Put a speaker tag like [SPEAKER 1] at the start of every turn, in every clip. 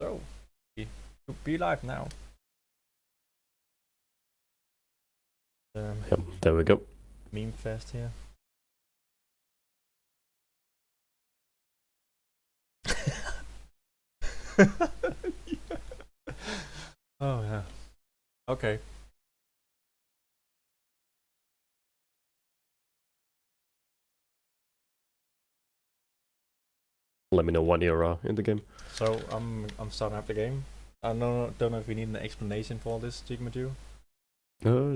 [SPEAKER 1] So, we should be live now.
[SPEAKER 2] Yep, there we go.
[SPEAKER 1] Meme fest here. Oh yeah. Okay.
[SPEAKER 2] Let me know when you're in the game.
[SPEAKER 1] So I'm starting up the game. I don't know if we need an explanation for this, Jigmadu.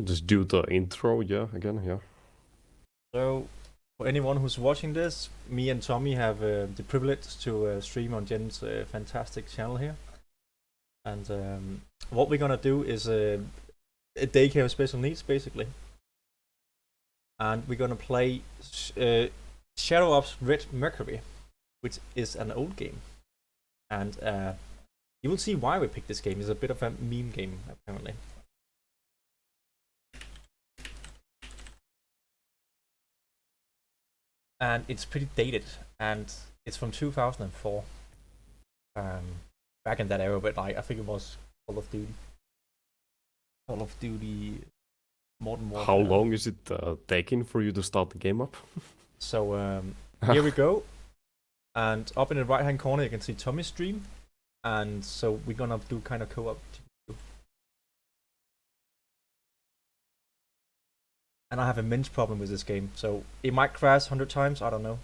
[SPEAKER 2] Just do the intro, yeah, again, yeah.
[SPEAKER 1] So, for anyone who's watching this, me and Tommy have the privilege to stream on Jen's fantastic channel here. And what we're gonna do is a Daycare with special needs, basically. And we're gonna play Shadow of Red Mercury, which is an old game. And you will see why we picked this game. It's a bit of a meme game, apparently. And it's pretty dated, and it's from 2004. Back in that era, but like I think it was Call of Duty. Call of Duty Modern Warfare.
[SPEAKER 2] How long is it taking for you to start the game up?
[SPEAKER 1] So here we go. And up in the right hand corner you can see Tommy's stream. And so we're gonna do kind of co-op. And I have a immense problem with this game, so it might crash 100 times, I don't know.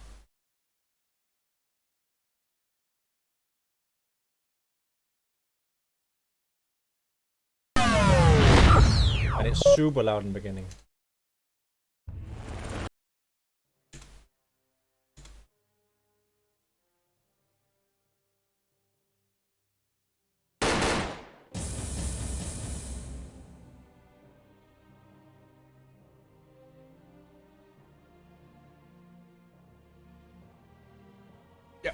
[SPEAKER 1] And it's super loud in the beginning. Yeah.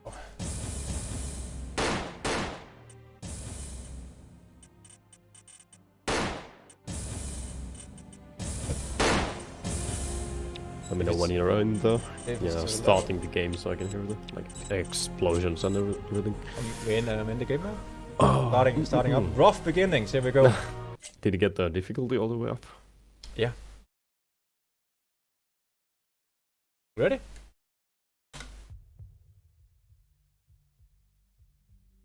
[SPEAKER 1] Oh.
[SPEAKER 2] Let me know when you're in the starting the game so I can hear the explosions and everything.
[SPEAKER 1] I'm in the game now. Oh. Starting up. Rough beginnings. Here we go.
[SPEAKER 2] Did you get the difficulty all the way up?
[SPEAKER 1] Yeah. Ready?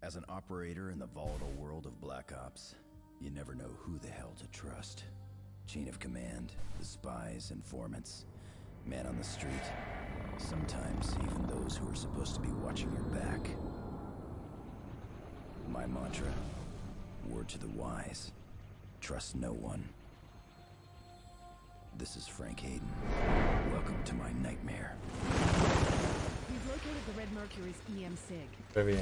[SPEAKER 3] As an operator in the volatile world of Black Ops, you never know who the hell to trust. Chain of command, the spies, informants, man on the street. Sometimes even those who are supposed to be watching your back. My mantra, word to the wise, trust no one. This is Frank Hayden. Welcome to my nightmare.
[SPEAKER 4] We've located the Red Mercury's EM SIG.
[SPEAKER 1] Very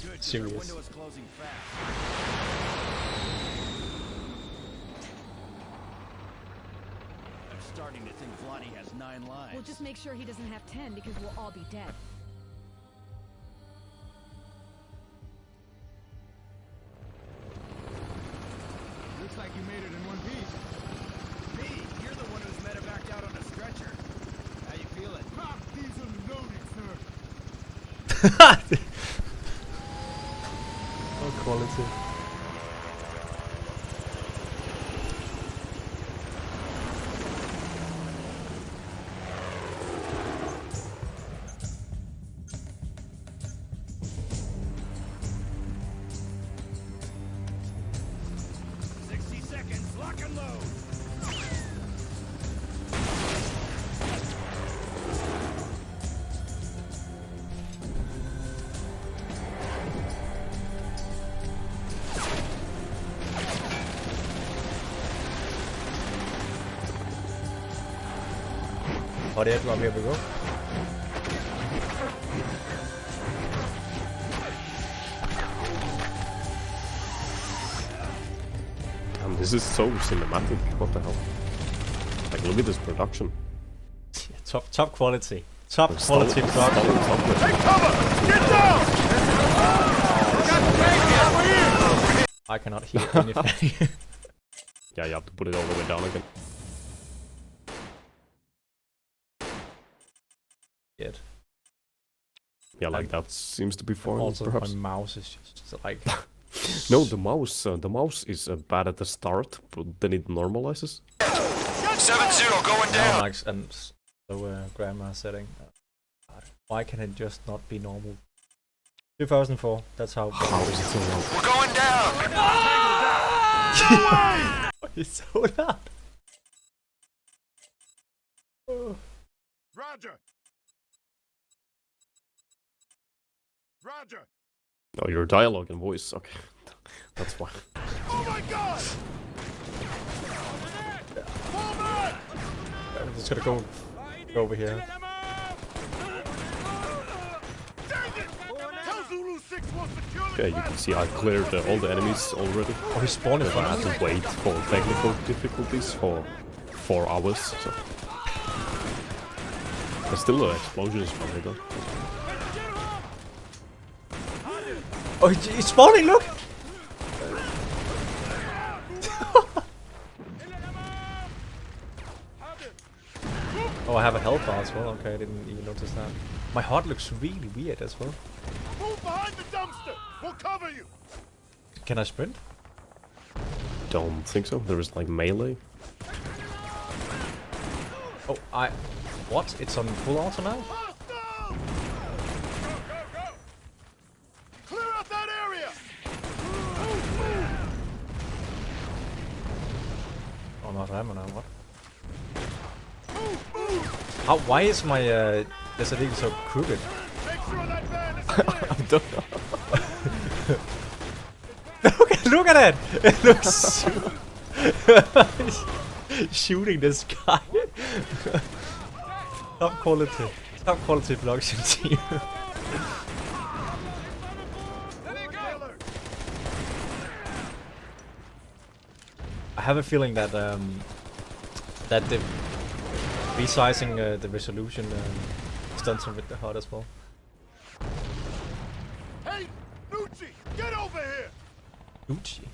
[SPEAKER 3] Good,
[SPEAKER 1] serious.
[SPEAKER 3] our window is closing fast. I'm starting to think Vladi has 9 lives.
[SPEAKER 4] We'll just make sure he doesn't have 10 because we'll all be dead.
[SPEAKER 5] Looks like you made it in one piece.
[SPEAKER 3] Me, you're the one who's medevaced out on a stretcher. How you feeling?
[SPEAKER 5] Pop diesel loaded, sir.
[SPEAKER 1] Oh, quality.
[SPEAKER 3] Lock and load!
[SPEAKER 1] Alright, here we go.
[SPEAKER 2] And this is so cinematic, what the hell? Like, look at this production.
[SPEAKER 1] Top quality. Top quality production.
[SPEAKER 5] Take cover! Get down!
[SPEAKER 1] I cannot hear anything.
[SPEAKER 2] Yeah, you have to put it all the way down again.
[SPEAKER 1] Good.
[SPEAKER 2] Yeah, like that seems to be fine,
[SPEAKER 1] Also,
[SPEAKER 2] perhaps.
[SPEAKER 1] my mouse is just like.
[SPEAKER 2] No, the mouse is bad at the start, but then it normalizes.
[SPEAKER 6] 7-0 going
[SPEAKER 1] Now I'm
[SPEAKER 6] down.
[SPEAKER 1] like so grandma setting. God, why can it just not be normal? 2004. That's how.
[SPEAKER 2] How is it so loud?
[SPEAKER 6] We're going down.
[SPEAKER 1] It's so loud.
[SPEAKER 5] Roger. Roger.
[SPEAKER 2] Oh, your dialogue and voice. Okay, that's fine.
[SPEAKER 5] Oh my God! Fall back!
[SPEAKER 1] I'm just gonna go over here.
[SPEAKER 5] Dang it! Tell Zulu 6 wants to kill
[SPEAKER 2] Okay, you can see I cleared all the enemies already.
[SPEAKER 1] Oh, he's spawning
[SPEAKER 2] I
[SPEAKER 1] from
[SPEAKER 2] had to wait for technical difficulties for 4 hours. So there's still explosions from here though.
[SPEAKER 1] Oh, he's spawning, look! Oh, I have a health bar as well. Okay, I didn't even notice that. My heart looks really weird as well.
[SPEAKER 5] Move behind the dumpster! We'll cover you!
[SPEAKER 1] Can I sprint?
[SPEAKER 2] Don't think so. There is like melee.
[SPEAKER 1] Oh, what? It's on full auto now?
[SPEAKER 5] Hostile! Go, go, go! Clear out that area!
[SPEAKER 1] Oh, not ammo now, what?
[SPEAKER 5] Move, move!
[SPEAKER 1] How, why is my SLD so crooked?
[SPEAKER 5] Make sure that van is clear!
[SPEAKER 2] I don't know.
[SPEAKER 1] Look at it! It looks so shooting this guy. Top quality. Top quality production team. I have a feeling that that the resizing the resolution is done some with the HUD as well.
[SPEAKER 5] Hey, Nucci, get over here!
[SPEAKER 1] Nucci.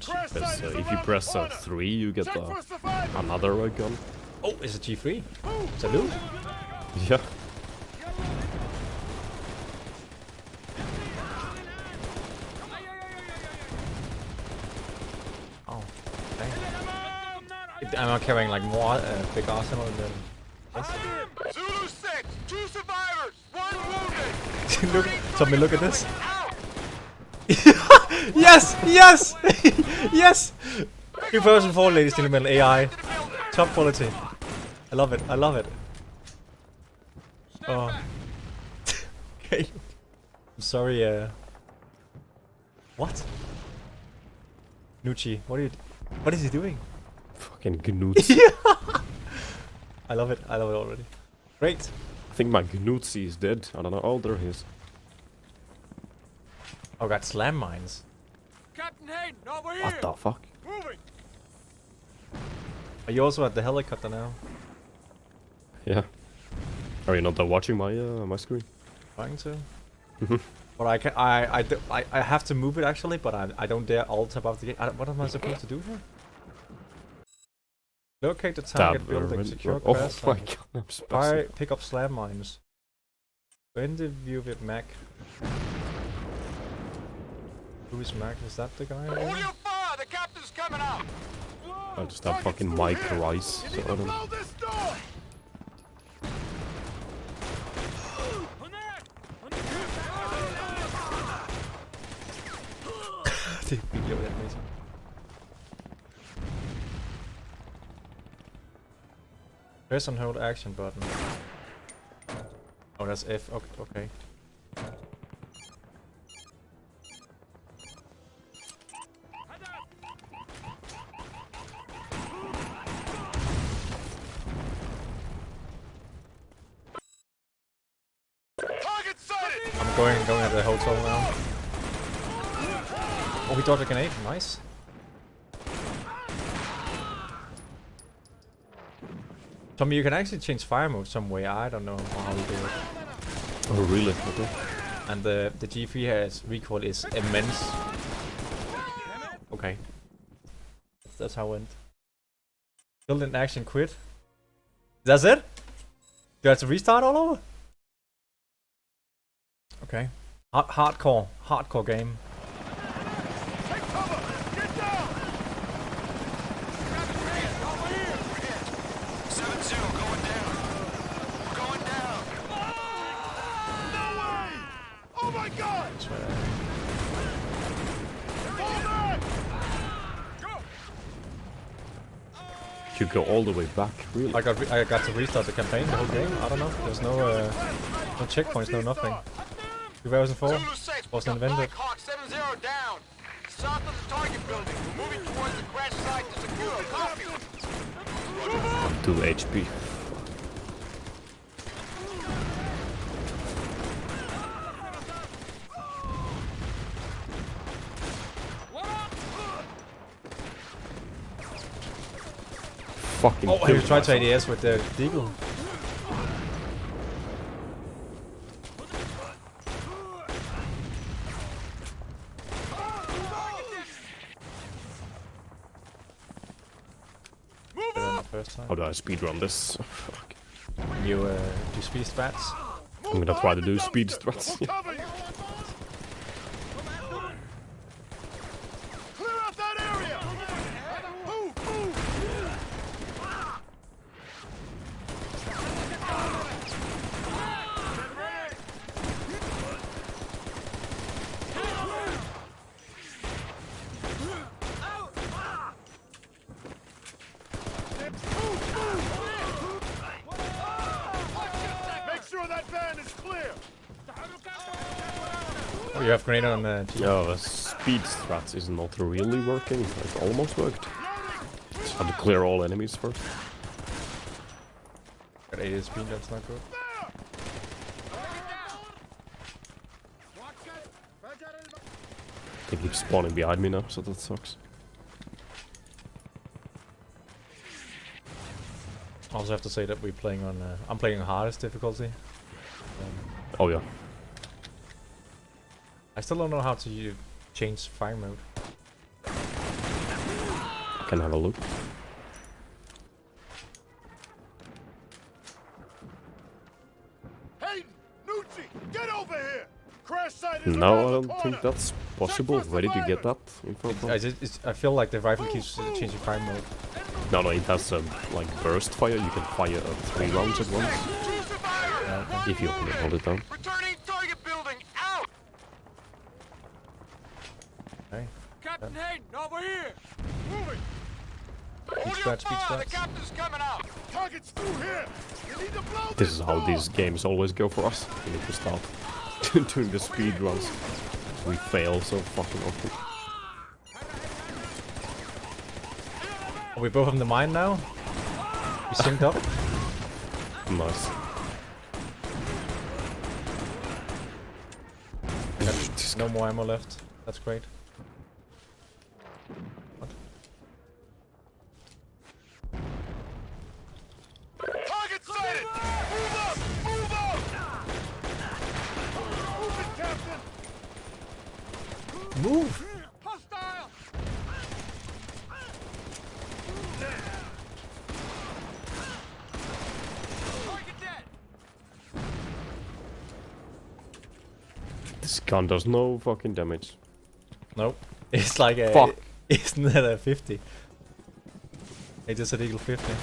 [SPEAKER 5] Crash
[SPEAKER 2] Because
[SPEAKER 5] site is
[SPEAKER 2] if you
[SPEAKER 5] around
[SPEAKER 2] press
[SPEAKER 5] the corner.
[SPEAKER 2] 3, you get
[SPEAKER 5] Check for survivors.
[SPEAKER 2] another gun.
[SPEAKER 1] Oh, is it G3?
[SPEAKER 5] Move.
[SPEAKER 1] Salute.
[SPEAKER 2] Yeah.
[SPEAKER 1] Oh, dang. Am I carrying like more big arsenal than
[SPEAKER 6] Zulu 6, 2 survivors, 1 wounded.
[SPEAKER 1] look, Tommy, look at this. Yes! Yes! Yes! 2004, ladies and gentlemen, AI. Top quality. I love it. I love it. Oh. Okay. I'm sorry, what? Nucci, what is he doing?
[SPEAKER 2] Fucking gnoots.
[SPEAKER 1] I love it. I love it already. Great.
[SPEAKER 2] I think my Gnutzi is dead. I don't know. Oh, there he is.
[SPEAKER 1] Oh, got slam mines.
[SPEAKER 5] Captain Hayden, over here!
[SPEAKER 2] What the fuck?
[SPEAKER 5] Moving!
[SPEAKER 1] Are you also at the helicopter now?
[SPEAKER 2] Yeah. Are you not watching my my screen?
[SPEAKER 1] Trying to?
[SPEAKER 2] Mhm.
[SPEAKER 1] But I can. I have to move it actually, but I don't dare alt above the gate. What am I supposed to do here? Locate the target building. Secure
[SPEAKER 2] Oh
[SPEAKER 1] crash
[SPEAKER 2] my
[SPEAKER 1] site.
[SPEAKER 2] god, I'm
[SPEAKER 1] Fire.
[SPEAKER 2] spazzing.
[SPEAKER 1] Pick up slam mines. In the view with Mac. Who is Mac? Is that the guy?
[SPEAKER 6] Hold your fire, the captain's coming out.
[SPEAKER 2] I just have fucking Mike Rice.
[SPEAKER 5] You
[SPEAKER 2] So
[SPEAKER 5] need
[SPEAKER 2] I
[SPEAKER 5] to
[SPEAKER 2] don't know.
[SPEAKER 5] blow this door!
[SPEAKER 1] The video that amazing. Press and hold action button. Oh, that's F. Okay.
[SPEAKER 5] Target sighted!
[SPEAKER 1] I'm going at the hotel now. Oh, we dodged a grenade. Nice. Tommy, you can actually change fire mode some way. I don't know how you do it.
[SPEAKER 2] Oh really? Okay.
[SPEAKER 1] And the G3 has recoil is immense. Okay. That's how it went. Build in action, quit. That's it? Do I have to restart all over? Okay. Hardcore game.
[SPEAKER 5] Take cover! Get down!
[SPEAKER 6] 7-0, going down. We're going down.
[SPEAKER 5] No way! Oh my god! Fall back!
[SPEAKER 2] You go all the way back, really?
[SPEAKER 1] I got to restart the campaign, the whole game. I don't know. There's no checkpoints, no nothing. 2004
[SPEAKER 6] Zulu 6, we
[SPEAKER 1] wasn't
[SPEAKER 6] got
[SPEAKER 1] invented.
[SPEAKER 6] Black Hawk 7-0 down. South of the target building. We're moving towards the crash site to secure. Copy.
[SPEAKER 2] 2 HP. Fucking
[SPEAKER 1] Oh,
[SPEAKER 2] killed
[SPEAKER 1] he tried to
[SPEAKER 2] myself.
[SPEAKER 1] ADS with the Deagle. First time.
[SPEAKER 2] How do I speedrun this? Fuck.
[SPEAKER 1] You do speed strats.
[SPEAKER 2] I'm gonna try to do speed strats.
[SPEAKER 5] We'll cover you! Clear out that area! Move! Move! Make sure that van is clear!
[SPEAKER 1] Oh, you have grenade on G.
[SPEAKER 2] Yeah, speed strats is not really working. It almost worked. Just have to clear all enemies first.
[SPEAKER 1] Got ADS speed, that's not good.
[SPEAKER 2] They keep spawning behind me now, so that sucks.
[SPEAKER 1] Also have to say that we're playing on. I'm playing on hardest difficulty.
[SPEAKER 2] Oh yeah.
[SPEAKER 1] I still don't know how to change fire mode.
[SPEAKER 2] Can have a look.
[SPEAKER 5] Hayden! Nucci! Get over here! Crash site is
[SPEAKER 2] No,
[SPEAKER 5] around
[SPEAKER 2] I
[SPEAKER 5] the
[SPEAKER 2] don't
[SPEAKER 5] corner.
[SPEAKER 2] think that's possible. Ready to get that info from?
[SPEAKER 1] I feel like the rifle keeps changing fire mode.
[SPEAKER 2] No, it has like burst fire. You can fire 3 rounds at once
[SPEAKER 6] Two survivors.
[SPEAKER 2] if you hold it down.
[SPEAKER 6] Returning target building. Out.
[SPEAKER 1] Okay.
[SPEAKER 6] Captain Hayden, over here.
[SPEAKER 5] Moving!
[SPEAKER 6] Hold your
[SPEAKER 1] strats, speed
[SPEAKER 6] fire. The
[SPEAKER 1] strats.
[SPEAKER 6] captain's coming out.
[SPEAKER 5] Target's through here! You need to blow
[SPEAKER 2] This is how
[SPEAKER 5] door!
[SPEAKER 2] these games always go for us. We need to start doing the speed runs. We fail so fucking often.
[SPEAKER 1] Are we both in the mine now? We synced up?
[SPEAKER 2] Nice.
[SPEAKER 1] No more ammo left. That's great.
[SPEAKER 5] Target sighted! Move up! Move up! Move it, Captain!
[SPEAKER 1] Move!
[SPEAKER 6] Hostile. Target dead.
[SPEAKER 2] This gun does no fucking damage.
[SPEAKER 1] Nope. It's like a.
[SPEAKER 2] Fuck.
[SPEAKER 1] Isn't that a 50? It is an Eagle 50.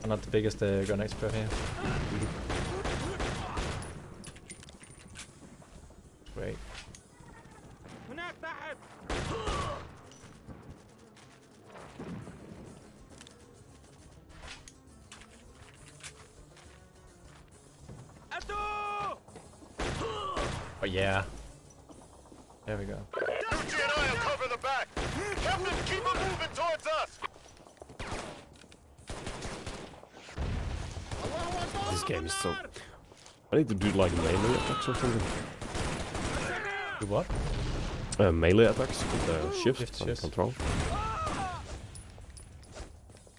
[SPEAKER 1] I'm not the biggest gun expert here. Great. Oh yeah. There we go.
[SPEAKER 5] Nucci and I'll cover the back! Captain, keep them moving towards us!
[SPEAKER 2] This game is so... I need to do like melee attacks or something.
[SPEAKER 1] Do what?
[SPEAKER 2] Melee attacks with shift
[SPEAKER 1] Shift,
[SPEAKER 2] and
[SPEAKER 1] shift.
[SPEAKER 2] control.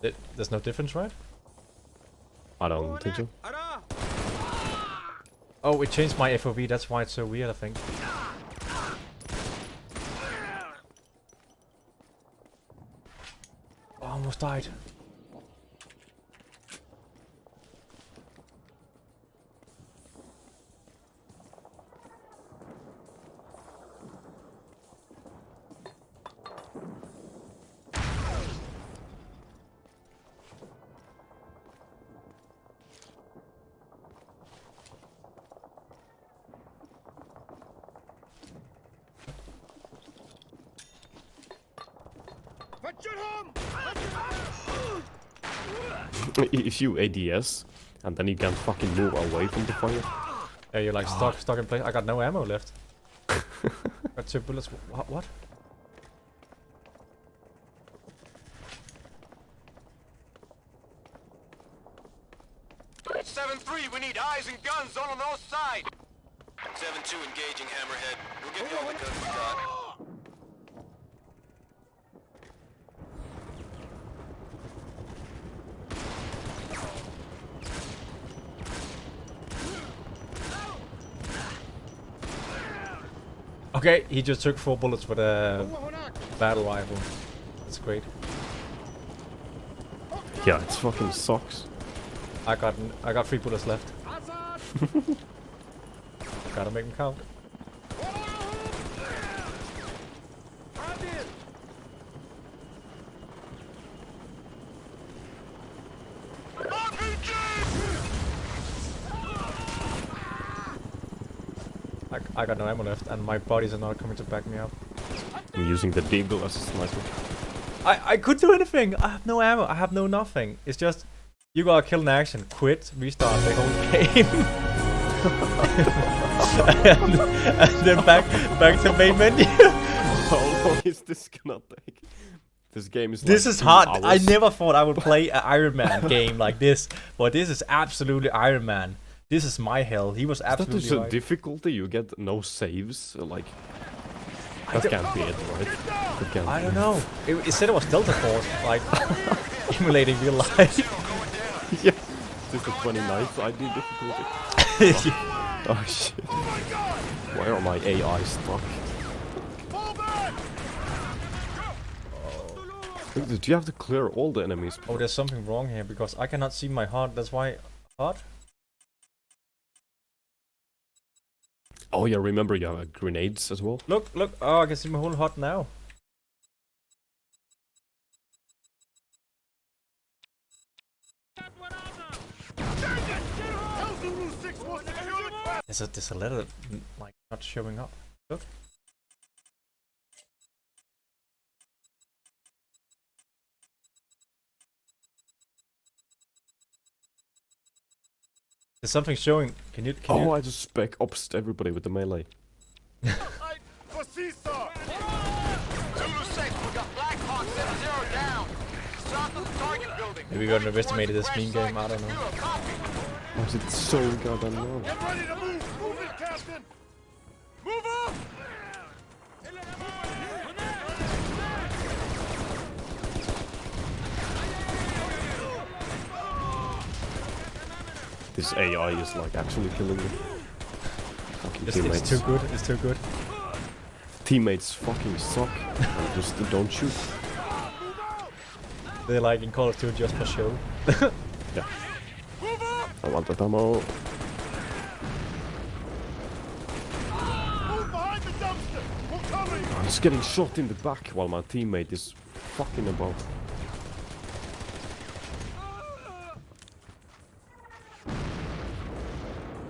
[SPEAKER 1] There's no difference, right?
[SPEAKER 2] I don't think so.
[SPEAKER 1] Oh, it changed my FOV, that's why it's so weird, I think. Oh, I almost died.
[SPEAKER 2] If you ADS, and then you can't fucking move away from the fire.
[SPEAKER 1] Yeah, you're like stuck in place. I got no ammo left. Got 2 bullets. What?
[SPEAKER 6] 7-3, we need eyes and guns on the north side. 7-2 engaging Hammerhead. We'll give you all the guns we got.
[SPEAKER 1] Okay, he just took 4 bullets with a battle rifle. That's great.
[SPEAKER 2] Yeah, it fucking sucks.
[SPEAKER 1] I got 3 bullets left. Gotta make them count. I got no ammo left, and my bodies are not coming to back me up.
[SPEAKER 2] I'm using the deagle as a sniper.
[SPEAKER 1] I could do anything. I have no ammo. I have no nothing. It's just you gotta kill an action, quit, restart the whole game, and then back to main menu.
[SPEAKER 2] How long is this gonna take? This game is.
[SPEAKER 1] This
[SPEAKER 2] like
[SPEAKER 1] is hard.
[SPEAKER 2] hours.
[SPEAKER 1] I never thought I would play an Iron Man game like this, but this is absolutely Iron Man. This is my hell. He was absolutely
[SPEAKER 2] Is that
[SPEAKER 1] right.
[SPEAKER 2] a difficulty? You get no saves, like. That can't be it, right? That can't
[SPEAKER 1] I
[SPEAKER 2] be
[SPEAKER 1] don't know. It said it was Delta Force, like emulating real life.
[SPEAKER 2] Yeah. This is the 29th ID difficulty. Oh shit. Why are my AI stuck? Did you have to clear all the enemies?
[SPEAKER 1] Oh, there's something wrong here because I cannot see my heart. That's why heart.
[SPEAKER 2] Oh yeah, remember you have grenades as well?
[SPEAKER 1] Look. Oh, I can see my whole heart now. There's a letter like not showing up. Look. There's something showing. Can you?
[SPEAKER 2] I just spec opsed everybody with the melee.
[SPEAKER 6] Zulu 6, we got Black Hawk 7-0 down. South of the target building.
[SPEAKER 1] Maybe we underestimated this meme game. I don't know.
[SPEAKER 2] Why is it so goddamn long?
[SPEAKER 5] Get ready to move! Move it, Captain! Move up!
[SPEAKER 2] This AI is like actually killing me. Fucking
[SPEAKER 1] It's
[SPEAKER 2] teammates.
[SPEAKER 1] too good. It's too good.
[SPEAKER 2] Teammates fucking suck. And just don't shoot.
[SPEAKER 1] They're like in Call of Duty just for show.
[SPEAKER 2] Yeah. I want that ammo.
[SPEAKER 5] Move behind the dumpster! We'll cover you!
[SPEAKER 2] I'm just getting shot in the back while my teammate is fucking about.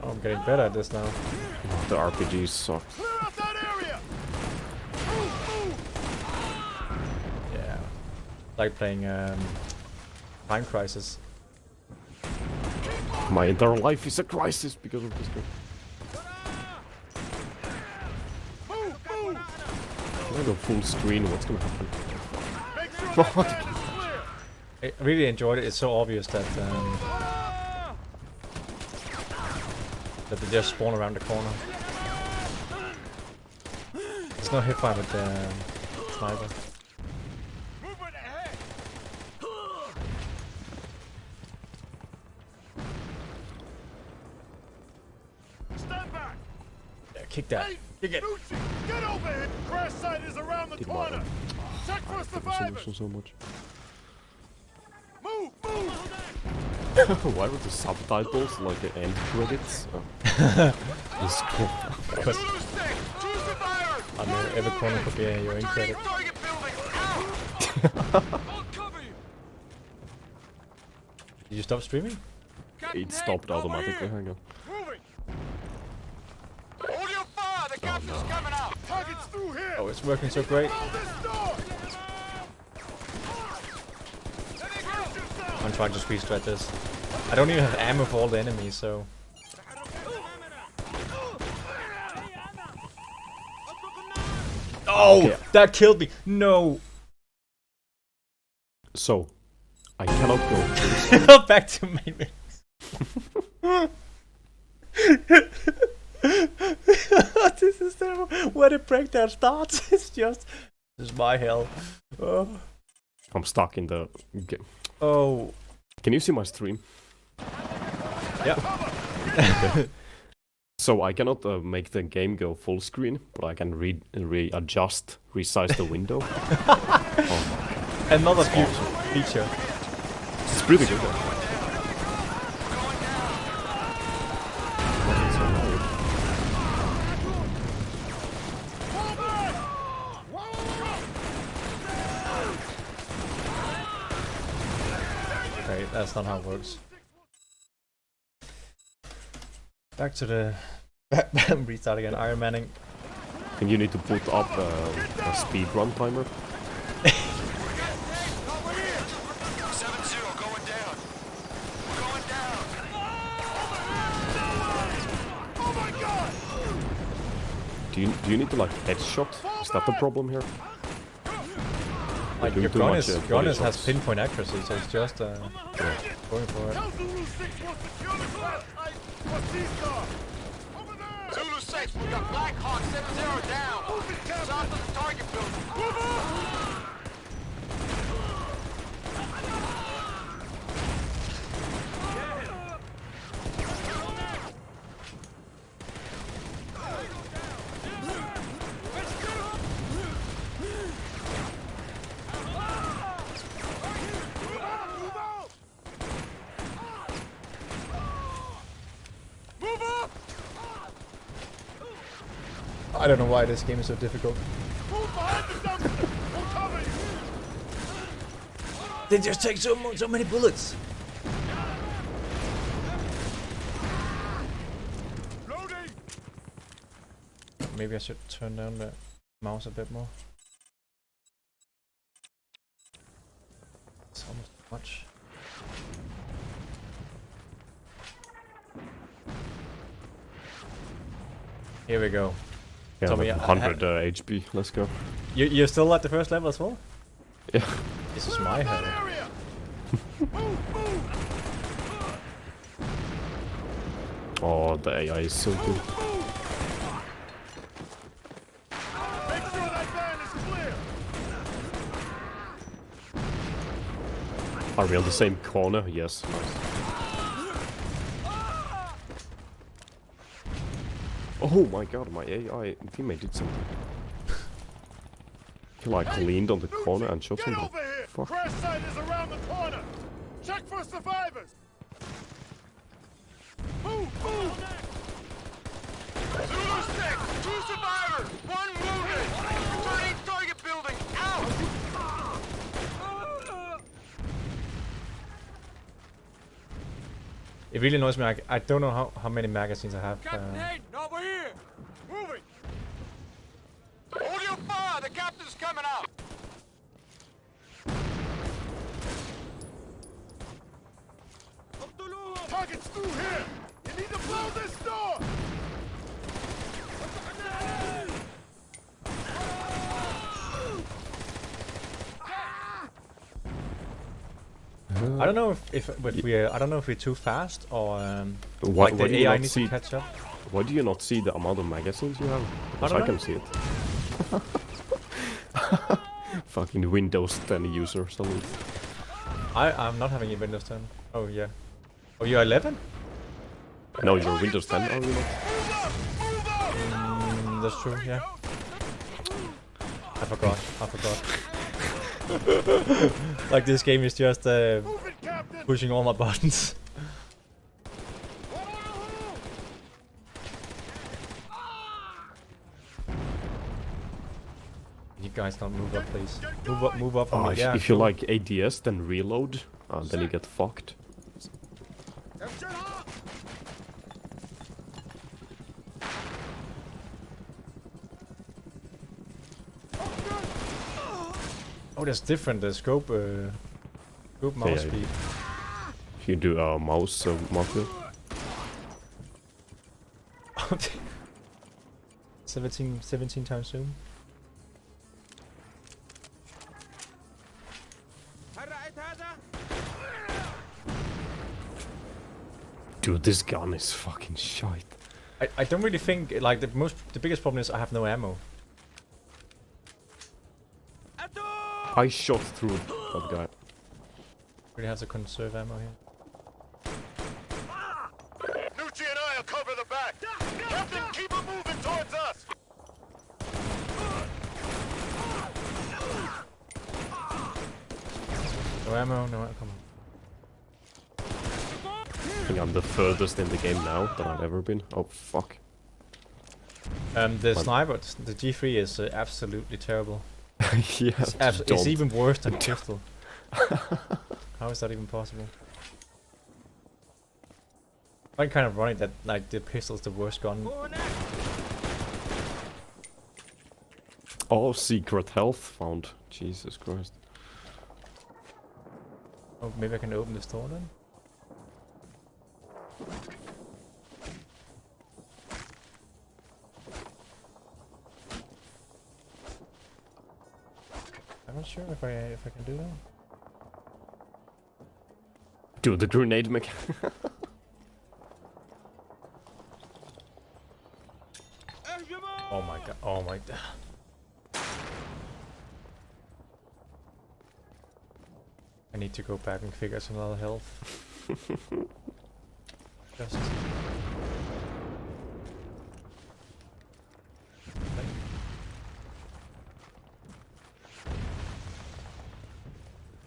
[SPEAKER 1] Oh, I'm getting better at this now.
[SPEAKER 2] The RPGs suck.
[SPEAKER 5] Clear out that area! Move!
[SPEAKER 1] Yeah. Like playing Time Crisis.
[SPEAKER 2] My entire life is a crisis because of this game.
[SPEAKER 5] Move! Move!
[SPEAKER 2] Can I go full screen? What's gonna happen?
[SPEAKER 5] Make sure
[SPEAKER 2] What?
[SPEAKER 5] that is clear!
[SPEAKER 1] I really enjoyed it. It's so obvious that they just spawn around the corner. There's no hipfire with the sniper.
[SPEAKER 5] Movement ahead! Stand back!
[SPEAKER 1] Yeah, kick that.
[SPEAKER 5] Hey,
[SPEAKER 1] Kick it.
[SPEAKER 5] Nucci, get over here! Crash site is around the
[SPEAKER 2] Did my
[SPEAKER 5] corner! Check for survivors!
[SPEAKER 2] so much.
[SPEAKER 5] Move! Move!
[SPEAKER 2] Why were the subtitles like the end credits? Oh. This cool.
[SPEAKER 1] Because
[SPEAKER 6] Zulu 6, choose the fire.
[SPEAKER 1] I know every corner could be your end credit.
[SPEAKER 6] Target building. Out. I'll cover you.
[SPEAKER 1] Did you stop streaming?
[SPEAKER 2] It stopped automatically. Hang on.
[SPEAKER 5] Moving!
[SPEAKER 6] Hold your fire. The captain's coming out.
[SPEAKER 5] Target's through here!
[SPEAKER 1] Oh, it's working so great.
[SPEAKER 5] Hold this door!
[SPEAKER 1] and trying to speed strat this. I don't even have ammo for all the enemies, so... Oh!
[SPEAKER 2] Okay.
[SPEAKER 1] That killed me! No!
[SPEAKER 2] So, I cannot go first.
[SPEAKER 1] Back to main menu. This is terrible. Where the breakdown starts, it's just... This is my hell. Oh.
[SPEAKER 2] I'm stuck in the game.
[SPEAKER 1] Oh.
[SPEAKER 2] Can you see my stream?
[SPEAKER 1] Yeah.
[SPEAKER 2] Okay. So I cannot make the game go full screen, but I can readjust, resize the window. Oh.
[SPEAKER 1] Another feature.
[SPEAKER 2] It's pretty good.
[SPEAKER 1] Okay, that's not how it works. Back to the... Restart again, Iron Manning.
[SPEAKER 2] I think you need to put up a speedrun timer.
[SPEAKER 6] 7-0, going down. Going down.
[SPEAKER 5] Oh my god!
[SPEAKER 2] Do you need to like headshot? Is that the problem here?
[SPEAKER 1] Like,
[SPEAKER 2] doing
[SPEAKER 1] your
[SPEAKER 2] too
[SPEAKER 1] gun,
[SPEAKER 2] much,
[SPEAKER 1] is,
[SPEAKER 2] body
[SPEAKER 1] gun has
[SPEAKER 2] shots.
[SPEAKER 1] pinpoint accuracy, so it's just going for it.
[SPEAKER 5] Tell Zulu 6 wants to kill the class type for C-Star! Over there!
[SPEAKER 6] Zulu 6, we got Black Hawk 7-0 down.
[SPEAKER 5] Move it, Captain!
[SPEAKER 6] South of the target building.
[SPEAKER 5] Move up! Move up!
[SPEAKER 1] I don't know why this game is so difficult.
[SPEAKER 5] Move behind the dumpster! We'll cover you!
[SPEAKER 1] They just take so many bullets.
[SPEAKER 5] Loading!
[SPEAKER 1] Maybe I should turn down the mouse a bit more. It's almost too much. Here we go.
[SPEAKER 2] Yeah,
[SPEAKER 1] Tommy,
[SPEAKER 2] like 100 HP. Let's go.
[SPEAKER 1] You're still at the first level as well?
[SPEAKER 2] Yeah.
[SPEAKER 1] This is my hell.
[SPEAKER 5] Area! Move! Move!
[SPEAKER 2] Oh, the AI is so good.
[SPEAKER 5] Make sure that van is clear!
[SPEAKER 2] Are we on the same corner? Yes. Nice. Oh my god, my AI teammate did something. He like leaned on the corner and shot
[SPEAKER 5] Get
[SPEAKER 2] something.
[SPEAKER 5] over here!
[SPEAKER 2] Fuck.
[SPEAKER 5] Crash site is around the corner! Check for survivors! Move! Move!
[SPEAKER 6] Zulu 6, 2 survivors, 1 wounded. Returning target building, out.
[SPEAKER 1] It really annoys me. I don't know how many magazines I have.
[SPEAKER 5] over here! Moving!
[SPEAKER 6] Hold your fire, the captain's coming out.
[SPEAKER 5] Target's through here! You need to blow this door!
[SPEAKER 1] I don't know if I don't know if we're too fast or
[SPEAKER 2] Why,
[SPEAKER 1] like
[SPEAKER 2] why do
[SPEAKER 1] the
[SPEAKER 2] you
[SPEAKER 1] AI
[SPEAKER 2] not
[SPEAKER 1] needs
[SPEAKER 2] see?
[SPEAKER 1] to catch up.
[SPEAKER 2] Why do you not see the amount of magazines you have? Because
[SPEAKER 1] don't
[SPEAKER 2] I can
[SPEAKER 1] know.
[SPEAKER 2] see it. Fucking Windows 10 user or something.
[SPEAKER 1] I'm not having a Windows 10. Oh yeah. Oh, you're 11?
[SPEAKER 2] No, you're Windows 10, are you not?
[SPEAKER 1] That's true. Yeah. I forgot. Like this game is just
[SPEAKER 5] Move it, Captain!
[SPEAKER 1] pushing all my buttons. You guys don't move up, please. Move up from
[SPEAKER 2] Oh,
[SPEAKER 1] me. Yeah,
[SPEAKER 2] if you
[SPEAKER 1] cool.
[SPEAKER 2] like ADS, then reload, then you get fucked.
[SPEAKER 1] Oh, there's different scope mouse
[SPEAKER 2] yeah.
[SPEAKER 1] speed.
[SPEAKER 2] You do a mouse marker.
[SPEAKER 1] 17 times zoom.
[SPEAKER 2] Dude, this gun is fucking shite.
[SPEAKER 1] I don't really think like the biggest problem is I have no ammo.
[SPEAKER 2] I shot through that guy.
[SPEAKER 1] Really have to conserve ammo here.
[SPEAKER 5] Nucci and I'll cover the back. Captain, keep it moving towards us.
[SPEAKER 1] No ammo, no ammo. Come on.
[SPEAKER 2] I think I'm the furthest in the game now that I've ever been. Oh fuck.
[SPEAKER 1] The sniper, the G3 is absolutely terrible.
[SPEAKER 2] Yeah,
[SPEAKER 1] It's even worse than pistol. How is that even possible? I find kind of funny that like the pistol's the worst gun.
[SPEAKER 2] Oh, secret health found. Jesus Christ.
[SPEAKER 1] Oh, maybe I can open this door then? I'm not sure if I can do that.
[SPEAKER 2] Dude, the grenade mech.
[SPEAKER 1] Oh my god! Oh my god! I need to go back and figure some other health. Just.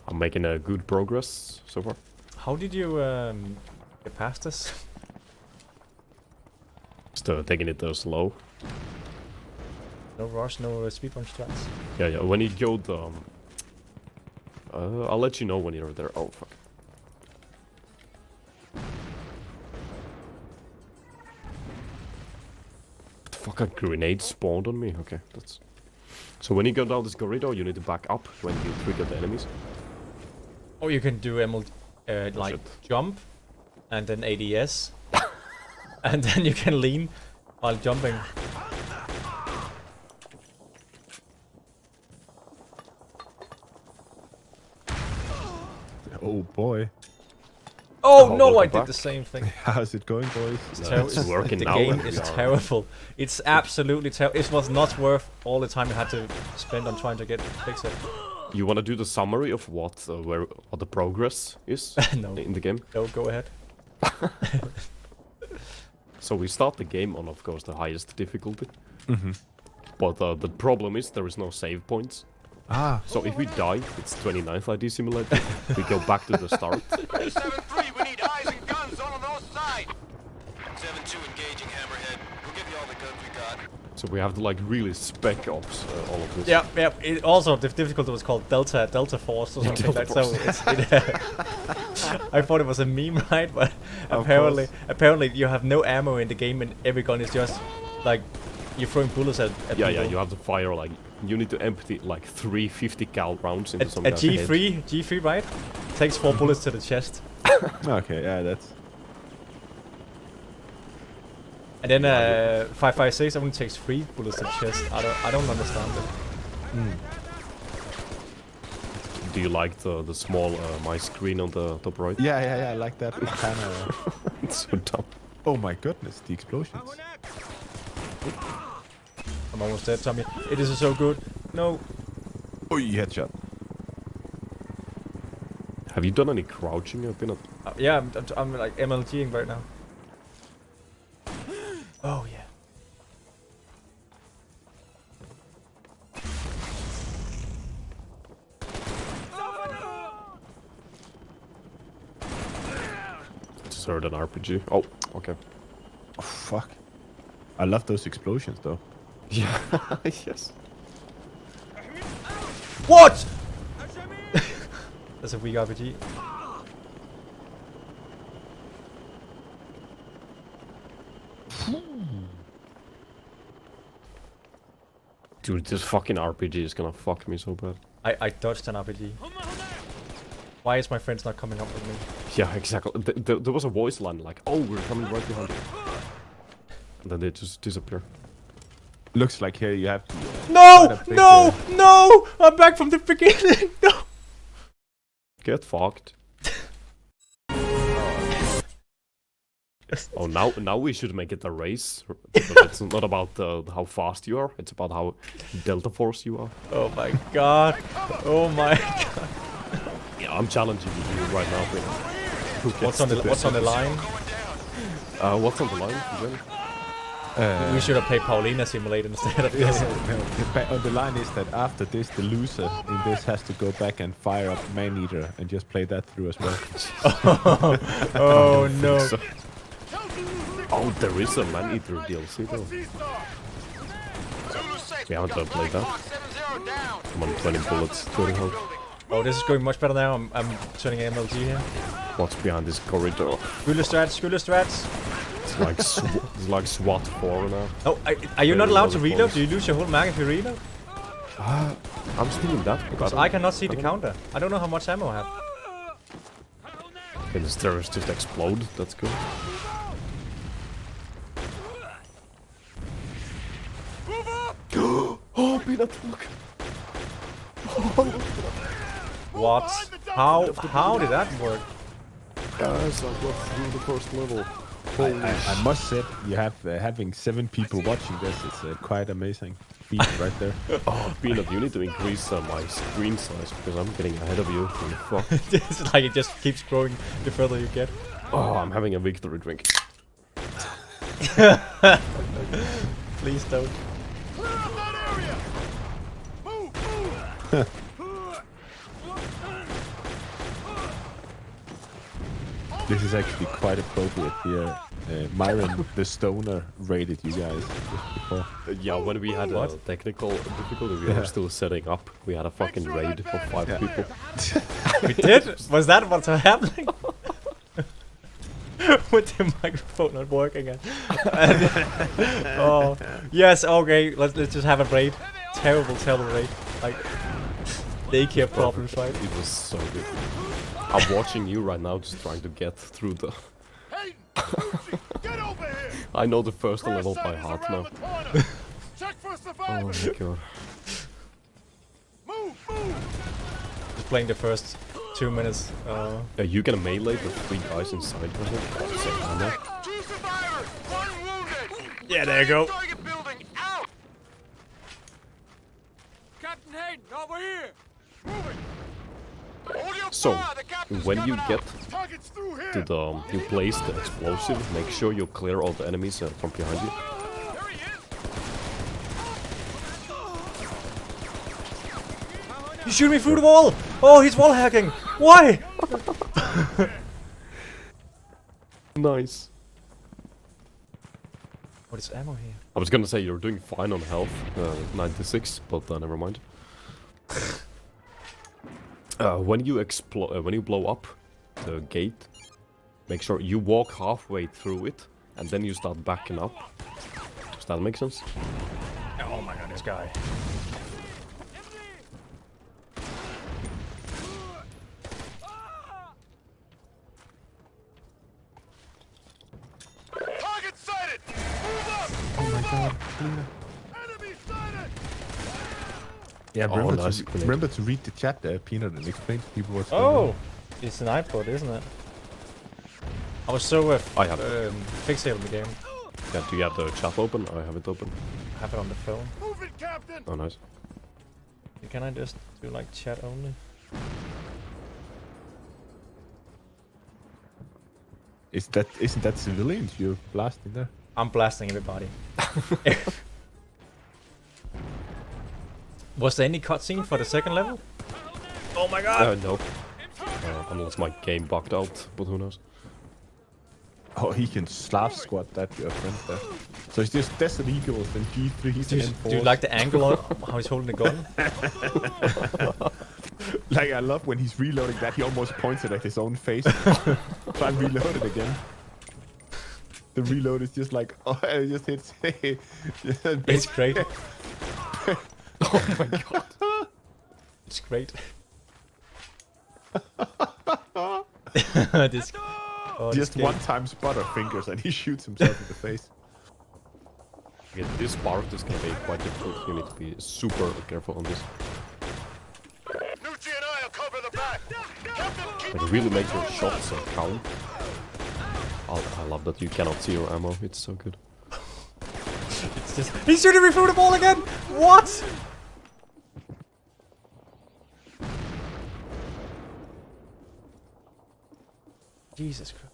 [SPEAKER 2] I'm making a good progress so far.
[SPEAKER 1] How did you get past this?
[SPEAKER 2] Just taking it slow.
[SPEAKER 1] No rush, no speedrun strats.
[SPEAKER 2] Yeah. When you go the, I'll let you know when you're there. Oh fuck. The fuck, a grenade spawned on me. Okay, that's. So when you go down this corridor, you need to back up when you trigger the enemies.
[SPEAKER 1] Oh, you can do like jump, and then ADS, and then you can lean while jumping.
[SPEAKER 7] Oh boy.
[SPEAKER 1] Oh no! I
[SPEAKER 2] welcome
[SPEAKER 1] did
[SPEAKER 2] back.
[SPEAKER 1] the same thing.
[SPEAKER 7] How's it going, boys?
[SPEAKER 2] It's working
[SPEAKER 1] the
[SPEAKER 2] now.
[SPEAKER 1] game
[SPEAKER 2] and
[SPEAKER 1] is
[SPEAKER 2] we are-
[SPEAKER 1] terrible. It's absolutely terrible. It was not worth all the time I had to spend on trying to fix it.
[SPEAKER 2] You want to do the summary of what the progress is
[SPEAKER 1] No,
[SPEAKER 2] in the game?
[SPEAKER 1] no, go ahead.
[SPEAKER 2] So we start the game on, of course, the highest difficulty.
[SPEAKER 7] Mm-hmm.
[SPEAKER 2] But the problem is there is no save points.
[SPEAKER 7] Ah,
[SPEAKER 2] So if we die, it's 29th ID simulator. We go back to the start.
[SPEAKER 6] 7-3, we need eyes and guns on the north side. 7-2 engaging Hammerhead. We'll give you all the guns we got.
[SPEAKER 2] So we have to like really spec ops all of this.
[SPEAKER 1] Yeah. It also, the difficulty was called Delta Force or something like that. So I thought it was a meme, right? But apparently you have no ammo in the game, and every gun is just like you're throwing bullets at
[SPEAKER 2] Yeah,
[SPEAKER 1] people.
[SPEAKER 2] you have to fire like you need to empty like 3 50 cal rounds into some
[SPEAKER 1] A
[SPEAKER 2] guy's head.
[SPEAKER 1] G3, right? Takes 4 bullets to the chest.
[SPEAKER 7] okay, yeah, that's...
[SPEAKER 1] And then 5.56 only takes 3 bullets to the chest. I don't understand it.
[SPEAKER 2] Do you like the small my screen on the top right?
[SPEAKER 7] Yeah, I like that. Kinda...
[SPEAKER 2] It's so dumb.
[SPEAKER 7] Oh my goodness, the explosions.
[SPEAKER 1] I'm almost dead, Tommy. It is so good. No.
[SPEAKER 7] Oh, you headshot.
[SPEAKER 2] Have you done any crouching? I've been at
[SPEAKER 1] Yeah, I'm like MLGing right now. Oh yeah.
[SPEAKER 2] just heard an RPG. Oh, okay.
[SPEAKER 7] Oh, fuck. I love those explosions, though.
[SPEAKER 2] Yeah, yes.
[SPEAKER 1] What? That's a weak RPG.
[SPEAKER 2] Dude, this fucking RPG is gonna fuck me so bad.
[SPEAKER 1] I dodged an RPG. Why is my friends not coming up with me?
[SPEAKER 2] Yeah, exactly. There was a voice line like, "Oh, we're coming right behind you," and then they just disappear.
[SPEAKER 7] Looks like here you have to,
[SPEAKER 1] No!
[SPEAKER 7] quite a big,
[SPEAKER 1] No! No! I'm back from the beginning! No!
[SPEAKER 2] Get fucked. Oh, now we should make it a race. Because it's not about how fast you are, it's about how Delta Force you are.
[SPEAKER 1] Oh my god. Oh my god.
[SPEAKER 2] Yeah, I'm challenging you right now, Brent.
[SPEAKER 1] What's on the line?
[SPEAKER 2] What's on the line, Jen?
[SPEAKER 1] We should have played Paulina Simulator instead of this.
[SPEAKER 7] on the line is that after this, the loser in this has to go back and fire up Man-Eater and just play that through as well.
[SPEAKER 1] Oh no.
[SPEAKER 2] So. Oh, there is a Man-Eater DLC though. We haven't played that. I'm on 20 bullets, 30 health.
[SPEAKER 1] Oh, this is going much better now. I'm turning MLG here.
[SPEAKER 2] What's behind this corridor?
[SPEAKER 1] Skule strats.
[SPEAKER 2] It's like SWAT 4 now.
[SPEAKER 1] Oh, are you not allowed to reload? Do you lose your whole mag if you reload?
[SPEAKER 2] I'm still in that.
[SPEAKER 1] Because I cannot see the counter. I don't know how much ammo I have.
[SPEAKER 2] Can the stairs just explode? That's good. Oh, peanut, look.
[SPEAKER 1] What? How did that work?
[SPEAKER 2] Guys, I got through the first level.
[SPEAKER 7] I must say, you have having 7 people watching this. It's quite amazing feat right there.
[SPEAKER 2] Oh, Peanut, you need to increase my screen size because I'm getting ahead of you. Fuck.
[SPEAKER 1] It's like it just keeps growing the further you get.
[SPEAKER 2] Oh, I'm having a victory drink.
[SPEAKER 1] Please don't.
[SPEAKER 5] Clear out that area! Move!
[SPEAKER 7] This is actually quite appropriate here. Myron the Stoner raided you guys just before.
[SPEAKER 2] Yeah, when we had a technical difficulty, we were still setting up. We had a fucking raid of 5 people.
[SPEAKER 1] We did? Was that what's happening? With the microphone not working again. Oh yes, okay. Let's just have a raid. Terrible raid. Like daycare problems, right?
[SPEAKER 2] It was so good. I'm watching you right now, just trying to get through the.
[SPEAKER 5] Hey, Gucci, get over here!
[SPEAKER 2] I know the first level by
[SPEAKER 5] Cross-site is
[SPEAKER 2] heart
[SPEAKER 5] around
[SPEAKER 2] now.
[SPEAKER 5] the corner. Check for
[SPEAKER 2] Oh
[SPEAKER 5] survivors.
[SPEAKER 2] my god.
[SPEAKER 5] Move!
[SPEAKER 1] Just playing the first 2 minutes.
[SPEAKER 2] You can melee the 3 guys inside, I think. Same time now.
[SPEAKER 6] 2 survivors, 1 wounded.
[SPEAKER 1] Yeah, there you go.
[SPEAKER 6] Target building out.
[SPEAKER 5] Captain Hayden, over here! Moving!
[SPEAKER 6] Hold your
[SPEAKER 2] So,
[SPEAKER 6] fire. The captain's
[SPEAKER 2] when you
[SPEAKER 6] coming
[SPEAKER 2] get
[SPEAKER 6] out.
[SPEAKER 5] Target's through here!
[SPEAKER 2] to the, you place the explosive, make sure you clear all the enemies from behind you.
[SPEAKER 5] There he is!
[SPEAKER 1] You shoot me through the wall! Oh, he's wall hacking! Why?
[SPEAKER 2] Nice.
[SPEAKER 1] What is ammo here?
[SPEAKER 2] I was gonna say you're doing fine on health, 96, but never mind. When you blow up the gate, make sure you walk halfway through it, and then you start backing up. Does that make sense?
[SPEAKER 1] Oh my god, this guy.
[SPEAKER 5] Target sighted! Move up!
[SPEAKER 7] Oh my god,
[SPEAKER 5] Enemy sighted!
[SPEAKER 7] Yeah,
[SPEAKER 2] Oh,
[SPEAKER 7] remember,
[SPEAKER 2] nice
[SPEAKER 7] to,
[SPEAKER 2] grenade.
[SPEAKER 7] remember to read the chat there, Peanut, and explain to people what's going on.
[SPEAKER 1] Oh! It's an iPod, isn't it? I was so
[SPEAKER 2] I have it.
[SPEAKER 1] fixated on the game.
[SPEAKER 2] Yeah, do you have the chat open? I have it open.
[SPEAKER 1] I have it on the phone.
[SPEAKER 5] Move it, Captain!
[SPEAKER 2] Oh, nice.
[SPEAKER 1] Can I just do like chat only?
[SPEAKER 7] Isn't that civilians you're blasting there?
[SPEAKER 1] I'm blasting everybody. Was there any cutscene for the second level? Oh my god!
[SPEAKER 2] No. Unless my game bugged out, but who knows?
[SPEAKER 7] Oh, he can slav squat that your friend there. So it's just Desert Eagles and G3s
[SPEAKER 1] Do
[SPEAKER 7] and
[SPEAKER 1] you like the angle on how he's holding the gun?
[SPEAKER 7] Like, I love when he's reloading that, he almost points it at his own face. Try and reload it again. The reload is just like, oh, it just hits.
[SPEAKER 1] It's great. Oh my god. It's great. This. Oh,
[SPEAKER 7] Just
[SPEAKER 1] this
[SPEAKER 7] one
[SPEAKER 1] game.
[SPEAKER 7] time spotter fingers and he shoots himself in the face.
[SPEAKER 2] Yeah, this part is gonna be quite difficult. You need to be super careful on this.
[SPEAKER 5] Nucci and I'll cover the back. Captain, keep
[SPEAKER 2] But really make your shots count. I love that you cannot see your ammo. It's so good.
[SPEAKER 1] It's just. He's shooting me through the ball again. What? Jesus Christ.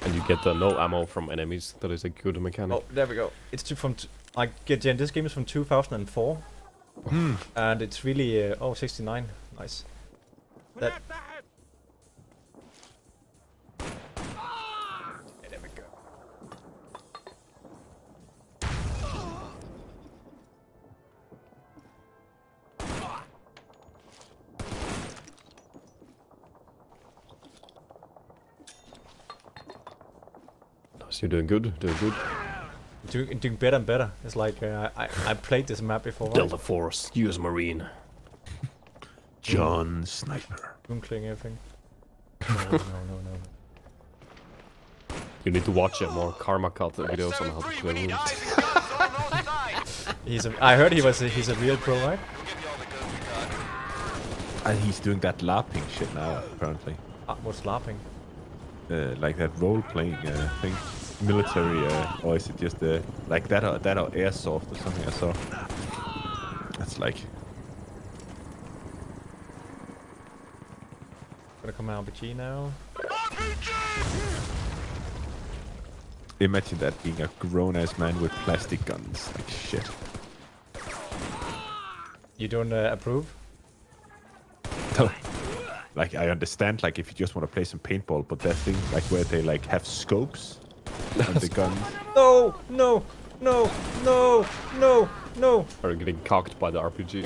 [SPEAKER 2] And you get no ammo from enemies. That is a good mechanic.
[SPEAKER 1] Oh, there we go. It's like again, this game is from 2004, and it's really 69. Nice. That. There we go.
[SPEAKER 2] Nice, you're doing good. Doing good.
[SPEAKER 1] Doing better and better. It's like I played this map before. Right?
[SPEAKER 2] Delta Force, US Marine.
[SPEAKER 7] John Sniper.
[SPEAKER 1] Clearing everything. No.
[SPEAKER 2] You need to watch more Karma Cut videos on how to
[SPEAKER 6] 7-3, we
[SPEAKER 2] play
[SPEAKER 6] need
[SPEAKER 2] runes.
[SPEAKER 6] eyes and guns on those sides.
[SPEAKER 1] I heard he's a real pro, right?
[SPEAKER 6] We'll give you all the guns we got.
[SPEAKER 7] And he's doing that LARPing shit now, apparently.
[SPEAKER 1] What's laughing?
[SPEAKER 7] Like that role-playing thing. Military, or is it just like that or airsoft or something I saw? That's like...
[SPEAKER 1] Gonna come out RPG now.
[SPEAKER 7] Imagine that being a grown-ass man with plastic guns. Like shit.
[SPEAKER 1] You don't approve?
[SPEAKER 7] No. Like I understand, like if you just want to play some paintball, but that thing, like where they like have scopes on the guns.
[SPEAKER 1] No!
[SPEAKER 2] Are you getting cocked by the RPG?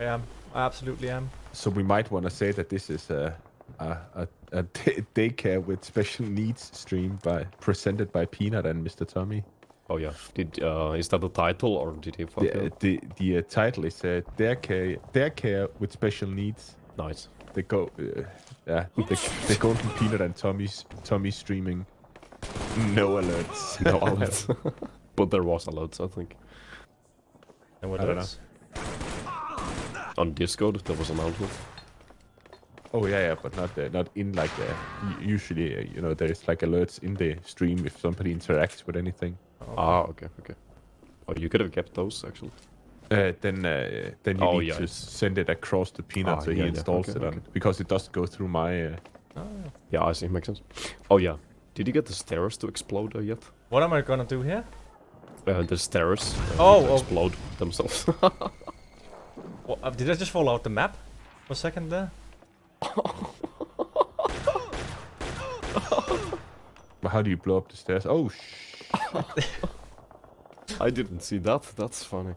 [SPEAKER 1] I am. I absolutely am.
[SPEAKER 7] So we might want to say that this is a daycare with special needs stream presented by Peanut and Mr. Tommy.
[SPEAKER 2] Oh yeah. Is that the title or did he fuck up?
[SPEAKER 7] The title is Daycare with special needs.
[SPEAKER 2] Nice.
[SPEAKER 7] They go, they're going from Peanut and Tommy streaming. No alerts.
[SPEAKER 2] No alerts. But there was alerts, I think.
[SPEAKER 1] And what
[SPEAKER 7] I don't
[SPEAKER 1] else?
[SPEAKER 2] On Discord, there was an announcement.
[SPEAKER 7] Oh yeah, but not in like usually you know there's like alerts in the stream if somebody interacts with anything.
[SPEAKER 2] Okay. Oh, you could have kept those actually.
[SPEAKER 7] Then you need to
[SPEAKER 2] yes.
[SPEAKER 7] send it across to Peanut so he installs it on because it doesn't go through my.
[SPEAKER 2] Yeah, I see. Makes sense. Oh yeah. Did you get the stairs to explode yet?
[SPEAKER 1] What am I gonna do here?
[SPEAKER 2] The stairs
[SPEAKER 1] Oh.
[SPEAKER 2] explode themselves.
[SPEAKER 1] What, did I just fall out the map for a second there?
[SPEAKER 7] How do you blow up the stairs? Oh
[SPEAKER 2] I didn't see that. That's funny.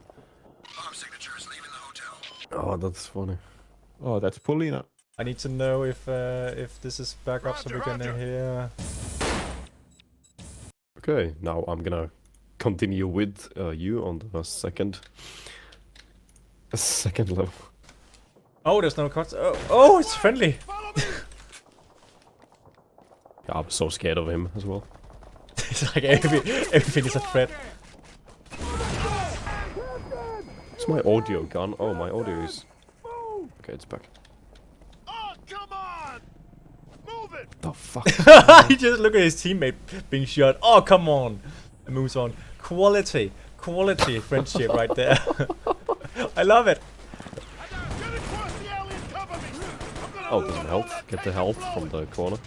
[SPEAKER 5] Bomb signatures leaving the hotel.
[SPEAKER 2] Oh, that's funny.
[SPEAKER 7] Oh, that's Paulina.
[SPEAKER 1] I need to know if this is back up so we can hear.
[SPEAKER 2] Okay, now I'm gonna continue with you on the second level.
[SPEAKER 1] Oh, there's no cuts. Oh, it's friendly.
[SPEAKER 2] Yeah, I'm so scared of him as well.
[SPEAKER 1] It's like everything is a threat.
[SPEAKER 2] Is my audio gone? Oh, my audio is... Okay, it's back.
[SPEAKER 5] Oh, come on! Move it!
[SPEAKER 2] The fuck?
[SPEAKER 1] He just look at his teammate being shot. Oh, come on. And moves on. Quality friendship right there. I love it.
[SPEAKER 5] Get across the alley and cover me! I'm gonna
[SPEAKER 2] Oh, there's some health. Get the health from the corner.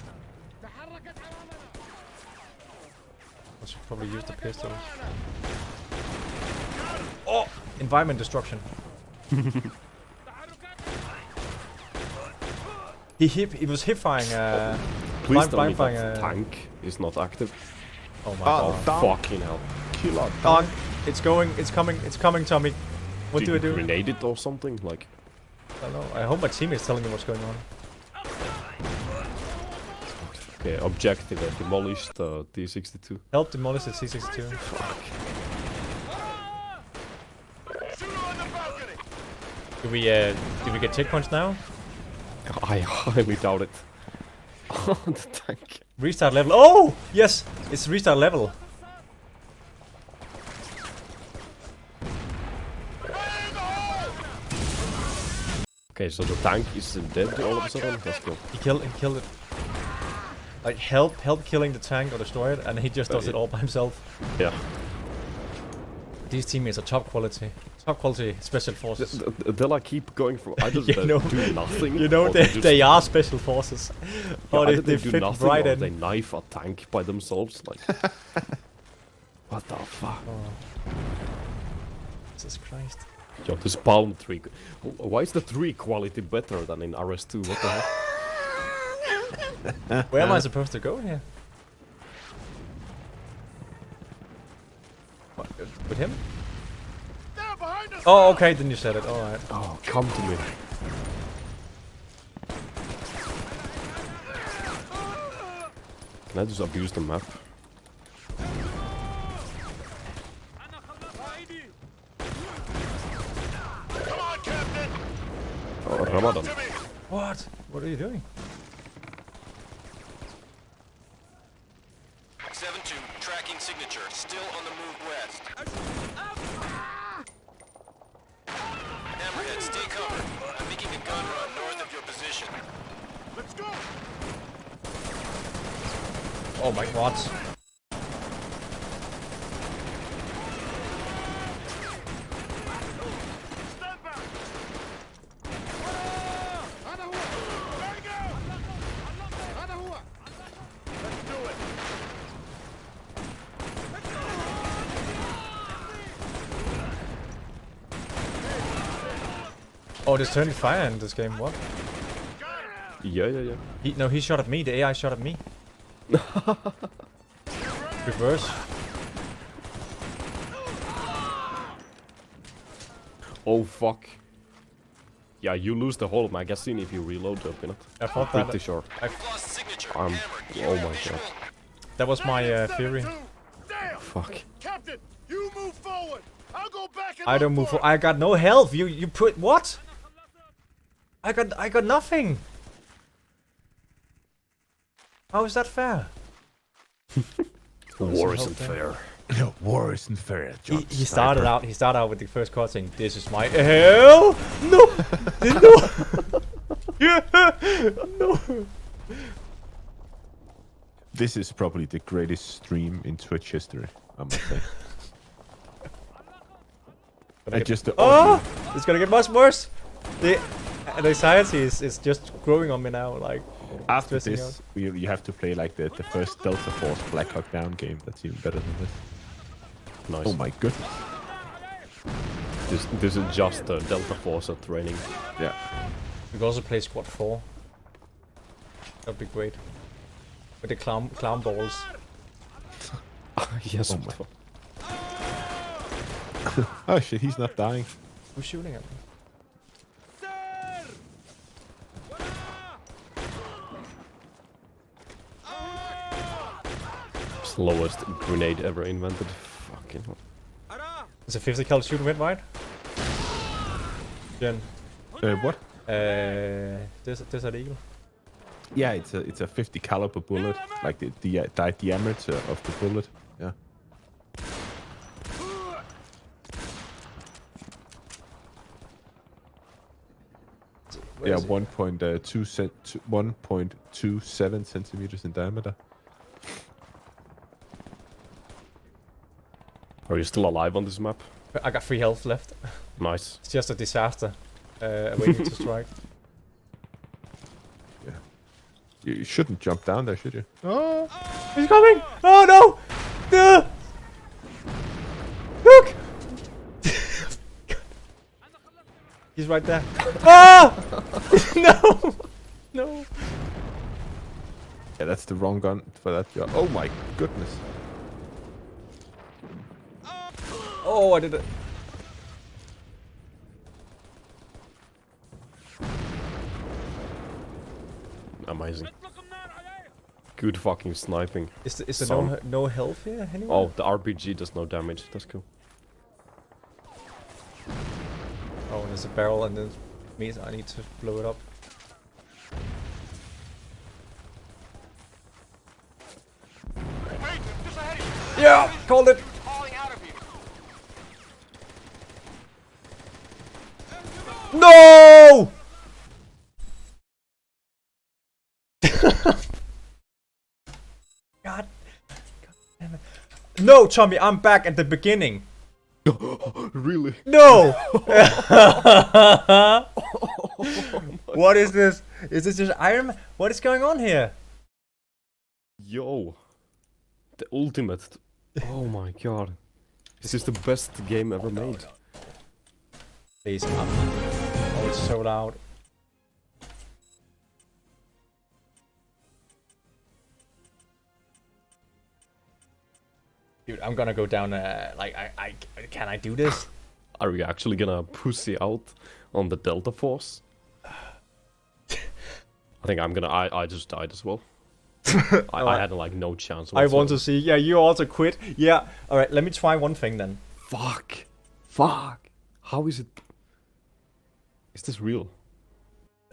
[SPEAKER 1] I should probably use the pistol. Oh, environment destruction. He was hip firing.
[SPEAKER 2] Please tell me
[SPEAKER 1] firing.
[SPEAKER 2] that tank is not active.
[SPEAKER 1] Oh my
[SPEAKER 7] Oh,
[SPEAKER 1] god.
[SPEAKER 2] Fucking hell.
[SPEAKER 7] Killer.
[SPEAKER 1] Dog, it's coming, Tommy. What do I
[SPEAKER 2] you
[SPEAKER 1] do?
[SPEAKER 2] grenade it or something? Like,
[SPEAKER 1] I don't know. I hope my team is telling me what's going on.
[SPEAKER 2] okay, objective, demolish the T-62.
[SPEAKER 1] Help demolish the C62.
[SPEAKER 5] shoot her on the balcony!
[SPEAKER 1] Do we get checkpoints now?
[SPEAKER 2] I highly doubt it. The tank.
[SPEAKER 1] Restart level. Oh! Yes! It's restart level.
[SPEAKER 2] Okay, so the tank is dead all of a sudden. That's cool.
[SPEAKER 1] He killed it. Like, help killing the tank or destroy it, and he just does it all by himself.
[SPEAKER 2] Yeah.
[SPEAKER 1] These teammates are top quality special forces.
[SPEAKER 2] They'll like keep going from either
[SPEAKER 1] You know-
[SPEAKER 2] do nothing.
[SPEAKER 1] You know
[SPEAKER 2] or
[SPEAKER 1] they are special forces.
[SPEAKER 2] Yeah,
[SPEAKER 1] Or
[SPEAKER 2] either
[SPEAKER 1] they
[SPEAKER 2] do
[SPEAKER 1] fit
[SPEAKER 2] nothing
[SPEAKER 1] right
[SPEAKER 2] or
[SPEAKER 1] in.
[SPEAKER 2] they knife a tank by themselves. Like, what the fuck?
[SPEAKER 1] Jesus Christ.
[SPEAKER 2] Yo, the spawn 3. Why is the 3 quality better than in RS2? What the hell?
[SPEAKER 1] Where am I supposed to go here? What, with him?
[SPEAKER 5] There, behind us!
[SPEAKER 1] Oh, okay, then you said it. Alright.
[SPEAKER 2] Oh, come to me. Can I just abuse the map?
[SPEAKER 5] Come on, Captain!
[SPEAKER 2] Oh, Ramadan.
[SPEAKER 5] To me!
[SPEAKER 1] What? What are you doing?
[SPEAKER 6] 7-2, tracking signature, still on the move west. Hammerhead, stay covered. I'm making a gun run north of your position.
[SPEAKER 5] Let's go!
[SPEAKER 1] Oh my god.
[SPEAKER 5] Stand back! Ana هو! Tango! Ana هو! Let's do it!
[SPEAKER 1] Oh, there's turning fire in this game. What?
[SPEAKER 2] Yeah.
[SPEAKER 1] He shot at me. The AI shot at me. Reverse.
[SPEAKER 2] Oh, fuck. Yeah, you lose the whole magazine if you reload the peanut.
[SPEAKER 1] I thought
[SPEAKER 2] Pretty
[SPEAKER 1] that.
[SPEAKER 2] sure.
[SPEAKER 6] Lost signature,
[SPEAKER 2] Oh
[SPEAKER 6] hammered.
[SPEAKER 2] my god.
[SPEAKER 1] That was my theory.
[SPEAKER 5] 7-2. Damn!
[SPEAKER 2] Fuck.
[SPEAKER 5] Captain, you move forward! I'll go back and
[SPEAKER 1] I don't
[SPEAKER 5] look
[SPEAKER 1] move.
[SPEAKER 5] for it.
[SPEAKER 1] I got no health. You put what? I got nothing. How is that fair?
[SPEAKER 2] War
[SPEAKER 1] some
[SPEAKER 2] isn't
[SPEAKER 1] help
[SPEAKER 2] fair.
[SPEAKER 7] No, war isn't fair, John.
[SPEAKER 1] He started out with the first card saying, "This is my hell." No, no, yeah, no.
[SPEAKER 7] This is probably the greatest stream in Twitch history, I must say. I just the
[SPEAKER 1] Oh, it's gonna get much worse. The anxiety is just growing on me now. Like
[SPEAKER 7] after
[SPEAKER 1] stressing
[SPEAKER 7] this, you have to play like the first Delta Force Black Hawk Down game. That's even better than this.
[SPEAKER 2] Nice.
[SPEAKER 7] Oh my goodness.
[SPEAKER 2] This is just Delta Force training.
[SPEAKER 7] Yeah.
[SPEAKER 1] we could also play Squad 4. That'd be great. With the clown balls.
[SPEAKER 2] Yes.
[SPEAKER 7] Oh my. Oh shit, he's not dying.
[SPEAKER 1] Who's shooting at me?
[SPEAKER 2] Slowest grenade ever invented. Fucking hell.
[SPEAKER 1] It's a 50 cal shooting with, right? Jen.
[SPEAKER 7] What?
[SPEAKER 1] Desert Eagle.
[SPEAKER 7] Yeah, it's a 50 caliber bullet, like the diameter of the bullet. Yeah.
[SPEAKER 1] Where
[SPEAKER 7] Yeah,
[SPEAKER 1] is it?
[SPEAKER 7] 1.27 centimeters in diameter.
[SPEAKER 2] Are you still alive on this map?
[SPEAKER 1] I got 3 health left.
[SPEAKER 2] Nice.
[SPEAKER 1] It's just a disaster. Waiting to strike.
[SPEAKER 7] Yeah. You shouldn't jump down there, should you?
[SPEAKER 1] Oh, he's coming! Oh no! No! Look! He's right there. Ah! No! No!
[SPEAKER 7] Yeah, that's the wrong gun for that job. Oh my goodness.
[SPEAKER 1] Oh, I did it.
[SPEAKER 2] Amazing. Good fucking sniping.
[SPEAKER 1] Is there
[SPEAKER 2] Some-
[SPEAKER 1] no health here anywhere?
[SPEAKER 2] Oh, the RPG does no damage. That's cool.
[SPEAKER 1] Oh, there's a barrel and then it means I need to blow it up.
[SPEAKER 5] Wait, just ahead of you.
[SPEAKER 1] Yeah, called it.
[SPEAKER 5] Falling out of you.
[SPEAKER 1] No! God damn it. No, Tommy, I'm back at the beginning.
[SPEAKER 2] Really?
[SPEAKER 1] No! What is this? Is this just Iron Man? What is going on here?
[SPEAKER 2] Yo. The ultimate. Oh my god. This is the best game ever made.
[SPEAKER 1] Please, oh, it's so loud. Dude, I'm gonna go down, like, can I do this?
[SPEAKER 2] Are we actually gonna pussy out on the Delta Force? I think I'm gonna. I just died as well. I had like no chance.
[SPEAKER 1] I want to
[SPEAKER 2] whatsoever.
[SPEAKER 1] see. Yeah, you also quit. Yeah. All right. Let me try one thing then.
[SPEAKER 2] Fuck. Fuck. How is it? Is this real?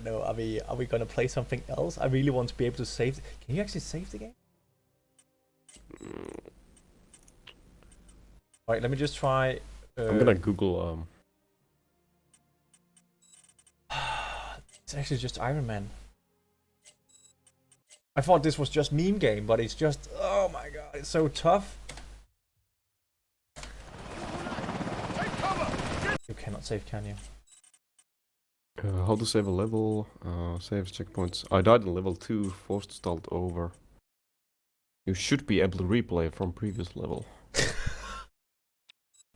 [SPEAKER 1] No, are we gonna play something else? I really want to be able to save. Can you actually save the game? All right. Let me just try.
[SPEAKER 2] I'm gonna Google.
[SPEAKER 1] It's actually just Iron Man. I thought this was just meme game, but it's just. Oh my god! It's so tough. You cannot save, can you?
[SPEAKER 2] How to save a level? Saves checkpoints. I died in level 2. Forced to start over. You should be able to replay from previous level.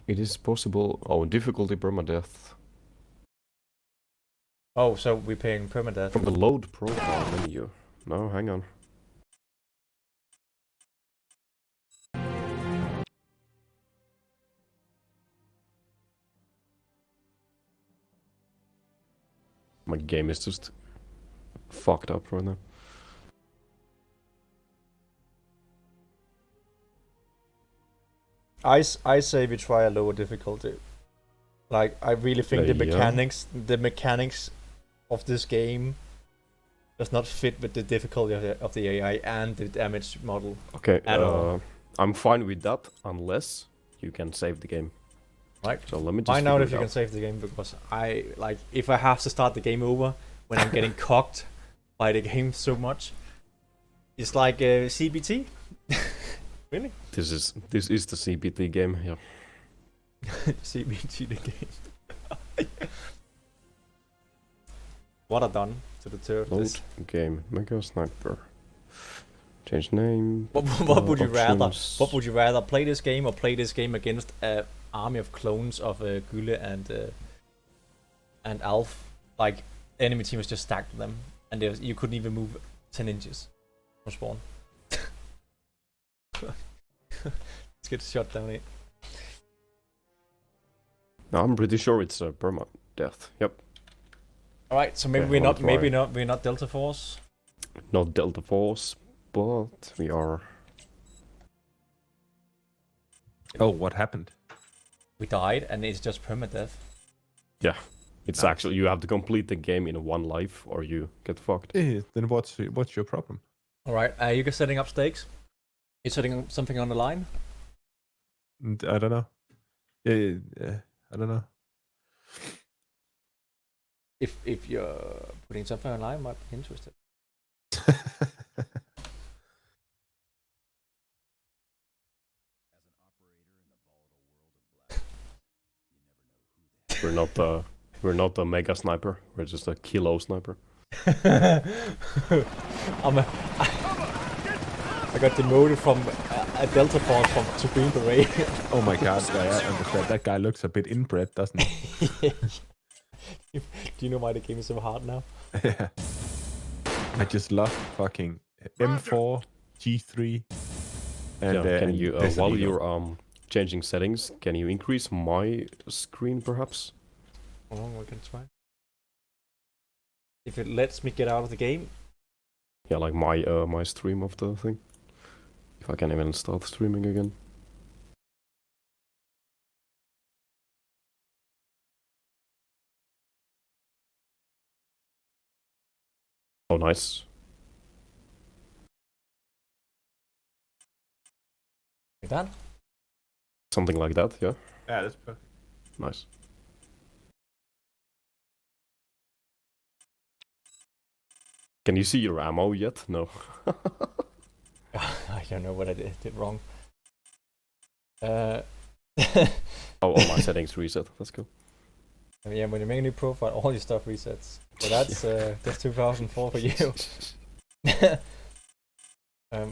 [SPEAKER 2] It is possible. Oh, difficulty permadeath.
[SPEAKER 1] Oh, so we're paying permadeath.
[SPEAKER 2] From the load profile menu. No, hang on. My game is just fucked up right now.
[SPEAKER 1] I say we try a lower difficulty. Like, I really think the mechanics of this game does not fit with the difficulty of the AI and the damage model.
[SPEAKER 2] Okay,
[SPEAKER 1] At all.
[SPEAKER 2] I'm fine with that unless you can save the game.
[SPEAKER 1] Right?
[SPEAKER 2] So let me just
[SPEAKER 1] Find out
[SPEAKER 2] figure
[SPEAKER 1] if
[SPEAKER 2] it
[SPEAKER 1] you can
[SPEAKER 2] out.
[SPEAKER 1] save the game, because if I have to start the game over when I'm getting cocked by the game so much, it's like CBT. Really?
[SPEAKER 2] This is the CBT game, yeah.
[SPEAKER 1] CBT the game. What I done to the turf?
[SPEAKER 2] Load game, Mega Sniper. Change name.
[SPEAKER 1] What would you rather?
[SPEAKER 2] options.
[SPEAKER 1] What would you rather, play this game or play this game against an army of clones of Gülle and Alf? Like, enemy team was just stacked them, and you couldn't even move 10 inches from spawn. Let's get shot down here.
[SPEAKER 2] No, I'm pretty sure it's a permadeath. Yep.
[SPEAKER 1] All right, so maybe
[SPEAKER 2] Okay,
[SPEAKER 1] we're not Delta Force.
[SPEAKER 2] Not Delta Force, but we are.
[SPEAKER 7] Oh, what happened?
[SPEAKER 1] We died, and it's just permadeath.
[SPEAKER 2] Yeah. It's actually, you have to complete the game in one life or you get fucked.
[SPEAKER 7] Then what's your problem?
[SPEAKER 1] All right, you guys setting up stakes? You setting something on the line?
[SPEAKER 7] I don't know. Yeah, I don't know.
[SPEAKER 1] If you're putting something online, I might be interested.
[SPEAKER 2] We're not a mega sniper. We're just a kilo sniper.
[SPEAKER 1] I got demoted from a Delta Force to Green Beret.
[SPEAKER 7] Oh my god, yeah, I understand. That guy looks a bit inbred, doesn't he?
[SPEAKER 1] Do you know why the game is so hard now?
[SPEAKER 7] Yeah. I just love fucking M4, G3, and
[SPEAKER 2] Yeah, can you
[SPEAKER 7] Desert
[SPEAKER 2] while
[SPEAKER 7] Eagle.
[SPEAKER 2] you're changing settings, can you increase my screen perhaps?
[SPEAKER 1] Oh, we can try. If it lets me get out of the game.
[SPEAKER 2] Yeah, like my my stream of the thing. If I can even start streaming again. Oh, nice.
[SPEAKER 1] Like that?
[SPEAKER 2] Something like that, yeah.
[SPEAKER 7] Yeah, that's perfect.
[SPEAKER 2] Nice. Can you see your ammo yet? No.
[SPEAKER 1] I don't know what I did wrong.
[SPEAKER 2] Oh, all my settings reset. That's cool.
[SPEAKER 1] Yeah, when you make a new profile, all your stuff resets. So that's 2004 for you.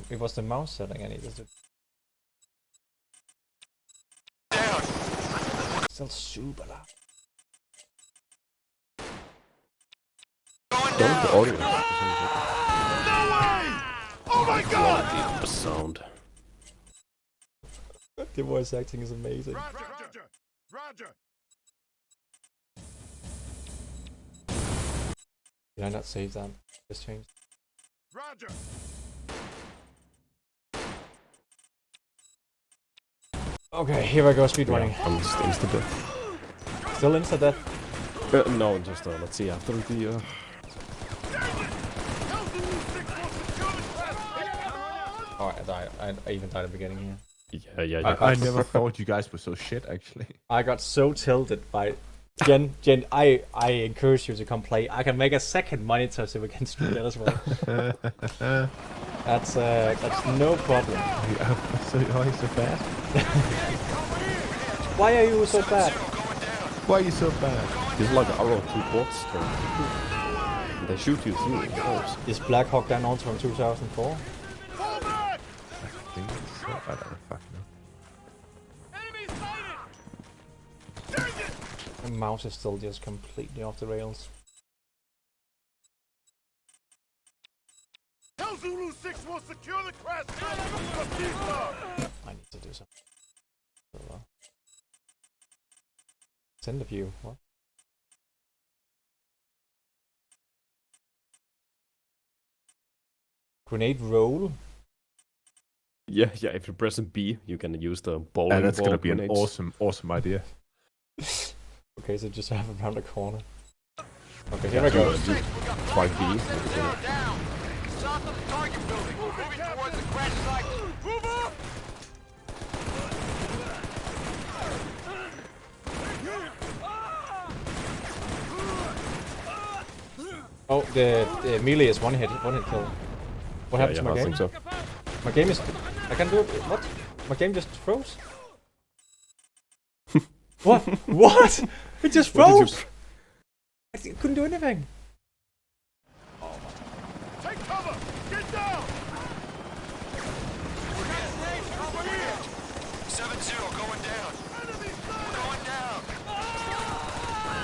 [SPEAKER 1] It was the mouse setting I needed to.
[SPEAKER 6] Down.
[SPEAKER 1] Still super loud.
[SPEAKER 6] Going
[SPEAKER 2] Don't
[SPEAKER 6] down.
[SPEAKER 2] the audio.
[SPEAKER 5] No way! Oh my god!
[SPEAKER 2] The sound.
[SPEAKER 1] The voice acting is amazing.
[SPEAKER 5] Roger, roger, roger.
[SPEAKER 1] Did I not save that? Just changed.
[SPEAKER 5] Roger.
[SPEAKER 1] Okay, here I go speedrunning.
[SPEAKER 2] Yeah, I'm just insta death.
[SPEAKER 1] Still insta death.
[SPEAKER 2] No, just let's see after the.
[SPEAKER 1] Oh, I died. I even died at the beginning here.
[SPEAKER 2] Yeah.
[SPEAKER 7] I never thought you guys were so shit, actually.
[SPEAKER 1] I got so tilted by Jen. I encourage you to come play. I can make a second monitor so we can stream that as well. That's no problem.
[SPEAKER 7] So why are you so bad?
[SPEAKER 1] Why are you so bad?
[SPEAKER 7] Why are you so bad?
[SPEAKER 2] There's like arrow two bots. They shoot you through. Of course.
[SPEAKER 1] Is Black Hawk Down also from 2004?
[SPEAKER 5] Fall back!
[SPEAKER 7] I think it's so. I don't fucking know.
[SPEAKER 5] Enemy sighted! Dang it!
[SPEAKER 1] The mouse is still just completely off the rails.
[SPEAKER 5] Tell Zulu 6 will secure the crash site!
[SPEAKER 1] I need to do something. So, send a view. What? Grenade roll?
[SPEAKER 2] Yeah. If you press B, you can use the bowling
[SPEAKER 7] And that's
[SPEAKER 2] ball
[SPEAKER 7] gonna be an
[SPEAKER 2] grenades.
[SPEAKER 7] awesome idea.
[SPEAKER 1] Okay, so just have it around the corner. Okay, here I go.
[SPEAKER 2] Try B.
[SPEAKER 6] Down. South of the target building. Moving towards the crash site.
[SPEAKER 5] Move up!
[SPEAKER 1] Oh, the melee is one hit kill. What happened to my
[SPEAKER 2] I
[SPEAKER 1] game?
[SPEAKER 2] think so.
[SPEAKER 1] My game is... I can't do it. What? My game just froze? What? What? It just
[SPEAKER 2] What did you
[SPEAKER 1] froze! I couldn't do anything.
[SPEAKER 5] Take cover! Get down!
[SPEAKER 6] 7-0 going down.
[SPEAKER 5] Enemy sighted!
[SPEAKER 6] Going down.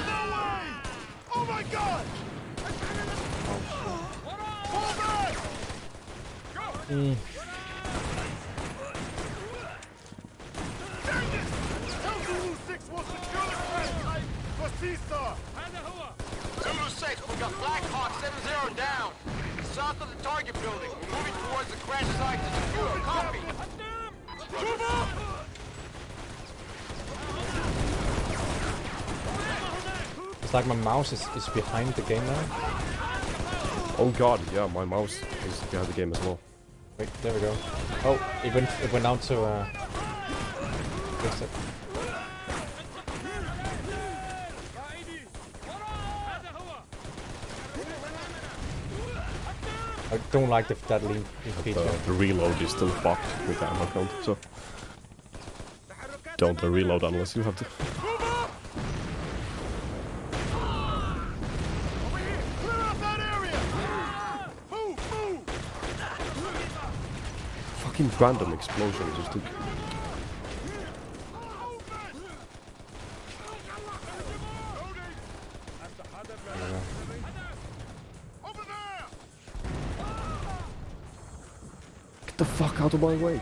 [SPEAKER 5] No way! Oh my god! Fall back!
[SPEAKER 1] Mm.
[SPEAKER 5] Dang it! Tell Zulu 6 will secure the crash site for C-Star!
[SPEAKER 6] Zulu 6, we got Black Hawk 7-0 down. South of the target building. We're moving towards the crash site to secure. Copy.
[SPEAKER 5] Move up!
[SPEAKER 1] It's like my mouse is behind the game now.
[SPEAKER 2] Oh god, yeah, my mouse is behind the game as well.
[SPEAKER 1] Wait, there we go. Oh, it went out to fix it. I don't like that lean feature.
[SPEAKER 2] The reload is still fucked with the ammo count, so don't reload unless you have to.
[SPEAKER 5] Over here! Clear out that area! Move!
[SPEAKER 2] Fucking random explosion just took.
[SPEAKER 5] Over there!
[SPEAKER 2] Get the fuck out of my way!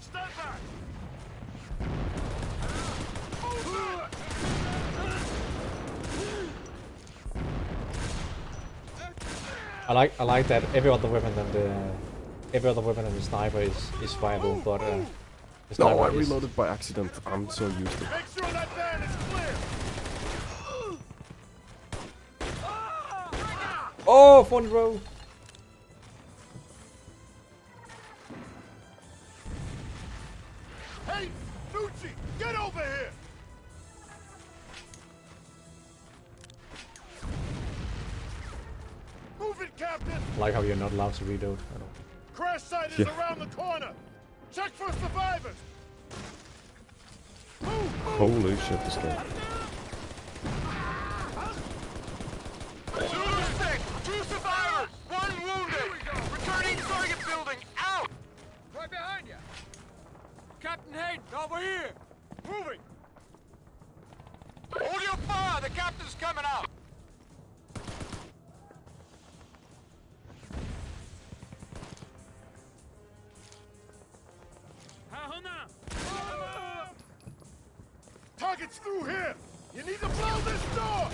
[SPEAKER 5] Stand back!
[SPEAKER 1] I like that every other weapon than the sniper is viable, but The
[SPEAKER 2] No,
[SPEAKER 1] sniper
[SPEAKER 2] I
[SPEAKER 1] is-
[SPEAKER 2] reloaded by accident. I'm so used to it.
[SPEAKER 5] Make sure that van is clear.
[SPEAKER 1] Oh, front row!
[SPEAKER 5] Hey, Nucci, get over here. Move it, Captain.
[SPEAKER 1] Like how you're not allowed to reload at all.
[SPEAKER 5] Crash site is
[SPEAKER 2] Yeah.
[SPEAKER 5] around the corner. Check for survivors.
[SPEAKER 2] Holy shit, this game.
[SPEAKER 6] Zulu 6, 2 survivors, 1 wounded. Returning target building, out! Right behind you. Captain Hayden, over here. Moving. Hold your fire, the captain's coming out.
[SPEAKER 5] Target's through here. You need to blow this door.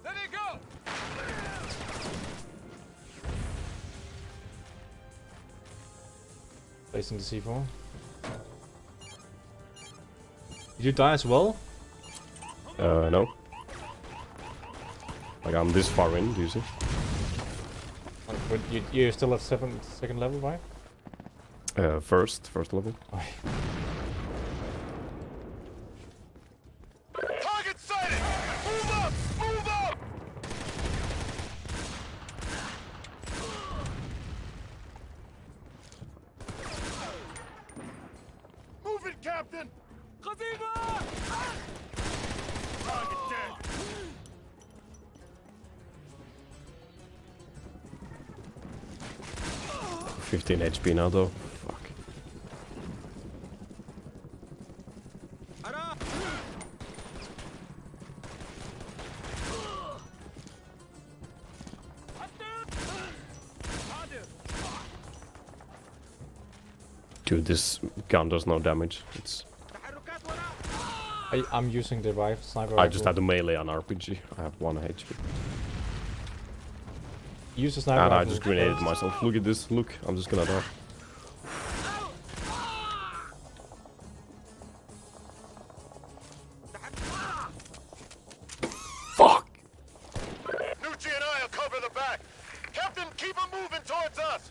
[SPEAKER 6] Let it go.
[SPEAKER 1] Placing the C4. Did you die as well?
[SPEAKER 2] No. Like, I'm this far in, do you see?
[SPEAKER 1] But you're still at second level, right?
[SPEAKER 2] First level.
[SPEAKER 5] Target sighted. Move up. Move up. Move it, Captain. Target dead.
[SPEAKER 2] 15 HP now, though. Fuck. Dude, this gun does no damage. It's.
[SPEAKER 1] I'm using the sniper
[SPEAKER 2] I just
[SPEAKER 1] rifle.
[SPEAKER 2] had to melee on RPG. I have 1 HP.
[SPEAKER 1] Use the sniper
[SPEAKER 2] And I
[SPEAKER 1] rifle
[SPEAKER 2] just grenaded
[SPEAKER 1] first.
[SPEAKER 2] myself. Look at this. Look, I'm just gonna die. Fuck!
[SPEAKER 5] Nucci and I'll cover the back. Captain, keep them moving towards us.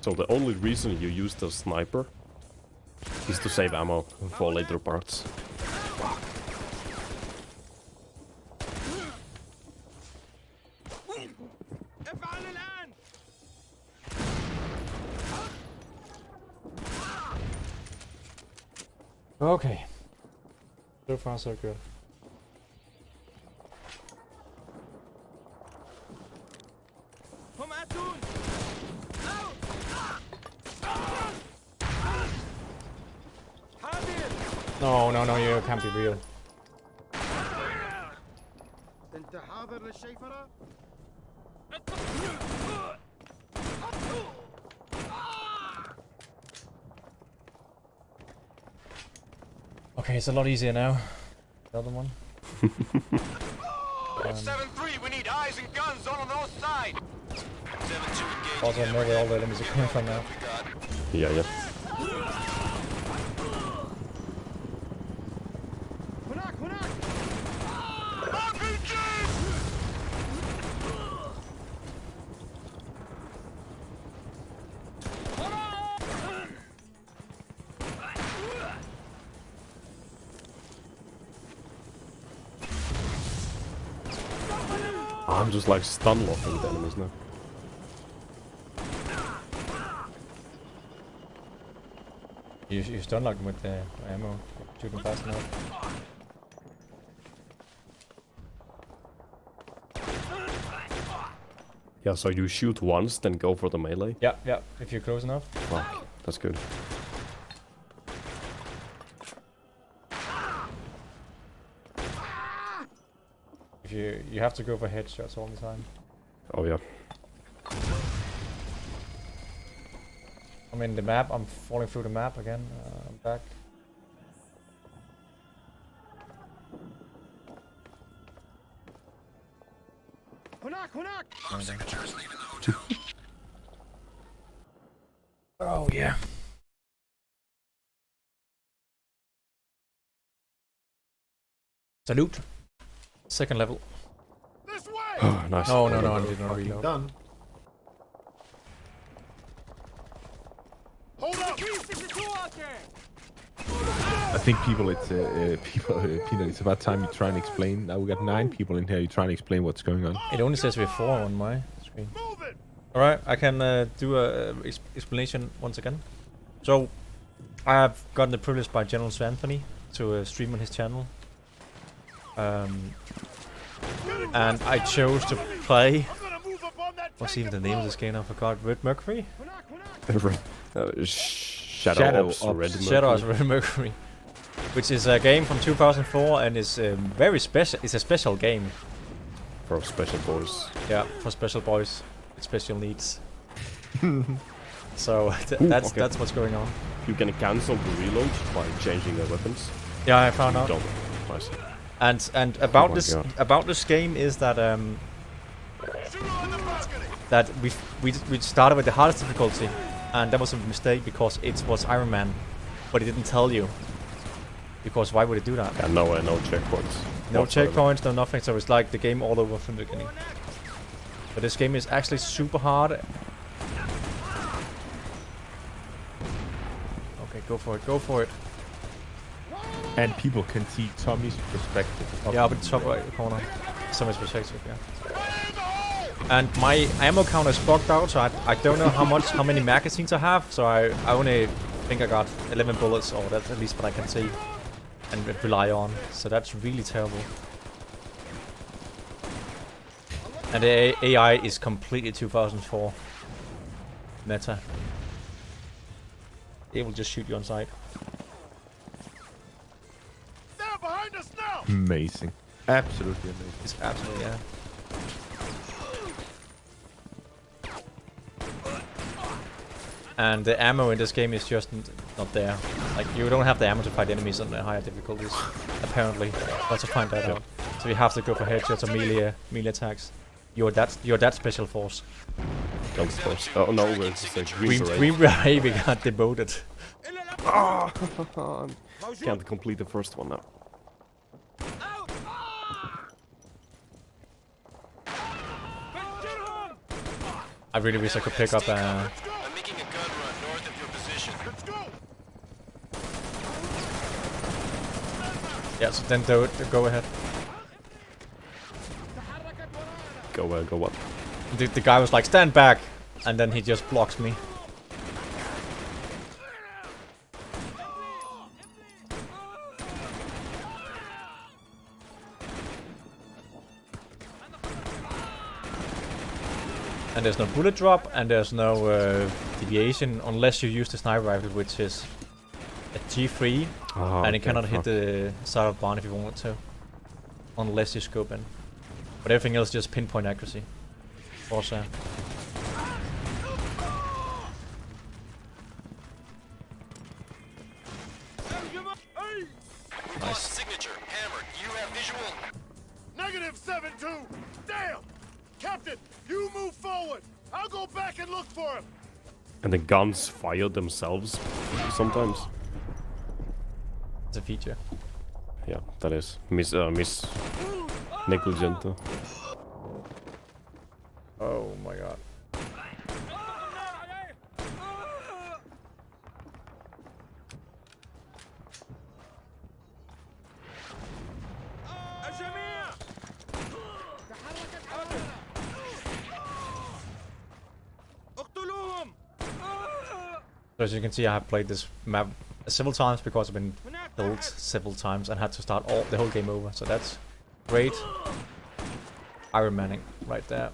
[SPEAKER 2] So the only reason you use the sniper is to save ammo for later parts.
[SPEAKER 1] Okay. So far, so good. No, you can't be real.
[SPEAKER 5] انت حاضر للشيفرة؟
[SPEAKER 1] Okay, it's a lot easier now. The other one.
[SPEAKER 6] 7-3, we need eyes and guns on the north side. 7-2 engaging.
[SPEAKER 1] Also, I know where all the enemies are coming from now.
[SPEAKER 2] Yeah, yeah. I'm just like stun locking the enemies now.
[SPEAKER 1] You stun lock them with the ammo. Shoot them fast enough.
[SPEAKER 2] Yeah, so you shoot once, then go for the melee.
[SPEAKER 1] Yeah, if you're close enough.
[SPEAKER 2] Fuck, that's good.
[SPEAKER 1] If you have to go for headshots all the time.
[SPEAKER 2] Oh yeah.
[SPEAKER 1] I'm in the map. I'm falling through the map again. I'm back. Oh yeah. Salute. Second level.
[SPEAKER 5] This way!
[SPEAKER 2] Nice.
[SPEAKER 1] No, I did not reload.
[SPEAKER 8] Done.
[SPEAKER 5] Hold up!
[SPEAKER 7] I think people, Peanut, it's about time you try and explain. Now we got 9 people in here. You try and explain what's going on.
[SPEAKER 1] It only says we're 4 on my screen.
[SPEAKER 5] Move it!
[SPEAKER 1] Alright, I can do a explanation once again. So, I have gotten the privilege by General Sir Anthony to stream on his channel. And I chose to play...
[SPEAKER 5] I'm gonna move up on that
[SPEAKER 1] What's even the name of this game? I forgot. Red Mercury?
[SPEAKER 2] Shadow of Red Mercury.
[SPEAKER 1] Shadow of Red Mercury. Which is a game from 2004 and is very special. It's a special game.
[SPEAKER 2] For special boys.
[SPEAKER 1] Yeah, for special boys with special needs. So that's what's going on.
[SPEAKER 2] You can cancel the reload by changing the weapons.
[SPEAKER 1] Yeah, I found out.
[SPEAKER 2] Don't. Nice.
[SPEAKER 1] And about
[SPEAKER 2] Oh my
[SPEAKER 1] this
[SPEAKER 2] God.
[SPEAKER 1] game is that
[SPEAKER 5] Shoot on the balcony!
[SPEAKER 1] that we started with the hardest difficulty, and that was a mistake because it was Iron Man, but it didn't tell you. Because why would it do that?
[SPEAKER 2] And no checkpoints.
[SPEAKER 1] No
[SPEAKER 2] whatsoever.
[SPEAKER 1] checkpoints, no nothing. So it's like the game all over from the beginning. But this game is actually super hard. Okay, go for it. Go for it.
[SPEAKER 7] And people can see Tommy's perspective. of
[SPEAKER 1] Yeah, but
[SPEAKER 7] the,
[SPEAKER 1] top right corner. Somebody's perspective, yeah. And my ammo count is bugged out, so I don't know how many magazines I have. So I only think I got 11 bullets, or that's at least what I can see and rely on. So that's really terrible. And the AI is completely 2004 meta. It will just shoot you on sight.
[SPEAKER 5] They're behind us now!
[SPEAKER 7] Amazing. Absolutely amazing.
[SPEAKER 1] It's absolutely, yeah. And the ammo in this game is just not there. Like, you don't have the ammo to fight enemies on the higher difficulties, apparently. Got to find that out. So you have to go for headshots or melee attacks. You're that special force.
[SPEAKER 2] Don't force. Oh no, it's just like Green Beret.
[SPEAKER 1] Green Beret got demoted.
[SPEAKER 2] Can't complete the first one now.
[SPEAKER 1] I really wish I could pick up
[SPEAKER 6] I'm making a gun run north of your position.
[SPEAKER 5] Let's go!
[SPEAKER 1] yeah, so then go ahead.
[SPEAKER 2] Go what?
[SPEAKER 1] The guy was like, stand back! And then he just blocks me. And there's no bullet drop, and there's no deviation unless you use the sniper rifle, which is a G3,
[SPEAKER 2] Oh,
[SPEAKER 1] and it
[SPEAKER 2] okay,
[SPEAKER 1] cannot hit
[SPEAKER 2] fuck.
[SPEAKER 1] the side of the barn if you want to, unless you scope in. But everything else is just pinpoint accuracy. Also. Nice.
[SPEAKER 6] Signature, hammered. You have visual.
[SPEAKER 5] -7-2! Damn! Captain, you move forward! I'll go back and look for him!
[SPEAKER 2] And the guns fire themselves sometimes.
[SPEAKER 1] It's a feature.
[SPEAKER 2] Yeah, that is miss negligent.
[SPEAKER 1] Oh my god. So as you can see, I have played this map several times because I've been killed several times and had to start the whole game over. So that's great. Iron Manning right there.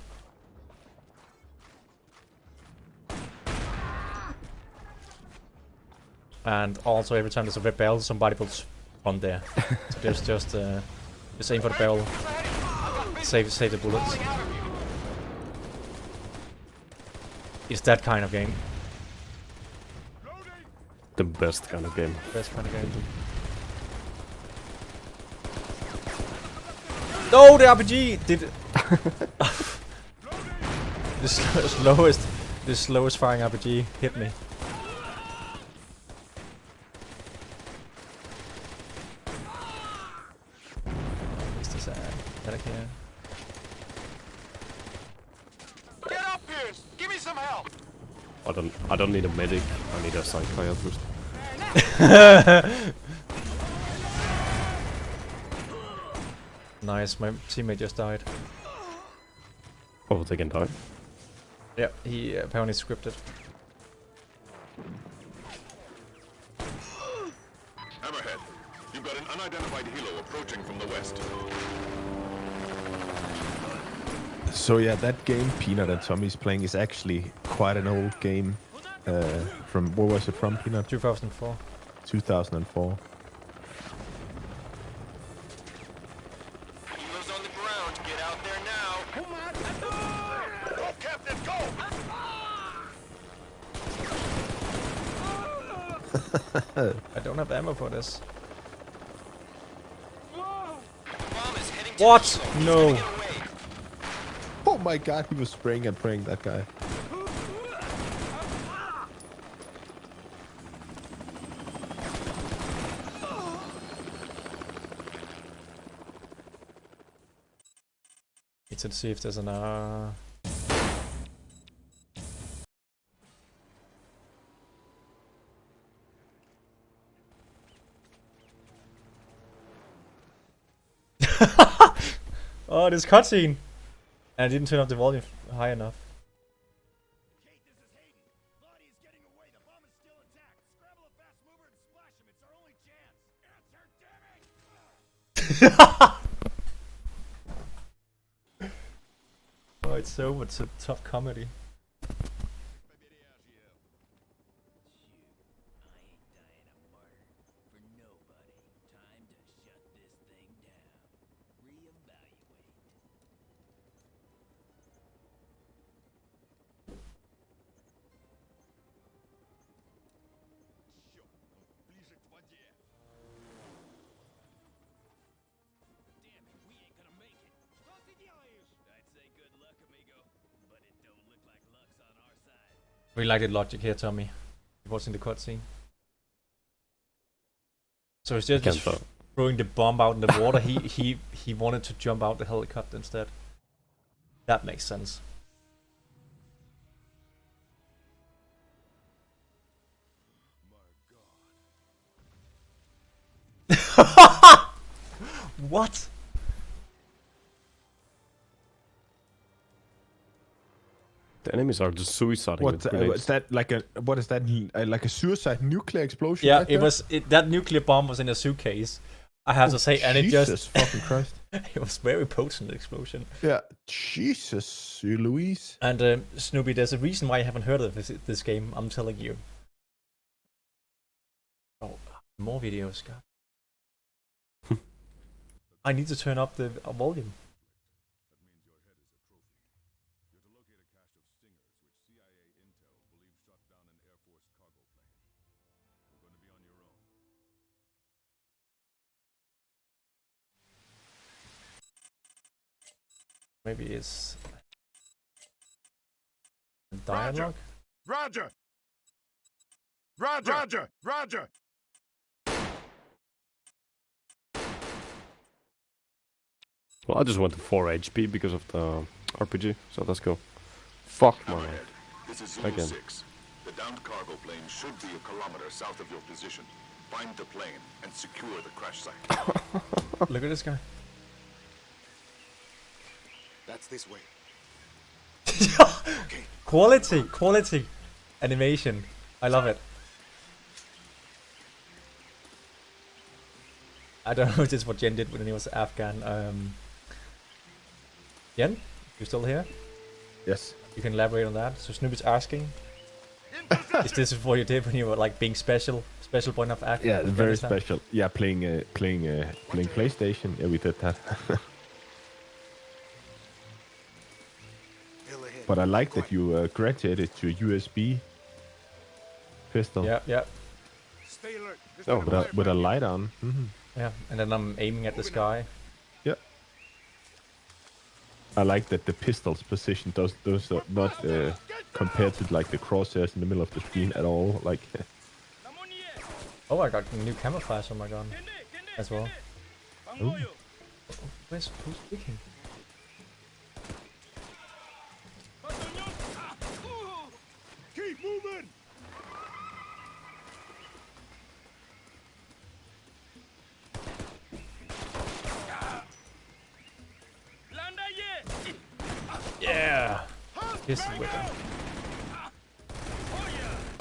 [SPEAKER 1] And also every time there's a red barrel, somebody will spawn there. So just aim for the barrel. Save the bullets. It's that kind of game.
[SPEAKER 2] the best kind of game.
[SPEAKER 1] Best kind of game. No, the RPG did the slowest firing RPG hit me. Is this Daycare?
[SPEAKER 6] Get up here! Give me some help!
[SPEAKER 2] I don't need a medic. I need a psychiatrist.
[SPEAKER 1] Nice, my teammate just died.
[SPEAKER 2] Oh, they can die.
[SPEAKER 1] Yeah, he apparently scripted.
[SPEAKER 5] Hammerhead, you've got an unidentified helo approaching from the west.
[SPEAKER 7] So yeah, that game Peanut and Tommy's playing is actually quite an old game. From where was it from, Peanut?
[SPEAKER 1] 2004.
[SPEAKER 7] 2004.
[SPEAKER 6] Helo's on the ground. Get out there now.
[SPEAKER 5] Go, Captain, go!
[SPEAKER 1] I don't have ammo for this.
[SPEAKER 6] Bomb is heading to
[SPEAKER 1] What?
[SPEAKER 6] the helo. He's
[SPEAKER 1] No.
[SPEAKER 6] gonna get away.
[SPEAKER 7] Oh my god, he was spraying and praying, that guy.
[SPEAKER 1] Need to see if there's an Oh, this cutscene! And I didn't turn up the volume high enough.
[SPEAKER 5] Kate, this is Hayden. Lottie is getting away. The bomb is still intact. Scramble a fast mover and splash him. It's our only chance. Answer, damn it!
[SPEAKER 1] Oh, it's so it's a tough comedy. We like the logic here, Tommy. Watching the cutscene. So instead of just throwing the bomb out in the water, he wanted to jump out the helicopter instead. That makes sense. What?
[SPEAKER 2] The enemies are just suiciding
[SPEAKER 7] What
[SPEAKER 2] with grenades.
[SPEAKER 7] is that like a? What is that like a suicide nuclear explosion?
[SPEAKER 1] Yeah,
[SPEAKER 7] right
[SPEAKER 1] it
[SPEAKER 7] there?
[SPEAKER 1] was. That nuclear bomb was in a suitcase. I have to say, and it
[SPEAKER 7] Jesus
[SPEAKER 1] just
[SPEAKER 7] fucking Christ.
[SPEAKER 1] it was very potent explosion.
[SPEAKER 7] Yeah, Jesus, Louise.
[SPEAKER 1] And Snoopy, there's a reason why I haven't heard of this game. I'm telling you. Oh, more videos, God. I need to turn up the volume. Maybe it's a dialogue.
[SPEAKER 5] Roger! Roger! Roger! Roger!
[SPEAKER 2] Well, I just went to 4 HP because of the RPG, so let's go. Fuck my life.
[SPEAKER 5] This is Zulu
[SPEAKER 2] Again.
[SPEAKER 5] 6. The downed cargo plane should be a kilometer south of your position. Find the plane and secure the crash site.
[SPEAKER 1] Look at this guy.
[SPEAKER 5] That's this way.
[SPEAKER 1] Quality animation. I love it. I don't know if this is what Jen did when he was Afghan. Jen, you still here?
[SPEAKER 7] Yes.
[SPEAKER 1] You can elaborate on that. So Snoopy's asking, is this what you did when you were like being special point of act?
[SPEAKER 7] Yeah, very
[SPEAKER 1] Afghanistan?
[SPEAKER 7] special. Yeah, playing PlayStation. Yeah, we did that. But I like that you graduated to a USB pistol.
[SPEAKER 1] Yeah, yeah.
[SPEAKER 7] Oh, with a light on.
[SPEAKER 1] Yeah, and then I'm aiming at the sky.
[SPEAKER 7] Yeah. I like that the pistol's position those are not compared to like the crosshairs in the middle of the screen at all. Like,
[SPEAKER 1] Oh, I got new camouflage on my gun as well.
[SPEAKER 7] ooh.
[SPEAKER 1] Who's speaking?
[SPEAKER 5] Keep moving!
[SPEAKER 1] Yeah! This is wicked.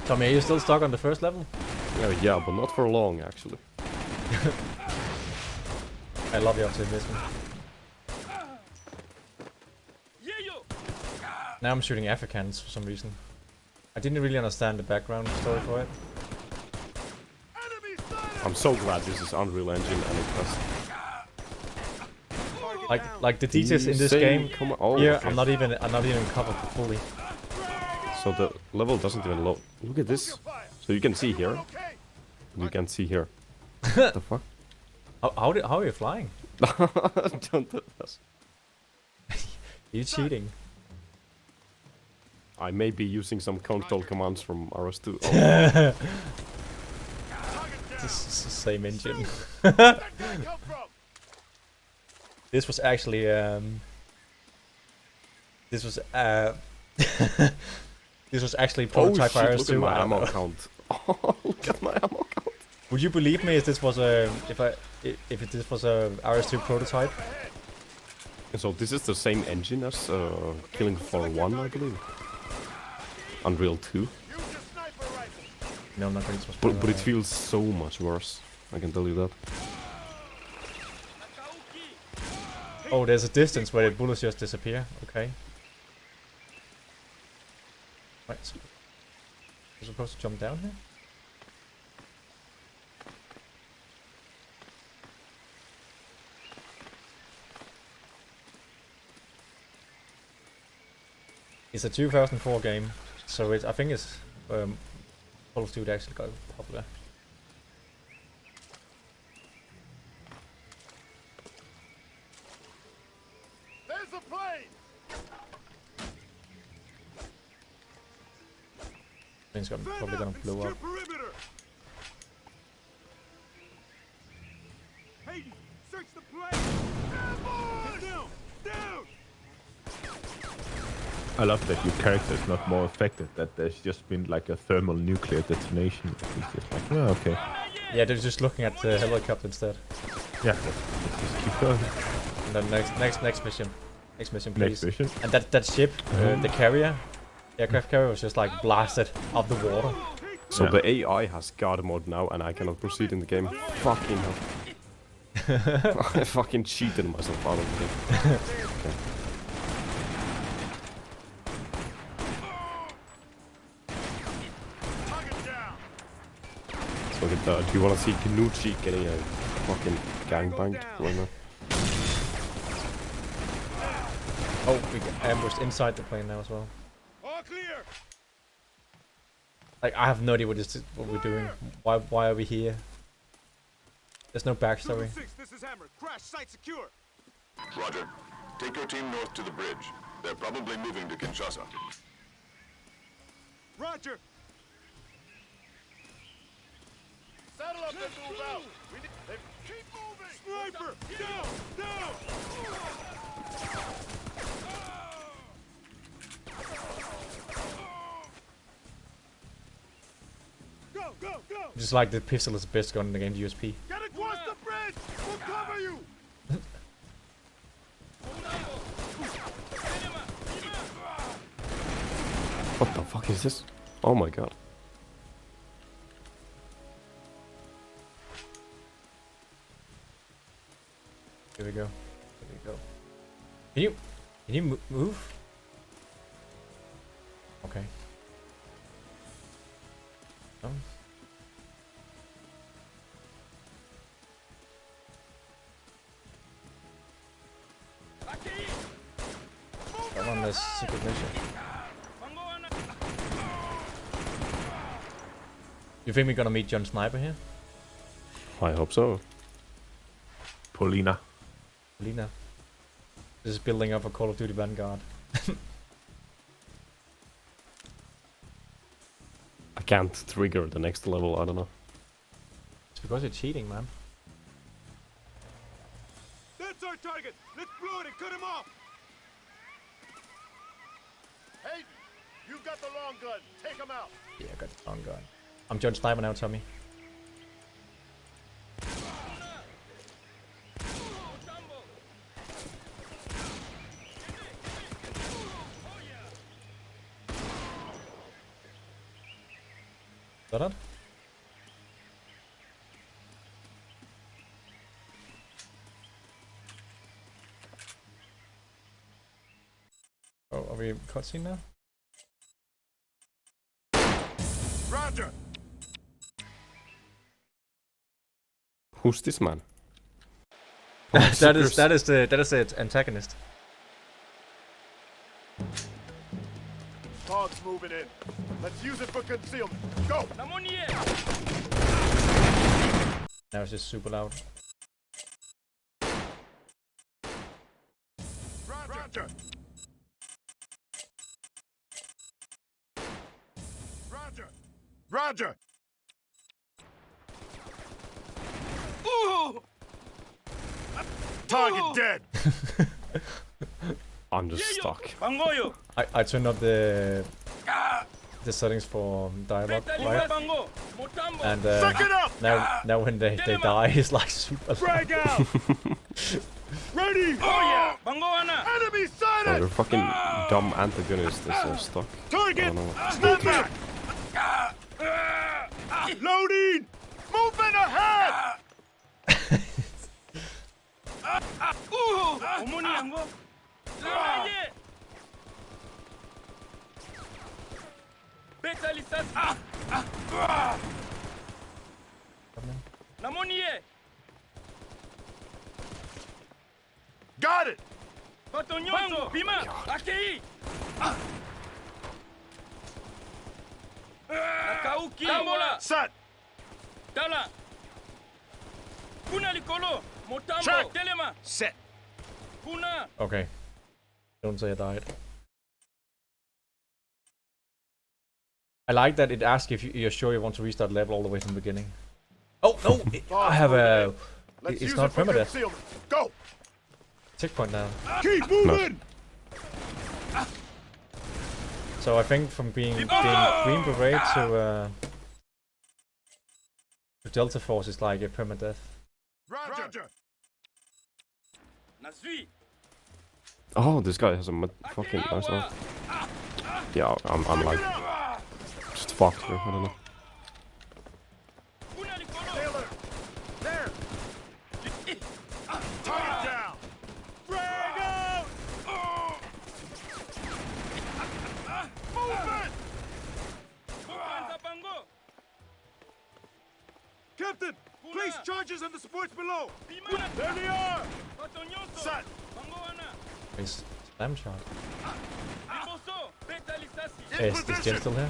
[SPEAKER 1] Tommy, are you still stuck on the first level?
[SPEAKER 2] Yeah, but not for long actually.
[SPEAKER 1] I love your optimism. Now I'm shooting Africans for some reason. I didn't really understand the background story for it.
[SPEAKER 2] I'm so glad this is Unreal Engine and it has.
[SPEAKER 1] Like the details in this
[SPEAKER 2] Same,
[SPEAKER 1] game.
[SPEAKER 2] come on. Oh,
[SPEAKER 1] Here,
[SPEAKER 2] okay.
[SPEAKER 1] I'm not even covered fully.
[SPEAKER 2] So the level doesn't even load. Look at this. So you can see here. You can see here. What the fuck?
[SPEAKER 1] How are you flying?
[SPEAKER 2] Don't do this.
[SPEAKER 1] You cheating?
[SPEAKER 2] I may be using some control commands from RS2. Oh,
[SPEAKER 1] This is the same engine. This was actually this was this was actually prototype
[SPEAKER 2] shit, look
[SPEAKER 1] RS2.
[SPEAKER 2] at my
[SPEAKER 1] I don't
[SPEAKER 2] ammo
[SPEAKER 1] know.
[SPEAKER 2] count. Oh, look at my ammo count.
[SPEAKER 1] Would you believe me if this was a this was a RS2 prototype?
[SPEAKER 2] So this is the same engine as Killing Floor 1, I believe. Unreal 2.
[SPEAKER 1] No, not Great.
[SPEAKER 2] But it feels so much worse. I can tell you that.
[SPEAKER 1] Oh, there's a distance where the bullets just disappear. Okay. Right. So we're supposed to jump down here? It's a 2004 game, so I think it's Call of Duty actually got popular.
[SPEAKER 5] There's a plane!
[SPEAKER 1] Plane's probably gonna blow up.
[SPEAKER 5] Perimeter! Hayden, search the plane! Get down! Down!
[SPEAKER 7] I love that your character is not more affected. That there's just been like a thermal nuclear detonation. It's just like, oh, okay.
[SPEAKER 1] Yeah, they're just looking at the helicopter instead.
[SPEAKER 7] Yeah, let's just keep going.
[SPEAKER 1] And then next mission. Next mission, please.
[SPEAKER 7] Next mission.
[SPEAKER 1] And that ship, the carrier, the aircraft carrier was just like blasted out the water.
[SPEAKER 2] So
[SPEAKER 7] Yeah.
[SPEAKER 2] the AI has God mode now and I cannot proceed in the game. Fucking hell. I fucking cheated myself out of the game. Okay.
[SPEAKER 5] Target down!
[SPEAKER 2] Look at that. Do you want to see Knucci getting a fucking gangbanged right now?
[SPEAKER 1] Oh, we get ambushed inside the plane now as well.
[SPEAKER 5] All clear!
[SPEAKER 1] Like, I have no idea what we're doing. Why are we here? There's no backstory.
[SPEAKER 5] 6, this is Hammer. Crash site secure.
[SPEAKER 8] Roger. Take your team north to the bridge. They're probably moving to Kinshasa.
[SPEAKER 5] Roger. Saddle up and move out. We need... Keep moving. Sniper, down, down. Go, go, go.
[SPEAKER 1] Just like the pistol is the best gun in the game, the USP.
[SPEAKER 5] Get across the bridge. We'll cover you.
[SPEAKER 2] What the fuck is this? Oh my god.
[SPEAKER 1] Here we go. Here we go. Can you move? Okay. Oh. I'm on this secret mission. You think we're gonna meet John Sniper here?
[SPEAKER 2] I hope so.
[SPEAKER 7] Paulina.
[SPEAKER 1] Lena. This is building up a Call of Duty Vanguard.
[SPEAKER 2] I can't trigger the next level, I don't know.
[SPEAKER 1] It's because you're cheating, man.
[SPEAKER 5] That's our target! Let's blow it and cut him off! Hayden, you've got the long gun. Take him out.
[SPEAKER 1] Yeah, I got the long gun. I'm John Sniper now, Tommy. Is that it? Oh, are we cutscene now?
[SPEAKER 5] Roger!
[SPEAKER 2] Who's this man?
[SPEAKER 1] that is the antagonist.
[SPEAKER 5] Fog's moving in. Let's use it for concealment. Go!
[SPEAKER 1] Now it's just super loud.
[SPEAKER 5] Roger! Roger! Roger! Ooh! Target dead!
[SPEAKER 2] I'm just stuck.
[SPEAKER 1] I turned up the settings for dialogue, right? And
[SPEAKER 5] Suck it up!
[SPEAKER 1] now when they die, it's like super loud.
[SPEAKER 5] Drag out! Ready! Enemy
[SPEAKER 2] Oh,
[SPEAKER 5] sighted!
[SPEAKER 2] your fucking dumb antagonist is so stuck. I
[SPEAKER 5] Target!
[SPEAKER 2] don't know what.
[SPEAKER 5] Stand back! Loading! Movement ahead! Got it! Set! Check! Set!
[SPEAKER 1] Okay. Don't say I died. I like that it asks if you're sure you want to restart level all the way from the beginning. Oh no! I have a.
[SPEAKER 5] Let's
[SPEAKER 1] It's
[SPEAKER 5] use
[SPEAKER 1] not
[SPEAKER 5] it for
[SPEAKER 1] permadeath.
[SPEAKER 5] concealment. Go!
[SPEAKER 1] Checkpoint now.
[SPEAKER 5] Keep moving!
[SPEAKER 1] So I think from being Green Beret to Delta Force is like a permadeath.
[SPEAKER 5] Roger!
[SPEAKER 2] Oh, this guy has a fucking nice arm. Yeah, I'm like just fucked here. I don't know.
[SPEAKER 5] Taylor! There! Target down! Drag out! Movement! Captain! Place charges on the supports below! There they are! Set!
[SPEAKER 1] Is slam shot.
[SPEAKER 5] In
[SPEAKER 1] Is Jen
[SPEAKER 5] position!
[SPEAKER 1] still here?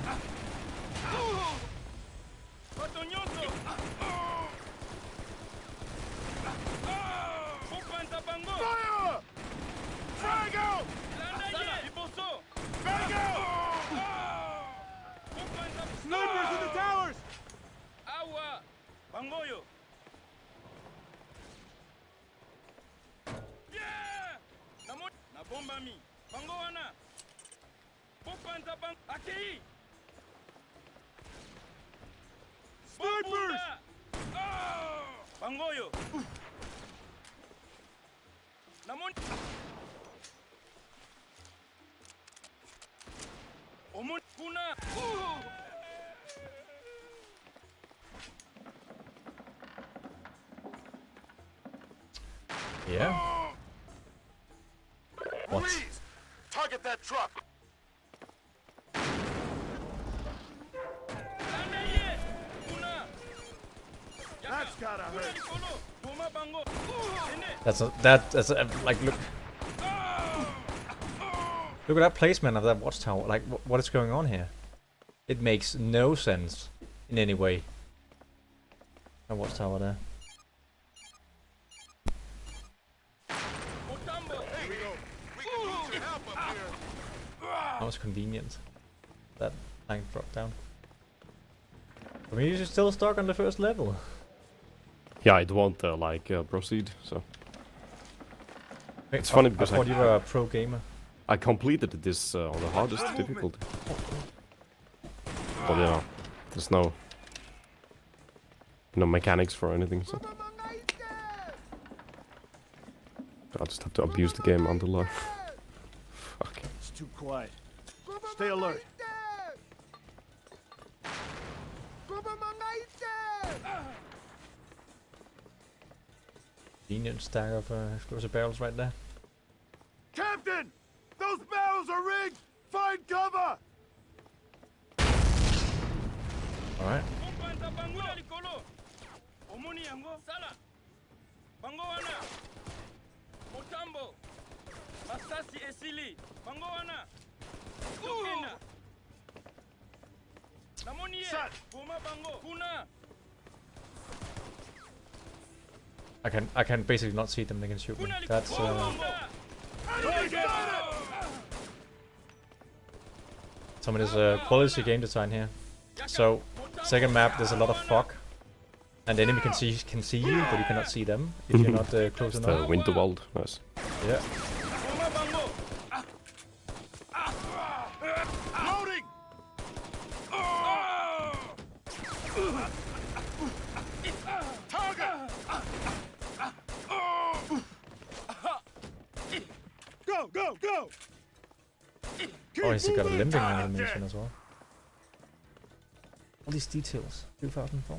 [SPEAKER 5] Fire! Drag out! Drag out! Snipers in the towers! Snipers!
[SPEAKER 1] Yeah. What?
[SPEAKER 5] Please! Target that truck! That's gotta hurt.
[SPEAKER 1] That's like look at that placement of that watchtower. Like what is going on here? It makes no sense in any way. A watchtower there. That was convenient. That tank dropped down. I mean, you're still stuck on the first level.
[SPEAKER 2] Yeah, it won't proceed. So it's
[SPEAKER 1] I
[SPEAKER 2] funny because
[SPEAKER 1] I thought you were a pro gamer.
[SPEAKER 2] I completed this on the hardest difficulty. But you know, there's no mechanics for anything. So I'll just have to abuse the game until I. Fuck.
[SPEAKER 5] It's too quiet. Stay alert.
[SPEAKER 1] Convenient stack of explosive barrels right there.
[SPEAKER 5] Captain! Those barrels are rigged! Find cover!
[SPEAKER 1] Alright. I can basically not see them, they can shoot me. That's some of this quality game design here. So second map there's a lot of fog. And the enemy can see you, but you cannot see them if you're not close
[SPEAKER 2] It's
[SPEAKER 1] enough.
[SPEAKER 2] the Winterwald. Nice.
[SPEAKER 1] Yeah.
[SPEAKER 5] Loading! Target! Go, go, go!
[SPEAKER 1] Oh, he's got a limping animation as well. All these details. 2004.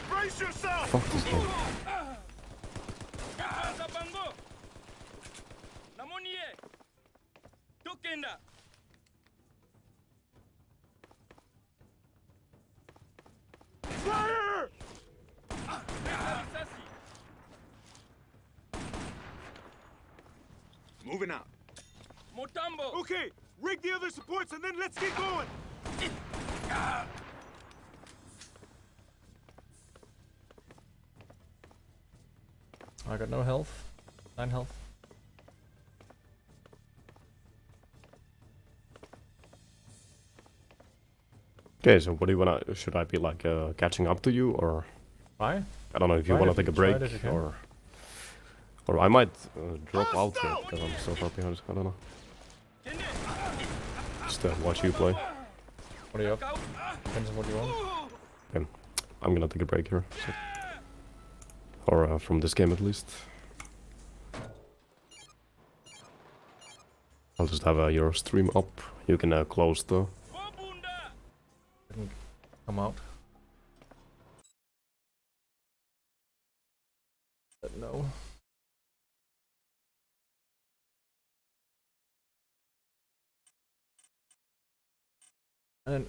[SPEAKER 5] Brace yourself!
[SPEAKER 2] Fuck this game.
[SPEAKER 5] Fire! Moving out. Okay, rig the other supports and then let's get going.
[SPEAKER 1] I got no health. 9 health.
[SPEAKER 2] Okay, so what do you wanna? Should I be like catching up to you, or
[SPEAKER 1] Why?
[SPEAKER 2] I don't know if you
[SPEAKER 1] Fine,
[SPEAKER 2] wanna
[SPEAKER 1] if
[SPEAKER 2] take
[SPEAKER 1] you
[SPEAKER 2] a
[SPEAKER 1] try
[SPEAKER 2] break,
[SPEAKER 1] it if you can.
[SPEAKER 2] or I might drop out here because I'm so far behind. I don't know. Just watch you play.
[SPEAKER 1] What are you up? Depends on what you want.
[SPEAKER 2] Okay. I'm gonna take a break here, so. Or from this game at least. I'll just have your stream up. You can close the.
[SPEAKER 1] I can come out. But no. And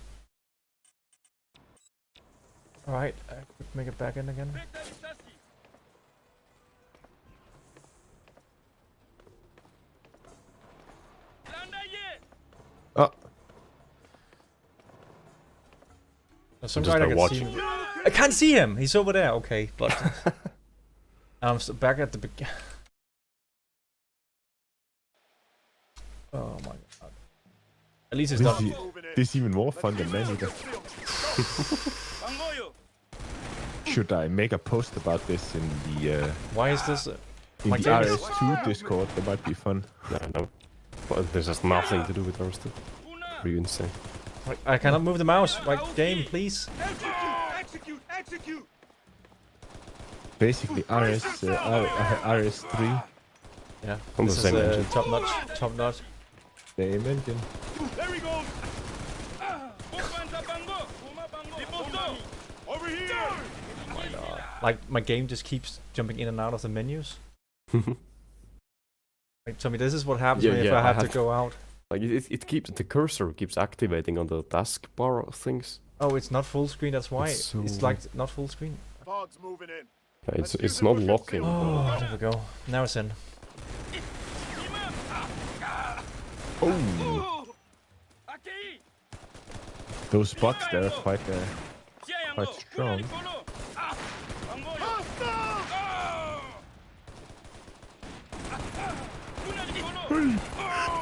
[SPEAKER 1] alright, I could make it back in again.
[SPEAKER 2] Oh,
[SPEAKER 1] There's some
[SPEAKER 2] just
[SPEAKER 1] guy that
[SPEAKER 2] gonna
[SPEAKER 1] can
[SPEAKER 2] watch.
[SPEAKER 1] see me. I can't see him! He's over there, okay, but I'm back at the beginning. Oh my god. At least it's
[SPEAKER 7] This
[SPEAKER 1] not.
[SPEAKER 7] is, this is even more fun than many. Should I make a post about this in the
[SPEAKER 1] Why is this? My
[SPEAKER 7] in the
[SPEAKER 1] game is-
[SPEAKER 7] RS2 Discord? That might be fun.
[SPEAKER 2] No. Well, this has nothing to do with ours. Are you insane?
[SPEAKER 1] I cannot move the mouse. Like, game, please.
[SPEAKER 5] Execute! Execute!
[SPEAKER 7] Basically, RS3.
[SPEAKER 1] Yeah,
[SPEAKER 2] On the
[SPEAKER 1] this
[SPEAKER 2] same
[SPEAKER 1] is
[SPEAKER 2] engine.
[SPEAKER 1] top notch. Top notch.
[SPEAKER 7] Same engine.
[SPEAKER 5] There he goes! Over here!
[SPEAKER 1] Like, my game just keeps jumping in and out of the menus. Like, tell me, this is what happens
[SPEAKER 2] Yeah,
[SPEAKER 1] if
[SPEAKER 2] yeah,
[SPEAKER 1] I
[SPEAKER 2] I
[SPEAKER 1] have to
[SPEAKER 2] have-
[SPEAKER 1] go out.
[SPEAKER 2] Like it keeps the cursor keeps activating on the taskbar things.
[SPEAKER 1] Oh, it's not full screen. That's why.
[SPEAKER 2] It's
[SPEAKER 1] It's,
[SPEAKER 2] so-
[SPEAKER 1] like not full screen.
[SPEAKER 5] Fog's moving in.
[SPEAKER 2] Yeah, it's not locking.
[SPEAKER 1] Oh, there we go. Now it's in.
[SPEAKER 7] Oh! those spots there are quite strong.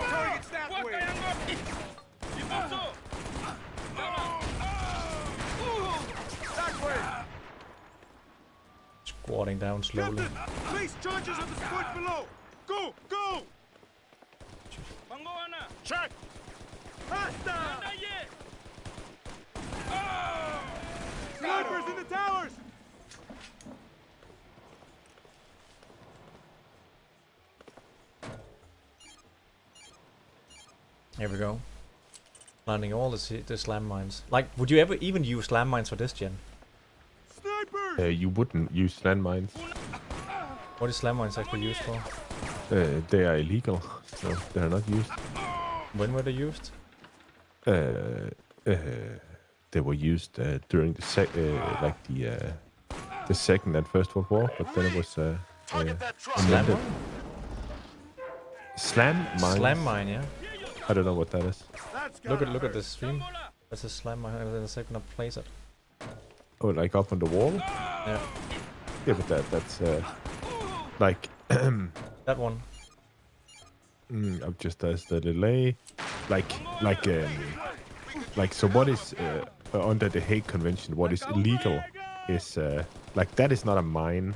[SPEAKER 5] Target's that way! That way!
[SPEAKER 1] Squatting down slowly.
[SPEAKER 5] Captain! Place charges at the spot below! Go! Go! Check! Pasta! Snipers in the towers!
[SPEAKER 1] Here we go. Landing all the slam mines. Like, would you ever even use slam mines for this gen?
[SPEAKER 5] Snipers!
[SPEAKER 7] You wouldn't use landmines.
[SPEAKER 1] What is slam mines actually used for?
[SPEAKER 7] They are illegal, so they are not used.
[SPEAKER 1] When were they used?
[SPEAKER 7] They were used during the the Second and First World War, but then it was
[SPEAKER 5] Target that truck!
[SPEAKER 1] Slam
[SPEAKER 7] amended.
[SPEAKER 1] mine?
[SPEAKER 7] Slam mines.
[SPEAKER 1] Slam mine, yeah.
[SPEAKER 7] I don't know what that is.
[SPEAKER 5] That's
[SPEAKER 1] Look
[SPEAKER 5] gotta
[SPEAKER 1] at
[SPEAKER 5] hurt.
[SPEAKER 1] this stream. That's a slam mine. And then a second I place it.
[SPEAKER 7] Oh, like up on the wall?
[SPEAKER 1] Yeah,
[SPEAKER 7] Yeah, but that's like
[SPEAKER 1] that one.
[SPEAKER 7] just as the delay, like so. What is under the Hague Convention? What is illegal is like that is not a mine.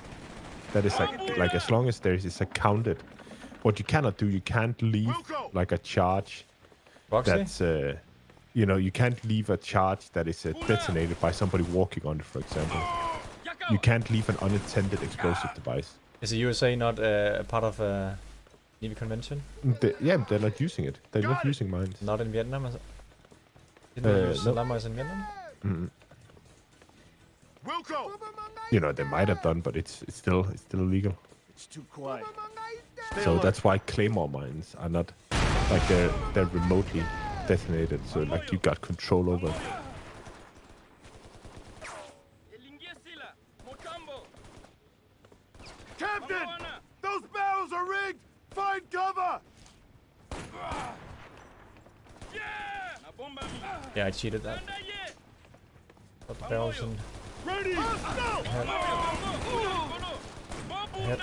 [SPEAKER 7] That is like as long as there is a counted. What you cannot do, you can't leave like a charge.
[SPEAKER 1] Roxy?
[SPEAKER 7] That's you can't leave a charge that is detonated by somebody walking on it, for example. You can't leave an unattended explosive device.
[SPEAKER 1] Is the USA not part of Navy Convention?
[SPEAKER 7] They're not using it. They're not using mines.
[SPEAKER 1] Not in Vietnam? Didn't they use
[SPEAKER 7] no.
[SPEAKER 1] slam mines in Vietnam?
[SPEAKER 5] Wilco!
[SPEAKER 7] You know, they might have done, but it's still illegal.
[SPEAKER 5] It's too quiet.
[SPEAKER 7] So that's why claymore mines are not like they're remotely detonated. So like you got control over it.
[SPEAKER 5] Captain! Those barrels are rigged! Find cover!
[SPEAKER 1] Yeah, I cheated that. Put the barrels in.
[SPEAKER 5] Ready! No!
[SPEAKER 1] Head.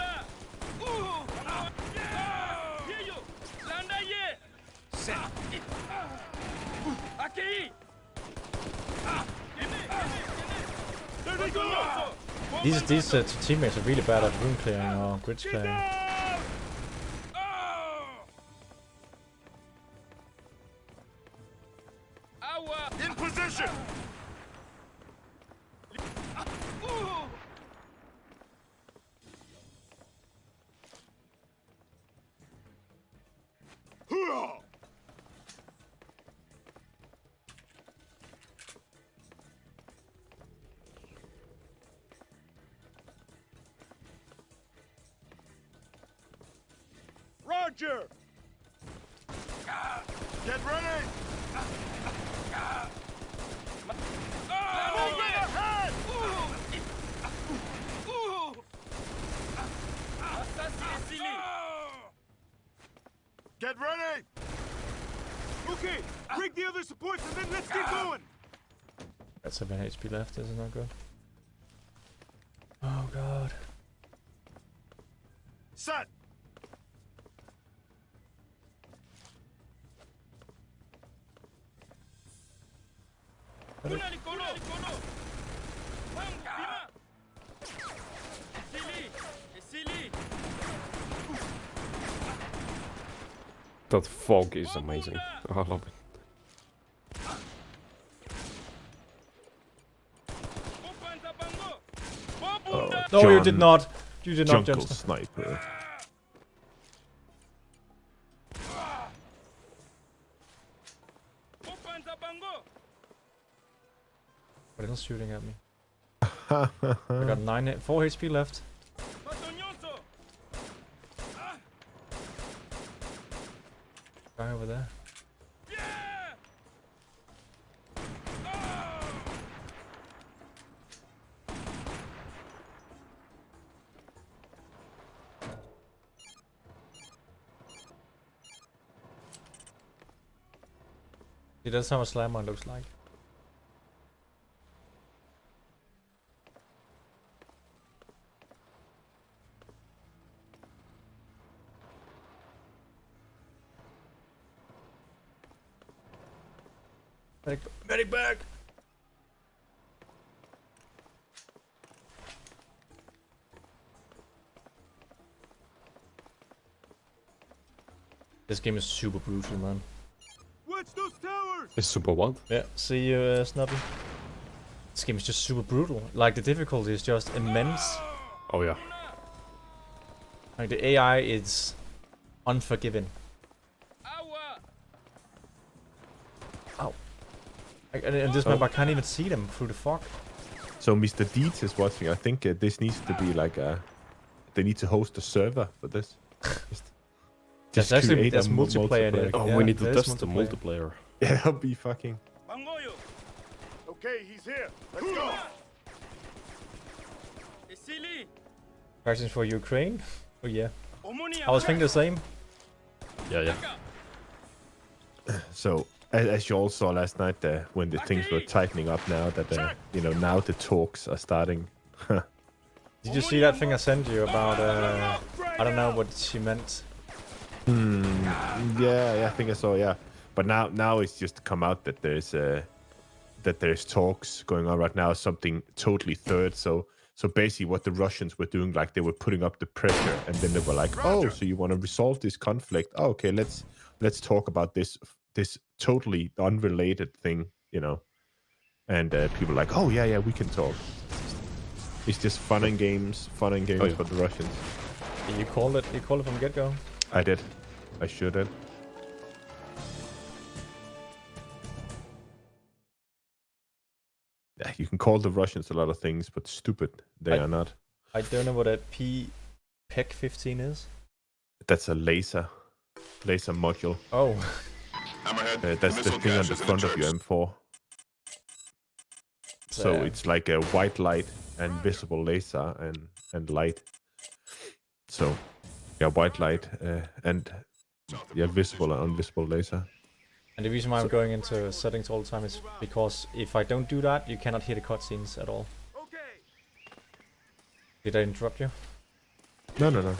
[SPEAKER 5] There they go!
[SPEAKER 1] These teammates are really bad at room clearing or grid clearing.
[SPEAKER 5] In position! Hoorah! Roger! Get ready! Moving ahead! Get ready! Okay, rig the other supports and then let's get going!
[SPEAKER 1] Got 7 HP left, isn't that good? Oh god.
[SPEAKER 5] Set!
[SPEAKER 2] That fog is amazing. I love it.
[SPEAKER 1] No, you did
[SPEAKER 7] John
[SPEAKER 1] not. You did not,
[SPEAKER 7] Jungle
[SPEAKER 1] Jensen.
[SPEAKER 7] Sniper.
[SPEAKER 1] What else shooting at me? I got 4 HP left. Guy over there. See, that's how a slam mine looks like. Medic back! This game is super brutal, man.
[SPEAKER 5] Watch those towers!
[SPEAKER 2] It's super what?
[SPEAKER 1] Yeah, see you, Snappy. This game is just super brutal. Like, the difficulty is just immense.
[SPEAKER 2] Oh yeah.
[SPEAKER 1] Like, the AI is unforgiving. Ow. Like, and in this map, I can't even see them through the fog.
[SPEAKER 7] So Mr. Deeds is watching. I think this needs to be like they need to host a server for this.
[SPEAKER 1] There's actually
[SPEAKER 7] create a
[SPEAKER 1] there's multiplayer in it.
[SPEAKER 2] Oh,
[SPEAKER 1] Yeah,
[SPEAKER 2] we need to
[SPEAKER 1] there is
[SPEAKER 2] test the multiplayer.
[SPEAKER 7] Yeah, that'll be fucking.
[SPEAKER 5] Mangoyo! Okay, he's here. Let's go!
[SPEAKER 1] Questions for Ukraine? Oh yeah. I was thinking the same.
[SPEAKER 2] Yeah.
[SPEAKER 7] So as you all saw last night, when the things were tightening up, now that now the talks are starting.
[SPEAKER 1] Did you see that thing I sent you about? I don't know what she meant.
[SPEAKER 7] Yeah, I think I saw. Yeah, but now it's just come out that there's talks going on right now. Something totally third. So basically, what the Russians were doing, like they were putting up the pressure, and then they were like, "Oh, so you want to resolve this conflict? Oh, okay, let's talk about this totally unrelated thing, And people are like, "Oh yeah, we can talk." It's just fun and games for the Russians.
[SPEAKER 1] You called it. You called it from get go.
[SPEAKER 7] I did. I should have. Yeah, you can call the Russians a lot of things, but stupid they are not.
[SPEAKER 1] I don't know what that PEC 15 is.
[SPEAKER 7] That's a laser module.
[SPEAKER 1] Oh.
[SPEAKER 8] Hammerhead,
[SPEAKER 7] That's the
[SPEAKER 8] missile
[SPEAKER 7] thing on
[SPEAKER 8] cache
[SPEAKER 7] the
[SPEAKER 8] is in
[SPEAKER 7] front of
[SPEAKER 8] church.
[SPEAKER 7] your M4. So
[SPEAKER 1] Yeah.
[SPEAKER 7] it's like a white light and visible laser and light. So yeah, white light and visible and invisible laser.
[SPEAKER 1] And the reason why I'm going into settings all the time is because if I don't do that, you cannot hear the cutscenes at all.
[SPEAKER 5] Okay!
[SPEAKER 1] Did I interrupt you?
[SPEAKER 7] No.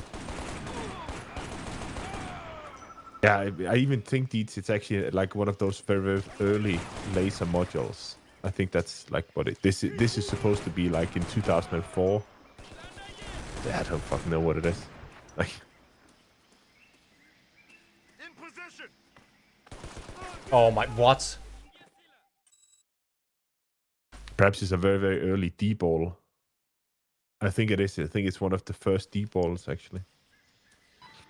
[SPEAKER 7] Yeah, I even think it's actually like one of those very, very early laser modules. I think that's like what this is supposed to be like in 2004. Yeah, I don't fucking know what it is. Like,
[SPEAKER 5] In position!
[SPEAKER 1] Oh my, what?
[SPEAKER 7] perhaps it's a very, very early D-ball. I think it is. I think it's one of the first D-balls actually.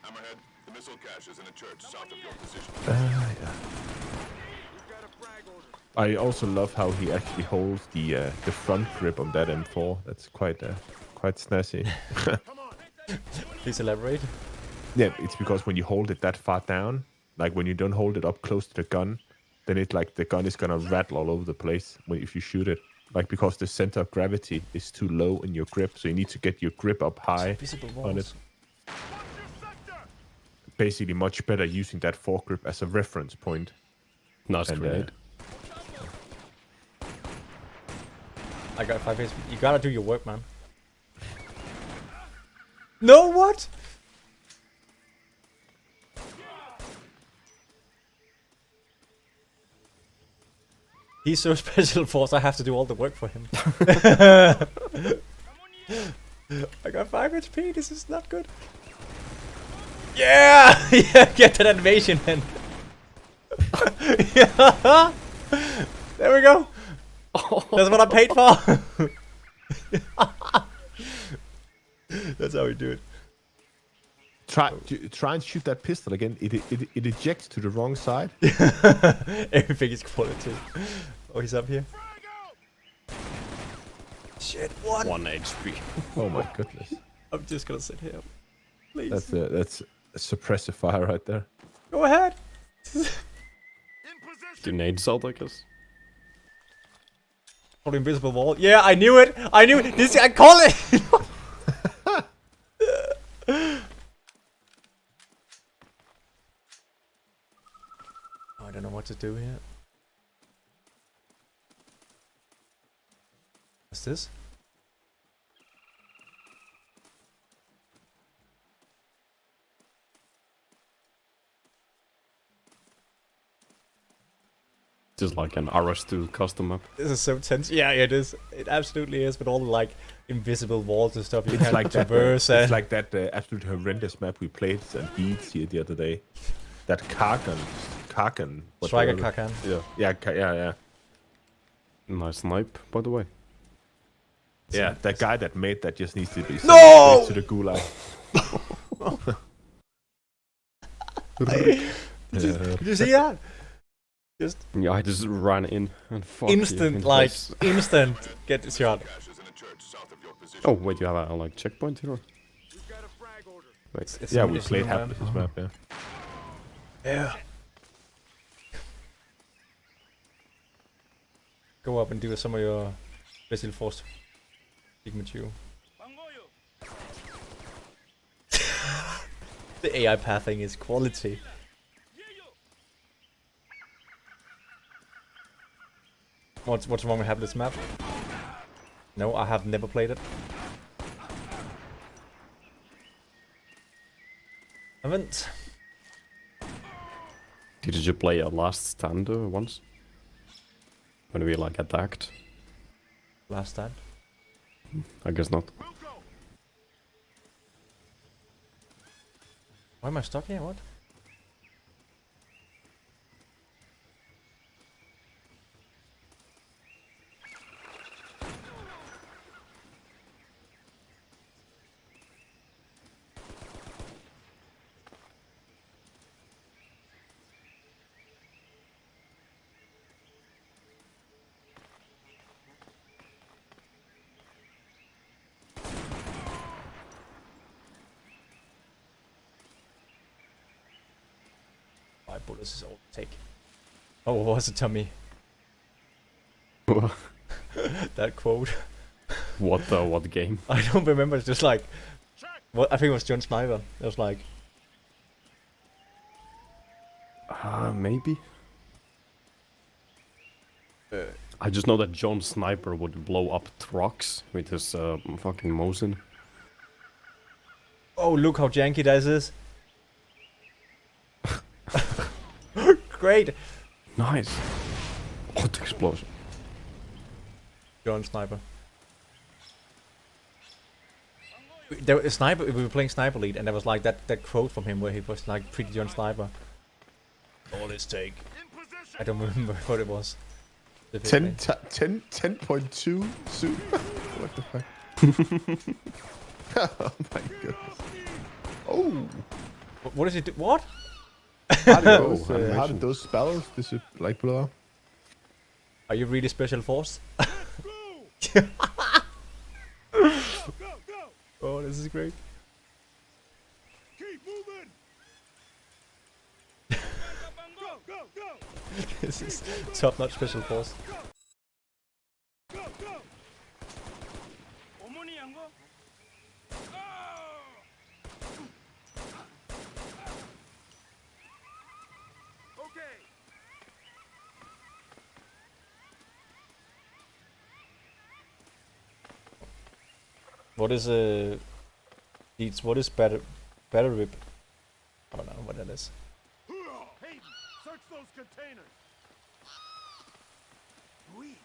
[SPEAKER 8] Hammerhead, the missile cache is in a church south of your position.
[SPEAKER 7] Yeah.
[SPEAKER 5] We've got a frag order.
[SPEAKER 7] I also love how he actually holds the front grip on that M4. That's quite snazzy.
[SPEAKER 5] Come on!
[SPEAKER 1] Please elaborate.
[SPEAKER 7] Yeah, it's because when you hold it that far down, like when you don't hold it up close to the gun, then it's like the gun is gonna rattle all over the place if you shoot it. Like because the center of gravity is too low in your grip, so you need to get your grip up high
[SPEAKER 1] Visible
[SPEAKER 7] on
[SPEAKER 1] walls.
[SPEAKER 7] it. Basically, much better using that foregrip as a reference point.
[SPEAKER 2] Nice
[SPEAKER 7] And,
[SPEAKER 2] grenade.
[SPEAKER 1] I got 5 HP. You gotta do your work, man. No, what? He's so special force, I have to do all the work for him. I got 5 HP, this is not good. Yeah! Yeah, get that animation in. Yeah. There we go. That's what I paid for. That's how we do it.
[SPEAKER 7] Try and shoot that pistol again. It ejects to the wrong side.
[SPEAKER 1] Everything is quality. Oh, he's up here. Shit, what?
[SPEAKER 2] 1 HP.
[SPEAKER 7] Oh my goodness.
[SPEAKER 1] I'm just gonna sit here. Please.
[SPEAKER 7] That's a suppressive fire right there.
[SPEAKER 1] Go ahead.
[SPEAKER 5] In position!
[SPEAKER 2] Grenade assault, I guess.
[SPEAKER 1] Oh, the invisible wall. Yeah, I knew it. I knew it. This I call it. I don't know what to do here. What's this?
[SPEAKER 2] just like an RS2 custom map.
[SPEAKER 1] This is so tense. Yeah, it is. It absolutely is. With all the like invisible walls and stuff you
[SPEAKER 7] It's
[SPEAKER 1] can
[SPEAKER 7] like that.
[SPEAKER 1] traverse.
[SPEAKER 7] It's like that absolute horrendous map we played and beat here the other day. That Karkan.
[SPEAKER 1] Striker Kakan.
[SPEAKER 7] Yeah. Yeah.
[SPEAKER 2] Nice snipe, by the way.
[SPEAKER 7] Yeah, that guy that made that just needs to be sent
[SPEAKER 1] No!
[SPEAKER 7] straight to the gulag.
[SPEAKER 1] Did you see that? Just
[SPEAKER 2] Yeah, I just ran in and fuck
[SPEAKER 1] instant, like instant, get the shot.
[SPEAKER 8] Caches in a church south of your position.
[SPEAKER 2] Oh wait, you have a like checkpoint here?
[SPEAKER 6] We've got a frag order.
[SPEAKER 2] Wait.
[SPEAKER 1] It's
[SPEAKER 7] Yeah,
[SPEAKER 1] some-
[SPEAKER 7] we
[SPEAKER 1] it's
[SPEAKER 7] played
[SPEAKER 1] new, man.
[SPEAKER 7] half this map. Yeah.
[SPEAKER 1] Yeah. Go up and do some of your special force signature. The AI pathing is quality. What's wrong with having this map? No, I have never played it. Haven't.
[SPEAKER 2] Did you play a Last Stand once? When we like attacked?
[SPEAKER 1] Last time.
[SPEAKER 2] I guess not.
[SPEAKER 1] Why am I stuck here? What? Five bullets is all it take. Oh, what was it, Tommy? That quote.
[SPEAKER 2] What game?
[SPEAKER 1] I don't remember. It's just like, what I think it was John Sniper. It was like,
[SPEAKER 2] Maybe. I just know that John Sniper would blow up trucks with his fucking Mosin.
[SPEAKER 1] oh look how janky that is. Great.
[SPEAKER 2] Nice. What explosion?
[SPEAKER 1] John Sniper. There was a sniper. We were playing Sniper Lead, and there was like that quote from him where he was like pretty John Sniper. All this take. I don't remember what it was.
[SPEAKER 7] 10.2 soon. What the fuck? Oh my goodness. Oh.
[SPEAKER 1] What does he do? What?
[SPEAKER 7] How did
[SPEAKER 2] Oh,
[SPEAKER 7] those, how
[SPEAKER 2] animation.
[SPEAKER 7] did those spells like blow up?
[SPEAKER 1] Are you really special force? Oh, this is great.
[SPEAKER 5] Keep moving. Go.
[SPEAKER 1] This is top-notch special force.
[SPEAKER 5] Go. Okay.
[SPEAKER 1] What is Deeds, what is better rip? I don't know what that is.
[SPEAKER 5] Hayden, search those containers. Louise,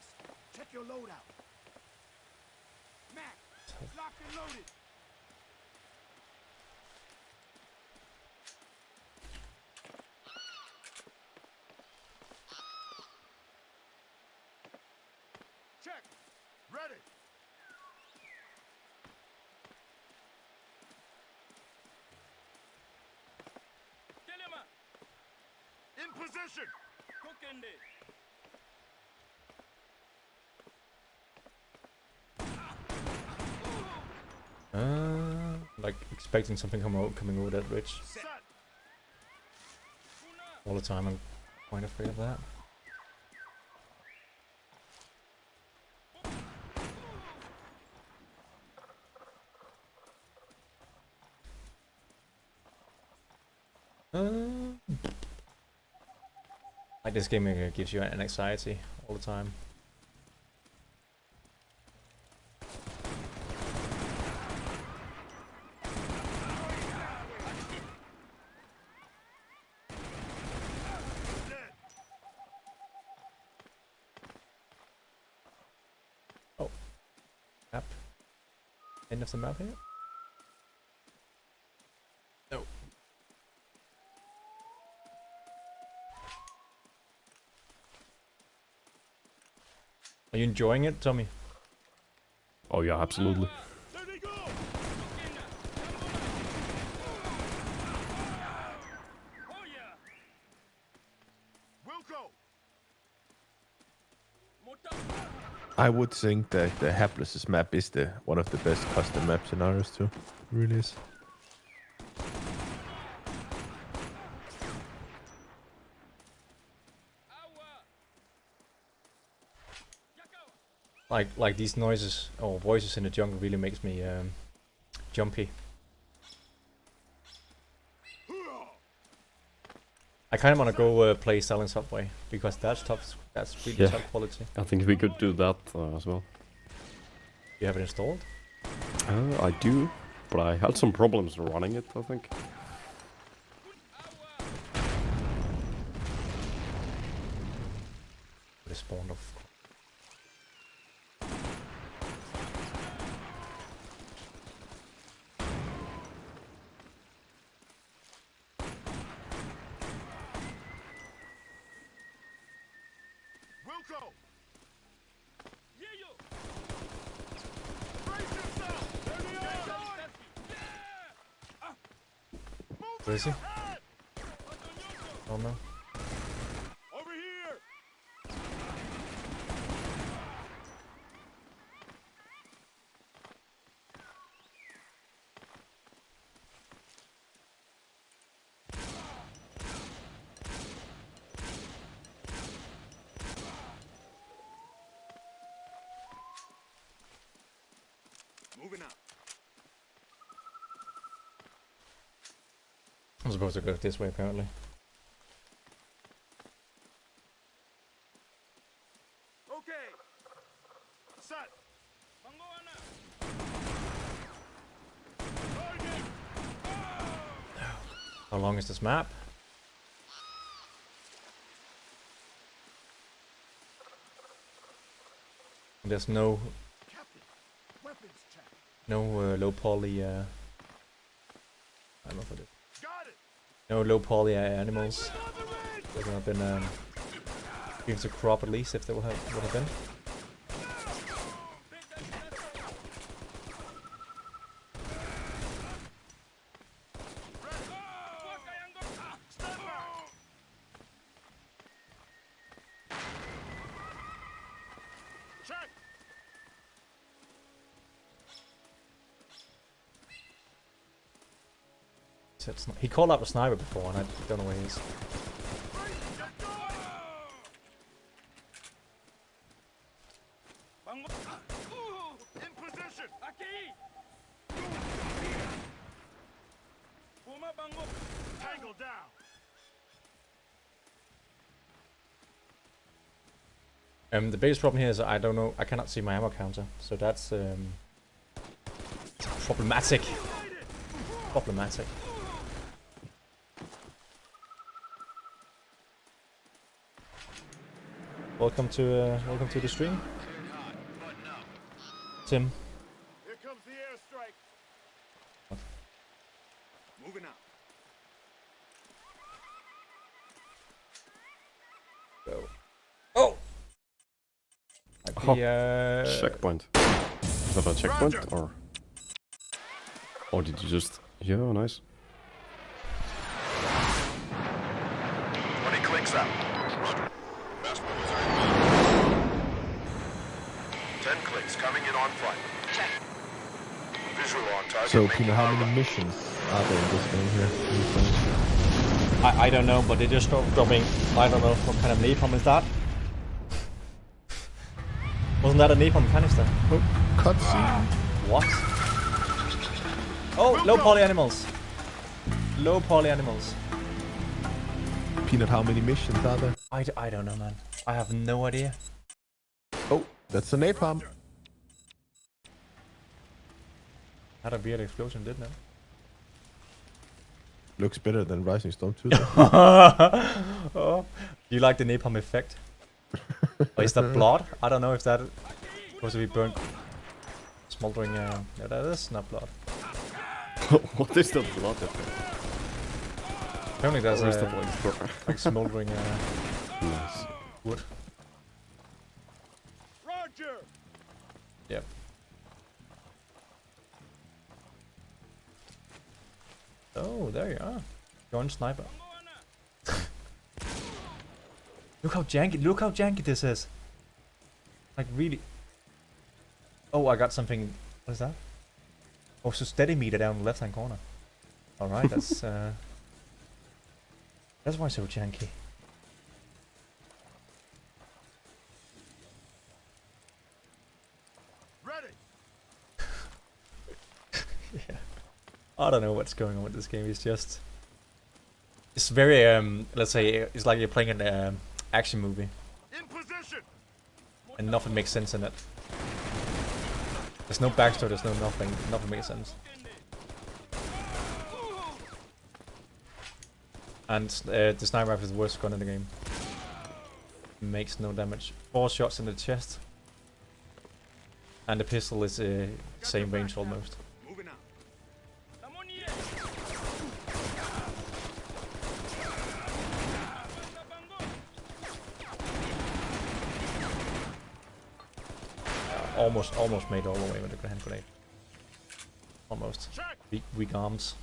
[SPEAKER 5] check your loadout. Mac, locked and loaded. Check. Ready. In position.
[SPEAKER 1] Like expecting something coming over that bridge
[SPEAKER 5] Set.
[SPEAKER 1] all the time. I'm quite afraid of that. Like this game gives you an anxiety all the time. Map. End of the map here. No. Are you enjoying it, Tommy?
[SPEAKER 2] Oh yeah, absolutely.
[SPEAKER 5] There they go! Oh yeah! Wilco!
[SPEAKER 7] I would think that the Hapless map is one of the best custom map scenarios too. It really is.
[SPEAKER 1] Like these noises or voices in the jungle really makes me jumpy. I kind of want to go play Silent Subway because that's tough. That's really
[SPEAKER 2] Yeah.
[SPEAKER 1] top quality.
[SPEAKER 2] I think we could do that as well.
[SPEAKER 1] You have it installed?
[SPEAKER 2] I do, but I had some problems running it, I think.
[SPEAKER 1] Respawn of.
[SPEAKER 5] Wilco! Yeah, yo! Brace yourself! There they are! Yeah! Move
[SPEAKER 1] Where is he?
[SPEAKER 5] ahead!
[SPEAKER 1] Oh no.
[SPEAKER 5] Over here! Moving out.
[SPEAKER 1] I'm supposed to go this way apparently.
[SPEAKER 5] Okay. Set. Target.
[SPEAKER 1] How long is this map? There's no
[SPEAKER 5] Captain. Weapons check.
[SPEAKER 1] low poly. I don't know what it is.
[SPEAKER 5] Got it.
[SPEAKER 1] No low poly animals. There would have been able to crop at least if there would have been.
[SPEAKER 5] Check.
[SPEAKER 1] He called out a sniper before, and I don't know where he is.
[SPEAKER 5] In position. Tangle down.
[SPEAKER 1] The biggest problem here is I don't know. I cannot see my ammo counter, so that's problematic. Problematic. Welcome to the stream, Tim.
[SPEAKER 5] Here comes the airstrike. Moving out.
[SPEAKER 1] Go. Oh.
[SPEAKER 2] Oh,
[SPEAKER 1] The,
[SPEAKER 2] checkpoint. Is that a checkpoint or? Or did you just? Yeah, nice.
[SPEAKER 8] 20 clicks out. Roger. Fast movers are in. 10 clicks coming in on front. Check. Visual on target.
[SPEAKER 7] So,
[SPEAKER 8] making
[SPEAKER 7] Pino, how
[SPEAKER 8] our
[SPEAKER 7] many
[SPEAKER 8] run.
[SPEAKER 7] missions are there in this game here?
[SPEAKER 1] I don't know, but they just start dropping. I don't know what kind of napalm is that. Wasn't that a napalm canister?
[SPEAKER 7] Oh, cutscene.
[SPEAKER 1] What? Oh, low poly animals. Low poly animals.
[SPEAKER 7] Peanut, how many missions are there?
[SPEAKER 1] I don't know, man. I have no idea.
[SPEAKER 7] Oh, that's a napalm.
[SPEAKER 1] Had a weird explosion, didn't it?
[SPEAKER 7] Looks better than Rising Storm 2. though.
[SPEAKER 1] Oh, you like the napalm effect? Or is that blood? I don't know if that supposed to be burnt. smoldering. Yeah, that is not blood.
[SPEAKER 2] What is the blood effect?
[SPEAKER 1] Apparently, there's
[SPEAKER 2] Or is that
[SPEAKER 1] like smoldering
[SPEAKER 2] Nice.
[SPEAKER 1] wood.
[SPEAKER 5] Roger!
[SPEAKER 1] Yep. Oh, there you are. Join sniper. Look how janky this is. Like really. Oh, I got something. What is that? Oh, so steady meter down in the left hand corner. Alright, that's that's why it's so janky.
[SPEAKER 5] Ready!
[SPEAKER 1] Yeah. I don't know what's going on with this game. It's very let's say it's like you're playing an action movie
[SPEAKER 5] In position!
[SPEAKER 1] and nothing makes sense in it. There's no backstory, there's no nothing. Nothing makes sense. And the sniper rifle is the worst gun in the game. Makes no damage. 4 shots in the chest. And the pistol is same range almost.
[SPEAKER 5] Moving out.
[SPEAKER 1] Almost made it all the way with the hand grenade. Almost. Weak arms.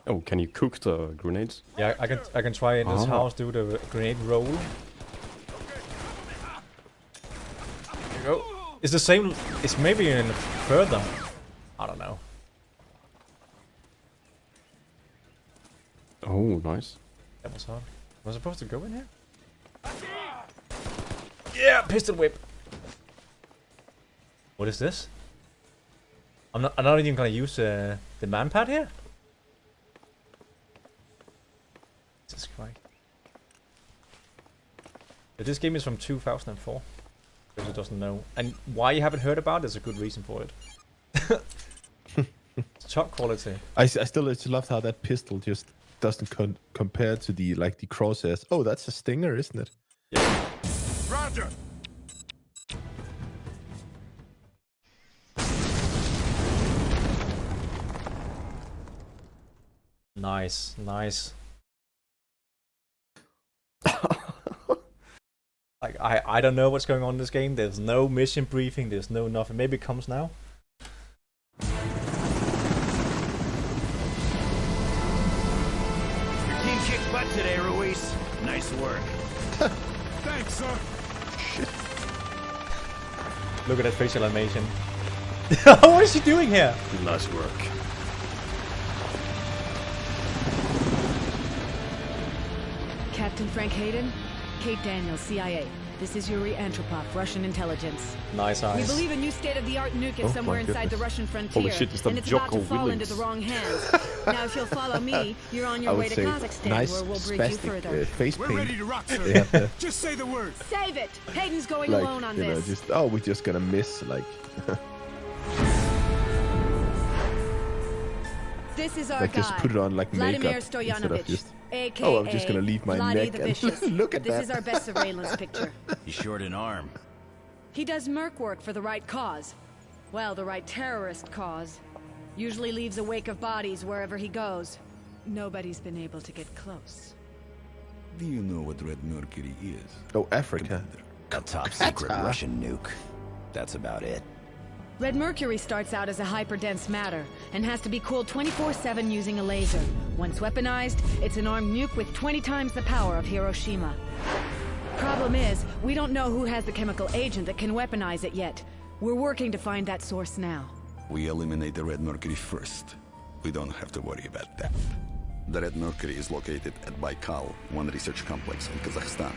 [SPEAKER 2] Oh, can you cook the grenades?
[SPEAKER 1] Yeah, I can try in this
[SPEAKER 2] Ah.
[SPEAKER 1] house do the grenade roll. There you go. It's the same. It's maybe in further. I don't know.
[SPEAKER 2] Oh, nice.
[SPEAKER 1] That was hard. Was I supposed to go in here? Yeah, pistol whip. What is this? I'm not even gonna use the manpad here. Jesus Christ. But this game is from 2004. If it doesn't know, and why you haven't heard about it, there's a good reason for it. It's top quality.
[SPEAKER 7] I still just loved how that pistol just doesn't compare to the crosshairs. Oh, that's a stinger, isn't it?
[SPEAKER 1] Yeah.
[SPEAKER 5] Roger!
[SPEAKER 1] Nice, nice. Like I don't know what's going on in this game. There's no mission briefing. There's no nothing. Maybe it comes now.
[SPEAKER 3] Your team kicked butt today, Ruiz. Nice work.
[SPEAKER 5] Thanks, sir.
[SPEAKER 1] Look at that facial animation. What is she doing here?
[SPEAKER 2] Nice work.
[SPEAKER 4] Captain Frank Hayden, Kate Daniels, CIA. This is Yuri Antropov, Russian intelligence.
[SPEAKER 1] Nice
[SPEAKER 4] We
[SPEAKER 1] eyes.
[SPEAKER 4] believe a new state-of-the-art nuke is
[SPEAKER 7] Oh,
[SPEAKER 4] somewhere
[SPEAKER 7] my
[SPEAKER 4] inside the
[SPEAKER 7] goodness.
[SPEAKER 4] Russian frontier,
[SPEAKER 2] Holy shit, is that
[SPEAKER 4] and it's about to
[SPEAKER 2] Jocko
[SPEAKER 4] fall into
[SPEAKER 2] Willings?
[SPEAKER 4] the wrong hands. Now, if you'll follow me, you're on
[SPEAKER 7] I
[SPEAKER 4] your way
[SPEAKER 7] would
[SPEAKER 4] to
[SPEAKER 7] say
[SPEAKER 4] Kazakhstan,
[SPEAKER 7] nice
[SPEAKER 4] where we'll bridge you
[SPEAKER 7] spastic
[SPEAKER 4] further.
[SPEAKER 7] face
[SPEAKER 5] We're
[SPEAKER 7] paint.
[SPEAKER 5] ready to rock, sir.
[SPEAKER 7] Yeah,
[SPEAKER 5] Just say the word.
[SPEAKER 4] Save it! Hayden's going
[SPEAKER 7] like
[SPEAKER 4] alone on
[SPEAKER 7] you know,
[SPEAKER 4] this.
[SPEAKER 7] just we're just gonna miss like
[SPEAKER 4] This is our
[SPEAKER 7] like
[SPEAKER 4] guy,
[SPEAKER 7] just put it on like
[SPEAKER 4] Vladimir
[SPEAKER 7] makeup instead of
[SPEAKER 4] Stoyanovich,
[SPEAKER 7] just.
[SPEAKER 4] aka
[SPEAKER 7] Oh, I'm just gonna leave my
[SPEAKER 4] Vladdy
[SPEAKER 7] neck
[SPEAKER 4] the
[SPEAKER 7] and
[SPEAKER 4] Vicious.
[SPEAKER 7] look at
[SPEAKER 4] This
[SPEAKER 7] that.
[SPEAKER 4] is our best surveillance picture.
[SPEAKER 3] He's short an arm.
[SPEAKER 4] He does merc work for the right cause. Well, the right terrorist cause. Usually leaves a wake of bodies wherever he goes. Nobody's been able to get close.
[SPEAKER 3] Do you know what Red Mercury is?
[SPEAKER 7] Oh, Africa.
[SPEAKER 3] A top secret Russian nuke. That's about it.
[SPEAKER 4] Red Mercury starts out as a hyperdense matter and has to be cooled 24/7 using a laser. Once weaponized, it's an armed nuke with 20 times the power of Hiroshima. Problem is, we don't know who has the chemical agent that can weaponize it yet. We're working to find that source now.
[SPEAKER 9] We eliminate the Red Mercury first. We don't have to worry about that. The Red Mercury is located at Baikal, one research complex in Kazakhstan.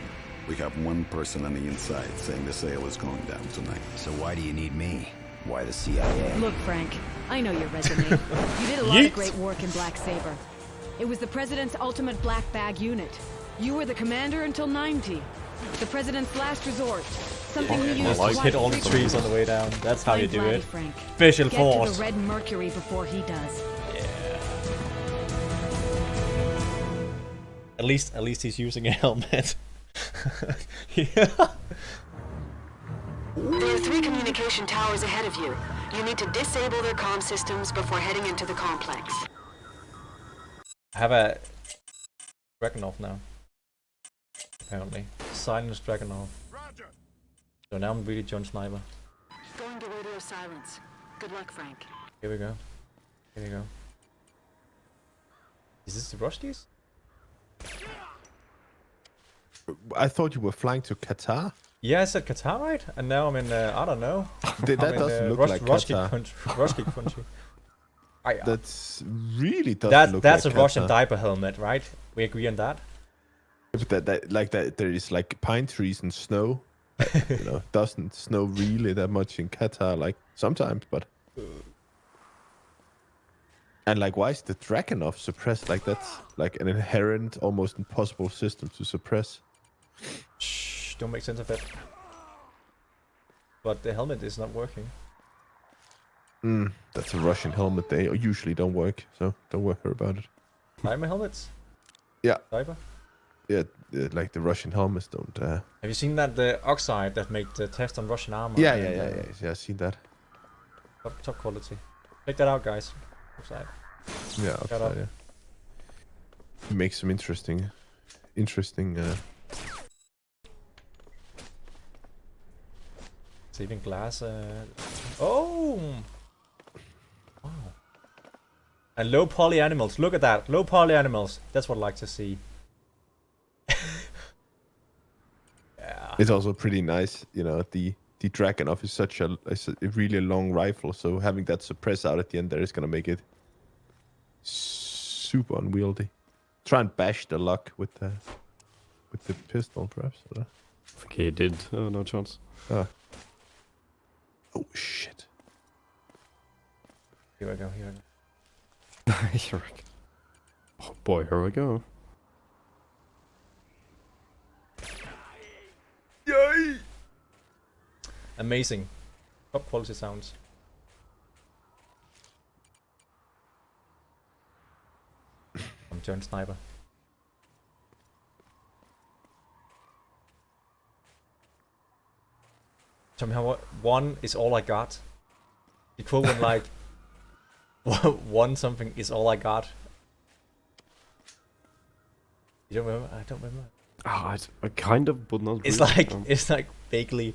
[SPEAKER 9] We have one person on the inside saying the sale is going down tonight.
[SPEAKER 3] So why do you need me? Why the CIA?
[SPEAKER 4] Look, Frank, I know your resume. You did a lot
[SPEAKER 1] Yeet.
[SPEAKER 4] of great work in Black Saber. It was the President's ultimate black bag unit. You were the commander until 90. The President's last resort. Something he used
[SPEAKER 1] Just
[SPEAKER 4] to
[SPEAKER 1] hit all the
[SPEAKER 4] wipe
[SPEAKER 1] trees on the way down. That's how you
[SPEAKER 4] Find
[SPEAKER 1] do
[SPEAKER 4] Vladdy,
[SPEAKER 1] it.
[SPEAKER 4] Frank.
[SPEAKER 1] Special
[SPEAKER 4] Get
[SPEAKER 1] force.
[SPEAKER 4] to the Red Mercury before he does.
[SPEAKER 1] Yeah. At least he's using a helmet. Yeah.
[SPEAKER 10] There are 3 communication towers ahead of you. You need to disable their comm systems before heading into the complex.
[SPEAKER 1] I have a Dragunov now. Apparently. Silence Dragunov. So now I'm really John Sniper.
[SPEAKER 10] Going to radio silence. Good luck, Frank.
[SPEAKER 1] Here we go. Here we go. Is this the Rushdies?
[SPEAKER 7] I thought you were flying to Qatar.
[SPEAKER 1] Yeah, I said Qatar, right? And now I'm in, I don't know.
[SPEAKER 7] That
[SPEAKER 1] I'm
[SPEAKER 7] doesn't
[SPEAKER 1] in,
[SPEAKER 7] look like
[SPEAKER 1] Rushki
[SPEAKER 7] Qatar.
[SPEAKER 1] Rushki country.
[SPEAKER 7] That's really doesn't look
[SPEAKER 1] that's
[SPEAKER 7] like
[SPEAKER 1] a Russian
[SPEAKER 7] Qatar.
[SPEAKER 1] diaper helmet, right? We agree on that?
[SPEAKER 7] But that there is like pine trees and snow. You know, doesn't snow really that much in Qatar, like sometimes, but. And like, why is the Dragunov suppressed? Like that's like an inherent, almost impossible system to suppress.
[SPEAKER 1] Shh, don't make sense of it. But the helmet is not working.
[SPEAKER 7] That's a Russian helmet. They usually don't work, so don't worry about it.
[SPEAKER 1] Diaper helmets?
[SPEAKER 7] Yeah.
[SPEAKER 1] Diaper?
[SPEAKER 7] Yeah, like the Russian helmets don't.
[SPEAKER 1] Have you seen that the Oxide that made the test on Russian armor?
[SPEAKER 7] Yeah. I've seen that.
[SPEAKER 1] Top quality. Check that out, guys. Oxide.
[SPEAKER 7] Yeah,
[SPEAKER 1] up.
[SPEAKER 7] upside, yeah. Makes some interesting.
[SPEAKER 1] Saving glass. Oh! Wow. And low poly animals. Look at that. Low poly animals. That's what I like to see. Yeah.
[SPEAKER 7] It's also pretty nice, you know. The Dragunov is such a really long rifle, so having that suppress out at the end there is gonna make it super unwieldy. Try and bash the luck with the pistol, perhaps.
[SPEAKER 2] I think he did. Oh, no chance.
[SPEAKER 7] Oh shit!
[SPEAKER 1] Here we go.
[SPEAKER 2] Here we go. Oh boy, here we go.
[SPEAKER 7] Yay!
[SPEAKER 1] Amazing. Top quality sounds. I'm John Sniper. Somehow, one is all I got. Equivalent like one something is all I got. You don't remember? I don't remember.
[SPEAKER 2] Oh, I kind of, but not.
[SPEAKER 1] It's
[SPEAKER 2] really.
[SPEAKER 1] like it's like vaguely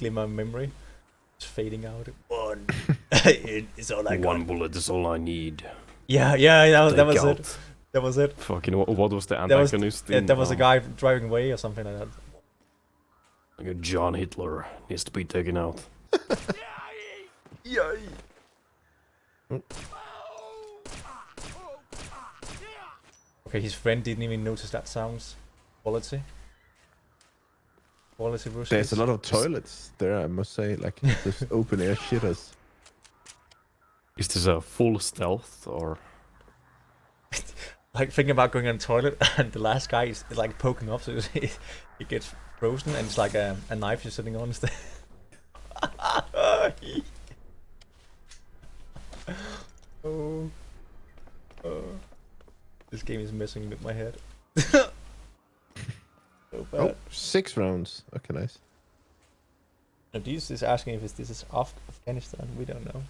[SPEAKER 1] my memory. It's fading out. One. It's all I got.
[SPEAKER 2] One bullet is all I need.
[SPEAKER 1] Yeah. That was
[SPEAKER 2] Take
[SPEAKER 1] it. That was it.
[SPEAKER 2] Fucking, what was the
[SPEAKER 1] That was,
[SPEAKER 2] antagonist?
[SPEAKER 1] that was a guy driving away or something like that.
[SPEAKER 2] Like a John Hitler needs to be taken out.
[SPEAKER 7] Yay!
[SPEAKER 1] Okay, his friend didn't even notice that sounds. Quality. Quality versus.
[SPEAKER 7] There's a lot of toilets there, I must say. Like just open air shitters.
[SPEAKER 2] Is this a full stealth or?
[SPEAKER 1] Like thinking about going on the toilet and the last guy is like poking up so he gets frozen and it's like a knife you're sitting on instead. Oh. This game is messing with my head. So bad.
[SPEAKER 7] Oh, 6 rounds. Okay, nice.
[SPEAKER 1] Now, this is asking if this is Afghanistan. We don't know.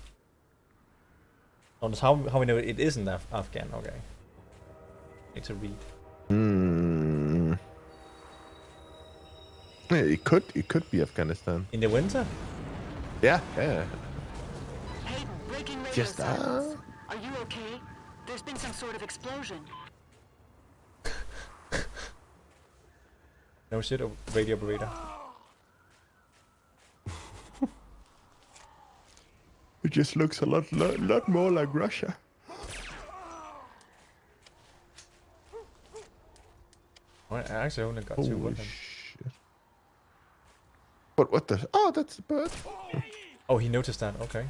[SPEAKER 1] Oh, that's how we know it isn't Afghan. Okay. Need to read.
[SPEAKER 7] Yeah, it could be Afghanistan.
[SPEAKER 1] In the winter?
[SPEAKER 7] Yeah.
[SPEAKER 10] Hayden, breaking radio
[SPEAKER 7] Just
[SPEAKER 10] silence. Are you okay? There's been some sort of explosion.
[SPEAKER 1] No shit, a radio operator.
[SPEAKER 7] It just looks a lot more like Russia.
[SPEAKER 1] Well, I actually only got 2
[SPEAKER 7] Holy
[SPEAKER 1] weapons.
[SPEAKER 7] shit. But what the? Oh, that's a bird.
[SPEAKER 1] Oh, he noticed that. Okay.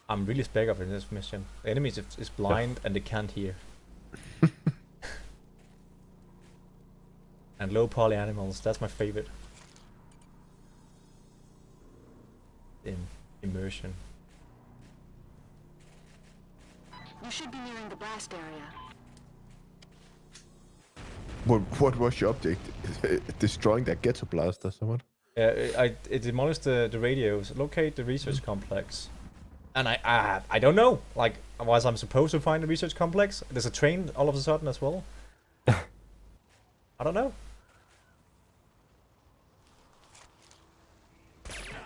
[SPEAKER 1] I'm really spec up in this mission. The enemy is blind and they can't hear. And low poly animals, that's my favorite. Immersion.
[SPEAKER 10] You should be nearing the blast area.
[SPEAKER 7] What was your object? Destroying that ghetto blaster, someone?
[SPEAKER 1] It demolished the radios. Locate the research complex. And I don't know. Like, was I'm supposed to find the research complex? There's a train all of a sudden as well. I don't know.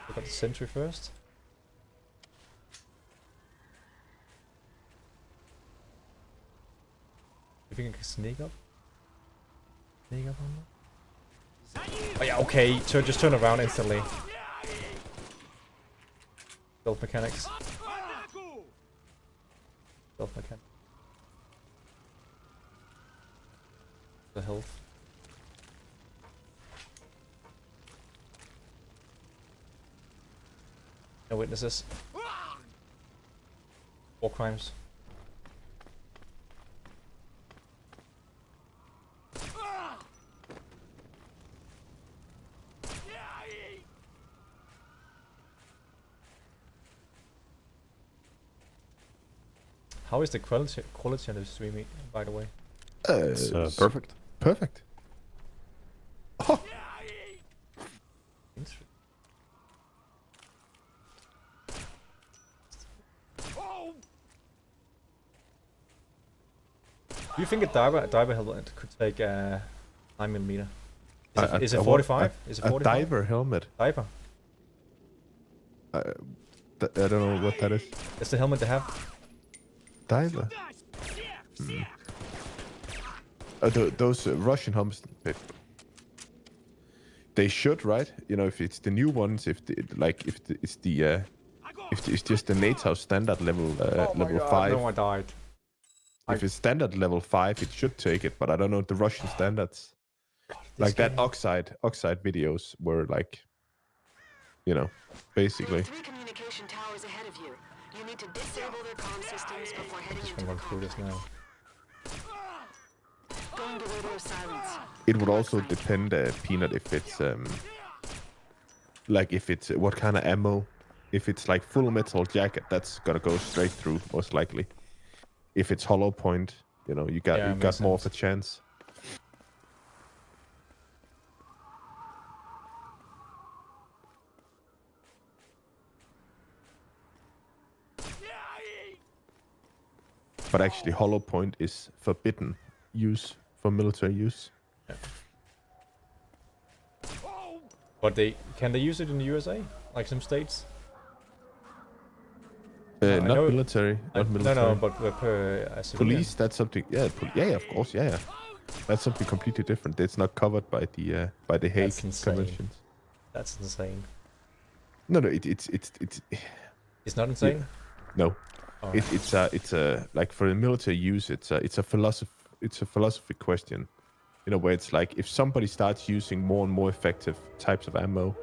[SPEAKER 1] We got the sentry first. You think I can sneak up? Sneak up on that? Oh yeah, okay. So just turn around instantly. Stealth mechanics. Stealth mechanics. The health. No witnesses. War crimes. How is the quality on the streaming, by the way?
[SPEAKER 2] It's perfect.
[SPEAKER 7] Perfect. Oh.
[SPEAKER 1] Interesting. Do you think a diver helmet could take 9mm? Is it 45? Is it 45?
[SPEAKER 7] A diver helmet?
[SPEAKER 1] Diver.
[SPEAKER 7] I don't know what that is.
[SPEAKER 1] It's the helmet they have.
[SPEAKER 7] Diver? Those Russian helmets, they should, right? You know, if it's the new ones, if it's just the NATO standard level level 5.
[SPEAKER 1] No, I died.
[SPEAKER 7] If it's standard level 5, it should take it, but I don't know the Russian standards. Like that oxide videos were like, you know, basically.
[SPEAKER 10] 3 communication towers ahead of you. You need to disable their comm systems before heading into
[SPEAKER 1] I'm going through this now.
[SPEAKER 10] Going to radio silence.
[SPEAKER 7] It would also depend, Peanut, if it's like if it's what kind of ammo. If it's like full metal jacket, that's gonna go straight through most likely. If it's hollow point, you know, you got more of a chance. But actually, hollow point is forbidden use for military use.
[SPEAKER 1] Yeah. But can they use it in the USA, like some states?
[SPEAKER 7] Not military. Not military.
[SPEAKER 1] No, but
[SPEAKER 7] police. That's something. Yeah, yeah, of course. Yeah. That's something completely different. It's not covered by the Hague conventions.
[SPEAKER 1] That's insane.
[SPEAKER 7] No, it's
[SPEAKER 1] not insane.
[SPEAKER 7] Yeah, no,
[SPEAKER 1] right.
[SPEAKER 7] it's a like for the military use. It's a philosophy question. You know, where it's like if somebody starts using more and more effective types of ammo,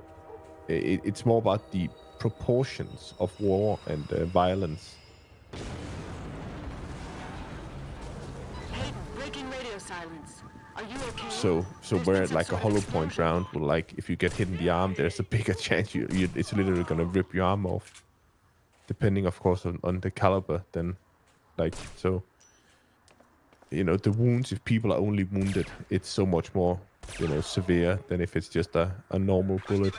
[SPEAKER 7] it's more about the proportions of war and violence.
[SPEAKER 10] Hayden, breaking radio silence. Are you okay?
[SPEAKER 7] So where like a hollow point round will, like, if you get hit in the arm, there's a bigger chance it's literally gonna rip your arm off. Depending, of course, on the caliber. Then, like, so, you know, the wounds, if people are only wounded, it's so much more, you know, severe than if it's just a normal bullet.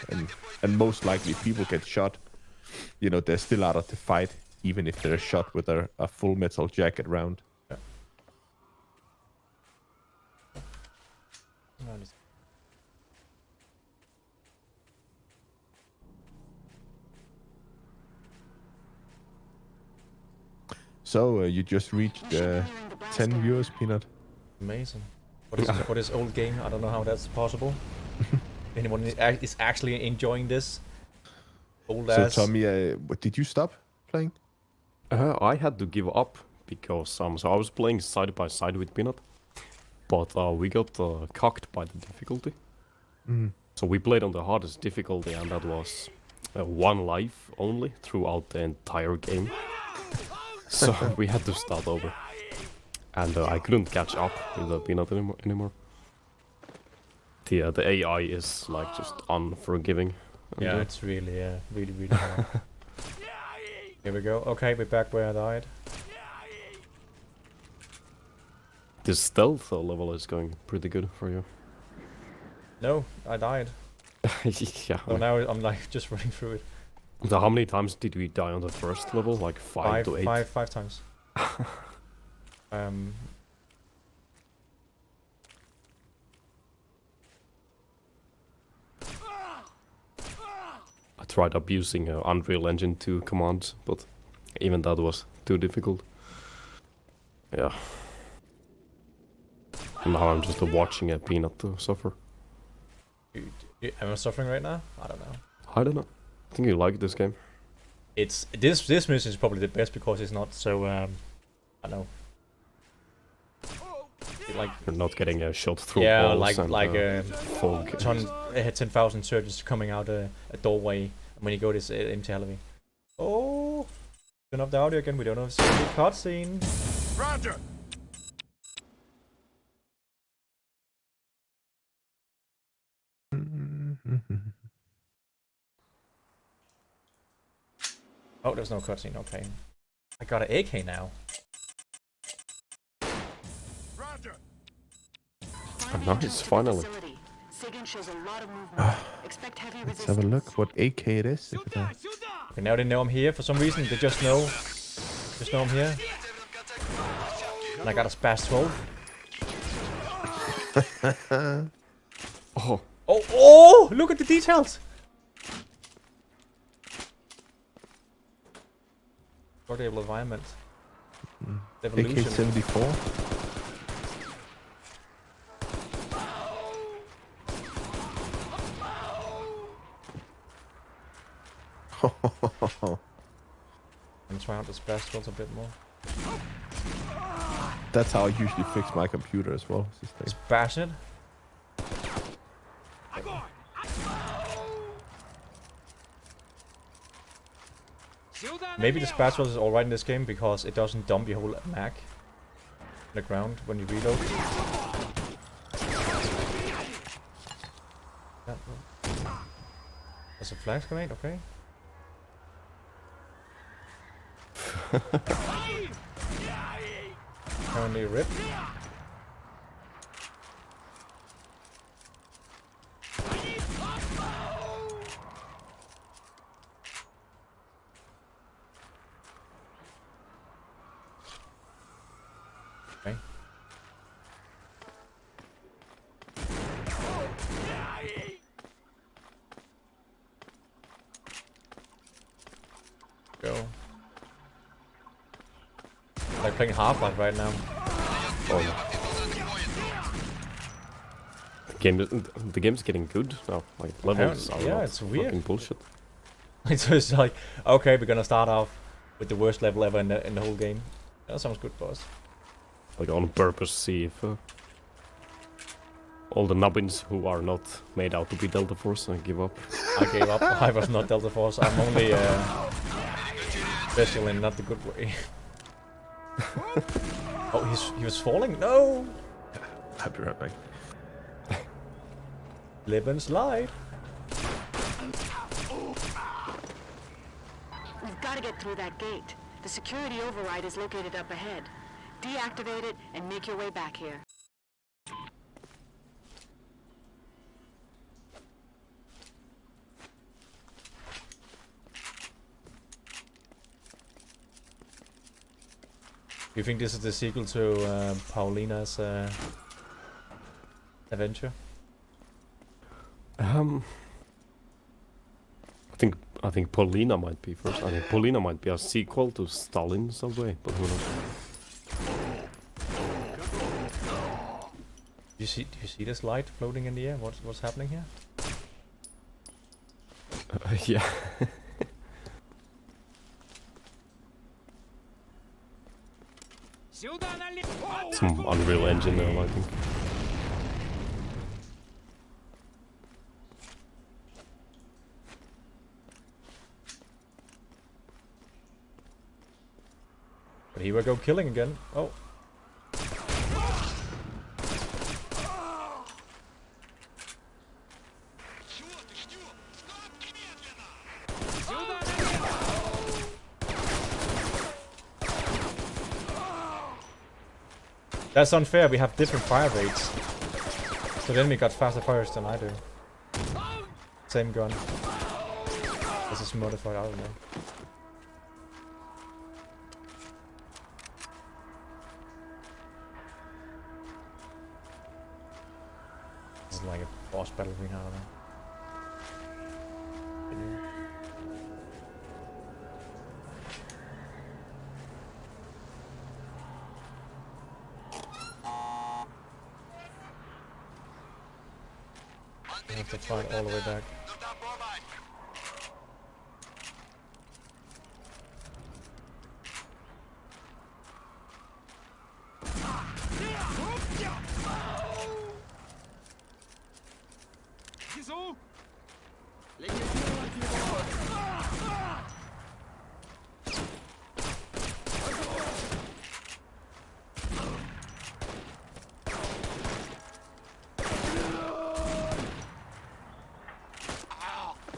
[SPEAKER 7] And most likely, if people get shot, you know, they're still out of the fight, even if they're shot with a full metal jacket round.
[SPEAKER 1] Yeah.
[SPEAKER 7] So you just reached 10 viewers, Peanut.
[SPEAKER 1] Amazing. What is old game? I don't know how that's possible. Anyone is actually enjoying this? Old ass.
[SPEAKER 7] So Tommy, did you stop playing?
[SPEAKER 2] I had to give up because so I was playing side by side with Peanut, but we got cocked by the difficulty.
[SPEAKER 7] Mm.
[SPEAKER 2] So we played on the hardest difficulty, and that was 1 life only throughout the entire game. So we had to start over, and I couldn't catch up with the Peanut anymore. The AI is like just unforgiving.
[SPEAKER 1] Yeah, it's really really hard. Here we go. Okay, we're back where I died.
[SPEAKER 2] This stealth level is going pretty good for you.
[SPEAKER 1] No, I died.
[SPEAKER 2] Yeah.
[SPEAKER 1] So now I'm like just running through it.
[SPEAKER 2] So how many times did we die on the first level? Like 5 to 8?
[SPEAKER 1] Five times.
[SPEAKER 2] I tried abusing Unreal Engine 2 commands, but even that was too difficult. Yeah. And now I'm just watching a Peanut suffer.
[SPEAKER 1] Am I suffering right now? I don't know.
[SPEAKER 2] I don't know. I think you like this game.
[SPEAKER 1] It's this mission is probably the best because it's not so I don't know. Like
[SPEAKER 2] you're not getting a shot through
[SPEAKER 1] walls
[SPEAKER 2] and fog.
[SPEAKER 1] 10,000 surgeons coming out a doorway, and when you go this empty hallway. Oh, turn off the audio again. We don't have a cutscene.
[SPEAKER 6] Roger.
[SPEAKER 1] Oh, there's no cutscene. Okay, I got an AK now.
[SPEAKER 6] Roger.
[SPEAKER 2] Nice, finally.
[SPEAKER 7] Let's have a look what AK it is. If
[SPEAKER 1] Okay, now they know I'm here for some reason. They just know I'm here. And I got a Spas 12. Oh! Look at the details. Portable environment. Evolution.
[SPEAKER 7] AK-74.
[SPEAKER 1] And try out the Spas 12 a bit more.
[SPEAKER 7] That's how I usually fix my computer as well.
[SPEAKER 1] Just bash it. Maybe the Spas 12 is alright in this game because it doesn't dump your whole mag on the ground when you reload. That's a flash grenade, okay. Currently ripped. Okay. Go. Like playing Half-Life right now.
[SPEAKER 2] Oh, the game's getting good now. Like levels are not
[SPEAKER 1] it's weird.
[SPEAKER 2] fucking bullshit.
[SPEAKER 1] It's just like, okay, we're gonna start off with the worst level ever in the whole game. That sounds good, boss.
[SPEAKER 2] Like on purpose, see if all the nubbins who are not made out to be Delta Force give up.
[SPEAKER 1] I gave up. I was not Delta Force. I'm only special in not the good way. Oh, he was falling? No!
[SPEAKER 7] I'll be right back.
[SPEAKER 1] Live and slide.
[SPEAKER 10] We've got to get through that gate. The security override is located up ahead. Deactivate it and make your way back here.
[SPEAKER 1] Do you think this is the sequel to Paulina's adventure?
[SPEAKER 2] I think Paulina might be first. I think Paulina might be a sequel to Stalin some way, but who knows?
[SPEAKER 1] Do you see this light floating in the air? What's happening here?
[SPEAKER 2] Yeah. Some Unreal Engine there, I think.
[SPEAKER 1] But here we go killing again. Oh. That's unfair, we have different fire rates. So the enemy got faster fires than I do. Same gun. This is modified, I don't know. This is like a boss battle we have now. I have to fight all the way back.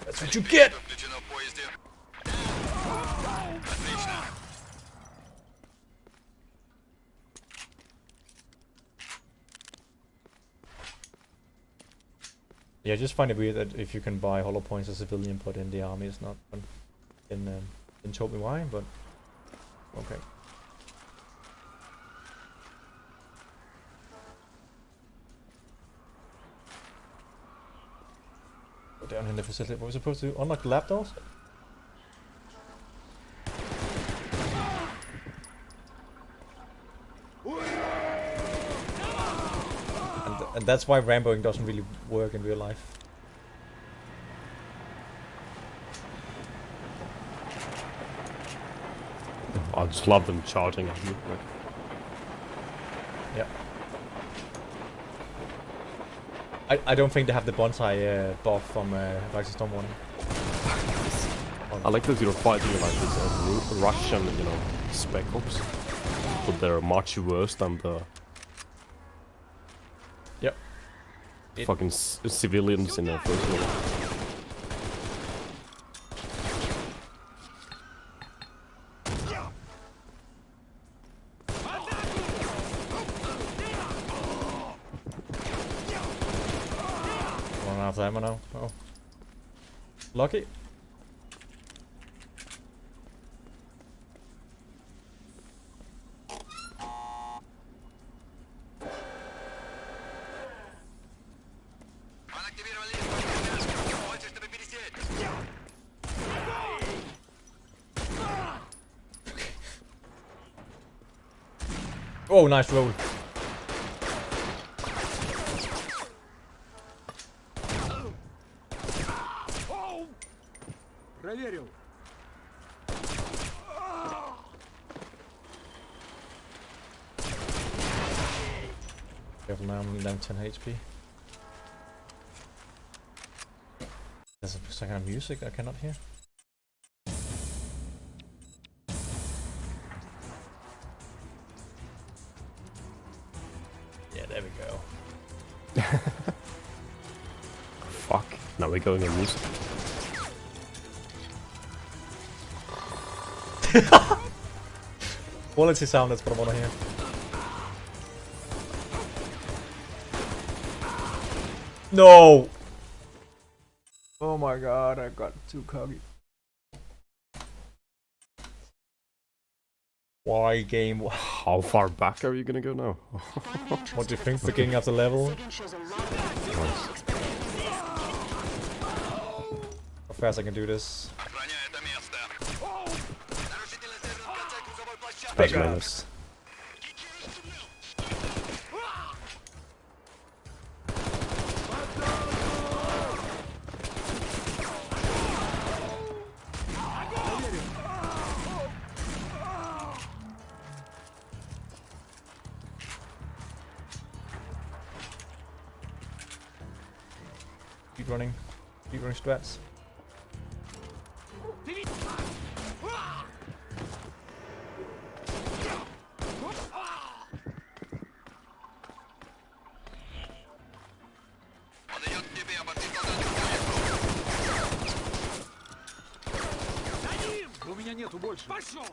[SPEAKER 1] That's what you get! Yeah, I just find it weird that if you can buy hollow points as a civilian, but in the army it's not. Didn't told me why, but okay. Go down in the facility. What was we supposed to do? Unlock the lab doors? And that's why Ramboing doesn't really work in real life.
[SPEAKER 2] I just love them charging at you. Like.
[SPEAKER 1] Yeah. I don't think they have the bonsai buff from Rising Storm 1.
[SPEAKER 2] I like that you're fighting like this Russian, you know, spec ops, but they're much worse than the fucking civilians in the first one.
[SPEAKER 1] One after ammo now. Oh, lucky. Oh, nice roll.
[SPEAKER 6] Проверил.
[SPEAKER 1] Careful now, I'm down 10 HP. There's some kind of music I cannot hear. Yeah, there we go.
[SPEAKER 2] Fuck, now we're going on music.
[SPEAKER 1] Quality sound, that's what I want to hear. No! Oh my god, I got too cocky. Why game?
[SPEAKER 2] How far back are you gonna go now?
[SPEAKER 1] What do you think? Beginning of the level? How fast I can do this? Big guns. Keep running strats.
[SPEAKER 6] У меня нету больше. Пошел!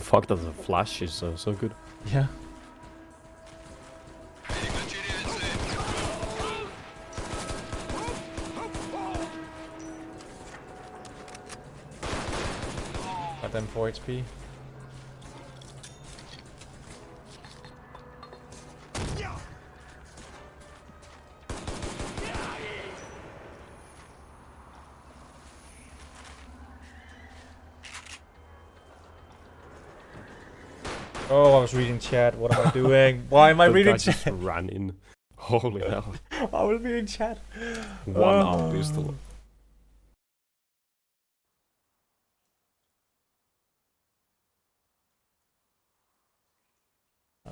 [SPEAKER 2] fact that the flash is so good.
[SPEAKER 1] Yeah. Got them 4 HP. Oh, I was reading chat. What am I doing? Why am I
[SPEAKER 2] That
[SPEAKER 1] reading
[SPEAKER 2] guy just
[SPEAKER 1] chat?
[SPEAKER 2] ran in. Holy hell.
[SPEAKER 1] I was reading chat.
[SPEAKER 2] One up pistol.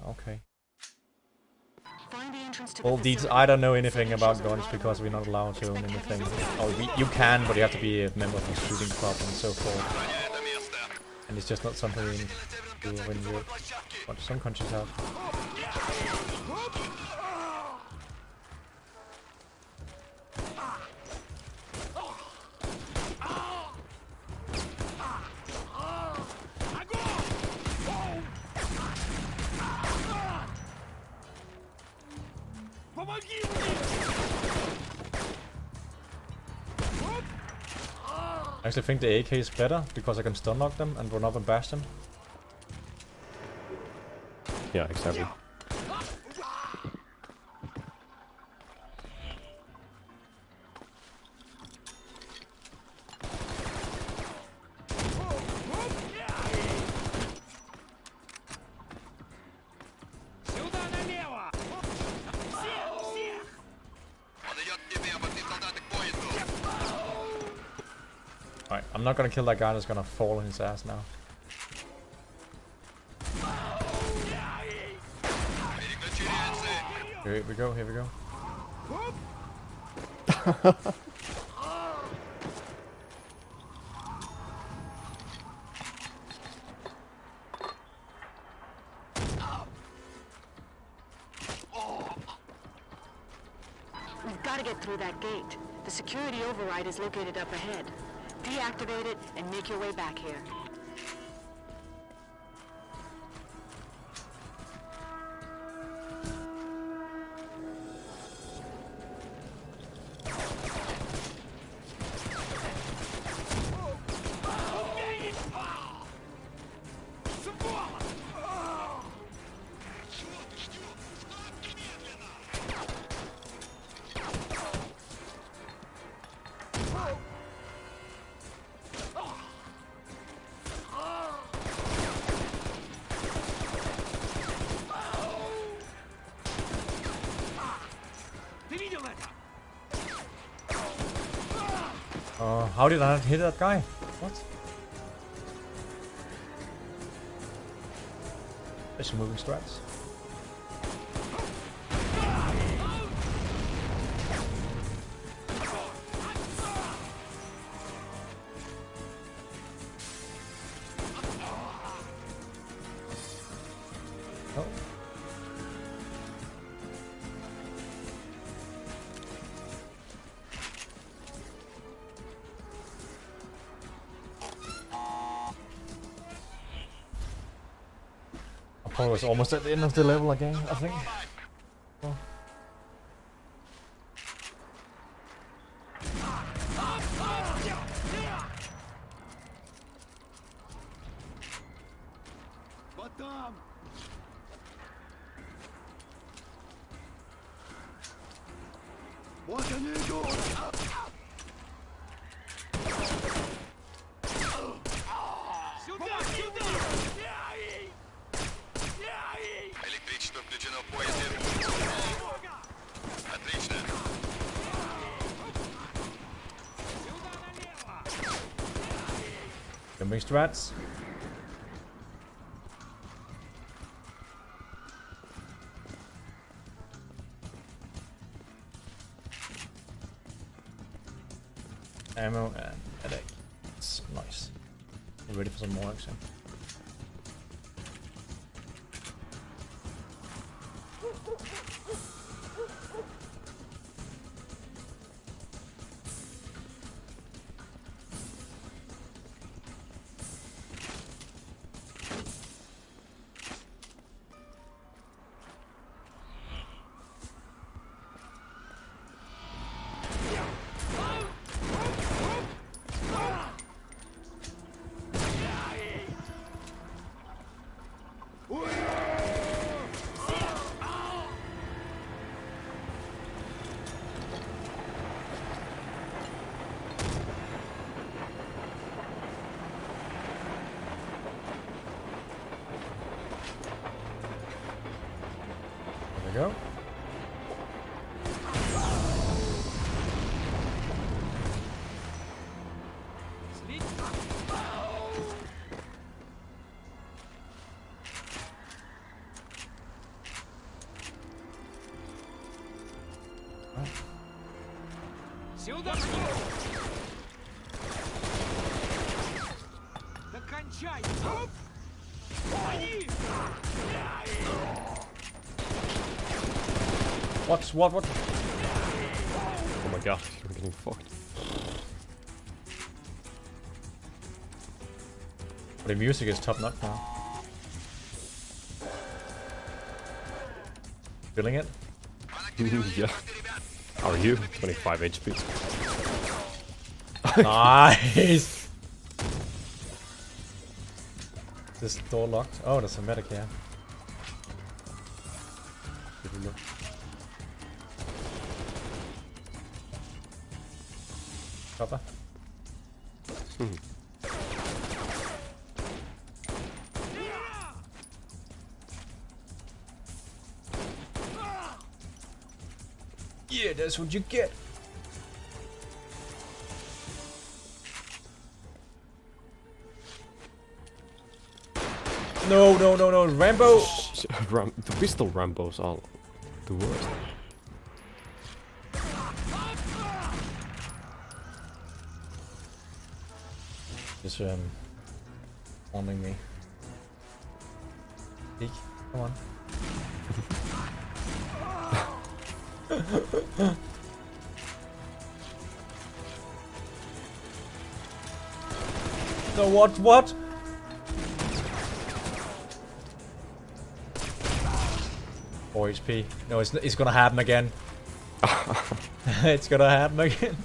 [SPEAKER 1] Okay.
[SPEAKER 10] Find the entrance to
[SPEAKER 1] Well,
[SPEAKER 10] the
[SPEAKER 1] these,
[SPEAKER 10] facility.
[SPEAKER 1] I don't know anything about guns because we're not allowed to own anything. Oh, you can, but you have to be a member of the shooting club and so forth. And it's just not something you do when you what some countries have. I actually think the AK is better because I can stun lock them and run up and bash them.
[SPEAKER 2] Yeah, exactly.
[SPEAKER 1] Alright, I'm not gonna kill that guy that's gonna fall on his ass now. Here we go, here we go.
[SPEAKER 10] We've got to get through that gate. The security override is located up ahead. Deactivate it and make your way back here.
[SPEAKER 1] How did I not hit that guy? What? There's some moving strats. Oh. I was almost at the end of the level again, I think. Oh. Jumping strats. Ammo and headache. It's nice. I'm ready for some more action. go.
[SPEAKER 6] Сюда! Докончай! Оп! Они!
[SPEAKER 1] What?
[SPEAKER 2] Oh my god, I'm getting fucked.
[SPEAKER 1] The music is top notch now. Feeling it?
[SPEAKER 2] Yeah. How are you? 25 HP.
[SPEAKER 1] Nice! This door locked? Oh, there's a medic here. Cover. Yeah, that's what you get. No, Rambo!
[SPEAKER 2] The pistol Rambos are the worst.
[SPEAKER 1] Just warning me. Peek, come on. No, what? 4 HP. No, it's gonna happen again. It's gonna happen again.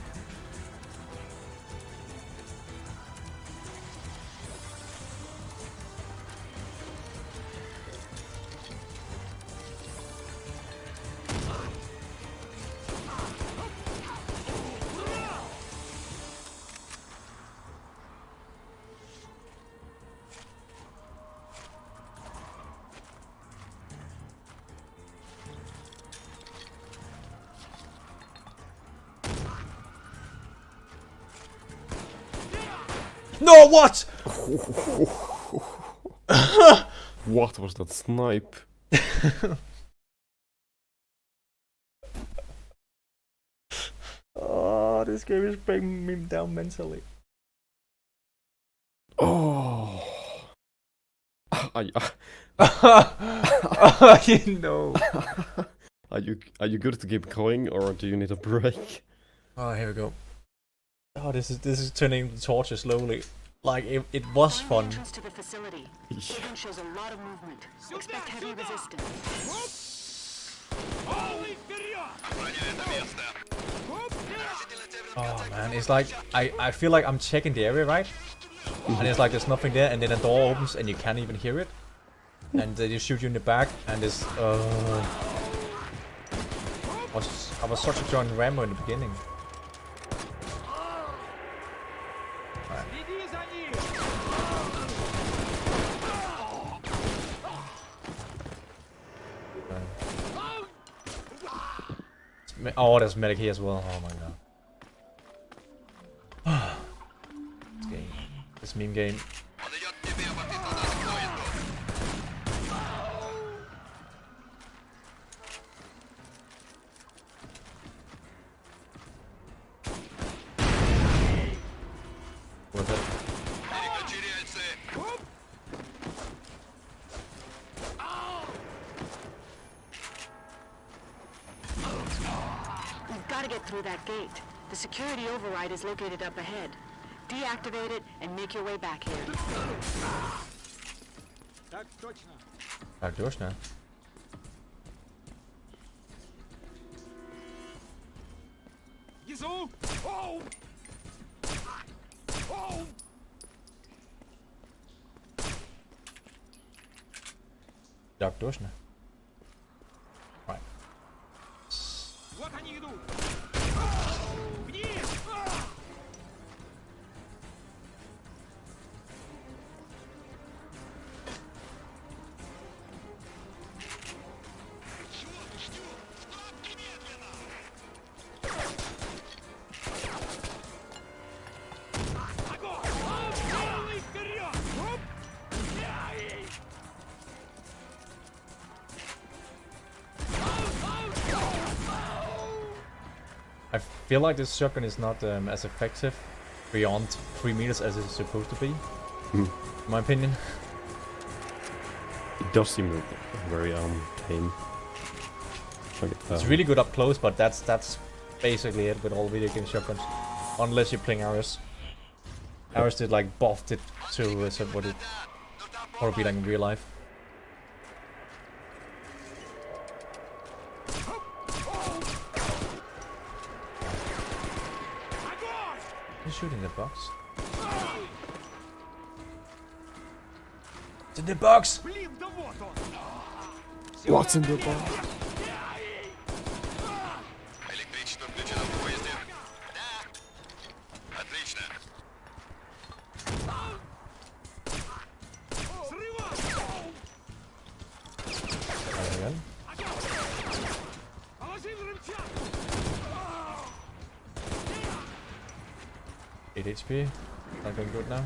[SPEAKER 1] No, what?
[SPEAKER 2] What was that snipe?
[SPEAKER 1] Oh, this game is bringing me down mentally.
[SPEAKER 2] Oh.
[SPEAKER 1] You know.
[SPEAKER 2] Are you good to keep going, or do you need a break?
[SPEAKER 1] Oh, here we go. Oh, this is turning the torture slowly. Like it was fun.
[SPEAKER 10] Entrance to the facility. Building shows a lot of movement. Expect heavy resistance.
[SPEAKER 1] Oh man, it's like I feel like I'm checking the area, right? And it's like there's nothing there, and then a door opens and you can't even hear it, and they just shoot you in the back, and this. I was such a John Rambo in the beginning. Oh, there's medic here as well. Oh my god. This game. This meme game. Worth it.
[SPEAKER 10] You've got to get through that gate. The security override is located up ahead. Deactivate it and make your way back here.
[SPEAKER 6] Так точно.
[SPEAKER 1] Так точно.
[SPEAKER 6] Внизу! Оу! Оу!
[SPEAKER 1] Так точно. Right.
[SPEAKER 6] Вот они идут! Вниз!
[SPEAKER 1] feel like this shotgun is not as effective beyond 3 meters as it's supposed to be. In my opinion.
[SPEAKER 2] It does seem very tame.
[SPEAKER 1] It's really good up close, but that's basically it with all video game shotguns. Unless you're playing Ares. Ares did like buffed it to what it would be like in real life. He's shooting the box. It's in the box!
[SPEAKER 2] What's in the box?
[SPEAKER 8] Электричество включено в поезде? Да. Отлично.
[SPEAKER 1] Again. 8 HP. Not going good now.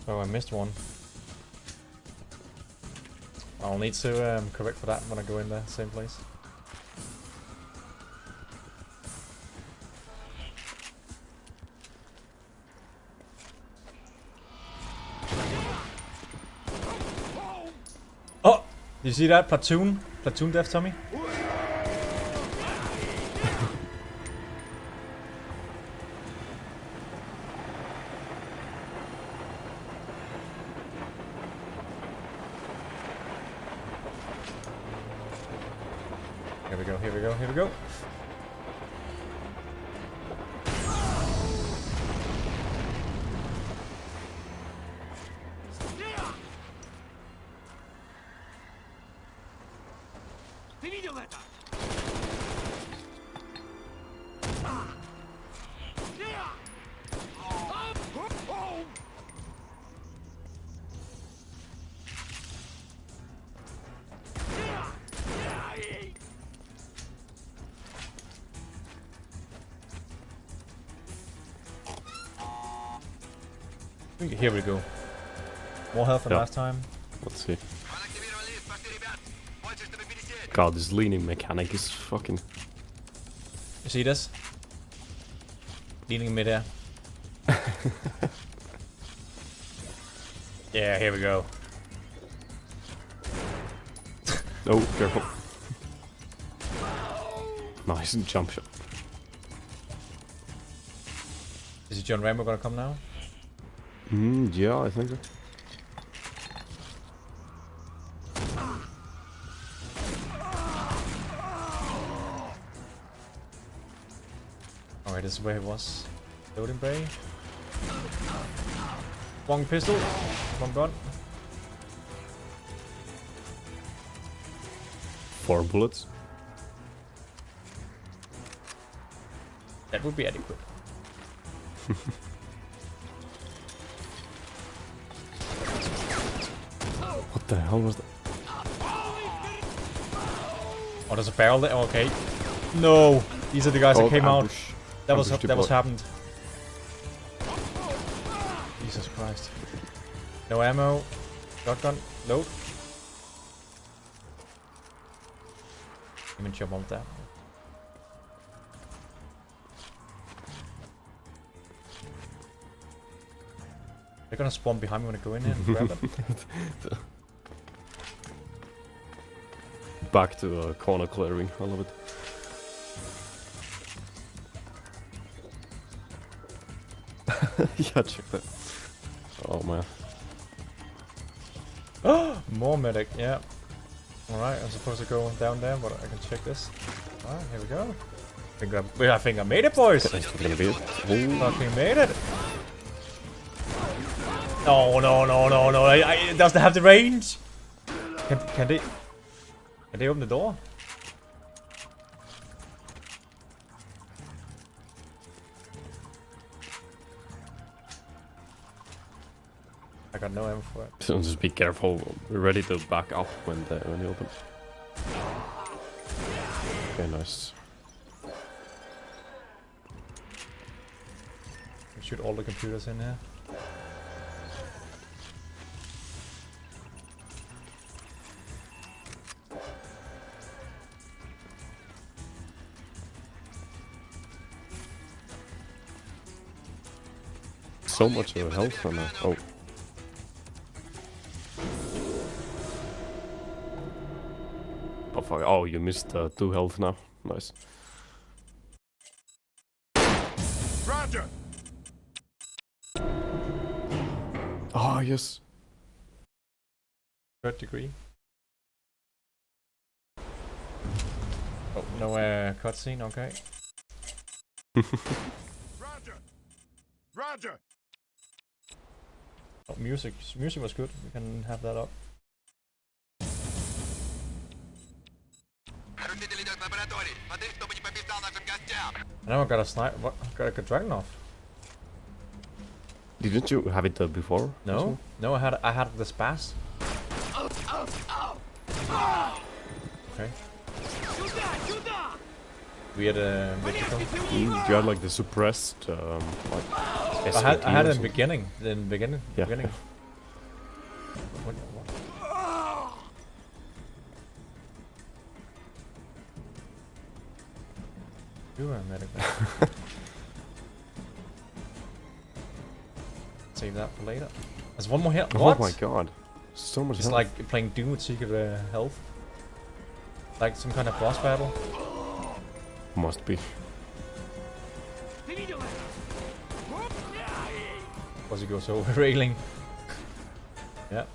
[SPEAKER 1] Oh, I missed one. I'll need to correct for that when I go in the same place. Oh! Did you see that? Platoon death, Tommy? Here we go, here we go, here we go. Here we go. More health than last time.
[SPEAKER 2] Let's see. God, this leaning mechanic is fucking...
[SPEAKER 1] You see this? Leaning midair. Yeah, here we go.
[SPEAKER 2] Oh, careful. Nice jump shot.
[SPEAKER 1] Is John Rambo gonna come now?
[SPEAKER 2] Yeah, I think so.
[SPEAKER 1] Alright, this is where he was. Loading bay. One pistol. One gun.
[SPEAKER 2] 4 bullets.
[SPEAKER 1] That would be adequate.
[SPEAKER 2] What the hell was that?
[SPEAKER 1] Oh, there's a barrel there. Okay. No, these are the guys that came
[SPEAKER 2] ambush.
[SPEAKER 1] out. That was
[SPEAKER 2] Ambush
[SPEAKER 1] happened. Jesus Christ. No ammo. Shotgun. Load. Even jump on that. They're gonna spawn behind me when I go in here and grab them.
[SPEAKER 2] Back to corner clearing. I love it. Yeah, check that. Oh man.
[SPEAKER 1] More medic, yeah. Alright, I'm supposed to go down there, but I can check this. Alright, here we go. I think I made it, boys!
[SPEAKER 2] That's gonna be it.
[SPEAKER 1] Fucking made it! No, no, no, no, no! It doesn't have the range! Can they open the door? I got no ammo for it.
[SPEAKER 2] So just be careful. We're ready to back up when you open. Okay, nice.
[SPEAKER 1] shoot all the computers in here.
[SPEAKER 2] So much health for now. Oh. Oh fuck. Oh, you missed 2 health now. Nice.
[SPEAKER 5] Roger!
[SPEAKER 2] Oh, yes.
[SPEAKER 1] 3rd degree. Oh, no cutscene, okay.
[SPEAKER 5] Roger! Roger!
[SPEAKER 1] Oh, music was good. We can have that up. And now I got a sniper. What? Got a dragon off.
[SPEAKER 2] Didn't you have it before?
[SPEAKER 1] No, no, I had the spas. Okay. Weird vertical.
[SPEAKER 2] You had like the suppressed like
[SPEAKER 1] I had it in beginning. Beginning.
[SPEAKER 2] Yeah.
[SPEAKER 1] What? You are medical. Save that for later. There's one more here. What?
[SPEAKER 2] Oh my god. So much
[SPEAKER 1] It's
[SPEAKER 2] health.
[SPEAKER 1] like playing Doom with secret health. Like some kind of boss battle.
[SPEAKER 2] Must be.
[SPEAKER 1] Because he goes over railing. Yeah.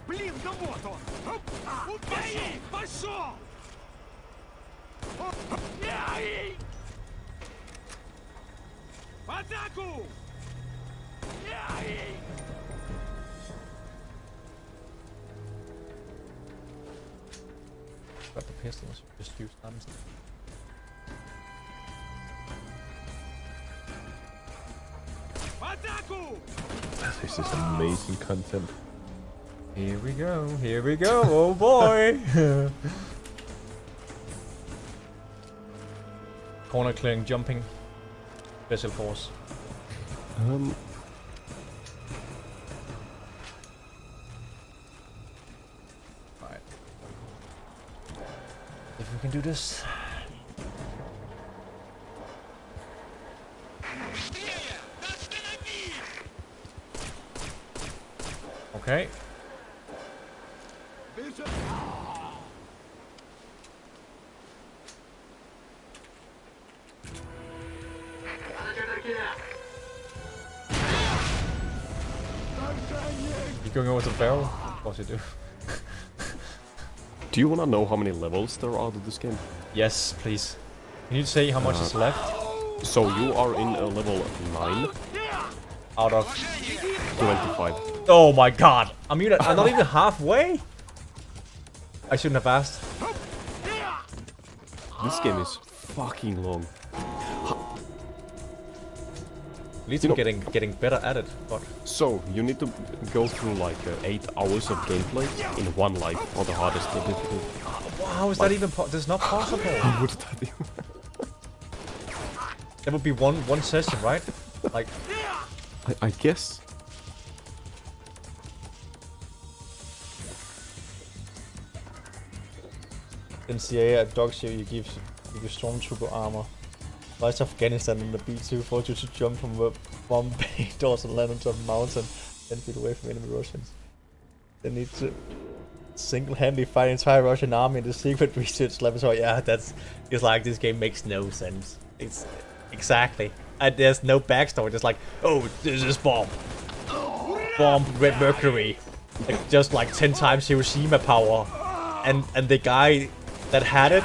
[SPEAKER 5] Блин, да вот он! Убей! Пошел! В атаку!
[SPEAKER 1] Got the pistols. Just use them.
[SPEAKER 5] В атаку!
[SPEAKER 7] This is amazing content.
[SPEAKER 1] Here we go. Here we go. Oh boy. Corner clearing, jumping. Special force. Right. If we can do this. Okay. You going over to the barrel? Of course you do.
[SPEAKER 2] Do you wanna know how many levels there are to this game?
[SPEAKER 1] Yes, please. Can you say how much is left?
[SPEAKER 2] So you are in level 9
[SPEAKER 1] Out of
[SPEAKER 2] 25.
[SPEAKER 1] Oh my god! I'm not even halfway? I shouldn't have asked.
[SPEAKER 2] This game is fucking long.
[SPEAKER 1] At least I'm getting better at it, but
[SPEAKER 2] So you need to go through like 8 hours of gameplay in one life on the hardest difficulty.
[SPEAKER 1] how is that even that's not possible?
[SPEAKER 2] How would that be?
[SPEAKER 1] That would be one session, right? Like
[SPEAKER 2] I guess.
[SPEAKER 1] in CA at Dog Show, you give stormtrooper armor. Rise of Afghanistan in the B2 forced you to jump from the bomb bay doors and land on top of a mountain 10 feet away from enemy Russians. They need to single-handedly fight an entire Russian army in the secret research laboratory. Yeah, it's like this game makes no sense. It's exactly. And there's no backstory. Just like, oh, this is bomb. Bomb Red Mercury. Like, just like 10 times Hiroshima power. And the guy that had it,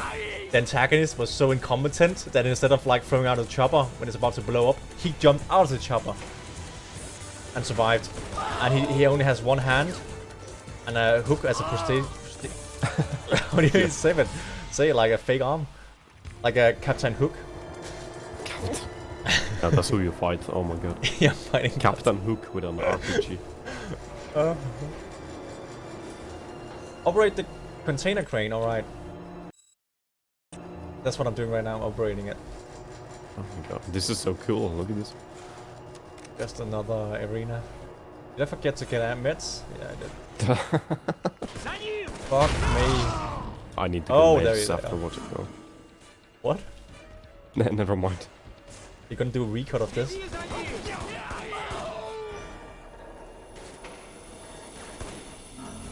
[SPEAKER 1] the antagonist, was so incompetent that instead of like throwing out a chopper when it's about to blow up, he jumped out of the chopper and survived. And he only has one hand and a hook as a prosthetic. What do you even say it? Say it like a fake arm, like a Captain Hook.
[SPEAKER 2] Yeah, that's who you fight. Oh my god.
[SPEAKER 1] Yeah, fighting
[SPEAKER 2] Captain Hook with an RPG.
[SPEAKER 1] Operate the Container crane, alright. That's what I'm doing right now, operating it.
[SPEAKER 2] Oh my god, this is so cool. Look at this.
[SPEAKER 1] Just another arena. Did I forget to get meds? Yeah, I did. Fuck me.
[SPEAKER 2] I need to
[SPEAKER 1] Oh,
[SPEAKER 2] get
[SPEAKER 1] there
[SPEAKER 2] meds
[SPEAKER 1] you
[SPEAKER 2] after
[SPEAKER 1] go.
[SPEAKER 2] watching. Oh.
[SPEAKER 1] What?
[SPEAKER 2] Never mind.
[SPEAKER 1] You're gonna do a recut of this?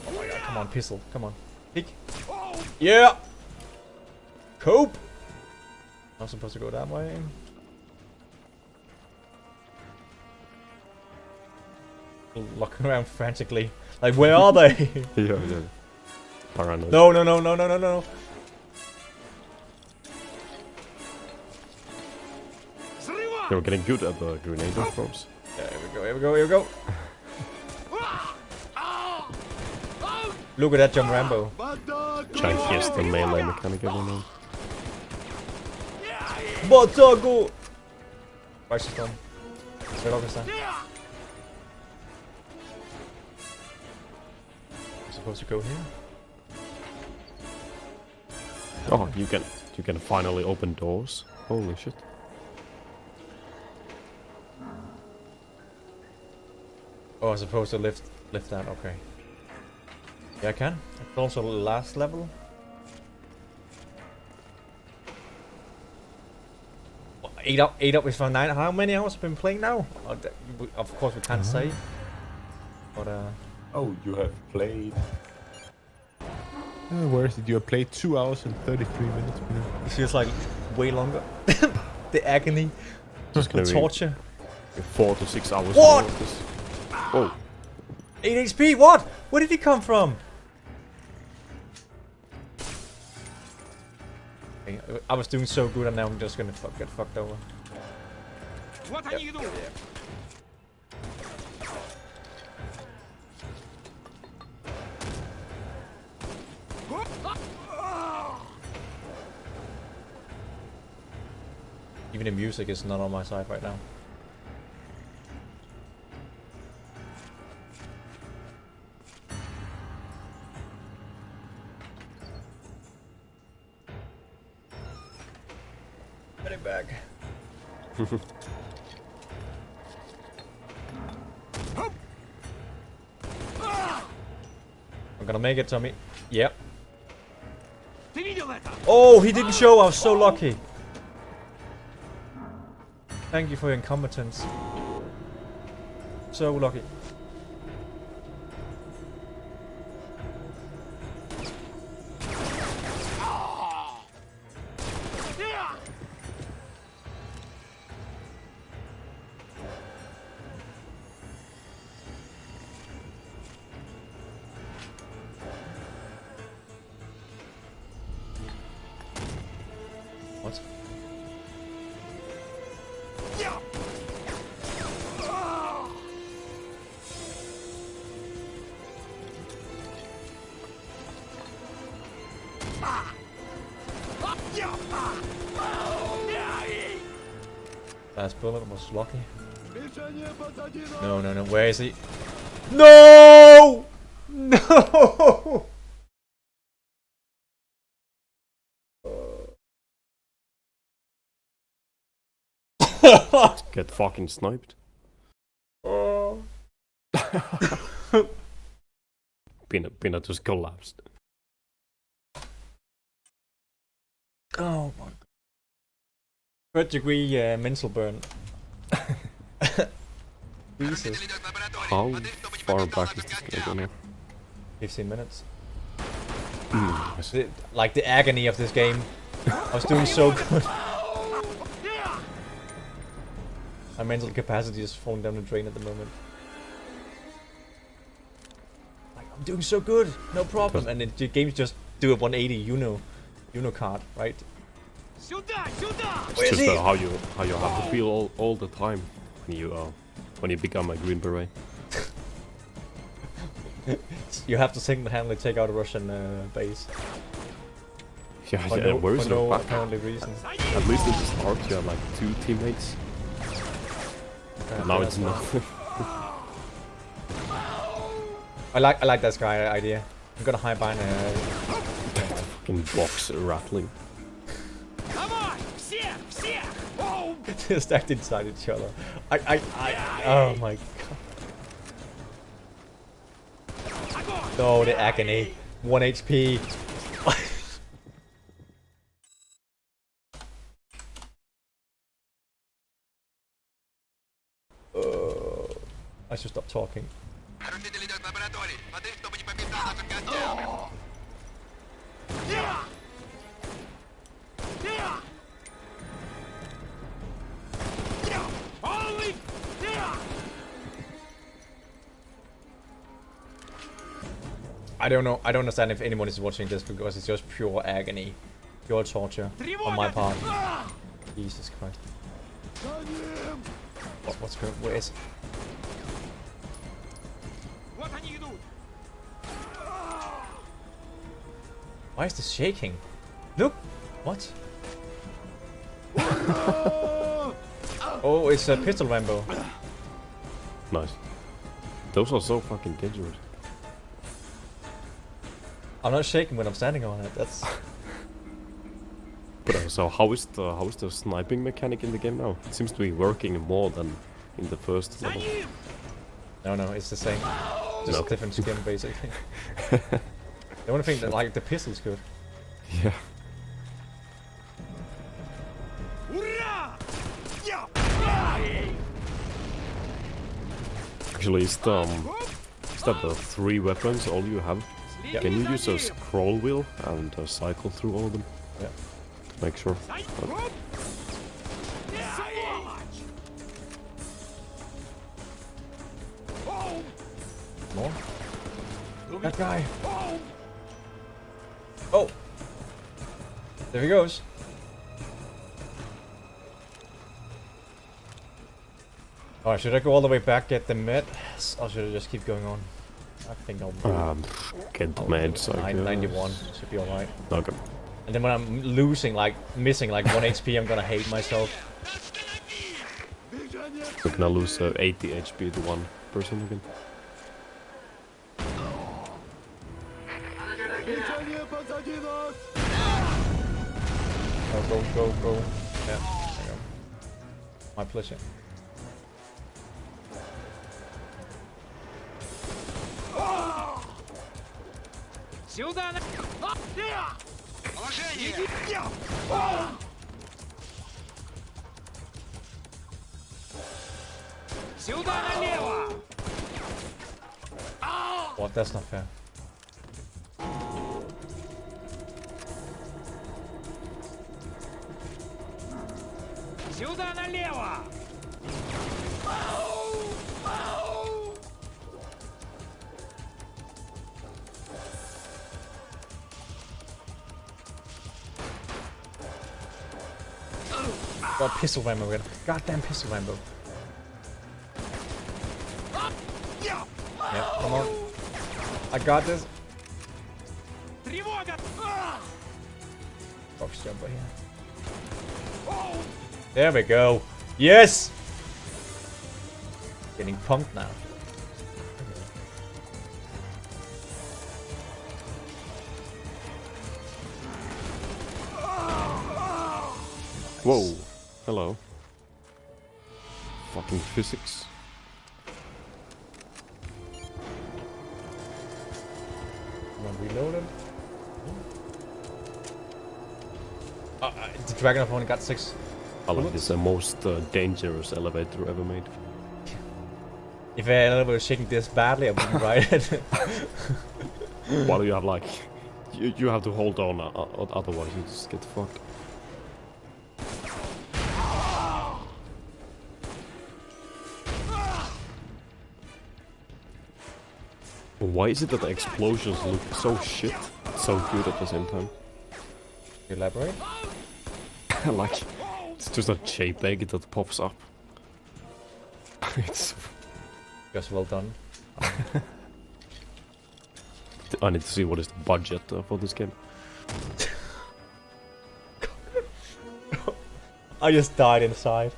[SPEAKER 1] Oh my god, come on, pistol. Come on. Peek. Yeah! Cope! I'm supposed to go that way. Looking around frantically. Like, where are they?
[SPEAKER 2] Yeah. Paranoid.
[SPEAKER 1] No, no, no, no, no, no, no.
[SPEAKER 2] They were getting good at the grenade throws.
[SPEAKER 1] Yeah, here we go, here we go, here we go. Look at that jump Rambo.
[SPEAKER 2] Jankiest the melee mechanic ever known.
[SPEAKER 1] Botago! Where's she from? Where is that? I'm supposed to go here?
[SPEAKER 2] Oh, you can finally open doors. Holy shit.
[SPEAKER 1] Oh, I'm supposed to lift that, okay. Yeah, I can. It's also the last level. 8 up is for 9. How many hours have been playing now? Of course we can't say. But
[SPEAKER 7] Oh, you have played. Where is it? You have played 2 hours and 33 minutes.
[SPEAKER 1] it feels like way longer. The agony.
[SPEAKER 2] Just
[SPEAKER 1] The torture.
[SPEAKER 2] 4 to 6 hours.
[SPEAKER 1] What?
[SPEAKER 2] More of this. Whoa.
[SPEAKER 1] 8 HP, what? Where did he come from? Okay, I was doing so good and now I'm just gonna get fucked over.
[SPEAKER 6] What are you doing?
[SPEAKER 1] Even the music is not on my side right now. Get it back. I'm gonna make it, Tommy. Yep. Oh, he didn't show. I was so lucky. Thank you for your incompetence. So lucky. What? Last bullet was lucky. No, no, no. Where is he? No! No!
[SPEAKER 2] Get fucking sniped.
[SPEAKER 1] Oh.
[SPEAKER 2] Peanut just collapsed.
[SPEAKER 1] Oh my god. 3rd degree mental burn. Jesus.
[SPEAKER 2] How far back is this gonna go now?
[SPEAKER 1] 15 minutes.
[SPEAKER 2] Yes.
[SPEAKER 1] Like the agony of this game. I was doing so good. My mental capacity is falling down the drain at the moment. Like, I'm doing so good, no problem. And then the games just do a 180, you know card, right?
[SPEAKER 2] It's just how you have to feel all the time when you become a Green Beret.
[SPEAKER 1] You have to single-handedly take out a Russian base.
[SPEAKER 2] Yeah,
[SPEAKER 1] For
[SPEAKER 2] yeah.
[SPEAKER 1] no,
[SPEAKER 2] Where is
[SPEAKER 1] for
[SPEAKER 2] the
[SPEAKER 1] no
[SPEAKER 2] back?
[SPEAKER 1] apparently reason.
[SPEAKER 2] At least at the start you had like 2 teammates. But now it's not.
[SPEAKER 1] I like that guy idea. I'm gonna hide behind a
[SPEAKER 2] fucking box rattling.
[SPEAKER 6] Come on! Всех! Всех! Oh!
[SPEAKER 1] They're stacked inside each other. Oh my god. Oh, the agony. 1 HP. I should stop talking. I don't know. I don't understand if anyone is watching this because it's just pure agony, pure torture on my part. Jesus Christ. What's going? Where is? Why is this shaking? Look! What? Oh, it's a pistol Rambo.
[SPEAKER 2] Nice. Those are so fucking dangerous.
[SPEAKER 1] I'm not shaking when I'm standing on it. That's.
[SPEAKER 2] But so how is the sniping mechanic in the game now? It seems to be working more than in the first level.
[SPEAKER 1] No, it's the same. Just different skin, basically. The only thing that, like, the pistol's good.
[SPEAKER 2] Yeah. Actually, is that the 3 weapons all you have?
[SPEAKER 1] Yeah.
[SPEAKER 2] Can you use a scroll wheel and cycle through all of them?
[SPEAKER 1] Yeah.
[SPEAKER 2] To make sure. Okay.
[SPEAKER 1] More? That guy! Oh! There he goes! Alright, should I go all the way back, get the meds? Or should I just keep going on? I think I'll
[SPEAKER 2] get the meds.
[SPEAKER 1] 91 should be alright.
[SPEAKER 2] Okay.
[SPEAKER 1] And then when I'm losing, like, missing like 1 HP, I'm gonna hate myself.
[SPEAKER 2] We're gonna lose 80 HP to 1 person again.
[SPEAKER 1] Oh, go. Yeah, there you go. My pleasure.
[SPEAKER 6] Сюда! Положение! Сюда налево!
[SPEAKER 1] What? That's not fair.
[SPEAKER 6] Сюда налево!
[SPEAKER 1] God, pistol Rambo again. Goddamn pistol Rambo. Yep, come on. I got this. Box jumper here. There we go. Yes! Getting pumped now.
[SPEAKER 2] Whoa. Hello. Fucking physics.
[SPEAKER 1] Reloaded. The Dragon of only got 6.
[SPEAKER 2] I like this, the most dangerous elevator ever made.
[SPEAKER 1] If an elevator was shaking this badly, I wouldn't ride it.
[SPEAKER 2] While you have like, you have to hold on, otherwise you just get fucked. Why is it that the explosions look so shit, so good at the same time?
[SPEAKER 1] Elaborate?
[SPEAKER 2] Like, it's just a JPEG that pops up. It's...
[SPEAKER 1] Just well done.
[SPEAKER 2] I need to see what is the budget for this game.
[SPEAKER 1] I just died inside.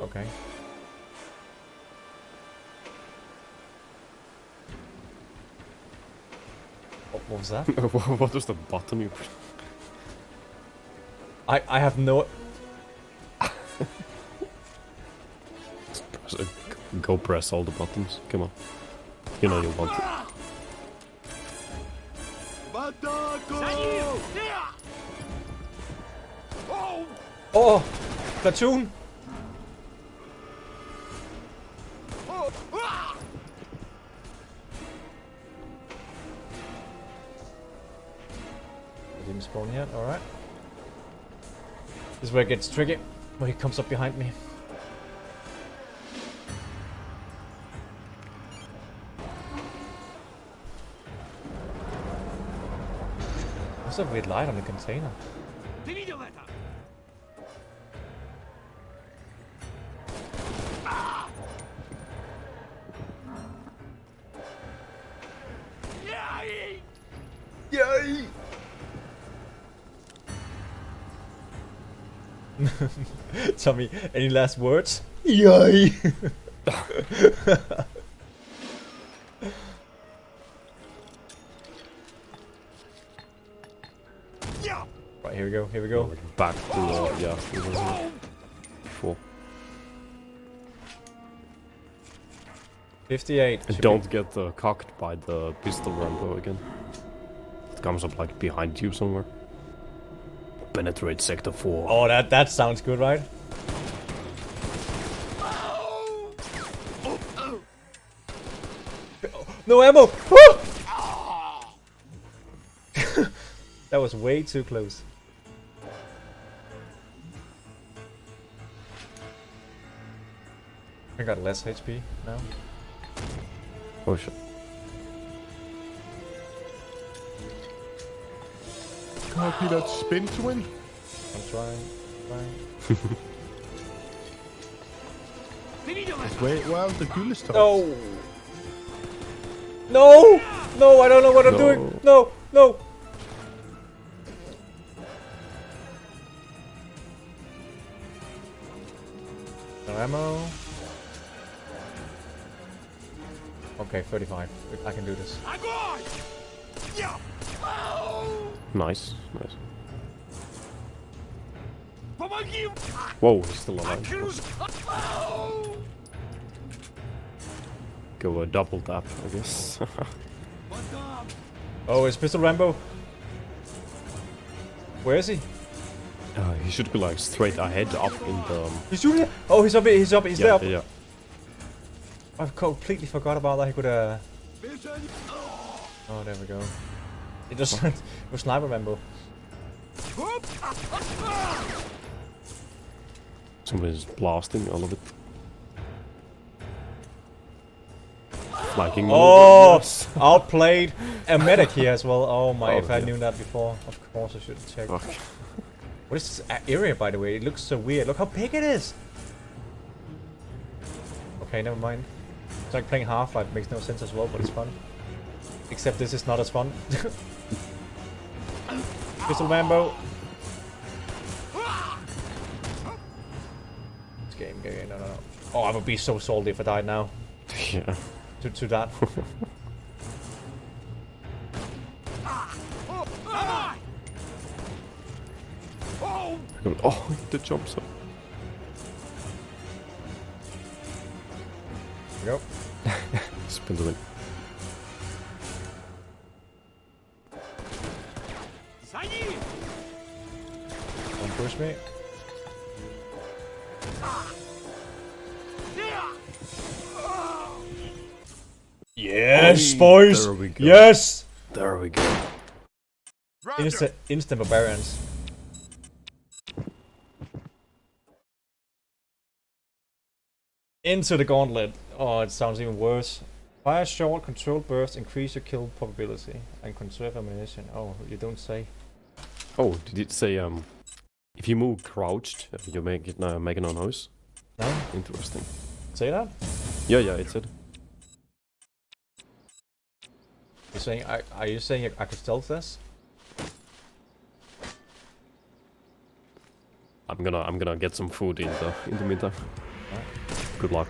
[SPEAKER 1] Okay. What was that?
[SPEAKER 2] What was the button you pressed?
[SPEAKER 1] I have no...
[SPEAKER 2] Go press all the buttons. Come on. You know you want it.
[SPEAKER 1] Oh! Platoon! Didn't spawn yet, alright. This is where it gets tricky, where he comes up behind me. What's that weird light on the container? Yay! Tommy, any last words? Yay! Right, here we go, here we go.
[SPEAKER 2] Back to, yeah, before.
[SPEAKER 1] 58.
[SPEAKER 2] And don't get cocked by the pistol Rambo again. It comes up like behind you somewhere. Penetrate sector 4.
[SPEAKER 1] Oh, that sounds good, right? No ammo! That was way too close. I got less HP now.
[SPEAKER 2] Oh shit.
[SPEAKER 7] Copy that spin to win.
[SPEAKER 1] I'm trying.
[SPEAKER 7] Wait, well, the ghoul is
[SPEAKER 1] No! No! No, I don't know what I'm doing! No! No! No ammo. Okay, 35. I can do this.
[SPEAKER 2] Nice, nice. Whoa, he's still alive. Go a double tap, I guess.
[SPEAKER 1] Oh, it's Pistol Rambo. Where is he?
[SPEAKER 2] He should be like straight ahead up in the...
[SPEAKER 1] He's shooting it! Oh, he's there up!
[SPEAKER 2] Yeah.
[SPEAKER 1] I've completely forgot about that. He could Oh, there we go. He just went with Sniper Rambo.
[SPEAKER 2] Somebody's blasting all of it. Flanking.
[SPEAKER 1] Oh! Outplayed a medic here as well. Oh my, if I
[SPEAKER 2] yeah.
[SPEAKER 1] knew that before, of course I should have checked.
[SPEAKER 2] Okay.
[SPEAKER 1] What is this area, by the way? It looks so weird. Look how big it is! Okay, never mind. It's like playing Half-Life, makes no sense as well, but it's fun. Except this is not as fun. Pistol Rambo. This game, no. Oh, I would be so salty if I died now.
[SPEAKER 2] Yeah.
[SPEAKER 1] To that.
[SPEAKER 2] Oh, the jump so.
[SPEAKER 1] There we go.
[SPEAKER 2] Spin the win.
[SPEAKER 1] Don't push me. Yes, boys!
[SPEAKER 2] There we go.
[SPEAKER 1] Yes!
[SPEAKER 2] There we go.
[SPEAKER 1] Instant barbarians. Into the gauntlet. Oh, it sounds even worse. Fire short, controlled burst, increase your kill probability, and conserve ammunition. Oh, you don't say.
[SPEAKER 2] Oh, did it say if you move crouched, you make it make a noise?
[SPEAKER 1] No?
[SPEAKER 2] Interesting.
[SPEAKER 1] Say that?
[SPEAKER 2] Yeah, it said.
[SPEAKER 1] You're saying? Are you saying I could stealth this?
[SPEAKER 2] I'm gonna get some food in the meantime.
[SPEAKER 1] Right.
[SPEAKER 2] Good luck.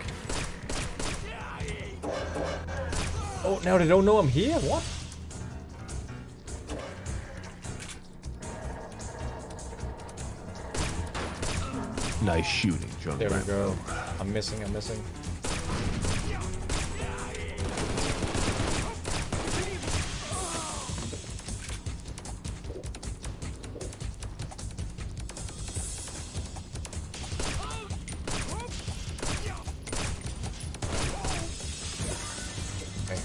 [SPEAKER 1] Oh, now they don't know I'm here. What?
[SPEAKER 7] Nice shooting, John.
[SPEAKER 1] There we
[SPEAKER 7] Rambo.
[SPEAKER 1] go. I'm missing. Okay,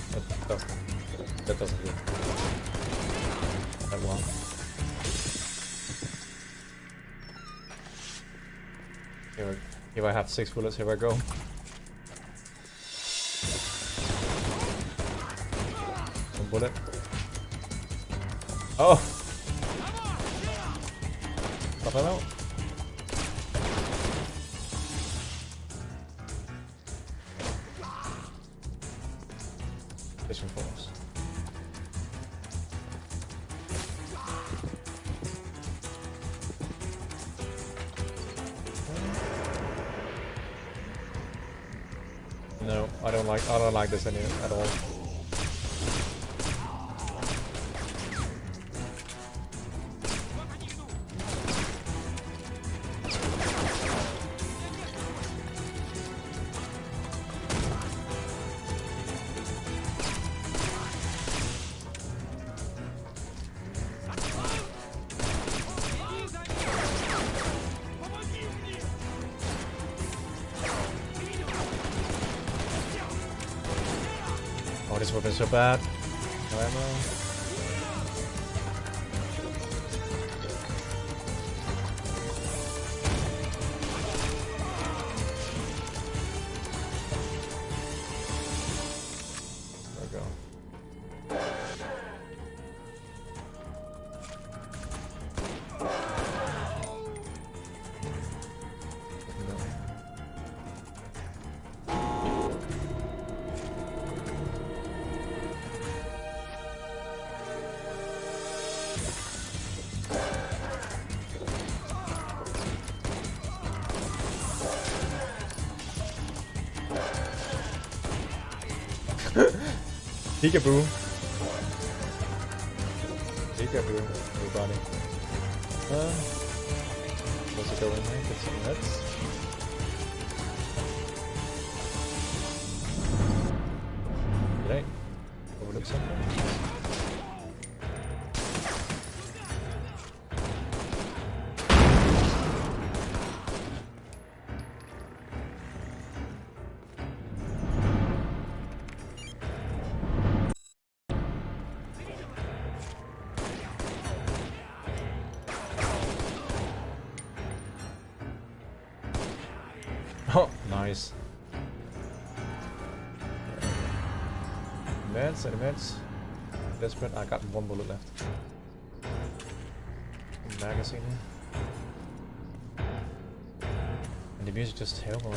[SPEAKER 1] that doesn't do that well. Here I have 6 bullets, here I go. One bullet. Oh! Stop that out. Fishing force. No, I don't like this at all. Oh, this weapon's so bad. No ammo. There we go. Peekaboo. Peekaboo, everybody. What's it going there? Get some nuts. Did I overlook something? Oh, nice. Meds, any meds? Desperate. I got 1 bullet left. Magazine here. And the music just terrible.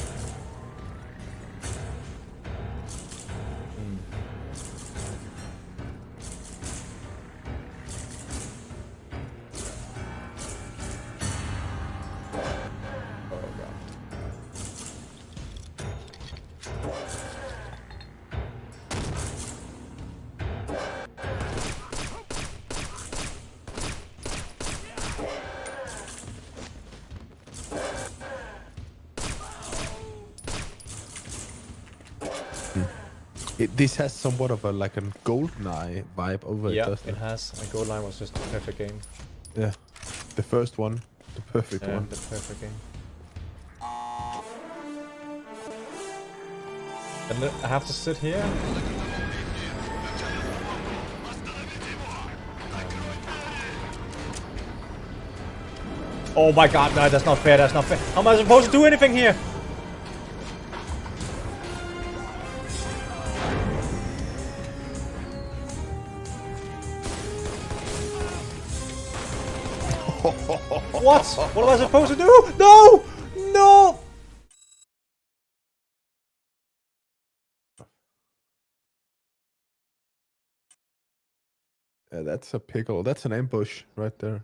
[SPEAKER 7] This has somewhat of a like a GoldenEye vibe over it, doesn't it?
[SPEAKER 1] It has. And GoldenEye was just the perfect game.
[SPEAKER 7] Yeah, the first one, the perfect one.
[SPEAKER 1] The perfect game. And I have to sit here. Oh my god, no, that's not fair, that's not fair. How am I supposed to do anything here? What? What am I supposed to do? No! No!
[SPEAKER 7] That's a pickle. That's an ambush right there.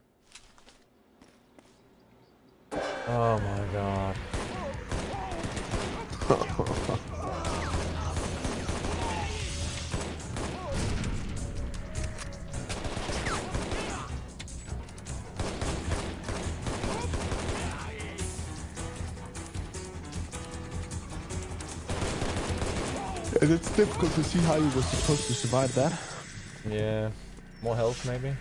[SPEAKER 1] Oh my god.
[SPEAKER 7] It's difficult to see how you were supposed to survive that.
[SPEAKER 1] Yeah, more health maybe.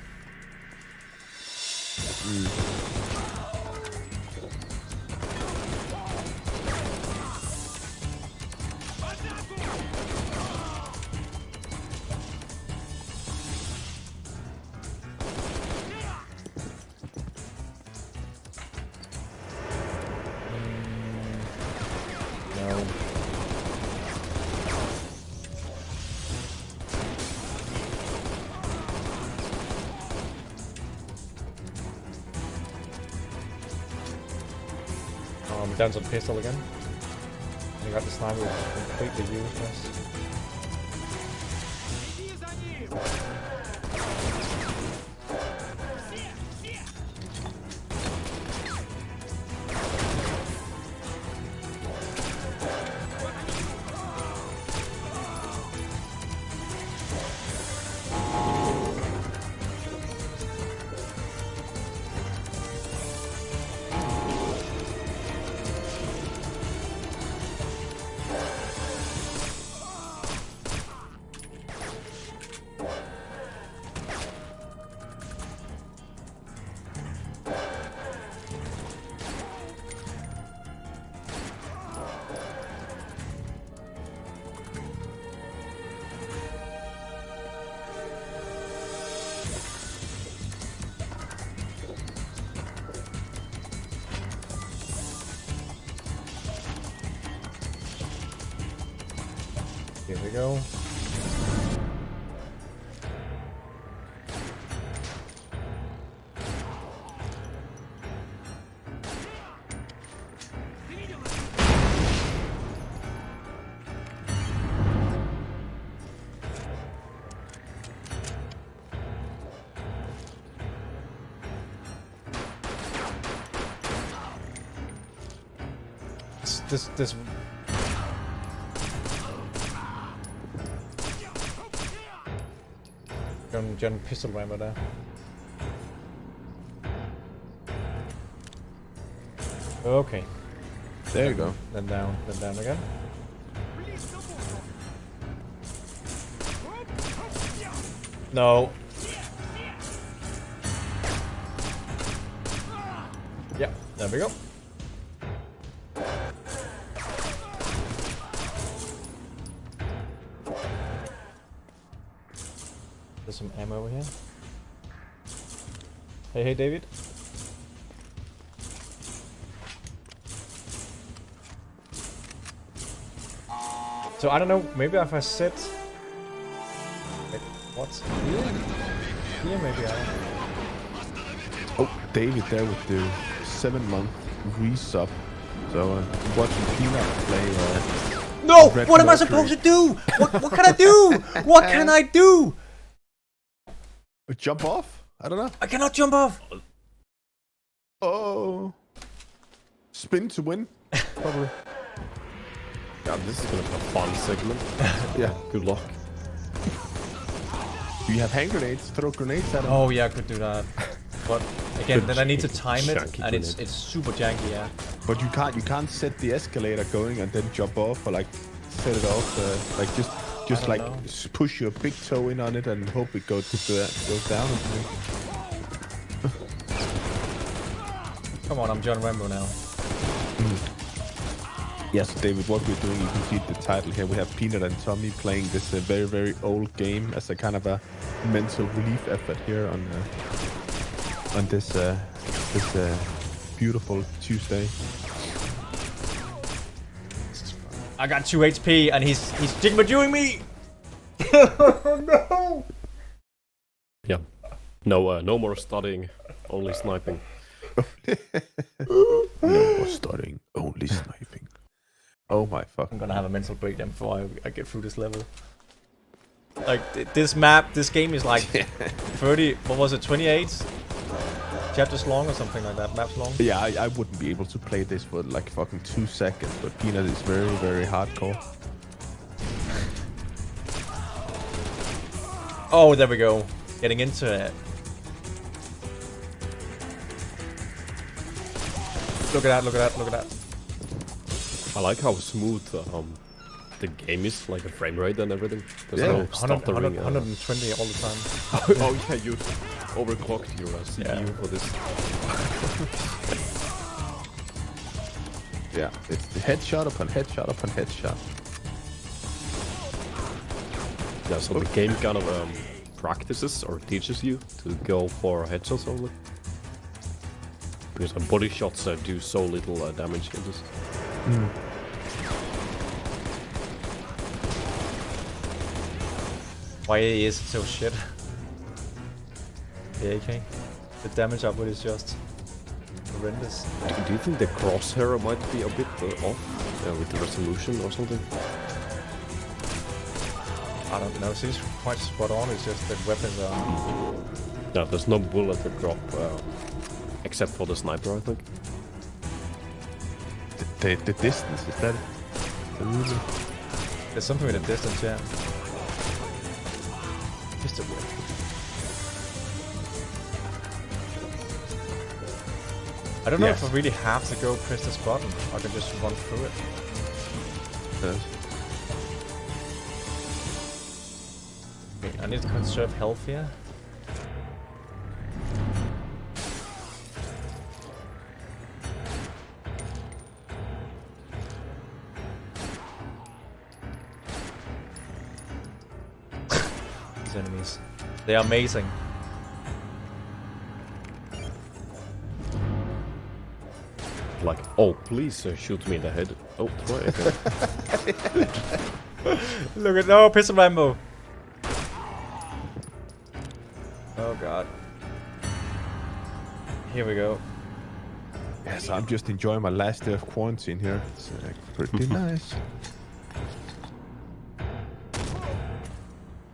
[SPEAKER 1] No. I'm down to the pistol again. I got the sniper completely useless. Here we go. This John pistol rammer there. Okay.
[SPEAKER 7] There you go.
[SPEAKER 1] Then down again. No. Yeah, there we go. There's some ammo over here. Hey, David. So I don't know, maybe if I sit... Wait, what? Here maybe I don't...
[SPEAKER 7] Oh, David there with the 7-month resub. So watching Peanut play.
[SPEAKER 1] No!
[SPEAKER 7] Red
[SPEAKER 1] What am I
[SPEAKER 7] Mercury.
[SPEAKER 1] supposed to do? What can I do? What can I do?
[SPEAKER 7] Jump off? I don't know.
[SPEAKER 1] I cannot jump off.
[SPEAKER 7] Oh. Spin to win. Probably.
[SPEAKER 2] God, this is gonna be a fun segment.
[SPEAKER 7] Yeah.
[SPEAKER 2] Good luck.
[SPEAKER 7] Do you have hand grenades? Throw grenades at him.
[SPEAKER 1] Oh yeah, I could do that. But again, then I need to time it,
[SPEAKER 2] Janky
[SPEAKER 1] and it's
[SPEAKER 2] grenade.
[SPEAKER 1] super janky, yeah.
[SPEAKER 7] But you can't set the escalator going and then jump off, or like set it off. Like just like
[SPEAKER 1] know.
[SPEAKER 7] push your big toe in on it and hope it goes down. Or something.
[SPEAKER 1] Come on, I'm John Rambo now.
[SPEAKER 7] Yes, David, what we're doing, you can see the title here. We have Peanut and Tommy playing this very, very old game as a kind of a mental relief effort here on this beautiful Tuesday.
[SPEAKER 1] I got 2 HP and he's jigma-doing me! Oh no!
[SPEAKER 2] Yeah. No more studying, only sniping.
[SPEAKER 7] No more studying, only sniping. Oh my fuck.
[SPEAKER 1] I'm gonna have a mental breakdown before I get through this level. Like, this game is like 30, what was it, 28 chapters long or something like that, maps long?
[SPEAKER 7] Yeah, I wouldn't be able to play this for like fucking 2 seconds, but Peanut is very, very hardcore.
[SPEAKER 1] Oh, there we go. Getting into it. Look at that, look at that, look at that.
[SPEAKER 2] I like how smooth the game is, like a frame rate and everything. There's
[SPEAKER 7] Yeah,
[SPEAKER 2] no stuttering.
[SPEAKER 1] 120 all the time.
[SPEAKER 2] Oh yeah, you overclocked your CPU for this.
[SPEAKER 7] Yeah, it's the headshot upon headshot upon headshot.
[SPEAKER 2] Yeah, so the game kind of practices or teaches you to go for headshots only. Because body shots do so little damage in this.
[SPEAKER 1] Why is it so shit? The AK. The damage output is just horrendous.
[SPEAKER 2] Do you think the crosshair might be a bit off with the resolution or something?
[SPEAKER 1] I don't know, it seems quite spot on, it's just that weapons are...
[SPEAKER 2] Yeah, there's no bullet to drop, except for the sniper, I think.
[SPEAKER 7] The distance, is that...
[SPEAKER 1] There's something with the distance, yeah. Just a weird. I don't know if I really have to go press this button, I can just run through it.
[SPEAKER 7] Yes.
[SPEAKER 1] Okay, I need to conserve health here. These enemies. They are amazing.
[SPEAKER 2] Like, oh, please shoot me in the head. Oh, right, okay.
[SPEAKER 1] Look at no pistol Rambo. Oh god. Here we go.
[SPEAKER 7] Yes, I'm just enjoying my last day of quarantine here. It's pretty nice.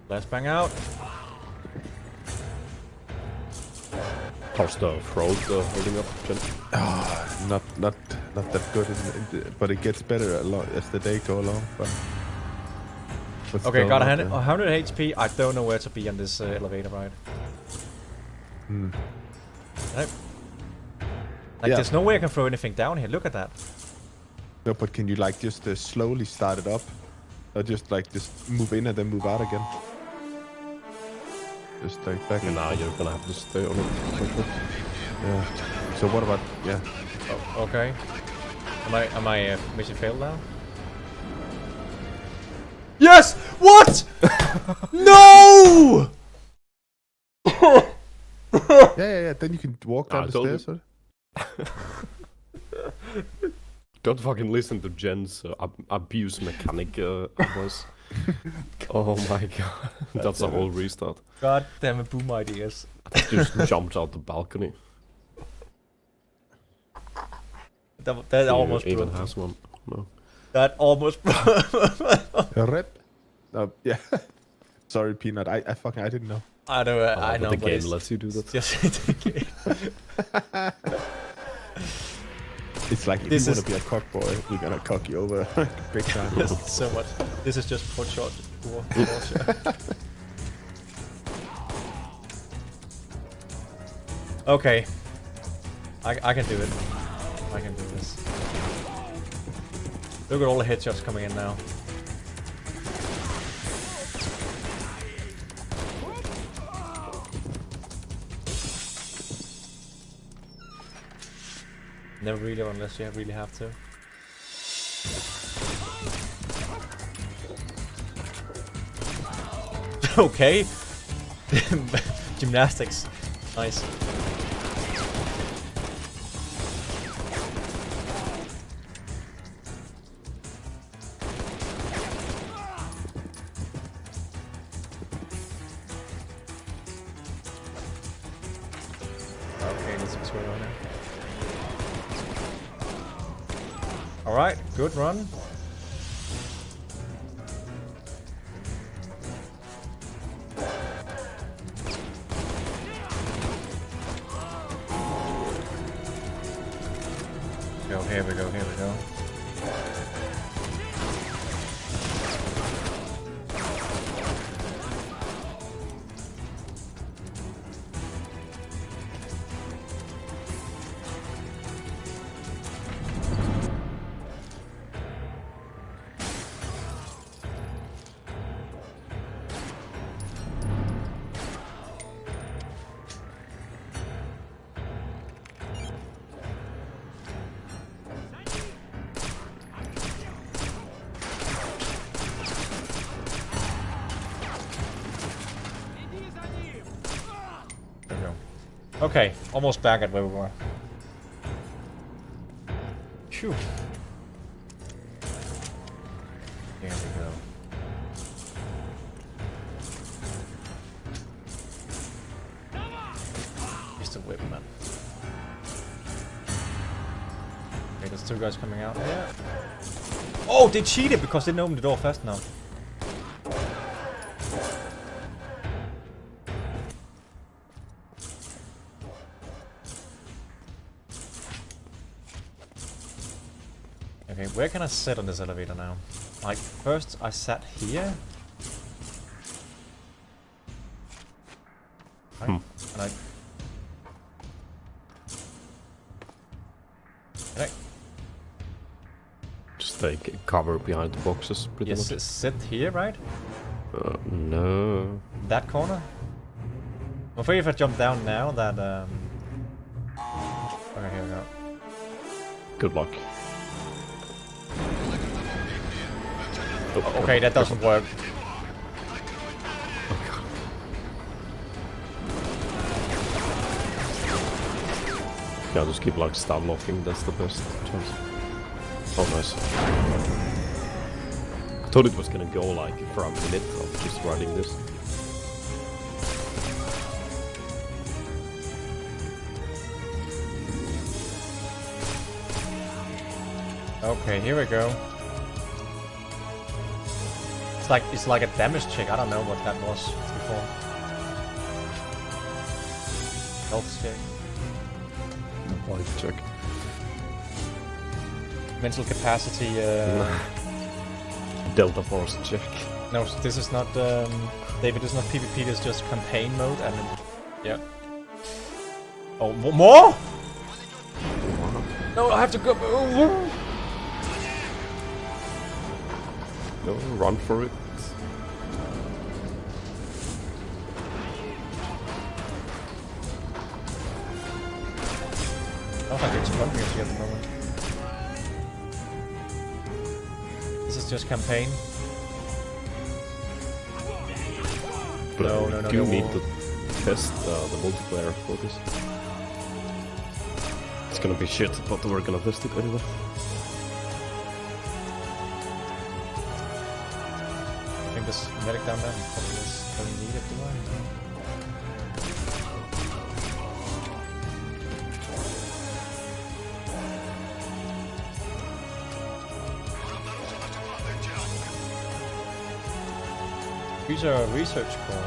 [SPEAKER 1] Let's bang out.
[SPEAKER 2] How's the throat holding up, Jen?
[SPEAKER 7] Not that good, but it gets better a lot as the day go along. But
[SPEAKER 1] okay,
[SPEAKER 7] still
[SPEAKER 1] got
[SPEAKER 7] not,
[SPEAKER 1] 100 HP. I don't know where to be on this elevator ride. Like, there's no way I can throw anything down here. Look at that.
[SPEAKER 7] No, but can you like just slowly start it up, or just move in and then move out again? Just like back.
[SPEAKER 2] Now you're gonna have to stay on it.
[SPEAKER 7] Yeah. So what about
[SPEAKER 1] Oh, okay. Am I mission failed now? Yes! What? No!
[SPEAKER 7] Yeah. Then you can walk down the stairs. Or?
[SPEAKER 2] Don't fucking listen to Jen's abuse mechanic advice. Oh my god. That's a whole restart.
[SPEAKER 1] God damn it, boom ideas.
[SPEAKER 2] I just jumped out the balcony.
[SPEAKER 1] That almost
[SPEAKER 2] even
[SPEAKER 1] broke.
[SPEAKER 2] has one. No.
[SPEAKER 1] That almost broke.
[SPEAKER 7] Rip. Yeah. Sorry, Peanut. I didn't know.
[SPEAKER 1] I know. I know.
[SPEAKER 2] The game lets you do that.
[SPEAKER 1] Just the game.
[SPEAKER 7] It's like if you want to be a cock boy, we're gonna cock you over big time.
[SPEAKER 1] Yes, so much. This is just pot shot. Okay. I can do it. I can do this. Look at all the headshots coming in now. Never really, unless you really have to. Okay. Gymnastics. Nice. Okay, let's see what's going on now. Alright, good run. Here we go, here we go. Okay, almost back at where we were. Phew. There we go. He's the whip, man. Okay, there's two guys coming out here. Oh, they cheated because they didn't open the door fast enough. Okay, where can I sit on this elevator now? Like, first I sat here. Right, and I... Okay.
[SPEAKER 2] Just take cover behind the boxes, pretty
[SPEAKER 1] Yes,
[SPEAKER 2] much.
[SPEAKER 1] sit here, right?
[SPEAKER 2] No.
[SPEAKER 1] That corner? I'm afraid if I jump down now that, Okay, here we go.
[SPEAKER 2] Good luck.
[SPEAKER 1] Okay, that doesn't work.
[SPEAKER 2] Yeah, just keep like stab locking, that's the best chance. Oh, nice. I thought it was gonna go like for a minute of just riding this.
[SPEAKER 1] Okay, here we go. It's like a damage check. I don't know what that was before. Health check.
[SPEAKER 2] Life check.
[SPEAKER 1] Mental capacity.
[SPEAKER 2] Delta force check.
[SPEAKER 1] No, this is not. David, this is not PvP. This is just campaign mode, and yeah. Oh, more? No, I have to go.
[SPEAKER 2] No, run for it.
[SPEAKER 1] I don't think it's fun music at the moment. This is just campaign.
[SPEAKER 2] But
[SPEAKER 1] No,
[SPEAKER 2] do you need to test the multiplayer for this? It's gonna be shit, but we're gonna test it anyway.
[SPEAKER 1] I think this medic down there probably doesn't need it, do I? No. These are a research call.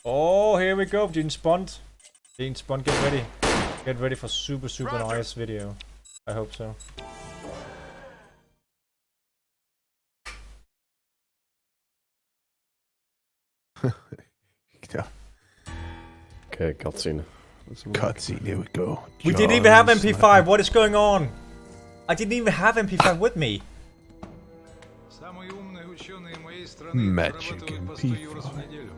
[SPEAKER 1] Oh, here we go, Gene Spond. Gene Spond, get ready. Get ready for super nice video. I hope so.
[SPEAKER 7] Yeah.
[SPEAKER 2] Okay, cutscene.
[SPEAKER 7] Cutscene, here we go.
[SPEAKER 1] We didn't even have MP5, what is going on? I didn't even have MP5 with me.
[SPEAKER 7] Magic MP5.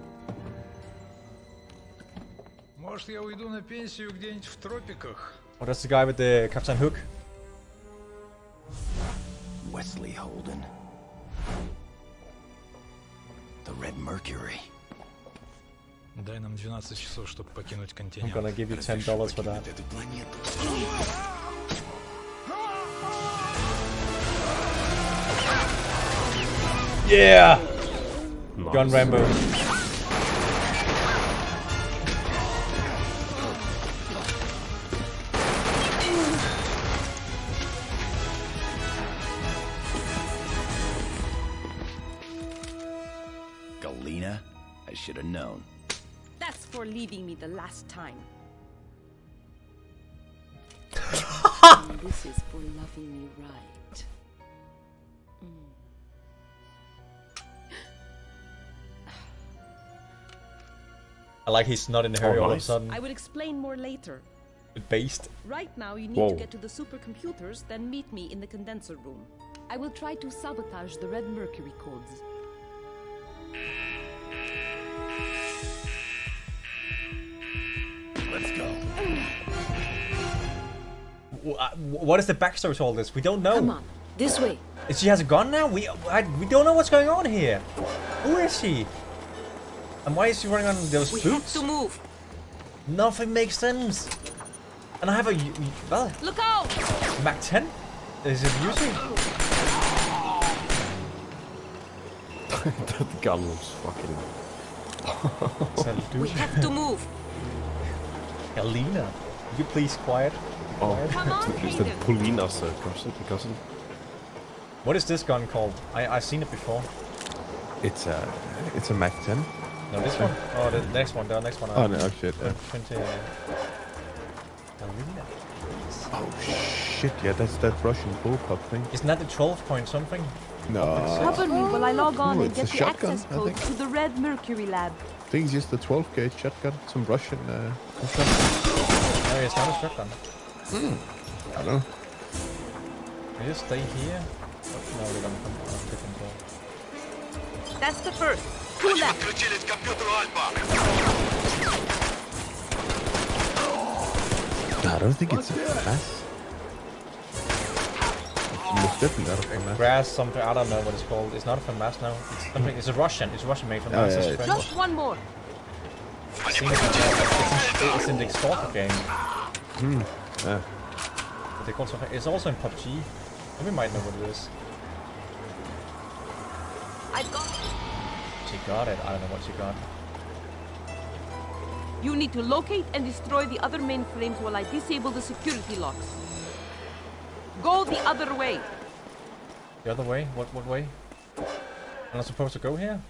[SPEAKER 5] Может, я уйду на пенсию где-нибудь в тропиках?
[SPEAKER 1] Oh, that's the guy with the Captain Hook.
[SPEAKER 3] Wesley Holden. The Red Mercury.
[SPEAKER 5] Дай нам 12 часов, чтобы покинуть
[SPEAKER 1] I'm
[SPEAKER 5] континент.
[SPEAKER 1] gonna give you $10 for that.
[SPEAKER 3] Эту планету.
[SPEAKER 1] Yeah!
[SPEAKER 2] Nice.
[SPEAKER 1] Gun Rambo.
[SPEAKER 3] Galena? I should have known.
[SPEAKER 11] That's for leaving me the last time. And this is for loving me right.
[SPEAKER 1] I like he's not in a hurry all of a
[SPEAKER 2] nice.
[SPEAKER 1] sudden.
[SPEAKER 11] I will explain more later.
[SPEAKER 1] Based.
[SPEAKER 11] Right now, you need
[SPEAKER 2] Whoa.
[SPEAKER 11] to get to the supercomputers, then meet me in the condenser room. I will try to sabotage the Red Mercury codes.
[SPEAKER 3] Let's go.
[SPEAKER 1] What is the backstory to all this? We don't know.
[SPEAKER 11] Come on, this way.
[SPEAKER 1] She has a gun now? We don't know what's going on here. Who is she? And why is he running on those
[SPEAKER 11] We
[SPEAKER 1] boots?
[SPEAKER 11] have to move.
[SPEAKER 1] Nothing makes sense. And I have a well,
[SPEAKER 11] Look out!
[SPEAKER 1] Mac 10. Is it using?
[SPEAKER 2] That gun was fucking...
[SPEAKER 11] We have to move.
[SPEAKER 1] Alina, would you please quiet?
[SPEAKER 2] Oh,
[SPEAKER 11] Come on,
[SPEAKER 2] is that
[SPEAKER 11] Hayden.
[SPEAKER 2] Paulina's cousin?
[SPEAKER 1] What is this gun called? I've seen it before.
[SPEAKER 7] It's a Mac 10.
[SPEAKER 1] No, this one. Oh, the next one. The next one.
[SPEAKER 7] Oh no, shit.
[SPEAKER 1] 20. Alina.
[SPEAKER 7] Oh shit, yeah, that's that Russian bullpup thing.
[SPEAKER 1] Isn't that the 12 point something?
[SPEAKER 7] No.
[SPEAKER 11] Cover me while I log on
[SPEAKER 7] Oh,
[SPEAKER 11] and
[SPEAKER 7] it's
[SPEAKER 11] get
[SPEAKER 7] a
[SPEAKER 11] the
[SPEAKER 7] shotgun,
[SPEAKER 11] access
[SPEAKER 7] I
[SPEAKER 11] code
[SPEAKER 7] think.
[SPEAKER 11] to the Red Mercury lab.
[SPEAKER 7] I think it's just the 12 gauge shotgun. Some Russian construction.
[SPEAKER 1] No, it's not a shotgun.
[SPEAKER 7] I don't know.
[SPEAKER 1] We just stay here. Oh, no, we're gonna come on a different door.
[SPEAKER 11] That's the first. Two left.
[SPEAKER 5] Подключились к компьютеру Альфа.
[SPEAKER 7] I don't think it's a FAMAS. Most definitely not a FAMAS.
[SPEAKER 1] Grass something. I don't know what it's called. It's not a FAMAS now. It's something. It's a Russian. It's Russian made from
[SPEAKER 7] Oh,
[SPEAKER 1] Master's
[SPEAKER 7] yeah,
[SPEAKER 1] French.
[SPEAKER 11] Just one more.
[SPEAKER 1] It's in the Stalker game.
[SPEAKER 7] Yeah.
[SPEAKER 1] But they call something. It's also in PUBG. We might know what it is.
[SPEAKER 11] I got.
[SPEAKER 1] She got it. I don't know what she got.
[SPEAKER 11] You need to locate and destroy the other mainframes while I disable the security locks. Go the other way.
[SPEAKER 1] The other way? What way? I'm not supposed to go here?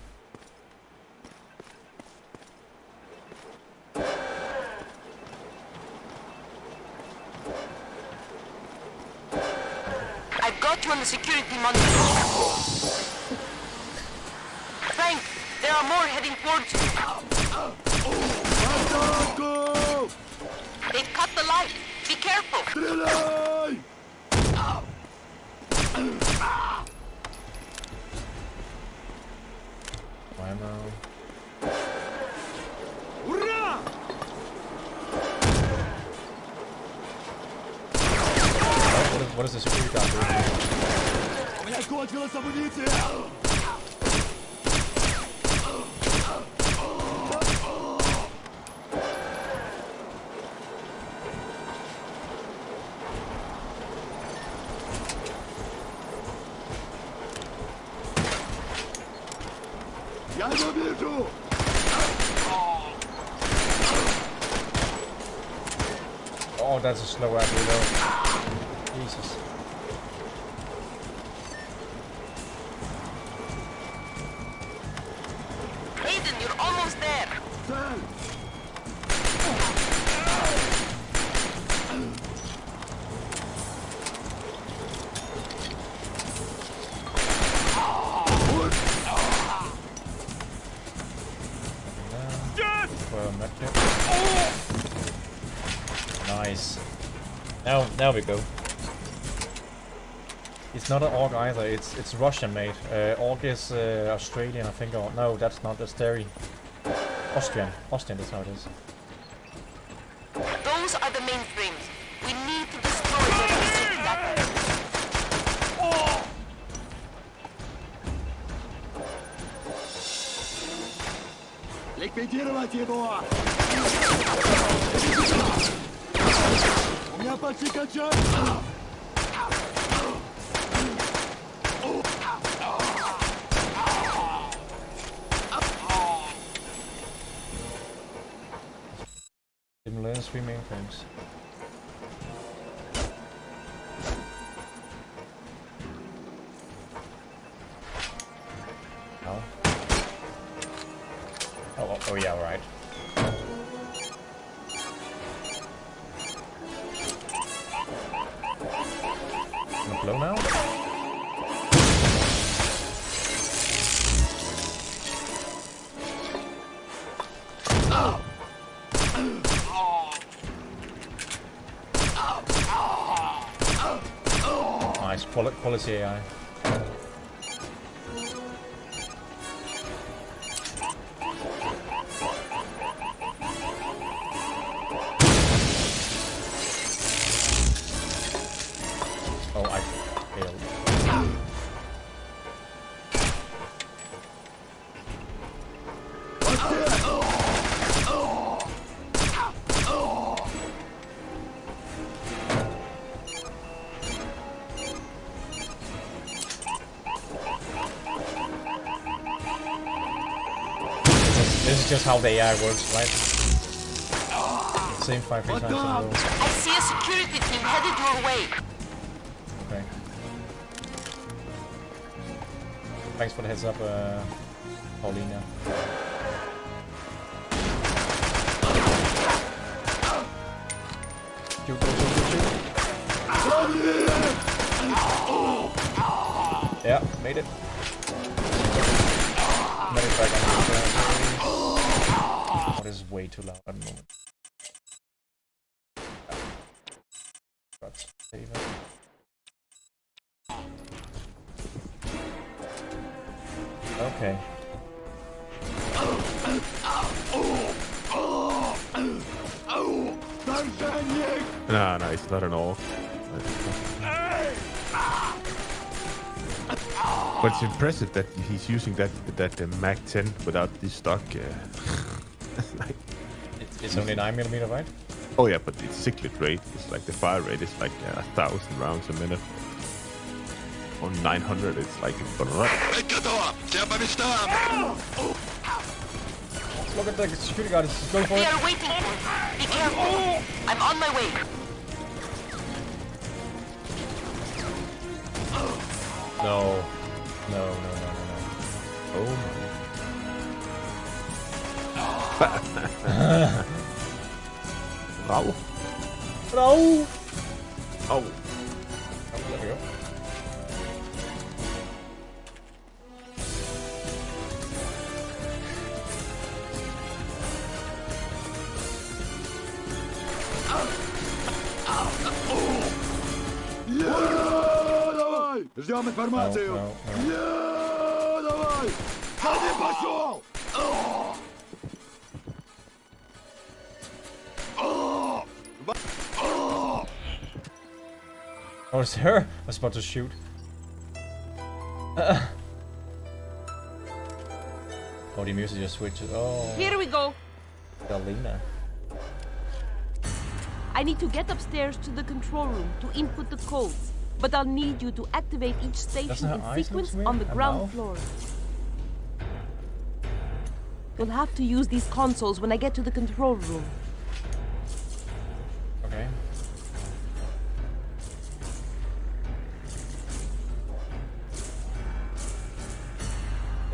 [SPEAKER 10] I've got you on the security monitor. Frank, there are more heading towards you. They've cut the light. Be careful.
[SPEAKER 1] Ammo. What is the security guard doing?
[SPEAKER 5] У меня кончилась амуниция. Я его вижу.
[SPEAKER 1] Oh, that's a slow ass reload. Jesus.
[SPEAKER 10] Hayden, you're almost there.
[SPEAKER 5] Цель.
[SPEAKER 1] Well, medkit. Nice. Now we go. It's not an AUG either. It's Russian made. AUG is Australian, I think. Or no, that's not. That's Derry. Austrian. Austrian. That's how it is.
[SPEAKER 10] Those are the mainframes. We need to destroy them to take that.
[SPEAKER 5] Ликвидировать его! У меня почти кончается!
[SPEAKER 1] Didn't learn 3 mainframes. No. Oh yeah, right. Gonna blow now? Nice quality AI. Oh, I failed. This is just how the AI works, right? Same 5 times in a row.
[SPEAKER 10] I see a security team headed your way.
[SPEAKER 1] Okay. Thanks for the heads up, Paulina. Shoot. Yeah, made it. Back on the oh, this is way too loud at the moment. Save it. Okay.
[SPEAKER 7] No, it's not an orc. But it's impressive that he's using that Mag 10 without the stock. Like,
[SPEAKER 1] it's only 9mm, right?
[SPEAKER 7] Oh yeah, but it's cyclic rate. It's like the fire rate is like 1,000 rounds a minute. On 900, it's like
[SPEAKER 1] Look at the security guard. He's going for it.
[SPEAKER 10] We are waiting. Be careful. I'm on my way.
[SPEAKER 1] No. Oh
[SPEAKER 7] Wow.
[SPEAKER 1] No.
[SPEAKER 7] Oh.
[SPEAKER 1] There we go.
[SPEAKER 5] Ждем информацию. Давай! Один пошел!
[SPEAKER 1] Oh, it's her. I was about to shoot. Oh, the music just switches. Oh.
[SPEAKER 11] Here we go.
[SPEAKER 1] Alina.
[SPEAKER 11] I need to get upstairs to the control room to input the codes. But I'll need you to activate each station in sequence on the ground floor. You'll have to use these consoles when I get to the control room.
[SPEAKER 1] Okay.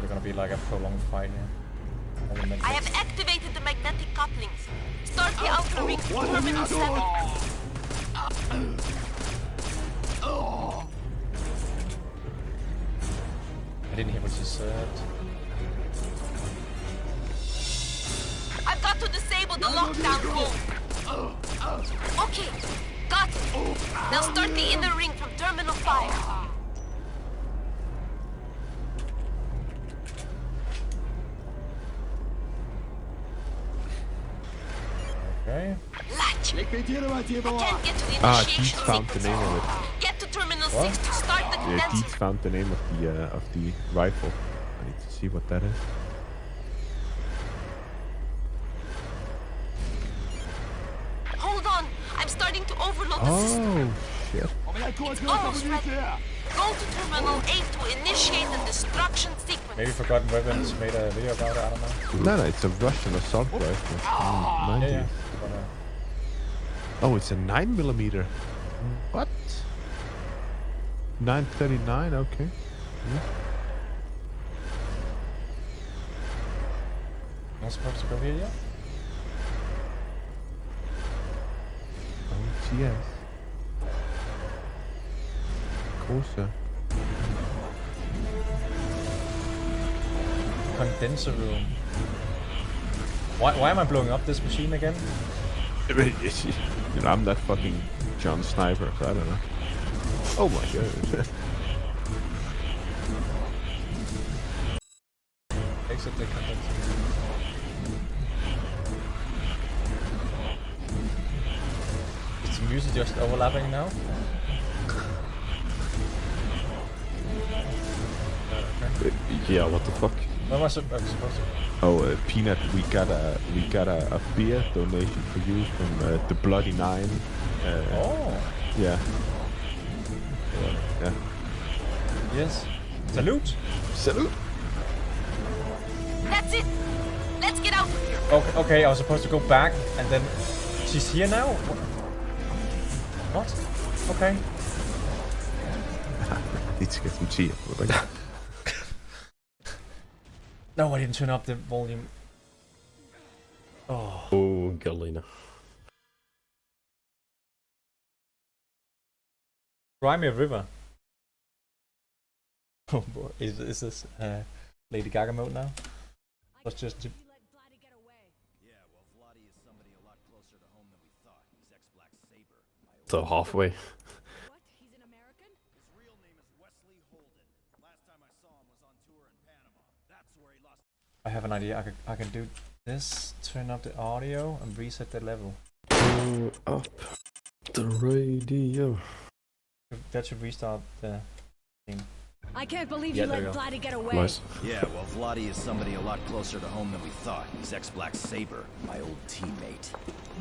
[SPEAKER 1] We're gonna be like a prolonged fight here.
[SPEAKER 10] I have activated the magnetic couplings. Start the outer ring to Terminal 7.
[SPEAKER 1] I didn't hear what she said.
[SPEAKER 10] I've got to disable the lockdown code. Okay, got it. Now start the inner ring from Terminal 5.
[SPEAKER 1] Okay.
[SPEAKER 10] Latch. I can't get to the initiation
[SPEAKER 7] Deeds found the name of it.
[SPEAKER 10] Get to Terminal 6 to start the
[SPEAKER 7] Yeah,
[SPEAKER 10] condenser.
[SPEAKER 7] Deeds found the name of the rifle. I need to see what that is.
[SPEAKER 10] Hold on, I'm starting to overload the system.
[SPEAKER 7] Oh shit!
[SPEAKER 10] It's almost ready. Go to Terminal 8 to initiate the destruction sequence.
[SPEAKER 1] Maybe Forgotten Weapons made a video about it, I don't know.
[SPEAKER 7] No, it's a Russian assault rifle. 90s.
[SPEAKER 1] Yeah.
[SPEAKER 7] Oh, it's a 9mm. What? 939. Okay.
[SPEAKER 1] Not supposed to go here yet?
[SPEAKER 7] Oh, yes. Corsa.
[SPEAKER 1] Condenser room. Why am I blowing up this machine again?
[SPEAKER 7] You know, I'm that fucking John Sniper, so I don't know. Oh my god.
[SPEAKER 1] Exit the condenser room. Is the music just overlapping now?
[SPEAKER 7] Yeah, what the fuck?
[SPEAKER 1] What am I supposed to?
[SPEAKER 7] Oh, Peanut, we got a beer donation for you from the Bloody Nine.
[SPEAKER 1] Oh.
[SPEAKER 7] Yeah. Yeah.
[SPEAKER 1] Yes. Salute.
[SPEAKER 7] Salute.
[SPEAKER 10] That's it. Let's get out of here.
[SPEAKER 1] Okay, I was supposed to go back, and then she's here now. What? Okay.
[SPEAKER 7] Need to get some tea.
[SPEAKER 1] No, I didn't turn up the volume. Oh.
[SPEAKER 2] Oh, Galena.
[SPEAKER 1] Cry me a river. Oh boy, is this Lady Gaga mode now? Let's just.
[SPEAKER 3] Yeah, well, Vladi is somebody a lot closer to home than we thought. He's ex-Black Saber.
[SPEAKER 2] So halfway.
[SPEAKER 4] What? He's an American?
[SPEAKER 3] His real name is Wesley Holden. Last time I saw him was on tour in Panama. That's where he lost.
[SPEAKER 1] I have an idea. I can do this. Turn up the audio and reset the level.
[SPEAKER 2] Turn up the radio.
[SPEAKER 1] That should restart the thing.
[SPEAKER 4] I can't believe
[SPEAKER 1] Yeah,
[SPEAKER 4] you
[SPEAKER 1] there
[SPEAKER 4] let
[SPEAKER 1] you go.
[SPEAKER 4] Vladdy get away.
[SPEAKER 2] Nice.
[SPEAKER 3] Yeah, well, Vladi is somebody a lot closer to home than we thought. He's ex-Black Saber, my old teammate.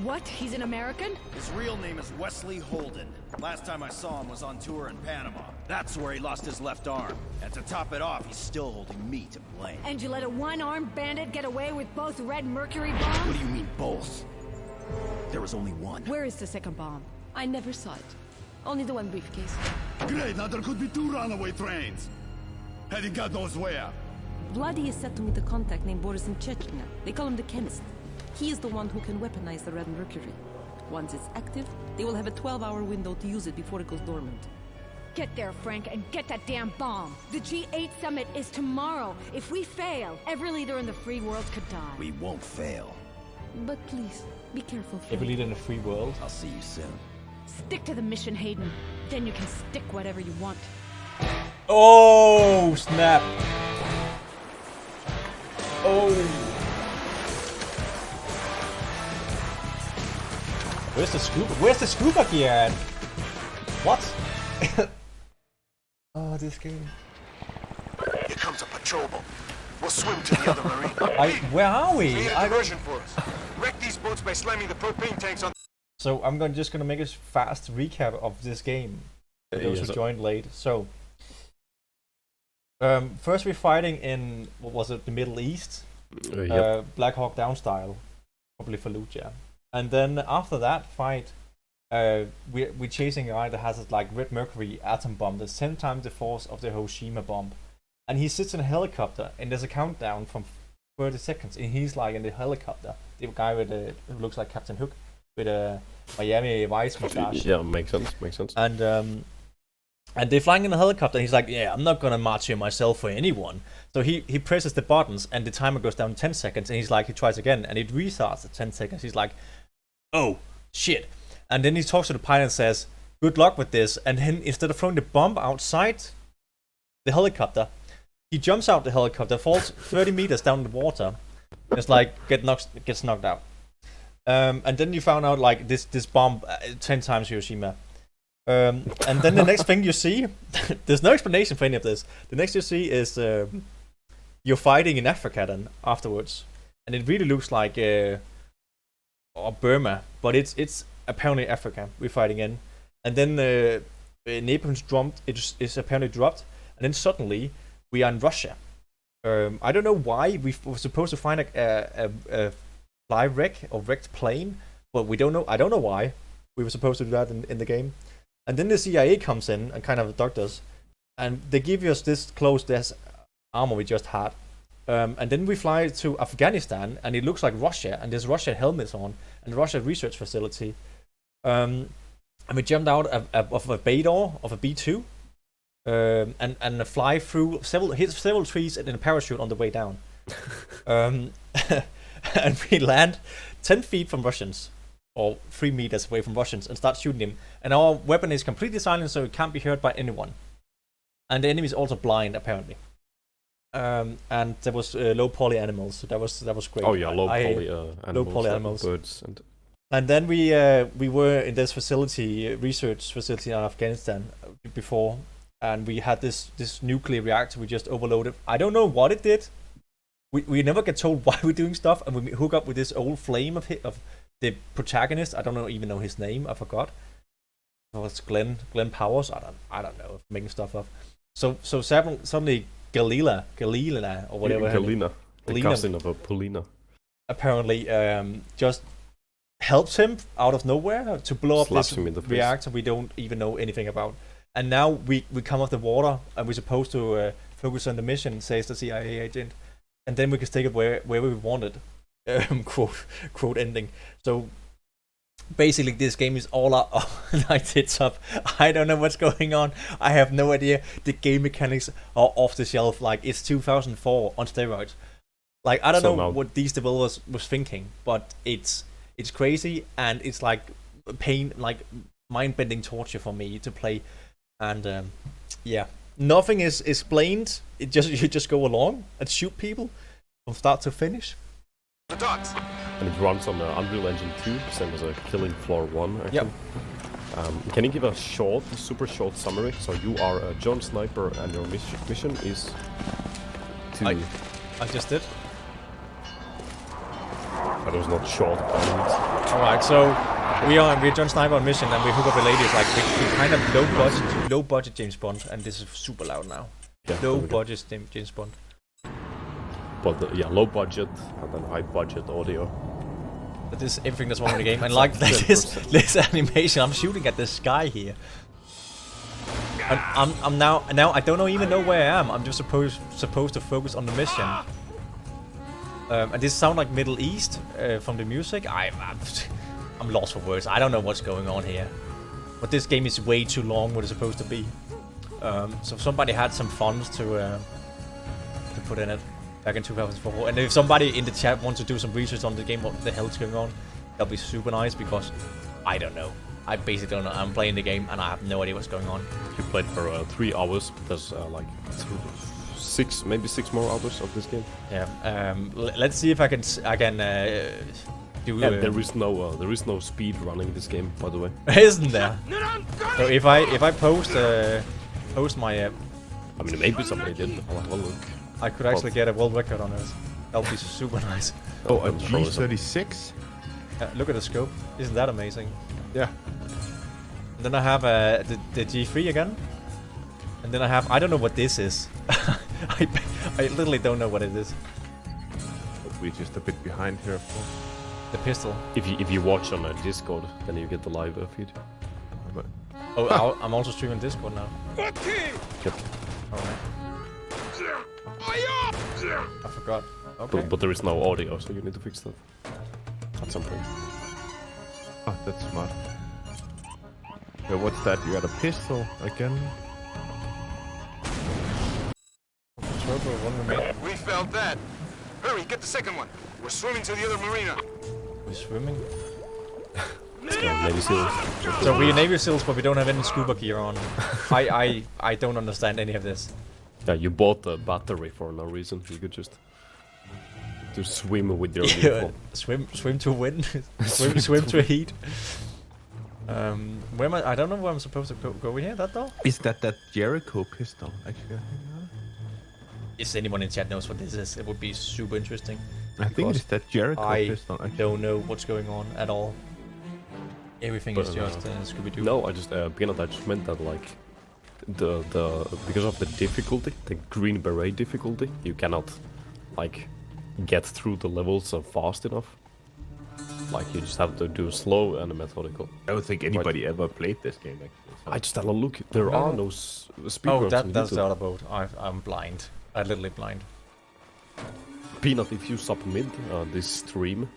[SPEAKER 4] What? He's an American?
[SPEAKER 3] His real name is Wesley Holden. Last time I saw him was on tour in Panama. That's where he lost his left arm. And to top it off, he's still holding me to blame.
[SPEAKER 4] And you let a one-armed bandit get away with both red Mercury bombs?
[SPEAKER 3] What do you mean, both? There was only one.
[SPEAKER 4] Where is the second bomb?
[SPEAKER 11] I never saw it. Only the one briefcase.
[SPEAKER 5] Great, now there could be 2 runaway trains. Heading God knows where.
[SPEAKER 11] Vladi is set to meet a contact named Boris in Chechnya. They call him the Chemist. He is the one who can weaponize the Red Mercury. Once it's active, they will have a 12-hour window to use it before it goes dormant.
[SPEAKER 4] Get there, Frank, and get that damn bomb. The G8 summit is tomorrow. If we fail, every leader in the free world could die.
[SPEAKER 3] We won't fail.
[SPEAKER 11] But please, be careful,
[SPEAKER 1] Every
[SPEAKER 11] Frank.
[SPEAKER 1] leader in a free world.
[SPEAKER 3] I'll see you soon.
[SPEAKER 4] Stick to the mission, Hayden. Then you can stick whatever you want.
[SPEAKER 1] Oh snap! Oh. Where's the scuba? Where's the scuba gear at? What? Oh, this game.
[SPEAKER 5] Here comes a patrol boat. We'll swim to the other marine.
[SPEAKER 1] Where are we?
[SPEAKER 5] Create a diversion for us. Wreck these boats by slamming the propane tanks on.
[SPEAKER 1] So I'm just gonna make a fast recap of this game. For those who joined late. So first we're fighting in, what was it, the Middle East?
[SPEAKER 2] Yep.
[SPEAKER 1] Black Hawk Down style, probably Fallujah. And then after that fight, we're chasing a guy that has this like red mercury atom bomb that's 10 times the force of the Hiroshima bomb. And he sits in a helicopter and there's a countdown from 30 seconds and he's like in the helicopter. The guy with who looks like Captain Hook with a Miami Vice mustache.
[SPEAKER 2] Yeah, makes sense.
[SPEAKER 1] And they're flying in a helicopter and he's like, yeah, I'm not gonna march here myself for anyone. So he presses the buttons and the timer goes down 10 seconds and he's like, he tries again and it restarts at 10 seconds. He's like, oh shit. And then he talks to the pilot and says, good luck with this. And then instead of throwing the bomb outside the helicopter, he jumps out the helicopter, falls 30 meters down the water. It's like gets knocked out. And then you found out like this bomb 10 times Hiroshima. And then the next thing you see, there's no explanation for any of this. The next you see is you're fighting in Africa then afterwards, and it really looks like or Burma, but it's apparently Africa we're fighting in. And then Napalm's dropped. It's apparently dropped, and then suddenly we are in Russia. I don't know why we were supposed to find a fly wreck or wrecked plane, but we don't know. I don't know why we were supposed to do that in the game. And then the CIA comes in and kind of abducts us, and they give us this close desk armor we just had. And then we fly to Afghanistan, and it looks like Russia, and there's Russian helmets on, and Russia research facility. And we jumped out of a Baydor, of a B2, and fly through hit several trees and then a parachute on the way down. And we land 10 feet from Russians, or 3 meters away from Russians, and start shooting them. And our weapon is completely silent, so it can't be heard by anyone. And the enemy is also blind, apparently. And there was low poly animals, so that was great.
[SPEAKER 2] Oh yeah, low poly
[SPEAKER 1] animals,
[SPEAKER 2] birds,
[SPEAKER 1] and then we were in this research facility in Afghanistan before, and we had this nuclear reactor we just overloaded. I don't know what it did. We never get told why we're doing stuff, and we hook up with this old flame of the protagonist. I don't even know his name. I forgot. Oh, it's Glenn Powers. I don't know. Making stuff up. So suddenly Galila or whatever.
[SPEAKER 2] Galina, the cousin of a Polina.
[SPEAKER 1] apparently just helps him out of nowhere to blow up this reactor we don't even know anything about. And now we come off the water and we're supposed to focus on the mission, says the CIA agent, and then we can take it wherever we want it. Quote ending. So basically this game is all out like it's up. I don't know what's going on. I have no idea. The game mechanics are off the shelf. Like it's 2004 on steroids. Like I don't know what these developers was thinking, but it's crazy and it's like pain, like mind-bending torture for me to play. And yeah, nothing is explained. You just go along and shoot people from start to finish.
[SPEAKER 6] The docks.
[SPEAKER 2] And it runs on Unreal Engine 2, same as a Killing Floor 1, actually.
[SPEAKER 1] Yep.
[SPEAKER 2] Can you give a super short summary? So you are a John Sniper and your mission is to...
[SPEAKER 1] I just did.
[SPEAKER 2] But it was not short.
[SPEAKER 1] Alright, so we're John Sniper on mission and we hook up the ladies like we kind of low budget James Bond, and this is super loud now.
[SPEAKER 2] Yeah,
[SPEAKER 1] low budget James Bond.
[SPEAKER 2] But yeah, low budget and then high budget audio.
[SPEAKER 1] That is everything that's wrong with the game. And like this animation, I'm shooting at the sky here. And I'm now I don't even know where I am. I'm just supposed to focus on the mission. And this sound like Middle East from the music. I'm lost for words. I don't know what's going on here. But this game is way too long what it's supposed to be. So somebody had some funds to put in it back in 2004. And if somebody in the chat wants to do some research on the game, what the hell is going on, that'll be super nice because I don't know. I basically don't know. I'm playing the game and I have no idea what's going on.
[SPEAKER 2] You played for 3 hours, but there's like 6, maybe 6 more hours of this game.
[SPEAKER 1] Yeah. Let's see if I can do.
[SPEAKER 2] Yeah, there is no speed running this game, by the way.
[SPEAKER 1] Isn't there? So if I post my.
[SPEAKER 2] I mean, maybe somebody did. I'll have a look.
[SPEAKER 1] I could actually get a world record on this. That would be super nice.
[SPEAKER 7] Oh, a G36?
[SPEAKER 1] Look at the scope. Isn't that amazing?
[SPEAKER 7] Yeah.
[SPEAKER 1] And then I have the G3 again. And then I don't know what this is. I literally don't know what it is.
[SPEAKER 7] We're just a bit behind here, of course.
[SPEAKER 1] The pistol.
[SPEAKER 2] If you watch on Discord, then you get the live feed.
[SPEAKER 1] Oh, I'm also streaming Discord now.
[SPEAKER 2] Yep.
[SPEAKER 1] Alright. I forgot. Okay.
[SPEAKER 2] But there is no audio, so you need to fix that at some point.
[SPEAKER 7] Oh, that's smart. Yeah, what's that? You got a pistol again?
[SPEAKER 6] We felt that. Hurry, get the second one. We're swimming to the other marina.
[SPEAKER 1] We're swimming?
[SPEAKER 2] Navy SEALs.
[SPEAKER 1] So we're Navy SEALs, but we don't have any scuba gear on. I don't understand any of this.
[SPEAKER 2] Yeah, you bought the battery for no reason. You could just swim with your uniform.
[SPEAKER 1] swim to win. swim to heat. Where am I? I don't know where I'm supposed to go here. That door?
[SPEAKER 7] Is that Jericho pistol? Actually,
[SPEAKER 1] if anyone in chat knows what this is, it would be super interesting.
[SPEAKER 7] I think it's that Jericho pistol.
[SPEAKER 1] I don't know what's going on at all. Everything is just Scooby-Doo.
[SPEAKER 2] No, I just because I just meant that like the because of the difficulty, the Green Beret difficulty, you cannot like get through the levels fast enough. Like you just have to do slow and methodical.
[SPEAKER 7] I don't think anybody ever played this game actually. So.
[SPEAKER 2] I just had a look. There are no speedruns.
[SPEAKER 1] Oh, that's the other boat. I'm blind. I'm literally blind.
[SPEAKER 2] Peanut, if you submit this stream,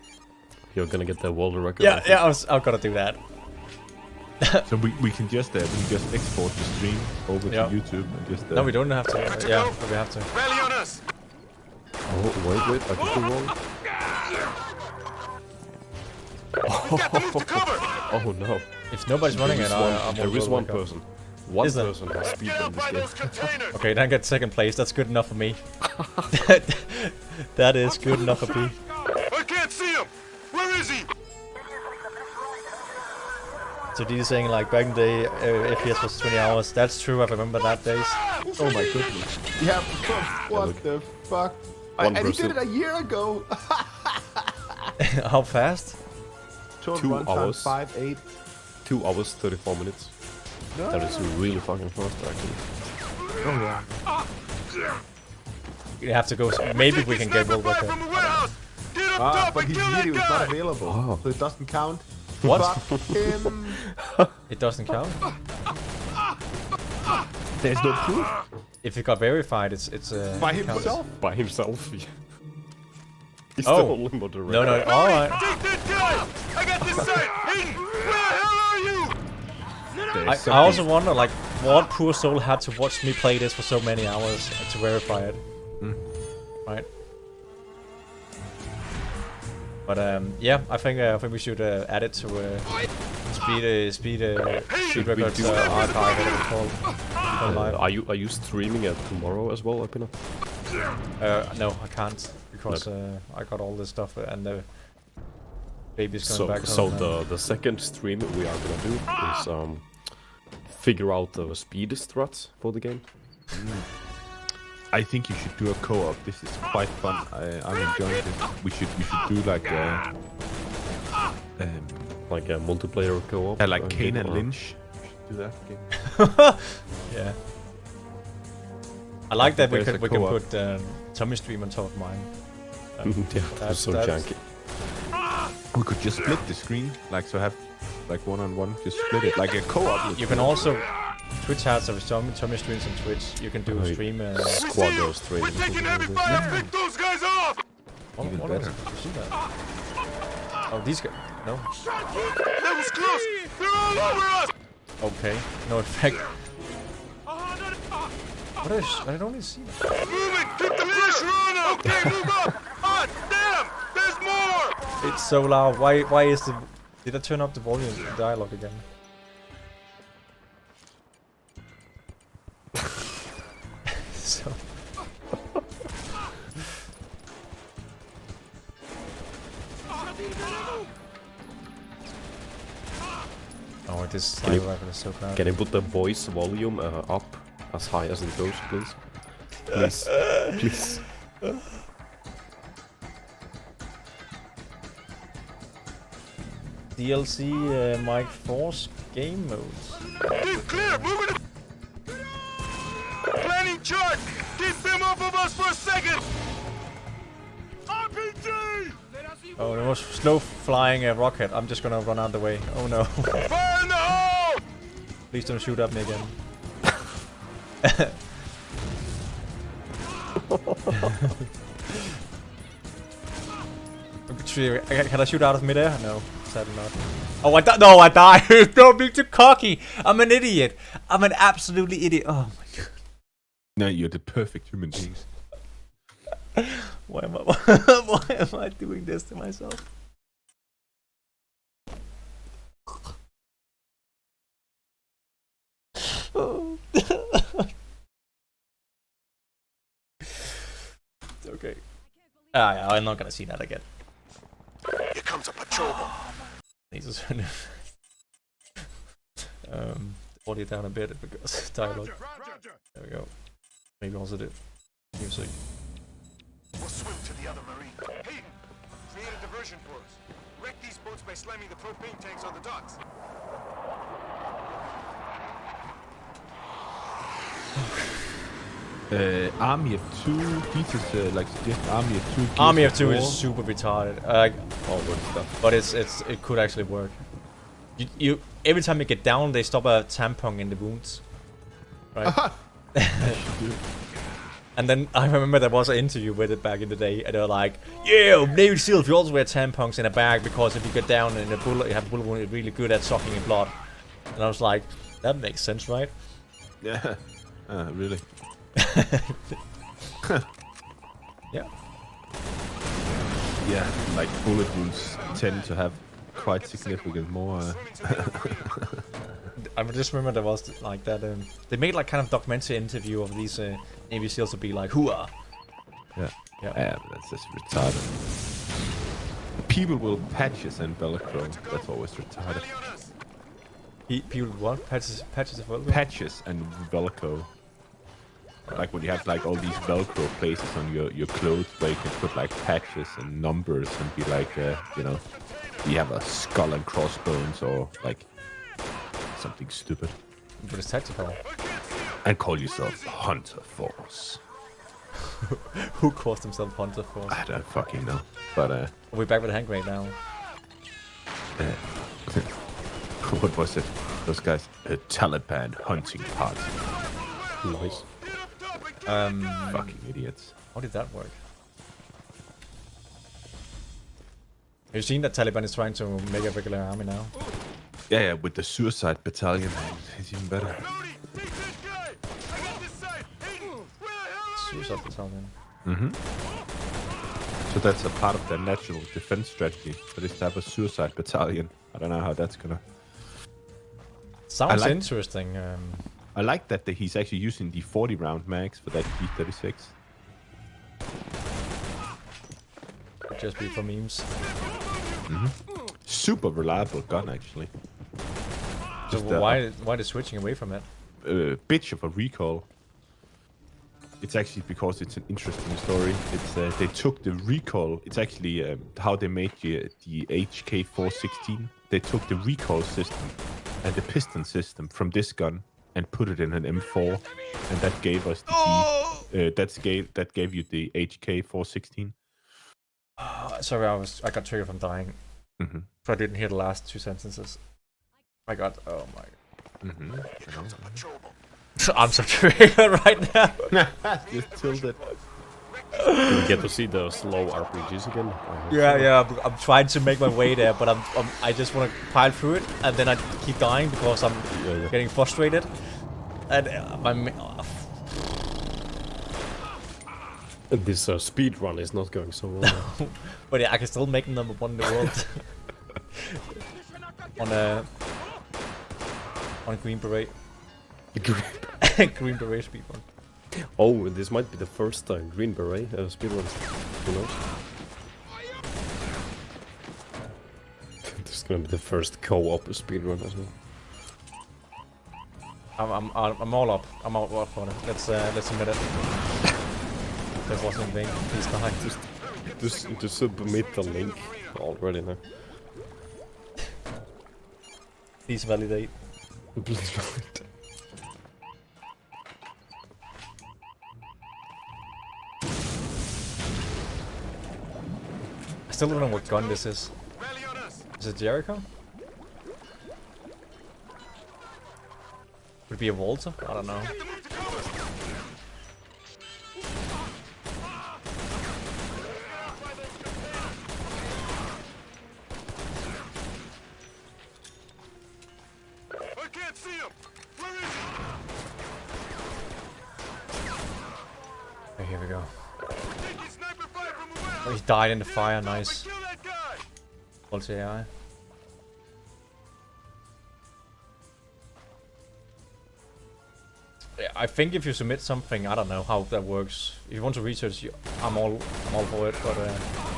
[SPEAKER 2] you're gonna get the world record.
[SPEAKER 1] Yeah, I've got to do that.
[SPEAKER 7] So we can just export the stream over to YouTube and just.
[SPEAKER 1] No, we don't have to. Yeah, but we have to.
[SPEAKER 6] Rally on us.
[SPEAKER 2] Oh wait, I can do wrong. Oh no!
[SPEAKER 1] If nobody's running it,
[SPEAKER 2] there is one person. One person has speed in this game.
[SPEAKER 1] Okay, then get second place. That's good enough for me. That is good enough for me.
[SPEAKER 6] I can't see him. Where is he?
[SPEAKER 1] So these saying like back in the day, FPS was 20 hours. That's true. I remember that days.
[SPEAKER 7] Oh my goodness. Yeah. What the fuck? And he did it a year ago.
[SPEAKER 1] How fast?
[SPEAKER 2] 2 hours.
[SPEAKER 7] 5.8.
[SPEAKER 2] 2 hours 34 minutes. No. That is really fucking fast, actually.
[SPEAKER 7] Oh yeah.
[SPEAKER 1] You have to go. Maybe we can get world record.
[SPEAKER 6] Get
[SPEAKER 7] But his video is not available, so it doesn't count.
[SPEAKER 1] What?
[SPEAKER 7] Fuck him.
[SPEAKER 1] It doesn't count.
[SPEAKER 7] There's no proof.
[SPEAKER 1] If it got verified, it's
[SPEAKER 7] By
[SPEAKER 1] it counts.
[SPEAKER 7] himself?
[SPEAKER 2] By himself. Yeah. He's
[SPEAKER 1] Oh.
[SPEAKER 2] the only moderator.
[SPEAKER 1] No, all right.
[SPEAKER 6] Take that guy! I got this side! Hayden, where the hell are you?
[SPEAKER 1] I also wonder, like, what poor soul had to watch me play this for so many hours to verify it. Right. But yeah, I think we should add it to speed records archive, whatever it's called. Live.
[SPEAKER 2] Are you streaming it tomorrow as well, Epina?
[SPEAKER 1] No, I can't because I got all this stuff and the baby's coming back.
[SPEAKER 2] So the second stream we are gonna do is figure out the speed struts for the game.
[SPEAKER 7] I think you should do a co-op. This is quite fun. I'm enjoying this. We should do like a
[SPEAKER 2] multiplayer co-op.
[SPEAKER 7] Yeah, like Kane and Lynch. We should do that game.
[SPEAKER 1] Yeah. I like that we
[SPEAKER 7] There's
[SPEAKER 1] can
[SPEAKER 7] a co-op.
[SPEAKER 1] put Tommy's stream on top of mine.
[SPEAKER 2] Yeah, that's so janky.
[SPEAKER 7] We could just split the screen, like so have like one-on-one. Just split it like a co-op.
[SPEAKER 1] You can also Twitch has if Tommy streams on Twitch. You can do stream.
[SPEAKER 2] Squad goes straight.
[SPEAKER 6] We're taking heavy fire! Pick those guys off!
[SPEAKER 7] Even
[SPEAKER 1] what
[SPEAKER 7] better.
[SPEAKER 1] Did you see that? Oh, these guys. No.
[SPEAKER 6] That was close! They're all over us!
[SPEAKER 1] Okay. No effect. What is? I don't even see that.
[SPEAKER 6] Move it! Keep the pressure on them! Okay, move up! Hot! Damn! There's more!
[SPEAKER 1] It's so loud. Why is the? Did I turn up the volume dialogue again? So. Oh, this sniper rifle is so bad.
[SPEAKER 2] Can you put the voice volume up as high as it goes, please? Please. Please.
[SPEAKER 1] DLC Mike Force game modes.
[SPEAKER 6] Keep clear! Moving it! Planning chart! Keep them off of us for a second! RPG!
[SPEAKER 1] Oh, there was slow flying a rocket. I'm just gonna run out the way. Oh no.
[SPEAKER 6] Fire in the hole!
[SPEAKER 1] Please don't shoot at me again. Can I shoot out of midair? No, sadly not. Oh, I died! Don't be too cocky! I'm an idiot! I'm an absolutely idiot! Oh my god.
[SPEAKER 7] No, you're the perfect human being.
[SPEAKER 1] Why am I doing this to myself? Oh. Okay. Yeah, I'm not gonna see that again.
[SPEAKER 6] Here comes a patrol boat.
[SPEAKER 1] Needs to turn audio down a bit because dialogue. There we go. Maybe also did music.
[SPEAKER 5] We'll swim to the other marine. Hayden, create a diversion for us. Wreck these boats by slamming the propane tanks on the docks.
[SPEAKER 7] Army of Two. This is like just Army of Two.
[SPEAKER 1] Army of Two is super retarded.
[SPEAKER 7] All good stuff.
[SPEAKER 1] But it could actually work. You every time you get down, they stop a tampon in the wounds, right? And then I remember there was an interview with it back in the day, and they were like, "Yeah, Navy SEALs, you also wear tampons in a bag because if you get down in a bullet, you have a bullet wound, you're really good at sucking in blood." And I was like, "That makes sense, right?"
[SPEAKER 7] Yeah. Really.
[SPEAKER 1] Yeah.
[SPEAKER 7] Yeah, like bullet wounds tend to have quite significant more.
[SPEAKER 1] I just remember there was like that. They made like kind of documentary interview of these Navy SEALs to be like, "Hooah!"
[SPEAKER 7] Yeah.
[SPEAKER 1] Yeah.
[SPEAKER 7] Yeah, but that's just retarded. People will patches and Velcro. That's always retarded.
[SPEAKER 1] People what? Patches of Velcro?
[SPEAKER 7] Patches and Velcro. Like when you have like all these Velcro places on your clothes where you can put like patches and numbers and be like, you know, you have a skull and crossbones or like something stupid.
[SPEAKER 1] But it's tactical.
[SPEAKER 7] And call yourself Hunter Force.
[SPEAKER 1] Who calls themselves Hunter for?
[SPEAKER 7] I don't fucking know. But
[SPEAKER 1] We're back with hand grenade now.
[SPEAKER 7] what was it? Those guys, a Taliban hunting party.
[SPEAKER 2] Nice.
[SPEAKER 7] Fucking idiots.
[SPEAKER 1] How did that work? Have you seen that Taliban is trying to make a regular army now?
[SPEAKER 7] Yeah, with the suicide battalion, it's even better.
[SPEAKER 1] Suicide battalion.
[SPEAKER 7] So that's a part of their national defense strategy. But is to have a suicide battalion. I don't know how that's gonna.
[SPEAKER 1] Sounds interesting.
[SPEAKER 7] I like that he's actually using the 40 round mags for that P36.
[SPEAKER 1] Could just be for memes.
[SPEAKER 7] Super reliable gun, actually.
[SPEAKER 1] So why are switching away from it?
[SPEAKER 7] Bitch of a recall. It's actually because it's an interesting story. It's they took the recoil. It's actually how they made the HK416. They took the recoil system and the piston system from this gun and put it in an M4, and that gave us the that gave you the HK416.
[SPEAKER 1] Sorry, I got triggered from dying. So I didn't hear the last two sentences. I got oh my god. I'm so triggered right now.
[SPEAKER 7] Just tilted.
[SPEAKER 2] Do we get to see the slow RPGs again?
[SPEAKER 1] Yeah. I'm trying to make my way there, but I just want to pile through it, and then I keep dying because I'm getting frustrated. And
[SPEAKER 2] this speed run is not going so well.
[SPEAKER 1] But yeah, I can still make number one in the world. on Green Beret. Green Beret speedrun.
[SPEAKER 2] Oh, this might be the first Green Beret speedrun. Who knows? This is gonna be the first co-op speedrun as well.
[SPEAKER 1] I'm all up. I'm all up for it. Let's admit it. That wasn't in vain. Please die.
[SPEAKER 2] Just submit the link already now.
[SPEAKER 1] Please validate.
[SPEAKER 2] Please validate.
[SPEAKER 1] I still don't know what gun this is. Is it Jericho? Would it be a Walter? I don't know.
[SPEAKER 5] I can't see him. Where is he?
[SPEAKER 1] Okay, here we go.
[SPEAKER 5] Taking sniper fire from a warehouse.
[SPEAKER 1] Oh, he died in the fire. Nice.
[SPEAKER 5] Kill that guy.
[SPEAKER 1] Walter AI. Yeah, I think if you submit something, I don't know how that works. If you want to research, I'm all for it. But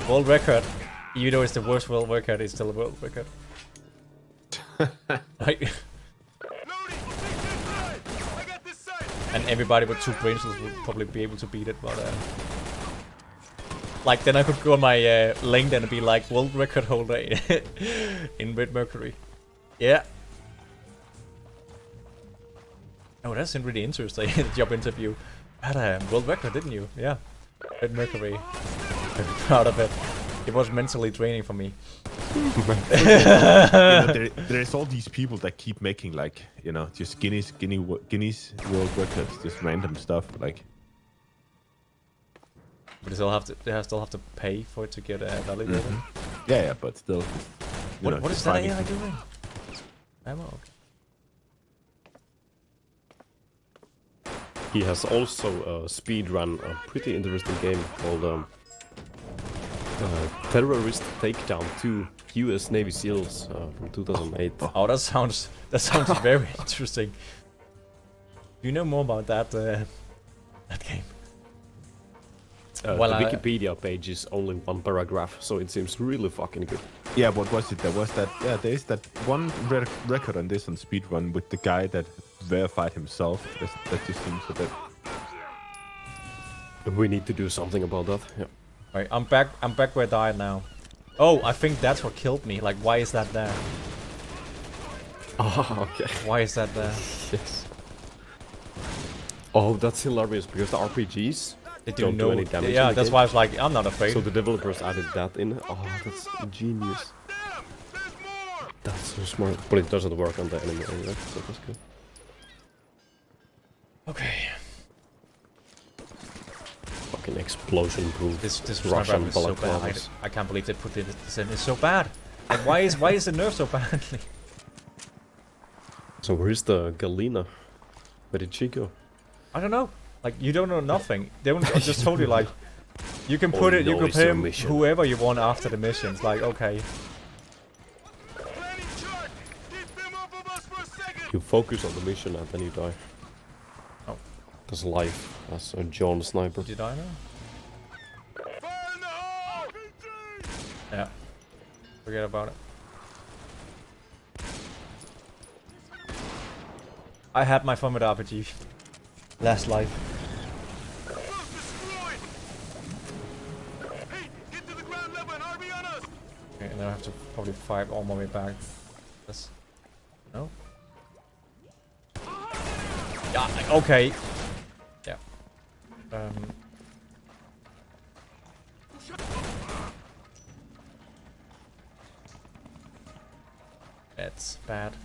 [SPEAKER 1] world record, even though it's the worst world record, it's still a world record. Right? And everybody with 2 brain cells would probably be able to beat it, but like then I could go on my LinkedIn and be like world record holder in Red Mercury. Yeah. Oh, that's really interesting. The job interview. You had a world record, didn't you? Yeah. Red Mercury. I'm proud of it. It was mentally draining for me.
[SPEAKER 7] There's all these people that keep making like, just Guinness world records, just random stuff like.
[SPEAKER 1] But they still have to pay for it to get validated.
[SPEAKER 7] Yeah, but still.
[SPEAKER 1] What is that AI doing? Ammo.
[SPEAKER 2] He has also speedrun a pretty interesting game called Terrorist Takedown 2 US Navy SEALs from 2008.
[SPEAKER 1] Oh, that sounds very interesting. Do you know more about that game?
[SPEAKER 2] The Wikipedia page is only 1 paragraph, so it seems really fucking good.
[SPEAKER 7] Yeah, what was it? There is that one record on this on speedrun with the guy that verified himself. That just seems a bit.
[SPEAKER 2] We need to do something about that. Yeah.
[SPEAKER 1] Alright, I'm back where I died now. Oh, I think that's what killed me. Like, why is that there?
[SPEAKER 2] Oh, okay.
[SPEAKER 1] Why is that there?
[SPEAKER 2] Yes. Oh, that's hilarious because the RPGs
[SPEAKER 1] They
[SPEAKER 2] don't do any damage.
[SPEAKER 1] Yeah,
[SPEAKER 2] in the
[SPEAKER 1] that's
[SPEAKER 2] game.
[SPEAKER 1] why I was like, I'm not afraid.
[SPEAKER 2] So the developers added that in. Oh, that's genius. That's so smart. But it doesn't work on the enemy anyway, so that's good.
[SPEAKER 1] Okay.
[SPEAKER 2] Fucking explosion-proof
[SPEAKER 1] This
[SPEAKER 2] Russian
[SPEAKER 1] is so bad.
[SPEAKER 2] balaclavas.
[SPEAKER 1] I can't believe they put this in. It's so bad. Like, why is the nerf so badly?
[SPEAKER 2] So where's the Galena? Where did she go?
[SPEAKER 1] I don't know. Like, you don't know nothing. They just told you, like, you can put
[SPEAKER 2] Oh,
[SPEAKER 1] it, you
[SPEAKER 2] no,
[SPEAKER 1] can
[SPEAKER 2] it's
[SPEAKER 1] pay
[SPEAKER 2] a mission.
[SPEAKER 1] whoever you want after the mission. It's like, okay.
[SPEAKER 2] You focus on the mission and then you die.
[SPEAKER 1] Oh.
[SPEAKER 2] That's life as a John sniper.
[SPEAKER 1] Did you die now? Yeah. Forget about it. I had my fun with RPG. Last life. Okay, and then I have to probably fight all my way back. This. No? Yeah, okay. Yeah. That's bad.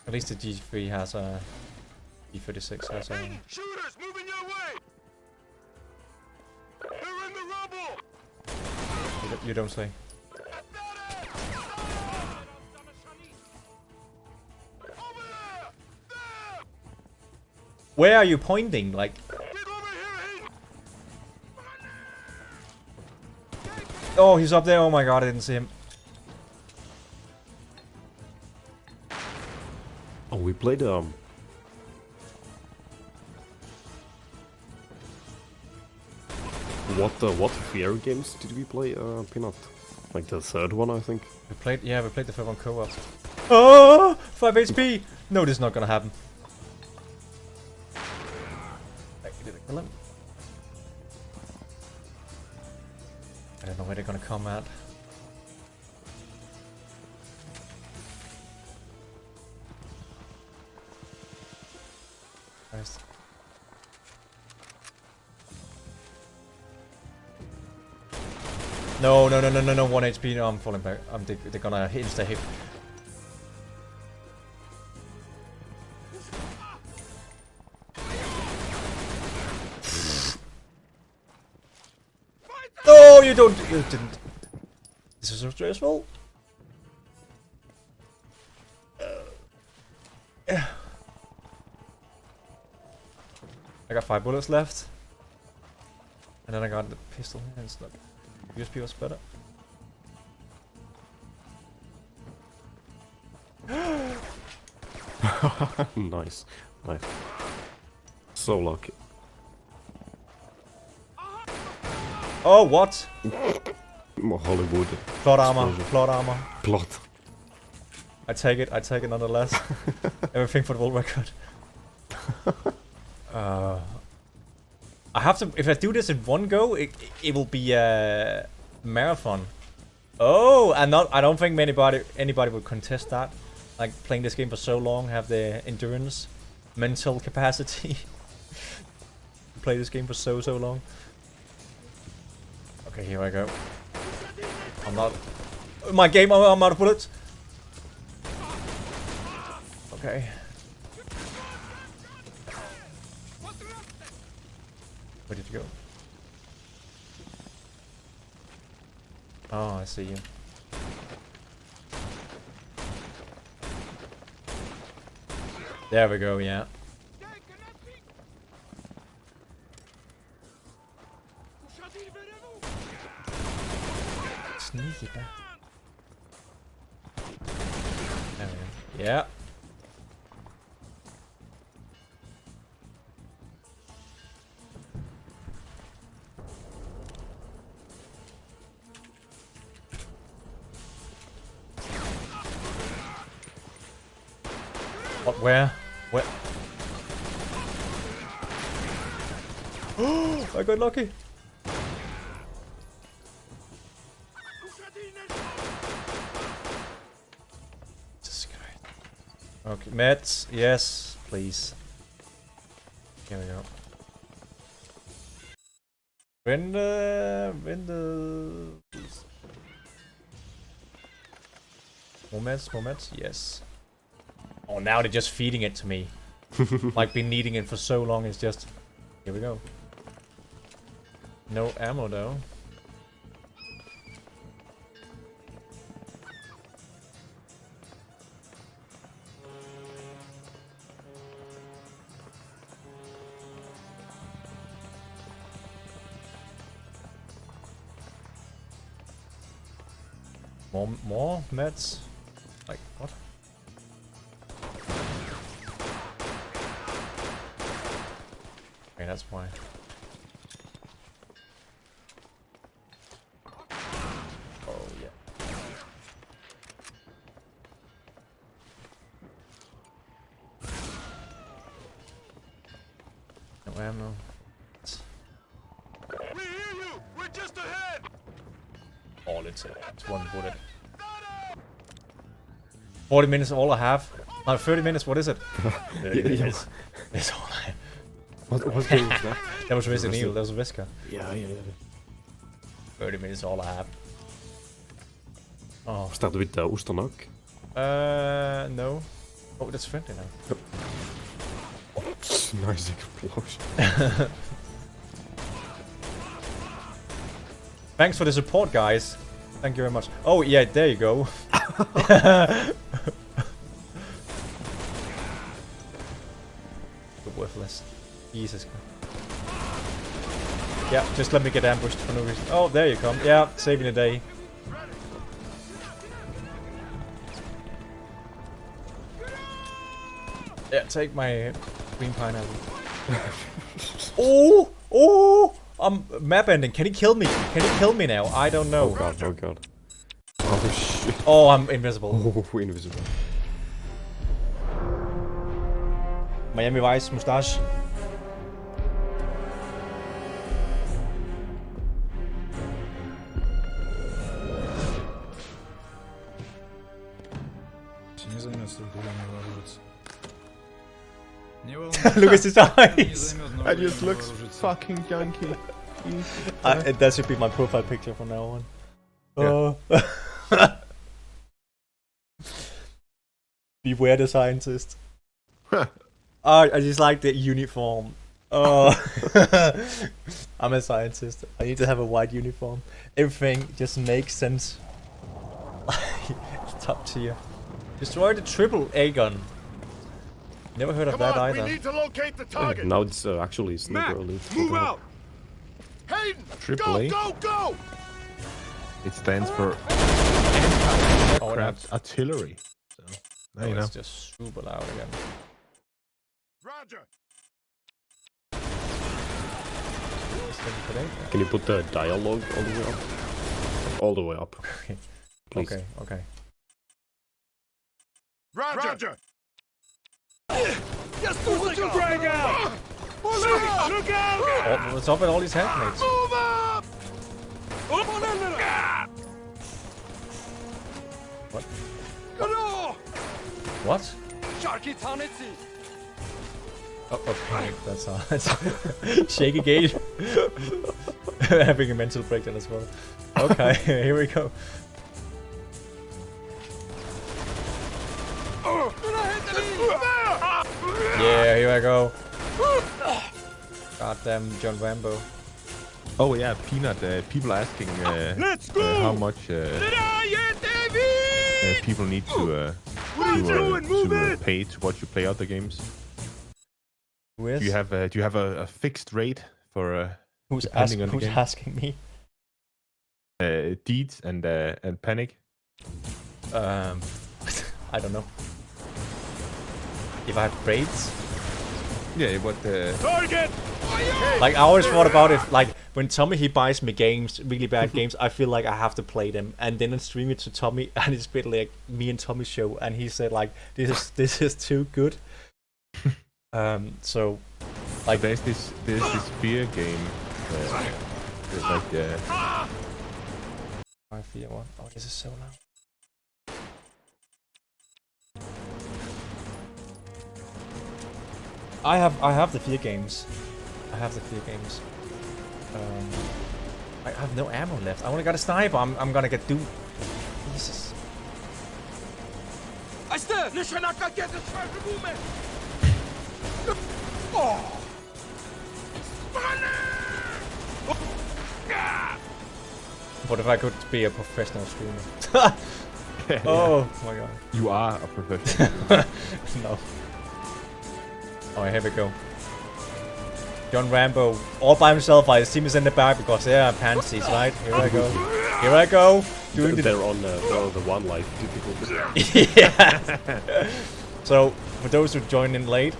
[SPEAKER 1] At least the G3 has a... G36 has a...
[SPEAKER 5] Shooters moving your way! They're in the rubble!
[SPEAKER 1] You don't say. Where are you pointing? Like... Oh, he's up there. Oh my god, I didn't see him.
[SPEAKER 2] Oh, we played what Fear games did we play, Peanut? Like the third one, I think.
[SPEAKER 1] We played the third one co-op. Oh, 5 HP! No, this is not gonna happen. Did I kill him? I don't know where they're gonna come at. Christ. No, 1 HP. No, I'm falling back. They're gonna insta-hit. No, you didn't. This is so stressful. Yeah. I got 5 bullets left. And then I got the pistol here instead. USP was better.
[SPEAKER 2] Nice. So lucky.
[SPEAKER 1] Oh, what?
[SPEAKER 2] Hollywood.
[SPEAKER 1] Plot armor,
[SPEAKER 2] explosion.
[SPEAKER 1] plot armor.
[SPEAKER 2] Plot.
[SPEAKER 1] I take it nonetheless. Everything for the world record. I have to, if I do this in one go, it will be a marathon. Oh, and I don't think anybody would contest that. Like, playing this game for so long, have the endurance, mental capacity to play this game for so long. Okay, here I go. I'm not... My game, I'm out of bullets. Okay. Where did you go? Oh, I see you. There we go, yeah. Sneaky bastard. There we go. Yeah. What? Where? Where? Oh, I got lucky. Jesus Christ. Okay, meds, yes, please. Here we go. Please. More meds, yes. Oh, now they're just feeding it to me. Like, been needing it for so long, it's just... Here we go. No ammo, though. More meds? Like, what? Okay, that's why. Oh, yeah. No ammo.
[SPEAKER 5] We hear you! We're just ahead!
[SPEAKER 1] Oh, it's one bullet. 40 minutes, all I have. 30 minutes, what is it? 30 minutes. That's all I have.
[SPEAKER 2] What was that?
[SPEAKER 1] That was Resident Evil, that was Wesker.
[SPEAKER 2] Yeah.
[SPEAKER 1] 30 minutes, all I have. Oh.
[SPEAKER 2] Was that with the Ustanok?
[SPEAKER 1] No. Oh, that's friendly now.
[SPEAKER 2] Nice explosion.
[SPEAKER 1] Thanks for the support, guys. Thank you very much. Oh, yeah, there you go. Worthless. Jesus. Yeah, just let me get ambushed for no reason. Oh, there you come. Yeah, saving the day. Yeah, take my green pineapple. Oh! Oh! I'm map ending. Can he kill me? Can he kill me now? I don't know.
[SPEAKER 2] Oh god, oh god. Oh shit.
[SPEAKER 1] Oh, I'm invisible.
[SPEAKER 2] Oh, invisible.
[SPEAKER 1] Miami Vice mustache. Look at his eyes.
[SPEAKER 7] That just looks fucking junky.
[SPEAKER 1] That should be my profile picture from now on. Beware the scientist. I just like the uniform. Oh, I'm a scientist. I need to have a white uniform. Everything just makes sense. Top tier. Destroy the triple A gun. Never heard of that either.
[SPEAKER 5] We need to locate the target.
[SPEAKER 2] Now it's actually Sniper Elite.
[SPEAKER 5] Move out. Hayden,
[SPEAKER 7] Triple A?
[SPEAKER 5] go!
[SPEAKER 7] It stands for anti-aircraft artillery. So, now you know.
[SPEAKER 1] It's just super loud again.
[SPEAKER 5] Roger.
[SPEAKER 2] Can you put the dialogue all the way up? All the way up.
[SPEAKER 1] Okay.
[SPEAKER 2] Please.
[SPEAKER 1] Okay.
[SPEAKER 5] Roger. Just move to drag out. Look out!
[SPEAKER 1] Oh, what's up with all these handmates?
[SPEAKER 5] Move up!
[SPEAKER 1] What?
[SPEAKER 5] What?
[SPEAKER 1] What?
[SPEAKER 6] Sharky
[SPEAKER 1] Oh, okay, that's all. Shaky gate. Having a mental breakdown as well. Okay, here we go. Yeah, here I go. Goddamn John Rambo.
[SPEAKER 7] Oh yeah, Peanut. People asking
[SPEAKER 5] Let's go!
[SPEAKER 7] how much people need to pay to watch you play other games.
[SPEAKER 1] Who is?
[SPEAKER 7] Do you have a fixed rate for
[SPEAKER 1] who's
[SPEAKER 7] depending on the
[SPEAKER 1] who's
[SPEAKER 7] game?
[SPEAKER 1] asking me?
[SPEAKER 7] Deeds and Panic.
[SPEAKER 1] I don't know. If I have raids?
[SPEAKER 7] Yeah, what
[SPEAKER 5] Target!
[SPEAKER 1] Like, I always thought about it, like, when Tommy, he buys me games, really bad games, I feel like I have to play them, and then I stream it to Tommy, and it's a bit like me and Tommy's show, and he said, like, this is too good. So, like...
[SPEAKER 7] there's this fear game, like,
[SPEAKER 1] I fear one. Oh, this is so loud. I have the fear games. I have the fear games. I have no ammo left. I only got a sniper. I'm gonna get doomed. Jesus.
[SPEAKER 6] I still. Listen, I can get this movement. Oh.
[SPEAKER 1] What if I could be a professional streamer? Oh my god.
[SPEAKER 7] You are a professional.
[SPEAKER 1] No. Oh, here we go. John Rambo, all by himself. I see him in the back because they are pansies, right? Here I go. Here I go. Doing
[SPEAKER 2] they're on the one life difficulty.
[SPEAKER 1] Yeah. So for those who joined in late,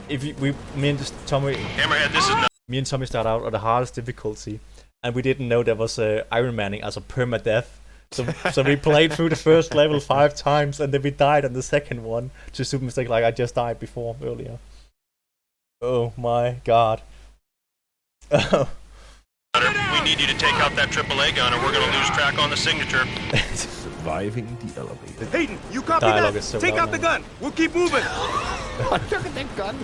[SPEAKER 1] if me and Tommy,
[SPEAKER 8] Hammerhead, this is not.
[SPEAKER 1] Me and Tommy started out at the hardest difficulty, and we didn't know there was Iron Manning as a permadeath. So we played through the first level 5 times, and then we died on the second one. Just super mistake, like I just died before earlier. Oh my god.
[SPEAKER 8] We need you to take out that AAA gun, or we're gonna lose track on the signature.
[SPEAKER 7] Surviving the elevator.
[SPEAKER 6] Hayden, you copy
[SPEAKER 1] Dialogue
[SPEAKER 6] that?
[SPEAKER 1] is so
[SPEAKER 6] Take
[SPEAKER 1] well
[SPEAKER 6] out the
[SPEAKER 1] known.
[SPEAKER 6] gun. We'll keep moving.
[SPEAKER 7] Look at that gun.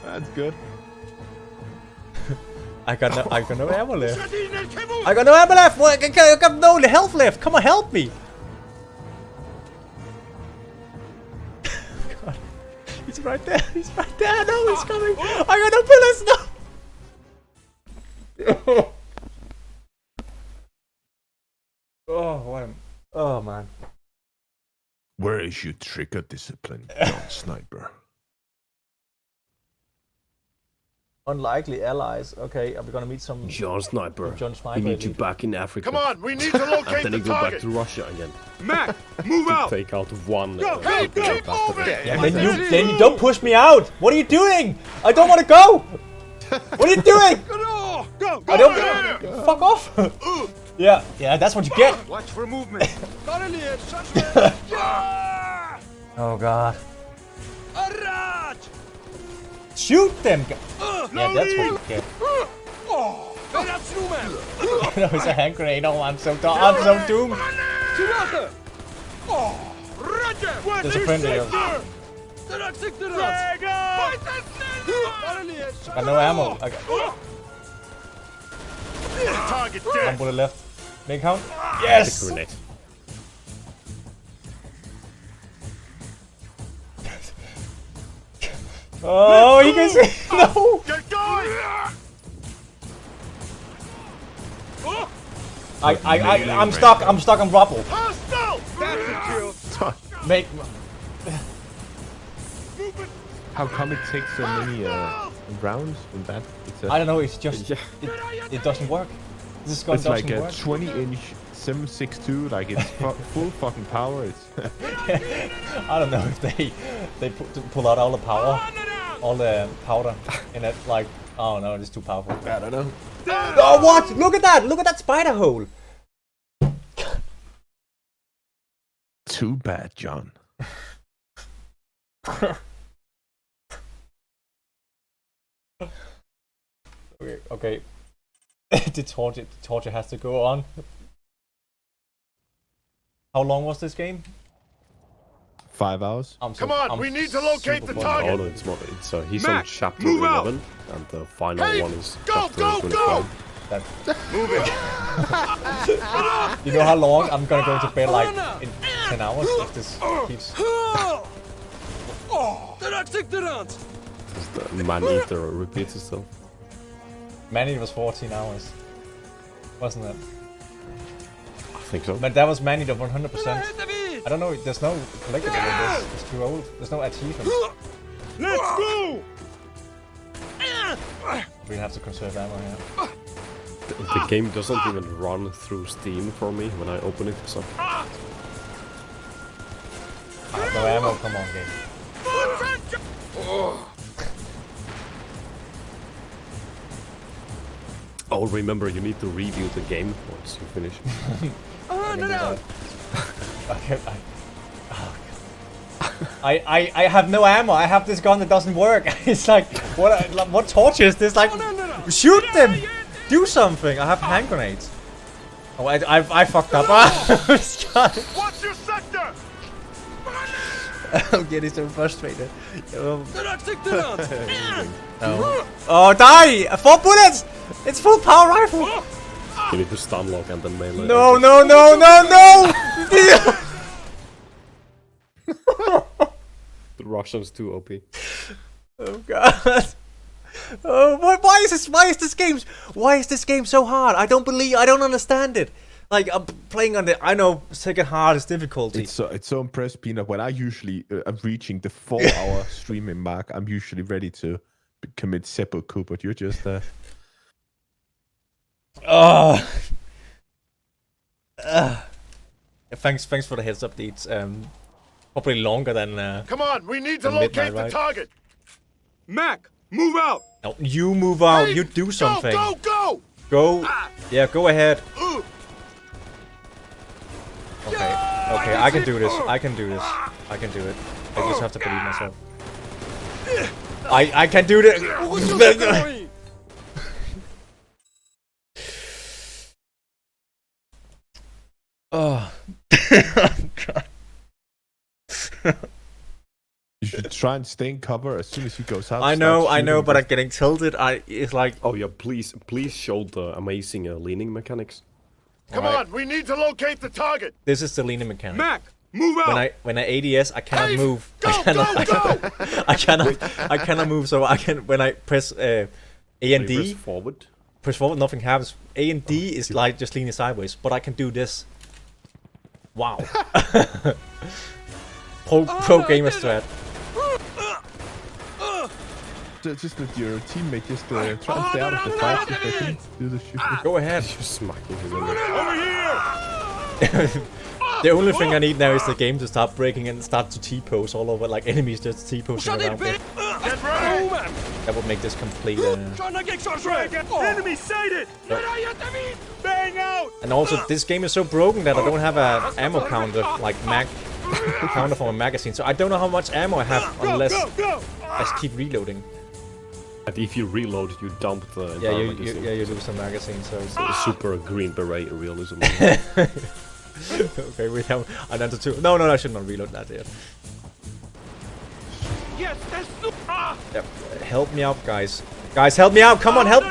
[SPEAKER 7] That's good.
[SPEAKER 1] I got no ammo left. I got no ammo left. What? I got no health left. Come on, help me. God. He's right there. He's right there. No, he's coming. I got no pillars. No. Oh, what? Oh man.
[SPEAKER 7] Where is your trigger discipline, John Sniper?
[SPEAKER 1] Unlikely allies. Okay, are we gonna meet some
[SPEAKER 2] John Sniper.
[SPEAKER 1] John Sniper?
[SPEAKER 2] We need you back in Africa.
[SPEAKER 5] Come on, we need to locate
[SPEAKER 2] and then
[SPEAKER 5] the
[SPEAKER 2] you go back
[SPEAKER 5] target.
[SPEAKER 2] to Russia again.
[SPEAKER 6] Mac, move
[SPEAKER 2] to
[SPEAKER 6] out.
[SPEAKER 2] take out one.
[SPEAKER 6] Go,
[SPEAKER 5] keep moving.
[SPEAKER 1] Yeah, then you don't push me out. What are you doing? I don't want to go. What are you doing?
[SPEAKER 6] Go.
[SPEAKER 1] I don't. Fuck off. Yeah, that's what you get.
[SPEAKER 6] Watch for movement.
[SPEAKER 1] Oh god. Shoot them. Yeah, that's what you get. No, it's a hand grenade. Oh, I'm so doomed. There's a friend there. I got no ammo. I got
[SPEAKER 5] Target
[SPEAKER 1] one
[SPEAKER 5] dead.
[SPEAKER 1] bullet left. Make count. Yes.
[SPEAKER 2] Grenade.
[SPEAKER 1] Oh, you can see. No.
[SPEAKER 5] Get going.
[SPEAKER 1] I'm stuck. I'm stuck on rubble.
[SPEAKER 5] Hostile. That's a kill.
[SPEAKER 1] Make.
[SPEAKER 7] How come it takes so many rounds from that?
[SPEAKER 1] I don't know. It's just it doesn't work. This gun
[SPEAKER 7] It's like
[SPEAKER 1] doesn't
[SPEAKER 7] a
[SPEAKER 1] work.
[SPEAKER 7] 20-inch 7.62. Like it's full fucking power. It's
[SPEAKER 1] I don't know if they pull out all the power, all the powder in it. Like, oh no, it's too powerful.
[SPEAKER 7] I don't know.
[SPEAKER 1] Oh what? Look at that! Look at that spider hole.
[SPEAKER 7] Too bad, John.
[SPEAKER 1] Okay. The torture has to go on. How long was this game?
[SPEAKER 7] 5 hours.
[SPEAKER 5] Come on, we need to locate the target.
[SPEAKER 2] Oh no, it's not. It's he's
[SPEAKER 6] Mac,
[SPEAKER 2] on chapter
[SPEAKER 6] move out.
[SPEAKER 2] 11, and the final
[SPEAKER 5] Hey,
[SPEAKER 2] one is
[SPEAKER 5] go,
[SPEAKER 2] chapter
[SPEAKER 5] go,
[SPEAKER 2] 25.
[SPEAKER 5] Move it.
[SPEAKER 1] You know how long I'm gonna go to bed? Like in 10 hours if this keeps.
[SPEAKER 2] The man-eater repeats itself.
[SPEAKER 1] Man, it was 14 hours, wasn't it?
[SPEAKER 2] I think so.
[SPEAKER 1] But that was man eater 100%. I don't know. There's no collectible in this. It's too old. There's no achievement.
[SPEAKER 6] Let's go.
[SPEAKER 1] We have to conserve ammo here.
[SPEAKER 2] The game doesn't even run through Steam for me when I open it, so...
[SPEAKER 1] I have no ammo. Come on, game.
[SPEAKER 2] Oh, remember, you need to review the game once you finish.
[SPEAKER 1] I have no ammo. I have this gun that doesn't work. It's like what torture is this? Like shoot them, do something. I have hand grenades. Oh, I fucked up.
[SPEAKER 5] What's your sector?
[SPEAKER 1] I'm getting so frustrated. No. Oh, die! 4 bullets! It's full power rifle!
[SPEAKER 2] You need to stun lock and then melee.
[SPEAKER 1] No, no, no, no, no!
[SPEAKER 2] The Russians too OP.
[SPEAKER 1] Oh god. Oh, why is this game so hard? I don't understand it. Like, I'm playing on the, I know, second hardest difficulty.
[SPEAKER 7] It's so impressive, Peanut. When I usually am reaching the 4-hour streaming mark, I'm usually ready to commit seppuku, but you're just
[SPEAKER 1] Thanks for the heads up, Deeds. Probably longer than
[SPEAKER 5] Come on, we need to locate the target.
[SPEAKER 6] Mac, move out.
[SPEAKER 1] No, you move out.
[SPEAKER 5] Hey,
[SPEAKER 1] You do something.
[SPEAKER 5] Go!
[SPEAKER 1] Go. Yeah, go ahead. Okay, I can do this. I can do it. I just have to believe myself. I can do this. Oh. God.
[SPEAKER 7] you should try and stay in cover as soon as he goes out.
[SPEAKER 1] I know, but I'm getting tilted. It's like,
[SPEAKER 2] oh yeah, please show the amazing leaning mechanics.
[SPEAKER 5] Come on, we need to locate the target.
[SPEAKER 1] This is the leaning mechanic.
[SPEAKER 6] Mac, move out.
[SPEAKER 1] When I ADS, I cannot move.
[SPEAKER 5] Go!
[SPEAKER 1] I cannot move. So I can, when I press A and D, press forward, nothing happens. A and D is like just leaning sideways, but I can do this. Wow. Pro gamer strat.
[SPEAKER 7] Just let your teammate just try and stay out of the fight so they can do the shooting.
[SPEAKER 1] Go ahead.
[SPEAKER 2] You're smacking him in
[SPEAKER 5] Over here!
[SPEAKER 1] The only thing I need now is the game to start breaking and start to T-pose all over, like enemies just T-posing around me.
[SPEAKER 5] Get ready!
[SPEAKER 1] That would make this complete.
[SPEAKER 5] Enemy sighted! Bang out!
[SPEAKER 1] And also, this game is so broken that I don't have a ammo counter, like counter for my magazine. So I don't know how much ammo I have unless I just keep reloading.
[SPEAKER 2] And if you reload, you dump the entire magazine.
[SPEAKER 1] you lose some magazine, so it's
[SPEAKER 2] super green beret realism.
[SPEAKER 1] okay, we have another 2. No, I should not reload that yet.
[SPEAKER 5] Yes, that's
[SPEAKER 1] Yep. Help me out, guys. Guys, help me out! Come on, help!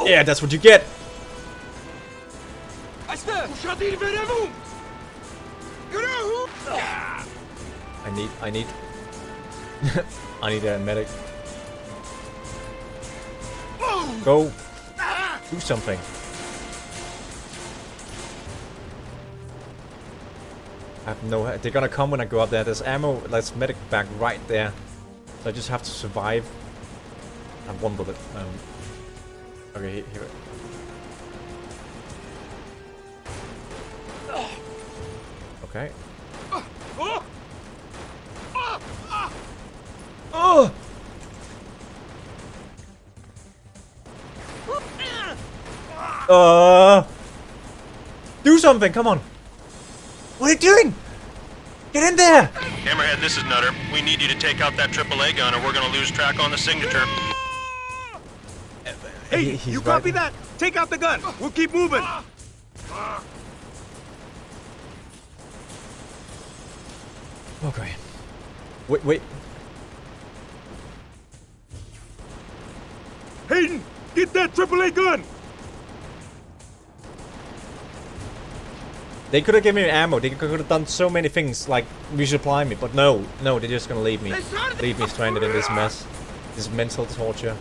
[SPEAKER 1] Yeah, that's what you get. I need I need a medic. Go do something. I have no. They're gonna come when I go up there. There's ammo. There's medic bag right there. So I just have to survive. I have 1 bullet. Okay, here. Okay. Oh! Do something! Come on! What are you doing? Get in there!
[SPEAKER 12] Hammerhead, this is Nutter. We need you to take out that AAA gun or we're gonna lose track on the signature.
[SPEAKER 6] Hey, you copy that? Take out the gun. We'll keep moving.
[SPEAKER 1] Okay. Wait.
[SPEAKER 6] Hayden, get that AAA gun.
[SPEAKER 1] They could have given me ammo. They could have done so many things, like resupply me. But no, they're just gonna leave me stranded in this mess, this mental torture.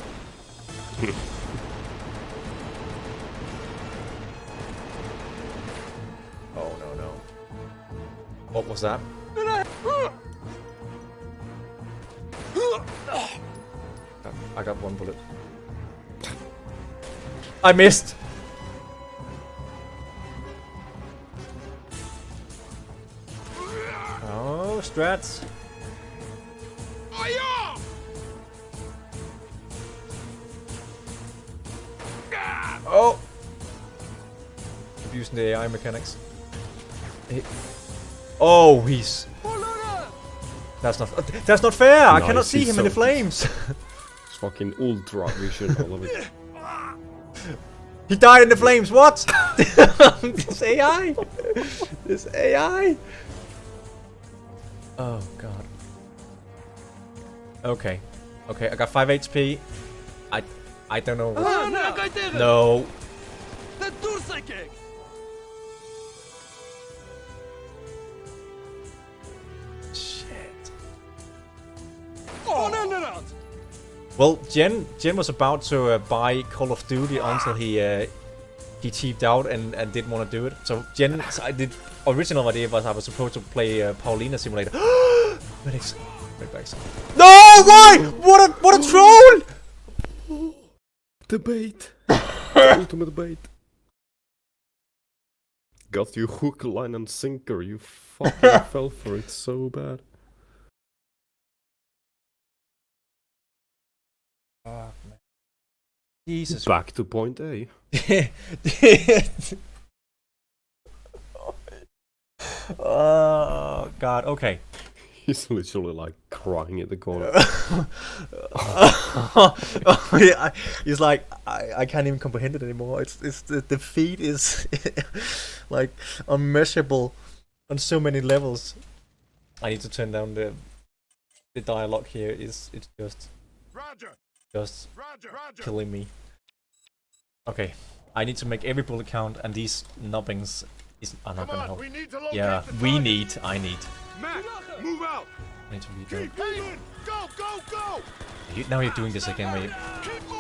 [SPEAKER 1] Oh no. What was that? I got 1 bullet. I missed! Oh, strats. Oh! Abusing the AI mechanics. Oh, he's... That's not fair! I cannot see him in the flames!
[SPEAKER 2] fucking ultra vision, all of it.
[SPEAKER 1] He died in the flames. What? This AI. This AI. Oh god. Okay. Okay, I got 5 HP. I don't know. No. Shit. Well, Jen was about to buy Call of Duty until he cheaped out and didn't want to do it. So Jen, original idea was I was supposed to play Paulina Simulator. Medics. No! Why? What a troll!
[SPEAKER 2] The bait. The ultimate bait. Got you hook, line, and sinker. You fucking fell for it so bad.
[SPEAKER 1] Fuck, man. Jesus.
[SPEAKER 2] Back to point A.
[SPEAKER 1] Oh god. Okay.
[SPEAKER 2] He's literally like crying in the corner.
[SPEAKER 1] Yeah, he's like, I can't even comprehend it anymore. It's the feed is like unmeasurable on so many levels. I need to turn down the dialogue here. It's just killing me. Okay, I need to make every bullet count, and these nubbings are not gonna help. Yeah, I need.
[SPEAKER 5] Matt, move out.
[SPEAKER 1] I need to read that.
[SPEAKER 5] Keep moving. Go, go, go.
[SPEAKER 1] Now you're doing this again where you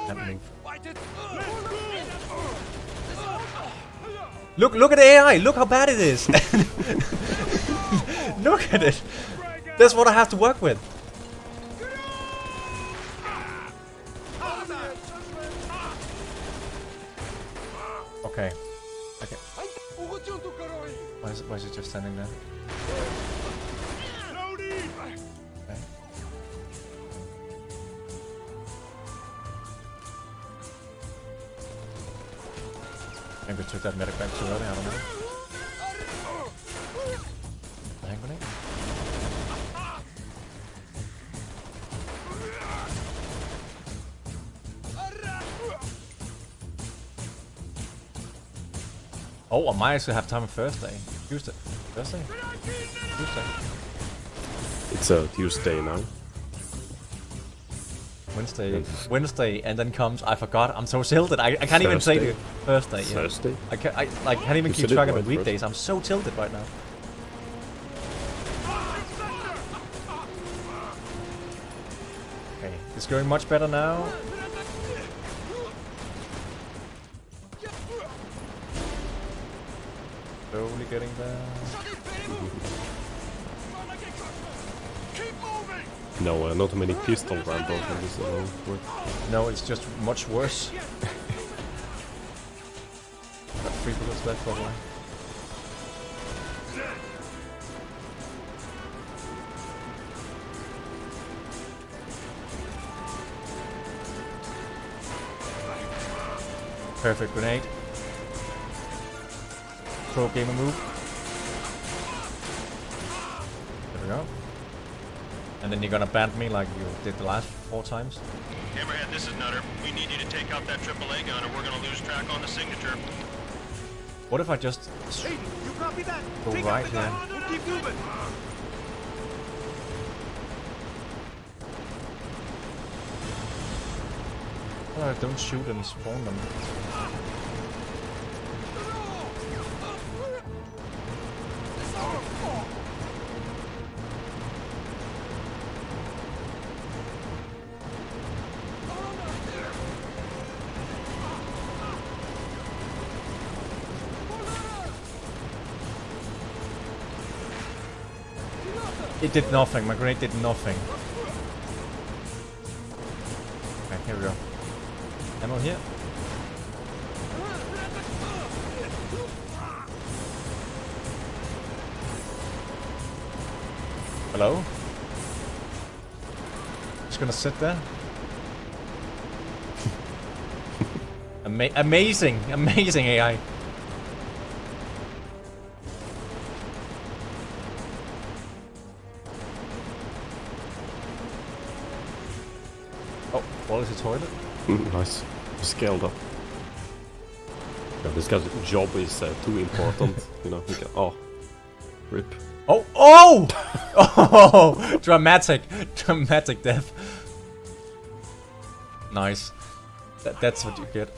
[SPEAKER 1] can't move. Look at the AI! Look how bad it is! Look at it! That's what I have to work with. Okay. Okay. Why is it just standing there? Okay. Maybe I took that medic back too early, I don't know. Hand grenade? Oh, I might actually have time on Thursday. Tuesday. Thursday? Tuesday.
[SPEAKER 2] It's a Tuesday now.
[SPEAKER 1] Wednesday, and then comes, I forgot, I'm so tilted, I can't even say the Thursday. Yeah.
[SPEAKER 2] Thursday?
[SPEAKER 1] I can't even keep track of the weekdays, I'm so tilted right now. Okay, it's going much better now. Slowly getting there.
[SPEAKER 2] No, not many pistol rounds on this work.
[SPEAKER 1] No, it's just much worse. Got 3 bullets left, by the way. Perfect grenade. Pro gamer move. There we go. And then you're gonna ban me like you did the last 4 times?
[SPEAKER 12] Hammerhead, this is Nutter. We need you to take out that AAA gun or we're gonna lose track on the signature.
[SPEAKER 1] What if I just go right here?
[SPEAKER 5] We'll keep moving.
[SPEAKER 1] Oh, don't shoot and spawn them. It did nothing, my grenade did nothing. Okay, here we go. Ammo here. Hello? Just gonna sit there. Amazing AI. toilet.
[SPEAKER 2] Nice. Scaled up. Yeah, this guy's job is too important. You know, he can, oh. Rip.
[SPEAKER 1] Oh! Oh! Oh! Dramatic death. Nice. That's what you get.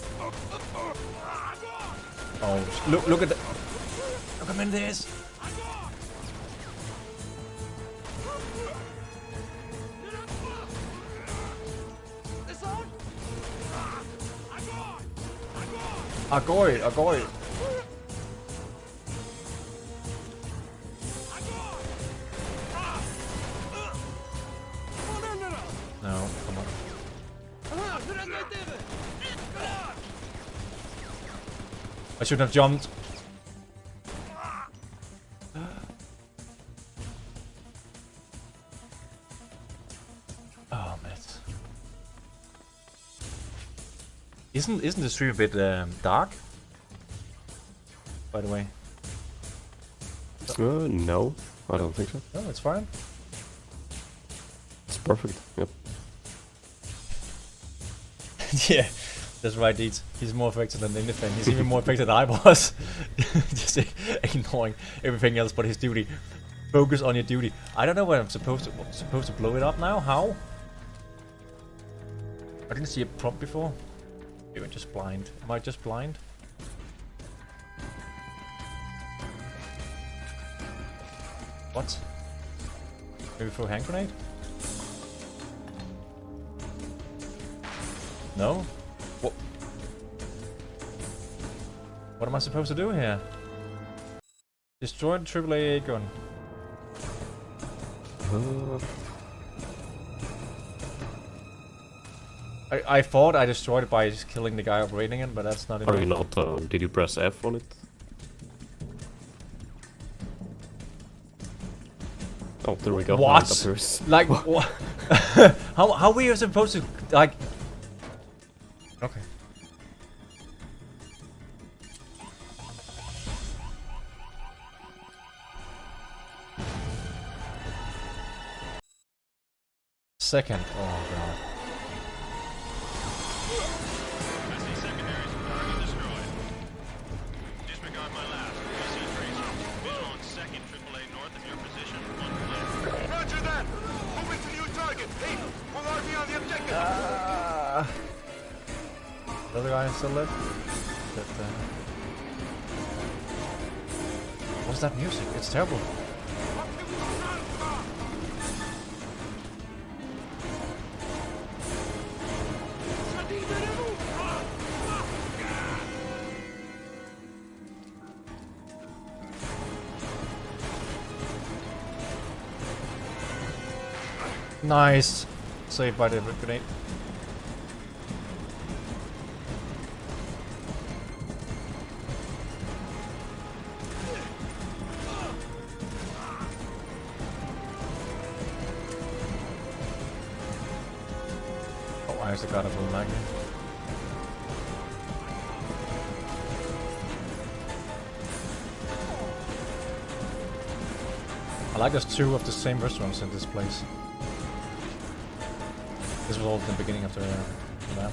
[SPEAKER 1] Oh, look at that. Look how many there is. Agoi. No, come on. I shouldn't have jumped. Oh, man. Isn't the stream a bit dark? By the way.
[SPEAKER 2] No, I don't think so.
[SPEAKER 1] No, it's fine.
[SPEAKER 2] It's perfect. Yep.
[SPEAKER 1] Yeah, that's right, Deeds. He's more affected than anything. He's even more affected than I was. Just ignoring everything else but his duty. Focus on your duty. I don't know where I'm supposed to blow it up now. How? I didn't see a prompt before. Maybe I'm just blind. Am I just blind? What? Maybe throw a hand grenade? No? What? What am I supposed to do here? Destroy the AAA gun. I thought I destroyed it by just killing the guy operating it, but that's not enough.
[SPEAKER 2] Are you not? Did you press F on it? Oh, there we go.
[SPEAKER 1] What? Like what? How were you supposed to like? Okay. Second. Oh god. The other guy still left? What's that music? It's terrible. Nice. Saved by the grenade. Oh, I actually got a full mag. I like there's two of the same restaurants in this place. This was all at the beginning of the map.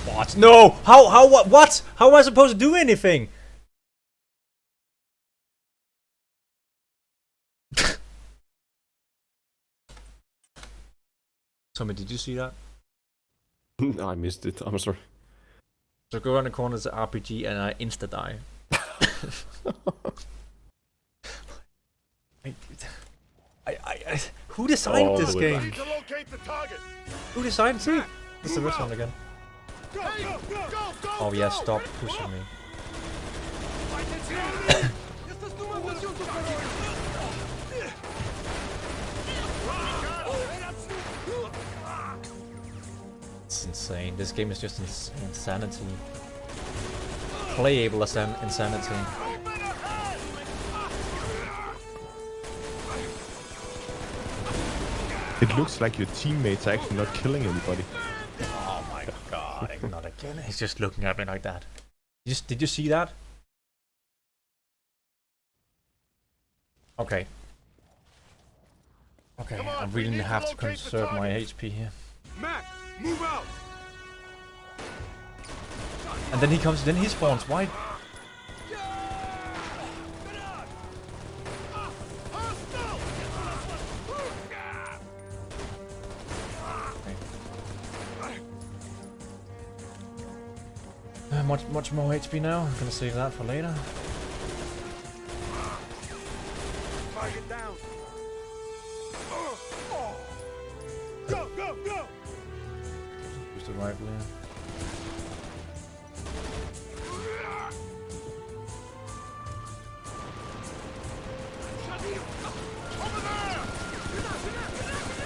[SPEAKER 1] What? No! How, what? How am I supposed to do anything? Tommy, did you see that?
[SPEAKER 2] I missed it. I'm sorry.
[SPEAKER 1] So go around the corner to RPG and I insta die. Who designed this game? Who designed it? It's the restaurant again. Oh yeah, stop pushing me. It's insane. This game is just insanity. Playable as insanity.
[SPEAKER 7] It looks like your teammates are actually not killing anybody.
[SPEAKER 1] Oh my god, not again. Again, he's just looking at me like that. Did you see that? Okay. Okay, I really have to conserve my HP here.
[SPEAKER 5] Mac, move out.
[SPEAKER 1] And then he comes, then he spawns. Why? Much more HP now. I'm gonna save that for later.
[SPEAKER 5] Target down. Go, go, go.
[SPEAKER 1] Use the rifle here.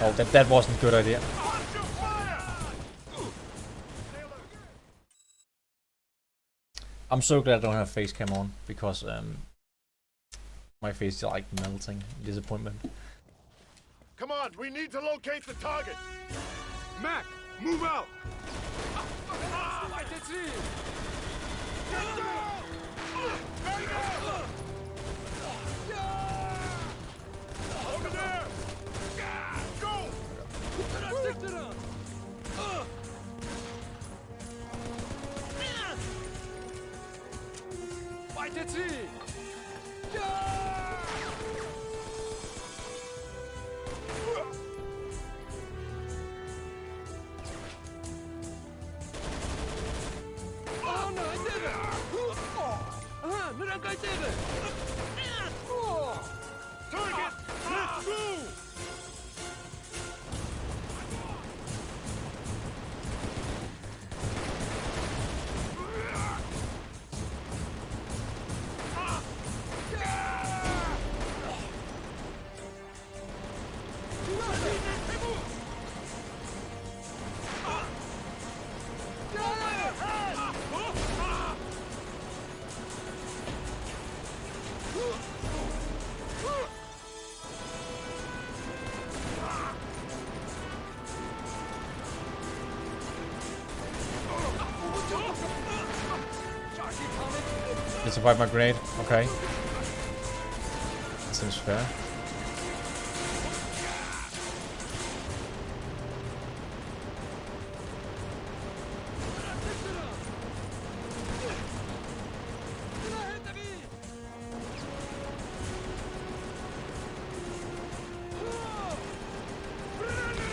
[SPEAKER 1] Oh, that wasn't a good idea. I'm so glad I don't have face cam on because my face is like melting in disappointment.
[SPEAKER 5] Come on, we need to locate the target. Mac, move out. Over there. Go. Target, let's go.
[SPEAKER 1] They survived my grenade. Okay. That seems fair.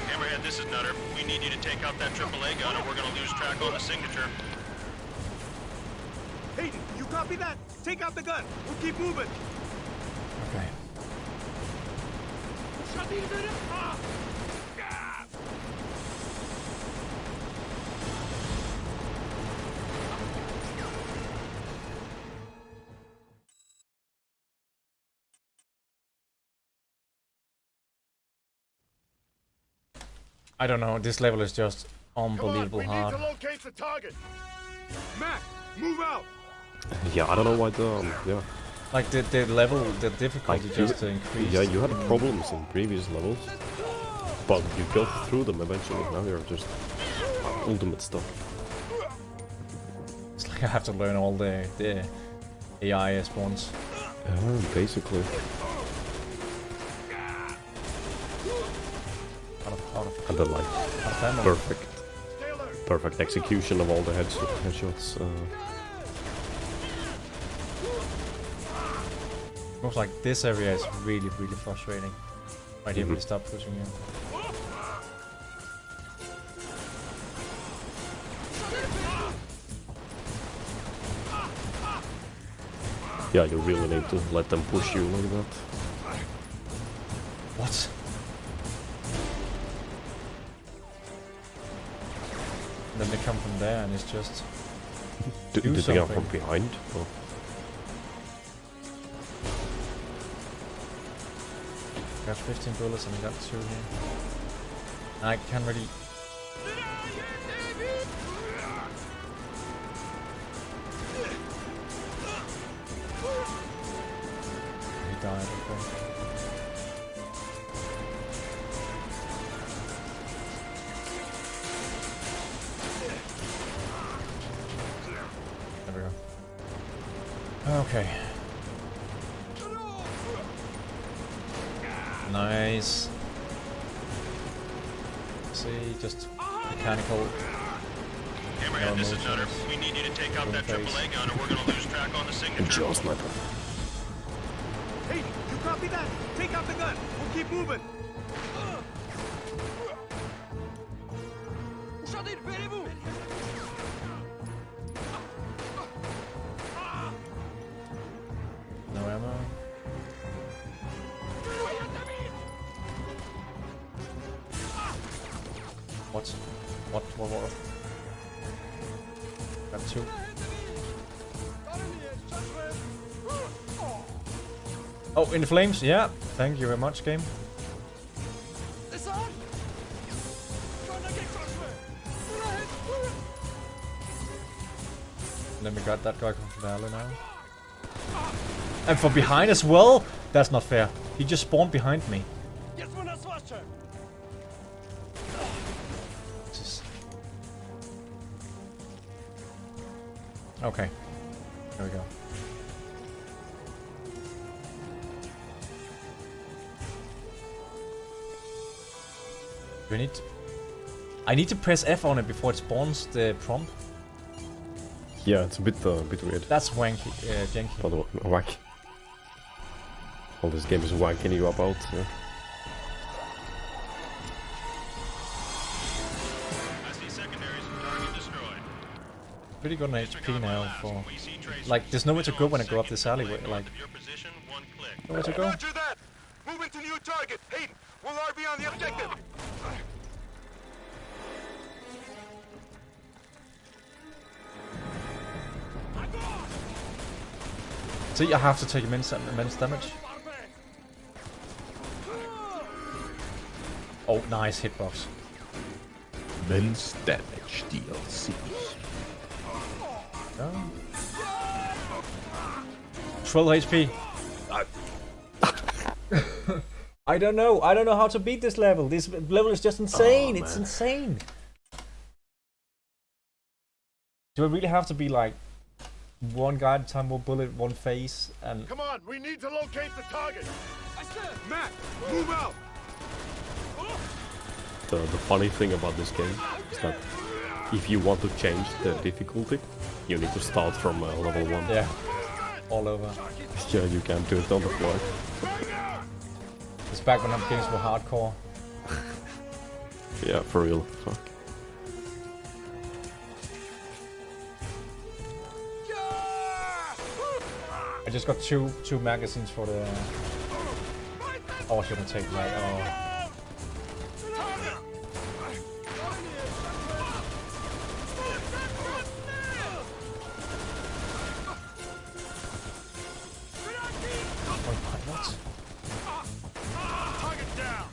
[SPEAKER 12] Hammerhead, this is Nutter. We need you to take out that AAA gun or we're gonna lose track on the signature.
[SPEAKER 5] Hayden, you copy that? Take out the gun. We'll keep moving.
[SPEAKER 1] Okay. I don't know, this level is just unbelievable
[SPEAKER 5] Come on, we
[SPEAKER 1] hard.
[SPEAKER 5] need to locate the target. Mac, move out.
[SPEAKER 2] Yeah, I don't know why the yeah.
[SPEAKER 1] Like the level, the difficulty
[SPEAKER 2] Like
[SPEAKER 1] just increased.
[SPEAKER 2] Yeah, you had problems in previous levels, but you go through them eventually. Now you're just ultimate stuff.
[SPEAKER 1] It's like I have to learn all the AI spawns.
[SPEAKER 2] Basically.
[SPEAKER 1] Out of
[SPEAKER 2] And then like
[SPEAKER 1] ammo.
[SPEAKER 2] perfect execution of all the headshots.
[SPEAKER 1] Looks like this area is really frustrating. Right here, we stop pushing in.
[SPEAKER 2] Yeah, you really need to let them push you like that.
[SPEAKER 1] What? Then they come from there and it's just...
[SPEAKER 2] Did they come from behind? Or?
[SPEAKER 1] Got 15 bullets and I got 2 here. I can't really... He died, okay. There we go. Okay. Nice. See, just mechanical.
[SPEAKER 12] Hammerhead, this is Nutter. We need you to take out that AAA gun or we're gonna lose track on the signature.
[SPEAKER 2] Sniper.
[SPEAKER 5] Hey, you copy that? Take out the gun. We'll keep moving.
[SPEAKER 1] No ammo. What? Got two. Oh, in the flames? Yeah. Thank you very much, game. Then we got that guy from Valley now. And from behind as well? That's not fair. He just spawned behind me. Okay. There we go. Do we need to... I need to press F on it before it spawns the prompt.
[SPEAKER 2] Yeah, it's a bit weird.
[SPEAKER 1] That's wanky, janky.
[SPEAKER 2] But whack. All this game is wanking you about. Yeah.
[SPEAKER 1] Pretty good on HP now for... Like, there's nowhere to go when I go up this alleyway, like... Nowhere to go.
[SPEAKER 5] Roger that! Moving to new target! Hayden, we'll RV on the objective!
[SPEAKER 1] See, I have to take immense damage. Oh, nice hitbox.
[SPEAKER 7] Immense damage DLC.
[SPEAKER 1] Oh. 12 HP. I don't know. I don't know how to beat this level. This level is just insane. It's insane. Do I really have to be like one guy at a time, one bullet, one face, and...
[SPEAKER 5] Come on, we need to locate the target. Matt, move out.
[SPEAKER 2] The funny thing about this game is that if you want to change the difficulty, you need to start from level 1.
[SPEAKER 1] Yeah, all over.
[SPEAKER 2] Yeah, you can't do it on the fly.
[SPEAKER 1] It's back when games were hardcore.
[SPEAKER 2] Yeah, for real. Fuck.
[SPEAKER 1] I just got two magazines for the... Oh, I shouldn't take that. Oh. What?
[SPEAKER 5] Target down.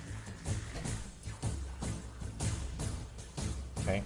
[SPEAKER 1] Okay.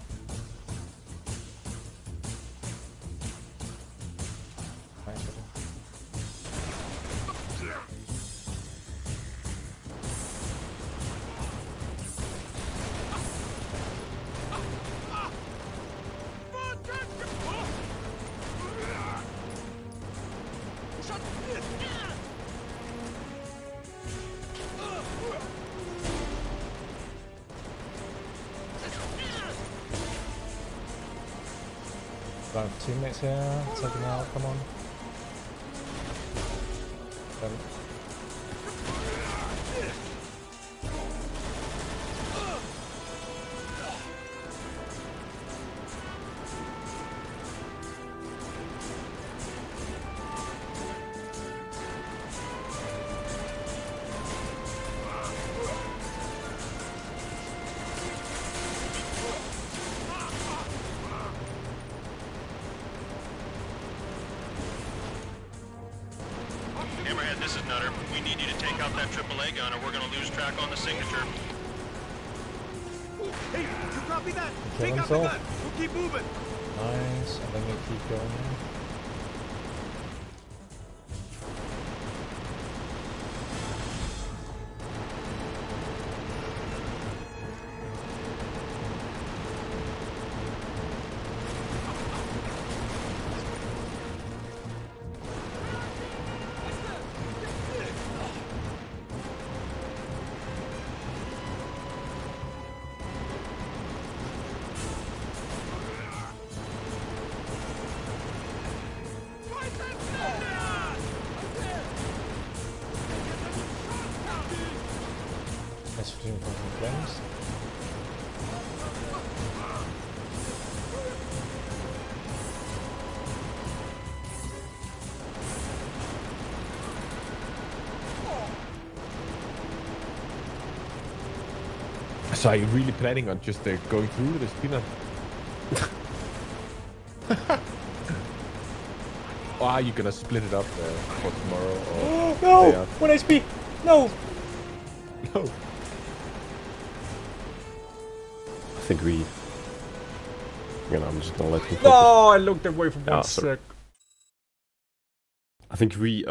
[SPEAKER 1] Got teammates here, take them out, come on.
[SPEAKER 12] Hammerhead, this is Nutter. We need you to take out that AAA gun or we're gonna lose track on the signature.
[SPEAKER 5] Hey, you copy that?
[SPEAKER 1] Kill
[SPEAKER 5] Take out the
[SPEAKER 1] himself.
[SPEAKER 5] gun. We'll keep moving.
[SPEAKER 1] Nice, and then we keep going. Shooting from some flames.
[SPEAKER 7] So are you really planning on just going through this peanut? Or are you gonna split it up for tomorrow? Or
[SPEAKER 1] No! 1 HP! No!
[SPEAKER 7] No.
[SPEAKER 2] I think we... I'm just gonna let him focus.
[SPEAKER 1] No! I looked away for 1
[SPEAKER 2] sorry.
[SPEAKER 1] sec.
[SPEAKER 2] I think we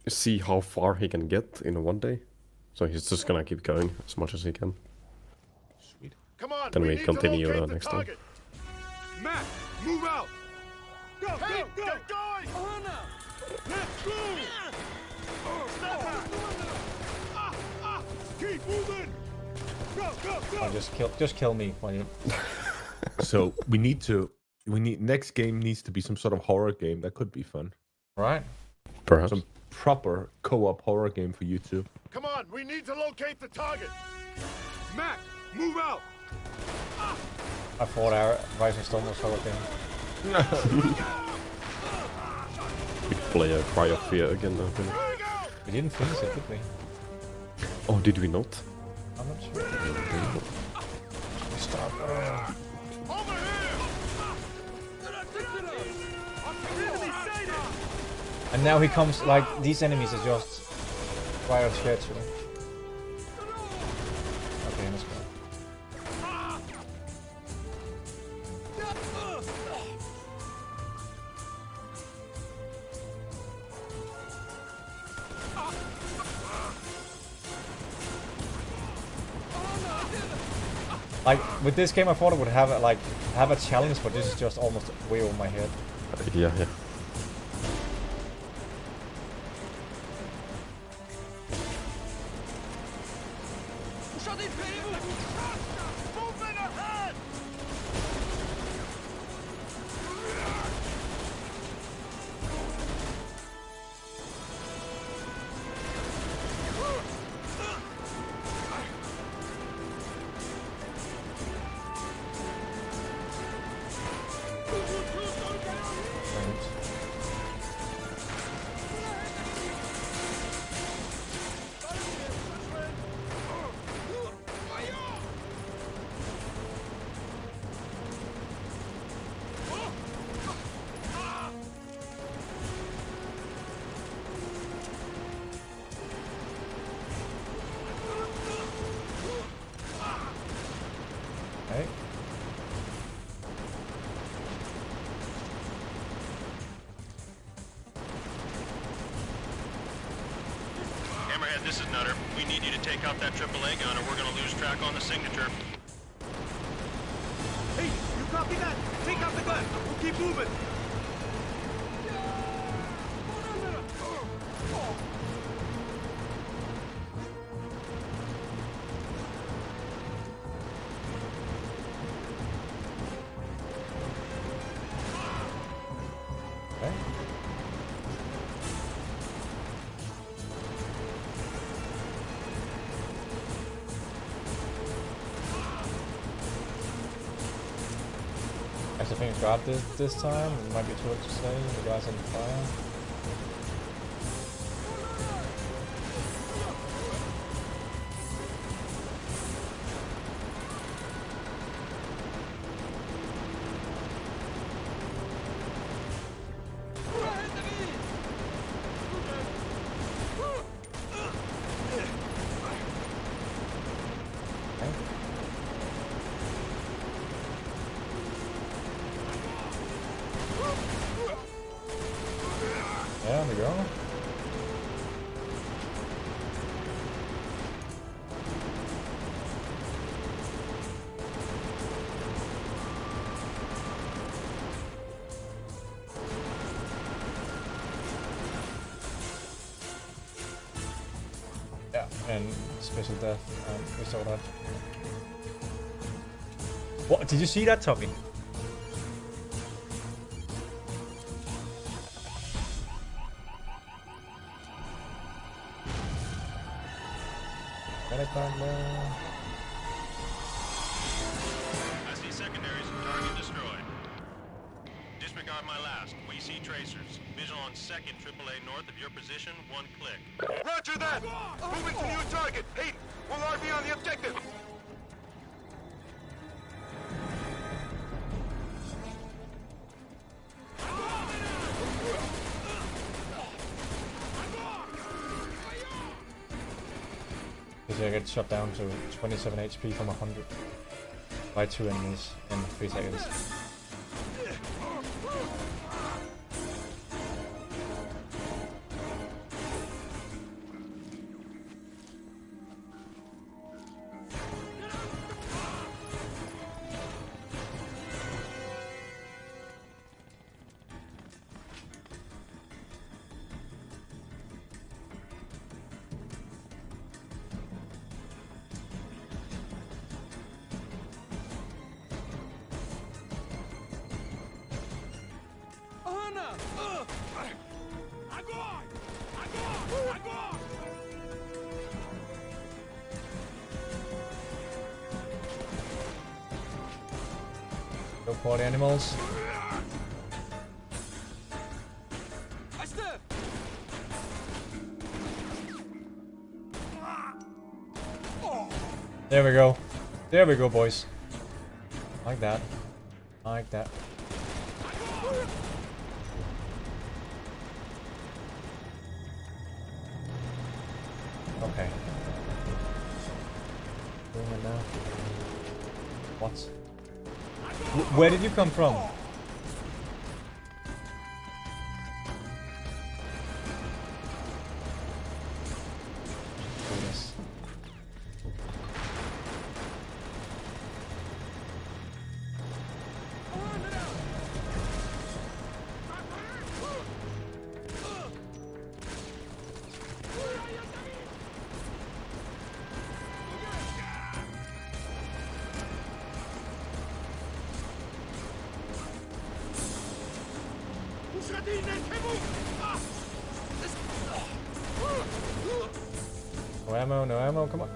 [SPEAKER 2] see how far he can get in one day. So he's just gonna keep going as much as he can.
[SPEAKER 7] Sweet.
[SPEAKER 5] Come on,
[SPEAKER 2] Then we
[SPEAKER 5] need
[SPEAKER 2] continue
[SPEAKER 5] to locate
[SPEAKER 2] next
[SPEAKER 5] the
[SPEAKER 2] time.
[SPEAKER 5] target. Matt, move out. Go, hey, go, get going. Let's go. Stop it. Keep moving. Go, go, go.
[SPEAKER 1] Oh, just kill me. Why you...
[SPEAKER 7] So we need next game needs to be some sort of horror game. That could be fun.
[SPEAKER 1] Right.
[SPEAKER 2] Perhaps.
[SPEAKER 7] Some proper co-op horror game for you two.
[SPEAKER 5] Come on, we need to locate the target. Matt, move out.
[SPEAKER 1] I thought our Rising Storm was horror game.
[SPEAKER 2] We could play a Cry of Fear again now.
[SPEAKER 1] We didn't finish it, did we?
[SPEAKER 2] Oh, did we not?
[SPEAKER 1] I'm not sure. Stop.
[SPEAKER 5] Over here.
[SPEAKER 1] And now he comes, like, these enemies are just right on shit, too. Okay, let's go. Like, with this game I thought it would have a challenge, but this is just almost way over my head.
[SPEAKER 2] Yeah.
[SPEAKER 1] Okay.
[SPEAKER 12] Hammerhead, this is Nutter. We need you to take out that AAA gun or we're gonna lose track on the signature.
[SPEAKER 5] Hey, you copy that? Take out the gun. We'll keep moving.
[SPEAKER 1] I think got this time. It might be too much to say. The guy's on fire. There we go. Yeah, and special death, we saw that. What, did you see that, Tommy?
[SPEAKER 12] I see secondaries. Target destroyed. Disregard my last. We see tracers. Visual on second AAA north of your position. 1 click.
[SPEAKER 6] Roger that! Moving to new target. Hayden, will RV on the objective.
[SPEAKER 1] Because I get shot down to 27 HP from 100 by 2 enemies in 3 seconds. Go party animals. There we go. There we go, boys. Like that. Like that. Okay. Doing it now. What? Where did you come from? Goodness. No ammo, no ammo, come on.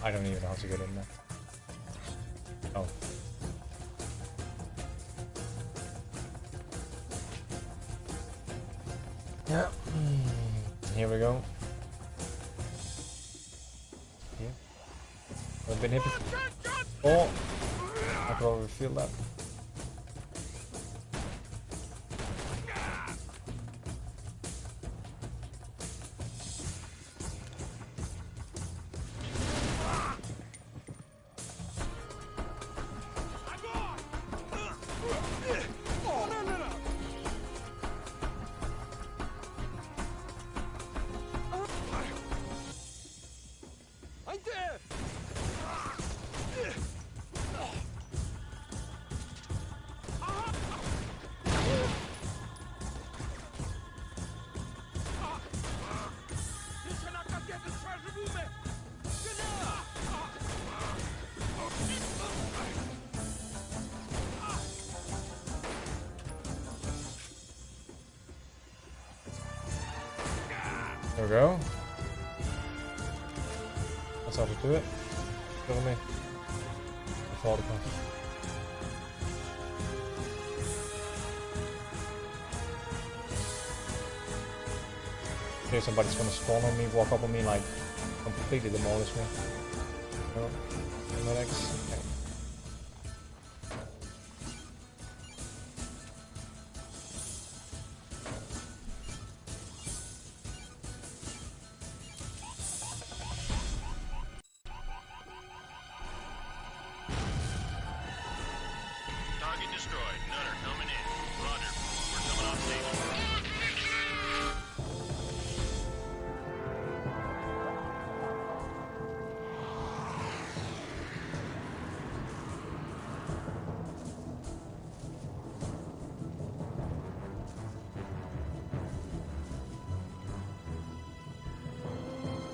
[SPEAKER 1] I don't even know how to get in there. Oh. Yeah. Here we go. Here. I've been hit before. Oh! I could already feel that. There we go. That's how to do it. Follow me. Before the pass. Okay, somebody's gonna spawn on me, walk up on me like completely demolish me. No. Medics. Okay.
[SPEAKER 12] Target destroyed. Nutter coming in. Roger. We're coming on station.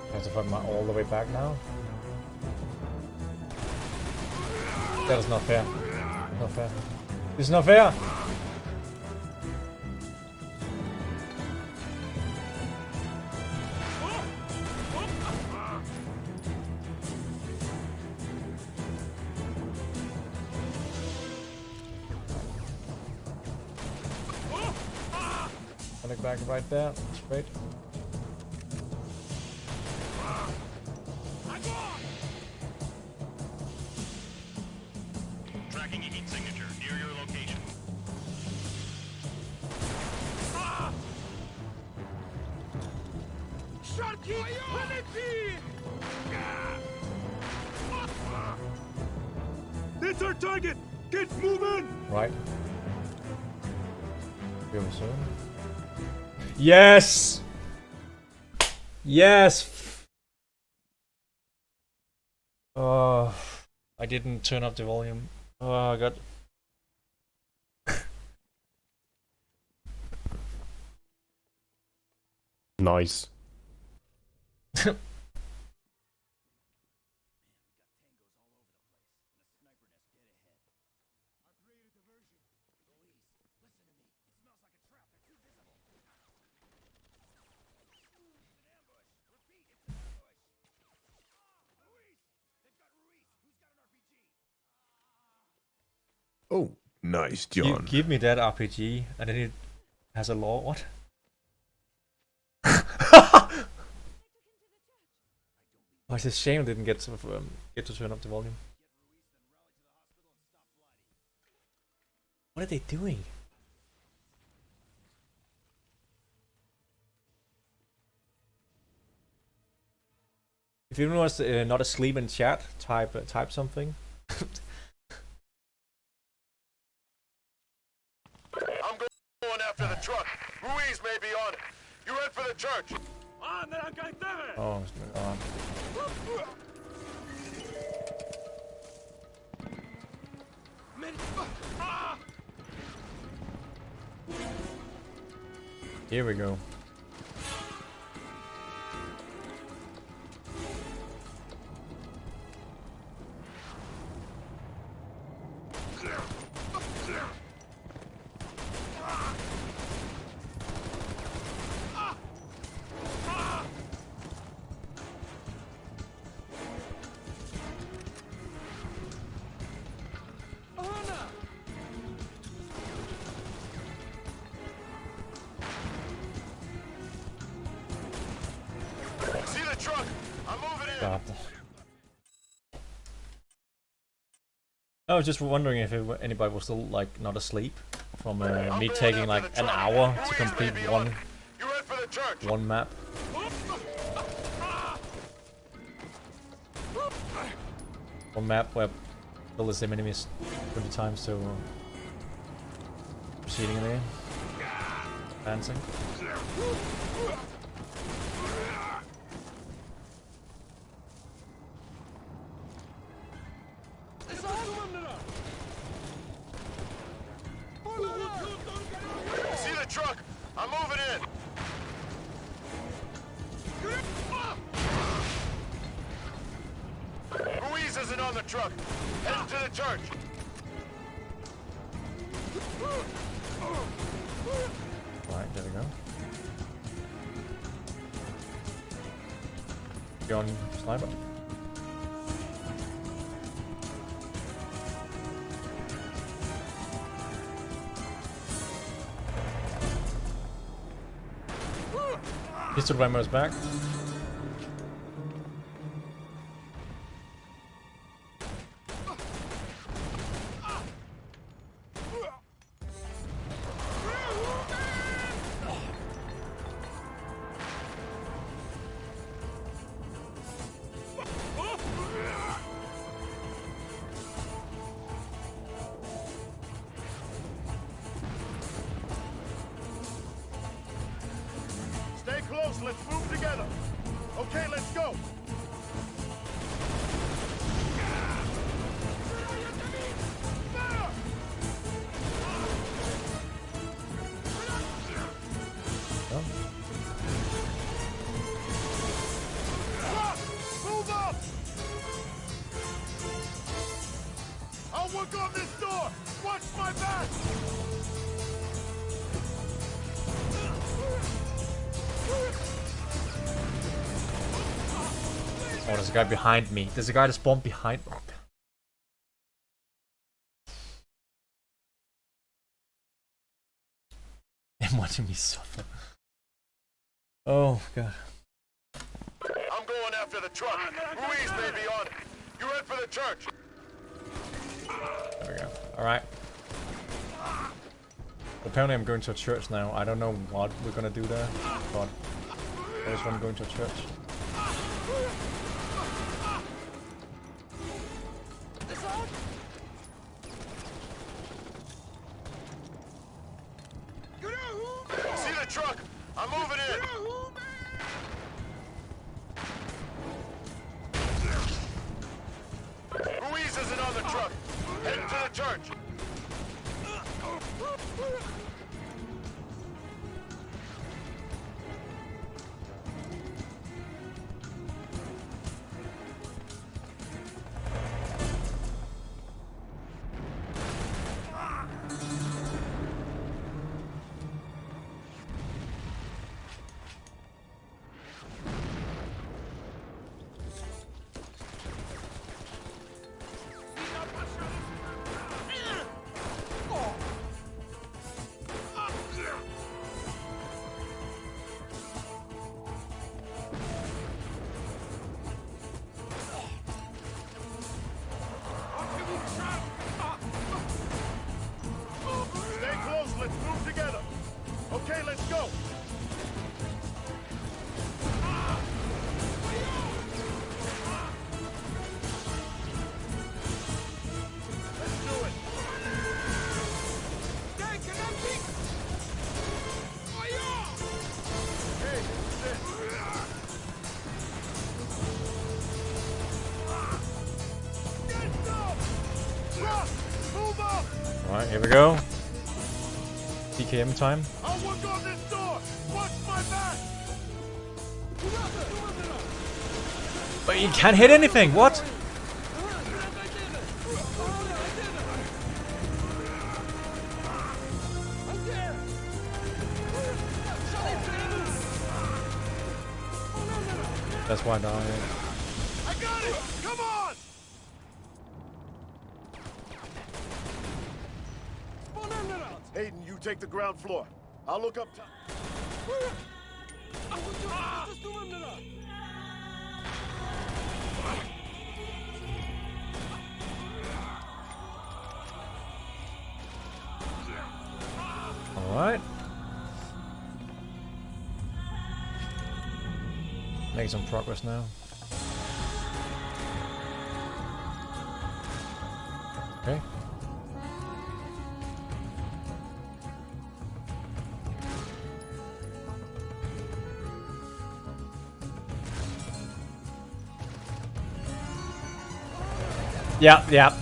[SPEAKER 1] I have to find my all the way back now. That is not fair. Not fair. This is not fair! Running back right there. Straight.
[SPEAKER 12] Tracking a heat signature near your location.
[SPEAKER 5] That's our target! Get moving!
[SPEAKER 1] Right. Yes! Yes! Oh, I didn't turn up the volume. Oh god.
[SPEAKER 2] Nice.
[SPEAKER 7] Oh, nice, John.
[SPEAKER 1] Give me that RPG, and then it has a law. What? Oh, it's a shame I didn't get to turn up the volume. What are they doing? If anyone was not asleep in chat, type something.
[SPEAKER 8] I'm going after the truck. Ruiz may be on it. You head for the church.
[SPEAKER 1] Oh, it's been on. Here we go.
[SPEAKER 8] See the truck? I'm moving in.
[SPEAKER 1] God. I was just wondering if anybody was still like not asleep from me taking like an hour to complete one map. One map where kill the same enemies 20 times, so proceeding there, advancing.
[SPEAKER 8] See the truck? I'm moving in. Ruiz isn't on the truck. Heading to the church.
[SPEAKER 1] Right, there we go. Go on, sniper. Pistol Rammer's back. Oh, there's a guy behind me. There's a guy that spawned behind me. I'm watching me suffer. Oh, God.
[SPEAKER 8] I'm going after the truck. Ruiz may be on it. You head for the church.
[SPEAKER 1] There we go. Alright. Apparently I'm going to a church now. I don't know what we're gonna do there, but I just want to go into a church.
[SPEAKER 8] See the truck? I'm moving in. Ruiz isn't on the truck. Heading to the church. Stay close. Let's move together. Okay, let's go. Let's do it. Hey, who's this? Get up! Truck! Move up!
[SPEAKER 1] Alright, here we go. DKM time.
[SPEAKER 8] I'll work on this door! Watch my back!
[SPEAKER 1] But you can't hit anything, what? That's why I died.
[SPEAKER 8] I got it! Come on! Hayden, you take the ground floor. I'll look up top.
[SPEAKER 1] Alright. Make some progress now. Okay. Yeah.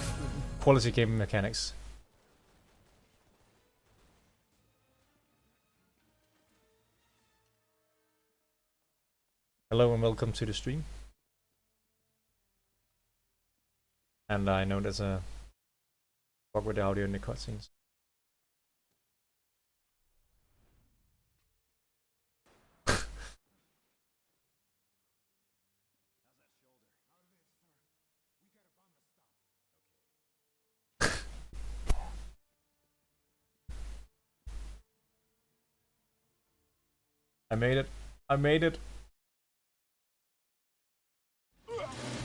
[SPEAKER 1] Quality game mechanics. Hello and welcome to the stream. And I know there's a bug with the audio in the cutscenes. I made it. I made it.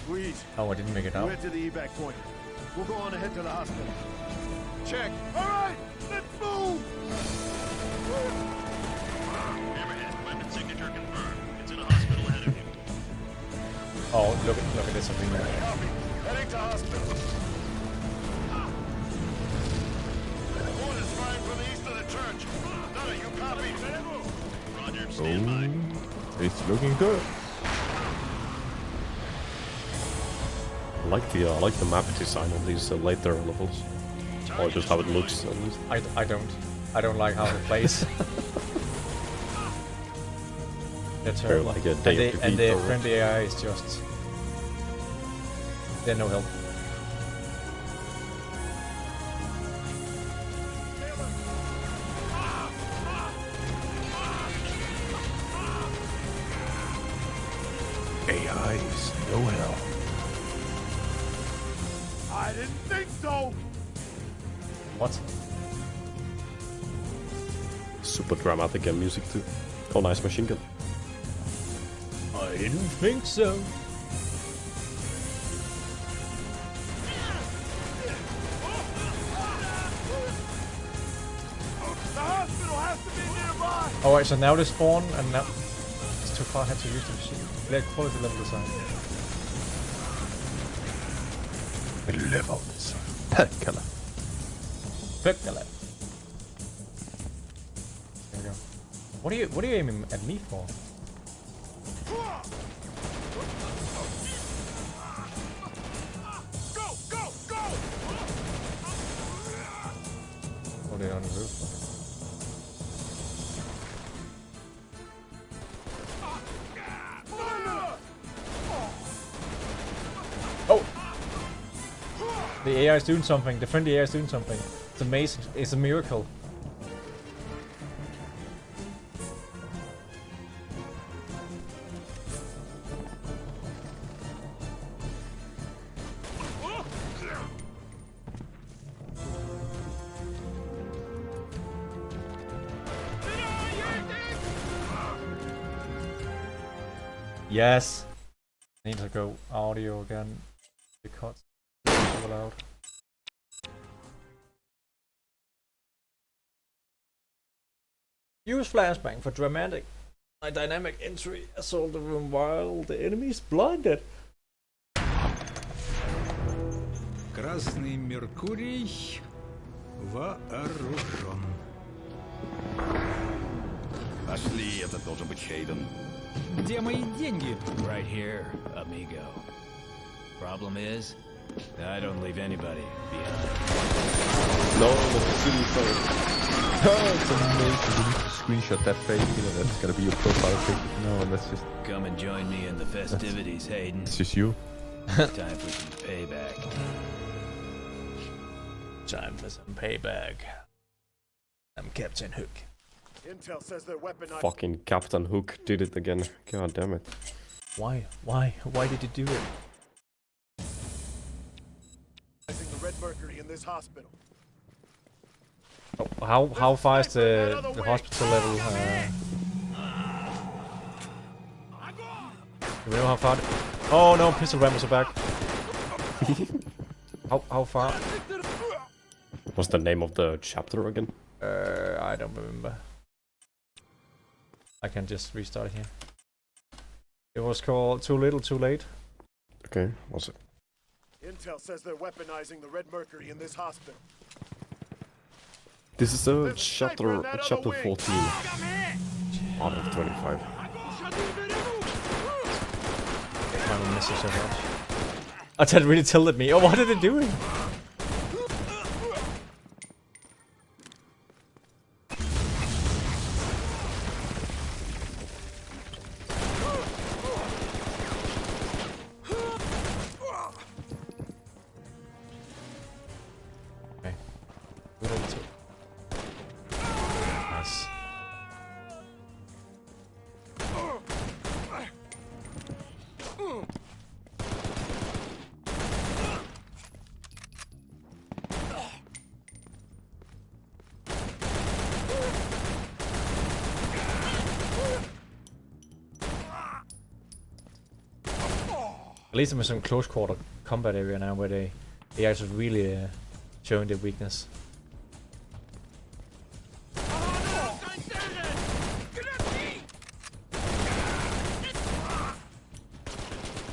[SPEAKER 8] Please.
[SPEAKER 1] Oh, I didn't make it out.
[SPEAKER 8] Head to the evac point. We'll go on ahead to the hospital. Check. All right, let's move.
[SPEAKER 12] Hammerhead, weapon signature confirmed. It's in a hospital ahead of you.
[SPEAKER 1] Oh, look at this arena.
[SPEAKER 8] Copy. Heading to hospital. One is flying from the east of the church. None of you copy.
[SPEAKER 12] Roger, stand by.
[SPEAKER 7] Oh, it's looking good.
[SPEAKER 2] I like the map design on these later levels, or just how it looks at least.
[SPEAKER 1] I don't like how it plays. They're terrible.
[SPEAKER 2] Like a Day of Defeat
[SPEAKER 1] and the
[SPEAKER 2] or-
[SPEAKER 1] friendly AI is just... They're no help.
[SPEAKER 7] eyes, no hell.
[SPEAKER 5] I didn't think so!
[SPEAKER 1] What?
[SPEAKER 2] Super dramatic and music too. Oh, nice machine gun.
[SPEAKER 1] I didn't think so.
[SPEAKER 5] The hospital has to be nearby!
[SPEAKER 1] Alright, so now they spawn, and now it's too far ahead to use the machine. Let quality level design.
[SPEAKER 7] Level design. Pekala.
[SPEAKER 1] Pekala. There we go. What are you aiming at me for?
[SPEAKER 5] Go, go, go!
[SPEAKER 1] Oh, they're on the roof. Oh! The AI is doing something. The friendly AI is doing something. It's amazing. It's a miracle. Yes. I need to go audio again because it's so loud. Use flashbang for dramatic dynamic entry. Assault the room while the enemy is blinded.
[SPEAKER 13] Красный Меркурий вооружен.
[SPEAKER 9] Пошли, это должен быть Хейден.
[SPEAKER 13] Где мои деньги?
[SPEAKER 14] Right here, amigo. Problem is, I don't leave anybody behind.
[SPEAKER 2] No, but the city fire.
[SPEAKER 7] Oh, it's amazing. You need to screenshot that face. You know, that's gonna be your profile picture. No, that's just...
[SPEAKER 14] Come and join me in the festivities, Hayden.
[SPEAKER 7] It's just you.
[SPEAKER 14] Time for some payback.
[SPEAKER 1] Time for some payback. I'm Captain Hook.
[SPEAKER 5] Intel says they're weaponized.
[SPEAKER 2] Fucking Captain Hook did it again. God damn it.
[SPEAKER 1] Why? Why? Why did you do it?
[SPEAKER 5] The Red Mercury in this hospital.
[SPEAKER 1] Oh, how far is the hospital level? Do we know how far? Oh no, pistol rammers are back. how far?
[SPEAKER 2] What's the name of the chapter again?
[SPEAKER 1] I don't remember. I can just restart here. It was called Too Little, Too Late.
[SPEAKER 2] Okay, what's it?
[SPEAKER 5] Intel says they're weaponizing the Red Mercury in this hospital.
[SPEAKER 2] This is chapter 14 out of 25.
[SPEAKER 1] My message so much. Oh, that really tilted me. Oh, what are they doing? At least I'm in some close quarter combat area now where they are just really showing their weakness.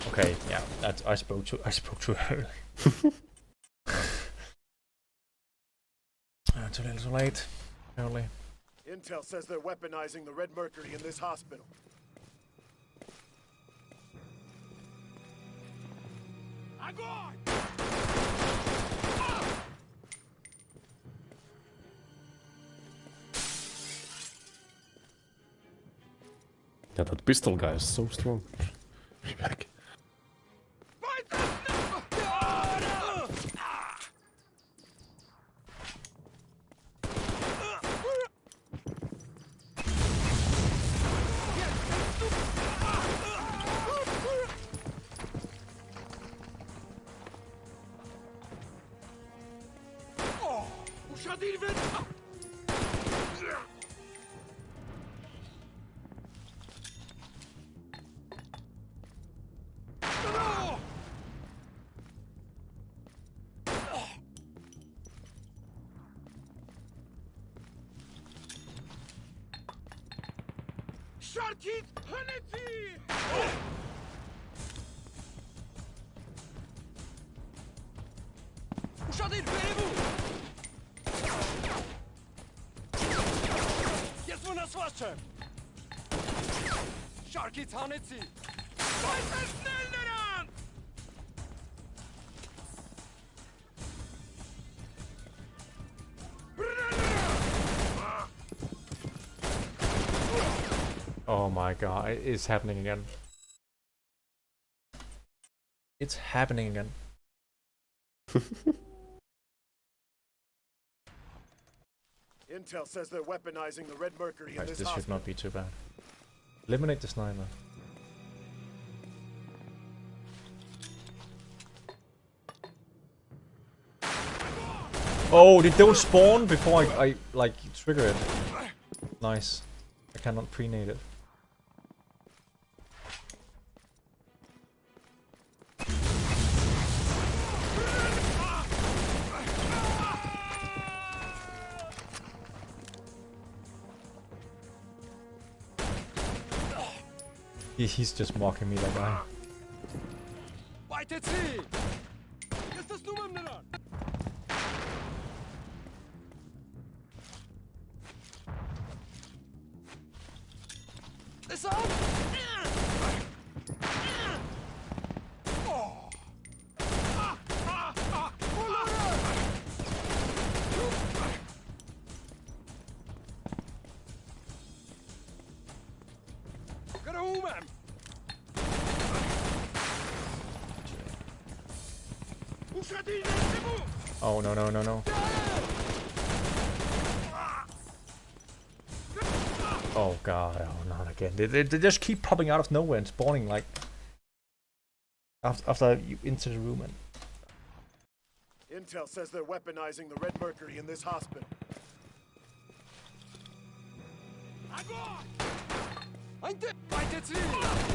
[SPEAKER 1] Okay, yeah, that I spoke too early. Too little, too late. Apparently.
[SPEAKER 5] Intel says they're weaponizing the Red Mercury in this hospital.
[SPEAKER 2] Yeah, that pistol guy is so strong.
[SPEAKER 7] Back.
[SPEAKER 6] Usiadaj, wyrywu! Jest mu na słacze! Sharky Tanitsi! Sei schnell daran!
[SPEAKER 1] Oh my god, it's happening again. It's happening again.
[SPEAKER 5] Intel says they're weaponizing the Red Mercury in
[SPEAKER 1] Right,
[SPEAKER 5] this
[SPEAKER 1] this should
[SPEAKER 5] hospital.
[SPEAKER 1] not be too bad. Eliminate the sniper. Oh, they don't spawn before I like trigger it. Nice. I cannot pre-nade it. He's just mocking me, that guy.
[SPEAKER 6] Weiter zieh! Jesteś numerem daran! Ist er auf? Gotta move him!
[SPEAKER 1] Oh no no no no. Oh god, oh not again. They just keep popping out of nowhere and spawning like after you enter the room. And
[SPEAKER 5] Intel says they're weaponizing the Red Mercury in this hospital.
[SPEAKER 6] Weiter zieh!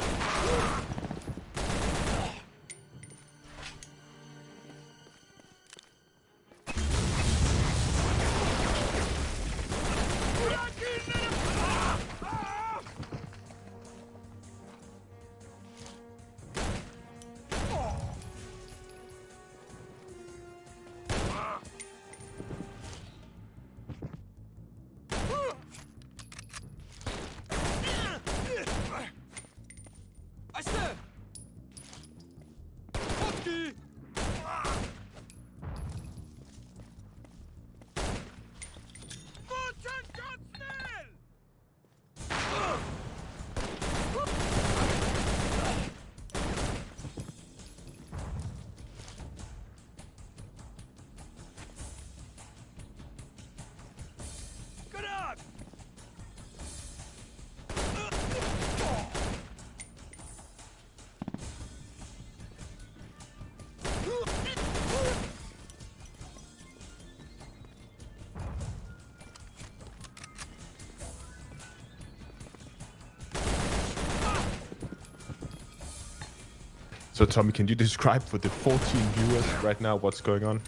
[SPEAKER 7] So Tommy, can you describe for the 14 viewers right now what's going on?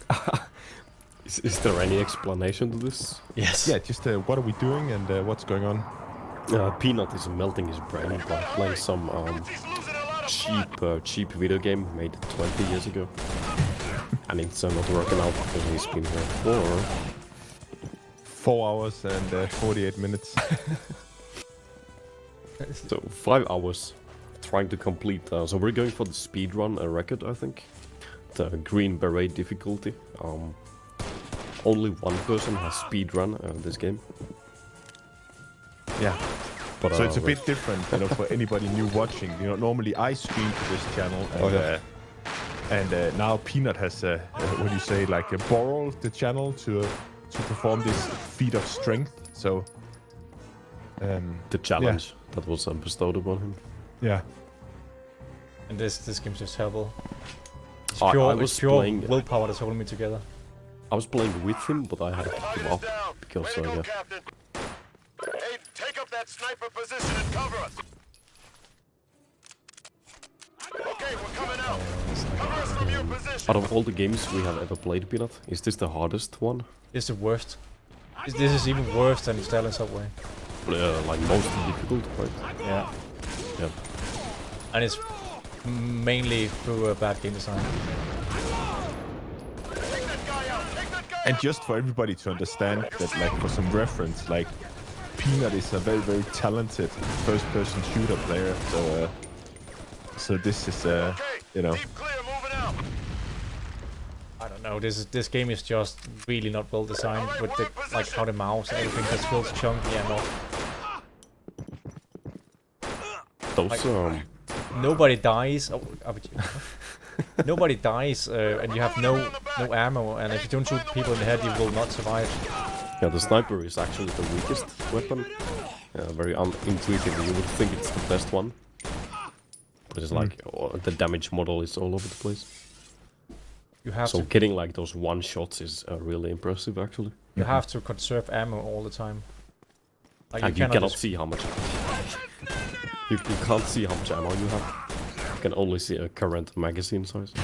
[SPEAKER 2] Is there any explanation to this?
[SPEAKER 1] yes.
[SPEAKER 7] Yeah, just what are we doing and what's going on?
[SPEAKER 2] Peanut is melting his brain by playing some cheap video game made 20 years ago. And it's not working out because he's been here for
[SPEAKER 7] 4 hours and 48 minutes.
[SPEAKER 2] So 5 hours trying to complete. So we're going for the speedrun record, I think. The green beret difficulty. Only one person has speedrun this game.
[SPEAKER 7] Yeah.
[SPEAKER 2] But,
[SPEAKER 7] so it's a bit different, you know, for anybody new watching. You know, normally I stream to this channel, and now Peanut has, what do you say, like borrowed the channel to perform this feat of strength. So
[SPEAKER 2] the challenge that was bestowed upon him.
[SPEAKER 7] Yeah.
[SPEAKER 1] And this game's just terrible. It's
[SPEAKER 2] I
[SPEAKER 1] pure,
[SPEAKER 2] was
[SPEAKER 1] pure
[SPEAKER 2] playing,
[SPEAKER 1] willpower that's holding me together.
[SPEAKER 2] I was playing with him, but I had to pick him up because
[SPEAKER 8] Hayden, take up that sniper position and cover us. Okay, we're coming out. Cover us from your position.
[SPEAKER 2] Out of all the games we have ever played, Peanut, is this the hardest one?
[SPEAKER 1] It's the worst. This is even worse than Stalin Subway.
[SPEAKER 2] like most difficult, right?
[SPEAKER 1] Yeah.
[SPEAKER 2] Yeah.
[SPEAKER 1] And it's mainly through a bad game design.
[SPEAKER 7] And just for everybody to understand that, like, for some reference, like, Peanut is a very, very talented first-person shooter player. So this is, you know.
[SPEAKER 1] I don't know. This game is just really not well designed with the like how the mouse and everything just feels chunky and off.
[SPEAKER 2] Those
[SPEAKER 1] like, nobody dies. Oh, nobody dies, and you have no ammo. And if you don't shoot people in the head, you will not survive.
[SPEAKER 2] Yeah, the sniper is actually the weakest weapon. Very intuitively, you would think it's the best one. But it's like the damage model is all over the place.
[SPEAKER 1] You have
[SPEAKER 2] so
[SPEAKER 1] to
[SPEAKER 2] getting like those one shots is really impressive, actually.
[SPEAKER 1] You have to conserve ammo all the time. Like
[SPEAKER 2] and you cannot see how much. You can't see how much ammo you have. You can only see a current magazine size.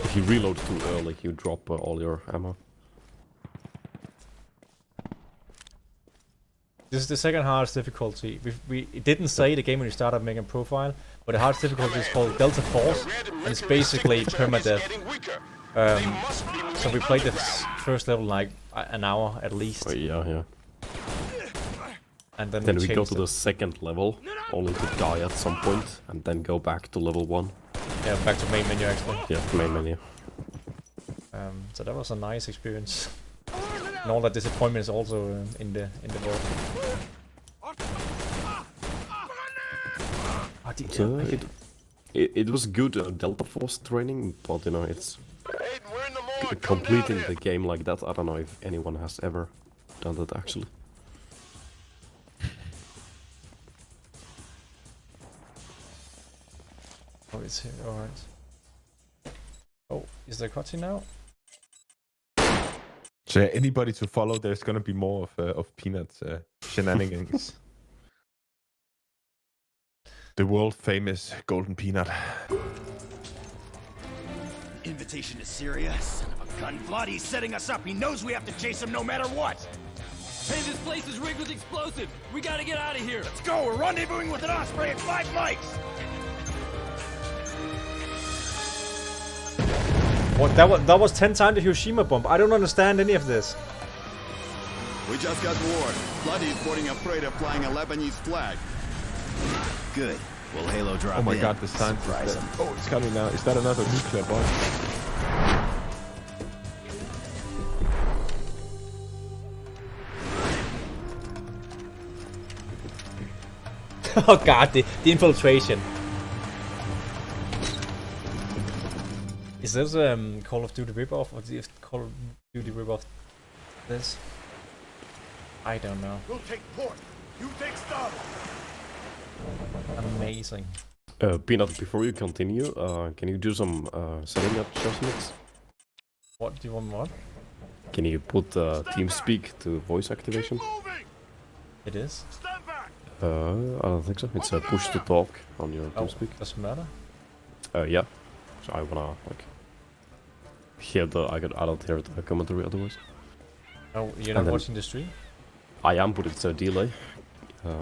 [SPEAKER 2] If you reload too early, you drop all your ammo.
[SPEAKER 1] This is the second hardest difficulty. It didn't say the game when you started making a profile, but the hardest difficulty is called Delta Force, and it's basically permadeath. So we played the first level like an hour at least.
[SPEAKER 2] Oh, yeah.
[SPEAKER 1] And then
[SPEAKER 2] we go to the second level, only to die at some point, and then go back to level 1.
[SPEAKER 1] Yeah, back to main menu actually.
[SPEAKER 2] Yeah, main menu.
[SPEAKER 1] So that was a nice experience. And all that disappointment is also in the world.
[SPEAKER 2] It was good Delta Force training, but you know, it's completing the game like that. I don't know if anyone has ever done that actually.
[SPEAKER 1] Oh, it's here. All right. Oh, is there cutscene now?
[SPEAKER 7] So anybody to follow, there's gonna be more of Peanut's shenanigans. The world famous Golden Peanut.
[SPEAKER 5] Invitation to Syria? Son of a gun. Vladdy's setting us up. He knows we have to chase him no matter what.
[SPEAKER 6] Hey, this place is rigged with explosives. We gotta get out of here.
[SPEAKER 5] Let's go. We're rendezvousing with an Osprey at 5 mics.
[SPEAKER 1] What? That was 10 times the Hiroshima bomb. I don't understand any of this.
[SPEAKER 9] We just got word. Vladdy is boarding a freighter flying a Lebanese flag.
[SPEAKER 3] Good. Will Halo drop in?
[SPEAKER 7] Oh my god, the sign says that. Oh, it's coming now. Is that another nuclear bomb?
[SPEAKER 1] Oh god, the infiltration. Is this Call of Duty ripoff, or is Call of Duty ripoff this? I don't know.
[SPEAKER 5] We'll take port. You take stuff.
[SPEAKER 1] Amazing.
[SPEAKER 2] Peanut, before you continue, can you do some setting adjustments?
[SPEAKER 1] What do you want? What?
[SPEAKER 2] Can you put TeamSpeak to voice activation?
[SPEAKER 1] It is?
[SPEAKER 2] I don't think so. It's a push to talk on your TeamSpeak.
[SPEAKER 1] Doesn't matter?
[SPEAKER 2] Yeah. So I wanna like hear I don't hear the commentary otherwise.
[SPEAKER 1] Oh, you're not watching the stream?
[SPEAKER 2] I am, but it's a delay.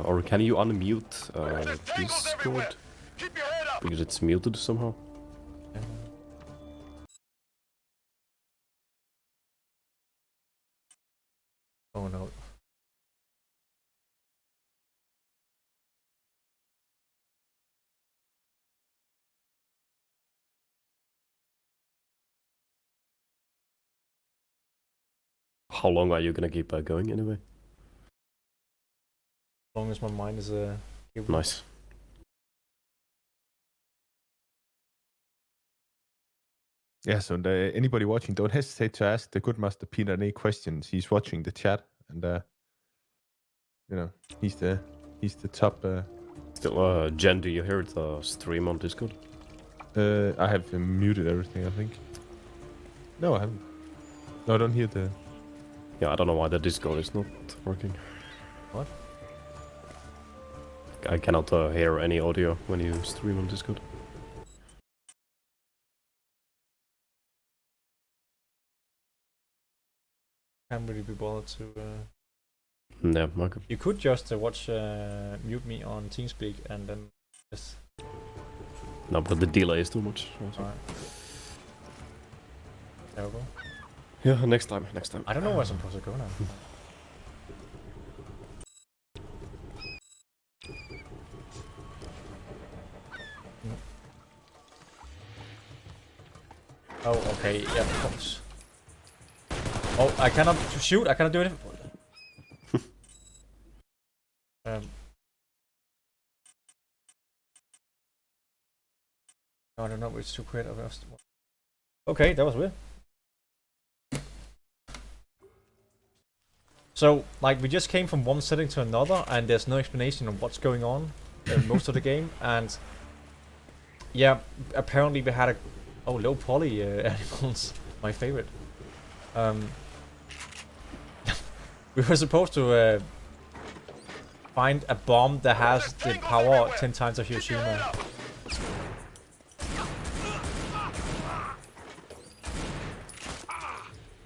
[SPEAKER 2] Or can you unmute Discord? Because it's muted somehow.
[SPEAKER 1] Oh no.
[SPEAKER 2] How long are you gonna keep going anyway?
[SPEAKER 1] As long as my mind is
[SPEAKER 2] nice.
[SPEAKER 7] Yeah, so anybody watching, don't hesitate to ask the good Master Peanut any questions. He's watching the chat, and you know, he's the top.
[SPEAKER 2] Still, Jen, do you hear the stream on Discord?
[SPEAKER 7] I have muted everything, I think. No, I haven't. No, I don't hear the.
[SPEAKER 2] Yeah, I don't know why the Discord is not working.
[SPEAKER 1] What?
[SPEAKER 2] I cannot hear any audio when you stream on Discord.
[SPEAKER 1] Can't really be bothered to.
[SPEAKER 2] Yeah, okay.
[SPEAKER 1] You could just watch mute me on TeamSpeak and then just.
[SPEAKER 2] No, but the delay is too much.
[SPEAKER 1] Alright. There we go.
[SPEAKER 2] Yeah, next time.
[SPEAKER 1] I don't know where I'm supposed to go now. Oh, okay, yeah, of course. Oh, I cannot shoot, I cannot do anything. I don't know, it's too creative. Okay, that was weird. So, like, we just came from one setting to another, and there's no explanation of what's going on in most of the game, and yeah, apparently we had a low poly animals, my favorite. We were supposed to find a bomb that has the power 10 times of Hiroshima.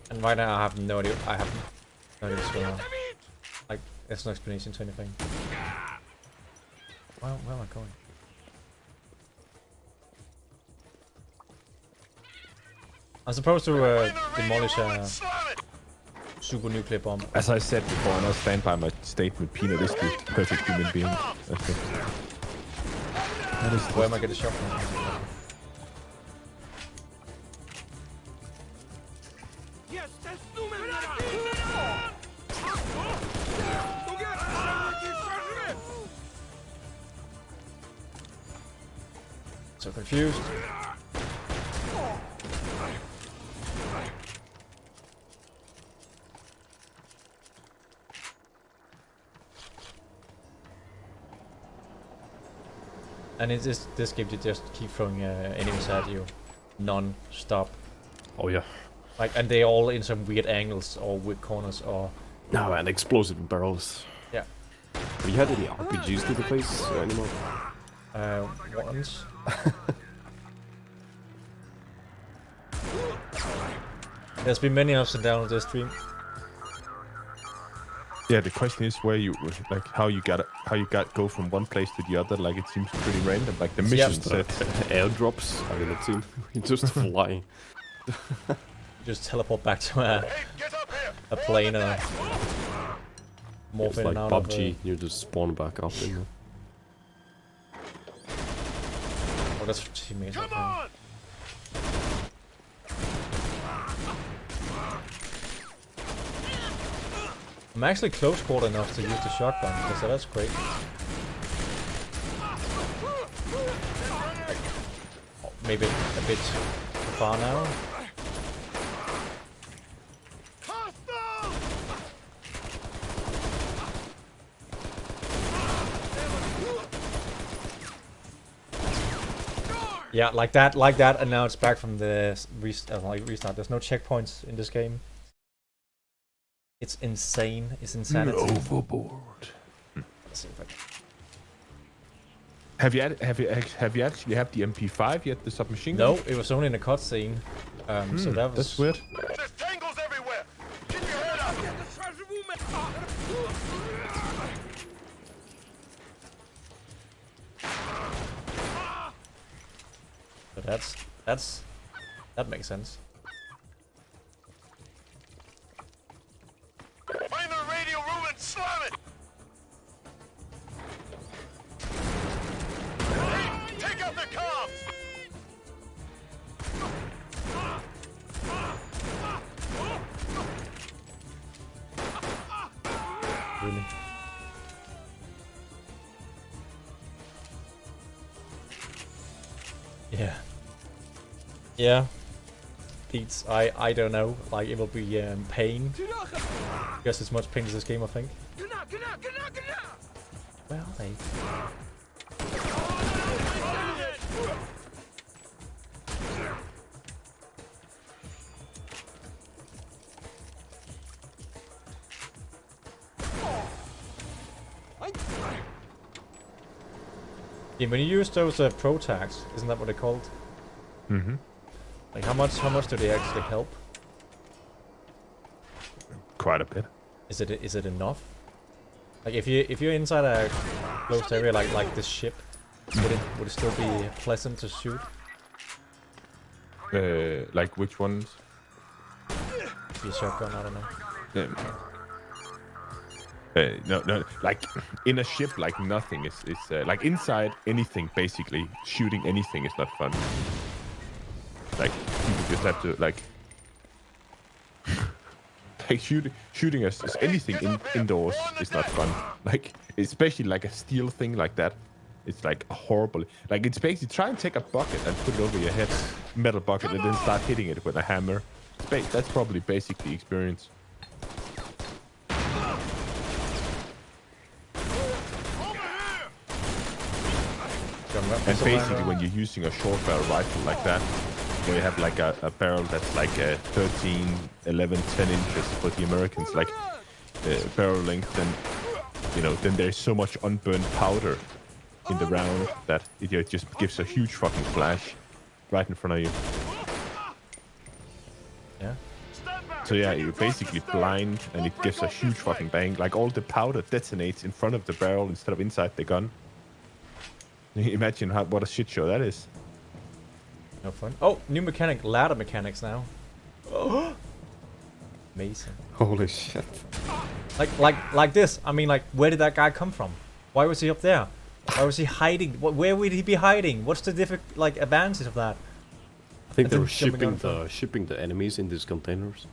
[SPEAKER 1] And right now I have no idea. I have no idea what's going on. Like, there's no explanation to anything. Where am I going? I'm supposed to demolish a super nuclear bomb.
[SPEAKER 7] As I said before, and I'll stand by my statement, Peanut is the perfect human being.
[SPEAKER 1] Where am I getting shot from? So confused. And it's this game, you just keep throwing enemies at you, non-stop.
[SPEAKER 2] Oh yeah.
[SPEAKER 1] Like, and they all in some weird angles or weird corners or.
[SPEAKER 2] No, and explosive barrels.
[SPEAKER 1] Yeah.
[SPEAKER 2] Have you had any RPGs to the face anymore?
[SPEAKER 1] Once. There's been many ups and downs this stream.
[SPEAKER 7] Yeah, the question is where you like how you go from one place to the other. Like it seems pretty random. Like the mission set
[SPEAKER 2] airdrops. I mean, it seems you just fly.
[SPEAKER 1] You just teleport back to a plane and morph
[SPEAKER 2] it's
[SPEAKER 1] in
[SPEAKER 2] like
[SPEAKER 1] and out
[SPEAKER 2] PUBG.
[SPEAKER 1] of.
[SPEAKER 2] You just spawn back up. In
[SPEAKER 1] Oh, that's teammates.
[SPEAKER 5] Come on!
[SPEAKER 1] I'm actually close quarter enough to use the shotgun, so that's great. Oh, maybe a bit far now. Yeah, like that, and now it's back from the restart. There's no checkpoints in this game. It's insane. It's insanity.
[SPEAKER 7] Overboard. Have you actually have the MP5 yet? The submachine gun?
[SPEAKER 1] No, it was only in a cutscene. So that was.
[SPEAKER 7] That's weird.
[SPEAKER 8] There's tangles everywhere! Keep your head up!
[SPEAKER 1] So that makes sense.
[SPEAKER 8] Find the radio room and slam it! Hey, take out the comms!
[SPEAKER 1] Really. Yeah. Yeah. It's I don't know. Like it will be pain. Just as much pain as this game, I think. Where are they? Yeah, when you use those pro tags, isn't that what they're called?
[SPEAKER 7] Mm-hmm.
[SPEAKER 1] Like how much do they actually help?
[SPEAKER 7] Quite a bit.
[SPEAKER 1] Is it enough? Like if you're inside a closed area like this ship, would it still be pleasant to shoot?
[SPEAKER 7] Like which ones?
[SPEAKER 1] Your shotgun, I don't know.
[SPEAKER 7] No, like in a ship, like nothing is like inside anything. Basically, shooting anything is not fun. Like people just have to like shooting us anything indoors is not fun. Like especially like a steel thing like that. It's like horrible. Like it's basically try and take a bucket and put it over your head, metal bucket, and then start hitting it with a hammer. That's probably basic the experience. And basically, when you're using a short barrel rifle like that, where you have like a barrel that's like 13, 11, 10 inches for the Americans, like barrel length, and you know, then there's so much unburned powder in the round that it just gives a huge fucking flash right in front of you.
[SPEAKER 1] Yeah.
[SPEAKER 7] So yeah, you're basically blind, and it gives a huge fucking bang. Like all the powder detonates in front of the barrel instead of inside the gun. Imagine what a shit show that is.
[SPEAKER 1] No fun. Oh, new mechanic, ladder mechanics now. Oh, amazing.
[SPEAKER 2] Holy shit.
[SPEAKER 1] Like this. I mean, like, where did that guy come from? Why was he up there? Why was he hiding? Where would he be hiding? What's the advantage of that?
[SPEAKER 2] I think they were shipping the enemies in these containers.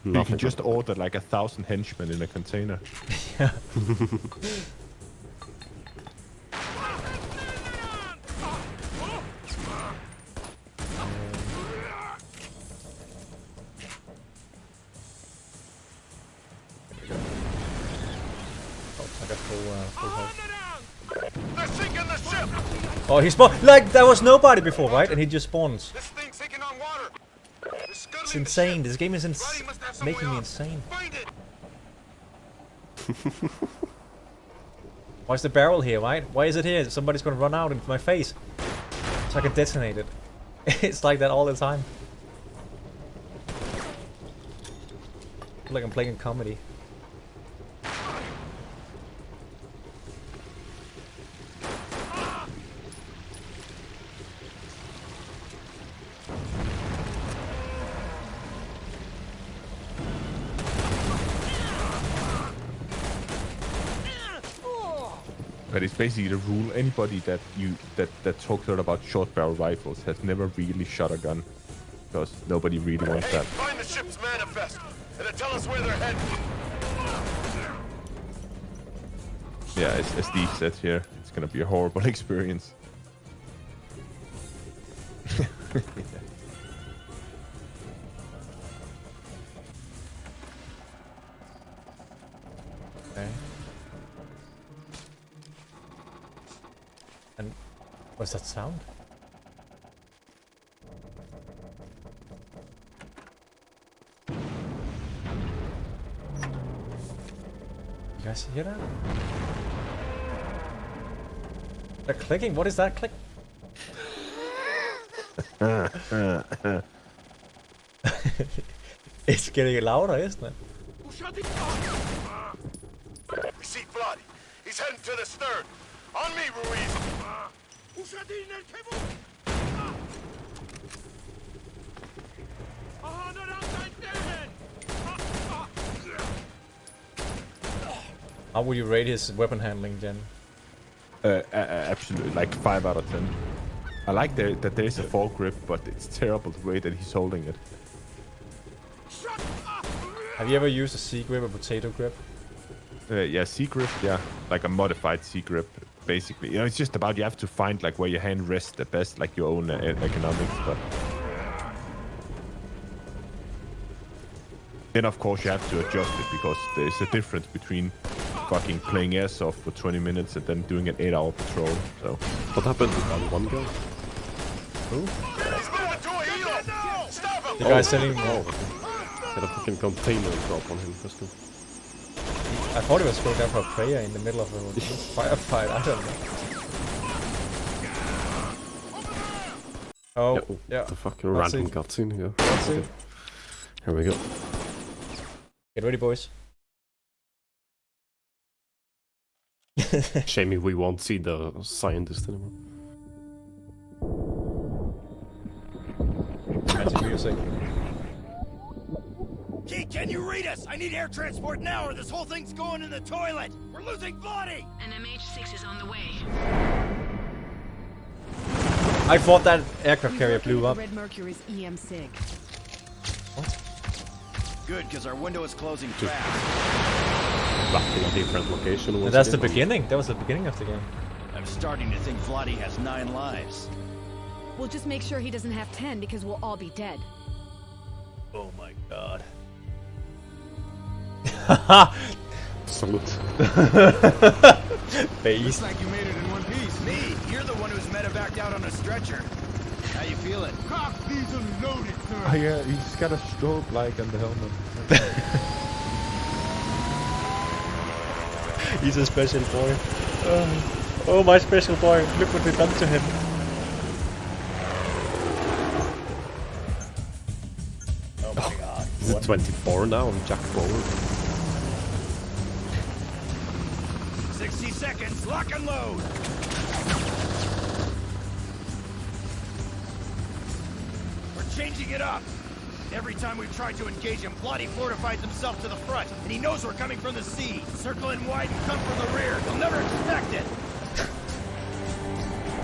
[SPEAKER 7] You can just order like 1,000 henchmen in a container.
[SPEAKER 1] Yeah. Oh, he spawned like there was nobody before, right? And he just spawns.
[SPEAKER 8] This thing's taking on water.
[SPEAKER 1] It's insane. This game is making me insane. Why is the barrel here, right? Why is it here? Somebody's gonna run out into my face, so I can detonate it. It's like that all the time. I feel like I'm playing a comedy.
[SPEAKER 7] But it's basically the rule. Anybody that talks a lot about short barrel rifles has never really shot a gun, because nobody really wants that.
[SPEAKER 8] Find the ship's manifest and then tell us where they're headed.
[SPEAKER 7] Yeah, as Steve said here, it's gonna be a horrible experience.
[SPEAKER 1] Okay. And what's that sound? You guys hear that? They're clicking? What is that click? It's getting louder, isn't it?
[SPEAKER 8] We see Vladi. He's heading to the stern. On me, Ruiz.
[SPEAKER 1] How would you rate his weapon handling, Jen?
[SPEAKER 7] Absolutely, like 5 out of 10. I like that there is a foregrip, but it's terrible the way that he's holding it.
[SPEAKER 1] Have you ever used a C grip or potato grip?
[SPEAKER 7] Yeah, C grip, yeah, like a modified C grip, basically. You know, it's just about you have to find like where your hand rests the best, like your own economics, but then of course you have to adjust it, because there's a difference between fucking playing airsoft for 20 minutes and then doing an 8-hour patrol. So
[SPEAKER 2] what happened to that one guy?
[SPEAKER 1] Who?
[SPEAKER 8] Stop him!
[SPEAKER 1] The guy selling.
[SPEAKER 2] Got a fucking container drop on him, Preston.
[SPEAKER 1] I thought he was going down for a prayer in the middle of a firefight. I don't know. Oh, yeah.
[SPEAKER 2] The fucking random cutscene here.
[SPEAKER 1] Let's see.
[SPEAKER 2] Here we go.
[SPEAKER 1] Get ready, boys.
[SPEAKER 2] Shame we won't see the scientist anymore.
[SPEAKER 1] Magic music.
[SPEAKER 5] Key, can you read us? I need air transport now or this whole thing's going in the toilet! We're losing Vladi!
[SPEAKER 4] An MH6 is on the way.
[SPEAKER 1] I thought that aircraft carrier blew up.
[SPEAKER 4] Red Mercury's EM SIG.
[SPEAKER 5] Good, because our window is closing fast.
[SPEAKER 2] Back in a different location.
[SPEAKER 1] And that's the beginning. That was the beginning of the game.
[SPEAKER 5] I'm starting to think Vladi has 9 lives.
[SPEAKER 4] We'll just make sure he doesn't have 10 because we'll all be dead.
[SPEAKER 1] Oh my god.
[SPEAKER 2] Salute.
[SPEAKER 1] Face.
[SPEAKER 5] Looks like you made it in one piece. Me, you're the one who's medevaced out on a stretcher. How you feeling?
[SPEAKER 13] Cock, these are loaded, sir.
[SPEAKER 7] Oh yeah, he's got a strobe like on the helmet.
[SPEAKER 1] He's a special boy. Oh, my special boy. Look what we've done to him. Oh my god.
[SPEAKER 2] Is it 24 now on Jack Bowler?
[SPEAKER 5] 60 seconds, lock and load! We're changing it up! Every time we've tried to engage him, Vladi fortifies himself to the front, and he knows we're coming from the sea. Circle in wide and come from the rear. He'll never expect it!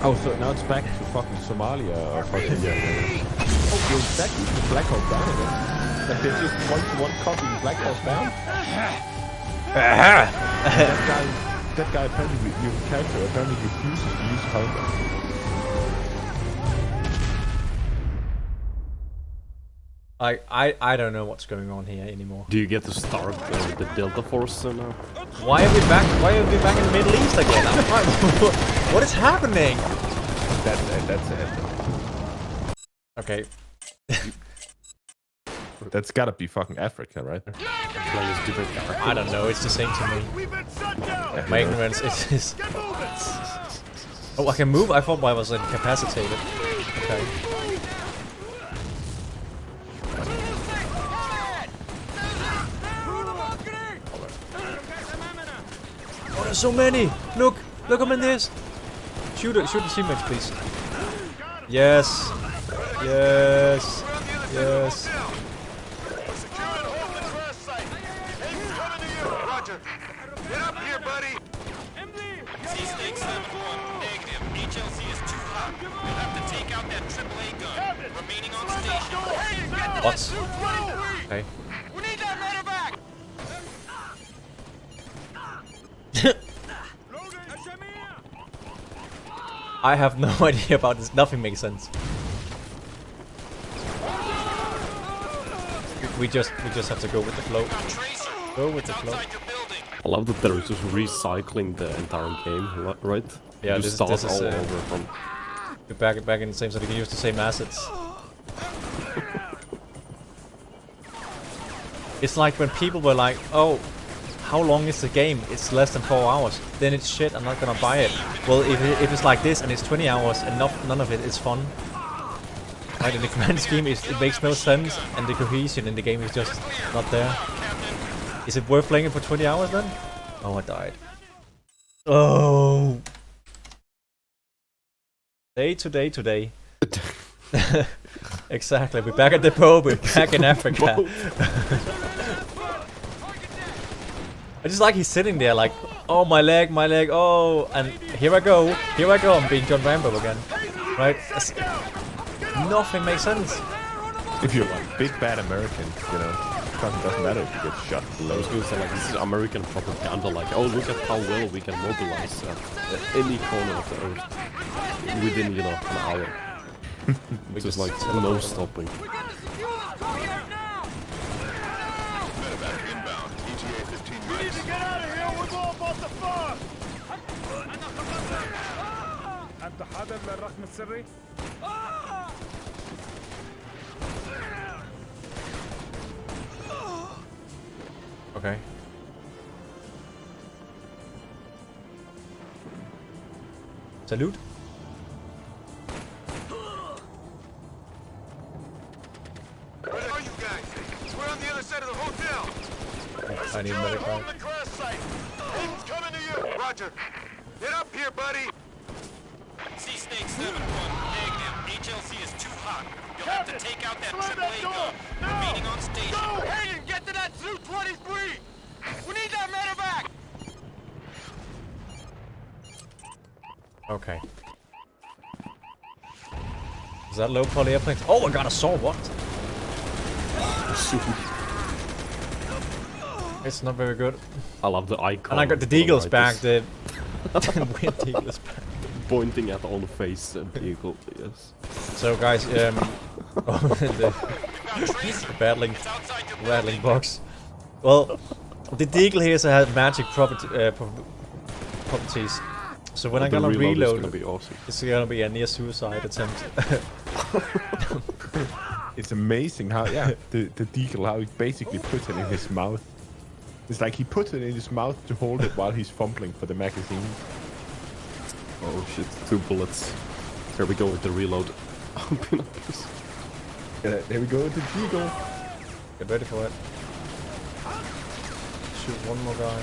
[SPEAKER 7] Oh, so now it's back to fucking Somalia or fucking... Oh, you're back to Black Hawk Down again. Like they just one copy Black Hawk Down? that guy apparently, your character apparently refuses to use helmet.
[SPEAKER 1] I don't know what's going on here anymore.
[SPEAKER 2] Do you get to start the Delta Force now?
[SPEAKER 1] Why are we back? Why are we back in the Middle East again? What is happening?
[SPEAKER 7] That's it.
[SPEAKER 1] Okay.
[SPEAKER 7] That's gotta be fucking Africa, right?
[SPEAKER 1] I don't know. It's the same to me. My ignorance is. Oh, I can move. I thought I was incapacitated. Okay. Oh, there's so many! Look! Look, I'm in this! Shoot the teammates, please. Yes! Yes! Yes!
[SPEAKER 8] Roger. Get up here, buddy.
[SPEAKER 12] Sea-Snake 7-1, negative. HLC is too hot. You'll have to take out that AAA gun. Remaining on station.
[SPEAKER 1] What? Okay.
[SPEAKER 6] We need that medevac!
[SPEAKER 1] I have no idea about this. Nothing makes sense. We just have to go with the flow. Go with the flow.
[SPEAKER 2] I love that they're just recycling the entire game, right?
[SPEAKER 1] Yeah,
[SPEAKER 2] you
[SPEAKER 1] this
[SPEAKER 2] start
[SPEAKER 1] is
[SPEAKER 2] all over from.
[SPEAKER 1] Back in the same, so we can use the same assets. It's like when people were like, "Oh, how long is the game? It's less than 4 hours." Then it's shit. I'm not gonna buy it. Well, if it's like this and it's 20 hours and none of it is fun. Right, in the grand scheme, it makes no sense, and the cohesion in the game is just not there. Is it worth playing it for 20 hours then? Oh, I died. Oh. Today. Exactly, we're back at the Pope, we're back in Africa. I just like he's sitting there like, oh my leg, oh, and here I go, I'm being John Rambo again. Right? Nothing makes sense.
[SPEAKER 7] If you're a big bad American, you know, it doesn't matter if you get shot below.
[SPEAKER 2] I was gonna say, like, this is American propaganda, like, oh, look at how well we can mobilize any corner of the earth within, you know, an hour. Which is like no stopping.
[SPEAKER 13] أنت حاضر للرقم السري؟
[SPEAKER 1] Okay. Salute.
[SPEAKER 8] Where are you guys? We're on the other side of the hotel.
[SPEAKER 1] I need a medic.
[SPEAKER 8] On the crash site. Aiden's coming to you. Roger. Get up here, buddy.
[SPEAKER 12] Sea Snake 7-1, negative. HLC is too hot. You'll have to take out that AAA gun. Remaining on station.
[SPEAKER 6] Go! Hayden, get to that Zoo-23! We need that medevac!
[SPEAKER 1] Okay. Is that low poly airplane? Oh, I got a saw. What? It's not very good.
[SPEAKER 2] I love the icon.
[SPEAKER 1] And I got the Deagle's back. The weird Deagle's back.
[SPEAKER 2] Pointing at on the face Deagle. Yes.
[SPEAKER 1] So guys, the rattling box. Well, the Deagle here has magic properties. So when I'm gonna reload, it's gonna be a near suicide attempt.
[SPEAKER 7] It's amazing how, yeah, the Deagle, how he basically puts it in his mouth. It's like he puts it in his mouth to hold it while he's fumbling for the magazine.
[SPEAKER 2] Oh shit, 2 bullets. Here we go with the reload.
[SPEAKER 7] There we go with the Deagle.
[SPEAKER 1] Get ready for it. Shoot one more guy.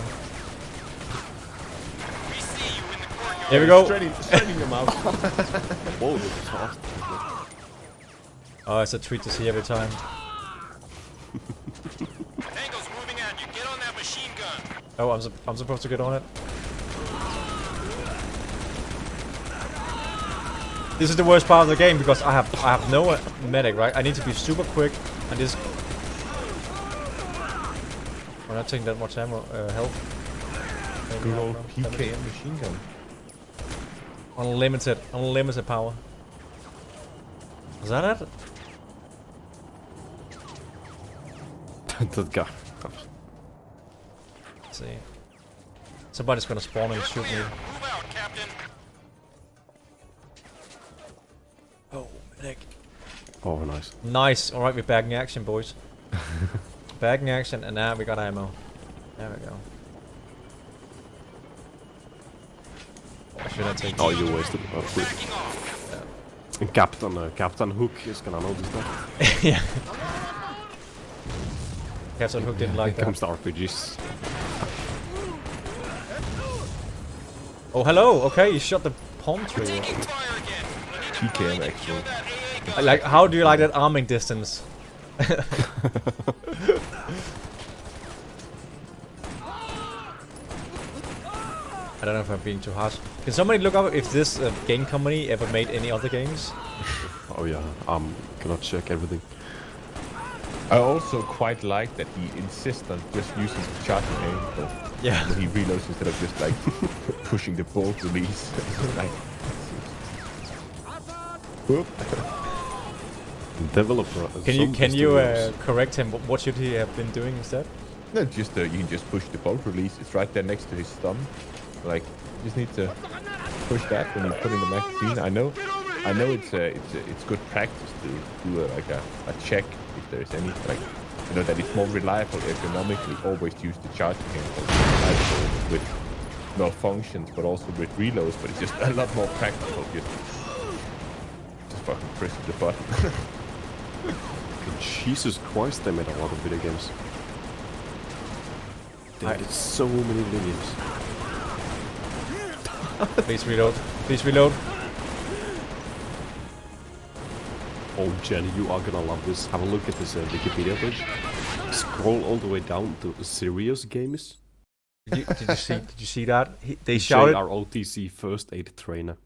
[SPEAKER 1] Here we go.
[SPEAKER 7] Straighting them out.
[SPEAKER 2] Whoa, this is fast.
[SPEAKER 1] Oh, it's a treat to see every time.
[SPEAKER 12] Tango's moving at you. Get on that machine gun.
[SPEAKER 1] Oh, I'm supposed to get on it. This is the worst part of the game because I have no medic, right? I need to be super quick and this. I'm not taking that much ammo, health.
[SPEAKER 7] Good old PKM machine gun.
[SPEAKER 1] Unlimited power. Is that it?
[SPEAKER 2] That guy.
[SPEAKER 1] Let's see. Somebody's gonna spawn and shoot me.
[SPEAKER 12] Move out, Captain.
[SPEAKER 1] Oh, medic.
[SPEAKER 2] Oh, nice.
[SPEAKER 1] Nice. All right, we're back in action, boys. Back in action, and now we got ammo. There we go. Or should I take?
[SPEAKER 2] Oh, you wasted. Oh, good. Yeah. Captain Hook is gonna notice that.
[SPEAKER 1] Yeah. Captain Hook didn't like that.
[SPEAKER 2] Comes the RPGs.
[SPEAKER 1] Oh, hello. Okay, you shot the palm tree.
[SPEAKER 7] PKM actually.
[SPEAKER 1] Like, how do you like that arming distance? I don't know if I'm being too harsh. Can somebody look up if this game company ever made any other games?
[SPEAKER 2] Oh yeah, cannot check everything.
[SPEAKER 7] I also quite like that he insists on just using the charging aim.
[SPEAKER 1] Yeah.
[SPEAKER 7] When he reloads instead of just like pushing the bolt release. Like, whoop.
[SPEAKER 2] Developer.
[SPEAKER 1] Can you correct him? What should he have been doing instead?
[SPEAKER 7] No, just you can just push the bolt release. It's right there next to his thumb. Like, you just need to push that when you put in the magazine. I know it's good practice to do a check if there's any. Like, I know that it's more reliable economically always use the charging handle with malfunctions, but also with reloads. But it's just a lot more practical. Just fucking pressing the button.
[SPEAKER 2] Jesus Christ, they made a lot of video games. They did so many video games.
[SPEAKER 1] Please reload. Please reload.
[SPEAKER 2] Oh, Jenny, you are gonna love this. Have a look at this Wikipedia page. Scroll all the way down to serious games.
[SPEAKER 1] Did you see that? They
[SPEAKER 2] shouted.
[SPEAKER 1] shouted.
[SPEAKER 2] JROTC first aid trainer.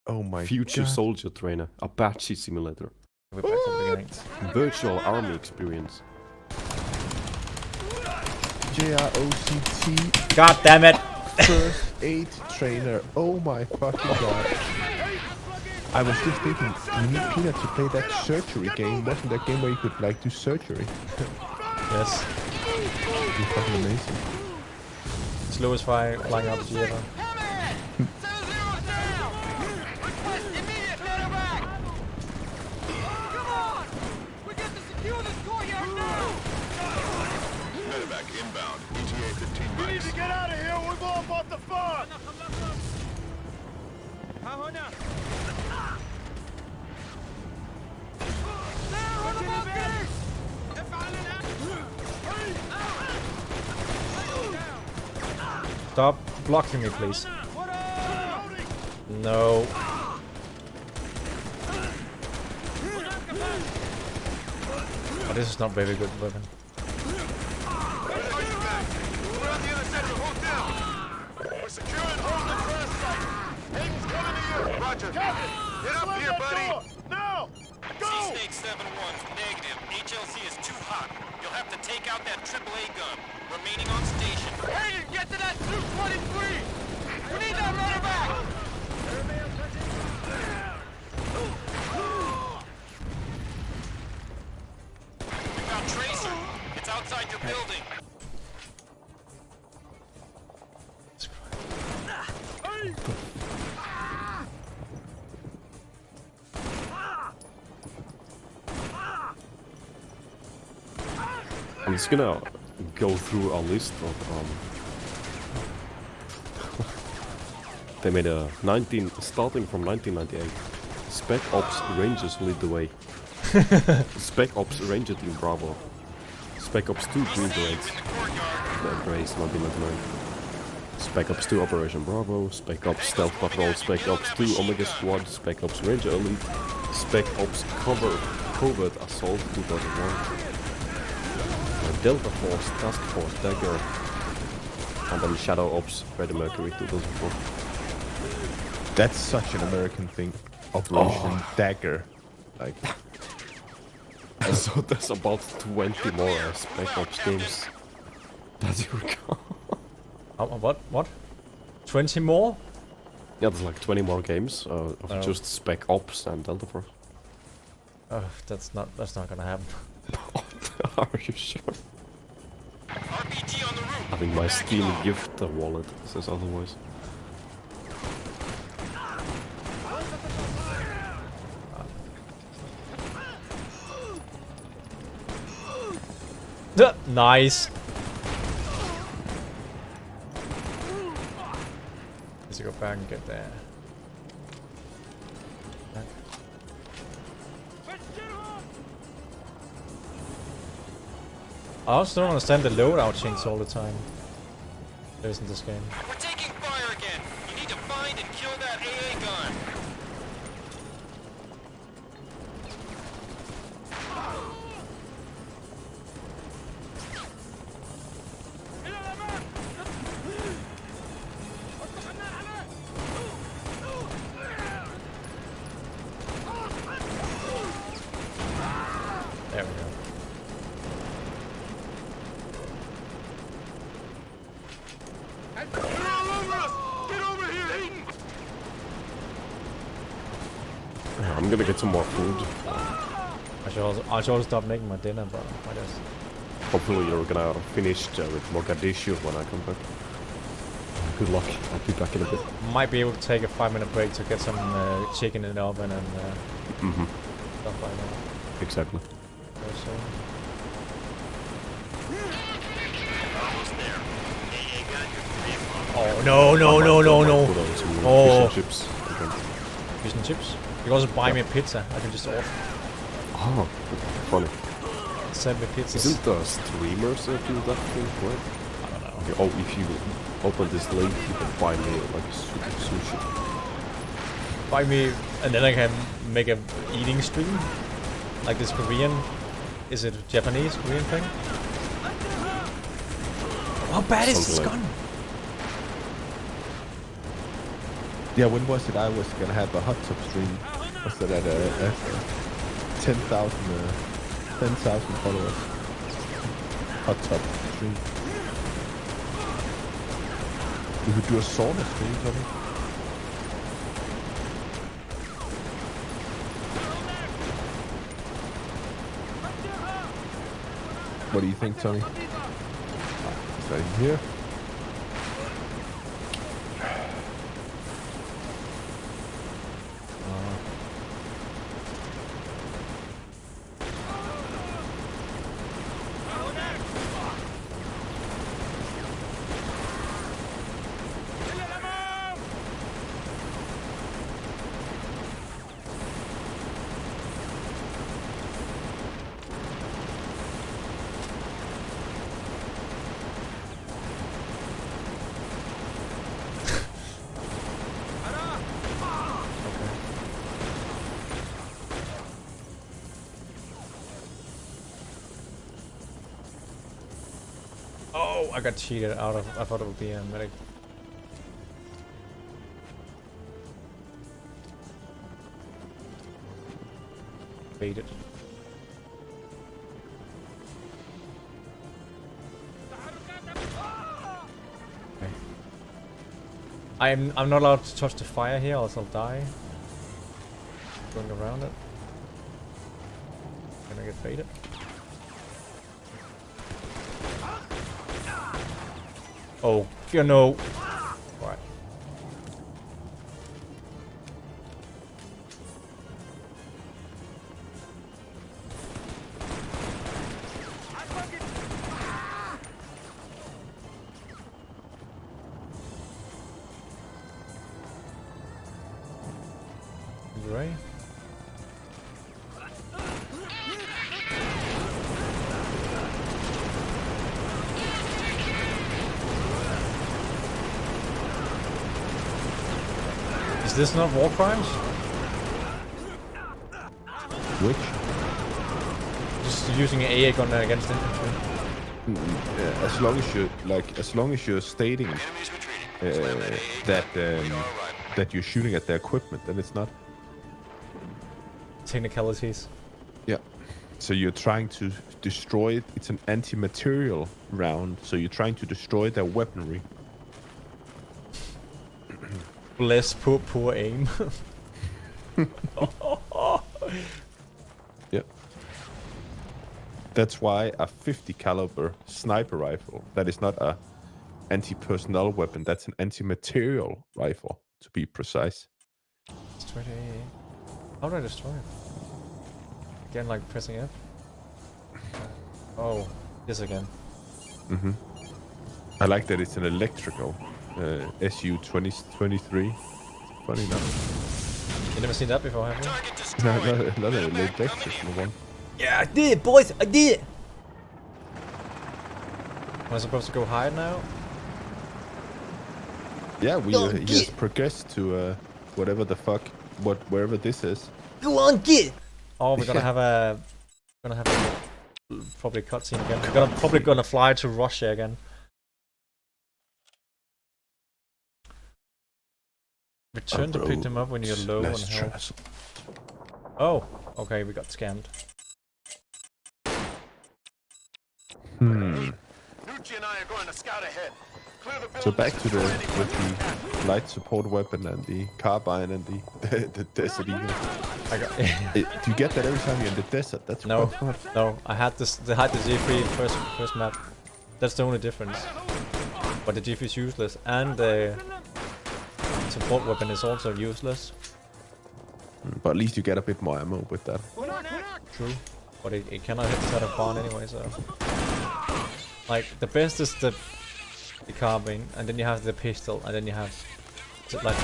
[SPEAKER 7] Oh my
[SPEAKER 2] Future
[SPEAKER 7] God.
[SPEAKER 2] soldier trainer. Apache simulator.
[SPEAKER 1] We're back to the beginning.
[SPEAKER 2] Virtual army experience.
[SPEAKER 7] JROTC.
[SPEAKER 1] God damn it!
[SPEAKER 7] First aid trainer. Oh my fucking God. I was just thinking, you need Peanut to play that surgery game. Wasn't that game where you could like do surgery?
[SPEAKER 1] Yes.
[SPEAKER 7] It's fucking amazing.
[SPEAKER 1] Slowest flying RPG ever.
[SPEAKER 8] Medevac inbound. ETA 15
[SPEAKER 6] We need to get out of here. We're going off the farm.
[SPEAKER 1] Stop. blocking me, please. No. Oh, this is not very good weapon.
[SPEAKER 8] We're securing hold the crash site. Hayden's coming to you. Roger. Captain, get up here, buddy.
[SPEAKER 13] Now! Go!
[SPEAKER 12] Snake 7-1, negative. HLC is too hot. You'll have to take out that AAA gun. Remaining on station.
[SPEAKER 6] Hayden, get to that 223! We need that runner back!
[SPEAKER 12] We got Tracer. It's outside your building.
[SPEAKER 2] I'm just gonna go through a list of they made a starting from 1998. Spec Ops Rangers lead the way. Spec Ops Ranger Team Bravo. Spec Ops 2 Green Berets. The Embrace 1999. Spec Ops 2 Operation Bravo. Spec Ops Stealth Patrol. Spec Ops 2 Omega Squad. Spec Ops Ranger Elite. Spec Ops Covert Assault 2001. Delta Force Task Force Dagger. And then Shadow Ops Red Mercury 2004.
[SPEAKER 7] That's such an American thing. Operation Dagger. Like.
[SPEAKER 2] So there's about 20 more Spec Ops games that you recall.
[SPEAKER 1] What? 20 more?
[SPEAKER 2] Yeah, there's like 20 more games of just Spec Ops and Delta Force.
[SPEAKER 1] Oh, that's not gonna happen.
[SPEAKER 2] Are you sure?
[SPEAKER 12] RPG on the roof.
[SPEAKER 2] I think my Steam gift wallet says otherwise.
[SPEAKER 1] Nice. Let's go back and get there. I also don't understand the loadout change all the time. There isn't this game.
[SPEAKER 12] We're taking fire again. You need to find and kill that AA gun.
[SPEAKER 1] There we go.
[SPEAKER 6] They're all over us! Get over here, Hayden!
[SPEAKER 2] I'm gonna get some more food.
[SPEAKER 1] I should also stop making my dinner, but I guess.
[SPEAKER 2] Hopefully you're gonna finish with Mogadishu when I come back. Good luck. I'll be back in a bit.
[SPEAKER 1] Might be able to take a 5-minute break to get some chicken in the oven and stuff like that.
[SPEAKER 2] Exactly.
[SPEAKER 1] Also.
[SPEAKER 12] Almost there. AA gun, you're 3 o'clock.
[SPEAKER 1] Oh no!
[SPEAKER 2] Fish and chips. Okay.
[SPEAKER 1] Fish and chips? You can also buy me a pizza. I can just order.
[SPEAKER 2] Oh, funny.
[SPEAKER 1] Send me pizzas.
[SPEAKER 2] Isn't the streamers do that thing, right?
[SPEAKER 1] I don't know.
[SPEAKER 2] Okay, oh, if you open this link, you can buy me like sushi.
[SPEAKER 1] Buy me, and then I can make a eating stream, like this Korean. Is it Japanese Korean thing? How bad is this gun?
[SPEAKER 7] Yeah, when was it? I was gonna have a hot tub stream. Was it at 10,000 followers? Hot tub stream. We could do a sauna stream, Tommy. What do you think, Tommy? Is that in here?
[SPEAKER 1] I got cheated out of. I thought it would be a medic. Baited. Okay. I'm not allowed to touch the fire here, else I'll die. Going around it. Gonna get baited. Oh, you know. Right. Right. Is this not war crimes?
[SPEAKER 7] Which?
[SPEAKER 1] Just using an AA gun against infantry.
[SPEAKER 7] Yeah, as long as you're stating that you're shooting at their equipment, then it's not.
[SPEAKER 1] Technicalities.
[SPEAKER 7] Yeah. So you're trying to destroy it. It's an anti-material round, so you're trying to destroy their weaponry.
[SPEAKER 1] Bless poor aim.
[SPEAKER 7] Yeah. That's why a 50 caliber sniper rifle, that is not a anti-personnel weapon, that's an anti-material rifle, to be precise.
[SPEAKER 1] Destroy the AA. How do I destroy it? Again, like pressing F? Oh, this again.
[SPEAKER 7] Mm-hmm. I like that it's an electrical SU-2023. Funny enough.
[SPEAKER 1] You never seen that before, have you?
[SPEAKER 7] No, not an electrical one.
[SPEAKER 1] Yeah, I did, boys! I did! Am I supposed to go hide now?
[SPEAKER 7] Yeah, he has progressed to whatever the fuck, wherever this is.
[SPEAKER 1] Go on, get! Oh, we're gonna have a... probably cutscene again. We're probably gonna fly to Russia again. Return to pick them up when you're low on health. Oh, okay, we got scammed.
[SPEAKER 8] Nucci and I are going to scout ahead.
[SPEAKER 7] So back to with the light support weapon and the carbine and the desert eagle. Do you get that every time you're in the desert? That's
[SPEAKER 1] no. I had this. I had the G3 first map. That's the only difference. But the G3 is useless, and the support weapon is also useless.
[SPEAKER 7] But at least you get a bit more ammo with that.
[SPEAKER 1] True. But it cannot hit the side of barn anyway, so... Like, the best is the carbine, and then you have the pistol, and then you have... Like,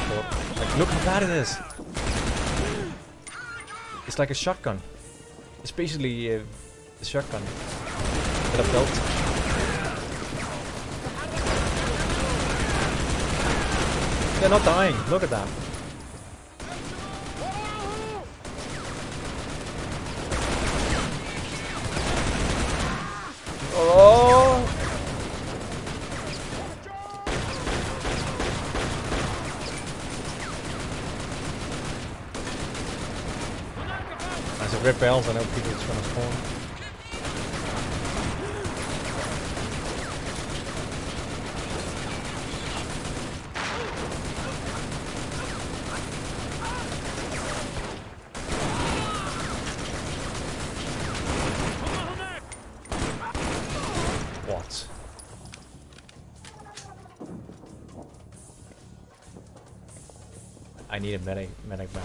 [SPEAKER 1] look how bad it is! It's like a shotgun. It's basically a shotgun with a belt. They're not dying, look at that. Oh! As a red bells, I know people are trying to spawn. What? I need a medic back.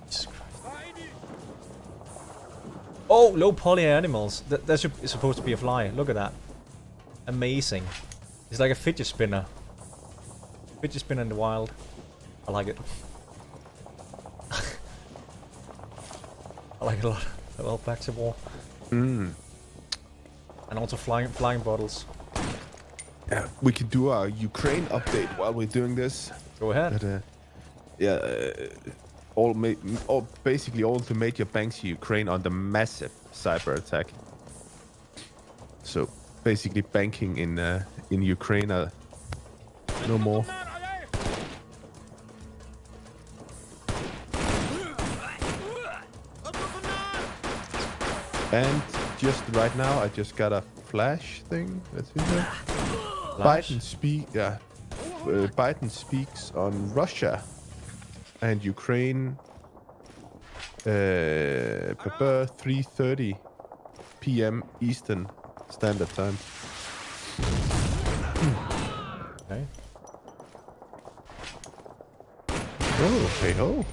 [SPEAKER 1] Jesus Christ. Oh, low poly animals. That's supposed to be a fly. Look at that. Amazing. It's like a fidget spinner. Fidget spinner in the wild. I like it. I like it a lot. Well, back to war. And also flying bottles.
[SPEAKER 7] Yeah, we can do our Ukraine update while we're doing this.
[SPEAKER 1] Go ahead.
[SPEAKER 7] But, basically all the major banks in Ukraine under massive cyber attack. So basically banking in Ukraine no more. And just right now, I just got a flash thing. Let's see here. Biden speaks on Russia and Ukraine. 3:30 p.m. Eastern Standard Time.
[SPEAKER 1] Okay.
[SPEAKER 7] Oh, hey ho.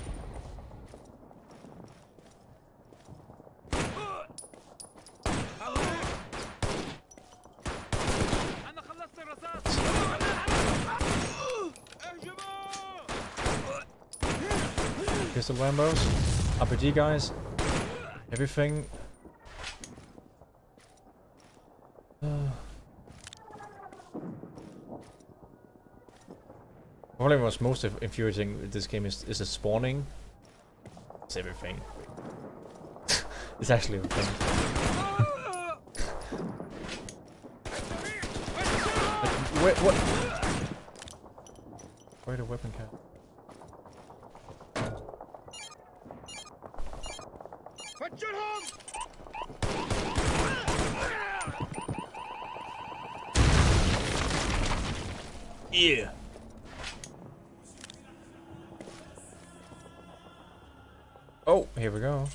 [SPEAKER 1] Pistol Lambos, RPG guys, everything. Probably what's most infuriating with this game is the spawning. It's everything. It's actually everything. Like, what? Where the weapon cap? Yeah. Oh, here we go.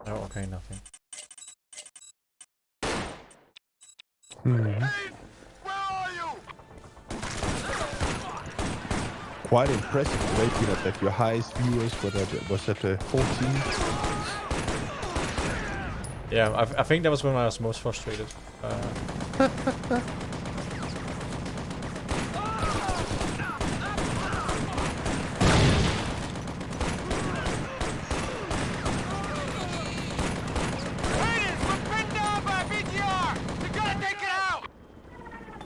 [SPEAKER 1] Oh, okay, nothing.
[SPEAKER 7] Quite impressive today, Peanut, that your highest viewers was at 14.
[SPEAKER 1] Yeah, I think that was when I was most frustrated.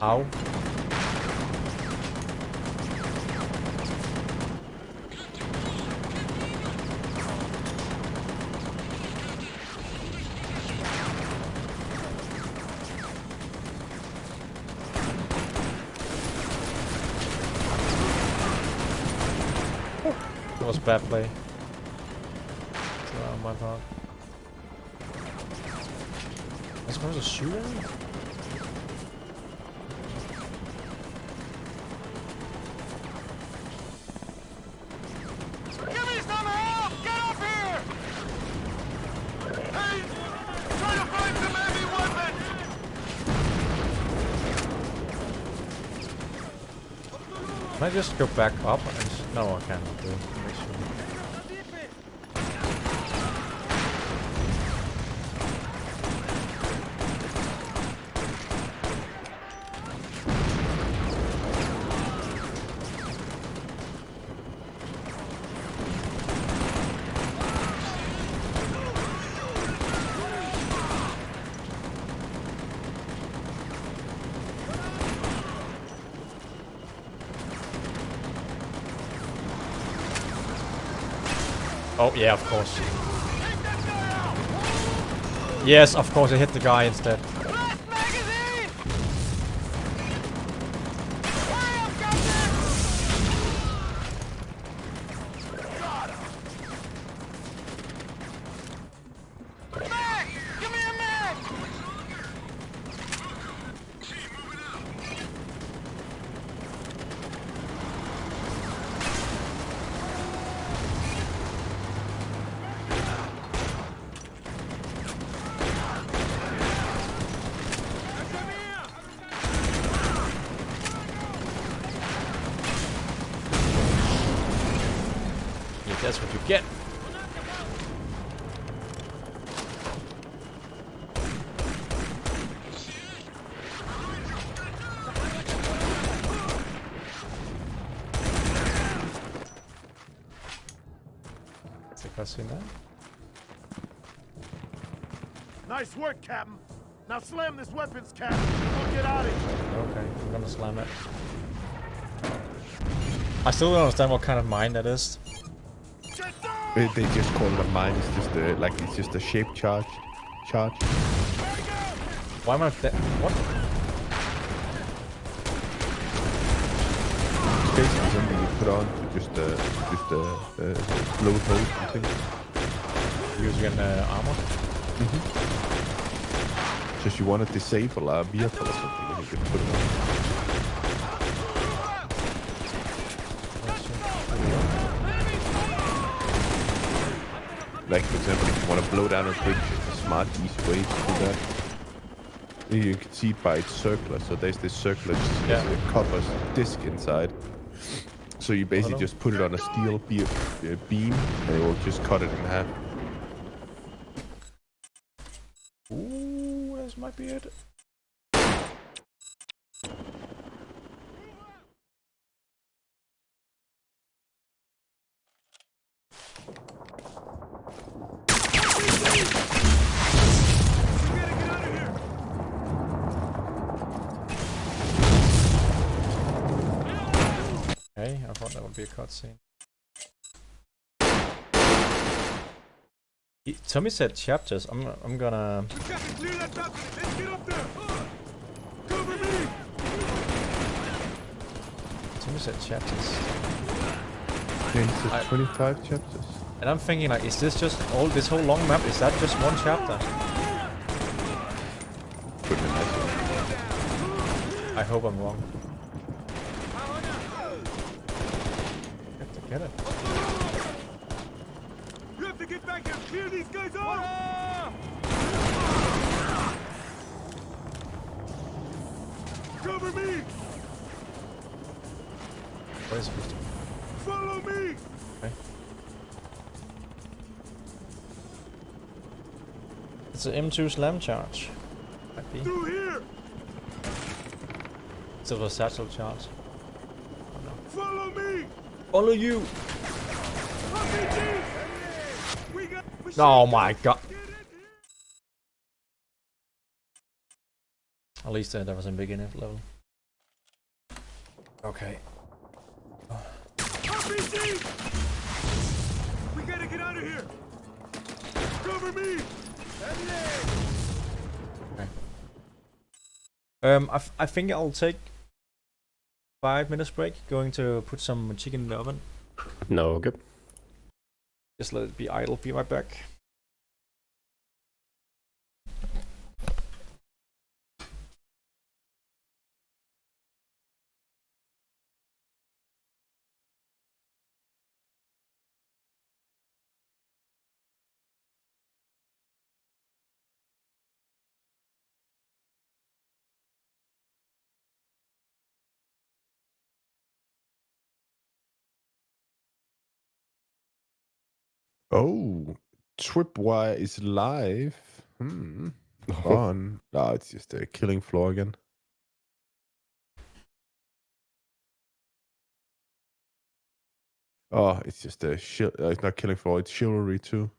[SPEAKER 1] Ow. That was bad play. On my part. Am I supposed to shoot him? Can I just go back up? No, I cannot do it. Oh, yeah, of course. Yes, of course, I hit the guy instead. That's what you get. Is the cutscene there?
[SPEAKER 13] Nice work, Captain. Now slam this weapons cap. We'll get out of here.
[SPEAKER 1] Okay, I'm gonna slam it. I still don't understand what kind of mine that is.
[SPEAKER 7] They just call it a mine. It's just it's just a shape charge.
[SPEAKER 1] Why am I dead? What?
[SPEAKER 7] It's basically something you put on to just blow holes and things.
[SPEAKER 1] Using an armor?
[SPEAKER 7] So if you want to disable a vehicle or something, you just put it on. Like, for example, if you want to blow down a bridge, it's a smart, easy way to do that. You can see it by its circular. So there's this circular copper disc inside. So you basically just put it on a steel beam, and it will just cut it in half.
[SPEAKER 1] Ooh, this might be it. Okay, I thought that would be a cutscene. Tommy said chapters. I'm gonna. Tommy said chapters.
[SPEAKER 7] Yeah, he said 25 chapters.
[SPEAKER 1] And I'm thinking, like, is this just this whole long map? Is that just one chapter?
[SPEAKER 7] Could be nice.
[SPEAKER 1] I hope I'm wrong. Have to get it.
[SPEAKER 13] You have to get back and clear these guys out! Cover me!
[SPEAKER 1] Where is it supposed to be?
[SPEAKER 13] Follow me!
[SPEAKER 1] Okay. It's an M2 slam charge. Might be.
[SPEAKER 13] Through here!
[SPEAKER 1] It's a versatile charge. Oh no.
[SPEAKER 13] Follow me!
[SPEAKER 1] Follow you!
[SPEAKER 13] RPG!
[SPEAKER 1] Oh my god! At least that was a beginner level. Okay.
[SPEAKER 13] RPG! We gotta get out of here! Cover me!
[SPEAKER 1] Okay. I think I'll take 5 minutes break. Going to put some chicken in the oven.
[SPEAKER 2] No, good.
[SPEAKER 1] Just let it be idle. Be right back.
[SPEAKER 7] Oh, Tripwire is live. Fun. Oh, it's just a killing floor again. Oh, it's just a it's not killing floor. It's chivalry too.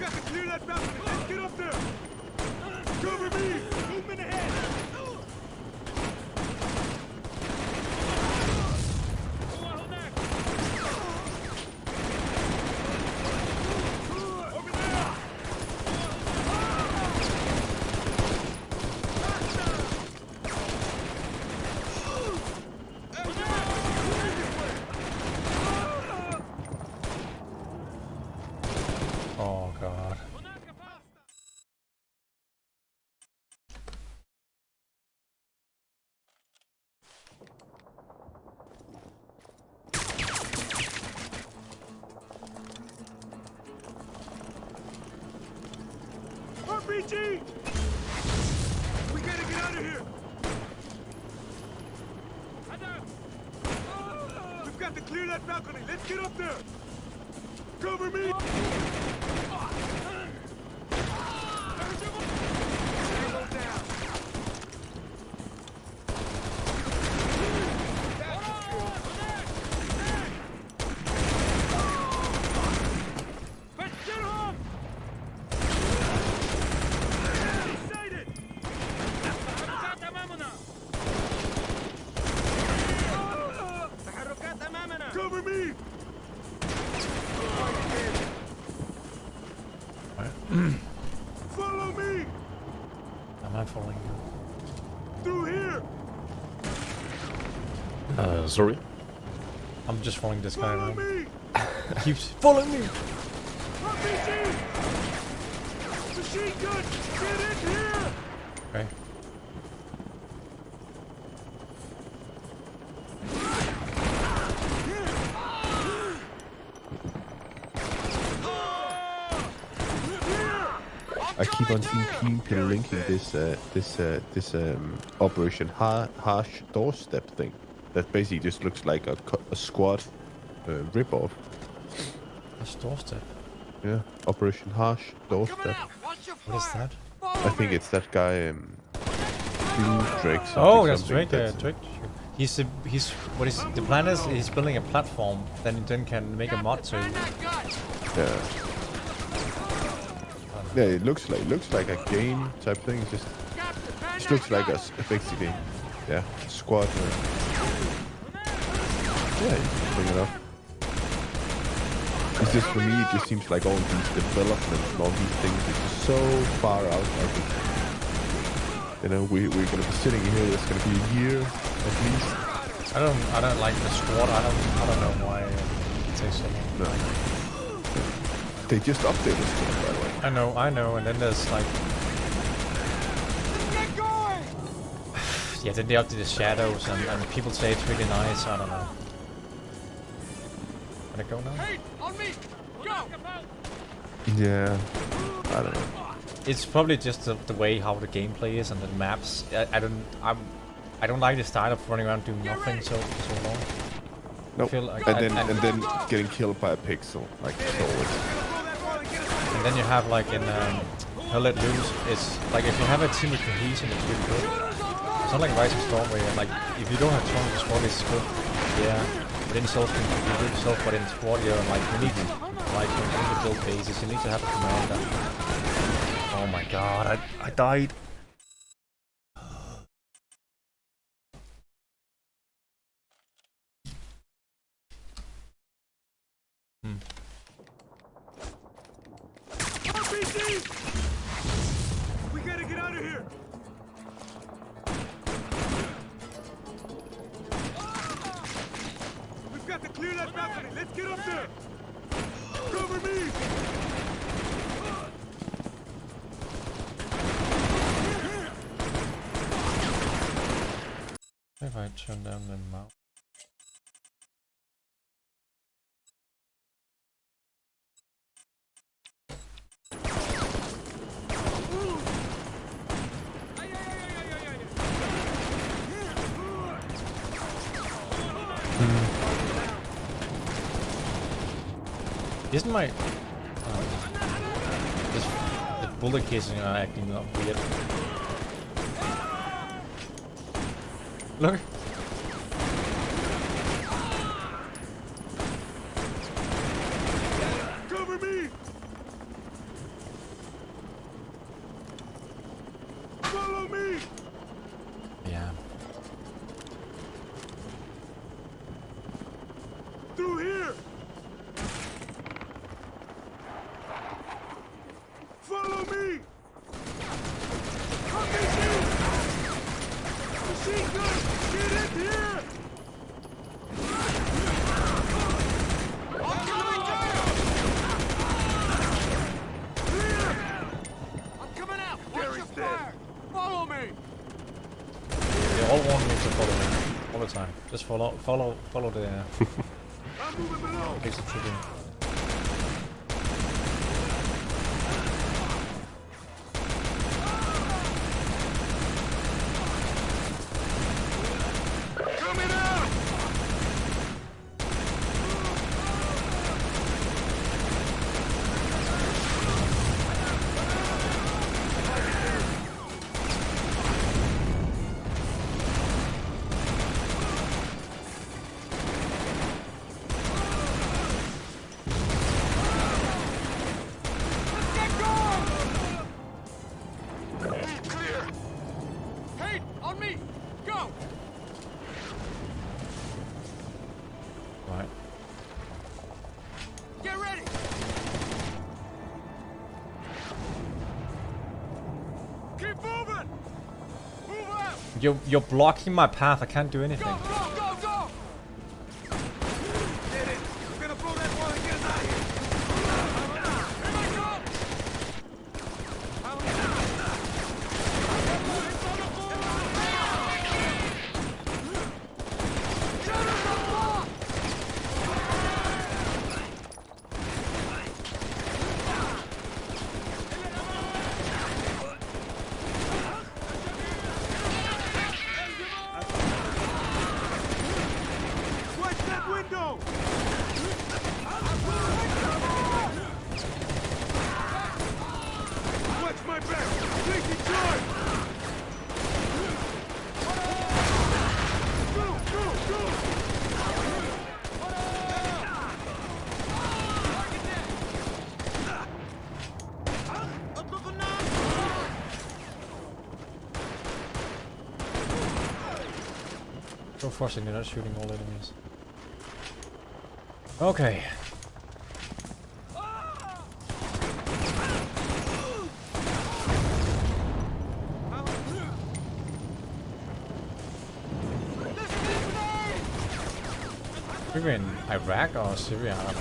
[SPEAKER 13] got to clear that balcony. Let's get up there. Cover me. Movement ahead.
[SPEAKER 1] Oh god.
[SPEAKER 13] RPG! We gotta get out of here! We've got to clear that balcony. Let's get up there! Cover me! Cover me! Follow me!
[SPEAKER 1] Am I following you?
[SPEAKER 13] Through here!
[SPEAKER 2] Sorry?
[SPEAKER 1] I'm just following this guy
[SPEAKER 13] Follow
[SPEAKER 1] around.
[SPEAKER 13] me!
[SPEAKER 1] Keeps following me!
[SPEAKER 13] RPG! Machine gun! Get in here!
[SPEAKER 1] Okay.
[SPEAKER 7] I keep on seeing people linking this Operation Harsh Doorstep thing. That basically just looks like a squad ripoff.
[SPEAKER 1] Harsh Doorstep?
[SPEAKER 7] Yeah, Operation Harsh Doorstep.
[SPEAKER 1] What is that?
[SPEAKER 7] I think it's that guy, Drake.
[SPEAKER 1] Oh, that's Drake. Drake. He's what is the plan is he's building a platform. Then can make a mod to.
[SPEAKER 7] Yeah. Yeah, it looks like a game type thing. It just looks like a basically, yeah, squad. Yeah, you can bring it up. It's just for me, it just seems like all these developments and all these things is just so far out. Like, you know, we're gonna be sitting here. It's gonna be a year at least.
[SPEAKER 1] I don't like the squad. I don't know why it takes so long.
[SPEAKER 7] No. They just updated the squad, by the way.
[SPEAKER 1] I know, and then there's like... yeah, then they update the shadows, and people say it's really nice, I don't know. Can I go now?
[SPEAKER 6] Hey, on me! Go!
[SPEAKER 7] Yeah, I don't know.
[SPEAKER 1] It's probably just the way how the gameplay is and the maps. I don't like the style of running around doing nothing so long.
[SPEAKER 7] Nope.
[SPEAKER 1] Like
[SPEAKER 7] and then getting killed by a pixel, like always.
[SPEAKER 1] And then you have like in Hell Let Loose, it's like if you have a team with cohesion, it's really good. It's not like Rising Storm where like if you don't have strong squad, it's good. Yeah, but in Souls can be good yourself, but in squad you're like you need to build bases. You need to have a commander. Oh my god, I died.
[SPEAKER 13] We gotta get out of here! We've got to clear that balcony! Let's get up there! Cover me!
[SPEAKER 1] If I turn down the mouse. Isn't my the bullet casing are acting up weird? Look.
[SPEAKER 13] Cover me! Follow me! Machine gun! Get in here!
[SPEAKER 6] I'm coming down!
[SPEAKER 13] Clear!
[SPEAKER 6] I'm coming out! Watch
[SPEAKER 13] Gary's
[SPEAKER 6] your
[SPEAKER 13] dead.
[SPEAKER 6] fire! Follow me!
[SPEAKER 1] They all want me to follow me all the time. Just follow the
[SPEAKER 13] I'm moving below!
[SPEAKER 1] basic tricking.
[SPEAKER 8] Coming out!
[SPEAKER 6] Get going!
[SPEAKER 8] Clear!
[SPEAKER 6] Hey, on me! Go!
[SPEAKER 1] Right.
[SPEAKER 6] Get ready! Keep moving! Move out!
[SPEAKER 1] You're blocking my path. I can't do anything.
[SPEAKER 6] Go, go, go, go!
[SPEAKER 13] Did it! We're gonna blow that wall and get us out of here!
[SPEAKER 6] Here I go!
[SPEAKER 13] Watch that window! Watch my back! Taking charge! Go, go, go!
[SPEAKER 1] So frustrating, they're not shooting all enemies. Okay. We're in Iraq or Syria, I don't know.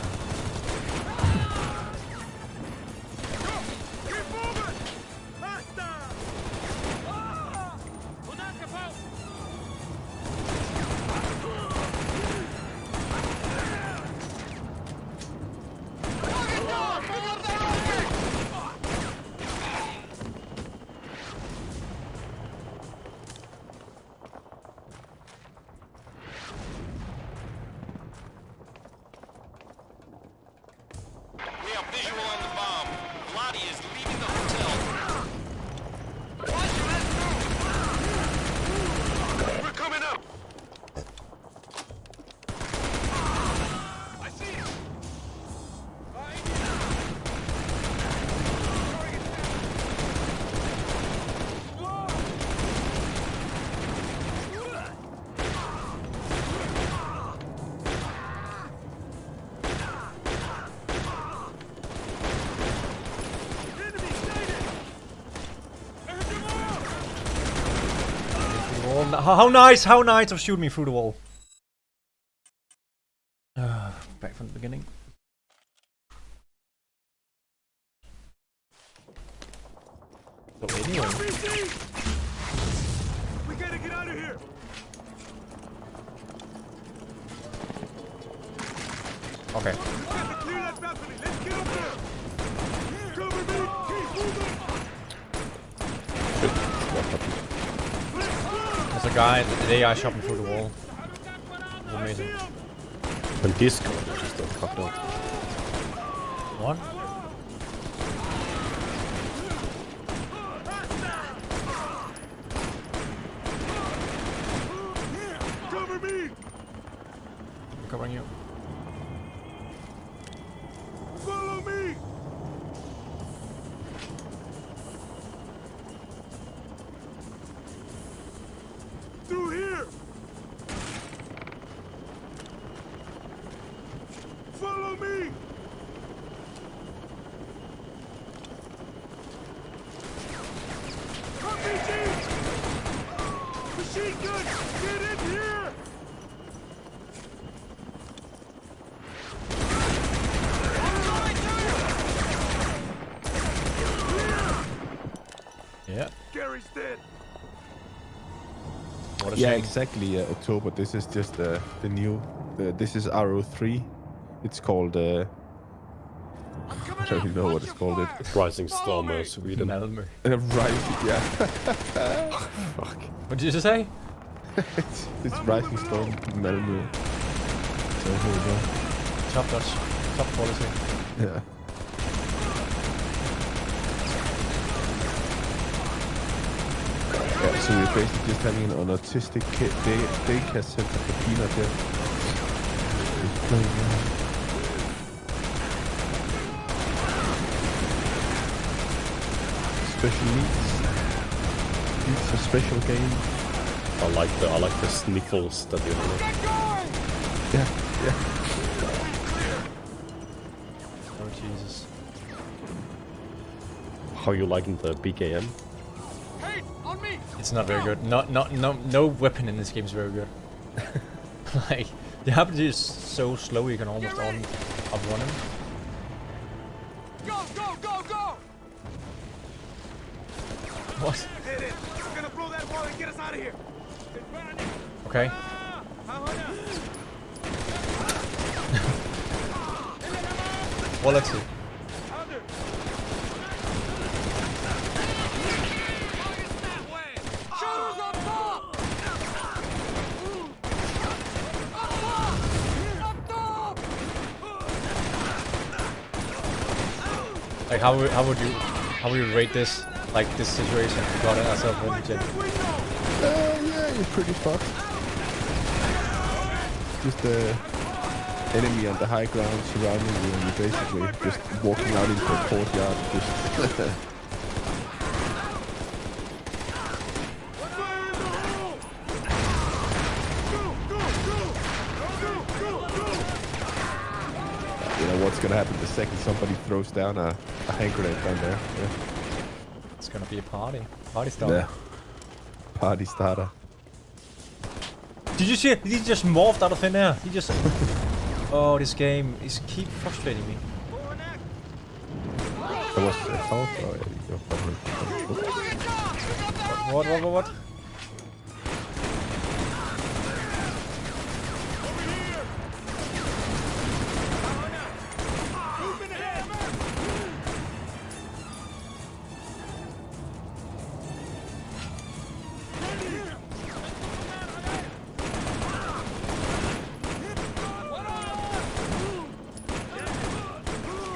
[SPEAKER 13] Keep moving! Hostile!
[SPEAKER 12] We have visual on the bomb. Lottie is leaving the hotel.
[SPEAKER 8] We're coming up!
[SPEAKER 6] I see you!
[SPEAKER 1] How nice of shooting me through the wall. Back from the beginning. So anyway,
[SPEAKER 13] We gotta get out of here!
[SPEAKER 1] okay.
[SPEAKER 13] We got to clear that balcony! Let's get up there! Cover me! Keep moving!
[SPEAKER 1] There's a guy, the AI shot me through the wall. It's amazing.
[SPEAKER 2] And this guy just got cocked out.
[SPEAKER 1] What?
[SPEAKER 13] Cover me!
[SPEAKER 1] I'm covering you.
[SPEAKER 13] Follow me! Through here! Follow me! Gary's dead.
[SPEAKER 1] What a
[SPEAKER 7] Yeah,
[SPEAKER 1] shame.
[SPEAKER 7] exactly, October. This is just the new. This is RO3. It's called. I don't even know what it's called.
[SPEAKER 2] Rising Storm, Sweden.
[SPEAKER 1] Malmö.
[SPEAKER 7] Rising, yeah.
[SPEAKER 2] Fuck.
[SPEAKER 1] What did you say?
[SPEAKER 7] it's Rising Storm Malmö. So here we go.
[SPEAKER 1] Top notch. Top quality.
[SPEAKER 7] Yeah. Yeah, so we're basically just having an autistic kid daycare center for Peanut here. Just playing special needs. It's a special game.
[SPEAKER 2] I like the sniffles that you have.
[SPEAKER 7] Yeah, yeah.
[SPEAKER 1] Oh Jesus.
[SPEAKER 2] How you liking the BKM?
[SPEAKER 1] It's not very good. No weapon in this game is very good. Like the ability is so slow you can almost outrun him.
[SPEAKER 6] Go, go, go, go!
[SPEAKER 1] What?
[SPEAKER 13] Hit it. We're gonna blow that wall and get us out of here.
[SPEAKER 1] Okay. Quality. Like how would you rate this? Like this situation you got yourself in, Jen?
[SPEAKER 7] Yeah, you're pretty fucked. Just the enemy on the high ground surrounding you, and you're basically just walking out into a courtyard. Just you know what's gonna happen the second somebody throws down a hand grenade down there. Yeah.
[SPEAKER 1] It's gonna be a party. Party starter.
[SPEAKER 7] Yeah. Party starter.
[SPEAKER 1] Did you see? He just morphed out of thin air. He just. Oh, this game is keep frustrating me.
[SPEAKER 7] That was health. Oh, yeah, you go.
[SPEAKER 1] What?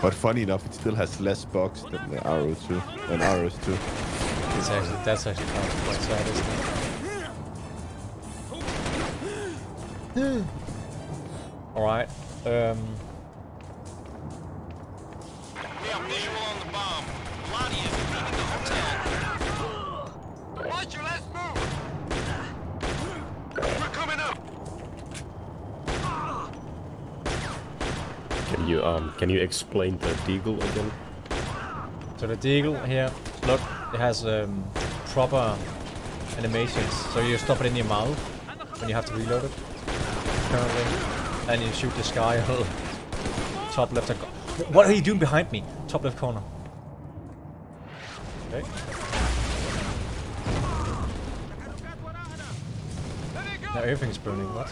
[SPEAKER 7] But funny enough, it still has less bugs than the RO2 and RS2.
[SPEAKER 1] That's actually quite sad, isn't it? Alright.
[SPEAKER 12] We have visual on the bomb. A lot of you are leaving the hotel.
[SPEAKER 6] Roger, let's move!
[SPEAKER 8] We're coming up.
[SPEAKER 2] Can you explain the deagle again?
[SPEAKER 1] So the deagle here, look, it has proper animations. So you stop it in your mouth when you have to reload it. Currently, and you shoot this guy. Top left. What are you doing behind me? Top left corner. Okay. Now everything's burning. What?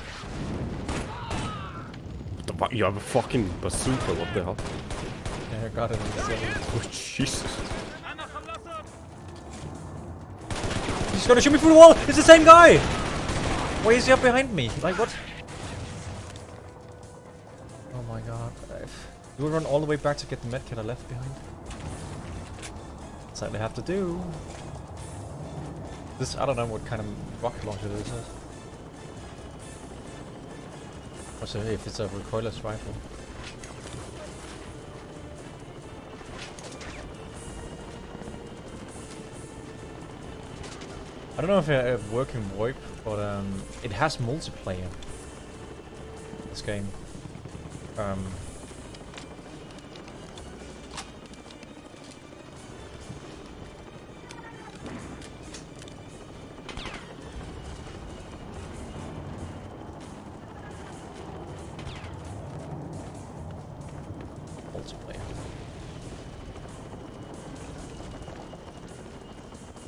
[SPEAKER 2] You have a fucking bazooka, what the hell?
[SPEAKER 1] Yeah, I got it.
[SPEAKER 2] Oh, Jesus.
[SPEAKER 1] He's gonna shoot me through the wall! It's the same guy! Why is he up behind me? Like, what? Oh my god. You will run all the way back to get the medkit I left behind. That's what I have to do. This, I don't know what kind of rocket launcher this is. Also, if it's a recoilless rifle. I don't know if it working VoIP, but it has multiplayer. This game.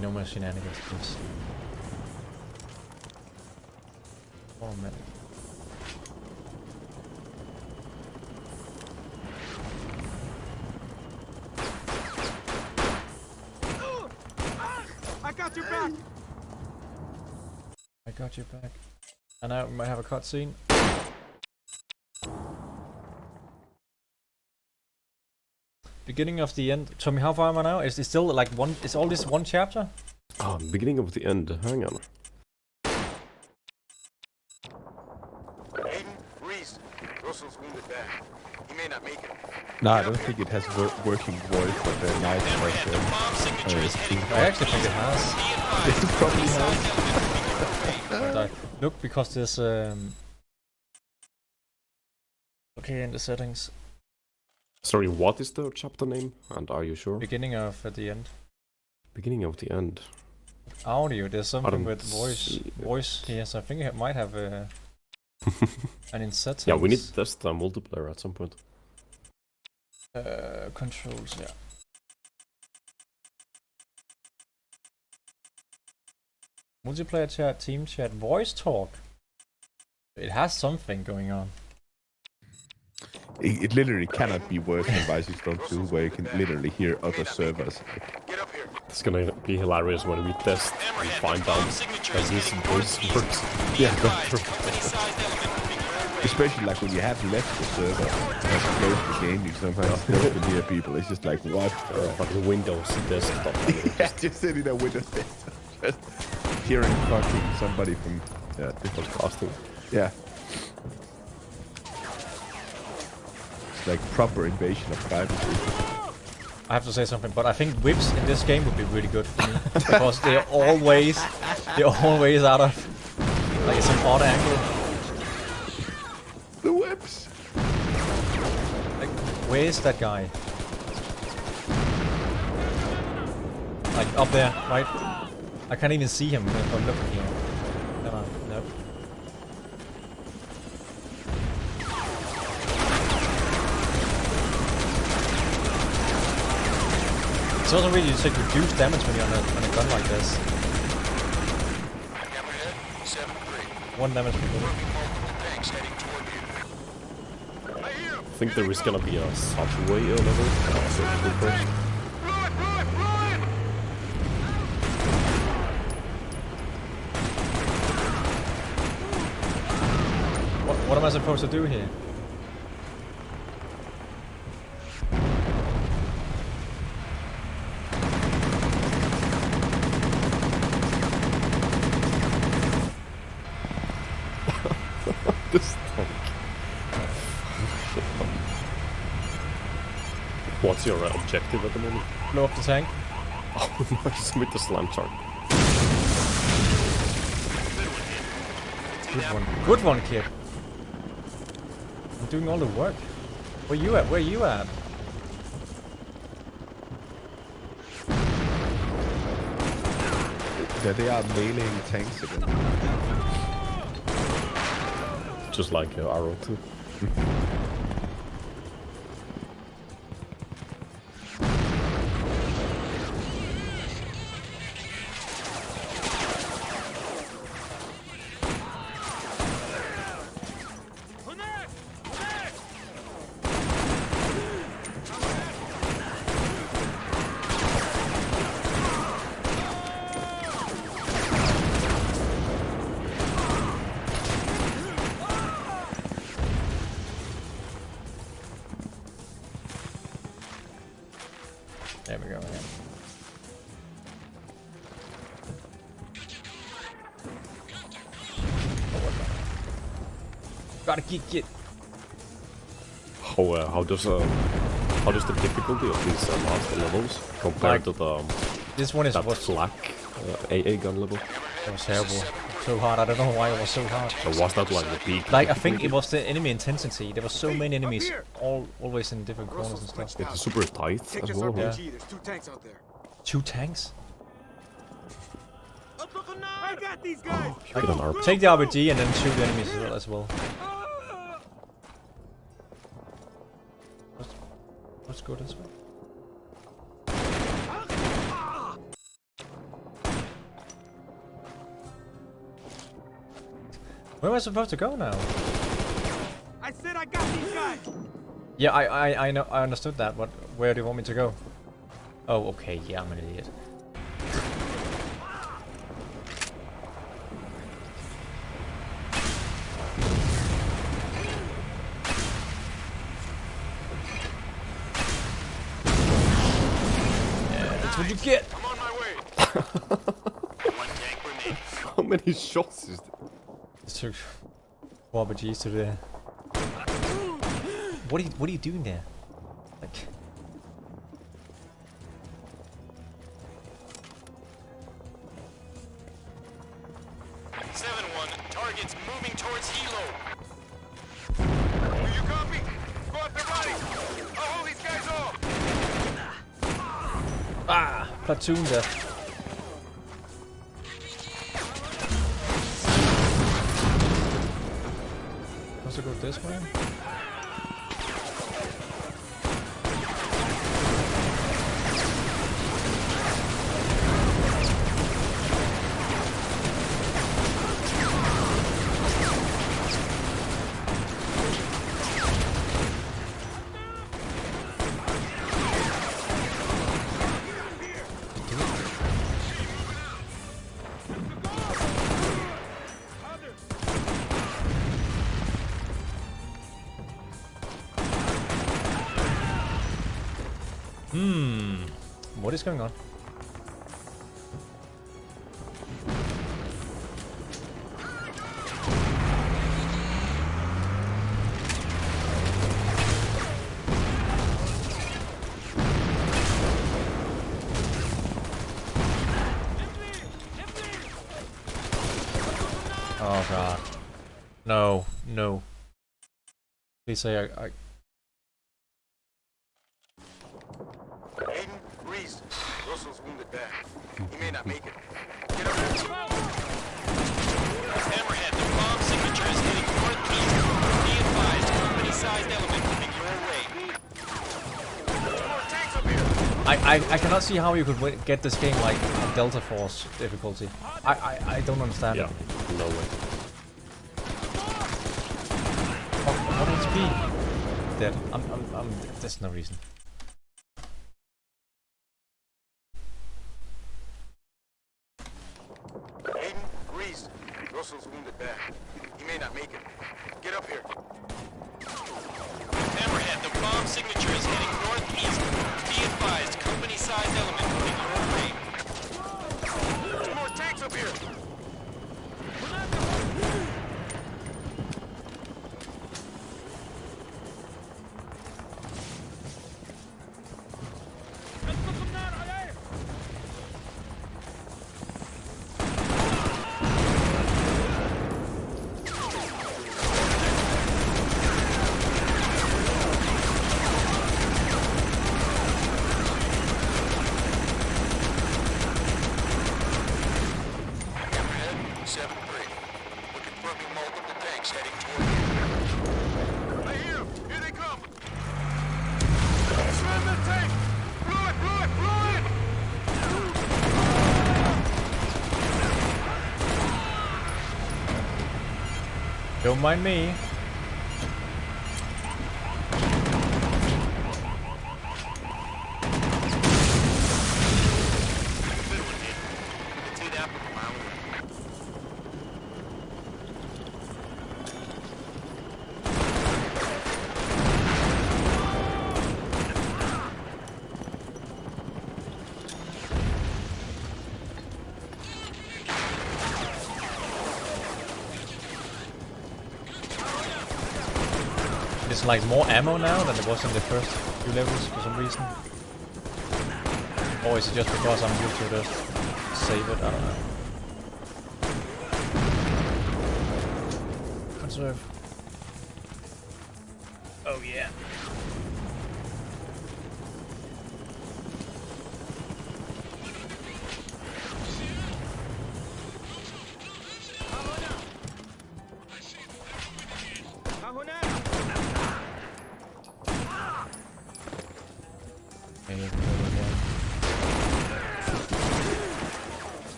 [SPEAKER 1] No more shenanigans, please. Oh man.
[SPEAKER 6] I got your back!
[SPEAKER 1] I got your back. And now we might have a cutscene. Beginning of the end. Tommy, how far am I now? Is it still like one? Is all this one chapter?
[SPEAKER 2] Ah, beginning of the end. Hang on.
[SPEAKER 8] Hayden, Reese, Russell's wounded bad. He may not make it.
[SPEAKER 7] No, I don't think it has working voice, but the night has.
[SPEAKER 1] I actually think it has.
[SPEAKER 7] It probably has.
[SPEAKER 1] Look, because there's okay, in the settings.
[SPEAKER 2] Sorry, what is the chapter name? And are you sure?
[SPEAKER 1] Beginning of at the end.
[SPEAKER 2] Beginning of the end.
[SPEAKER 1] Audio. There's something with
[SPEAKER 2] see
[SPEAKER 1] voice here, so I think it might have an in settings.
[SPEAKER 2] Yeah, we need to test multiplayer at some point.
[SPEAKER 1] Controls, yeah. Multiplayer chat, team chat, voice talk. It has something going on.
[SPEAKER 7] It literally cannot be worse than Vice Storm 2, where you can literally hear other servers.
[SPEAKER 2] It's gonna be hilarious when we test and find out that this voice works.
[SPEAKER 7] Yeah, especially like when you have left the server and closed the game, you sometimes still can hear people. It's just like, what?
[SPEAKER 2] Fucking Windows desktop.
[SPEAKER 7] Yeah, just sitting there Windows desktop. Just hearing fucking somebody from different
[SPEAKER 2] casting.
[SPEAKER 7] Yeah. It's like proper invasion of privacy.
[SPEAKER 1] I have to say something, but I think whips in this game would be really good for me because they're always out of like some odd angle.
[SPEAKER 7] The whips.
[SPEAKER 1] Like, where is that guy? Like up there, right? I can't even see him if I'm looking here. Come on, nope. It doesn't really take reduced damage when you're on a gun like this. One damage per bullet.
[SPEAKER 2] I think there is gonna be a subway level. First.
[SPEAKER 1] What am I supposed to do here?
[SPEAKER 2] This tank. What's your objective at the moment?
[SPEAKER 1] Blow up the tank.
[SPEAKER 2] Oh, nice with the slam charge.
[SPEAKER 1] Good one. Good one, kid. I'm doing all the work. Where you at? Where you at?
[SPEAKER 7] There they are mailing tanks again.
[SPEAKER 2] Just like Arrow 2.
[SPEAKER 1] There we go. Yeah. Gotta get.
[SPEAKER 2] How does the difficulty of these last levels compare to the
[SPEAKER 1] this one is
[SPEAKER 2] that flak AA gun level?
[SPEAKER 1] It was terrible. So hard. I don't know why it was so hard.
[SPEAKER 2] So was that like the peak?
[SPEAKER 1] Like I think it was the enemy intensity. There were so many enemies, always in different corners and stuff.
[SPEAKER 2] It's super tight as well.
[SPEAKER 1] Yeah.
[SPEAKER 6] There's 2 tanks out there.
[SPEAKER 1] 2 tanks?
[SPEAKER 6] I got these guys.
[SPEAKER 1] Take the RPG and then shoot the enemies as well. Let's go this way. Where am I supposed to go now?
[SPEAKER 6] I said I got these guys.
[SPEAKER 1] Yeah, I know, I understood that, but where do you want me to go? Oh, okay, yeah, I'm an idiot. Yeah, that's what you get!
[SPEAKER 8] I'm on my way.
[SPEAKER 12] One tank remaining.
[SPEAKER 2] How many shots is there?
[SPEAKER 1] It took 4 RPGs to the... What are you doing there? Like...
[SPEAKER 8] Target's moving towards Hilo. Do you copy? Go up the right. I'll hold these guys off.
[SPEAKER 1] Ah! Platoon death. Supposed to go this way? What is going on? Oh god. No, no. Please say I
[SPEAKER 8] Aiden, Reese. Russell's wounded bad. He may not make it. Get up there.
[SPEAKER 12] Hammerhead, the bomb signature is heading northeast. Be advised, company-sized element coming your way.
[SPEAKER 8] More tanks up here.
[SPEAKER 1] I cannot see how you could get this game like on Delta Force difficulty. I don't understand
[SPEAKER 2] Yeah,
[SPEAKER 1] it.
[SPEAKER 2] no way.
[SPEAKER 1] What HP? Dead. There's no reason.
[SPEAKER 8] Aiden, Reese. Russell's wounded bad. He may not make it. Get up here.
[SPEAKER 12] Hammerhead, the bomb signature is heading northeast. Be advised, company-sized element coming your way.
[SPEAKER 8] More tanks up here.
[SPEAKER 1] Don't mind me. It's like more ammo now than it was in the first few levels for some reason. Or is it just because I'm used to just save it? I don't know. Conserve. Oh yeah.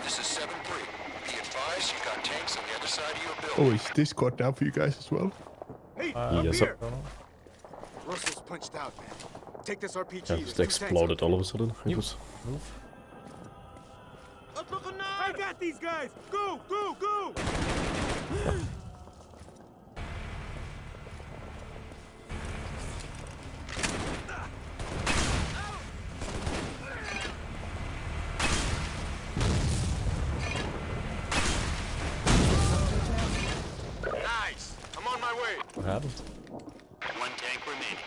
[SPEAKER 8] This is 7-3. side of your building.
[SPEAKER 7] Oh, is Discord down for you guys as well?
[SPEAKER 13] Hey,
[SPEAKER 2] Yes, sir.
[SPEAKER 13] Russell's punched out, man. Take this RPG.
[SPEAKER 2] Yeah, just exploded all of a sudden. It was...
[SPEAKER 13] I got these guys! Go, go, go!
[SPEAKER 8] Nice. I'm on my way.
[SPEAKER 2] What happened?
[SPEAKER 12] One tank remaining.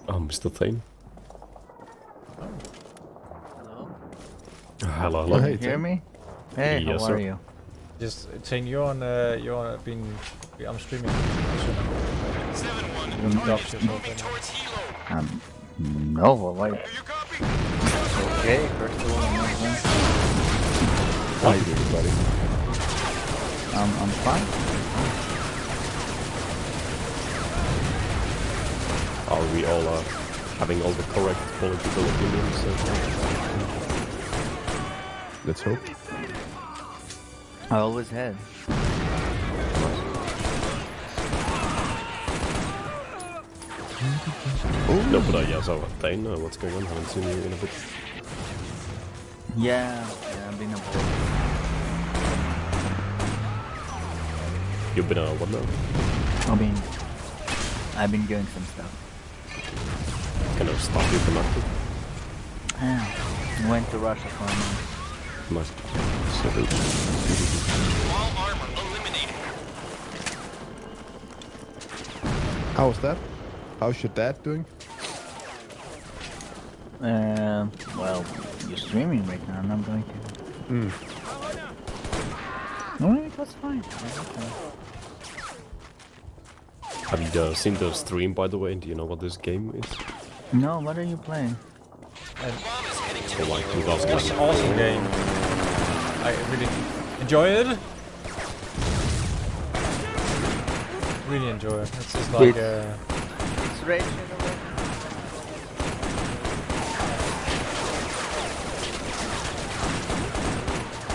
[SPEAKER 2] Oh, Mr. Thane.
[SPEAKER 15] Hello?
[SPEAKER 2] Hello,
[SPEAKER 7] Oh,
[SPEAKER 2] hello.
[SPEAKER 7] hey,
[SPEAKER 15] You hear me? Hey,
[SPEAKER 2] Yes,
[SPEAKER 15] how
[SPEAKER 2] sir.
[SPEAKER 15] are you?
[SPEAKER 1] Just Tane, you're on I'm streaming.
[SPEAKER 12] 7-1.
[SPEAKER 1] Docs yourself
[SPEAKER 12] Moving
[SPEAKER 1] in.
[SPEAKER 12] towards Hilo.
[SPEAKER 15] No, well, why?
[SPEAKER 8] Do you copy?
[SPEAKER 15] Okay, first of all,
[SPEAKER 7] How you doing, buddy?
[SPEAKER 15] I'm fine.
[SPEAKER 2] Are we all having all the correct political opinions?
[SPEAKER 7] Let's hope.
[SPEAKER 15] I always had.
[SPEAKER 2] No, but yeah, so Thane, what's going on? Haven't seen you in a bit.
[SPEAKER 15] Yeah, I've been aboard.
[SPEAKER 2] You've been what now?
[SPEAKER 15] I've been doing some stuff.
[SPEAKER 2] What kind of stuff you've been up to?
[SPEAKER 15] Yeah, went to Russia for a month.
[SPEAKER 2] Nice. So good.
[SPEAKER 12] All armor eliminated.
[SPEAKER 7] How was that? How's your dad doing?
[SPEAKER 15] Well, you're streaming right now, and I'm going to.
[SPEAKER 7] Hmm.
[SPEAKER 15] No, it was fine. It was fine.
[SPEAKER 2] Have you seen the stream, by the way? Do you know what this game is?
[SPEAKER 15] No, what are you playing?
[SPEAKER 2] So like
[SPEAKER 1] It's
[SPEAKER 2] 2000.
[SPEAKER 1] an awesome game. I really enjoy it. Really enjoy it. It's just like
[SPEAKER 15] It's raging away.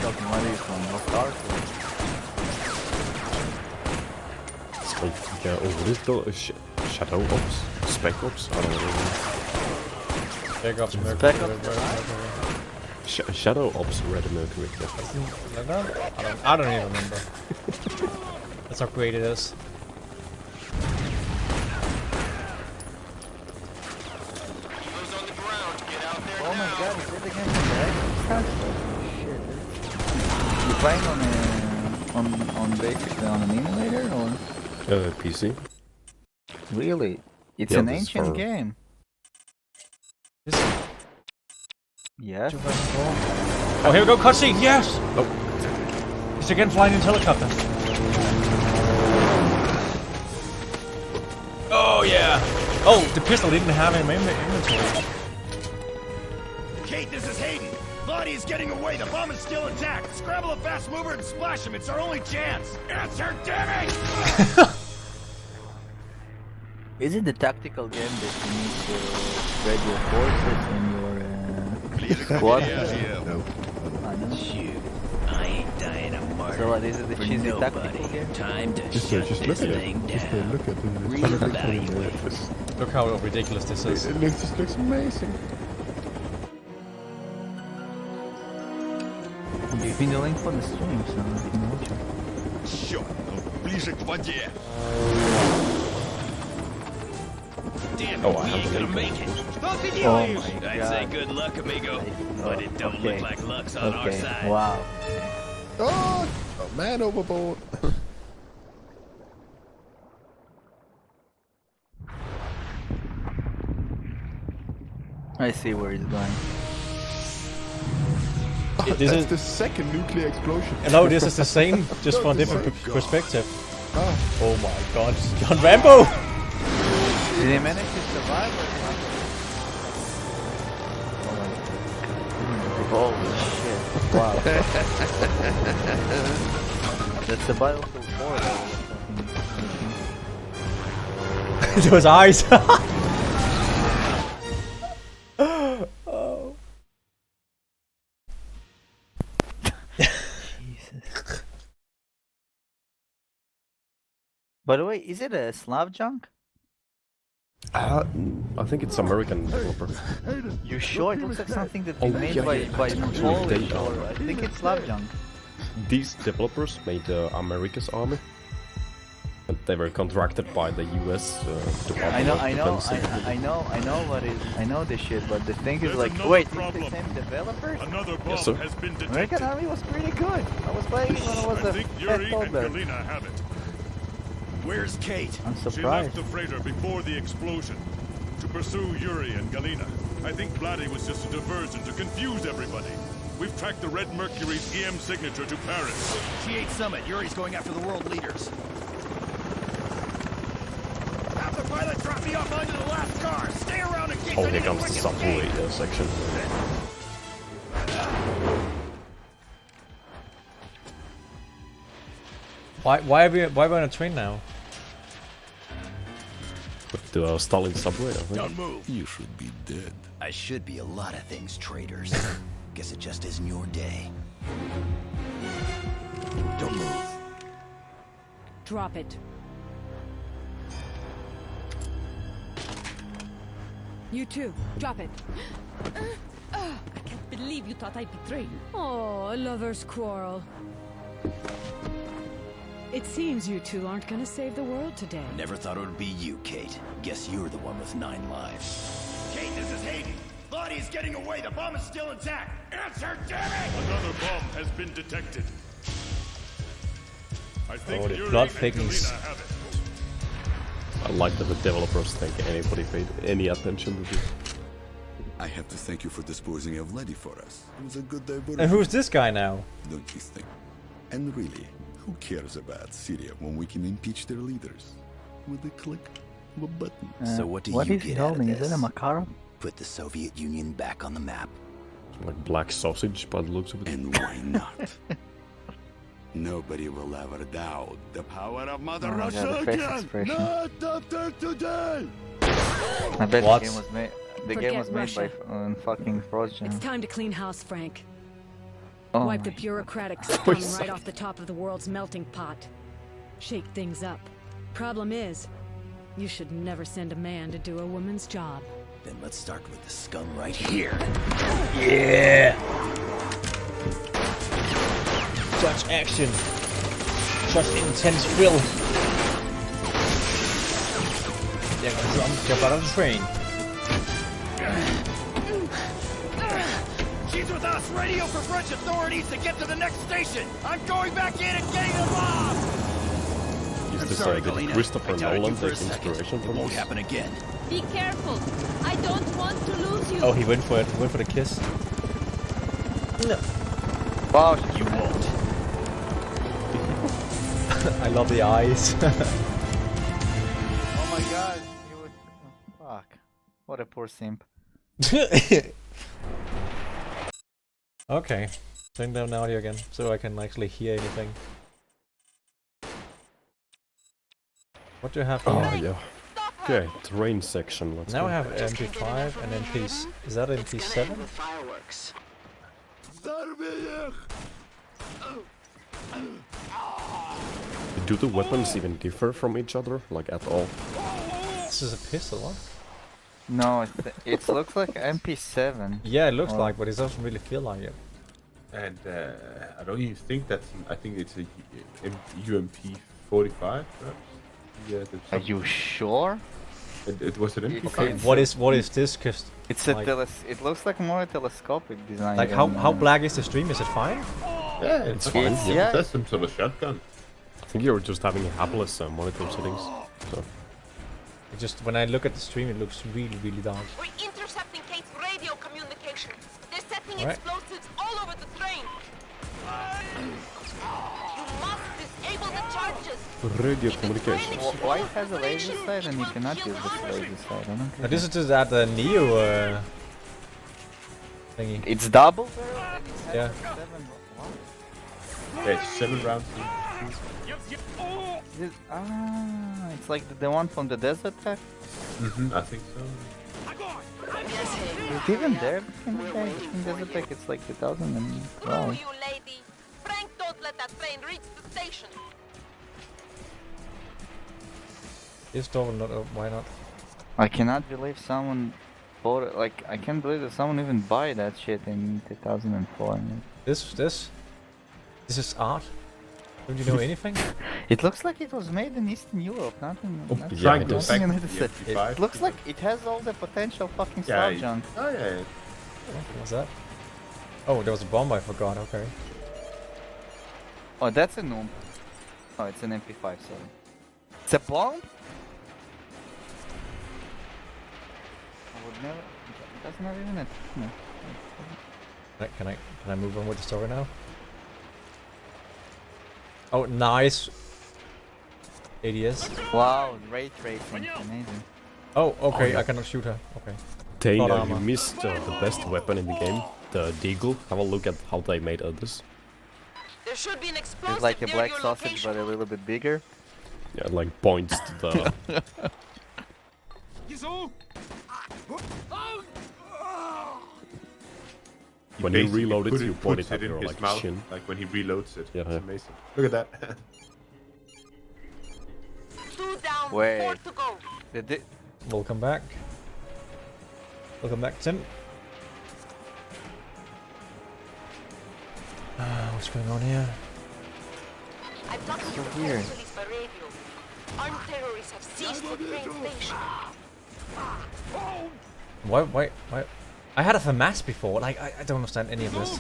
[SPEAKER 15] Talking, where are you from? What art?
[SPEAKER 2] It's called, what is it called? Shadow Ops? Spec Ops? I don't know.
[SPEAKER 1] Spec Ops Mercury.
[SPEAKER 15] Spec Ops?
[SPEAKER 2] Shadow Ops Red Mercury.
[SPEAKER 1] I don't even remember. That's how great it is.
[SPEAKER 15] Oh my god, is it again shit. You playing on basically on an emulator or?
[SPEAKER 2] PC.
[SPEAKER 15] Really? It's
[SPEAKER 2] Yeah,
[SPEAKER 15] an
[SPEAKER 2] this is
[SPEAKER 15] ancient
[SPEAKER 2] for-
[SPEAKER 15] game.
[SPEAKER 1] Is it?
[SPEAKER 15] Yeah.
[SPEAKER 1] Oh, here we go, cutscene. Yes. Oh, he's again flying in helicopter. Oh yeah. Oh, the pistol didn't have him in inventory.
[SPEAKER 5] Kate, this is Hayden. Lottie is getting away. The bomb is still intact. Scrabble a fast mover and splash him. It's our only chance. Answer, damn it!
[SPEAKER 15] Is it the tactical game that you need to spread your forces and your squad?
[SPEAKER 7] No.
[SPEAKER 14] Shoot, I ain't dying of martyr.
[SPEAKER 15] So what is it, the
[SPEAKER 14] for
[SPEAKER 15] cheesy
[SPEAKER 14] nobody.
[SPEAKER 15] tactical game?
[SPEAKER 14] Time to
[SPEAKER 7] Just
[SPEAKER 14] shut
[SPEAKER 7] look
[SPEAKER 14] this
[SPEAKER 7] at
[SPEAKER 14] thing
[SPEAKER 7] it. Just
[SPEAKER 14] down.
[SPEAKER 7] look at it.
[SPEAKER 14] Reevaluate.
[SPEAKER 1] Look how ridiculous this is.
[SPEAKER 7] It just looks amazing.
[SPEAKER 15] You've been the link for the stream, so I can watch it.
[SPEAKER 8] Черт, ближе к воде.
[SPEAKER 12] Damn,
[SPEAKER 2] Oh,
[SPEAKER 12] we
[SPEAKER 2] I
[SPEAKER 12] ain't
[SPEAKER 2] have
[SPEAKER 12] gonna
[SPEAKER 2] the
[SPEAKER 12] make
[SPEAKER 2] link.
[SPEAKER 12] it.
[SPEAKER 15] Oh my
[SPEAKER 14] I'd say
[SPEAKER 15] god.
[SPEAKER 14] good luck, amigo. But it don't
[SPEAKER 15] Okay.
[SPEAKER 14] look like luck's on our
[SPEAKER 15] Okay,
[SPEAKER 14] side.
[SPEAKER 15] wow.
[SPEAKER 7] Oh, a man overboard.
[SPEAKER 15] I see where he's going.
[SPEAKER 1] This
[SPEAKER 7] That's
[SPEAKER 1] is
[SPEAKER 7] the second nuclear explosion.
[SPEAKER 1] no, this is the same, just from a
[SPEAKER 7] Oh
[SPEAKER 1] different
[SPEAKER 7] my God.
[SPEAKER 1] perspective.
[SPEAKER 7] Oh.
[SPEAKER 1] Oh my God, John Rambo!
[SPEAKER 15] Did he manage to survive or not? Holy shit. Wow. That's the Battlefield 4 that I was talking.
[SPEAKER 1] Those eyes. Oh.
[SPEAKER 15] By the way, is it a Slav junk?
[SPEAKER 2] I think it's American developer.
[SPEAKER 15] You sure? It looks like something that
[SPEAKER 2] Oh,
[SPEAKER 15] made
[SPEAKER 2] yeah,
[SPEAKER 15] by
[SPEAKER 2] yeah.
[SPEAKER 15] Polish,
[SPEAKER 2] They
[SPEAKER 15] or I think it's Slav junk.
[SPEAKER 2] These developers made America's army. And they were contracted by the US Department of Defense.
[SPEAKER 15] I know this shit, but the thing is like, wait, it's the same developers?
[SPEAKER 8] Another bomb
[SPEAKER 2] Yes, sir.
[SPEAKER 8] has been detected.
[SPEAKER 15] American Army was pretty good. I was playing when I was
[SPEAKER 8] I
[SPEAKER 15] a
[SPEAKER 8] think
[SPEAKER 15] fat
[SPEAKER 8] Yuri and
[SPEAKER 15] toddler.
[SPEAKER 8] Galina have it.
[SPEAKER 5] Where's Kate?
[SPEAKER 15] I'm
[SPEAKER 8] She left
[SPEAKER 15] surprised.
[SPEAKER 8] the freighter before the explosion to pursue Yuri and Galina. I think Vladdy was just a diversion to confuse everybody. We've tracked the Red Mercury's EM signature to Paris.
[SPEAKER 5] G8 Summit. Yuri's going after the world leaders. Have the pilot drop me off onto the last car. Stay around in case
[SPEAKER 2] Oh,
[SPEAKER 5] I
[SPEAKER 2] here
[SPEAKER 5] need
[SPEAKER 2] comes
[SPEAKER 5] to
[SPEAKER 2] the
[SPEAKER 5] wake
[SPEAKER 2] subway section.
[SPEAKER 1] Why are we on a train now?
[SPEAKER 2] To Stalin subway, I think.
[SPEAKER 5] Don't move.
[SPEAKER 9] You should be dead.
[SPEAKER 5] I should be a lot of things, traitors. Guess it just isn't your day. Don't move.
[SPEAKER 4] Drop it. You too. Drop it.
[SPEAKER 11] I can't believe you thought I'd betray you.
[SPEAKER 4] Oh, a lover's quarrel. It seems you two aren't gonna save the world today.
[SPEAKER 5] Never thought it would be you, Kate. Guess you're the one with 9 lives. Kate, this is Hayden. Lottie is getting away. The bomb is still intact. Answer, damn it!
[SPEAKER 8] Another bomb has been detected. I think
[SPEAKER 1] Oh, the
[SPEAKER 8] Yuri
[SPEAKER 1] plot
[SPEAKER 8] and
[SPEAKER 1] thickens.
[SPEAKER 8] Galina have it.
[SPEAKER 2] I like that the developers think anybody paid any attention to this.
[SPEAKER 9] I have to thank you for disposing of Vladdy for us. It was a good diversion.
[SPEAKER 1] And who's this guy now?
[SPEAKER 9] Don't you think? And really, who cares about Syria when we can impeach their leaders? With the click of a button.
[SPEAKER 5] So what do
[SPEAKER 15] What
[SPEAKER 5] you
[SPEAKER 15] is he
[SPEAKER 5] get out of
[SPEAKER 15] holding? Is
[SPEAKER 5] this?
[SPEAKER 15] it a Makarov?
[SPEAKER 5] Put the Soviet Union back on the map.
[SPEAKER 2] Like black sausage by the looks of it.
[SPEAKER 9] And why not? Nobody will ever doubt the power of Mother
[SPEAKER 15] Oh my
[SPEAKER 9] Russia
[SPEAKER 15] God, the face
[SPEAKER 9] again.
[SPEAKER 15] expression.
[SPEAKER 9] Not after today.
[SPEAKER 15] I bet
[SPEAKER 1] What?
[SPEAKER 15] the game was made. The
[SPEAKER 4] Forget
[SPEAKER 15] game was made by
[SPEAKER 4] Russia.
[SPEAKER 15] fucking Frozen.
[SPEAKER 4] It's time to clean house, Frank.
[SPEAKER 15] Oh
[SPEAKER 4] Wipe the
[SPEAKER 15] my
[SPEAKER 4] bureaucratic
[SPEAKER 2] Oh,
[SPEAKER 4] scum
[SPEAKER 2] he's
[SPEAKER 4] right
[SPEAKER 2] so-
[SPEAKER 4] off the top of the world's melting pot. Shake things up. Problem is, you should never send a man to do a woman's job.
[SPEAKER 5] Then let's start with the scum right here.
[SPEAKER 1] Yeah! Such action. Such intense thrill. They're gonna jump out of the train.
[SPEAKER 5] She's with us. Radio for French authorities to get to the next station. I'm going back in and getting the bomb.
[SPEAKER 2] Is this
[SPEAKER 5] sorry,
[SPEAKER 2] did
[SPEAKER 5] Galina.
[SPEAKER 2] Christopher
[SPEAKER 5] I doubted
[SPEAKER 2] Nolan
[SPEAKER 5] you for a
[SPEAKER 2] take
[SPEAKER 5] second.
[SPEAKER 2] inspiration
[SPEAKER 5] It
[SPEAKER 2] from
[SPEAKER 5] won't
[SPEAKER 2] this?
[SPEAKER 5] happen again.
[SPEAKER 10] Be careful. I don't want to lose you.
[SPEAKER 1] Oh, he went for it. Went for the kiss. No.
[SPEAKER 15] Wow,
[SPEAKER 5] You won't.
[SPEAKER 1] I love the eyes.
[SPEAKER 15] oh my God, you would. Oh, fuck. What a poor simp.
[SPEAKER 1] Okay. Turn down the audio again so I can actually hear anything. What do you have here?
[SPEAKER 2] Oh yeah. Okay, train section. Let's
[SPEAKER 1] Now
[SPEAKER 2] go.
[SPEAKER 1] I have MP5 and MP. Is that MP7?
[SPEAKER 10] Fireworks.
[SPEAKER 2] Do the weapons even differ from each other, like at all?
[SPEAKER 1] This is a pistol, what?
[SPEAKER 15] No, it looks like MP7.
[SPEAKER 1] Yeah, it looks
[SPEAKER 15] Oh.
[SPEAKER 1] like, but it doesn't really feel like it.
[SPEAKER 7] And I don't even think that's. I think it's a UMP 45. Perhaps. Yeah.
[SPEAKER 15] Are you sure?
[SPEAKER 7] It was an
[SPEAKER 15] It's-
[SPEAKER 7] MP5.
[SPEAKER 15] it's
[SPEAKER 1] What is this? Cause
[SPEAKER 15] It's a
[SPEAKER 1] like,
[SPEAKER 15] it looks like more a telescopic design.
[SPEAKER 1] like
[SPEAKER 15] than,
[SPEAKER 1] how black is the stream? Is it fine?
[SPEAKER 7] Yeah, it's fine.
[SPEAKER 15] It's-
[SPEAKER 7] Yeah,
[SPEAKER 15] yeah.
[SPEAKER 7] that's some sort of shotgun.
[SPEAKER 2] I think you're just having hapless monitor settings. So
[SPEAKER 1] It just when I look at the stream, it looks really, really dark.
[SPEAKER 10] We're intercepting Kate's radio communication. They're setting
[SPEAKER 1] Alright.
[SPEAKER 10] explosives all over the train. You must disable the charges.
[SPEAKER 2] radio communications.
[SPEAKER 15] Why it has a laser side and you cannot use this laser side? I don't
[SPEAKER 1] Now,
[SPEAKER 15] get
[SPEAKER 1] this
[SPEAKER 15] it.
[SPEAKER 1] is just that Neo thingy.
[SPEAKER 15] It's double barrel and it has
[SPEAKER 1] Yeah.
[SPEAKER 15] a 7. What?
[SPEAKER 7] Yeah, it's 7 rounds.
[SPEAKER 15] It's like the one from the desert attack.
[SPEAKER 7] I think so.
[SPEAKER 15] It's even there in the day. In desert attack, it's like 2012.
[SPEAKER 10] You lady. Frank, don't let that train reach the station.
[SPEAKER 1] This door will not open, why not?
[SPEAKER 15] I cannot believe someone bought it. Like, I can't believe that someone even buy that shit in 2004.
[SPEAKER 1] This is art? Don't you know anything?
[SPEAKER 15] It looks like it was made in Eastern Europe, not in... not
[SPEAKER 2] yeah,
[SPEAKER 15] in
[SPEAKER 2] it does.
[SPEAKER 15] United States. It looks like it has all the potential fucking slot junk.
[SPEAKER 7] Oh yeah.
[SPEAKER 1] What was that? Oh, there was a bomb I forgot, okay.
[SPEAKER 15] Oh, that's a noob. Oh, it's an MP5, sorry. It's a bomb? I would never... That's not even it. No.
[SPEAKER 1] Can I move on with the story now? Oh, nice. ADS.
[SPEAKER 15] Wow, ray tracing, amazing.
[SPEAKER 1] Oh, okay,
[SPEAKER 2] yeah.
[SPEAKER 1] I cannot shoot her. Okay.
[SPEAKER 2] Tay,
[SPEAKER 1] Not
[SPEAKER 2] you
[SPEAKER 1] armor.
[SPEAKER 2] missed the best weapon in the game, the Deagle. Have a look at how they made others.
[SPEAKER 10] There should be an explosive
[SPEAKER 15] It's like a
[SPEAKER 10] near
[SPEAKER 15] black
[SPEAKER 10] your
[SPEAKER 15] sausage,
[SPEAKER 10] location.
[SPEAKER 15] but a little bit bigger.
[SPEAKER 2] Yeah, like points to the... When you
[SPEAKER 7] Basically
[SPEAKER 2] reload it, you point
[SPEAKER 7] puts
[SPEAKER 2] it at
[SPEAKER 7] in
[SPEAKER 2] your
[SPEAKER 7] his
[SPEAKER 2] like
[SPEAKER 7] mouth,
[SPEAKER 2] chin.
[SPEAKER 7] like when he reloads it.
[SPEAKER 2] Yeah,
[SPEAKER 7] It's
[SPEAKER 2] yeah.
[SPEAKER 7] amazing. Look at that.
[SPEAKER 10] 2 down,
[SPEAKER 15] Wait.
[SPEAKER 10] 4 to go.
[SPEAKER 1] Welcome back. Welcome back, Tim. What's going on here?
[SPEAKER 10] I've talked to
[SPEAKER 15] So
[SPEAKER 10] the
[SPEAKER 15] weird.
[SPEAKER 10] police by radio. Armed terrorists have seized the train station.
[SPEAKER 1] Why? I had a FAMAS before. Like, I don't understand any of this.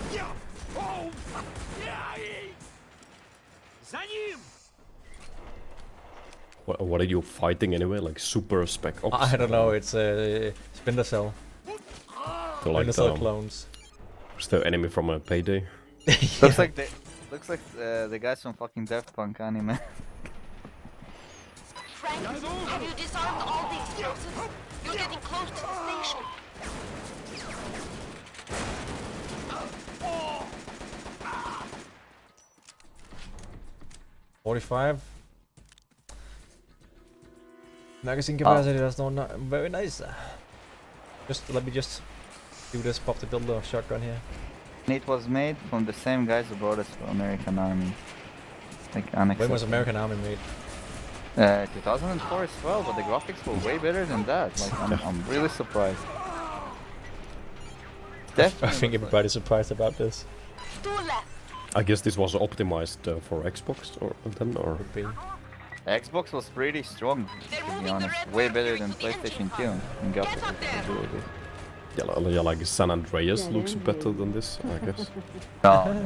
[SPEAKER 2] What are you fighting anyway? Like super spec ops?
[SPEAKER 1] I don't know. It's a Splinter Cell.
[SPEAKER 2] They're like
[SPEAKER 1] Splinter Cell clones.
[SPEAKER 2] Is the enemy from a Payday?
[SPEAKER 15] Looks like the guys from fucking Daft Punk anime.
[SPEAKER 10] Frank, have you disarmed all the explosives? You're getting close to the station.
[SPEAKER 1] $45. Magazine capacity, that's not very nice. Let me just do this, pop the builder shotgun here.
[SPEAKER 15] It was made from the same guys who brought us to American Army. Like unacceptable.
[SPEAKER 1] When was American Army made?
[SPEAKER 15] 2004 as well, but the graphics were way better than that. Like I'm really surprised.
[SPEAKER 1] I think everybody's surprised about this.
[SPEAKER 10] 2 left.
[SPEAKER 2] I guess this was optimized for Xbox or then or.
[SPEAKER 1] Could be.
[SPEAKER 15] Xbox was pretty strong, to be honest. Way better than PlayStation 2 in graphics.
[SPEAKER 2] Yeah, like San Andreas looks better than this, I guess.
[SPEAKER 15] No.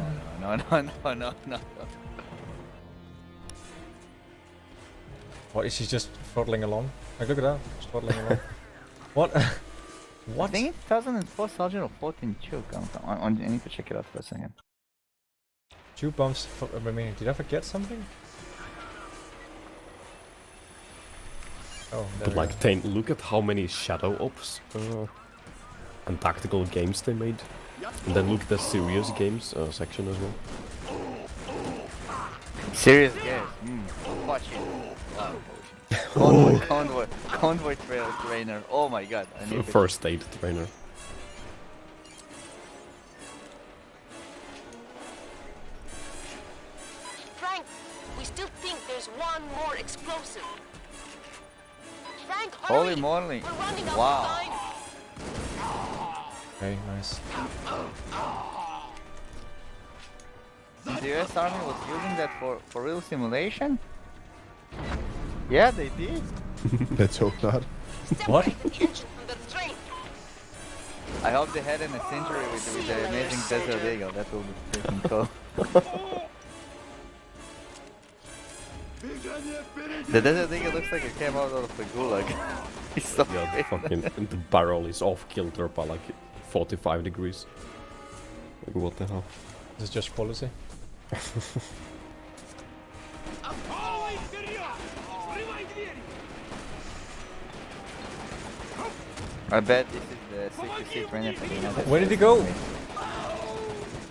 [SPEAKER 1] What, is she just throttling along? Like, look at that, just throttling along. What? What?
[SPEAKER 15] I think it's 2004 Sergeant of 14 Choke. I need to check it out for a second.
[SPEAKER 1] 2 bombs. I mean, did I forget something? Oh,
[SPEAKER 2] But like, Tane, look at how many Shadow Ops and tactical games they made. And then look at the serious games section as well.
[SPEAKER 15] Serious games? Watch it. Convoy trainer. Oh my god. I need
[SPEAKER 2] First aid trainer.
[SPEAKER 10] Frank, we still think there's one more explosive. Frank, hurry!
[SPEAKER 15] Holy moly.
[SPEAKER 10] We're running out
[SPEAKER 15] Wow.
[SPEAKER 10] of time.
[SPEAKER 1] Okay, nice.
[SPEAKER 15] The US Army was using that for real simulation? Yeah, they did.
[SPEAKER 7] Let's hope not.
[SPEAKER 1] What?
[SPEAKER 15] I hope they had an incendiary with the amazing Desert Eagle. That will be freaking cool. The Desert Eagle looks like it came out of the gulag. It's so
[SPEAKER 2] Yeah, the
[SPEAKER 15] big.
[SPEAKER 2] fucking the barrel is off kilter by like 45 degrees. Like, what the hell?
[SPEAKER 1] This is just quality.
[SPEAKER 15] I bet this is the CQC grenade for the United
[SPEAKER 1] Where did he
[SPEAKER 15] States
[SPEAKER 1] go?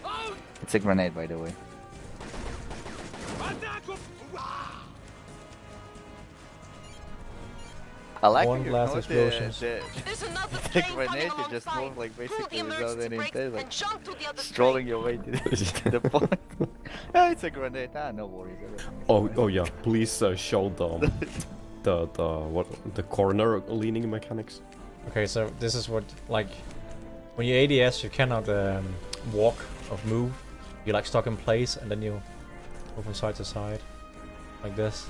[SPEAKER 15] Army. It's a grenade, by the way. I like
[SPEAKER 1] One
[SPEAKER 15] how you
[SPEAKER 1] blast
[SPEAKER 15] know
[SPEAKER 1] explosions.
[SPEAKER 15] the grenade you just move like basically without any intent, like strolling your way to the point. Yeah, it's a grenade. No worries.
[SPEAKER 2] Oh yeah, please show the the corner leaning mechanics.
[SPEAKER 1] Okay, so this is what, like, when you ADS, you cannot walk or move. You're like stuck in place, and then you move from side to side, like this.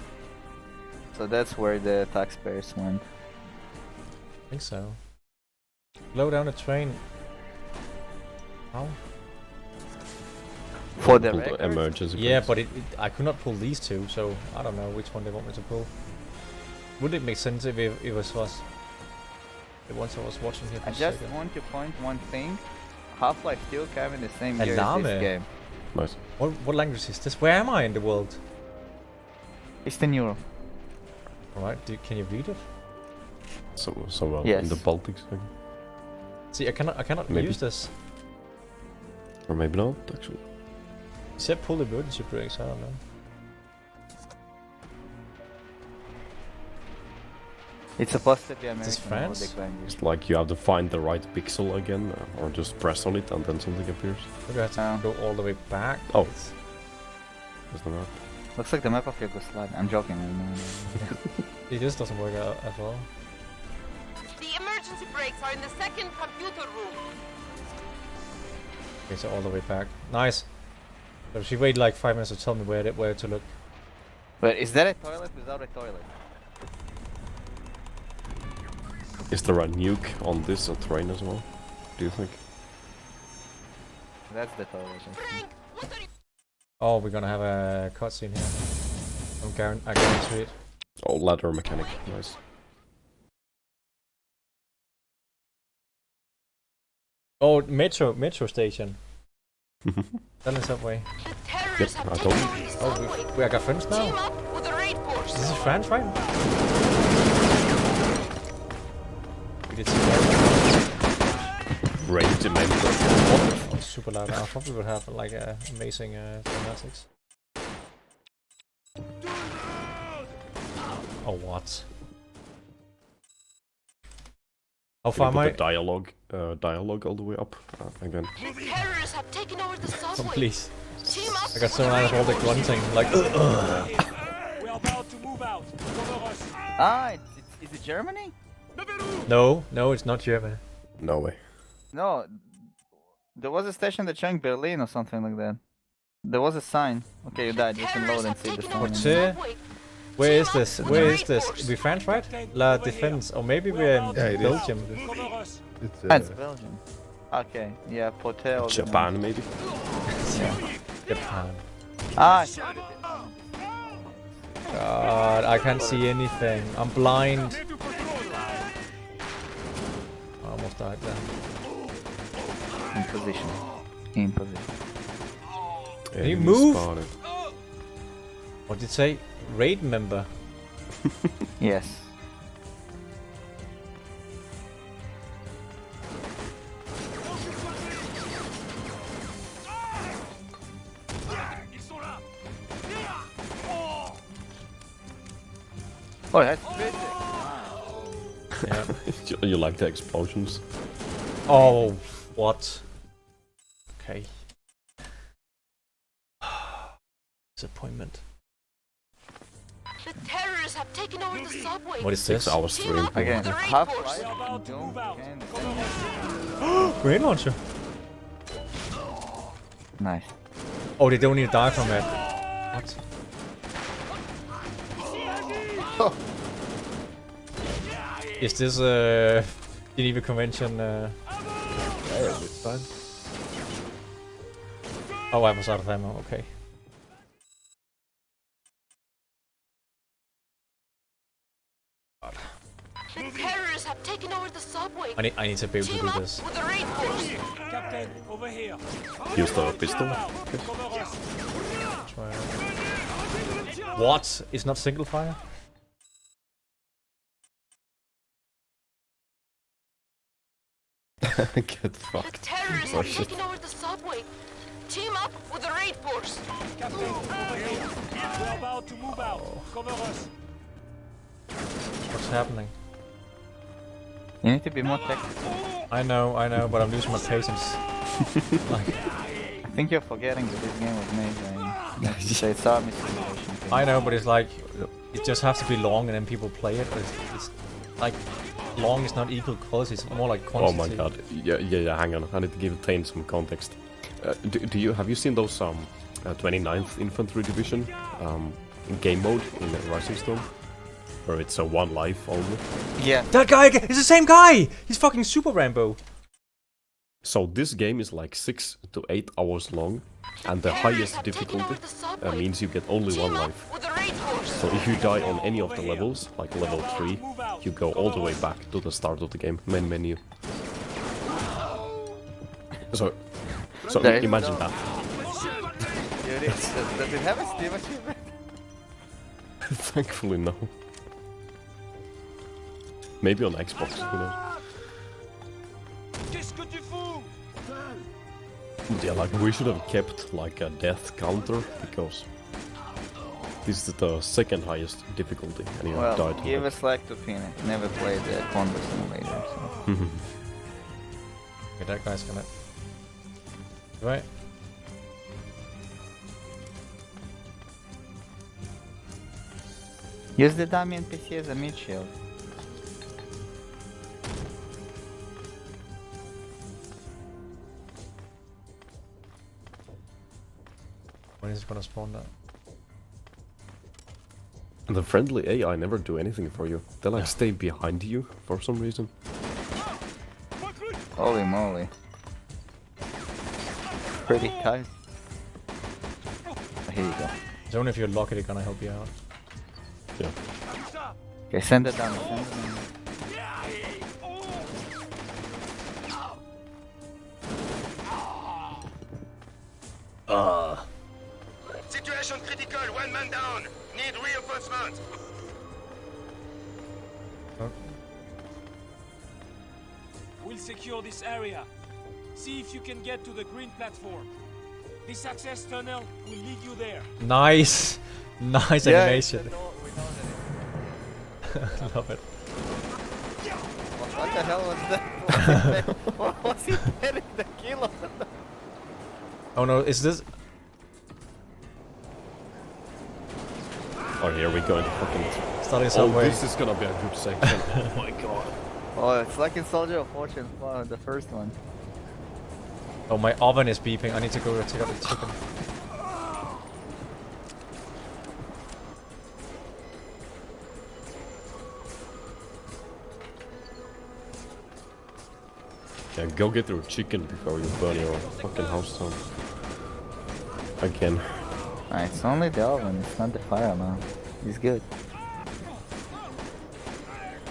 [SPEAKER 15] So that's where the taxpayers went.
[SPEAKER 1] I think so. Slow down the train. How?
[SPEAKER 15] For the
[SPEAKER 2] Pull
[SPEAKER 15] record?
[SPEAKER 2] emergency.
[SPEAKER 1] Yeah,
[SPEAKER 2] brakes.
[SPEAKER 1] but I could not pull these two, so I don't know which one they want me to pull. Would it make sense if it was us? Once I was watching here for
[SPEAKER 15] I
[SPEAKER 1] a
[SPEAKER 15] just
[SPEAKER 1] second.
[SPEAKER 15] want to point one thing. Half-Life 2 came in the same year as
[SPEAKER 1] Alarme.
[SPEAKER 15] this game.
[SPEAKER 2] Nice.
[SPEAKER 1] What language is this? Where am I in the world?
[SPEAKER 15] Eastern Europe.
[SPEAKER 1] Alright, can you read it?
[SPEAKER 2] Somewhere
[SPEAKER 15] Yes.
[SPEAKER 2] in the Baltics. Maybe.
[SPEAKER 1] See, I cannot
[SPEAKER 2] Maybe.
[SPEAKER 1] use this.
[SPEAKER 2] Or maybe not, actually.
[SPEAKER 1] You said pull the emergency brakes, I don't know.
[SPEAKER 15] It's supposed to be
[SPEAKER 1] Is this
[SPEAKER 15] American
[SPEAKER 1] France?
[SPEAKER 15] Nordic language.
[SPEAKER 2] It's like you have to find the right pixel again, or just press on it and then something appears.
[SPEAKER 1] Maybe I have to go all the way back.
[SPEAKER 2] Oh. That's the map.
[SPEAKER 15] Looks like the map of Yugoslavia. I'm joking. I know.
[SPEAKER 1] It just doesn't work out at all.
[SPEAKER 10] The emergency brakes are in the second computer room.
[SPEAKER 1] Okay, so all the way back. Nice. So she waited like 5 minutes to tell me where to look.
[SPEAKER 15] But is that a toilet without a toilet?
[SPEAKER 2] Is there a nuke on this train as well? Do you think?
[SPEAKER 15] That's the toilet.
[SPEAKER 1] Oh, we're gonna have a cutscene here. I guarantee it.
[SPEAKER 2] Oh, ladder mechanic. Nice.
[SPEAKER 1] Oh, metro station. That is subway.
[SPEAKER 2] Yep, I told you.
[SPEAKER 1] Oh, we got friends now. This is France, right? We did see
[SPEAKER 2] Range member.
[SPEAKER 1] Oh, super loud. I thought we would have like amazing cinematics. Oh, what? How far am I?
[SPEAKER 2] The dialogue all the way up again.
[SPEAKER 10] The terrorists have taken over the
[SPEAKER 1] Oh,
[SPEAKER 10] subway.
[SPEAKER 1] please.
[SPEAKER 10] Team up.
[SPEAKER 1] I got so out of all the grunting, like.
[SPEAKER 6] We're about to move out. Cover us.
[SPEAKER 15] Ah, is it Germany?
[SPEAKER 1] No, it's not German.
[SPEAKER 2] No way.
[SPEAKER 15] No. There was a station that showing Berlin or something like that. There was a sign. Okay, you died. You can load and see the sign.
[SPEAKER 1] Where is this? Where is this? We France, right? La Défense. Or maybe we're in Belgium.
[SPEAKER 15] It's Belgium. Okay, yeah, Potel.
[SPEAKER 2] Japan, maybe?
[SPEAKER 1] Japan.
[SPEAKER 15] Ah,
[SPEAKER 1] God, I can't see anything. I'm blind. I almost died there.
[SPEAKER 15] in position. In position.
[SPEAKER 1] Can you move? What did it say? Raid member.
[SPEAKER 15] Yes. Oh, that's basic.
[SPEAKER 1] Yeah.
[SPEAKER 2] You like the explosions?
[SPEAKER 1] Oh, what? Okay. Disappointment.
[SPEAKER 10] The terrorists have taken over the subway.
[SPEAKER 1] What is this?
[SPEAKER 2] 6 hours stream.
[SPEAKER 15] Again,
[SPEAKER 10] The raid
[SPEAKER 15] Half-Life.
[SPEAKER 10] force.
[SPEAKER 1] Grenade launcher.
[SPEAKER 15] Nice.
[SPEAKER 1] Oh, they don't need to die from it. What? Is this Geneva Convention?
[SPEAKER 7] Yeah, it's fine.
[SPEAKER 1] Oh, I was out of ammo. Okay.
[SPEAKER 10] The terrorists have taken over the subway.
[SPEAKER 1] I need to be able to
[SPEAKER 10] Team
[SPEAKER 1] do
[SPEAKER 10] up
[SPEAKER 1] this.
[SPEAKER 10] with the raid force.
[SPEAKER 6] Captain, over here.
[SPEAKER 2] Use the pistol.
[SPEAKER 6] Cover us.
[SPEAKER 1] Try. What? It's not single fire?
[SPEAKER 2] Get
[SPEAKER 10] The
[SPEAKER 2] fucked.
[SPEAKER 10] terrorists
[SPEAKER 2] Oh,
[SPEAKER 10] have
[SPEAKER 2] shit.
[SPEAKER 10] taken over the subway. Team up with the raid force.
[SPEAKER 6] Captain, over here. We're about to move out. Cover us.
[SPEAKER 1] What's happening?
[SPEAKER 15] You need to be more technical.
[SPEAKER 1] I know, but I'm losing my patience. Like,
[SPEAKER 15] I think you're forgetting that this game was made by it's army simulation.
[SPEAKER 1] I know, but it's like it just has to be long and then people play it. It's like long is not equal quality. It's more like quantity.
[SPEAKER 2] Oh my god. Yeah. Hang on. I need to give Tane some context. Have you seen those 29th Infantry Division game mode in the Rising Storm, where it's a one life only?
[SPEAKER 15] Yeah.
[SPEAKER 1] That guy is the same guy. He's fucking Super Rambo.
[SPEAKER 2] So this game is like 6 to 8 hours long, and the highest difficulty means you get only one life. So if you die on any of the levels, like level 3, you go all the way back to the start of the game, main menu. So imagine that.
[SPEAKER 15] Does it have a Steam achievement?
[SPEAKER 2] Thankfully no. Maybe on Xbox, who knows. But yeah, like we should have kept like a death counter, because this is the second highest difficulty and you have died.
[SPEAKER 15] Give a slack to Pina. Never played the Combat Simulator, so.
[SPEAKER 1] Okay, that guy's gonna... Right.
[SPEAKER 15] Use the dummy NPC as a meat shield.
[SPEAKER 1] When is it gonna spawn that?
[SPEAKER 2] The friendly AI never do anything for you. They like stay behind you for some reason.
[SPEAKER 15] Holy moly. Pretty tight. Here you go.
[SPEAKER 1] It's only if you're lucky they're gonna help you out.
[SPEAKER 2] Yeah.
[SPEAKER 15] Okay, send it down, send it down.
[SPEAKER 5] Situation critical, one man down. Need reinforcement.
[SPEAKER 6] We'll secure this area. See if you can get to the green platform. This access tunnel will lead you there.
[SPEAKER 1] Nice! Nice animation. Love it.
[SPEAKER 15] What the hell was that? What was he getting the kill?
[SPEAKER 1] Oh no, is this...
[SPEAKER 2] Oh, here we go into fucking...
[SPEAKER 1] Starting subway.
[SPEAKER 2] This is gonna be a good section. Oh my god.
[SPEAKER 15] Oh, it's like in Soldier of Fortune, the first one.
[SPEAKER 1] Oh, my oven is beeping. I need to go take out the chicken.
[SPEAKER 2] Yeah, go get your chicken before you burn your fucking house down. Again.
[SPEAKER 15] It's only the oven, it's not the fire alarm. He's good.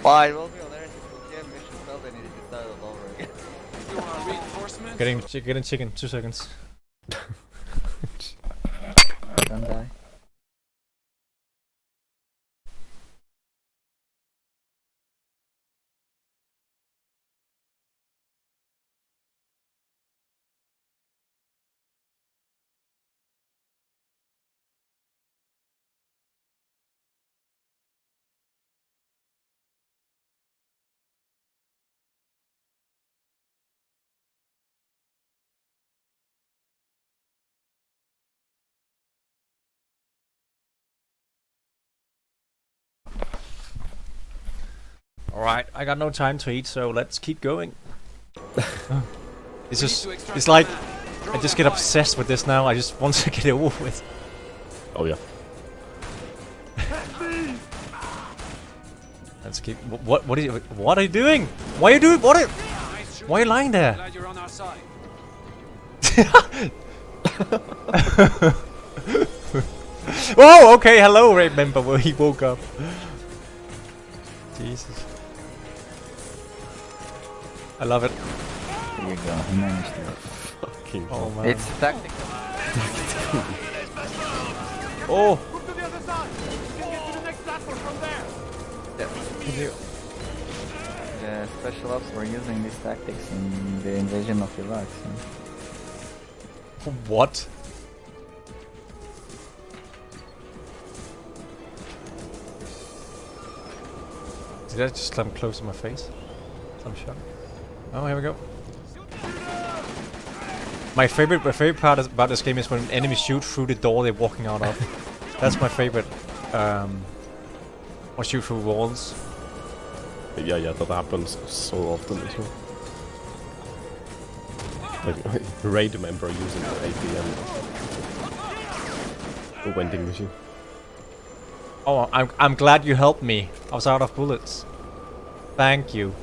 [SPEAKER 15] Why? It will be hilarious if we get mission failed and you start all over again.
[SPEAKER 6] You want reinforcements?
[SPEAKER 1] Getting chicken, 2 seconds.
[SPEAKER 15] Don't die.
[SPEAKER 1] Alright, I got no time to eat, so let's keep going. It's like, I just get obsessed with this now, I just want to get it over with.
[SPEAKER 2] Oh yeah.
[SPEAKER 1] Let's keep... What are you doing? Why are you doing... Why are you lying there?
[SPEAKER 6] Glad you're on our side.
[SPEAKER 1] Whoa, okay, hello, remember when he woke up. Jesus. I love it.
[SPEAKER 15] There you go, he managed to.
[SPEAKER 2] Fucking
[SPEAKER 1] oh man.
[SPEAKER 15] It's tactical.
[SPEAKER 1] Oh!
[SPEAKER 13] Move to the other side! You can get to the next platform from there!
[SPEAKER 15] The special ops were using these tactics in the invasion of Iraq, so.
[SPEAKER 1] What? Did I just come close to my face? Some shot. Oh, here we go. My favorite part about this game is when enemies shoot through the door they're walking out of. That's my favorite Or shoot through walls.
[SPEAKER 2] Yeah, that happens so often as well. Like raid member using the ATM vending machine.
[SPEAKER 1] Oh, I'm glad you helped me. I was out of bullets. Thank you.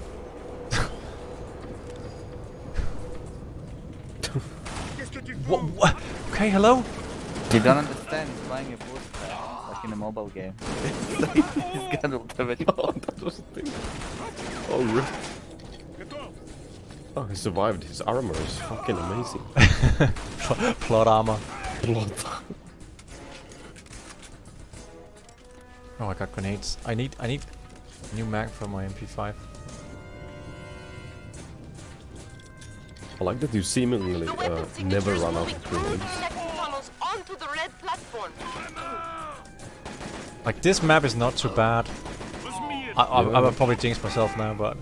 [SPEAKER 1] What? Okay, hello?
[SPEAKER 15] You don't understand, he's buying a boost pack, like in a mobile game. He's got ultimate.
[SPEAKER 2] Oh, that was the thing. Oh, really? Oh, he survived. His armor is fucking amazing.
[SPEAKER 1] Plot armor.
[SPEAKER 2] Plot.
[SPEAKER 1] Oh, I got grenades. I need a new mag for my MP5.
[SPEAKER 2] I like that you seemingly never run out of grenades.
[SPEAKER 10] Onto the red platform.
[SPEAKER 1] Like, this map is not too bad. I will probably jinx myself now, but...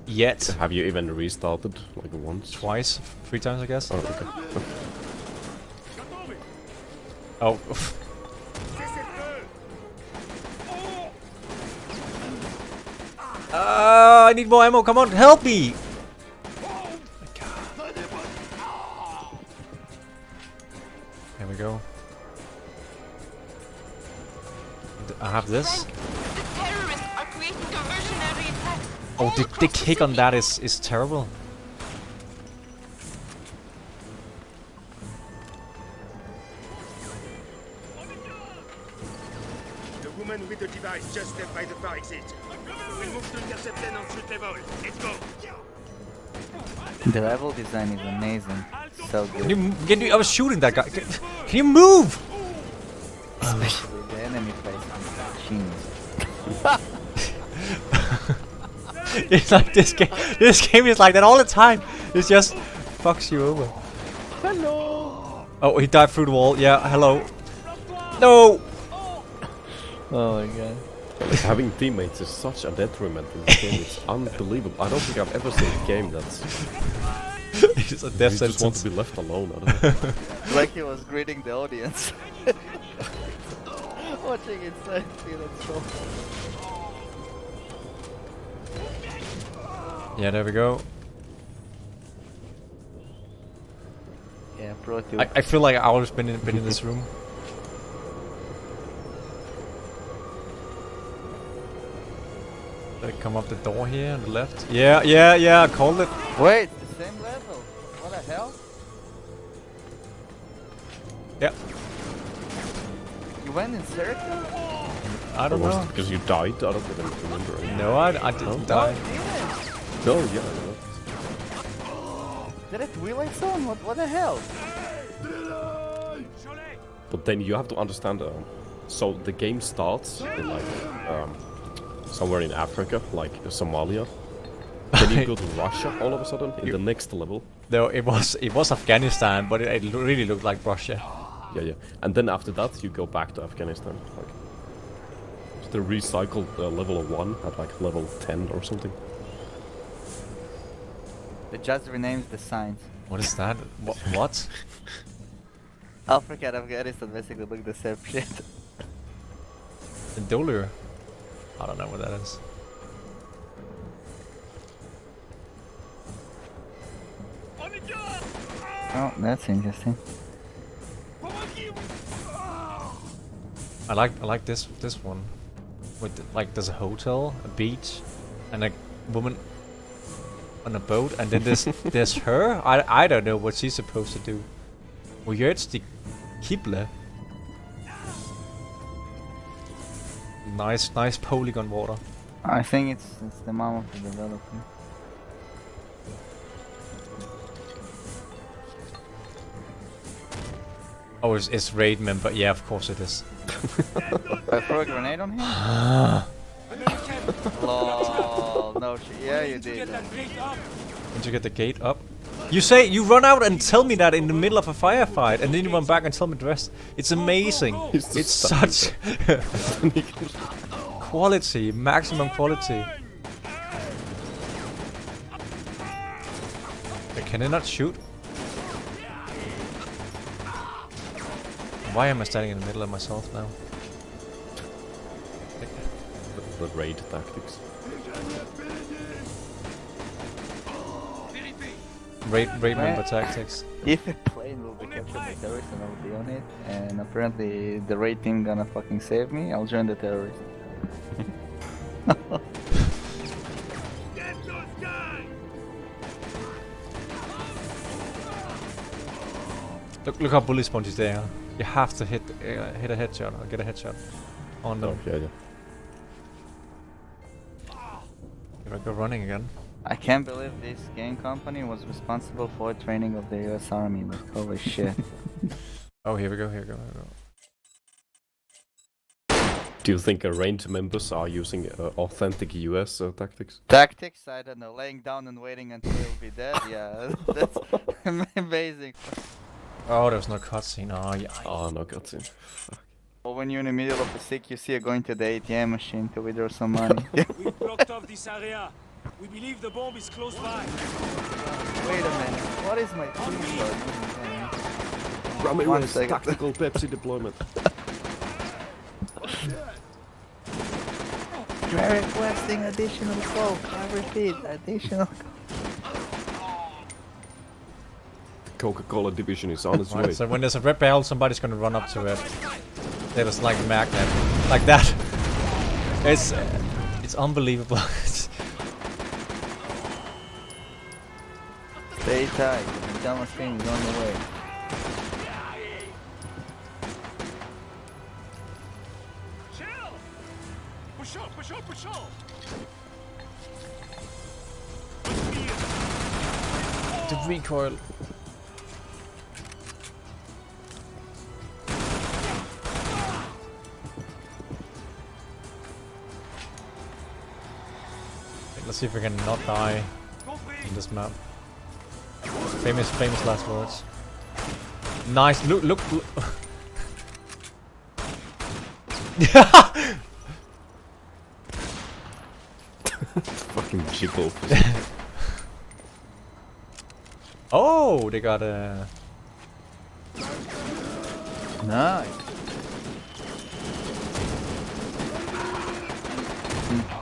[SPEAKER 1] Yet.
[SPEAKER 2] Have you even restarted, like, once?
[SPEAKER 1] Twice? 3 times, I guess?
[SPEAKER 2] Oh, okay.
[SPEAKER 1] Oh. I need more ammo, come on, help me! Here we go. I have this.
[SPEAKER 10] The terrorists are creating diversionary attacks.
[SPEAKER 1] Oh, the kick on that is terrible.
[SPEAKER 13] The woman with the device just stepped by the far exit. We'll move to intercept them and shoot level. Let's go.
[SPEAKER 15] The level design is amazing. So good.
[SPEAKER 1] Can you, I was shooting that guy. Can you move?
[SPEAKER 15] Especially the enemy placement. Genius.
[SPEAKER 1] It's like this game. This game is like that all the time. It just fucks you over.
[SPEAKER 15] Hello.
[SPEAKER 1] Oh, he dived through the wall. Yeah, hello. No.
[SPEAKER 15] Oh my god.
[SPEAKER 2] Like, having teammates is such a detriment in this game. It's unbelievable. I don't think I've ever seen a game that's...
[SPEAKER 1] It's a death
[SPEAKER 2] you
[SPEAKER 1] sentence.
[SPEAKER 2] just want to be left alone. I don't know.
[SPEAKER 15] Like he was greeting the audience. Watching inside feeling so.
[SPEAKER 1] Yeah, there we go.
[SPEAKER 15] Yeah, pro too.
[SPEAKER 1] I feel like I always been in this room. They come up the door here on the left. Yeah, I called it.
[SPEAKER 15] Wait, the same level. What the hell?
[SPEAKER 1] Yeah.
[SPEAKER 15] You went in circle?
[SPEAKER 1] I don't know.
[SPEAKER 2] Because you died? I don't even remember.
[SPEAKER 1] No, I didn't die.
[SPEAKER 2] No, yeah, I know.
[SPEAKER 15] Did it wheeling someone? What the hell?
[SPEAKER 2] But then you have to understand, so the game starts in like somewhere in Africa, like Somalia. Then you go to Russia all of a sudden in the next level.
[SPEAKER 1] No, it was Afghanistan, but it really looked like Russia.
[SPEAKER 2] Yeah. And then after that, you go back to Afghanistan. Like the recycled level of 1 at like level 10 or something.
[SPEAKER 15] It just renames the signs.
[SPEAKER 1] What is that? What?
[SPEAKER 15] Africa and Afghanistan basically look the same shit.
[SPEAKER 1] The Dollar? I don't know what that is.
[SPEAKER 15] Oh, that's interesting.
[SPEAKER 1] I like this one. With like there's a hotel, a beach, and a woman on a boat, and then there's her. I don't know what she's supposed to do. Hvor gjør the Kibble? Nice polygon water.
[SPEAKER 15] I think it's the mom of the developer.
[SPEAKER 1] Oh, it's raid member. Yeah, of course it is.
[SPEAKER 15] I throw a grenade on him? Lol, no shit. Yeah, you did.
[SPEAKER 1] Did you get the gate up? You say you run out and tell me that in the middle of a firefight, and then you run back and tell me the rest. It's amazing. It's such quality, maximum quality. Can I not shoot? Why am I standing in the middle of myself now?
[SPEAKER 2] the raid tactics.
[SPEAKER 1] Raid member tactics.
[SPEAKER 15] If a plane will be captured by terrorists and I'll be on it, and apparently the raid team gonna fucking save me, I'll join the terrorists.
[SPEAKER 1] Look how bully sponge is there. You have to hit a headshot or get a headshot on them.
[SPEAKER 2] Yeah.
[SPEAKER 1] Here I go running again.
[SPEAKER 15] I can't believe this game company was responsible for training of the US Army, like holy shit.
[SPEAKER 1] Oh, here we go.
[SPEAKER 2] Do you think raid members are using authentic US tactics?
[SPEAKER 15] Tactics? I don't know, laying down and waiting until you'll be dead? Yeah, that's amazing.
[SPEAKER 1] Oh, there's no cutscene. Oh, yeah.
[SPEAKER 2] Oh, no cutscene. Fuck.
[SPEAKER 15] Or when you're in the middle of a CQC going to the ATM machine to withdraw some money.
[SPEAKER 6] We've blocked off this area. We believe the bomb is close by.
[SPEAKER 15] Wait a minute, what is my team code?
[SPEAKER 2] Ramirez, tactical Pepsi deployment.
[SPEAKER 15] We're requesting additional coke. I repeat, additional coke.
[SPEAKER 2] The Coca-Cola division is on its way.
[SPEAKER 1] So when there's a red barrel, somebody's gonna run up to it. They just like a magnet, like that. It's unbelievable.
[SPEAKER 15] Stay tight. The dumbest thing is on the way.
[SPEAKER 6] Chill! Push on!
[SPEAKER 1] The recoil. Let's see if we can not die in this map. Famous last words. Nice. Look.
[SPEAKER 2] Fucking jiggle.
[SPEAKER 1] Oh, they got a.
[SPEAKER 15] Nice.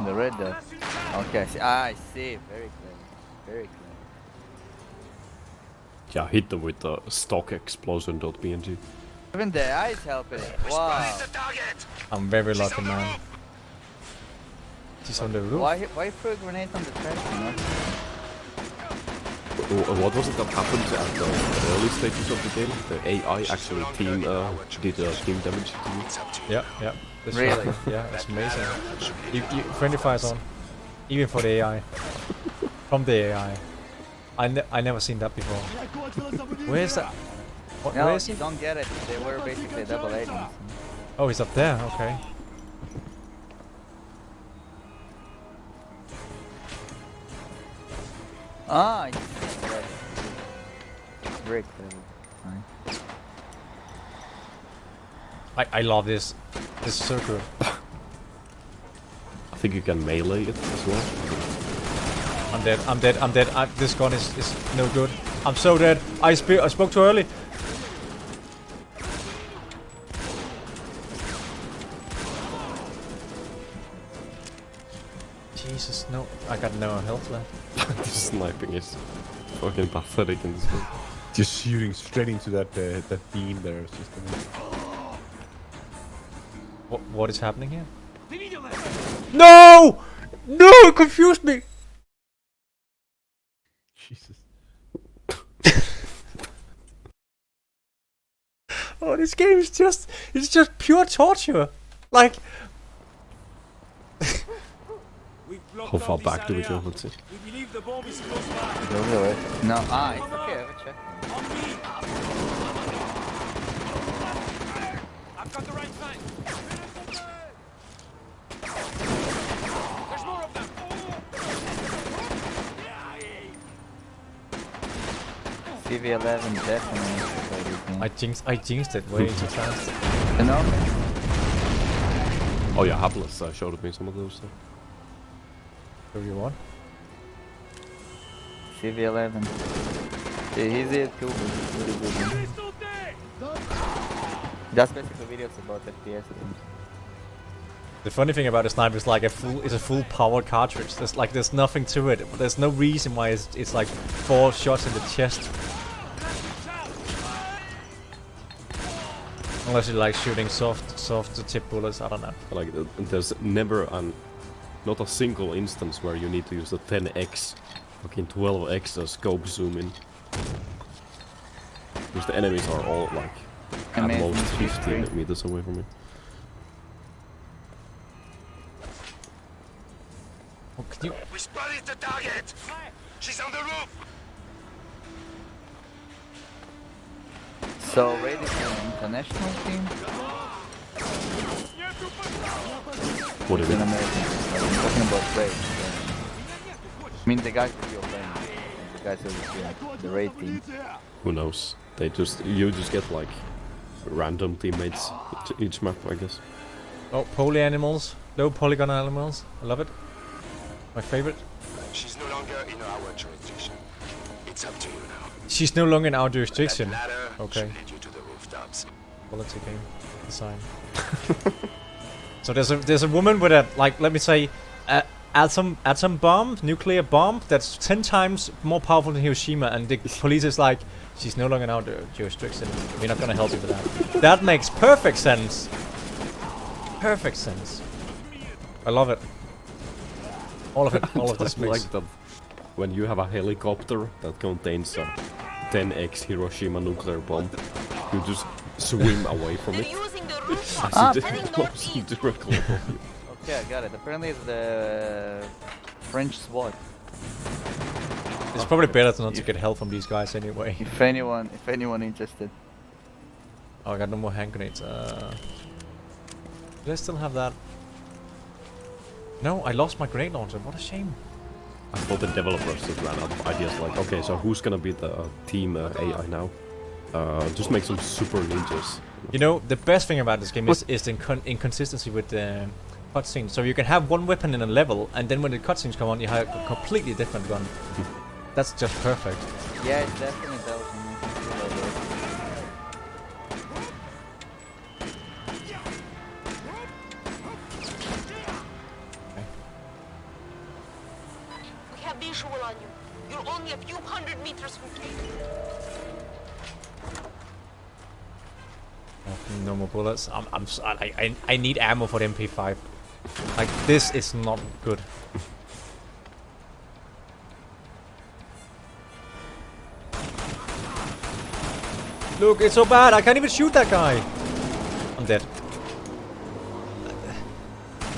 [SPEAKER 15] The red dot. Okay, I see. Very clear.
[SPEAKER 2] Yeah, hit them with the stock explosion.png.
[SPEAKER 15] Even the eye is helping. Wow.
[SPEAKER 1] I'm very lucky, man. She's on the roof.
[SPEAKER 15] Why throw a grenade on the trash can?
[SPEAKER 2] What was it that happened at the early stages of the game? The AI actually did team damage to you.
[SPEAKER 1] Yeah. That's
[SPEAKER 15] really?
[SPEAKER 1] Right. Yeah, it's amazing. You friendly fire's on, even for the AI. From the AI. I never seen that before. Where is that?
[SPEAKER 15] No,
[SPEAKER 1] where is he?
[SPEAKER 15] you don't get it. They were basically double agents.
[SPEAKER 1] Oh, he's up there. Okay.
[SPEAKER 15] Ah, brick level. Fine.
[SPEAKER 1] I love this. This is so good.
[SPEAKER 2] I think you can melee it as well.
[SPEAKER 1] I'm dead. This gun is no good. I'm so dead. I spoke too early. Jesus, no. I got no health left.
[SPEAKER 2] The sniping is fucking pathetic in this game.
[SPEAKER 7] Just shooting straight into that beam there. It's just amazing.
[SPEAKER 1] What is happening here? No! No! It confused me!
[SPEAKER 7] Jesus.
[SPEAKER 1] Oh, this game is just pure torture. Like
[SPEAKER 2] how far back do we go? Let's see.
[SPEAKER 6] We believe the bomb is close by.
[SPEAKER 15] Go the way. No, it's okay, I will check.
[SPEAKER 6] I've got the right flank. There's more of them.
[SPEAKER 15] CV11 definitely.
[SPEAKER 1] I jinxed it way too fast.
[SPEAKER 15] No?
[SPEAKER 2] Oh yeah, Hapless showed me some of those stuff.
[SPEAKER 1] Who you want?
[SPEAKER 15] CV11. Yeah, he's here too, but he's really good. That's basically videos about FPS games.
[SPEAKER 1] The funny thing about the sniper is like it's a full power cartridge. There's nothing to it. There's no reason why it's like 4 shots in the chest. Unless you're like shooting soft tip bullets, I don't know.
[SPEAKER 2] Like there's never not a single instance where you need to use the 10x, fucking 12x scope zoom in. Because the enemies are all like at most 15 meters away from me.
[SPEAKER 1] Oh, could you?
[SPEAKER 6] We spotted the target! She's on the roof!
[SPEAKER 15] So ready for an international team?
[SPEAKER 2] What do you mean?
[SPEAKER 15] American. I'm talking about raid. I mean the guys that you're playing. The guys that are the raid team.
[SPEAKER 2] Who knows? You just get like random teammates each map, I guess.
[SPEAKER 1] Oh, poly animals, low polygon animals. I love it. My favorite.
[SPEAKER 6] She's no longer in our jurisdiction. It's up to you now.
[SPEAKER 1] She's no longer in our jurisdiction. Okay.
[SPEAKER 6] Lead you to the rooftops.
[SPEAKER 1] Quality game design. So there's a woman with a, like, let me say, atom bomb, nuclear bomb that's 10 times more powerful than Hiroshima, and the police is like, she's no longer in our jurisdiction. We're not gonna help you with that. That makes perfect sense. Perfect sense. I love it. All of it. All of this makes.
[SPEAKER 2] Like that. When you have a helicopter that contains a 10x Hiroshima nuclear bomb, you just swim away from it. As it closes directly above you.
[SPEAKER 15] Okay, I got it. Apparently it's the French SWAT.
[SPEAKER 1] It's probably better not to get help from these guys anyway.
[SPEAKER 15] If anyone interested.
[SPEAKER 1] Oh, I got no more hand grenades. Do I still have that? No, I lost my grenade launcher. What a shame.
[SPEAKER 2] I thought the developers just ran out of ideas. Like, okay, so who's gonna be the team AI now? Just make some super ninjas.
[SPEAKER 1] You know, the best thing about this game is the inconsistency with the cutscenes. So you can have one weapon in a level, and then when the cutscenes come on, you have a completely different gun. That's just perfect.
[SPEAKER 15] Yeah, it's definitely better.
[SPEAKER 10] We have visual on you. You're only a few hundred meters from Kate.
[SPEAKER 1] No more bullets. I need ammo for the MP5. Like, this is not good. Look, it's so bad. I can't even shoot that guy. I'm dead.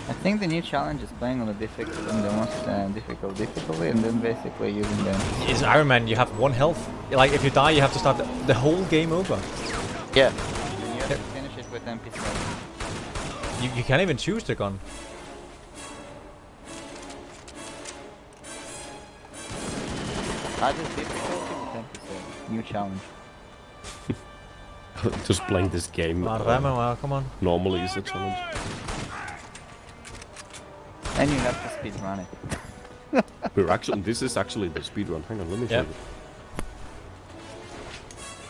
[SPEAKER 15] I think the new challenge is playing on the most difficult difficulty, and then basically using them.
[SPEAKER 1] It's Iron Man. You have 1 health. Like, if you die, you have to start the whole game over.
[SPEAKER 15] Yeah. You have to finish it with MP7.
[SPEAKER 1] You can't even choose the gun.
[SPEAKER 15] Hardest difficulty with MP7. New challenge.
[SPEAKER 2] Just playing this game
[SPEAKER 1] Come on.
[SPEAKER 2] normally is a challenge.
[SPEAKER 15] And you have to speedrun it.
[SPEAKER 2] This is actually the speedrun. Hang on, let me show you.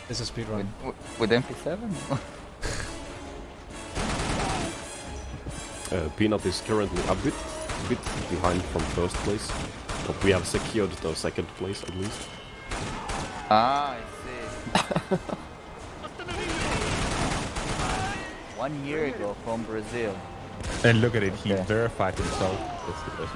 [SPEAKER 1] This is speedrun.
[SPEAKER 15] With MP7?
[SPEAKER 2] Peanut is currently a bit behind from first place, but we have secured the second place at least.
[SPEAKER 15] Ah, I see. 1 year ago from Brazil.
[SPEAKER 7] And look at it, he verified himself. That's the best.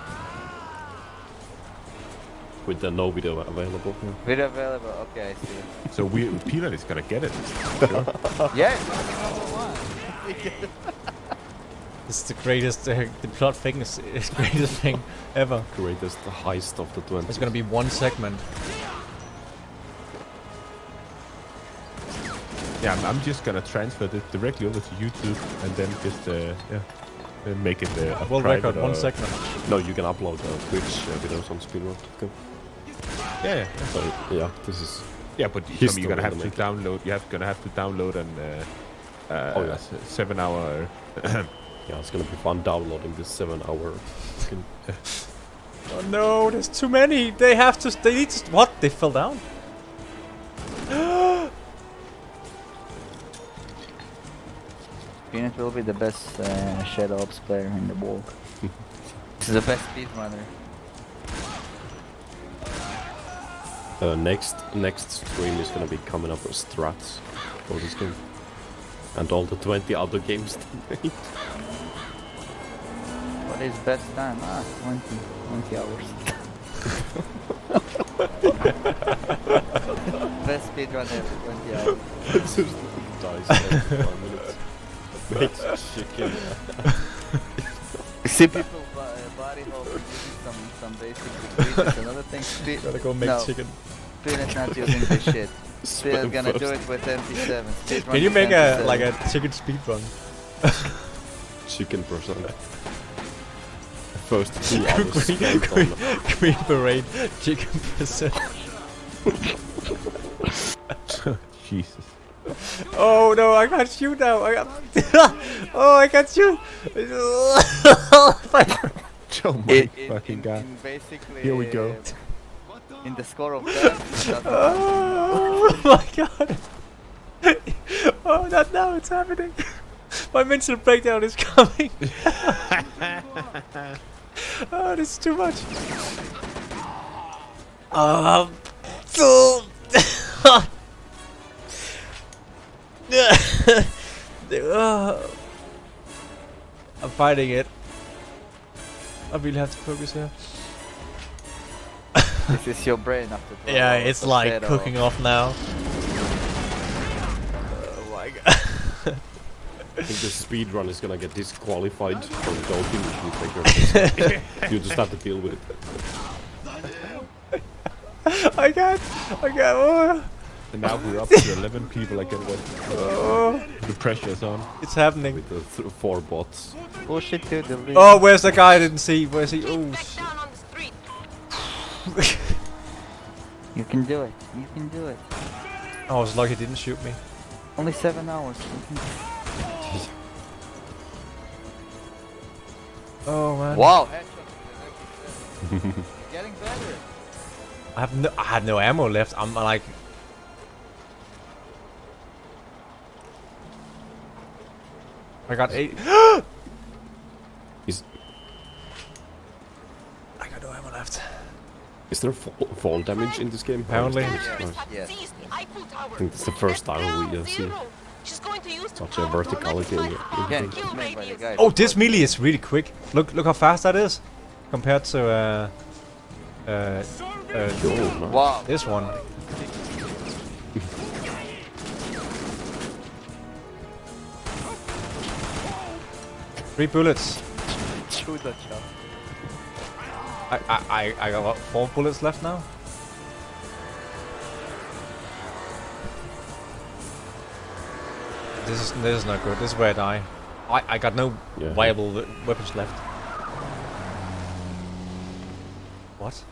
[SPEAKER 2] With the no video available. Yeah.
[SPEAKER 15] Video available, okay, I see.
[SPEAKER 7] So Peanut is gonna get it. Sure.
[SPEAKER 15] Yeah,
[SPEAKER 1] This is the greatest, the plot thing is the greatest thing ever.
[SPEAKER 2] Greatest heist of the 20s.
[SPEAKER 1] It's gonna be 1 segment.
[SPEAKER 7] Yeah, I'm just gonna transfer this directly over to YouTube and then just make it a
[SPEAKER 1] World
[SPEAKER 7] private
[SPEAKER 1] record, 1 segment.
[SPEAKER 2] No, you can upload Twitch videos on Speedrun. Okay.
[SPEAKER 7] Yeah.
[SPEAKER 2] So yeah, this is.
[SPEAKER 7] Yeah, but you're gonna have to download. Gonna have to download an 7-hour.
[SPEAKER 2] Yeah, it's gonna be fun downloading this 7-hour.
[SPEAKER 1] Oh no, there's too many. They need to. What? They fell down.
[SPEAKER 15] Peanut will be the best Shadow Ops player in the world. He's the best speedrunner.
[SPEAKER 2] Next stream is gonna be coming up with strats for this game. And all the 20 other games they made.
[SPEAKER 15] What is best time? 20 hours. Best speedrun ever, 20 hours.
[SPEAKER 2] It's just dice every 5 minutes. Makes chicken.
[SPEAKER 15] See people body hold using some basic techniques. Another thing,
[SPEAKER 1] Gotta go make chicken.
[SPEAKER 15] Peanut's not using this shit. Peanut's gonna do it with MP7.
[SPEAKER 1] Can you make a chicken speedrun?
[SPEAKER 2] Chicken percent. First 2 hours spent on
[SPEAKER 1] Green Beret chicken percent.
[SPEAKER 7] Jesus.
[SPEAKER 1] Oh no, I can't shoot now. Oh, I can't shoot.
[SPEAKER 7] Oh my fucking god.
[SPEAKER 15] Basically,
[SPEAKER 7] here we go.
[SPEAKER 15] In the score of that.
[SPEAKER 1] Oh my god. Oh, not now, it's happening. My mental breakdown is coming. Oh, this is too much. I'm fighting it. I really have to focus here.
[SPEAKER 15] This is your brain after 12
[SPEAKER 1] Yeah,
[SPEAKER 15] hours
[SPEAKER 1] it's
[SPEAKER 15] of
[SPEAKER 1] like
[SPEAKER 15] Shadow.
[SPEAKER 1] cooking off now. Oh my god.
[SPEAKER 2] I think the speedrun is gonna get disqualified from doping if you take your piss. You just have to deal with it.
[SPEAKER 1] I can't. Oh.
[SPEAKER 7] And now we're up to 11 people again with the pressure's on.
[SPEAKER 1] It's happening.
[SPEAKER 2] With the 4 bots.
[SPEAKER 15] Push it to the lead.
[SPEAKER 1] Oh, where's the guy I didn't see? Where's he? Oh, shit.
[SPEAKER 15] You can do it. You can do it.
[SPEAKER 1] I was lucky he didn't shoot me.
[SPEAKER 15] Only 7 hours.
[SPEAKER 1] Oh man.
[SPEAKER 15] Wow. Getting better.
[SPEAKER 1] I have no ammo left. I'm like. I got 8. I got no ammo left.
[SPEAKER 2] Is there fall damage in this game?
[SPEAKER 1] Apparently.
[SPEAKER 15] Yes.
[SPEAKER 2] I think it's the first time we see such a vertical game.
[SPEAKER 1] Oh, this melee is really quick. Look how fast that is compared to
[SPEAKER 15] wow.
[SPEAKER 1] This one. Three bullets.
[SPEAKER 15] Shoot that shot.
[SPEAKER 1] I got what, 4 bullets left now. This is not good. This is where I die. I got no viable weapons left. What?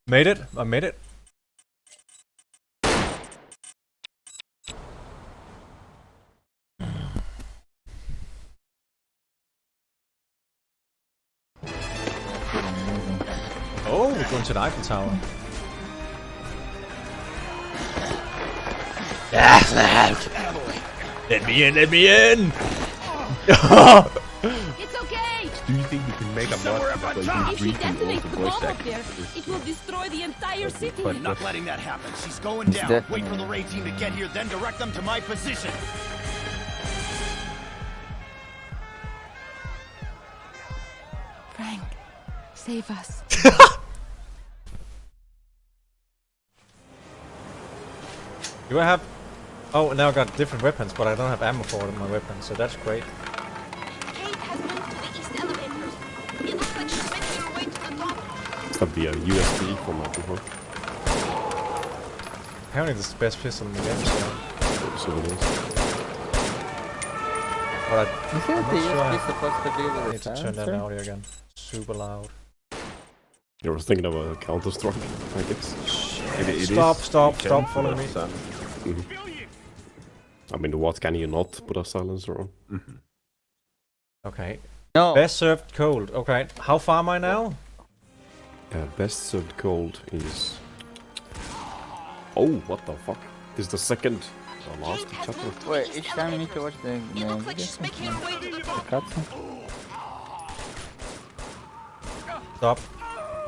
[SPEAKER 1] Made it. I made it. Oh, we're going to the Eiffel Tower. Let me in, let me in!
[SPEAKER 11] It's okay!
[SPEAKER 7] Do you think you can make a mod where
[SPEAKER 11] If
[SPEAKER 7] you
[SPEAKER 11] she detonates the bomb
[SPEAKER 7] voice
[SPEAKER 11] up there, it will destroy the entire city.
[SPEAKER 5] I'm not letting that happen. She's going down. Wait for the raid team to get here, then direct them to my position.
[SPEAKER 4] Frank, save us.
[SPEAKER 1] Do I have... Oh, now I got different weapons, but I don't have ammo for my weapons, so that's great.
[SPEAKER 10] Kate has moved to the east elevators. It looks like she's making her way to the top.
[SPEAKER 2] It's gonna be a USB from that before.
[SPEAKER 1] Apparently this is the best pistol in the game,
[SPEAKER 2] So it is.
[SPEAKER 1] But
[SPEAKER 15] Isn't the USB supposed to be with
[SPEAKER 1] I
[SPEAKER 15] a
[SPEAKER 1] need to turn that
[SPEAKER 15] silencer?
[SPEAKER 1] audio again. Super loud.
[SPEAKER 2] You were thinking of a Counter-Strike, I guess.
[SPEAKER 1] Stop following me.
[SPEAKER 2] I mean, what can you not put a silencer on?
[SPEAKER 1] Okay.
[SPEAKER 15] No.
[SPEAKER 1] Best served cold. Okay. How far am I now?
[SPEAKER 2] Best served cold is... Oh, what the fuck? This is the second last chapter.
[SPEAKER 15] Wait, each time you need to watch the video, cutscene.
[SPEAKER 1] Stop.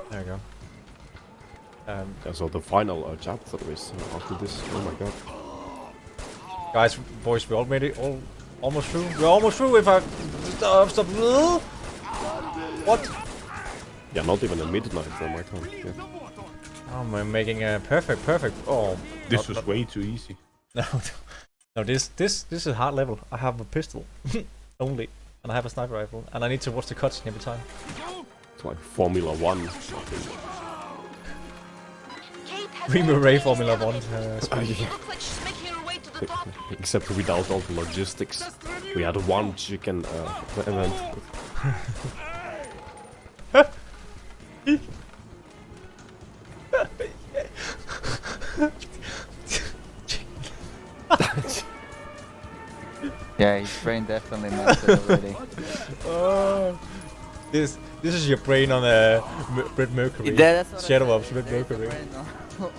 [SPEAKER 1] There you go.
[SPEAKER 2] Yeah, so the final chapter is after this. Oh my god.
[SPEAKER 1] Guys, boys, we all made it almost through. We're almost through if I stop. What?
[SPEAKER 2] Yeah, not even at midnight on my time. Yeah.
[SPEAKER 1] Oh, I'm making a perfect. Oh,
[SPEAKER 7] This was way too easy.
[SPEAKER 1] No, this is hard level. I have a pistol only, and I have a sniper rifle, and I need to watch the cutscene every time.
[SPEAKER 2] It's like Formula 1.
[SPEAKER 1] We were Ray Formula 1.
[SPEAKER 2] Except without all the logistics. We had one chicken event.
[SPEAKER 15] Yeah, his brain definitely melted already.
[SPEAKER 1] Oh, this is your brain on a Red Mercury.
[SPEAKER 15] That's what
[SPEAKER 1] Shadow
[SPEAKER 15] I
[SPEAKER 1] Ops
[SPEAKER 15] said.
[SPEAKER 1] Red
[SPEAKER 15] There's
[SPEAKER 1] Mercury.
[SPEAKER 15] your brain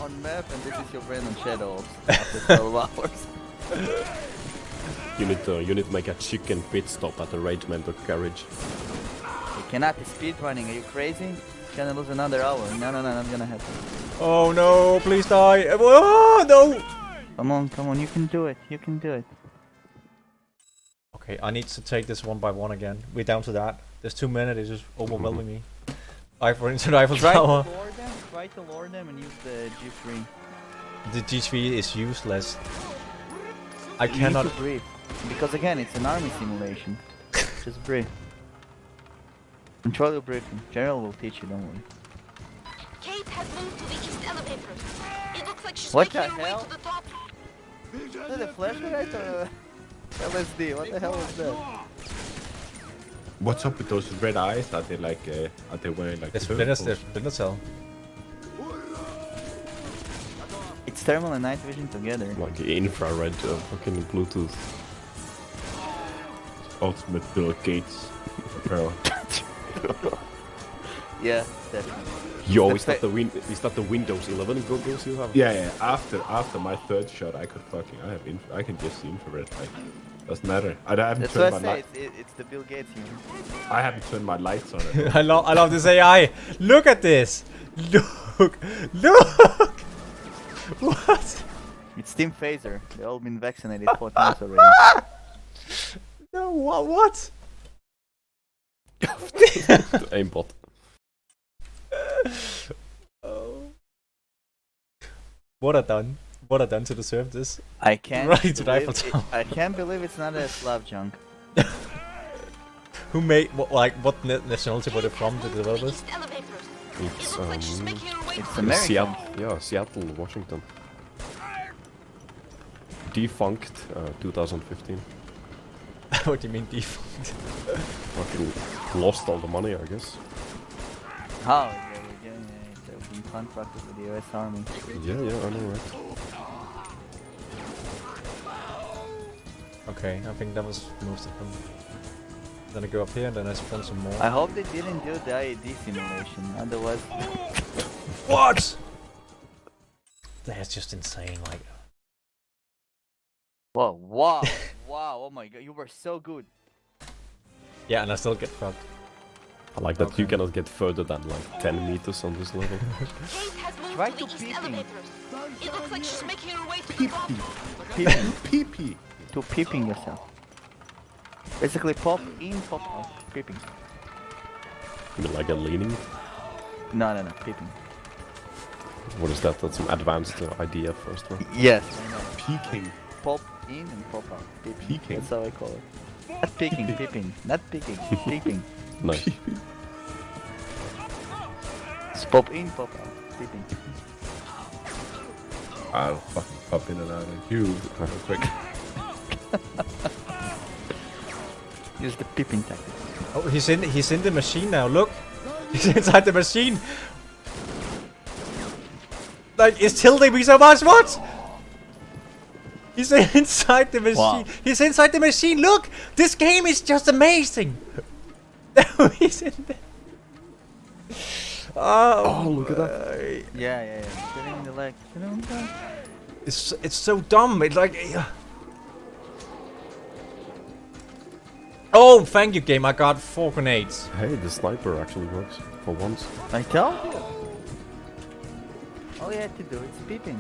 [SPEAKER 15] on map, and this is your brain on Shadow Ops after 12 hours.
[SPEAKER 2] You need to make a chicken pit stop at the Regiment garage.
[SPEAKER 15] You cannot be speedrunning, are you crazy? You're gonna lose another hour. No, not gonna happen.
[SPEAKER 1] Oh no, please die. Oh no!
[SPEAKER 15] Come on, you can do it.
[SPEAKER 1] Okay, I need to take this one by one again. We're down to that. There's 2 minutes, it's just overwhelming me. I for into the Eiffel Tower.
[SPEAKER 15] Try to lure them and use the G3.
[SPEAKER 1] The G3 is useless. I
[SPEAKER 15] You
[SPEAKER 1] cannot
[SPEAKER 15] need to breathe. Because again, it's an army simulation. Just breathe. Control your breathing. General will teach you, don't worry.
[SPEAKER 10] Kate has moved to the east elevator. It looks like she's
[SPEAKER 15] What
[SPEAKER 10] making
[SPEAKER 15] the
[SPEAKER 10] her way
[SPEAKER 15] hell?
[SPEAKER 10] to the top.
[SPEAKER 15] Is that a flashlight or LSD? What the hell was that?
[SPEAKER 7] What's up with those red eyes? Are they like, are they wearing like
[SPEAKER 1] It's
[SPEAKER 7] purples?
[SPEAKER 1] Splinter Cell.
[SPEAKER 15] It's thermal and night vision together.
[SPEAKER 2] Like infrared fucking Bluetooth.
[SPEAKER 7] Ultimate Bill Gates. Bro.
[SPEAKER 15] Yeah, definitely.
[SPEAKER 2] Yo, is that the Windows 11 goggles you have?
[SPEAKER 7] Yeah. After my third shot, I can just see infrared. Like, doesn't matter. I haven't
[SPEAKER 15] That's
[SPEAKER 7] turned
[SPEAKER 15] what
[SPEAKER 7] my
[SPEAKER 15] I
[SPEAKER 7] light.
[SPEAKER 15] say. It's the Bill Gates here.
[SPEAKER 7] I haven't turned my lights on it.
[SPEAKER 1] I love this AI. Look at this. Look. What?
[SPEAKER 15] It's Team Phaser. They all been vaccinated 4 times already.
[SPEAKER 1] No, what?
[SPEAKER 2] Aimbot.
[SPEAKER 1] Oh. What I done to deserve this?
[SPEAKER 15] I can't.
[SPEAKER 1] Right to the Eiffel
[SPEAKER 15] believe
[SPEAKER 1] Tower.
[SPEAKER 15] I can't believe it's not a Slav junk.
[SPEAKER 1] Who made what nationality were they from? The developers?
[SPEAKER 2] It's
[SPEAKER 15] It's American.
[SPEAKER 2] Seattle, Washington. Defunct 2015.
[SPEAKER 1] What do you mean defunct?
[SPEAKER 2] Fucking lost all the money, I guess.
[SPEAKER 15] How? They've been contracted with the US Army.
[SPEAKER 2] Yeah, I know, right?
[SPEAKER 1] Okay, I think that was most of them. Then I go up here and then I spawn some more.
[SPEAKER 15] I hope they didn't do the IED simulation, otherwise...
[SPEAKER 1] What? That's just insane, like...
[SPEAKER 15] Whoa, wow, wow, oh my god, you were so good.
[SPEAKER 1] Yeah, and I still get fucked.
[SPEAKER 2] I like that you cannot get further than like 10 meters on this level.
[SPEAKER 15] Try to peeping.
[SPEAKER 10] It looks like she's making her way to the
[SPEAKER 15] Peeping.
[SPEAKER 10] top.
[SPEAKER 15] Peeping.
[SPEAKER 7] Pee-pee.
[SPEAKER 15] To peeping yourself. Basically pop in, pop out. Peeping.
[SPEAKER 2] You mean like a leaning?
[SPEAKER 15] No, peeping.
[SPEAKER 2] What is that? That's some advanced idea first one.
[SPEAKER 15] Yes, I know.
[SPEAKER 7] Peeking.
[SPEAKER 15] Pop in and pop out. Peeping.
[SPEAKER 7] Peeking.
[SPEAKER 15] That's how I call it. Not peeking, peeping. Not peeking, peeping.
[SPEAKER 2] Nice.
[SPEAKER 15] It's pop in, pop out. Peeping.
[SPEAKER 7] I'll fucking pop in and out of you real quick.
[SPEAKER 15] Use the peeping tactic.
[SPEAKER 1] Oh, he's in the machine now. Look, he's inside the machine. Like, it's tilting me so much. What? He's inside the machine.
[SPEAKER 15] Wow.
[SPEAKER 1] He's inside the machine. Look, this game is just amazing. He's in there. Oh,
[SPEAKER 2] look at that.
[SPEAKER 15] Yeah. Get him in the leg. Get him in the leg.
[SPEAKER 1] It's so dumb. It's like. Oh, thank you, game. I got 4 grenades.
[SPEAKER 2] Hey, the sniper actually works for once.
[SPEAKER 15] I told you. All you had to do is peeping.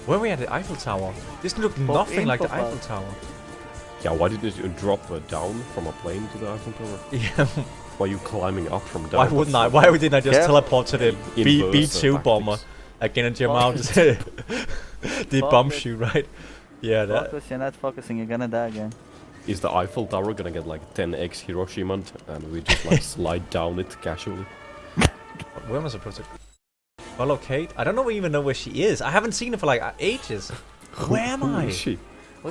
[SPEAKER 1] Where were we at the Eiffel Tower? This looked nothing like the Eiffel Tower.
[SPEAKER 2] Yeah, why didn't you drop down from a plane to the Eiffel Tower?
[SPEAKER 1] Yeah.
[SPEAKER 2] Why are you climbing up from down?
[SPEAKER 1] Why wouldn't I? Why didn't I just teleport to the B2 bomber? Again and jump out. The bomb shoot, right? Yeah, that.
[SPEAKER 15] Focus, you're not focusing, you're gonna die again.
[SPEAKER 2] Is the Eiffel Tower gonna get like 10x Hiroshima and we just like slide down it casually?
[SPEAKER 1] Where am I supposed to follow Kate? I don't even know where she is. I haven't seen her for like ages. Where am I?
[SPEAKER 2] Who is she?
[SPEAKER 15] Who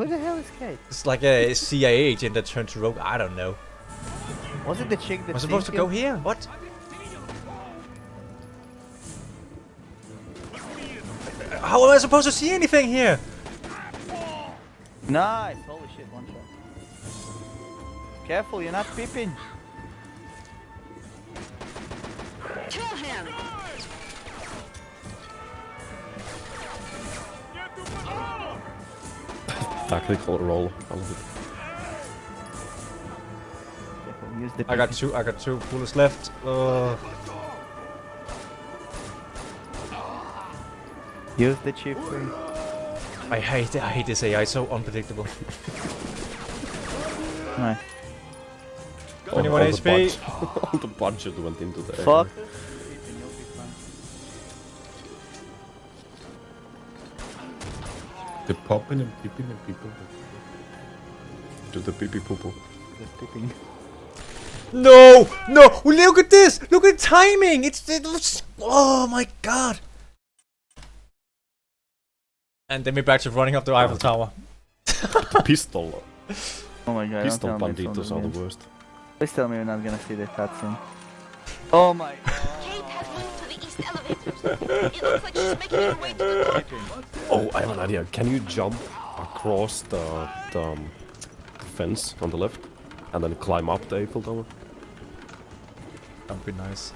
[SPEAKER 15] the hell is Kate?
[SPEAKER 1] It's like a CIA agent that turned to rogue. I don't know.
[SPEAKER 15] Was it the chick that
[SPEAKER 1] I'm supposed to go here? What? How am I supposed to see anything here?
[SPEAKER 15] Nice! Holy shit, one shot. Careful, you're not peeping.
[SPEAKER 4] Kill him!
[SPEAKER 2] Tactical roll. I love it.
[SPEAKER 15] Use the
[SPEAKER 1] I got two bullets left.
[SPEAKER 15] Use the chip free.
[SPEAKER 1] I hate this AI, so unpredictable.
[SPEAKER 15] Nice.
[SPEAKER 1] 21 HP.
[SPEAKER 2] All the punches went into the air.
[SPEAKER 15] Fuck.
[SPEAKER 7] The popping and peeping and people.
[SPEAKER 2] Do the pee pee poo poo.
[SPEAKER 15] The peeping.
[SPEAKER 1] No! No! Look at this! Look at the timing! It was, oh my god! And then we're back to running up the Eiffel Tower.
[SPEAKER 2] The pistol.
[SPEAKER 15] Oh my god,
[SPEAKER 2] Pistol
[SPEAKER 15] don't tell me it's
[SPEAKER 2] banditos
[SPEAKER 15] on
[SPEAKER 2] are
[SPEAKER 15] the
[SPEAKER 2] the worst.
[SPEAKER 15] Please tell me you're not gonna see the cutscene. Oh my god.
[SPEAKER 10] Kate has moved to the east elevators. It looks like she's making her way to the north.
[SPEAKER 2] Oh, I have an idea. Can you jump across the fence on the left and then climb up the Eiffel Tower?
[SPEAKER 1] That would be nice.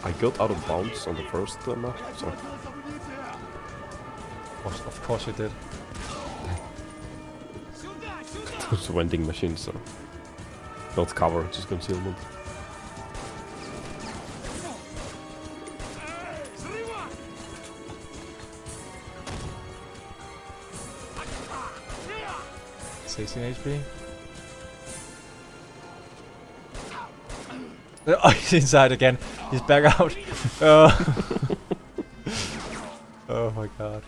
[SPEAKER 2] I got out of bounds on the first map, so...
[SPEAKER 1] Of course you did.
[SPEAKER 2] Those vending machines, so... Not cover, just concealment.
[SPEAKER 1] HP. Oh, he's inside again. He's back out. Oh my god.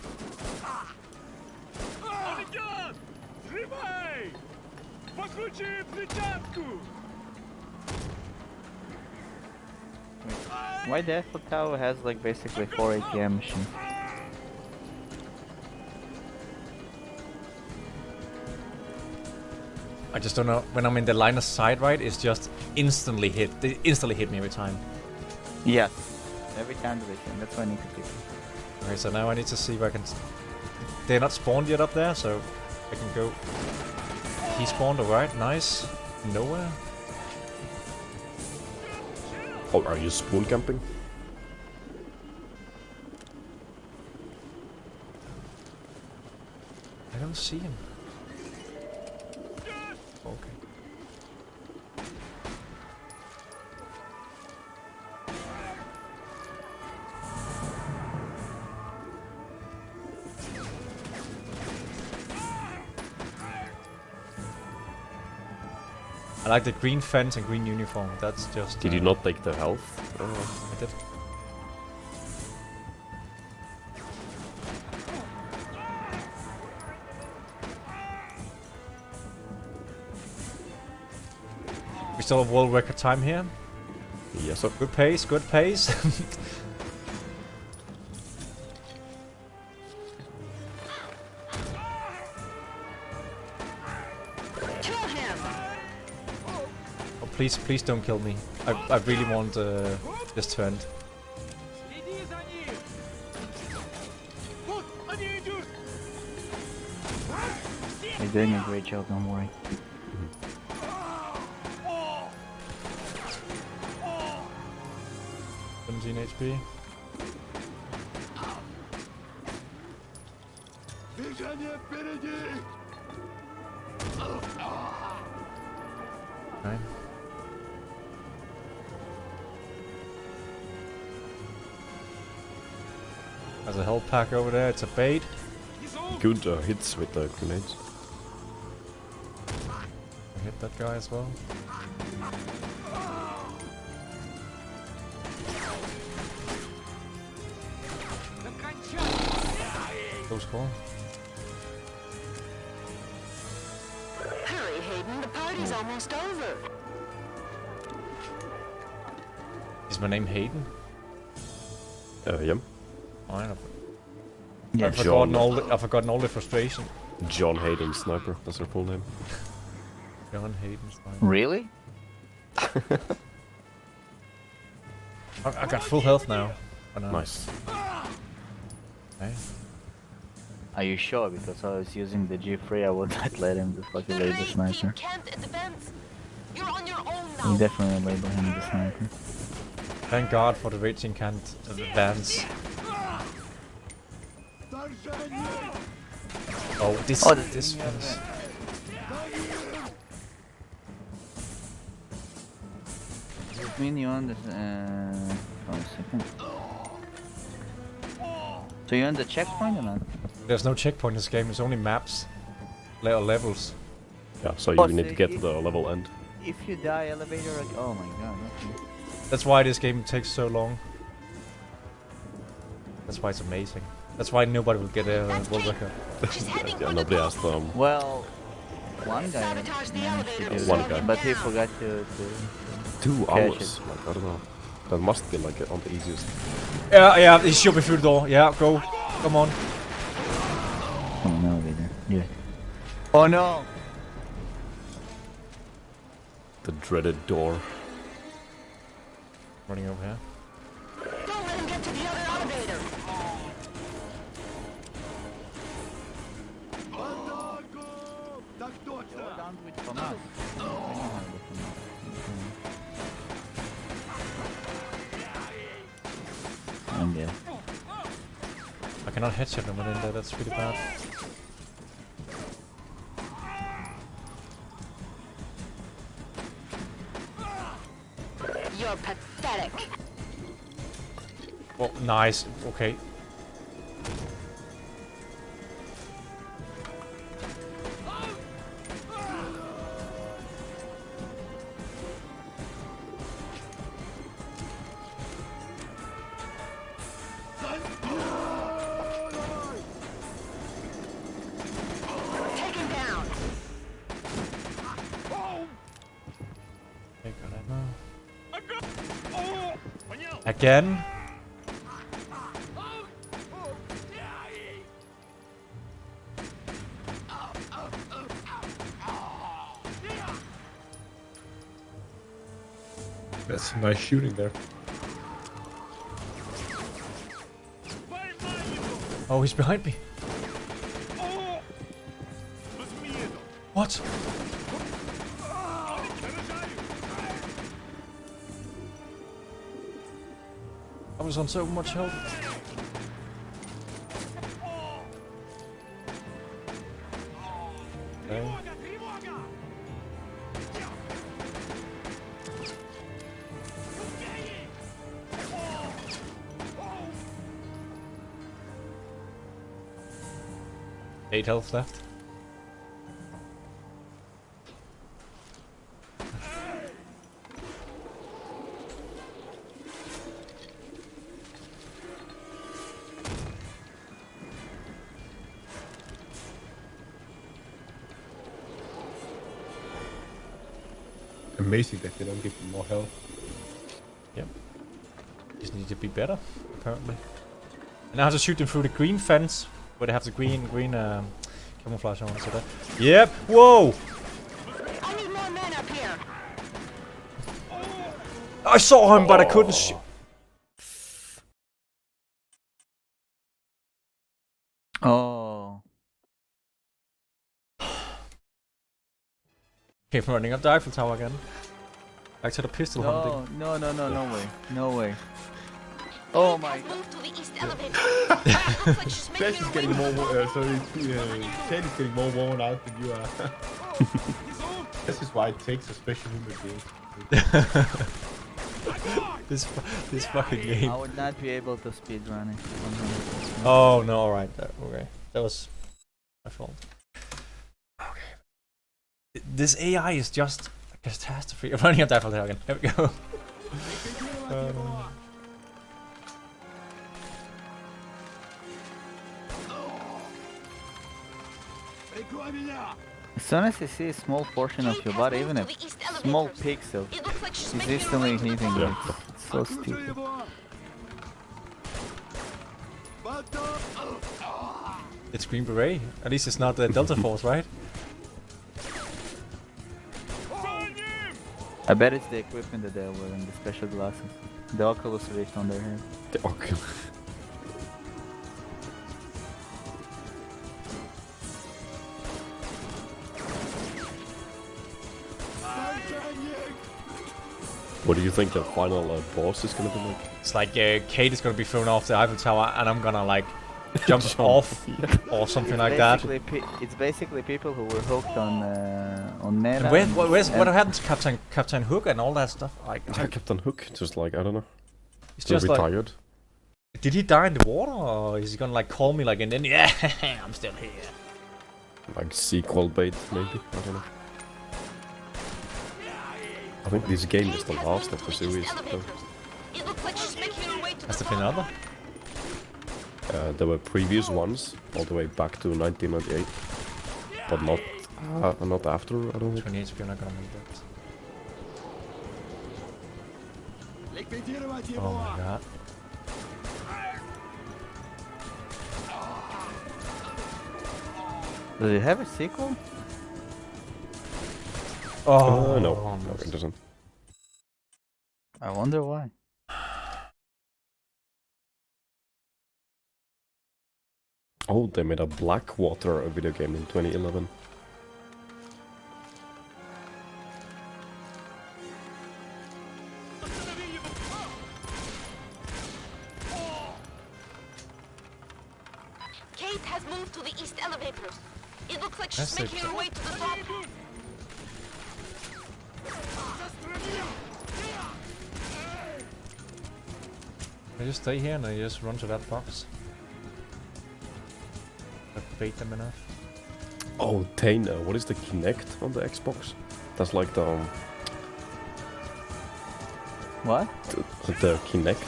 [SPEAKER 15] Why the Eiffel Tower has like basically 4 ATM machines?
[SPEAKER 1] I just don't know. When I'm in the line of sight, right, it's just instantly hit. They instantly hit me every time.
[SPEAKER 15] Yes. Every time division. That's why I need to keep.
[SPEAKER 1] Okay, so now I need to see if I can... They're not spawned yet up there, so I can go... He spawned, alright, nice. Nowhere.
[SPEAKER 2] Oh, are you spoon camping?
[SPEAKER 1] I don't see him. Okay. I like the green fence and green uniform. That's just...
[SPEAKER 2] Did you not take the health?
[SPEAKER 1] I did. We still have world record time here.
[SPEAKER 2] Yes, sir.
[SPEAKER 1] Good pace, good pace. Oh, please don't kill me. I really want this to end.
[SPEAKER 15] You're doing a great job, don't worry.
[SPEAKER 1] 17 HP. Okay. There's a health pack over there, it's a bait.
[SPEAKER 2] Good hits with the grenades.
[SPEAKER 1] I hit that guy as well. Close call.
[SPEAKER 10] Hurry, Hayden, the party's almost over.
[SPEAKER 1] Is my name Hayden?
[SPEAKER 2] Yeah.
[SPEAKER 1] I've
[SPEAKER 2] Yeah,
[SPEAKER 1] I've forgotten all the frustration.
[SPEAKER 2] John Hayden Sniper, that's her full name.
[SPEAKER 1] John Hayden Sniper.
[SPEAKER 15] Really?
[SPEAKER 1] I got full health now.
[SPEAKER 2] Nice.
[SPEAKER 1] Okay.
[SPEAKER 15] Are you sure? Because I was using the G3, I would not let him the fucking label sniper.
[SPEAKER 10] Can't advance. You're on your own now.
[SPEAKER 15] You definitely label him the sniper.
[SPEAKER 1] Thank God for the raging can't advance. Oh, this fence.
[SPEAKER 15] Mean you on the oh, a second. So you're on the checkpoint or not?
[SPEAKER 1] There's no checkpoint in this game, it's only maps. Levels.
[SPEAKER 2] Yeah, so you need to get to the level end.
[SPEAKER 15] If you die, elevator. Oh my god. Okay.
[SPEAKER 1] That's why this game takes so long. That's why it's amazing. That's why nobody will get a world record.
[SPEAKER 2] Yeah, nobody asked them.
[SPEAKER 15] Well, one guy.
[SPEAKER 2] One guy.
[SPEAKER 15] But he forgot to
[SPEAKER 2] 2
[SPEAKER 15] catch
[SPEAKER 2] hours.
[SPEAKER 15] it.
[SPEAKER 2] Like, I don't know. That must be like on the easiest.
[SPEAKER 1] Yeah, he should be through the door. Yeah, go. Come on.
[SPEAKER 15] Oh no, elevator. Yeah. Oh no!
[SPEAKER 2] The dreaded door.
[SPEAKER 1] Running over here.
[SPEAKER 10] Don't let him get to the other elevator.
[SPEAKER 15] I'm dead.
[SPEAKER 1] I cannot headshot him in there, that's really bad.
[SPEAKER 10] You're pathetic.
[SPEAKER 1] Oh, nice. Okay.
[SPEAKER 10] Take him down.
[SPEAKER 1] Okay, got ammo. Again?
[SPEAKER 7] That's nice shooting there.
[SPEAKER 1] Oh, he's behind me. What? I was on so much health. Okay. Eight health left.
[SPEAKER 7] Amazing that they don't give them more health.
[SPEAKER 1] Yep. Just need to be better, apparently. And I have to shoot them through the green fence, where they have the green camouflage on. So that. Yep. Whoa!
[SPEAKER 10] I need more men up here.
[SPEAKER 1] I saw him, but I couldn't shoot.
[SPEAKER 15] Oh.
[SPEAKER 1] Okay, I'm running up the Eiffel Tower again. Back to the pistol hunting.
[SPEAKER 15] No way. No way. Oh my god.
[SPEAKER 10] Move to the east elevator. It looks like she's
[SPEAKER 7] Flash
[SPEAKER 10] making
[SPEAKER 7] is
[SPEAKER 10] her way
[SPEAKER 7] getting
[SPEAKER 10] to
[SPEAKER 7] more,
[SPEAKER 10] the top.
[SPEAKER 7] Shane is getting more worn out than you are. This is why it takes a special human being.
[SPEAKER 1] this fucking game.
[SPEAKER 15] I would not be able to speedrun it. 100%.
[SPEAKER 1] Oh no! All right. Okay, that was my fault. Okay. This AI is just a catastrophe. I'm running out of again. Here we go.
[SPEAKER 15] As soon as you see a small portion of your body, even a small pixel,
[SPEAKER 10] It looks like she's
[SPEAKER 15] is
[SPEAKER 10] making her way
[SPEAKER 15] instantly
[SPEAKER 10] to the
[SPEAKER 15] hitting
[SPEAKER 10] top.
[SPEAKER 15] you. It's so stupid.
[SPEAKER 1] It's Green Beret. At least it's not the Delta Force, right?
[SPEAKER 15] I bet it's the equipment that they're wearing, the special glasses. The Oculus Rift on their head.
[SPEAKER 2] The Oculus. What do you think the final boss is gonna be like?
[SPEAKER 1] It's like Kate is gonna be thrown off the Eiffel Tower, and I'm gonna like jump off or something like that.
[SPEAKER 15] It's basically people who were hooked on meta.
[SPEAKER 1] And what happened to Captain Hook and all that stuff? Like,
[SPEAKER 2] Yeah, Captain Hook, just like, I don't know.
[SPEAKER 1] He's
[SPEAKER 2] Still
[SPEAKER 1] just like-
[SPEAKER 2] retired.
[SPEAKER 1] Did he die in the water, or is he gonna like call me like, and then yeah, I'm still here?
[SPEAKER 2] Like sequel bait, maybe? I don't know. I think this game is the last of the series. though.
[SPEAKER 10] It looks like she's making her way to
[SPEAKER 1] Has
[SPEAKER 10] the
[SPEAKER 1] there been
[SPEAKER 10] top.
[SPEAKER 1] another?
[SPEAKER 2] There were previous ones, all the way back to 1998. But not after, I don't think.
[SPEAKER 1] 28, you're not gonna make that. Oh my god.
[SPEAKER 15] Does it have a sequel?
[SPEAKER 1] Oh
[SPEAKER 2] no, it doesn't.
[SPEAKER 15] I wonder why.
[SPEAKER 2] Oh, they made a Blackwater video game in 2011.
[SPEAKER 10] Kate has moved to the east elevators. It looks like she's
[SPEAKER 1] That's
[SPEAKER 10] making her way to the top.
[SPEAKER 1] I just stay here and I just run to that box. I bait them enough.
[SPEAKER 2] Oh, Tane, what is the Kinect on the Xbox? That's like the
[SPEAKER 15] What?
[SPEAKER 2] the Kinect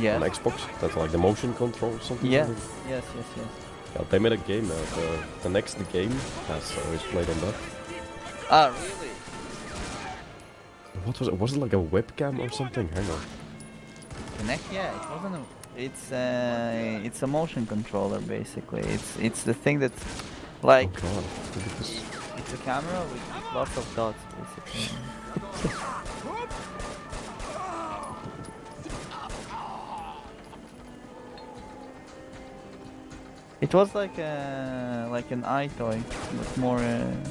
[SPEAKER 15] Yeah.
[SPEAKER 2] on Xbox. That's like the motion control or something.
[SPEAKER 15] Yeah.
[SPEAKER 2] like that.
[SPEAKER 15] Yes.
[SPEAKER 2] Yeah, they made a game. The next game is played on that.
[SPEAKER 15] Ah, really?
[SPEAKER 2] What was it? Was it like a webcam or something? Hang on.
[SPEAKER 15] Kinect? Yeah, it wasn't. It's a motion controller basically. It's the thing that's like.
[SPEAKER 2] Oh god, look at this.
[SPEAKER 15] It's a camera with lots of dots basically. It was like an eye toy, but more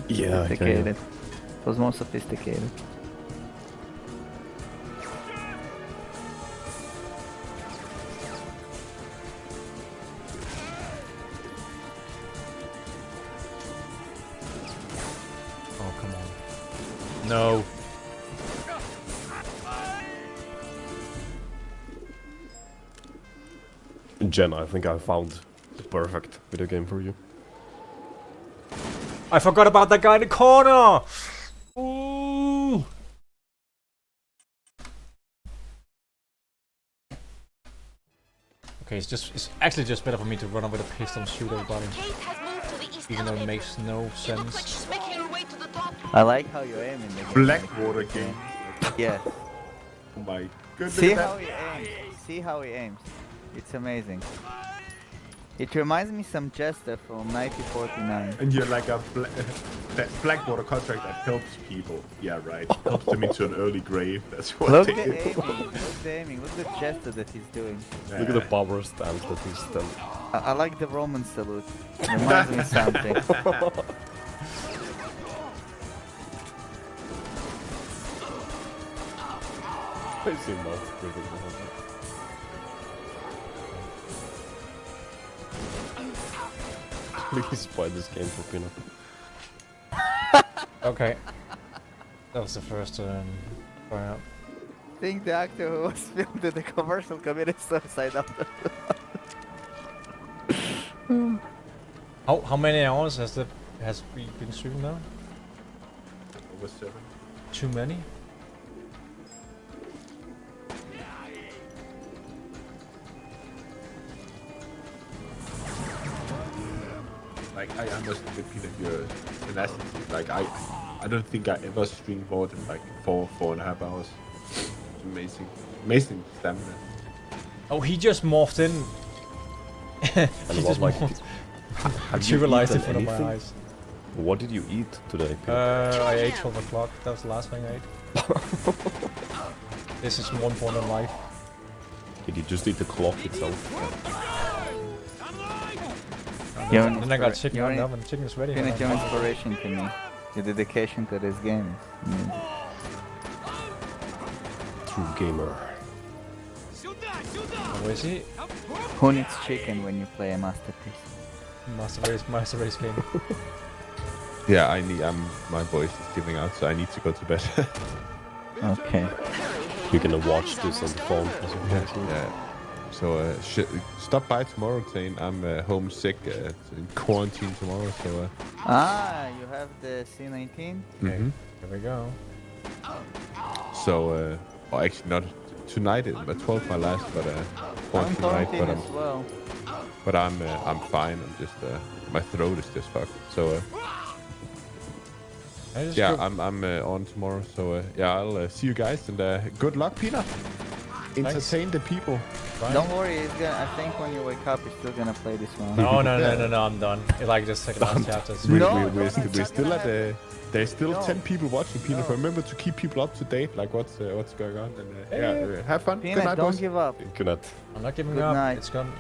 [SPEAKER 2] Yeah,
[SPEAKER 15] sophisticated. It was more sophisticated.
[SPEAKER 1] Oh come on. No.
[SPEAKER 2] Jen, I think I found the perfect video game for you.
[SPEAKER 1] I forgot about that guy in the corner! Ooh! Okay, it's actually just better for me to run up with a pistol and shoot everybody.
[SPEAKER 10] Kate has moved to the east
[SPEAKER 1] Even though it
[SPEAKER 10] elevators.
[SPEAKER 1] makes no
[SPEAKER 10] It looks like
[SPEAKER 1] sense.
[SPEAKER 10] she's making her way to the top.
[SPEAKER 15] I like how you aim in the game.
[SPEAKER 7] Blackwater game.
[SPEAKER 15] Yeah.
[SPEAKER 7] Oh my goodness.
[SPEAKER 15] See how he aims. See how he aims. It's amazing. It reminds me some Jester from 1949.
[SPEAKER 7] And you're like a that Blackwater contract that helps people. Yeah, right. Helps them into an early grave. That's what
[SPEAKER 15] Look
[SPEAKER 7] they
[SPEAKER 15] the
[SPEAKER 7] do.
[SPEAKER 15] aiming. Look the aiming. Look the Jester that he's doing.
[SPEAKER 2] Look at the power stance that he's done.
[SPEAKER 15] I like the Roman salute. It reminds me something.
[SPEAKER 2] I see mouth breathing. Please buy this game for Peanut.
[SPEAKER 1] Okay. That was the first tryout.
[SPEAKER 15] I think the actor who was filmed in the commercial committed suicide after.
[SPEAKER 1] How many hours has been streamed now?
[SPEAKER 7] Over 7.
[SPEAKER 1] Too many?
[SPEAKER 7] Like I must admit, Peanut, your tenacity. Like I don't think I ever streamed more than like 4.5 hours. It's amazing stamina.
[SPEAKER 1] Oh, he just morphed in. He just morphed. Materialized in front of my eyes.
[SPEAKER 2] What did you eat today, Peanut?
[SPEAKER 1] I ate 12 o'clock. That was the last thing I ate. This is more important than life.
[SPEAKER 2] Did you just eat the clock itself?
[SPEAKER 1] Then I got chicken on the oven. Chicken is ready.
[SPEAKER 15] Peanut, your inspiration to me. Your dedication to this game is amazing.
[SPEAKER 2] True gamer.
[SPEAKER 1] Where is he?
[SPEAKER 15] Who needs chicken when you play a masterpiece?
[SPEAKER 1] Master race game.
[SPEAKER 7] Yeah, my voice is giving out, so I need to go to bed.
[SPEAKER 15] Okay.
[SPEAKER 2] You're gonna watch this on the phone.
[SPEAKER 7] Yeah. So stop by tomorrow, Zane. I'm homesick, in quarantine tomorrow. So.
[SPEAKER 15] You have the C19.
[SPEAKER 1] Okay.
[SPEAKER 7] Mm-hmm.
[SPEAKER 1] Here we go.
[SPEAKER 7] So, actually not tonight. At 12 my last, but quarantine night. But
[SPEAKER 15] as well.
[SPEAKER 7] But I'm fine. I'm just my throat is just fucked. So. Yeah, I'm on tomorrow. So yeah, I'll see you guys and good luck, Peanut. Entertain the people.
[SPEAKER 15] Fine. Don't worry, I think when you wake up, you're still gonna play this one.
[SPEAKER 1] No, I'm done. It's like just second last chapters.
[SPEAKER 7] We're still at the. There's still 10 people watching, Peanut. Remember to keep people up to date, like what's going on. And have fun.
[SPEAKER 15] Peanut,
[SPEAKER 7] good night,
[SPEAKER 15] don't
[SPEAKER 7] boys.
[SPEAKER 15] give up.
[SPEAKER 2] Good night.
[SPEAKER 1] I'm not giving
[SPEAKER 15] Good
[SPEAKER 1] up.
[SPEAKER 15] night.
[SPEAKER 1] It's gone.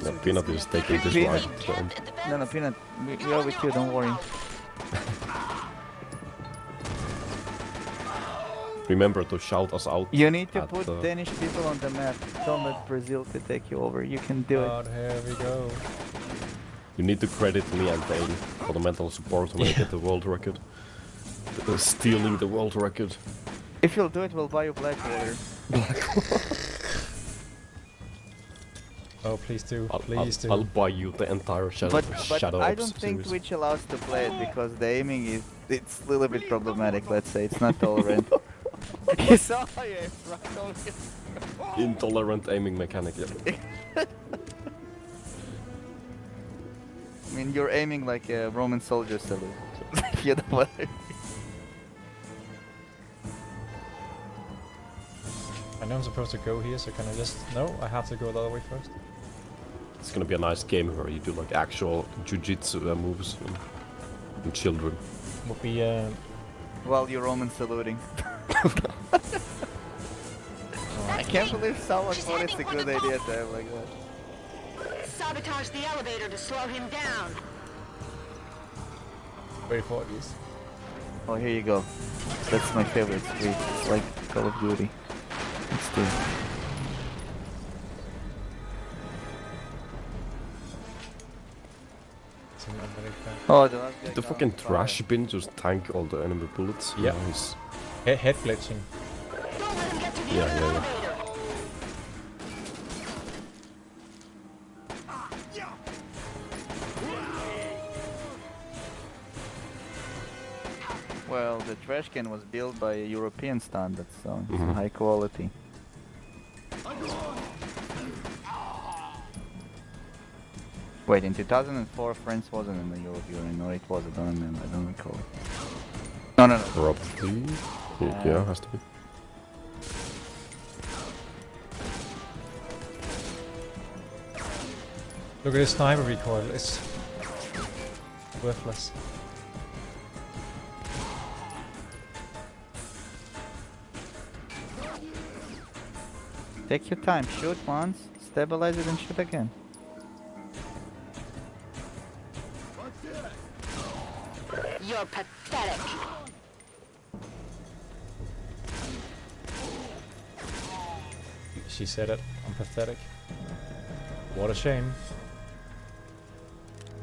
[SPEAKER 2] No, Peanut is taking this
[SPEAKER 15] Peanut.
[SPEAKER 2] ride to the end.
[SPEAKER 15] No, Peanut, we are with you. Don't worry.
[SPEAKER 2] Remember to shout us out.
[SPEAKER 15] You need to put Danish people on the map. Don't let Brazil to take you over. You can do it.
[SPEAKER 1] Here we go.
[SPEAKER 2] You need to credit me and Dane for the mental support when I get the world record. Stealing the world record.
[SPEAKER 15] If you'll do it, we'll buy you Blackwater.
[SPEAKER 1] Oh, please do. Please do.
[SPEAKER 2] I'll buy you the entire Shadow
[SPEAKER 15] But I don't
[SPEAKER 2] Ops
[SPEAKER 15] think
[SPEAKER 2] series.
[SPEAKER 15] Twitch allows to play it because the aiming it's a little bit problematic, let's say. It's not tolerant. You saw it, right?
[SPEAKER 2] Intolerant aiming mechanic, yeah.
[SPEAKER 15] I mean, you're aiming like a Roman soldier salute. You know what I mean?
[SPEAKER 1] I know I'm supposed to go here, so can I just... No, I have to go the other way first.
[SPEAKER 2] It's gonna be a nice game where you do like actual jiu-jitsu moves and children.
[SPEAKER 1] Would be...
[SPEAKER 15] While you're Roman saluting. I can't believe someone thought it's a good idea to have like that.
[SPEAKER 4] Sabotage the elevator to slow him down.
[SPEAKER 1] Wait for it, yes.
[SPEAKER 15] Oh, here you go. That's my favorite street. It's like Call of Duty. Let's do it. Oh, the last guy
[SPEAKER 2] Did the
[SPEAKER 15] got
[SPEAKER 2] fucking
[SPEAKER 15] on fire.
[SPEAKER 2] trash bin just tank all the enemy bullets?
[SPEAKER 1] Yeah.
[SPEAKER 2] Nice.
[SPEAKER 1] Head glitching.
[SPEAKER 2] Yeah.
[SPEAKER 15] Well, the trash can was built by European standards, so it's high quality. Wait, in 2004, France wasn't in the Europe Union, or it was, I don't remember, I don't recall. No.
[SPEAKER 2] Probably. Yeah, has to be.
[SPEAKER 1] Look at this sniper recoil, it's worthless.
[SPEAKER 15] Take your time, shoot once, stabilize it and shoot again.
[SPEAKER 4] You're pathetic.
[SPEAKER 1] She said it. I'm pathetic. What a shame.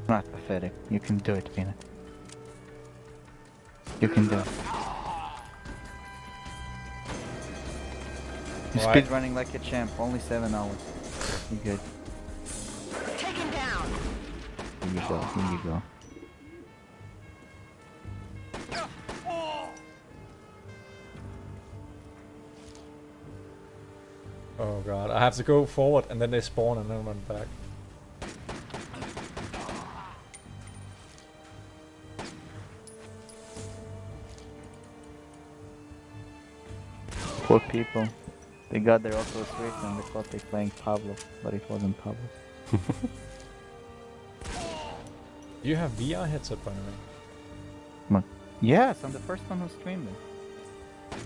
[SPEAKER 15] Not pathetic. You can do it, Peanut. You can do it. You're
[SPEAKER 1] Alright.
[SPEAKER 15] speedrunning like a champ. Only 7 hours. You're good.
[SPEAKER 4] Take him down.
[SPEAKER 15] Here you go. Here you go.
[SPEAKER 1] Oh god, I have to go forward and then they spawn and then run back.
[SPEAKER 15] Poor people. They got their Oculus Rift and they thought they were playing Pablo, but it wasn't Pablo.
[SPEAKER 1] You have VR headset by the way?
[SPEAKER 15] Yes, I'm the first one who streamed it.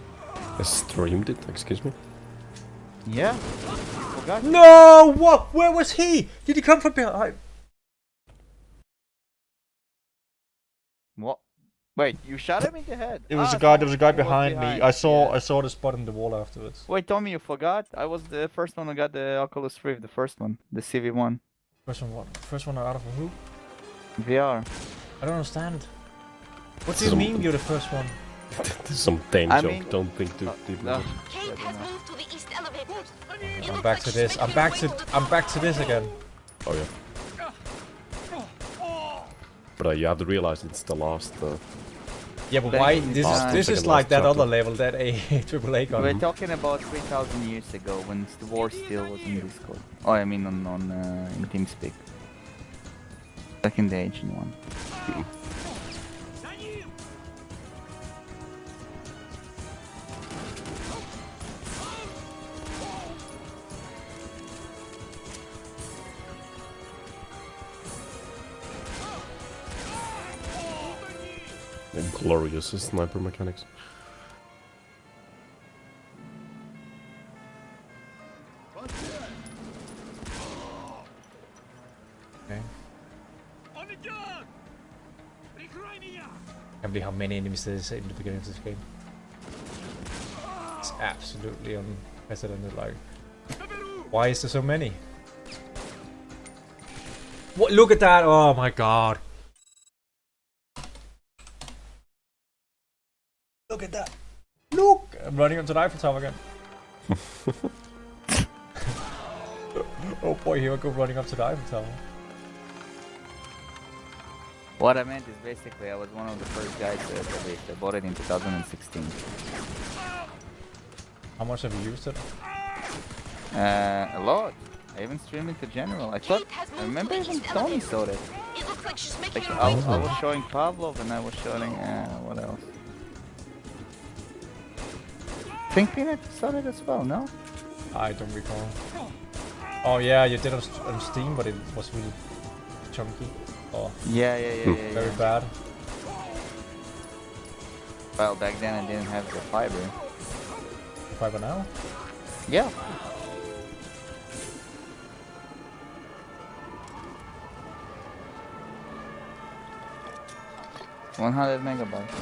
[SPEAKER 2] I streamed it, excuse me?
[SPEAKER 15] Yeah. Forgot.
[SPEAKER 1] No! What? Where was he? Did he come from behind?
[SPEAKER 15] What? Wait, you shot him in the head?
[SPEAKER 1] It was
[SPEAKER 15] Ah,
[SPEAKER 1] a guy. There was a guy
[SPEAKER 15] someone
[SPEAKER 1] behind me.
[SPEAKER 15] behind.
[SPEAKER 1] I saw.
[SPEAKER 15] Yeah.
[SPEAKER 1] I saw the spot in the wall afterwards.
[SPEAKER 15] Wait, Tommy, you forgot? I was the first one who got the Oculus Rift, the first one, the CV1.
[SPEAKER 1] First one. What? First one out of who?
[SPEAKER 15] VR.
[SPEAKER 1] I don't understand. What do you mean you're the first one?
[SPEAKER 2] Some tame
[SPEAKER 15] I
[SPEAKER 2] joke,
[SPEAKER 15] mean-
[SPEAKER 2] don't think too deeply. about it.
[SPEAKER 10] Kate has moved to the east elevators. It
[SPEAKER 1] I'm
[SPEAKER 10] looks
[SPEAKER 1] back
[SPEAKER 10] like
[SPEAKER 1] to
[SPEAKER 10] she's
[SPEAKER 1] this.
[SPEAKER 10] making
[SPEAKER 1] I'm
[SPEAKER 10] her
[SPEAKER 1] back
[SPEAKER 10] way
[SPEAKER 1] to.
[SPEAKER 10] the
[SPEAKER 1] I'm
[SPEAKER 10] top.
[SPEAKER 1] back to this again.
[SPEAKER 2] Oh yeah. But you have to realize it's the last.
[SPEAKER 1] Yeah, but
[SPEAKER 15] Back
[SPEAKER 1] why?
[SPEAKER 15] in
[SPEAKER 1] This
[SPEAKER 15] the
[SPEAKER 1] is
[SPEAKER 15] time.
[SPEAKER 1] this is
[SPEAKER 2] Second
[SPEAKER 1] like
[SPEAKER 2] last
[SPEAKER 1] that
[SPEAKER 2] chapter.
[SPEAKER 1] other level that a AAA gun.
[SPEAKER 15] We're talking about 3,000 years ago when the war still was in Discord. Oh, I mean on in TeamSpeak. Back in the ancient one.
[SPEAKER 2] And glorious sniper mechanics.
[SPEAKER 1] Okay.
[SPEAKER 6] On the gun! Прикрой
[SPEAKER 1] I can't believe how many enemies there is in the beginning of this game. It's absolutely unprecedented. Like, why is there so many? What? Look at that! Oh my god! Look at that! Look! I'm running onto the Eiffel Tower again. Oh boy, here I go running up to the Eiffel Tower.
[SPEAKER 15] What I meant is basically I was one of the first guys to release it. I bought it in 2016.
[SPEAKER 1] How much have you used it?
[SPEAKER 15] A lot. I even streamed it to general. I thought, I remember even Tony saw it.
[SPEAKER 10] It looks like she's making
[SPEAKER 15] Like,
[SPEAKER 10] her
[SPEAKER 15] I
[SPEAKER 10] way to
[SPEAKER 15] was
[SPEAKER 10] the top.
[SPEAKER 15] showing Pavlov and I was showing, what else? I think Peanut saw it as well, no?
[SPEAKER 1] I don't recall. Oh yeah, you did on Steam, but it was really chunky. Oh,
[SPEAKER 15] Yeah.
[SPEAKER 1] very bad.
[SPEAKER 15] Well, back then I didn't have the fiber.
[SPEAKER 1] Fiber now?
[SPEAKER 15] Yeah. $100 megabytes.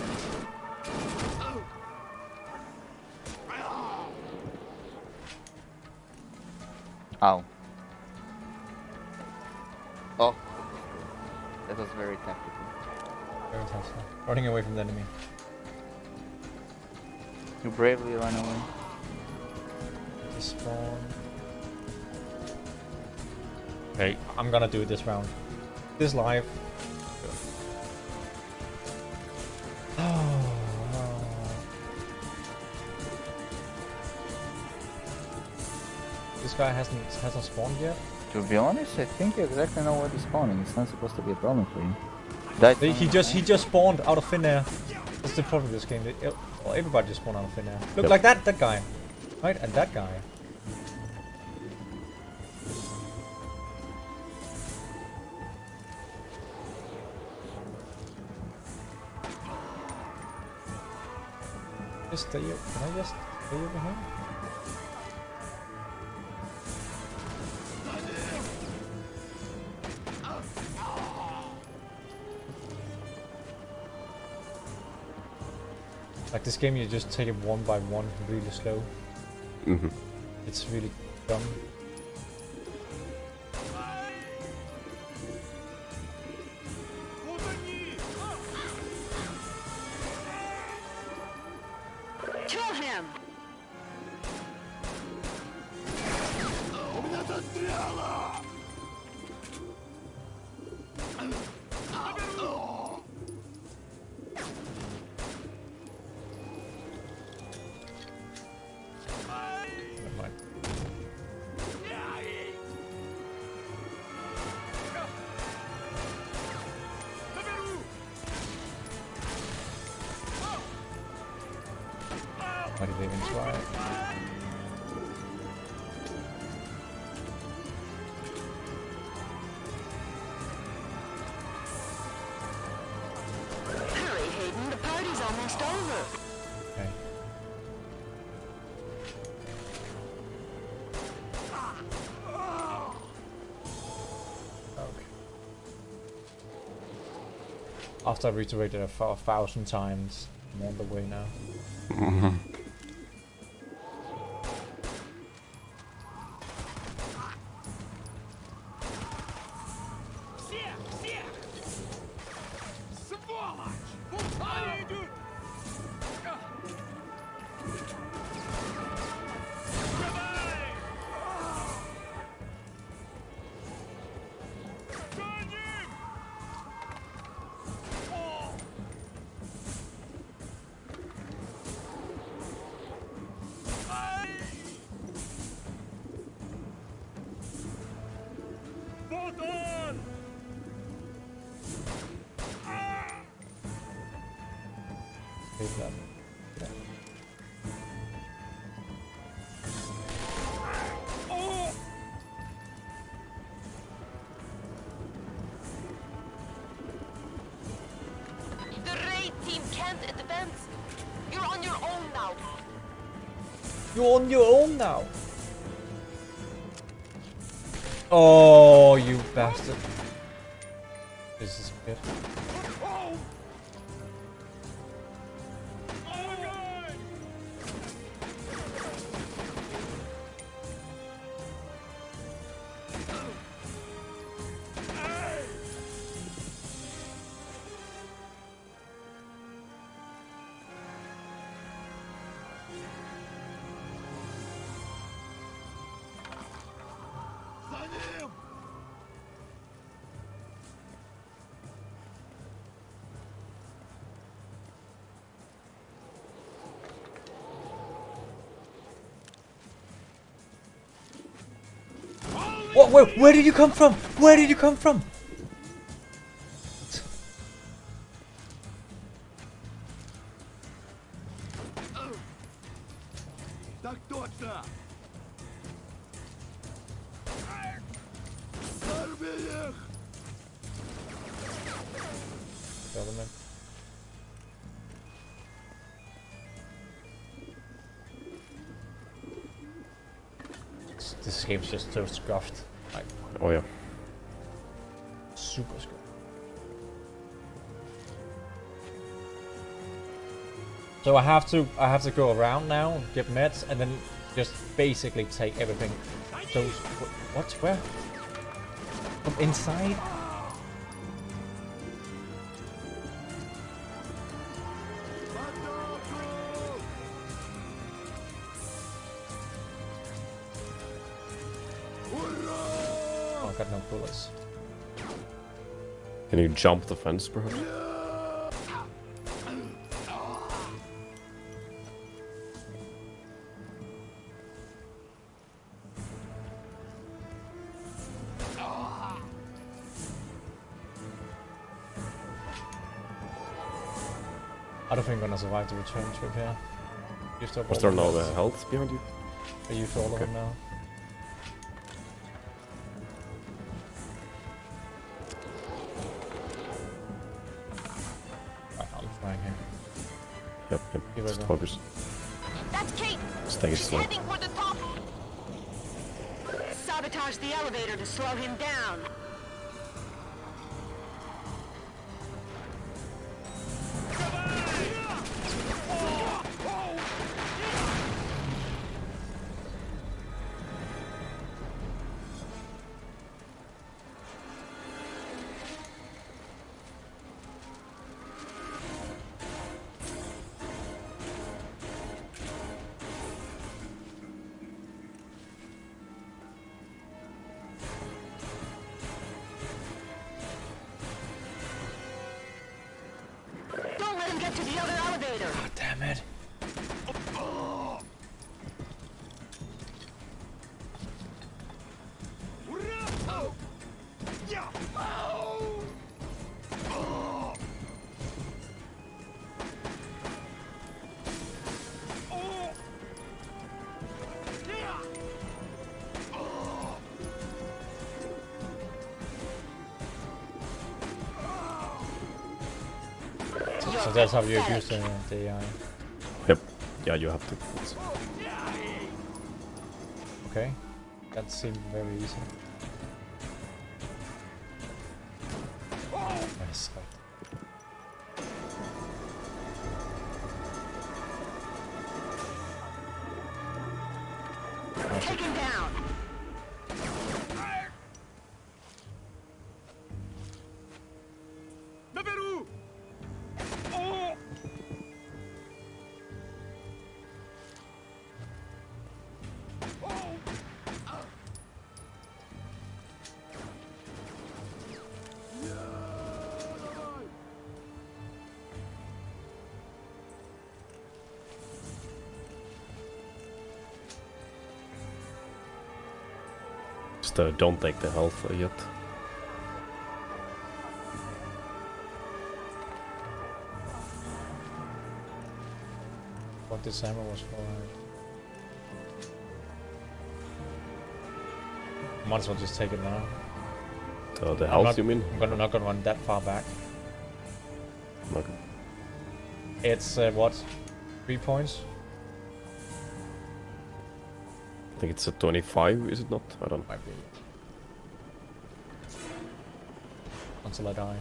[SPEAKER 15] Ow. Oh. That was very tactical.
[SPEAKER 1] Very tactical. Running away from the enemy.
[SPEAKER 15] You bravely run away.
[SPEAKER 1] This spawn. Okay, I'm gonna do it this round. This live. Oh, no. This guy hasn't spawned yet.
[SPEAKER 15] To be honest, I think you exactly know where he's spawning. It's not supposed to be a problem for you.
[SPEAKER 1] He just spawned out of thin air. That's the problem with this game. Well, everybody just spawned out of thin air. Look, like that guy, right, and that guy. Just stay up. Can I just stay over here? Like this game, you just take it one by one, really slow.
[SPEAKER 2] Mm-hmm.
[SPEAKER 1] It's really dumb. Why did they even try?
[SPEAKER 10] Hurry, Hayden, the party's almost over.
[SPEAKER 1] Okay. Okay. After I reiterated it 1,000 times, I'm on the way now. Take that. Yeah.
[SPEAKER 10] The raid team can't advance. You're on your own now.
[SPEAKER 1] You're on your own now. Oh, you bastard. This is good. What? Where did you come from? Where did you come from?
[SPEAKER 13] Так точно!
[SPEAKER 1] Government. This game's just so scuffed. Like,
[SPEAKER 2] Oh yeah.
[SPEAKER 1] super scuffed. So I have to go around now, get meds, and then just basically take everything. Those what? Where? From inside? Oh, I got no bullets.
[SPEAKER 2] Can you jump the fence, perhaps?
[SPEAKER 1] I don't think I'm gonna survive the return trip here.
[SPEAKER 2] Was there no health behind you?
[SPEAKER 1] I used all of them now. Right, I'm flying here.
[SPEAKER 2] Yep.
[SPEAKER 1] Here we
[SPEAKER 2] Just
[SPEAKER 1] go.
[SPEAKER 2] focus.
[SPEAKER 10] That's Kate.
[SPEAKER 2] Just take it
[SPEAKER 10] She's
[SPEAKER 2] slow.
[SPEAKER 10] heading for the top. Sabotage the elevator to slow him down. Don't let him get to the other elevator.
[SPEAKER 1] God damn it. So that's how you abuse the AI.
[SPEAKER 2] Yep. Yeah, you have to.
[SPEAKER 1] Okay. That seemed very easy. Yes.
[SPEAKER 6] Take him down.
[SPEAKER 2] Just don't take the health yet.
[SPEAKER 1] What this ammo was for. Might as well just take it now.
[SPEAKER 2] The health, you mean?
[SPEAKER 1] I'm not gonna run that far back.
[SPEAKER 2] Okay.
[SPEAKER 1] It's what? 3 points?
[SPEAKER 2] I think it's a 25, is it not? I don't know.
[SPEAKER 1] Might be. Until I die.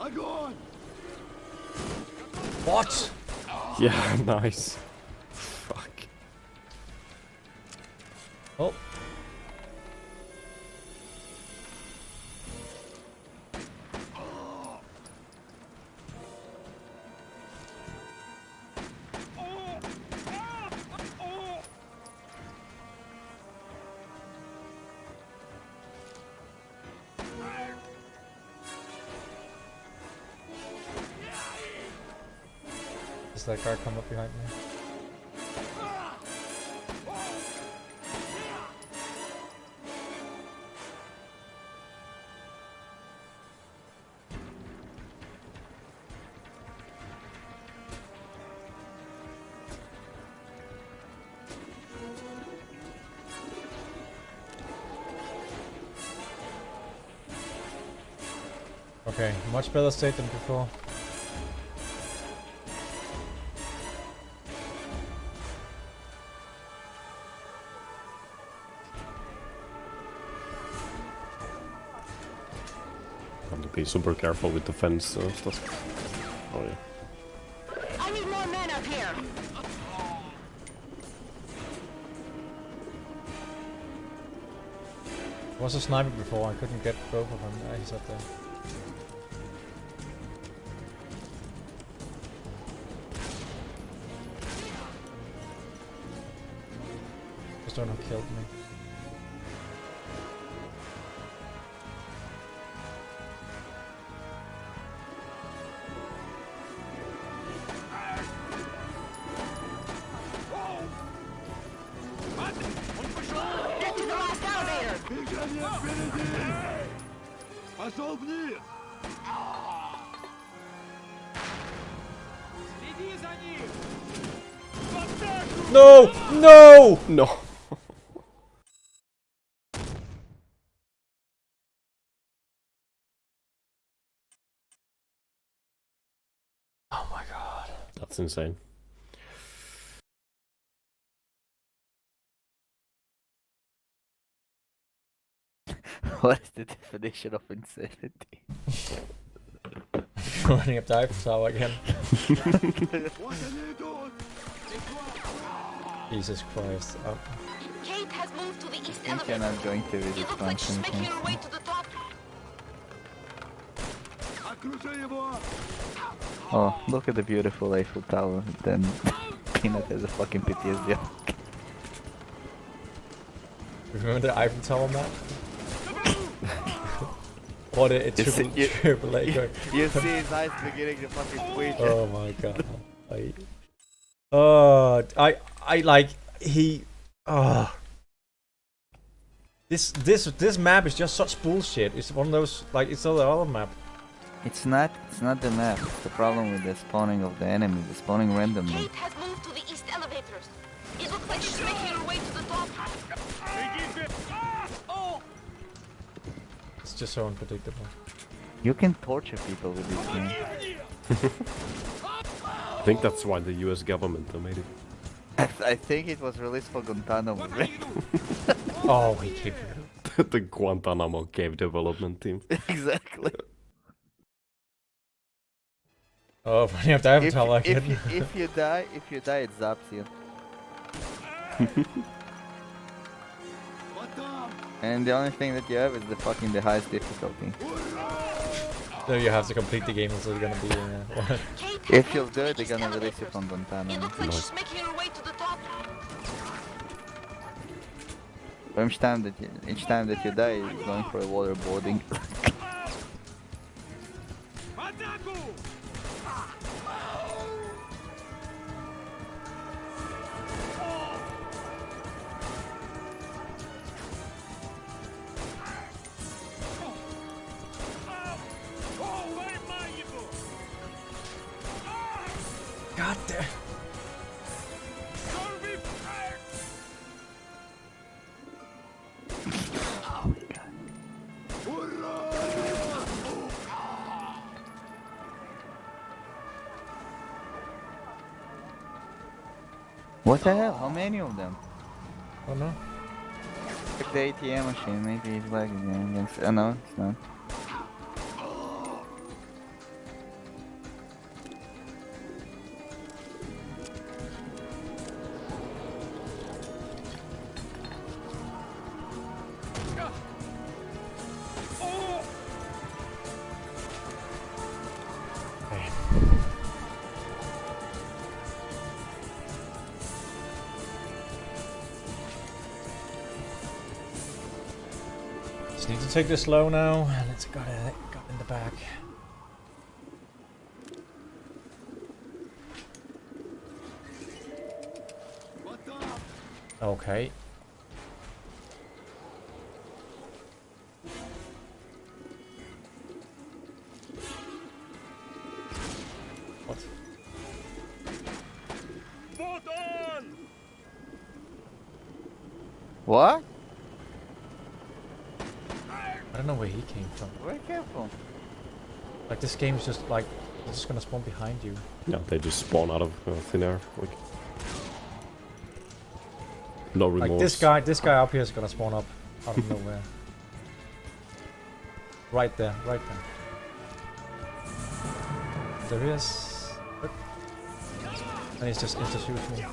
[SPEAKER 13] I'm gone.
[SPEAKER 1] What?
[SPEAKER 2] Yeah, nice. Fuck.
[SPEAKER 1] Oh. Does that guy come up behind me? Okay, much better state than before.
[SPEAKER 2] Have to be super careful with the fence stuff. Oh yeah.
[SPEAKER 6] I need more men up here.
[SPEAKER 1] There was a sniper before, I couldn't get both of them. He's up there. Just don't have killed me.
[SPEAKER 6] Get to the last elevator.
[SPEAKER 13] Пошел вниз.
[SPEAKER 6] Следи за ним.
[SPEAKER 1] No! No!
[SPEAKER 2] No.
[SPEAKER 1] Oh my god.
[SPEAKER 2] That's insane.
[SPEAKER 15] What is the definition of insanity?
[SPEAKER 1] Running up the Eiffel Tower again. Jesus Christ. Oh.
[SPEAKER 10] Kate has moved to the east
[SPEAKER 15] I think you're
[SPEAKER 10] elevator.
[SPEAKER 15] not going to visit
[SPEAKER 10] It looks like she's
[SPEAKER 15] France
[SPEAKER 10] making her way
[SPEAKER 15] anytime
[SPEAKER 10] to the top.
[SPEAKER 15] Oh, look at the beautiful Eiffel Tower. Then Peanut has a fucking PTSD.
[SPEAKER 1] Remember the Eiffel Tower map? What a triple A going.
[SPEAKER 15] You see his eyes beginning to fucking twitch.
[SPEAKER 1] Oh my god. I like he. This map is just such bullshit. It's one of those like it's the other map.
[SPEAKER 15] It's not the map. It's the problem with the spawning of the enemy. The spawning randomly.
[SPEAKER 10] Kate has moved to the east elevators. It looks like she's making her way to the top.
[SPEAKER 1] It's just so unpredictable.
[SPEAKER 15] You can torture people with this game.
[SPEAKER 2] I think that's why the US government made it.
[SPEAKER 15] I think it was released for Guantanamo Bay.
[SPEAKER 1] Oh, he keep
[SPEAKER 2] The Guantanamo cave development team.
[SPEAKER 15] Exactly.
[SPEAKER 1] Oh, funny if I tell like it.
[SPEAKER 15] If you die, it zaps you. And the only thing that you have is the highest difficulty.
[SPEAKER 1] So you have to complete the game, so it's gonna be.
[SPEAKER 15] If you'll do it, they're gonna release you from Guantanamo.
[SPEAKER 10] It looks like she's making her way to the top.
[SPEAKER 15] Each time that you die, you're going for a waterboarding.
[SPEAKER 1] God damn.
[SPEAKER 15] What the hell? How many of them?
[SPEAKER 1] Oh no.
[SPEAKER 15] Check the ATM machine, maybe it's lagging again. Oh no, it's not.
[SPEAKER 1] Just need to take this slow now, and it's got in the back. Okay. What?
[SPEAKER 15] What?
[SPEAKER 1] I don't know where he came from.
[SPEAKER 15] Very careful.
[SPEAKER 1] Like this game's just like it's just gonna spawn behind you.
[SPEAKER 2] Yeah, they just spawn out of thin air. Like, no remorse.
[SPEAKER 1] Like this guy up here is gonna spawn up out of nowhere. Right there, right there. There he is. Look. And he's just shooting me.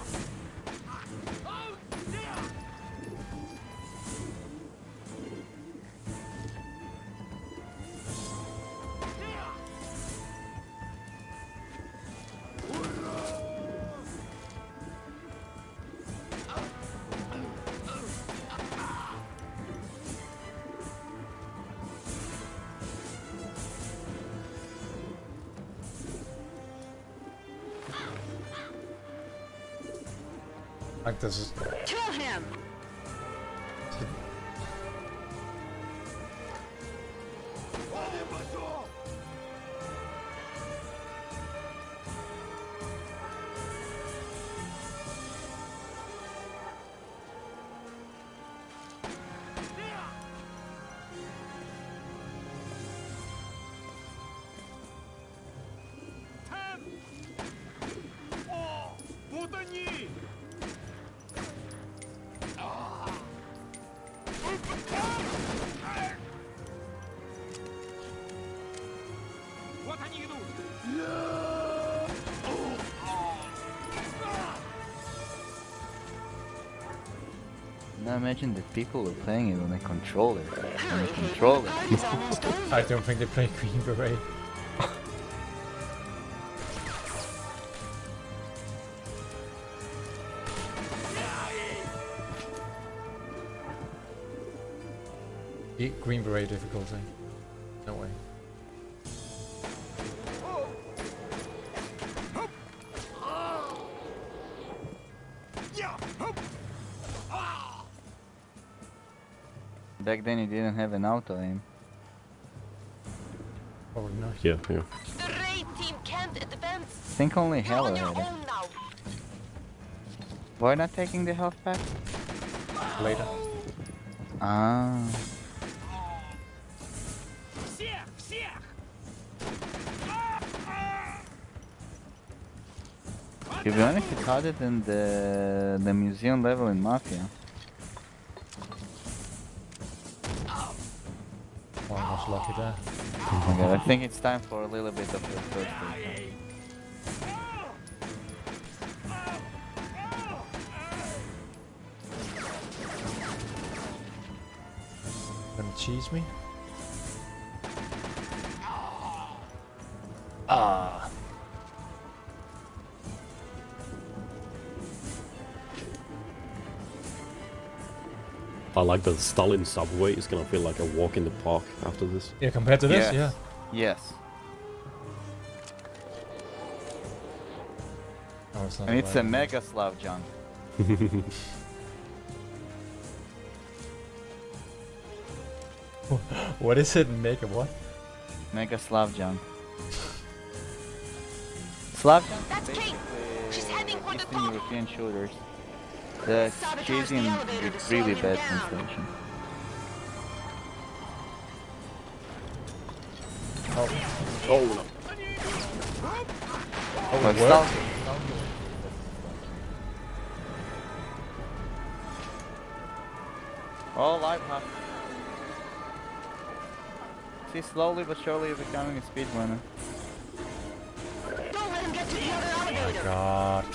[SPEAKER 1] Like this is.
[SPEAKER 10] Kill him!
[SPEAKER 15] Now imagine the people who are playing it on a controller. On a controller.
[SPEAKER 1] I don't think they play Green Beret. Green Beret difficulty. No way.
[SPEAKER 15] Back then you didn't have an auto aim.
[SPEAKER 1] Oh no.
[SPEAKER 2] Yeah.
[SPEAKER 10] The raid team can't advance.
[SPEAKER 15] I think only Hell had it.
[SPEAKER 10] Now.
[SPEAKER 15] Why not taking the health pack?
[SPEAKER 1] Later.
[SPEAKER 15] Ah. To be honest, it's harder than the museum level in Mafia.
[SPEAKER 1] Oh, I was lucky there.
[SPEAKER 15] Oh my god, I think it's time for a little bit of the first aid.
[SPEAKER 1] Gonna cheese me? Ah.
[SPEAKER 2] I like that Stalin subway is gonna feel like a walk in the park after this.
[SPEAKER 1] Yeah, compared to this, yeah.
[SPEAKER 15] Yes.
[SPEAKER 1] Oh, it's not
[SPEAKER 15] And it's a
[SPEAKER 1] right.
[SPEAKER 15] mega Slav junk.
[SPEAKER 1] What is it? Mega what?
[SPEAKER 15] Mega Slav junk. Slav junk
[SPEAKER 10] That's
[SPEAKER 15] is
[SPEAKER 10] Kate. She's heading for the
[SPEAKER 15] Eastern
[SPEAKER 10] top.
[SPEAKER 15] European shooters. The cheesy and really bad translation.
[SPEAKER 1] Oh.
[SPEAKER 2] Oh no.
[SPEAKER 1] Oh,
[SPEAKER 15] But
[SPEAKER 1] it worked?
[SPEAKER 15] Oh, life hack. She's slowly but surely becoming a speedrunner.
[SPEAKER 10] Don't let him get to the other elevator.
[SPEAKER 1] God.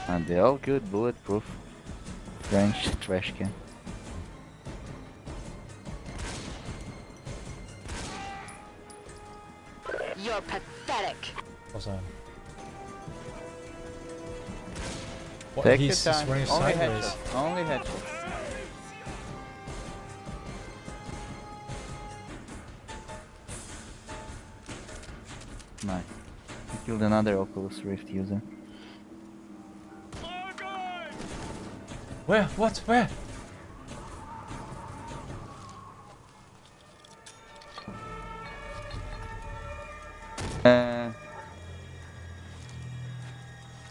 [SPEAKER 15] And they're all good, bulletproof. French trash can.
[SPEAKER 10] You're pathetic.
[SPEAKER 1] What's that? What?
[SPEAKER 15] Take your
[SPEAKER 1] He's just
[SPEAKER 15] time.
[SPEAKER 1] running
[SPEAKER 15] Only
[SPEAKER 1] sideways.
[SPEAKER 15] headshots. Only headshots. Nice. I killed another Oculus Rift user.
[SPEAKER 1] Where? What? Where?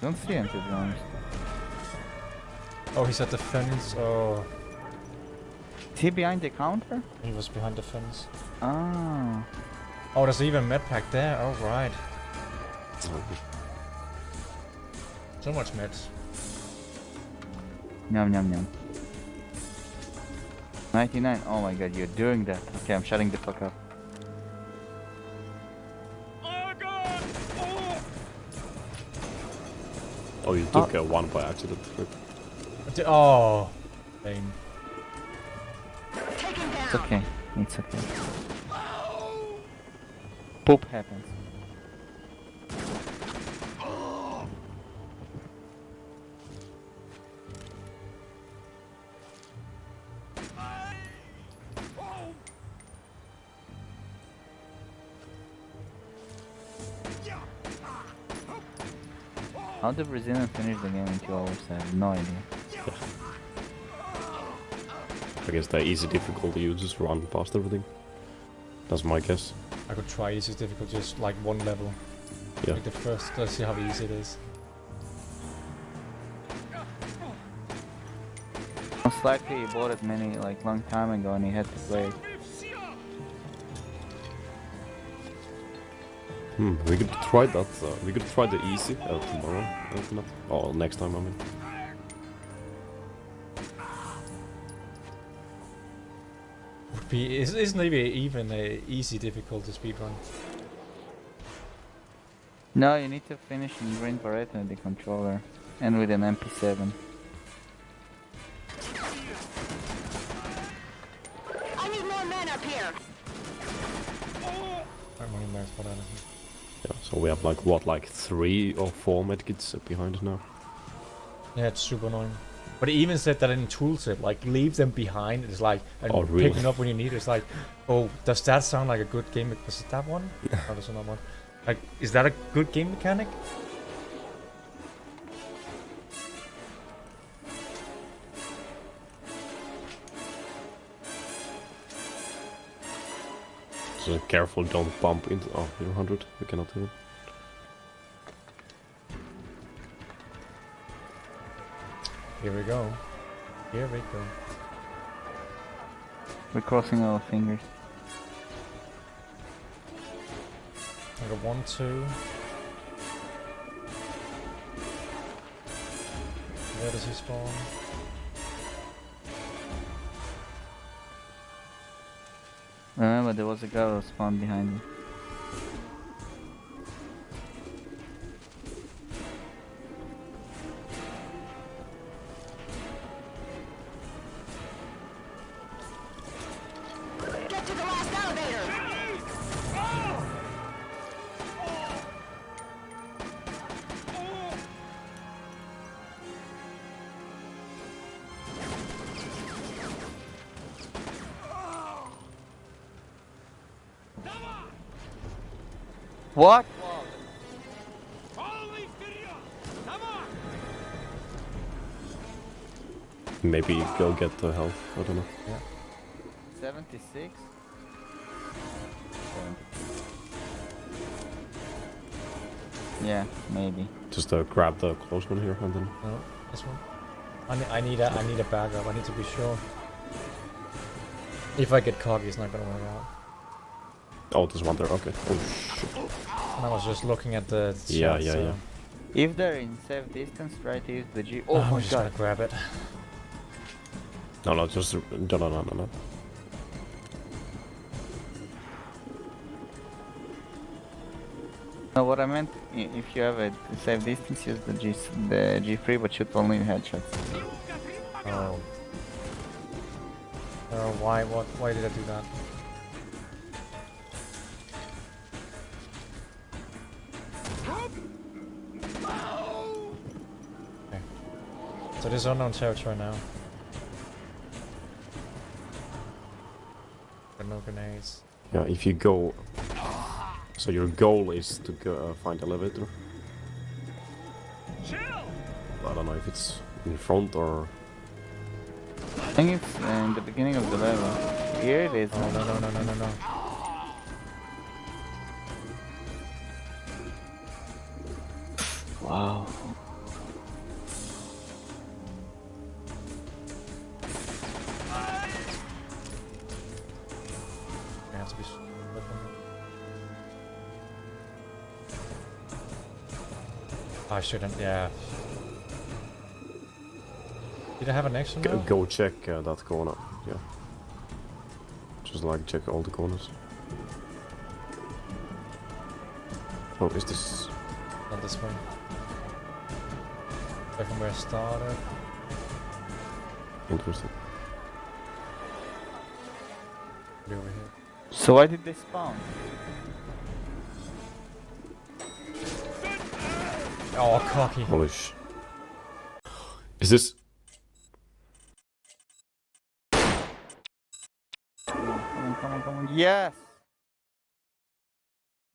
[SPEAKER 15] Don't see him, to be honest.
[SPEAKER 1] Oh, he's at the fence. Oh,
[SPEAKER 15] Is he behind the counter?
[SPEAKER 1] he was behind the fence.
[SPEAKER 15] Ah.
[SPEAKER 1] Oh, there's even med pack there. Oh, right. So much meds.
[SPEAKER 15] Yum yum yum. 99. Oh my god, you're doing that. Okay, I'm shutting the fuck up.
[SPEAKER 2] Oh, you took one by accident.
[SPEAKER 1] Oh, lame.
[SPEAKER 15] It's okay. It's okay. Poop happens. How the Brazilian finish the game in 2 hours? I have no idea.
[SPEAKER 2] I guess the easy difficulty you just run past everything. That's my guess.
[SPEAKER 1] I could try easy difficult, just like one level.
[SPEAKER 2] Yeah.
[SPEAKER 1] Like the first, let's see how easy it is.
[SPEAKER 15] Most likely he bought it long time ago and he had to play it.
[SPEAKER 2] We could try that. We could try the easy tomorrow. If not. Oh, next time, I mean.
[SPEAKER 1] Would be isn't maybe even a easy difficulty speedrun.
[SPEAKER 15] No, you need to finish in green Barrett with the controller and with an MP7.
[SPEAKER 10] I need more men up here.
[SPEAKER 1] I'm running back for that.
[SPEAKER 2] Yeah, so we have like 3 or 4 medkits behind now.
[SPEAKER 1] Yeah, it's super annoying. But it even said that in tooltip, like leave them behind. It's like and
[SPEAKER 2] Oh, really?
[SPEAKER 1] picking up when you need. It's like, oh, does that sound like a good game? Was it that one? Or does another one? Like, is that a good game mechanic?
[SPEAKER 2] So careful, don't bump into. Oh, you're 100. You cannot do it.
[SPEAKER 1] Here we go. Here we go.
[SPEAKER 15] We're crossing our fingers.
[SPEAKER 1] I got 1, 2. Where does he spawn?
[SPEAKER 15] Remember, there was a guy who spawned behind me.
[SPEAKER 10] Get to the last elevator!
[SPEAKER 15] What?
[SPEAKER 2] Maybe go get the health. I don't know.
[SPEAKER 1] Yeah.
[SPEAKER 15] 76? Yeah, maybe.
[SPEAKER 2] Just grab the close one here and then.
[SPEAKER 1] No, this one. I need a backup. I need to be sure. If I get cocky, it's not gonna work out.
[SPEAKER 2] Oh, there's one there. Okay. Oh shit.
[SPEAKER 1] And I was just looking at the.
[SPEAKER 2] Yeah,
[SPEAKER 1] chat,
[SPEAKER 2] yeah,
[SPEAKER 1] so
[SPEAKER 2] yeah.
[SPEAKER 15] If they're in safe distance, try to use the G.
[SPEAKER 1] Oh,
[SPEAKER 15] Oh my
[SPEAKER 1] just gonna
[SPEAKER 15] god.
[SPEAKER 1] grab it.
[SPEAKER 2] No, just no.
[SPEAKER 15] No, what I meant, if you have a safe distance, use the G3, but shoot only headshots.
[SPEAKER 1] Oh. Why did I do that? Okay. So this is unknown territory now. Got no grenades.
[SPEAKER 2] Yeah, if you go. So your goal is to go, find elevator. I don't know if it's in front or.
[SPEAKER 15] I think it's in the beginning of the level. Here it is.
[SPEAKER 1] Oh no.
[SPEAKER 15] Wow.
[SPEAKER 1] I have to be. I shouldn't. Yeah. Did I have an action?
[SPEAKER 2] Go check that corner. Yeah. Just like check all the corners. Oh, is this?
[SPEAKER 1] Not this way. Back from where I started.
[SPEAKER 2] Interesting.
[SPEAKER 1] Over here.
[SPEAKER 15] So why did they spawn?
[SPEAKER 1] Oh, cocky.
[SPEAKER 2] Holy sh. Is this?
[SPEAKER 15] Come on. Yes!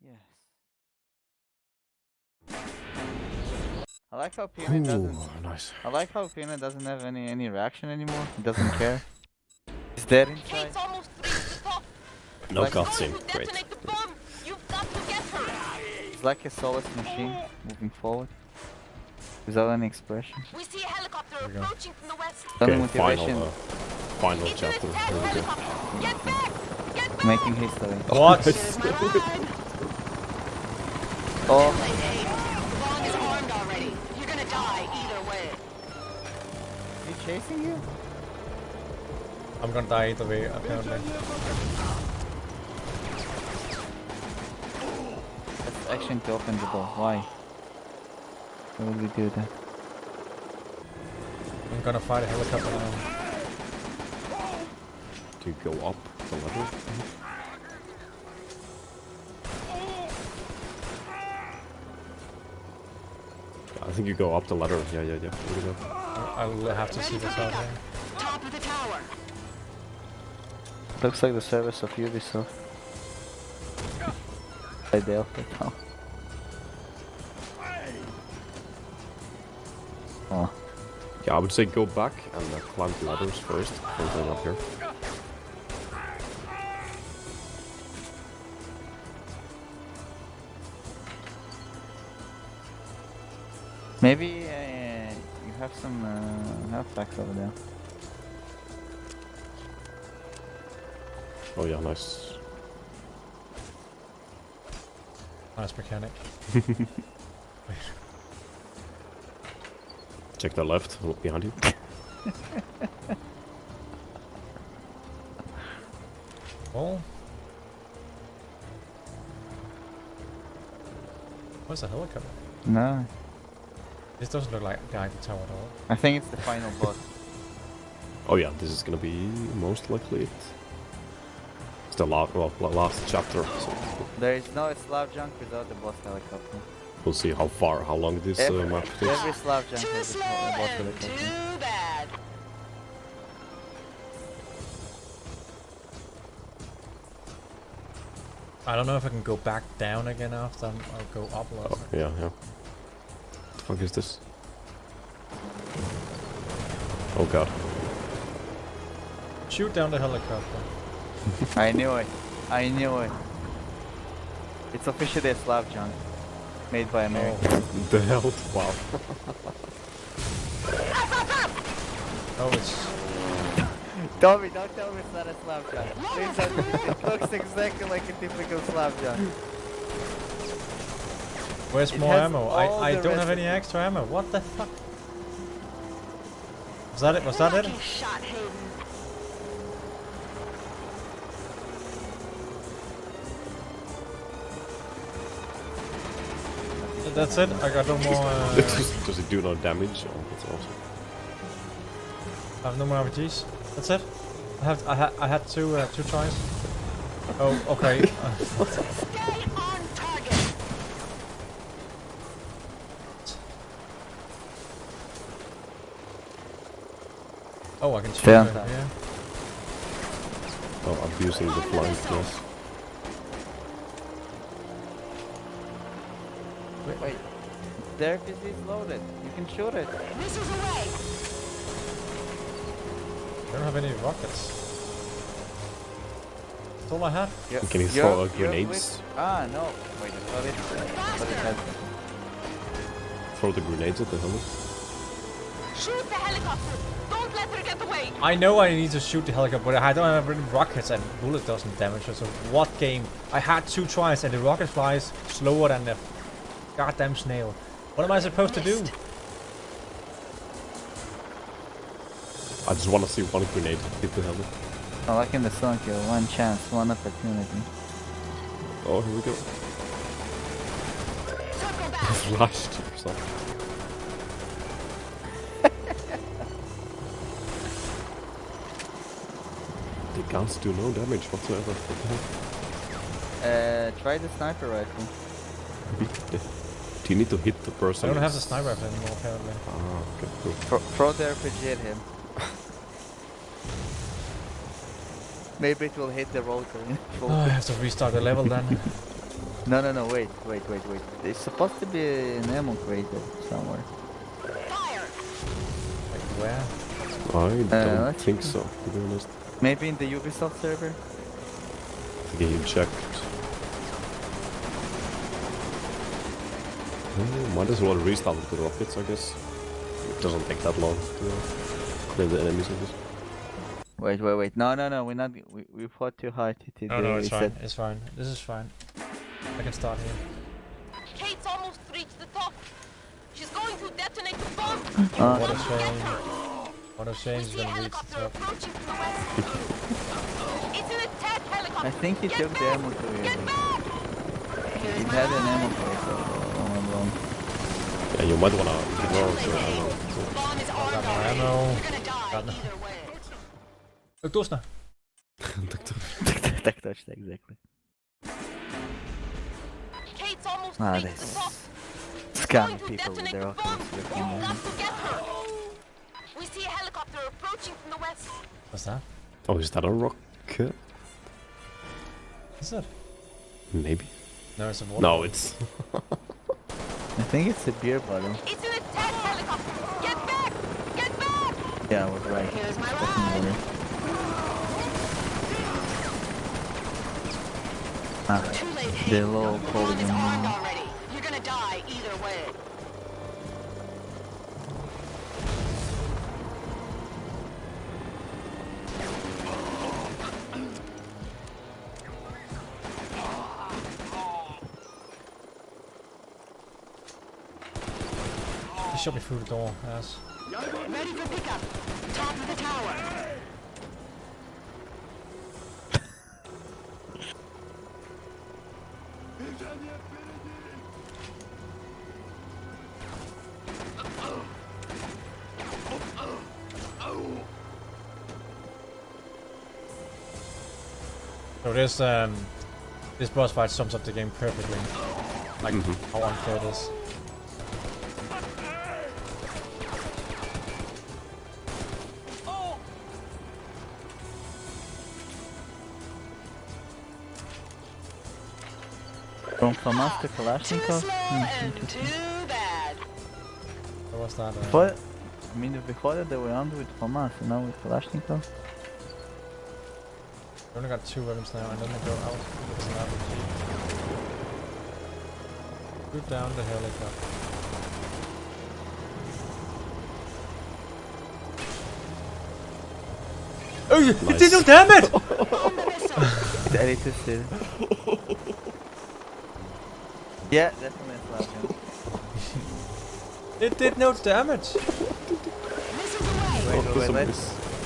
[SPEAKER 15] Yes. I like how Pina doesn't.
[SPEAKER 2] Nice.
[SPEAKER 15] I like how Pina doesn't have any reaction anymore. He doesn't care. He's dead inside.
[SPEAKER 10] Kate's almost reached the top.
[SPEAKER 2] No
[SPEAKER 15] Like-
[SPEAKER 2] cutscene.
[SPEAKER 10] To
[SPEAKER 2] Great.
[SPEAKER 10] detonate the bomb. You've got to get her.
[SPEAKER 15] He's like a soulless machine, moving forward. Without any expression.
[SPEAKER 10] We see a helicopter
[SPEAKER 1] we go.
[SPEAKER 10] approaching from the west.
[SPEAKER 15] Only
[SPEAKER 2] Okay,
[SPEAKER 15] motivation,
[SPEAKER 2] final
[SPEAKER 10] It's an
[SPEAKER 2] chapter.
[SPEAKER 10] attack
[SPEAKER 2] Here we go.
[SPEAKER 10] helicopter. Get back! Get back!
[SPEAKER 15] making history.
[SPEAKER 1] What?
[SPEAKER 10] Here's my ride.
[SPEAKER 15] Oh,
[SPEAKER 10] Play Dave. The bomb is armed already. You're gonna die either way.
[SPEAKER 15] is he chasing you?
[SPEAKER 1] I'm gonna die either way, apparently.
[SPEAKER 15] That's action to open the door. Why? Why would we do that?
[SPEAKER 1] I'm gonna fight a helicopter now.
[SPEAKER 2] To go up the ladder. I think you go up the ladder. Yeah. Here we go.
[SPEAKER 1] I'll have to see what's out there.
[SPEAKER 10] Top of the tower.
[SPEAKER 15] Looks like the service of Ubisoft. By the outfit now. Oh.
[SPEAKER 2] Yeah, I would say go back and climb the ladders first before going up here.
[SPEAKER 15] Maybe you have some health packs over there.
[SPEAKER 2] Oh yeah, nice.
[SPEAKER 1] Nice mechanic.
[SPEAKER 2] Check the left, look behind you.
[SPEAKER 1] Well, where's the helicopter?
[SPEAKER 15] No.
[SPEAKER 1] This doesn't look like the Eiffel Tower at all.
[SPEAKER 15] I think it's the final boss.
[SPEAKER 2] Oh yeah, this is gonna be most likely it. It's the last chapter. So
[SPEAKER 15] There is no Slav junk without the boss helicopter.
[SPEAKER 2] we'll see how long this map takes.
[SPEAKER 15] Every Slav junk has a boss helicopter.
[SPEAKER 10] Too bad.
[SPEAKER 1] I don't know if I can go back down again after I'll go up a lot.
[SPEAKER 2] Oh, yeah. What the fuck is this? Oh god.
[SPEAKER 1] Shoot down the helicopter.
[SPEAKER 15] I knew it. I knew it. It's officially a Slav junk. Made by America.
[SPEAKER 2] The hell? Wow.
[SPEAKER 1] Oh, it's...
[SPEAKER 15] Tommy, don't tell me it's not a Slav junk. Please don't. It looks exactly like a typical Slav junk.
[SPEAKER 1] Where's
[SPEAKER 15] It
[SPEAKER 1] more
[SPEAKER 15] has
[SPEAKER 1] ammo?
[SPEAKER 15] all
[SPEAKER 1] I
[SPEAKER 15] the
[SPEAKER 1] don't have
[SPEAKER 15] rest
[SPEAKER 1] any
[SPEAKER 15] of
[SPEAKER 1] extra ammo. What the fuck? Was that it? Was that it?
[SPEAKER 10] Shot, Hayden.
[SPEAKER 1] That's it? I got no more...
[SPEAKER 2] Does it do no damage? Oh, that's awesome.
[SPEAKER 1] I have no more RPGs. That's it? I had two tries. Oh, okay.
[SPEAKER 10] Stay on target.
[SPEAKER 1] Oh, I can shoot
[SPEAKER 15] Yeah.
[SPEAKER 1] her, yeah.
[SPEAKER 2] Oh, abusing the flank, yes.
[SPEAKER 15] Wait. Their RPG is loaded. You can shoot it.
[SPEAKER 10] Missiles away.
[SPEAKER 1] I don't have any rockets. That's all I had.
[SPEAKER 2] Can you throw grenades?
[SPEAKER 15] Ah, no. Wait, I thought it had...
[SPEAKER 2] Throw the grenades at the heli?
[SPEAKER 10] Shoot the helicopter. Don't let her get away.
[SPEAKER 1] I know I need to shoot the helicopter, but I don't have any rockets and bullet doesn't damage her. So what game? I had two tries and the rocket flies slower than the goddamn snail. What am I supposed to do?
[SPEAKER 2] I just want to see one grenade hit the heli.
[SPEAKER 15] Oh, like in the song kill. One chance, one opportunity.
[SPEAKER 2] Oh, here we go. Flashed or something. The guns do no damage whatsoever. What the hell?
[SPEAKER 15] Try the sniper rifle.
[SPEAKER 2] Do you need to hit the person?
[SPEAKER 1] I don't have the sniper rifle anymore, apparently.
[SPEAKER 2] Ah, okay, cool.
[SPEAKER 15] Throw the RPG at him. Maybe it will hit the rotor.
[SPEAKER 1] Oh, I have to restart the level then.
[SPEAKER 15] No, wait. There's supposed to be an ammo crate somewhere.
[SPEAKER 1] Like where?
[SPEAKER 2] I don't
[SPEAKER 15] let's
[SPEAKER 2] think so, to be honest.
[SPEAKER 15] Maybe in the Ubisoft server?
[SPEAKER 2] The game checked. Might as well restart with the rockets, I guess. It doesn't take that long to clear the enemies, I guess.
[SPEAKER 15] Wait. No, we're not. We fought too hard to
[SPEAKER 1] No, it's
[SPEAKER 15] reset.
[SPEAKER 1] fine. It's fine. This is fine. I can start here.
[SPEAKER 10] Kate's almost reached the top. She's going to detonate the bomb.
[SPEAKER 1] What a shame. What a shame she's gonna reach the top.
[SPEAKER 10] Approaching from the west. It's an attack helicopter.
[SPEAKER 15] I think he took the ammo to it. He had an ammo crate all along.
[SPEAKER 2] Yeah, you might wanna ignore the ammo.
[SPEAKER 10] Bomb is armed
[SPEAKER 1] Got no
[SPEAKER 10] already.
[SPEAKER 1] ammo.
[SPEAKER 10] You're gonna die
[SPEAKER 1] Got no.
[SPEAKER 10] either way.
[SPEAKER 1] Так точно.
[SPEAKER 15] Так точно, exactly.
[SPEAKER 10] Kate's almost
[SPEAKER 15] Ah,
[SPEAKER 10] reached the top.
[SPEAKER 15] this scam
[SPEAKER 10] Going to
[SPEAKER 15] people with
[SPEAKER 10] detonate
[SPEAKER 15] their
[SPEAKER 10] the bomb.
[SPEAKER 15] offense.
[SPEAKER 10] You've got to get her. We see a helicopter approaching from the west.
[SPEAKER 1] What's that?
[SPEAKER 2] Oh, is that a rocket?
[SPEAKER 1] Is it?
[SPEAKER 2] Maybe.
[SPEAKER 1] No, it's a water.
[SPEAKER 2] No, it's...
[SPEAKER 15] I think it's a beer bottle.
[SPEAKER 10] It's an attack helicopter. Get back! Get back!
[SPEAKER 15] Yeah, I was right.
[SPEAKER 10] Here's my
[SPEAKER 15] Fucking
[SPEAKER 10] ride.
[SPEAKER 15] water. Ah,
[SPEAKER 10] Too late, hey.
[SPEAKER 15] they're low
[SPEAKER 10] Bomb is
[SPEAKER 15] polygon.
[SPEAKER 10] armed already. You're gonna die either way.
[SPEAKER 1] He shot me through the door, yes.
[SPEAKER 4] Ready for pickup. Top of the tower.
[SPEAKER 1] So this boss fight sums up the game perfectly. Like how unfair it is.
[SPEAKER 15] From FAMAS to Kalashnikov?
[SPEAKER 1] What was that?
[SPEAKER 15] Before, I mean, before that they were armed with FAMAS, and now with Kalashnikov.
[SPEAKER 1] I only got 2 weapons now, and then they go out with an RPG. Shoot down the helicopter. Oh, nice. It did no damage!
[SPEAKER 15] It's edited still. Yeah, definitely a flash gun.
[SPEAKER 1] It did no damage!
[SPEAKER 15] Wait,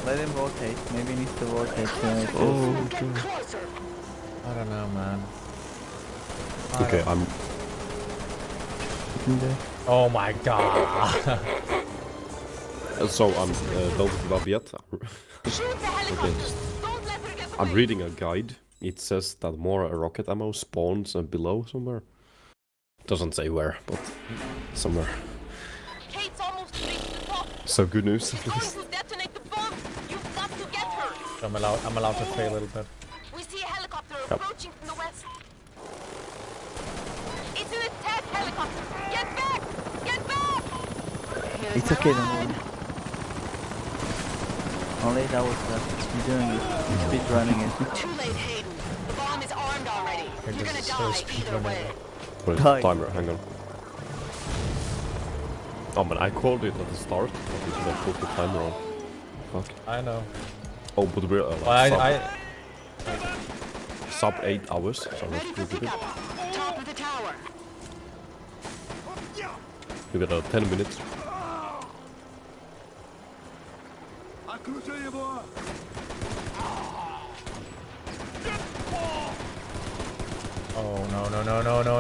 [SPEAKER 15] let him rotate. Maybe he needs to rotate.
[SPEAKER 2] Oh, okay.
[SPEAKER 1] I don't know, man.
[SPEAKER 2] Okay, I'm...
[SPEAKER 1] Oh my god!
[SPEAKER 2] So I'm don't give up yet. Okay, I'm reading a guide. It says that more rocket ammo spawns below somewhere. Doesn't say where, but somewhere. So good news at least.
[SPEAKER 1] I'm allowed to fail a little bit.
[SPEAKER 10] We see a helicopter approaching from the west. It's an attack helicopter. Get back! Get back!
[SPEAKER 15] It's okay, don't worry. Only that was I'm doing it. Speed running it.
[SPEAKER 10] Too late, Hayden. The bomb is armed already. You're gonna die either way.
[SPEAKER 2] What is the timer? Hang on. Oh man, I called it at the start, but we should have put the timer on. Fuck.
[SPEAKER 1] I know.
[SPEAKER 2] Oh, but we're like sub 8 hours, so let's do it.
[SPEAKER 4] Top of the tower.
[SPEAKER 2] We got 10 minutes.
[SPEAKER 1] Oh no.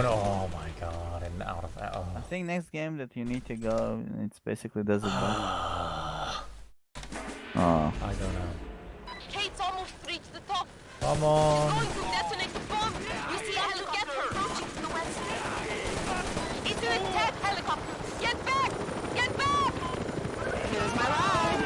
[SPEAKER 1] Oh my god, and out of that. Oh.
[SPEAKER 15] I think next game that you need to go, it's basically Desert Bus. Oh.
[SPEAKER 1] I don't know.
[SPEAKER 10] Kate's almost reached the top.
[SPEAKER 1] Come on.
[SPEAKER 10] She's going to detonate the bomb. You see a helicopter approaching from the west. It's an attack helicopter. Get back! Get back!
[SPEAKER 4] Here's my ride.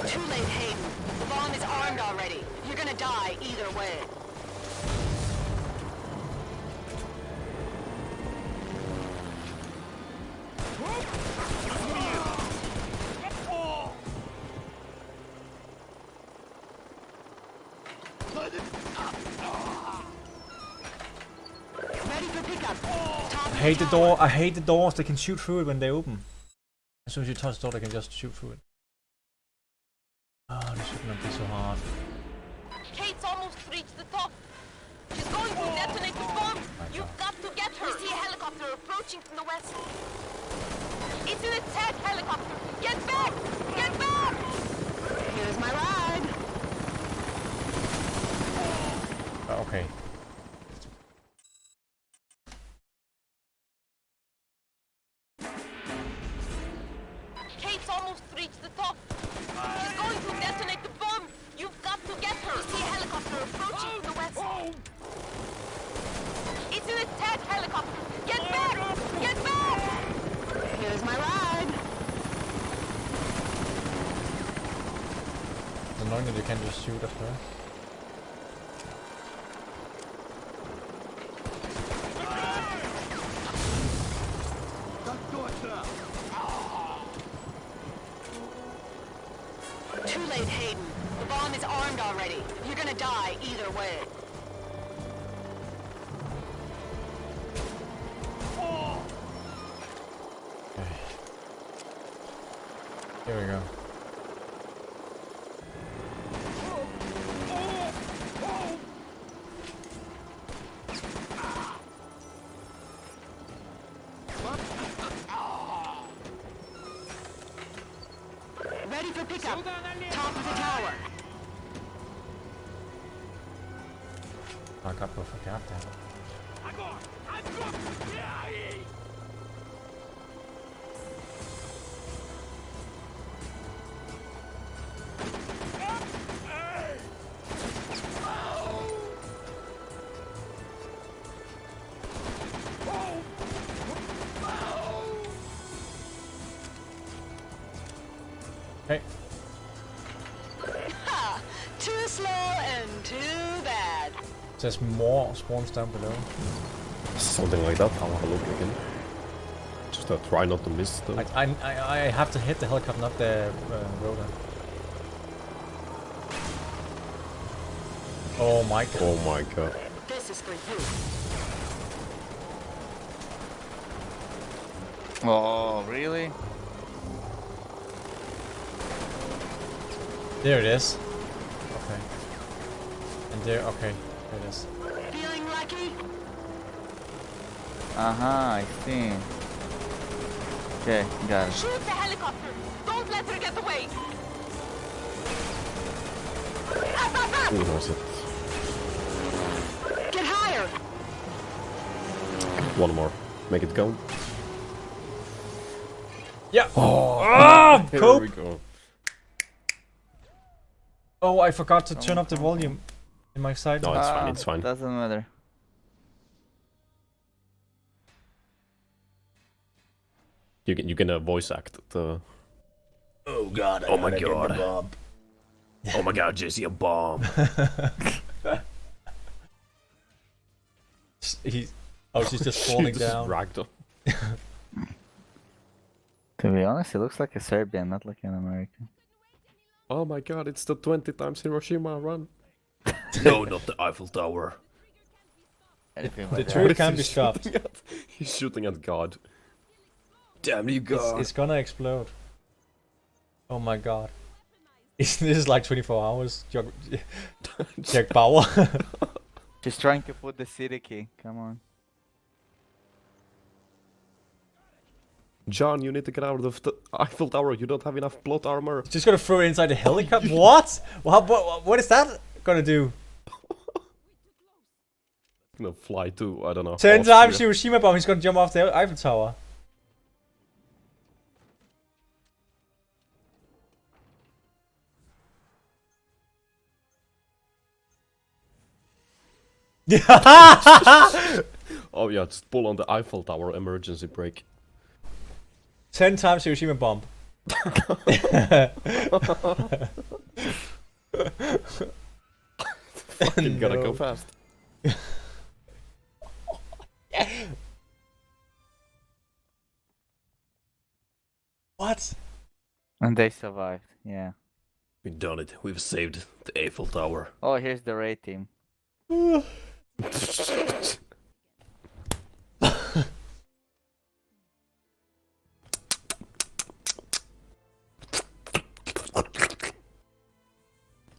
[SPEAKER 10] Too late, Hayden. The bomb is armed already. You're gonna die either way.
[SPEAKER 4] Ready for pickup.
[SPEAKER 1] I hate the door. I hate the doors. They can shoot through it when they open. As soon as you touch the door, they can just shoot through it. Oh, this should not be so hard.
[SPEAKER 10] Kate's almost reached the top. She's going to detonate the bomb. You've got to get her. We see a helicopter approaching from the west. It's an attack helicopter. Get back! Get back!
[SPEAKER 4] Here's my ride.
[SPEAKER 1] Okay.
[SPEAKER 10] Kate's almost reached the top. She's going to detonate the bomb. You've got to get her. We see a helicopter approaching from the west. It's an attack helicopter. Get back! Get back!
[SPEAKER 4] Here's my ride.
[SPEAKER 1] It's annoying that you can't just shoot at her.
[SPEAKER 10] Too late, Hayden. The bomb is armed already. You're gonna die either way.
[SPEAKER 1] Okay. Here we go.
[SPEAKER 4] Pick up. Top of the tower.
[SPEAKER 1] I got both. God damn it. Hey.
[SPEAKER 4] Too slow and too bad.
[SPEAKER 1] There's more spawns down below.
[SPEAKER 2] Something like that. I'll have a look again. Just try not to miss though.
[SPEAKER 1] I have to hit the helicopter, not the rotor. Oh my god.
[SPEAKER 2] Oh my god.
[SPEAKER 4] This is for you.
[SPEAKER 15] Oh, really?
[SPEAKER 1] There it is. Okay. And there, okay. There it is.
[SPEAKER 4] Feeling lucky?
[SPEAKER 15] I see. Okay, got it.
[SPEAKER 10] Shoot the helicopter! Don't let her get away! Up, up, up!
[SPEAKER 2] Who was it?
[SPEAKER 4] Get higher!
[SPEAKER 2] One more. Make it go.
[SPEAKER 1] Yeah!
[SPEAKER 2] Oh! Here
[SPEAKER 1] Cope!
[SPEAKER 2] we go.
[SPEAKER 1] Oh, I forgot to turn up the volume in my side.
[SPEAKER 2] No, it's fine, it's fine.
[SPEAKER 15] Doesn't matter.
[SPEAKER 2] You can voice act the...
[SPEAKER 1] Oh god,
[SPEAKER 2] oh my god. Oh my god, Jesse, a bomb.
[SPEAKER 1] She's just falling down.
[SPEAKER 2] Ragged up.
[SPEAKER 15] To be honest, he looks like a Serbian, not like an American.
[SPEAKER 2] Oh my god, it's the 20 times Hiroshima run. No, not the Eiffel Tower.
[SPEAKER 1] The tree can be stopped.
[SPEAKER 2] He's shooting at God. Damn you, God.
[SPEAKER 1] It's gonna explode. Oh my god. This is like 24 hours. Jack Bauer.
[SPEAKER 15] She's trying to put the city key. Come on.
[SPEAKER 2] John, you need to get out of the Eiffel Tower. You don't have enough plot armor.
[SPEAKER 1] Just gonna throw it inside the helicopter. What? What is that gonna do?
[SPEAKER 2] Gonna fly to, I don't know.
[SPEAKER 1] 10 times Hiroshima bomb. He's gonna jump off the Eiffel Tower.
[SPEAKER 2] Oh yeah, just pull on the Eiffel Tower emergency brake.
[SPEAKER 1] 10 times Hiroshima bomb.
[SPEAKER 2] Fucking gotta go fast.
[SPEAKER 1] What?
[SPEAKER 15] And they survived, yeah.
[SPEAKER 2] We've done it. We've saved the Eiffel Tower.
[SPEAKER 15] Oh, here's the raid team.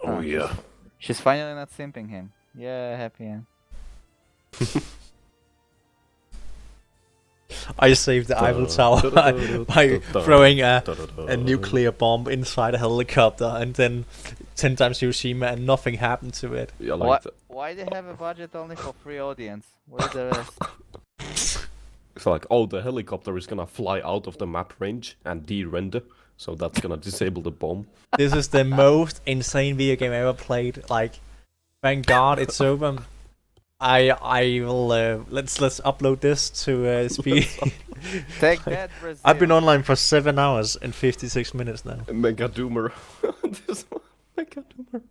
[SPEAKER 2] Oh yeah.
[SPEAKER 15] She's finally not simping him. Yeah, happy end.
[SPEAKER 1] I saved the Eiffel Tower by throwing a nuclear bomb inside a helicopter and then 10 times Hiroshima and nothing happened to it.
[SPEAKER 2] Yeah, like
[SPEAKER 15] why they have a budget only for 3 audience? Where's the rest?
[SPEAKER 2] It's like, oh, the helicopter is gonna fly out of the map range and de-render, so that's gonna disable the bomb.
[SPEAKER 1] This is the most insane video game I ever played. Like, thank God it's over. I will let's upload this to Speed.
[SPEAKER 15] Take that, Brazil.
[SPEAKER 1] I've been online for 7 hours and 56 minutes now.
[SPEAKER 2] Mega Doomer. This one, Mega Doomer.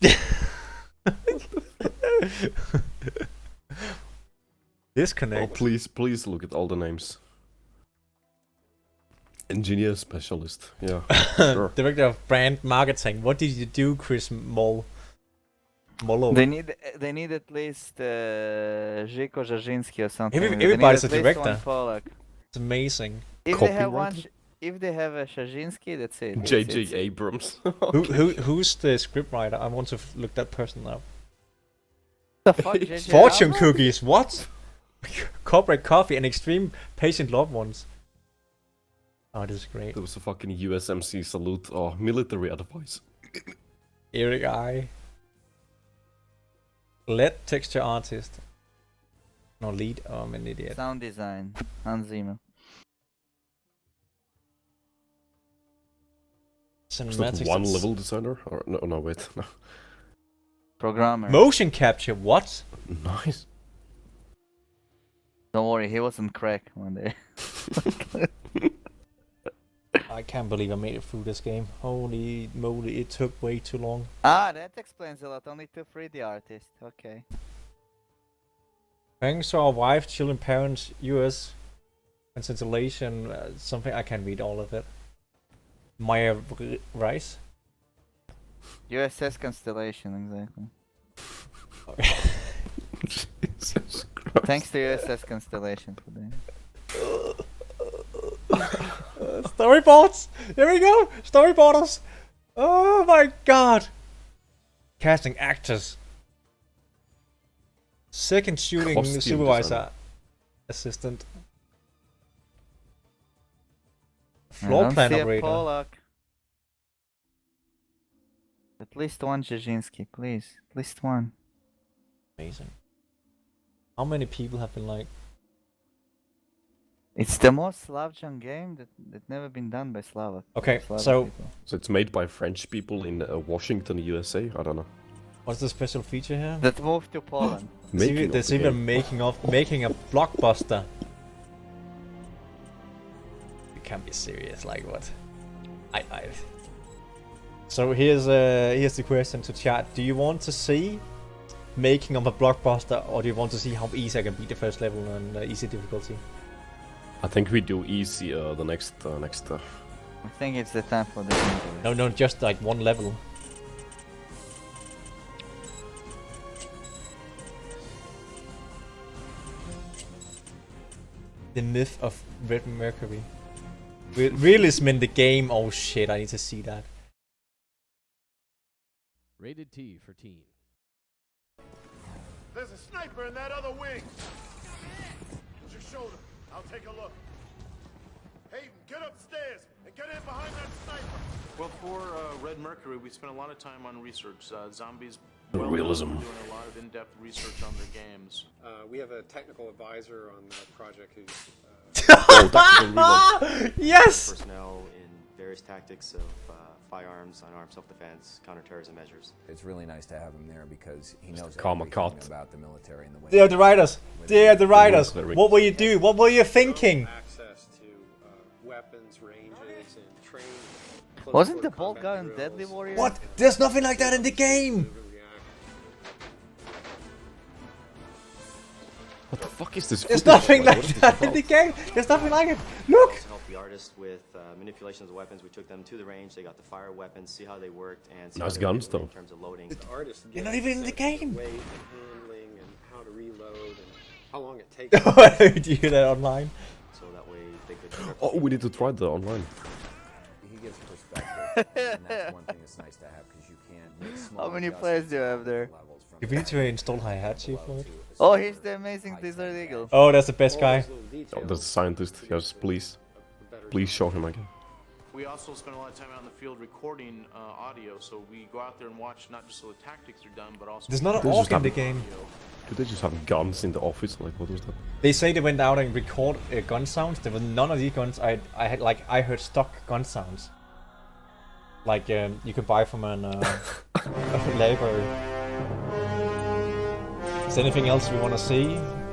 [SPEAKER 1] Disconnect.
[SPEAKER 2] Oh, please look at all the names. Engineer specialist. Yeah. Sure.
[SPEAKER 1] Director of brand marketing. What did you do, Chris Mollo?
[SPEAKER 15] They need at least Zhiko Zhazinski or something.
[SPEAKER 1] Everybody's a director. It's amazing.
[SPEAKER 15] If they have one, if they have a Shazinski, that's it.
[SPEAKER 2] J.J. Abrams. Okay.
[SPEAKER 1] Who's the scriptwriter? I want to look that person up.
[SPEAKER 15] The fuck, J.J.
[SPEAKER 1] Fortune
[SPEAKER 15] Abrams?
[SPEAKER 1] cookies. What? Corporate coffee and extreme patient loved ones. Oh, this is great.
[SPEAKER 2] There was a fucking USMC salute or military advice.
[SPEAKER 1] Eric I. Lead texture artist. No, lead. Oh, I'm an idiot.
[SPEAKER 15] Sound design. Hans Zimmer.
[SPEAKER 2] Is that one level designer? Or no, wait. No.
[SPEAKER 15] Programmer.
[SPEAKER 1] Motion capture, what?
[SPEAKER 2] Nice.
[SPEAKER 15] Don't worry, he wasn't crack one day.
[SPEAKER 1] I can't believe I made it through this game. Holy moly, it took way too long.
[SPEAKER 15] Ah, that explains a lot. Only two 3D artists. Okay.
[SPEAKER 1] Thanks to our wife, children, parents, US, and scintillation, something I can read all of it. Maya Rice.
[SPEAKER 15] USS Constellation, exactly.
[SPEAKER 2] Jesus Christ.
[SPEAKER 15] Thanks to USS Constellation for that.
[SPEAKER 1] Storyboards! Here we go! Storyboarders! Oh my god! Casting actors. Second shooting
[SPEAKER 2] Costume
[SPEAKER 1] supervisor.
[SPEAKER 2] designer.
[SPEAKER 1] Assistant. Floor plan operator.
[SPEAKER 15] Pollock. At least one Jazinski, please. At least one.
[SPEAKER 1] Amazing. How many people have been like...
[SPEAKER 15] It's the most Slavjan game that never been done by Slovak.
[SPEAKER 1] Okay,
[SPEAKER 15] Slavic
[SPEAKER 1] so...
[SPEAKER 15] people.
[SPEAKER 2] So it's made by French people in Washington, USA? I don't know.
[SPEAKER 1] What's the special feature here?
[SPEAKER 15] That moved to Poland.
[SPEAKER 1] There's even making a blockbuster. You can't be serious, like what? So here's the question to chat. Do you want to see making of a blockbuster, or do you want to see how easy I can beat the first level on easy difficulty?
[SPEAKER 2] I think we do easy the next.
[SPEAKER 15] I think it's the time for the
[SPEAKER 1] No, just like one level. The myth of Red Mercury. Realism in the game. Oh shit! I need to see that.
[SPEAKER 16] Rated T for teen.
[SPEAKER 13] There's a sniper in that other wing. Put your shoulder. I'll take a look. Hayden, get upstairs and get in behind that sniper.
[SPEAKER 17] Well, for Red Mercury, we spent a lot of time on research. Zombies.
[SPEAKER 2] Realism.
[SPEAKER 17] Doing a lot of in-depth research on their games.
[SPEAKER 18] We have a technical advisor on the project who's
[SPEAKER 1] yes!
[SPEAKER 19] Personnel in various tactics of firearms, unarmed self-defense, counterterrorism measures.
[SPEAKER 3] It's really nice to have him there because he knows
[SPEAKER 2] Karma
[SPEAKER 3] everything
[SPEAKER 2] cut.
[SPEAKER 3] about the military and the way
[SPEAKER 1] They are the writers. They are the writers. What will you do? What were you thinking?
[SPEAKER 18] access to weapons, ranges, and training.
[SPEAKER 15] Wasn't the bolt gun in Deadly Warrior?
[SPEAKER 1] What? There's nothing like that in the game.
[SPEAKER 2] What the fuck is this?
[SPEAKER 1] There's
[SPEAKER 2] footage?
[SPEAKER 1] nothing
[SPEAKER 2] Like,
[SPEAKER 1] like
[SPEAKER 2] what is
[SPEAKER 1] that
[SPEAKER 2] this
[SPEAKER 1] in the
[SPEAKER 2] about?
[SPEAKER 1] game. There's nothing like it. Look.
[SPEAKER 19] To help the artist with manipulations of weapons, we took them to the range. They got to fire weapons, see how they worked, and see
[SPEAKER 2] Nice
[SPEAKER 19] how they were
[SPEAKER 2] guns,
[SPEAKER 19] doing
[SPEAKER 2] though.
[SPEAKER 19] in terms of loading.
[SPEAKER 18] The artist
[SPEAKER 1] You're not even in the game.
[SPEAKER 18] weight and handling and how to reload and how long it takes.
[SPEAKER 1] Do you hear that online?
[SPEAKER 19] So that way they could.
[SPEAKER 2] Oh, we need to try the online.
[SPEAKER 3] He gives perspective, and that's one thing that's nice to have because you can make small
[SPEAKER 15] How many
[SPEAKER 3] adjustments
[SPEAKER 15] players do you have
[SPEAKER 3] at
[SPEAKER 15] there?
[SPEAKER 3] levels from
[SPEAKER 1] You need to install Hihachi for it.
[SPEAKER 15] Oh, here's the amazing Desert Eagle.
[SPEAKER 1] Oh, that's the best guy.
[SPEAKER 2] Oh, that's a scientist. Yes, please. Please show him again.
[SPEAKER 17] We also spend a lot of time out in the field recording audio, so we go out there and watch not just so the tactics are done, but also...
[SPEAKER 1] There's not an
[SPEAKER 2] They just
[SPEAKER 1] orc in the
[SPEAKER 2] have-
[SPEAKER 1] game.
[SPEAKER 2] Do they just have guns in the office? Like, what was that?
[SPEAKER 1] They say they went out and record gun sounds. There were none of these guns. I heard stock gun sounds. Like you could buy from an library. Is there anything else we want to see?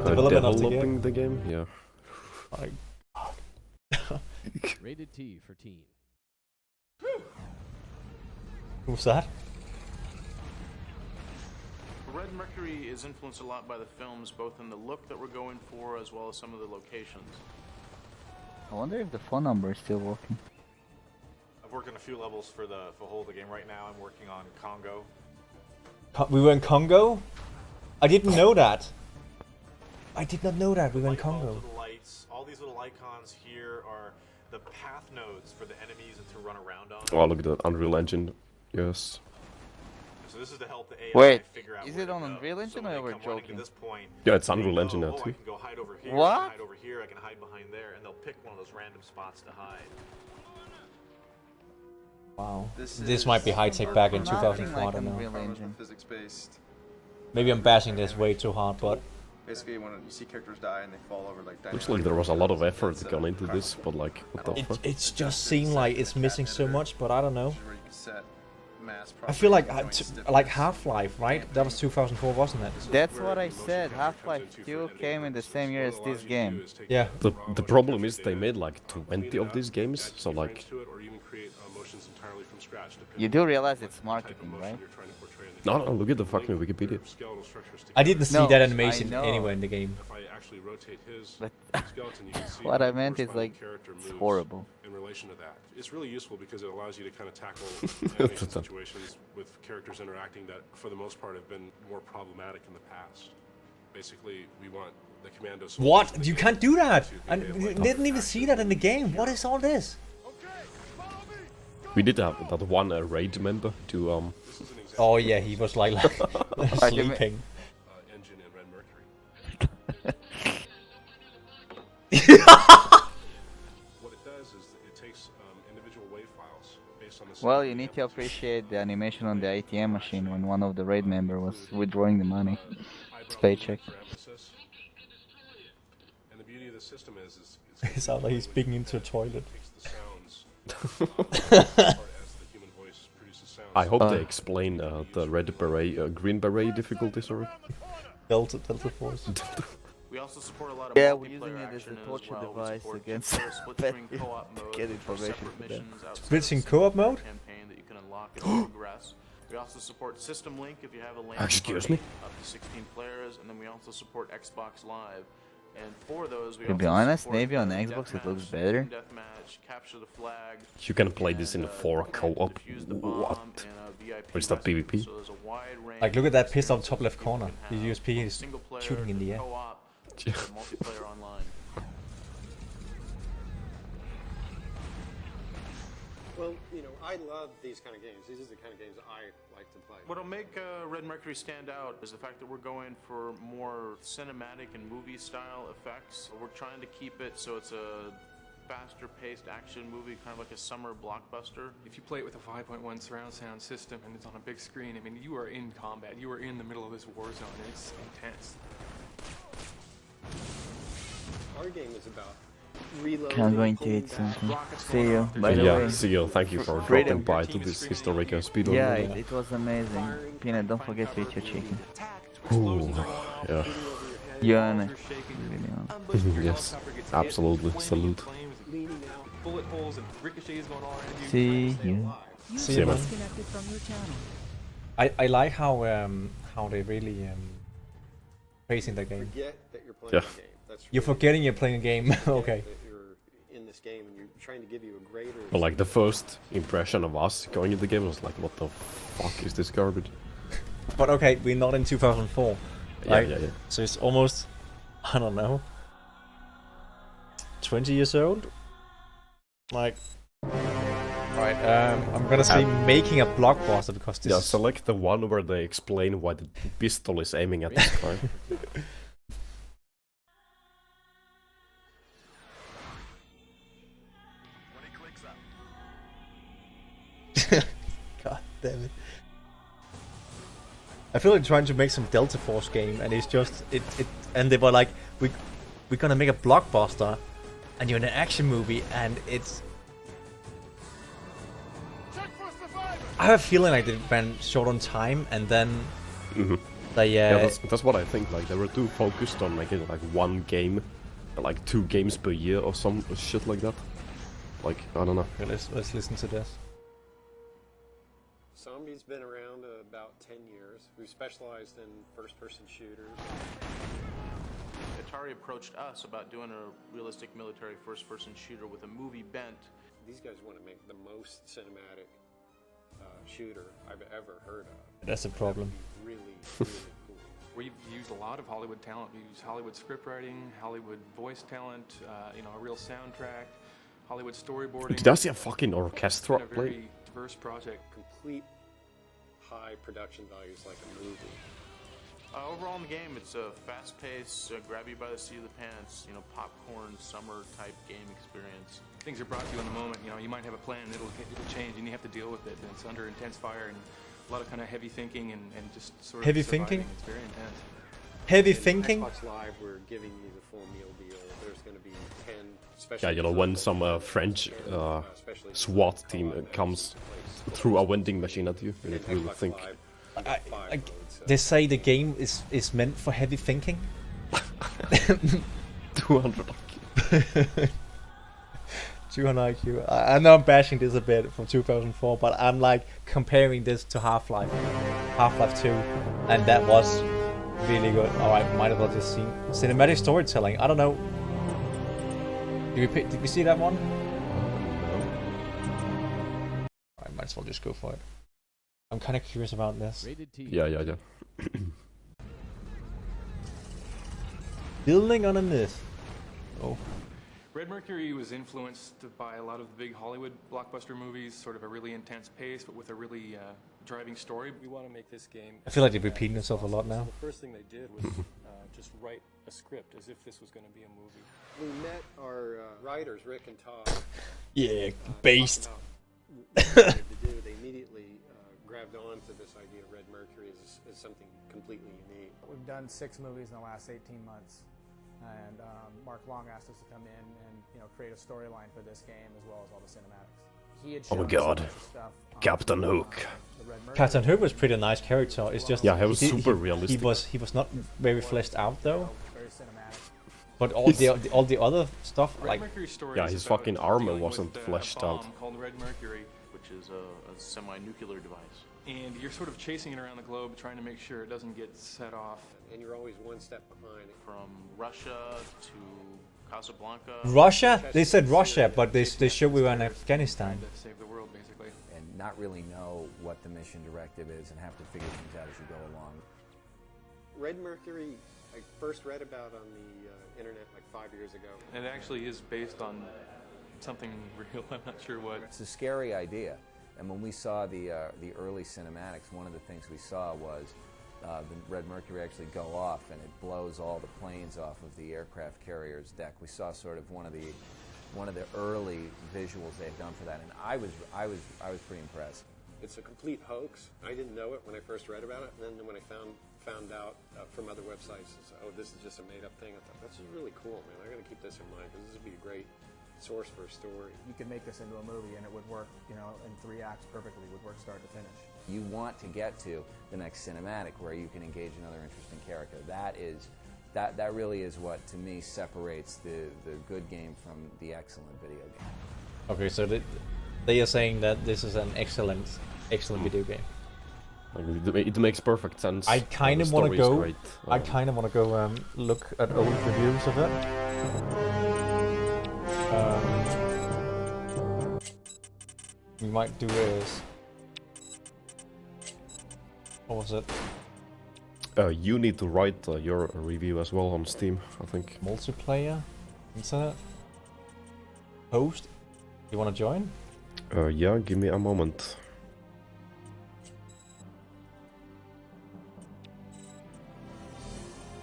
[SPEAKER 1] Development of the game.
[SPEAKER 2] Developing the game? Yeah.
[SPEAKER 1] Like,
[SPEAKER 16] Rated T for teen.
[SPEAKER 1] who's that?
[SPEAKER 17] Red Mercury is influenced a lot by the films, both in the look that we're going for, as well as some of the locations.
[SPEAKER 15] I wonder if the phone number is still working.
[SPEAKER 20] I've worked on a few levels for the whole of the game right now. I'm working on Congo.
[SPEAKER 1] We were in Congo? I didn't know that. I did not know that we were in Congo.
[SPEAKER 20] All these little icons here are the path nodes for the enemies to run around on.
[SPEAKER 2] Oh, look at that Unreal Engine. Yes.
[SPEAKER 20] There's So this is to help the AI
[SPEAKER 15] Wait,
[SPEAKER 20] figure out
[SPEAKER 15] is
[SPEAKER 20] where
[SPEAKER 15] it
[SPEAKER 20] to
[SPEAKER 15] on
[SPEAKER 20] go.
[SPEAKER 15] Unreal Engine
[SPEAKER 20] So
[SPEAKER 15] or
[SPEAKER 20] when
[SPEAKER 15] we're
[SPEAKER 20] they come running to
[SPEAKER 15] joking?
[SPEAKER 20] this point,
[SPEAKER 2] Yeah, it's
[SPEAKER 20] they
[SPEAKER 2] Unreal Engine
[SPEAKER 20] know,
[SPEAKER 2] now
[SPEAKER 20] oh,
[SPEAKER 2] too.
[SPEAKER 20] I can go hide over here,
[SPEAKER 15] What?
[SPEAKER 20] I can hide over here, I can hide behind there, and they'll pick one of those random spots to hide.
[SPEAKER 1] Wow. This might be high tech back in
[SPEAKER 15] Nothing
[SPEAKER 1] 2004, I
[SPEAKER 15] like
[SPEAKER 1] don't know.
[SPEAKER 15] Unreal Engine.
[SPEAKER 21] Physics-based.
[SPEAKER 1] Maybe I'm bashing this way too hard, but
[SPEAKER 21] Basically, when you see characters die and they fall over like.
[SPEAKER 2] Looks like there was a lot of effort gone into this, but like, what the fuck?
[SPEAKER 1] it's just seemed like it's missing so much, but I don't know. I feel like Half-Life, right? That was 2004, wasn't it?
[SPEAKER 15] That's what I said. Half-Life 2 came in the same year as this game.
[SPEAKER 1] Yeah.
[SPEAKER 2] The problem is they made like 20 of these games, so like.
[SPEAKER 15] You do realize it's marketing, right?
[SPEAKER 2] No, look at the fucking Wikipedia.
[SPEAKER 1] I didn't see that animation
[SPEAKER 15] I know.
[SPEAKER 1] anywhere in the game.
[SPEAKER 15] But what I meant is like, it's horrible.
[SPEAKER 8] In relation to that, it's really useful because it allows you to kind of tackle animation situations with characters interacting that, for the most part, have been more problematic in the past. Basically, we want the commando.
[SPEAKER 1] What? You can't do that! I didn't even see that in the game. What is all this?
[SPEAKER 2] We did have that one raid member to
[SPEAKER 1] Oh yeah, he was like sleeping.
[SPEAKER 8] Engine and Red Mercury. What it does is it takes individual wave files based on the.
[SPEAKER 15] Well, you need to appreciate the animation on the ATM machine when one of the raid member was withdrawing the money. It's paycheck.
[SPEAKER 8] And the beauty of the system is
[SPEAKER 1] It sounds like he's speaking into a toilet.
[SPEAKER 2] I hope they explain the red beret, green beret difficulty, sorry.
[SPEAKER 1] Delta Force.
[SPEAKER 17] We also support a lot of
[SPEAKER 15] Yeah, we're using
[SPEAKER 17] multiplayer
[SPEAKER 15] it as a
[SPEAKER 17] action
[SPEAKER 15] torture
[SPEAKER 17] as well.
[SPEAKER 15] device
[SPEAKER 17] We support
[SPEAKER 15] against
[SPEAKER 17] split-screen co-op mode
[SPEAKER 15] get
[SPEAKER 17] for
[SPEAKER 15] information
[SPEAKER 17] separate
[SPEAKER 15] for them.
[SPEAKER 17] missions outside
[SPEAKER 1] Switching
[SPEAKER 17] of the
[SPEAKER 1] co-op mode?
[SPEAKER 17] campaign that you can unlock as you progress. We also support System Link if you have a LAN
[SPEAKER 2] Excuse
[SPEAKER 17] party,
[SPEAKER 2] me?
[SPEAKER 17] up to 16 players, and then we also support Xbox Live. And for those, we
[SPEAKER 15] To be
[SPEAKER 17] also
[SPEAKER 15] honest,
[SPEAKER 17] support,
[SPEAKER 15] maybe on Xbox it looks better.
[SPEAKER 17] Deathmatch, capture the flag.
[SPEAKER 2] You can play this in a 4 co-op. What? Or is that PvP?
[SPEAKER 17] So there's a wide range.
[SPEAKER 1] Like, look at that pistol top left corner. The USP is shooting in the air.
[SPEAKER 17] Multiplayer online.
[SPEAKER 18] Well, you know, I love these kind of games. These are the kind of games I like to play.
[SPEAKER 17] What'll make Red Mercury stand out is the fact that we're going for more cinematic and movie style effects. We're trying to keep it so it's a faster paced action movie, kind of like a summer blockbuster.
[SPEAKER 22] If you play it with a 5.1 surround sound system and it's on a big screen, I mean, you are in combat. You are in the middle of this war zone. It's intense.
[SPEAKER 18] Our game is about reloading.
[SPEAKER 15] I'm going to eat something. See you. By the way.
[SPEAKER 2] See you. Thank you for dropping by to this historical speedrun.
[SPEAKER 15] Yeah, it was amazing. Peanut, don't forget to eat your chicken.
[SPEAKER 2] Ooh, yeah.
[SPEAKER 15] Yana.
[SPEAKER 2] Yes, absolutely. Salute.
[SPEAKER 22] Bullet holes and ricochets going all around you.
[SPEAKER 15] See you.
[SPEAKER 1] See you, man. I like how they really praising the game.
[SPEAKER 18] Forget that you're playing
[SPEAKER 2] Yeah.
[SPEAKER 18] a game. That's
[SPEAKER 1] You're forgetting you're playing a game. Okay.
[SPEAKER 18] that you're in this game and you're trying to give you a greater.
[SPEAKER 2] But like the first impression of us going into the game was like, what the fuck is this garbage?
[SPEAKER 1] But okay, we're not in 2004.
[SPEAKER 2] Yeah,
[SPEAKER 1] Right?
[SPEAKER 2] yeah.
[SPEAKER 1] So it's almost, I don't know, 20 years old? Like, right, I'm gonna say making a blockbuster because this
[SPEAKER 2] Yeah,
[SPEAKER 1] is...
[SPEAKER 2] select the one where they explain why the pistol is aiming at the sky.
[SPEAKER 1] God damn it. I feel like trying to make some Delta Force game and it's just, and they were like, we're gonna make a blockbuster and you're in an action movie and it's... I have a feeling like they ran short on time and then they...
[SPEAKER 2] Yeah, that's what I think. Like they were too focused on making like one game, like 2 games per year or some shit like that. Like I don't know.
[SPEAKER 1] Okay, let's listen to this.
[SPEAKER 18] Zombie's been around about 10 years. We've specialized in first-person shooters.
[SPEAKER 17] Atari approached us about doing a realistic military first-person shooter with a movie bent.
[SPEAKER 18] These guys want to make the most cinematic shooter I've ever heard of.
[SPEAKER 1] That's a problem.
[SPEAKER 18] Really, really cool.
[SPEAKER 22] We've used a lot of Hollywood talent. We use Hollywood scriptwriting, Hollywood voice talent, you know, a real soundtrack, Hollywood storyboarding.
[SPEAKER 2] Did I see a fucking orchestra
[SPEAKER 22] It's been a
[SPEAKER 2] play?
[SPEAKER 22] very diverse project.
[SPEAKER 18] Complete high production values like a movie.
[SPEAKER 17] Overall in the game, it's a fast-paced, grab you by the seat of the pants, you know, popcorn summer-type game experience.
[SPEAKER 22] Things are brought to you in the moment. You know, you might have a plan, and it'll change, and you have to deal with it. And it's under intense fire and a lot of kind of heavy thinking and just sort of
[SPEAKER 1] heavy
[SPEAKER 22] surviving.
[SPEAKER 1] thinking.
[SPEAKER 22] It's very intense.
[SPEAKER 1] Heavy
[SPEAKER 18] In
[SPEAKER 1] thinking.
[SPEAKER 18] Xbox Live, we're giving you the full meal deal. There's going to be 10 special.
[SPEAKER 2] Yeah, you know, when some French SWAT team comes through a vending machine at you, you need to really think.
[SPEAKER 1] They say the game is meant for heavy thinking.
[SPEAKER 2] 200 IQ.
[SPEAKER 1] 200 IQ. I know I'm bashing this a bit from 2004, but I'm like comparing this to Half-Life 2, and that was really good. Alright, might as well just see cinematic storytelling. I don't know. Did we see that one? I might as well just go for it. I'm kind of curious about this.
[SPEAKER 2] Yeah.
[SPEAKER 1] Building on a myth. Oh.
[SPEAKER 22] Red Mercury was influenced by a lot of the big Hollywood blockbuster movies, sort of a really intense pace, but with a really driving story.
[SPEAKER 12] We want to make this game.
[SPEAKER 1] I feel like they're repeating themselves a lot now.
[SPEAKER 12] So the first thing they did was just write a script as if this was going to be a movie.
[SPEAKER 18] We met our writers, Rick and Todd.
[SPEAKER 1] Yeah, based.
[SPEAKER 18] They immediately grabbed on to this idea of Red Mercury as something completely unique.
[SPEAKER 14] We've done 6 movies in the last 18 months, and Mark Long asked us to come in and create a storyline for this game as well as all the cinematics. He had
[SPEAKER 2] Oh my god, Captain Hook.
[SPEAKER 1] Captain Hook was pretty nice character. It's just
[SPEAKER 2] yeah, he was super realistic.
[SPEAKER 1] He was not very fleshed out though.
[SPEAKER 14] Very cinematic.
[SPEAKER 1] But all the other stuff,
[SPEAKER 22] Red
[SPEAKER 1] like
[SPEAKER 22] Mercury's story
[SPEAKER 2] yeah,
[SPEAKER 22] is
[SPEAKER 2] his
[SPEAKER 22] about
[SPEAKER 2] fucking armor
[SPEAKER 22] dealing
[SPEAKER 2] wasn't
[SPEAKER 22] with,
[SPEAKER 2] fleshed
[SPEAKER 22] a bomb
[SPEAKER 2] out.
[SPEAKER 22] called Red Mercury, which is a semi-nuclear device. And you're sort of chasing it around the globe, trying to make sure it doesn't get set off.
[SPEAKER 18] And you're always one step behind.
[SPEAKER 17] From Russia to Casablanca.
[SPEAKER 1] Russia? They said Russia, but they showed we were in Afghanistan.
[SPEAKER 22] To save the world, basically.
[SPEAKER 23] And not really know what the mission directive is and have to figure things out as you go along.
[SPEAKER 18] Red Mercury, I first read about on the internet like 5 years ago.
[SPEAKER 22] It actually is based on something real. I'm not sure what.
[SPEAKER 23] It's a scary idea. And when we saw the early cinematics, one of the things we saw was the Red Mercury actually go off, and it blows all the planes off of the aircraft carrier's deck. We saw sort of one of the early visuals they had done for that, and I was pretty impressed.
[SPEAKER 18] It's a complete hoax. I didn't know it when I first read about it, and then when I found out from other websites, oh, this is just a made-up thing. I thought, this is really cool, man. I got to keep this in mind because this would be a great source for a story.
[SPEAKER 14] You could make this into a movie and it would work, in 3 acts perfectly. It would work start to finish.
[SPEAKER 23] You want to get to the next cinematic where you can engage another interesting character. That really is what, to me, separates the good game from the excellent video game.
[SPEAKER 1] Okay, so they are saying that this is an excellent video game.
[SPEAKER 2] Like, it makes perfect sense.
[SPEAKER 1] I kind of want to go. I kind of want to go look at old reviews of it. We might do this. What was it?
[SPEAKER 2] You need to write your review as well on Steam, I think.
[SPEAKER 1] Multiplayer? Internet? Host? You want to join?
[SPEAKER 2] Yeah, give me a moment.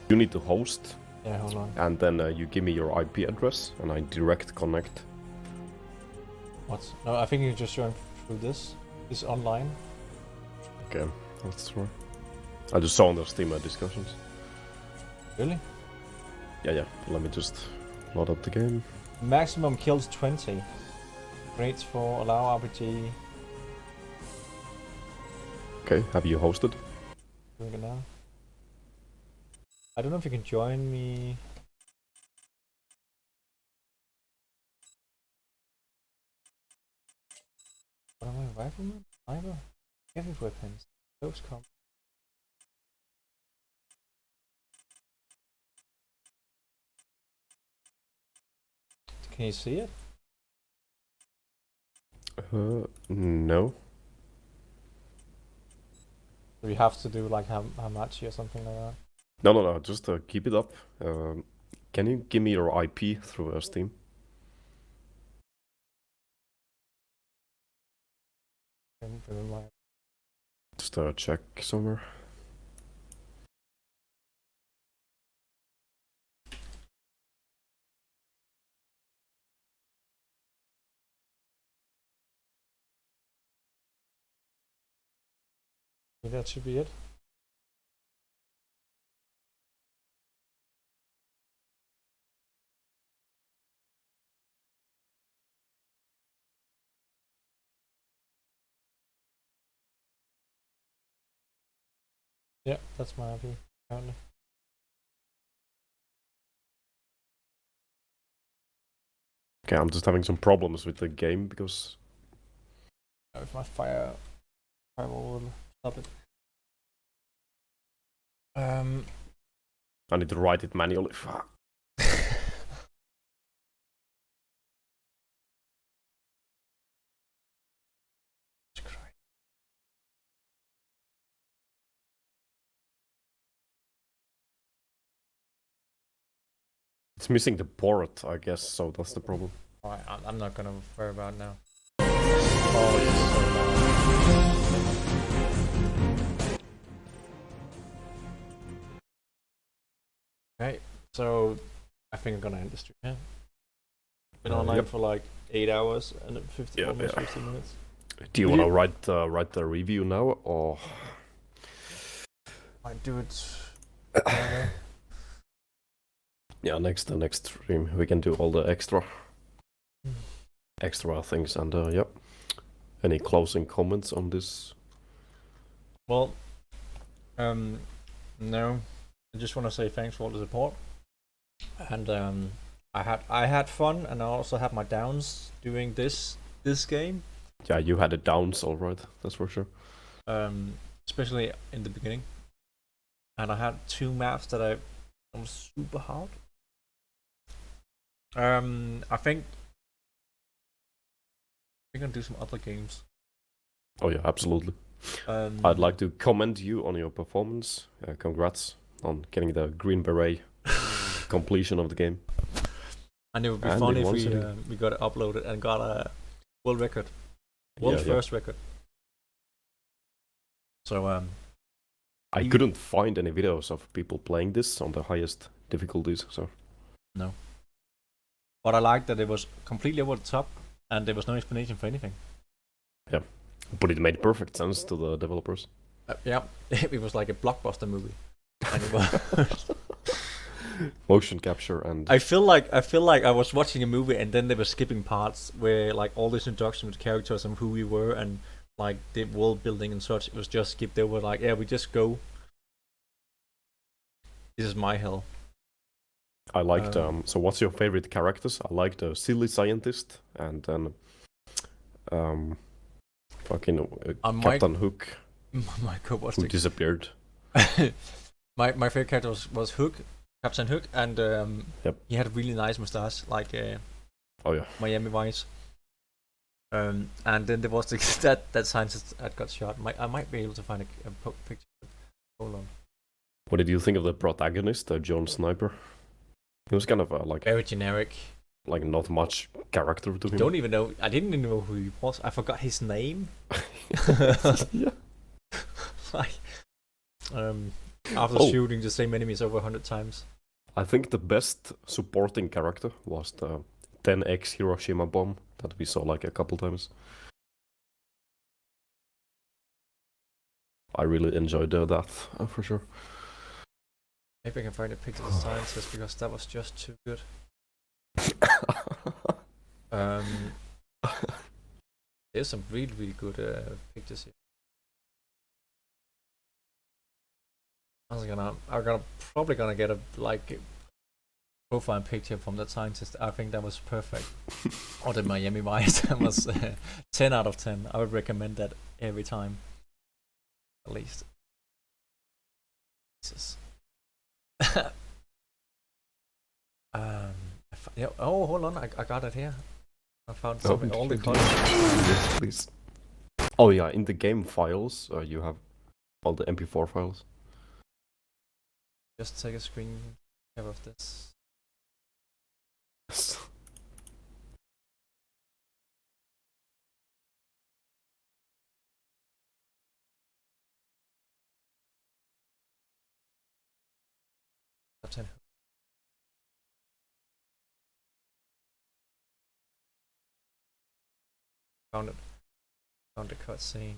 [SPEAKER 2] You need to host.
[SPEAKER 1] Yeah, hold on.
[SPEAKER 2] And then you give me your IP address, and I direct connect.
[SPEAKER 1] What? No, I think you just join through this. This online.
[SPEAKER 2] Okay, that's right. I just saw on the Steam discussions.
[SPEAKER 1] Really?
[SPEAKER 2] Yeah. Let me just load up the game.
[SPEAKER 1] Maximum kills 20. Rates for allow RPG.
[SPEAKER 2] Okay, have you hosted?
[SPEAKER 1] Doing it now. I don't know if you can join me. What am I, rifleman? Sniper? Heavy weapons. Those come. Can you see it?
[SPEAKER 2] No.
[SPEAKER 1] Do we have to do like Hamachi or something like that?
[SPEAKER 2] No, just keep it up. Can you give me your IP through Steam? Just check somewhere.
[SPEAKER 1] That should be it. Yeah, that's my view currently.
[SPEAKER 2] Okay, I'm just having some problems with the game because
[SPEAKER 1] If my firewall will stop it.
[SPEAKER 2] I need to write it manually. Fuck. It's missing the port, I guess, so that's the problem.
[SPEAKER 1] Alright, I'm not gonna worry about it now. Oh, it's so loud. Okay, so I think I'm gonna end the stream here. Been online
[SPEAKER 2] yep.
[SPEAKER 1] for like 8 hours and 50 minutes.
[SPEAKER 2] Do you want to write the review now, or
[SPEAKER 1] I do it.
[SPEAKER 2] Yeah, the next stream we can do all the extra things, and yep. Any closing comments on this?
[SPEAKER 1] Well, no. I just want to say thanks for all the support, and I had fun, and I also had my downs doing this game.
[SPEAKER 2] Yeah, you had the downs, all right. That's for sure.
[SPEAKER 1] Especially in the beginning, and I had 2 maps that was super hard. I think we're gonna do some other games.
[SPEAKER 2] Oh yeah, absolutely. I'd like to commend you on your performance. Congrats on getting the Green Beret completion of the game.
[SPEAKER 1] And it would be fun if we got it uploaded and got a world record, first record. So
[SPEAKER 2] I couldn't find any videos of people playing this on the highest difficulties. So
[SPEAKER 1] no. But I liked that it was completely over the top, and there was no explanation for anything.
[SPEAKER 2] Yeah, but it made perfect sense to the developers.
[SPEAKER 1] Yeah, it was like a blockbuster movie. And it was
[SPEAKER 2] motion capture, and
[SPEAKER 1] I feel like I was watching a movie, and then they were skipping parts where like all this introduction with characters and who we were, and like the world building and such. It was just skipped over. Like, yeah, we just go. This is my hell.
[SPEAKER 2] I liked so what's your favorite characters? I liked the silly scientist, and then Captain Hook.
[SPEAKER 1] My co-host
[SPEAKER 2] who disappeared.
[SPEAKER 1] my favorite character was Hook, Captain Hook, and he had a really nice mustache, like Miami Vice. And then there was that scientist that got shot. I might be able to find a picture. Hold on.
[SPEAKER 2] What did you think of the protagonist, John Sniper? He was kind of like
[SPEAKER 1] very generic,
[SPEAKER 2] like not much character to him.
[SPEAKER 1] Don't even know. I didn't even know who he was. I forgot his name.
[SPEAKER 2] Yeah.
[SPEAKER 1] Like, after shooting the same enemies over 100 times.
[SPEAKER 2] I think the best supporting character was the 10x Hiroshima bomb that we saw like a couple times. I really enjoyed that for sure.
[SPEAKER 1] Maybe I can find a picture of the scientist because that was just too good. There's some really good pictures here. I'm probably gonna get a profile picture from that scientist. I think that was perfect. Or the Miami Vice, that was 10 out of 10. I would recommend that every time, at least. Jesus. Oh, hold on, I got it here. I found something. All the colors.
[SPEAKER 2] Yes, please. Oh yeah, in the game files, you have all the MP4 files.
[SPEAKER 1] Just take a screen cap of this. Captain. Found it. Found the cutscene.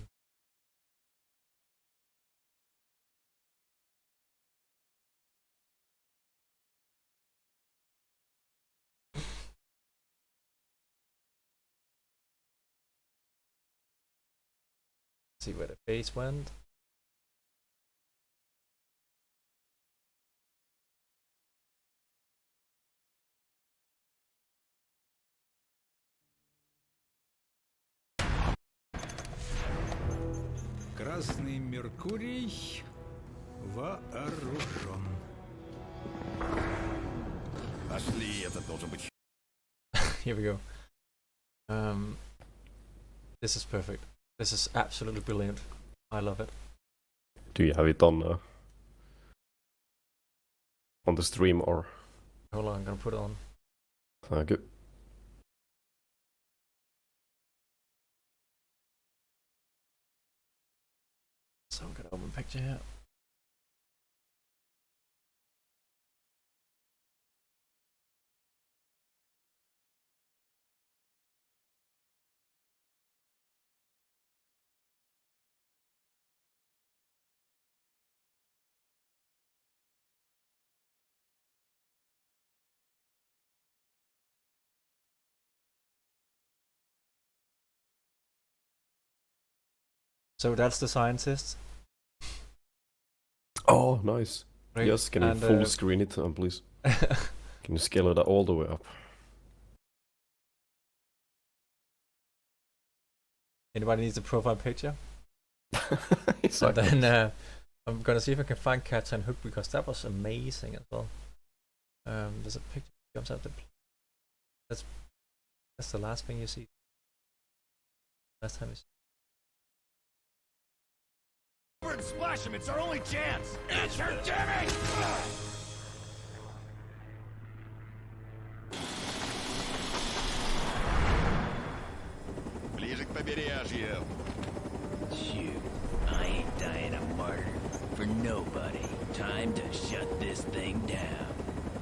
[SPEAKER 1] See where the face went.
[SPEAKER 5] Красный Меркурий вооружен.
[SPEAKER 13] Пошли, это должен быть.
[SPEAKER 1] Here we go. This is perfect. This is absolutely brilliant. I love it.
[SPEAKER 2] Do you have it on the stream or?
[SPEAKER 1] Hold on, I'm gonna put it on.
[SPEAKER 2] Good.
[SPEAKER 1] So I'm gonna open picture here. So that's the scientist.
[SPEAKER 2] Oh, nice.
[SPEAKER 1] Right.
[SPEAKER 2] Yes, can you
[SPEAKER 1] And,
[SPEAKER 2] full screen it, please? Can you scale it all the way up?
[SPEAKER 1] Anybody needs a profile picture?
[SPEAKER 2] So
[SPEAKER 1] then I'm gonna see if I can find Captain Hook because that was amazing as well. There's a picture that comes out. That's the last thing you see. Last time you see.
[SPEAKER 13] Over and splash him, it's our only chance! It's her Jimmy! Ближе к побережью.
[SPEAKER 9] Shoot, I ain't dying a martyr for nobody. Time to shut this thing down.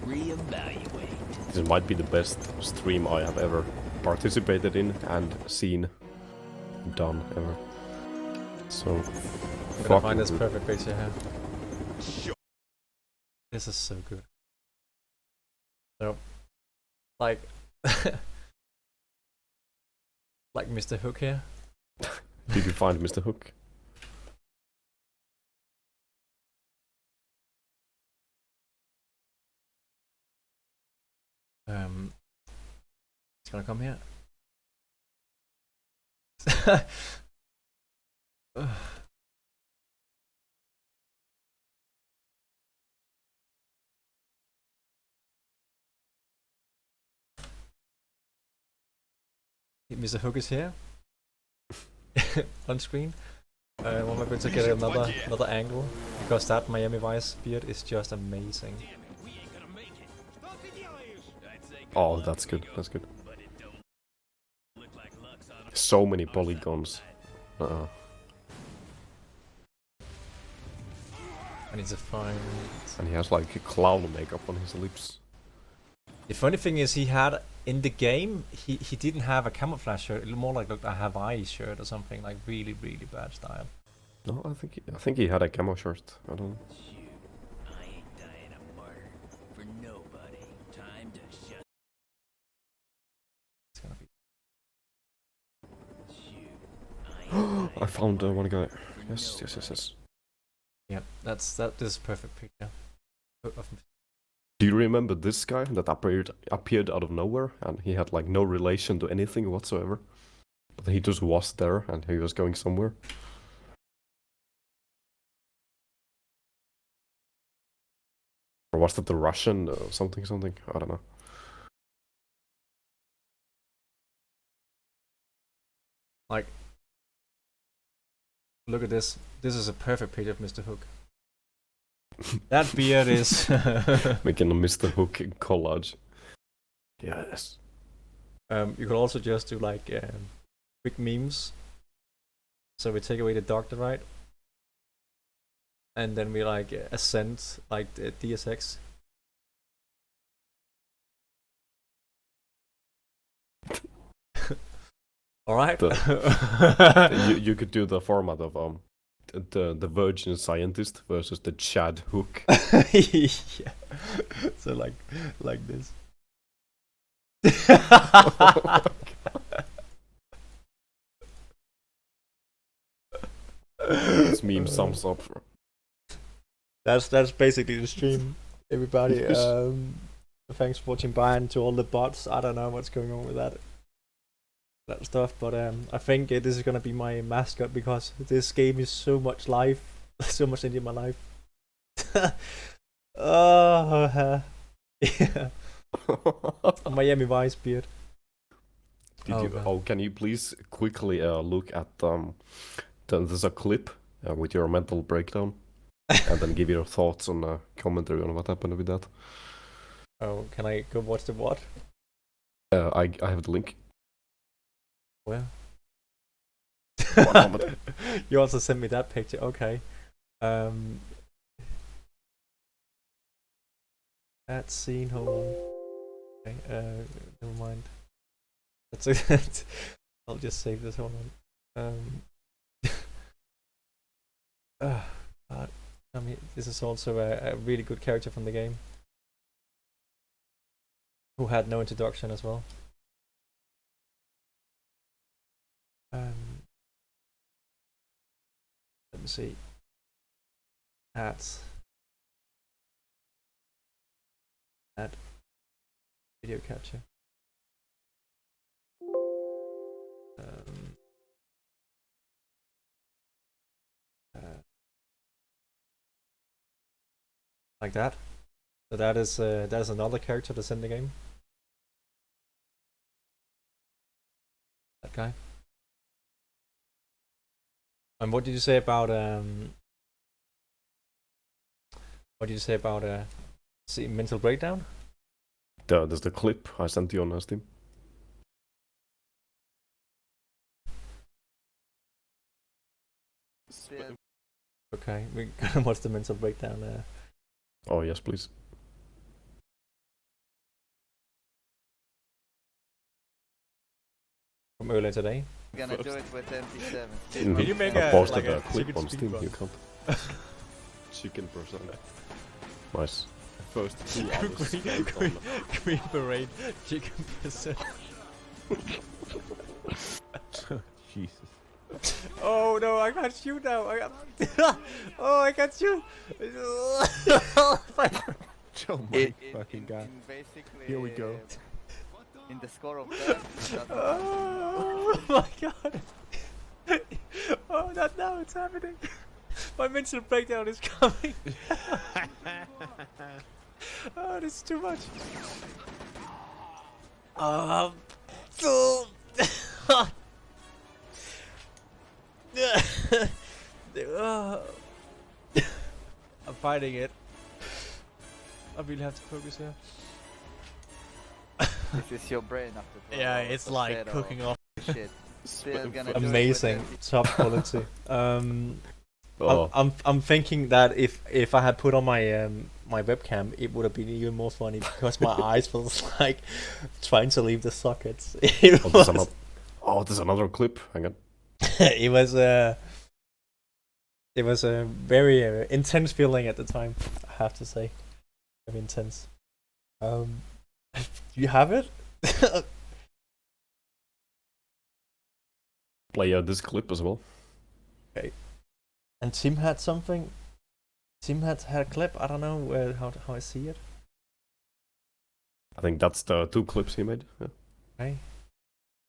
[SPEAKER 9] Reevaluate.
[SPEAKER 2] This might be the best stream I have ever participated in and seen done ever. So,
[SPEAKER 1] I'm gonna find this perfect picture here. This is so good. So, like, like Mr. Hook here.
[SPEAKER 2] Did you find Mr. Hook?
[SPEAKER 1] It's gonna come here. Mr. Hook is here on screen. Well, maybe to get another angle because that Miami Vice beard is just amazing.
[SPEAKER 2] Oh, that's good. That's good. So many polygons.
[SPEAKER 1] I need to find.
[SPEAKER 2] And he has like a clown makeup on his lips.
[SPEAKER 1] The funny thing is, he had in the game, he didn't have a camouflage shirt. It looked more like a Hawaii shirt or something, like really bad style.
[SPEAKER 2] No, I think he had a camo shirt. I don't know.
[SPEAKER 9] I ain't dying a martyr for nobody. Time to shut.
[SPEAKER 1] It's gonna be.
[SPEAKER 2] I found one guy. Yes.
[SPEAKER 1] Yeah, this is perfect picture.
[SPEAKER 2] Do you remember this guy that appeared out of nowhere and he had like no relation to anything whatsoever? But he just was there and he was going somewhere. Or was that the Russian something? I don't know.
[SPEAKER 1] Like, look at this. This is a perfect picture of Mr. Hook. That beard is
[SPEAKER 2] making a Mr. Hook collage. Yes.
[SPEAKER 1] You could also just do like quick memes. So we take away the doctor, right? And then we like ascend like the DSX All right.
[SPEAKER 2] You could do the format of the virgin scientist versus the Chad Hook.
[SPEAKER 1] Yeah. So like this.
[SPEAKER 2] This meme sums up.
[SPEAKER 1] That's basically the stream, everybody. Thanks for watching. Bye, and to all the bots. I don't know what's going on with that stuff, but I think this is gonna be my mascot because this game is so much life, so much into my life. Oh, yeah. Miami Vice beard.
[SPEAKER 2] Can you please quickly look at there's a clip with your mental breakdown, and then give your thoughts on commentary on what happened with that.
[SPEAKER 1] Oh, can I go watch the what?
[SPEAKER 2] I have the link.
[SPEAKER 1] Where? You also sent me that picture. Okay. That scene. Hold on. Okay. Never mind. That's okay. I'll just save this. Hold on. I mean, this is also a really good character from the game, who had no introduction as well. Let me see. Add video capture. Like that. So that is another character that's in the game. That guy. And what did you say about mental breakdown?
[SPEAKER 2] There's the clip I sent you on Steam.
[SPEAKER 1] Okay, we're gonna watch the mental breakdown there.
[SPEAKER 2] Oh yes, please.
[SPEAKER 1] From earlier today.
[SPEAKER 15] I'm gonna do it with MP7.
[SPEAKER 1] Can you make
[SPEAKER 2] I
[SPEAKER 1] a
[SPEAKER 2] posted
[SPEAKER 1] like
[SPEAKER 2] a
[SPEAKER 1] a
[SPEAKER 2] clip
[SPEAKER 1] chicken
[SPEAKER 2] on Steam.
[SPEAKER 1] speedrun?
[SPEAKER 2] You can't. Chicken person. Nice. First 2 hours.
[SPEAKER 1] Green Beret, chicken percent.
[SPEAKER 2] Jesus.
[SPEAKER 1] Oh no, I can't shoot now. I can't shoot.
[SPEAKER 2] Oh my fucking god. Here we go.
[SPEAKER 15] In the score of that.
[SPEAKER 1] Oh my god. Oh, not now, it's happening. My mental breakdown is coming. Oh, this is too much. I'm fighting it. I really have to focus here.
[SPEAKER 15] This is your brain after 12
[SPEAKER 1] Yeah,
[SPEAKER 15] hours
[SPEAKER 1] it's
[SPEAKER 15] of
[SPEAKER 1] like
[SPEAKER 15] bed
[SPEAKER 1] cooking
[SPEAKER 15] or
[SPEAKER 1] off.
[SPEAKER 15] Shit. Still gonna do it
[SPEAKER 1] Amazing,
[SPEAKER 15] with
[SPEAKER 1] top quality. I'm thinking that if I had put on my my webcam, it would have been even more funny because my eyes was like trying to leave the sockets.
[SPEAKER 2] There's another clip. Hang on.
[SPEAKER 1] It was a very intense feeling at the time. I have to say, very intense. Do you have it?
[SPEAKER 2] Play this clip as well.
[SPEAKER 1] Okay. And Tim had something. Tim had a clip. I don't know how I see it.
[SPEAKER 2] I think that's the 2 clips he made. Yeah.
[SPEAKER 1] Okay.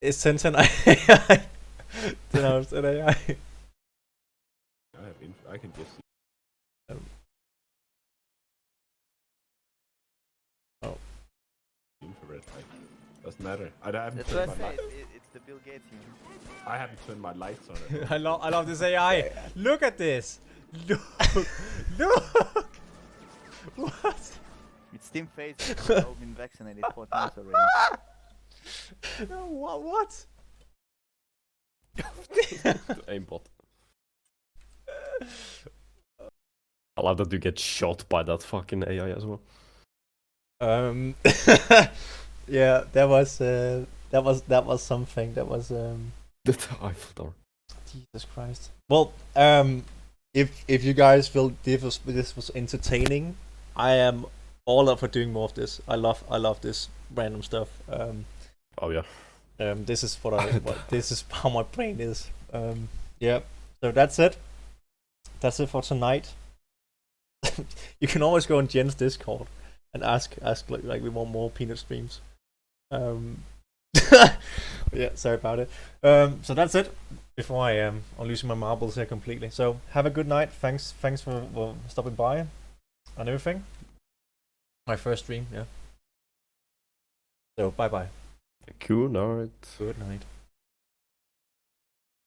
[SPEAKER 1] Is sent an AI? An AI.
[SPEAKER 2] I can just see. Infrared light. Doesn't matter. I haven't
[SPEAKER 15] That's
[SPEAKER 2] turned
[SPEAKER 15] what
[SPEAKER 2] my
[SPEAKER 15] I
[SPEAKER 2] light.
[SPEAKER 15] said. It's the Bill Gates thing.
[SPEAKER 2] I haven't turned my lights on it.
[SPEAKER 1] I love this AI. Look at this. Look. Look. What?
[SPEAKER 15] It's Team Face. We've all been vaccinated 4 times already.
[SPEAKER 1] What?
[SPEAKER 2] Aimbot. I love that you get shot by that fucking AI as well.
[SPEAKER 1] Yeah, that was something. That was
[SPEAKER 2] The Eiffel Tower.
[SPEAKER 1] Jesus Christ. Well, if you guys feel this was entertaining, I am all up for doing more of this. I love this random stuff.
[SPEAKER 2] Oh yeah.
[SPEAKER 1] This is this is how my brain is. Yeah. So that's it. That's it for tonight. You can always go on Jen's Discord and ask like we want more peanut streams. Yeah, sorry about it. So that's it. Before I'm losing my marbles here completely. So have a good night. Thanks for stopping by and everything. My first stream, yeah. So bye bye.
[SPEAKER 2] Good night.
[SPEAKER 1] Good night.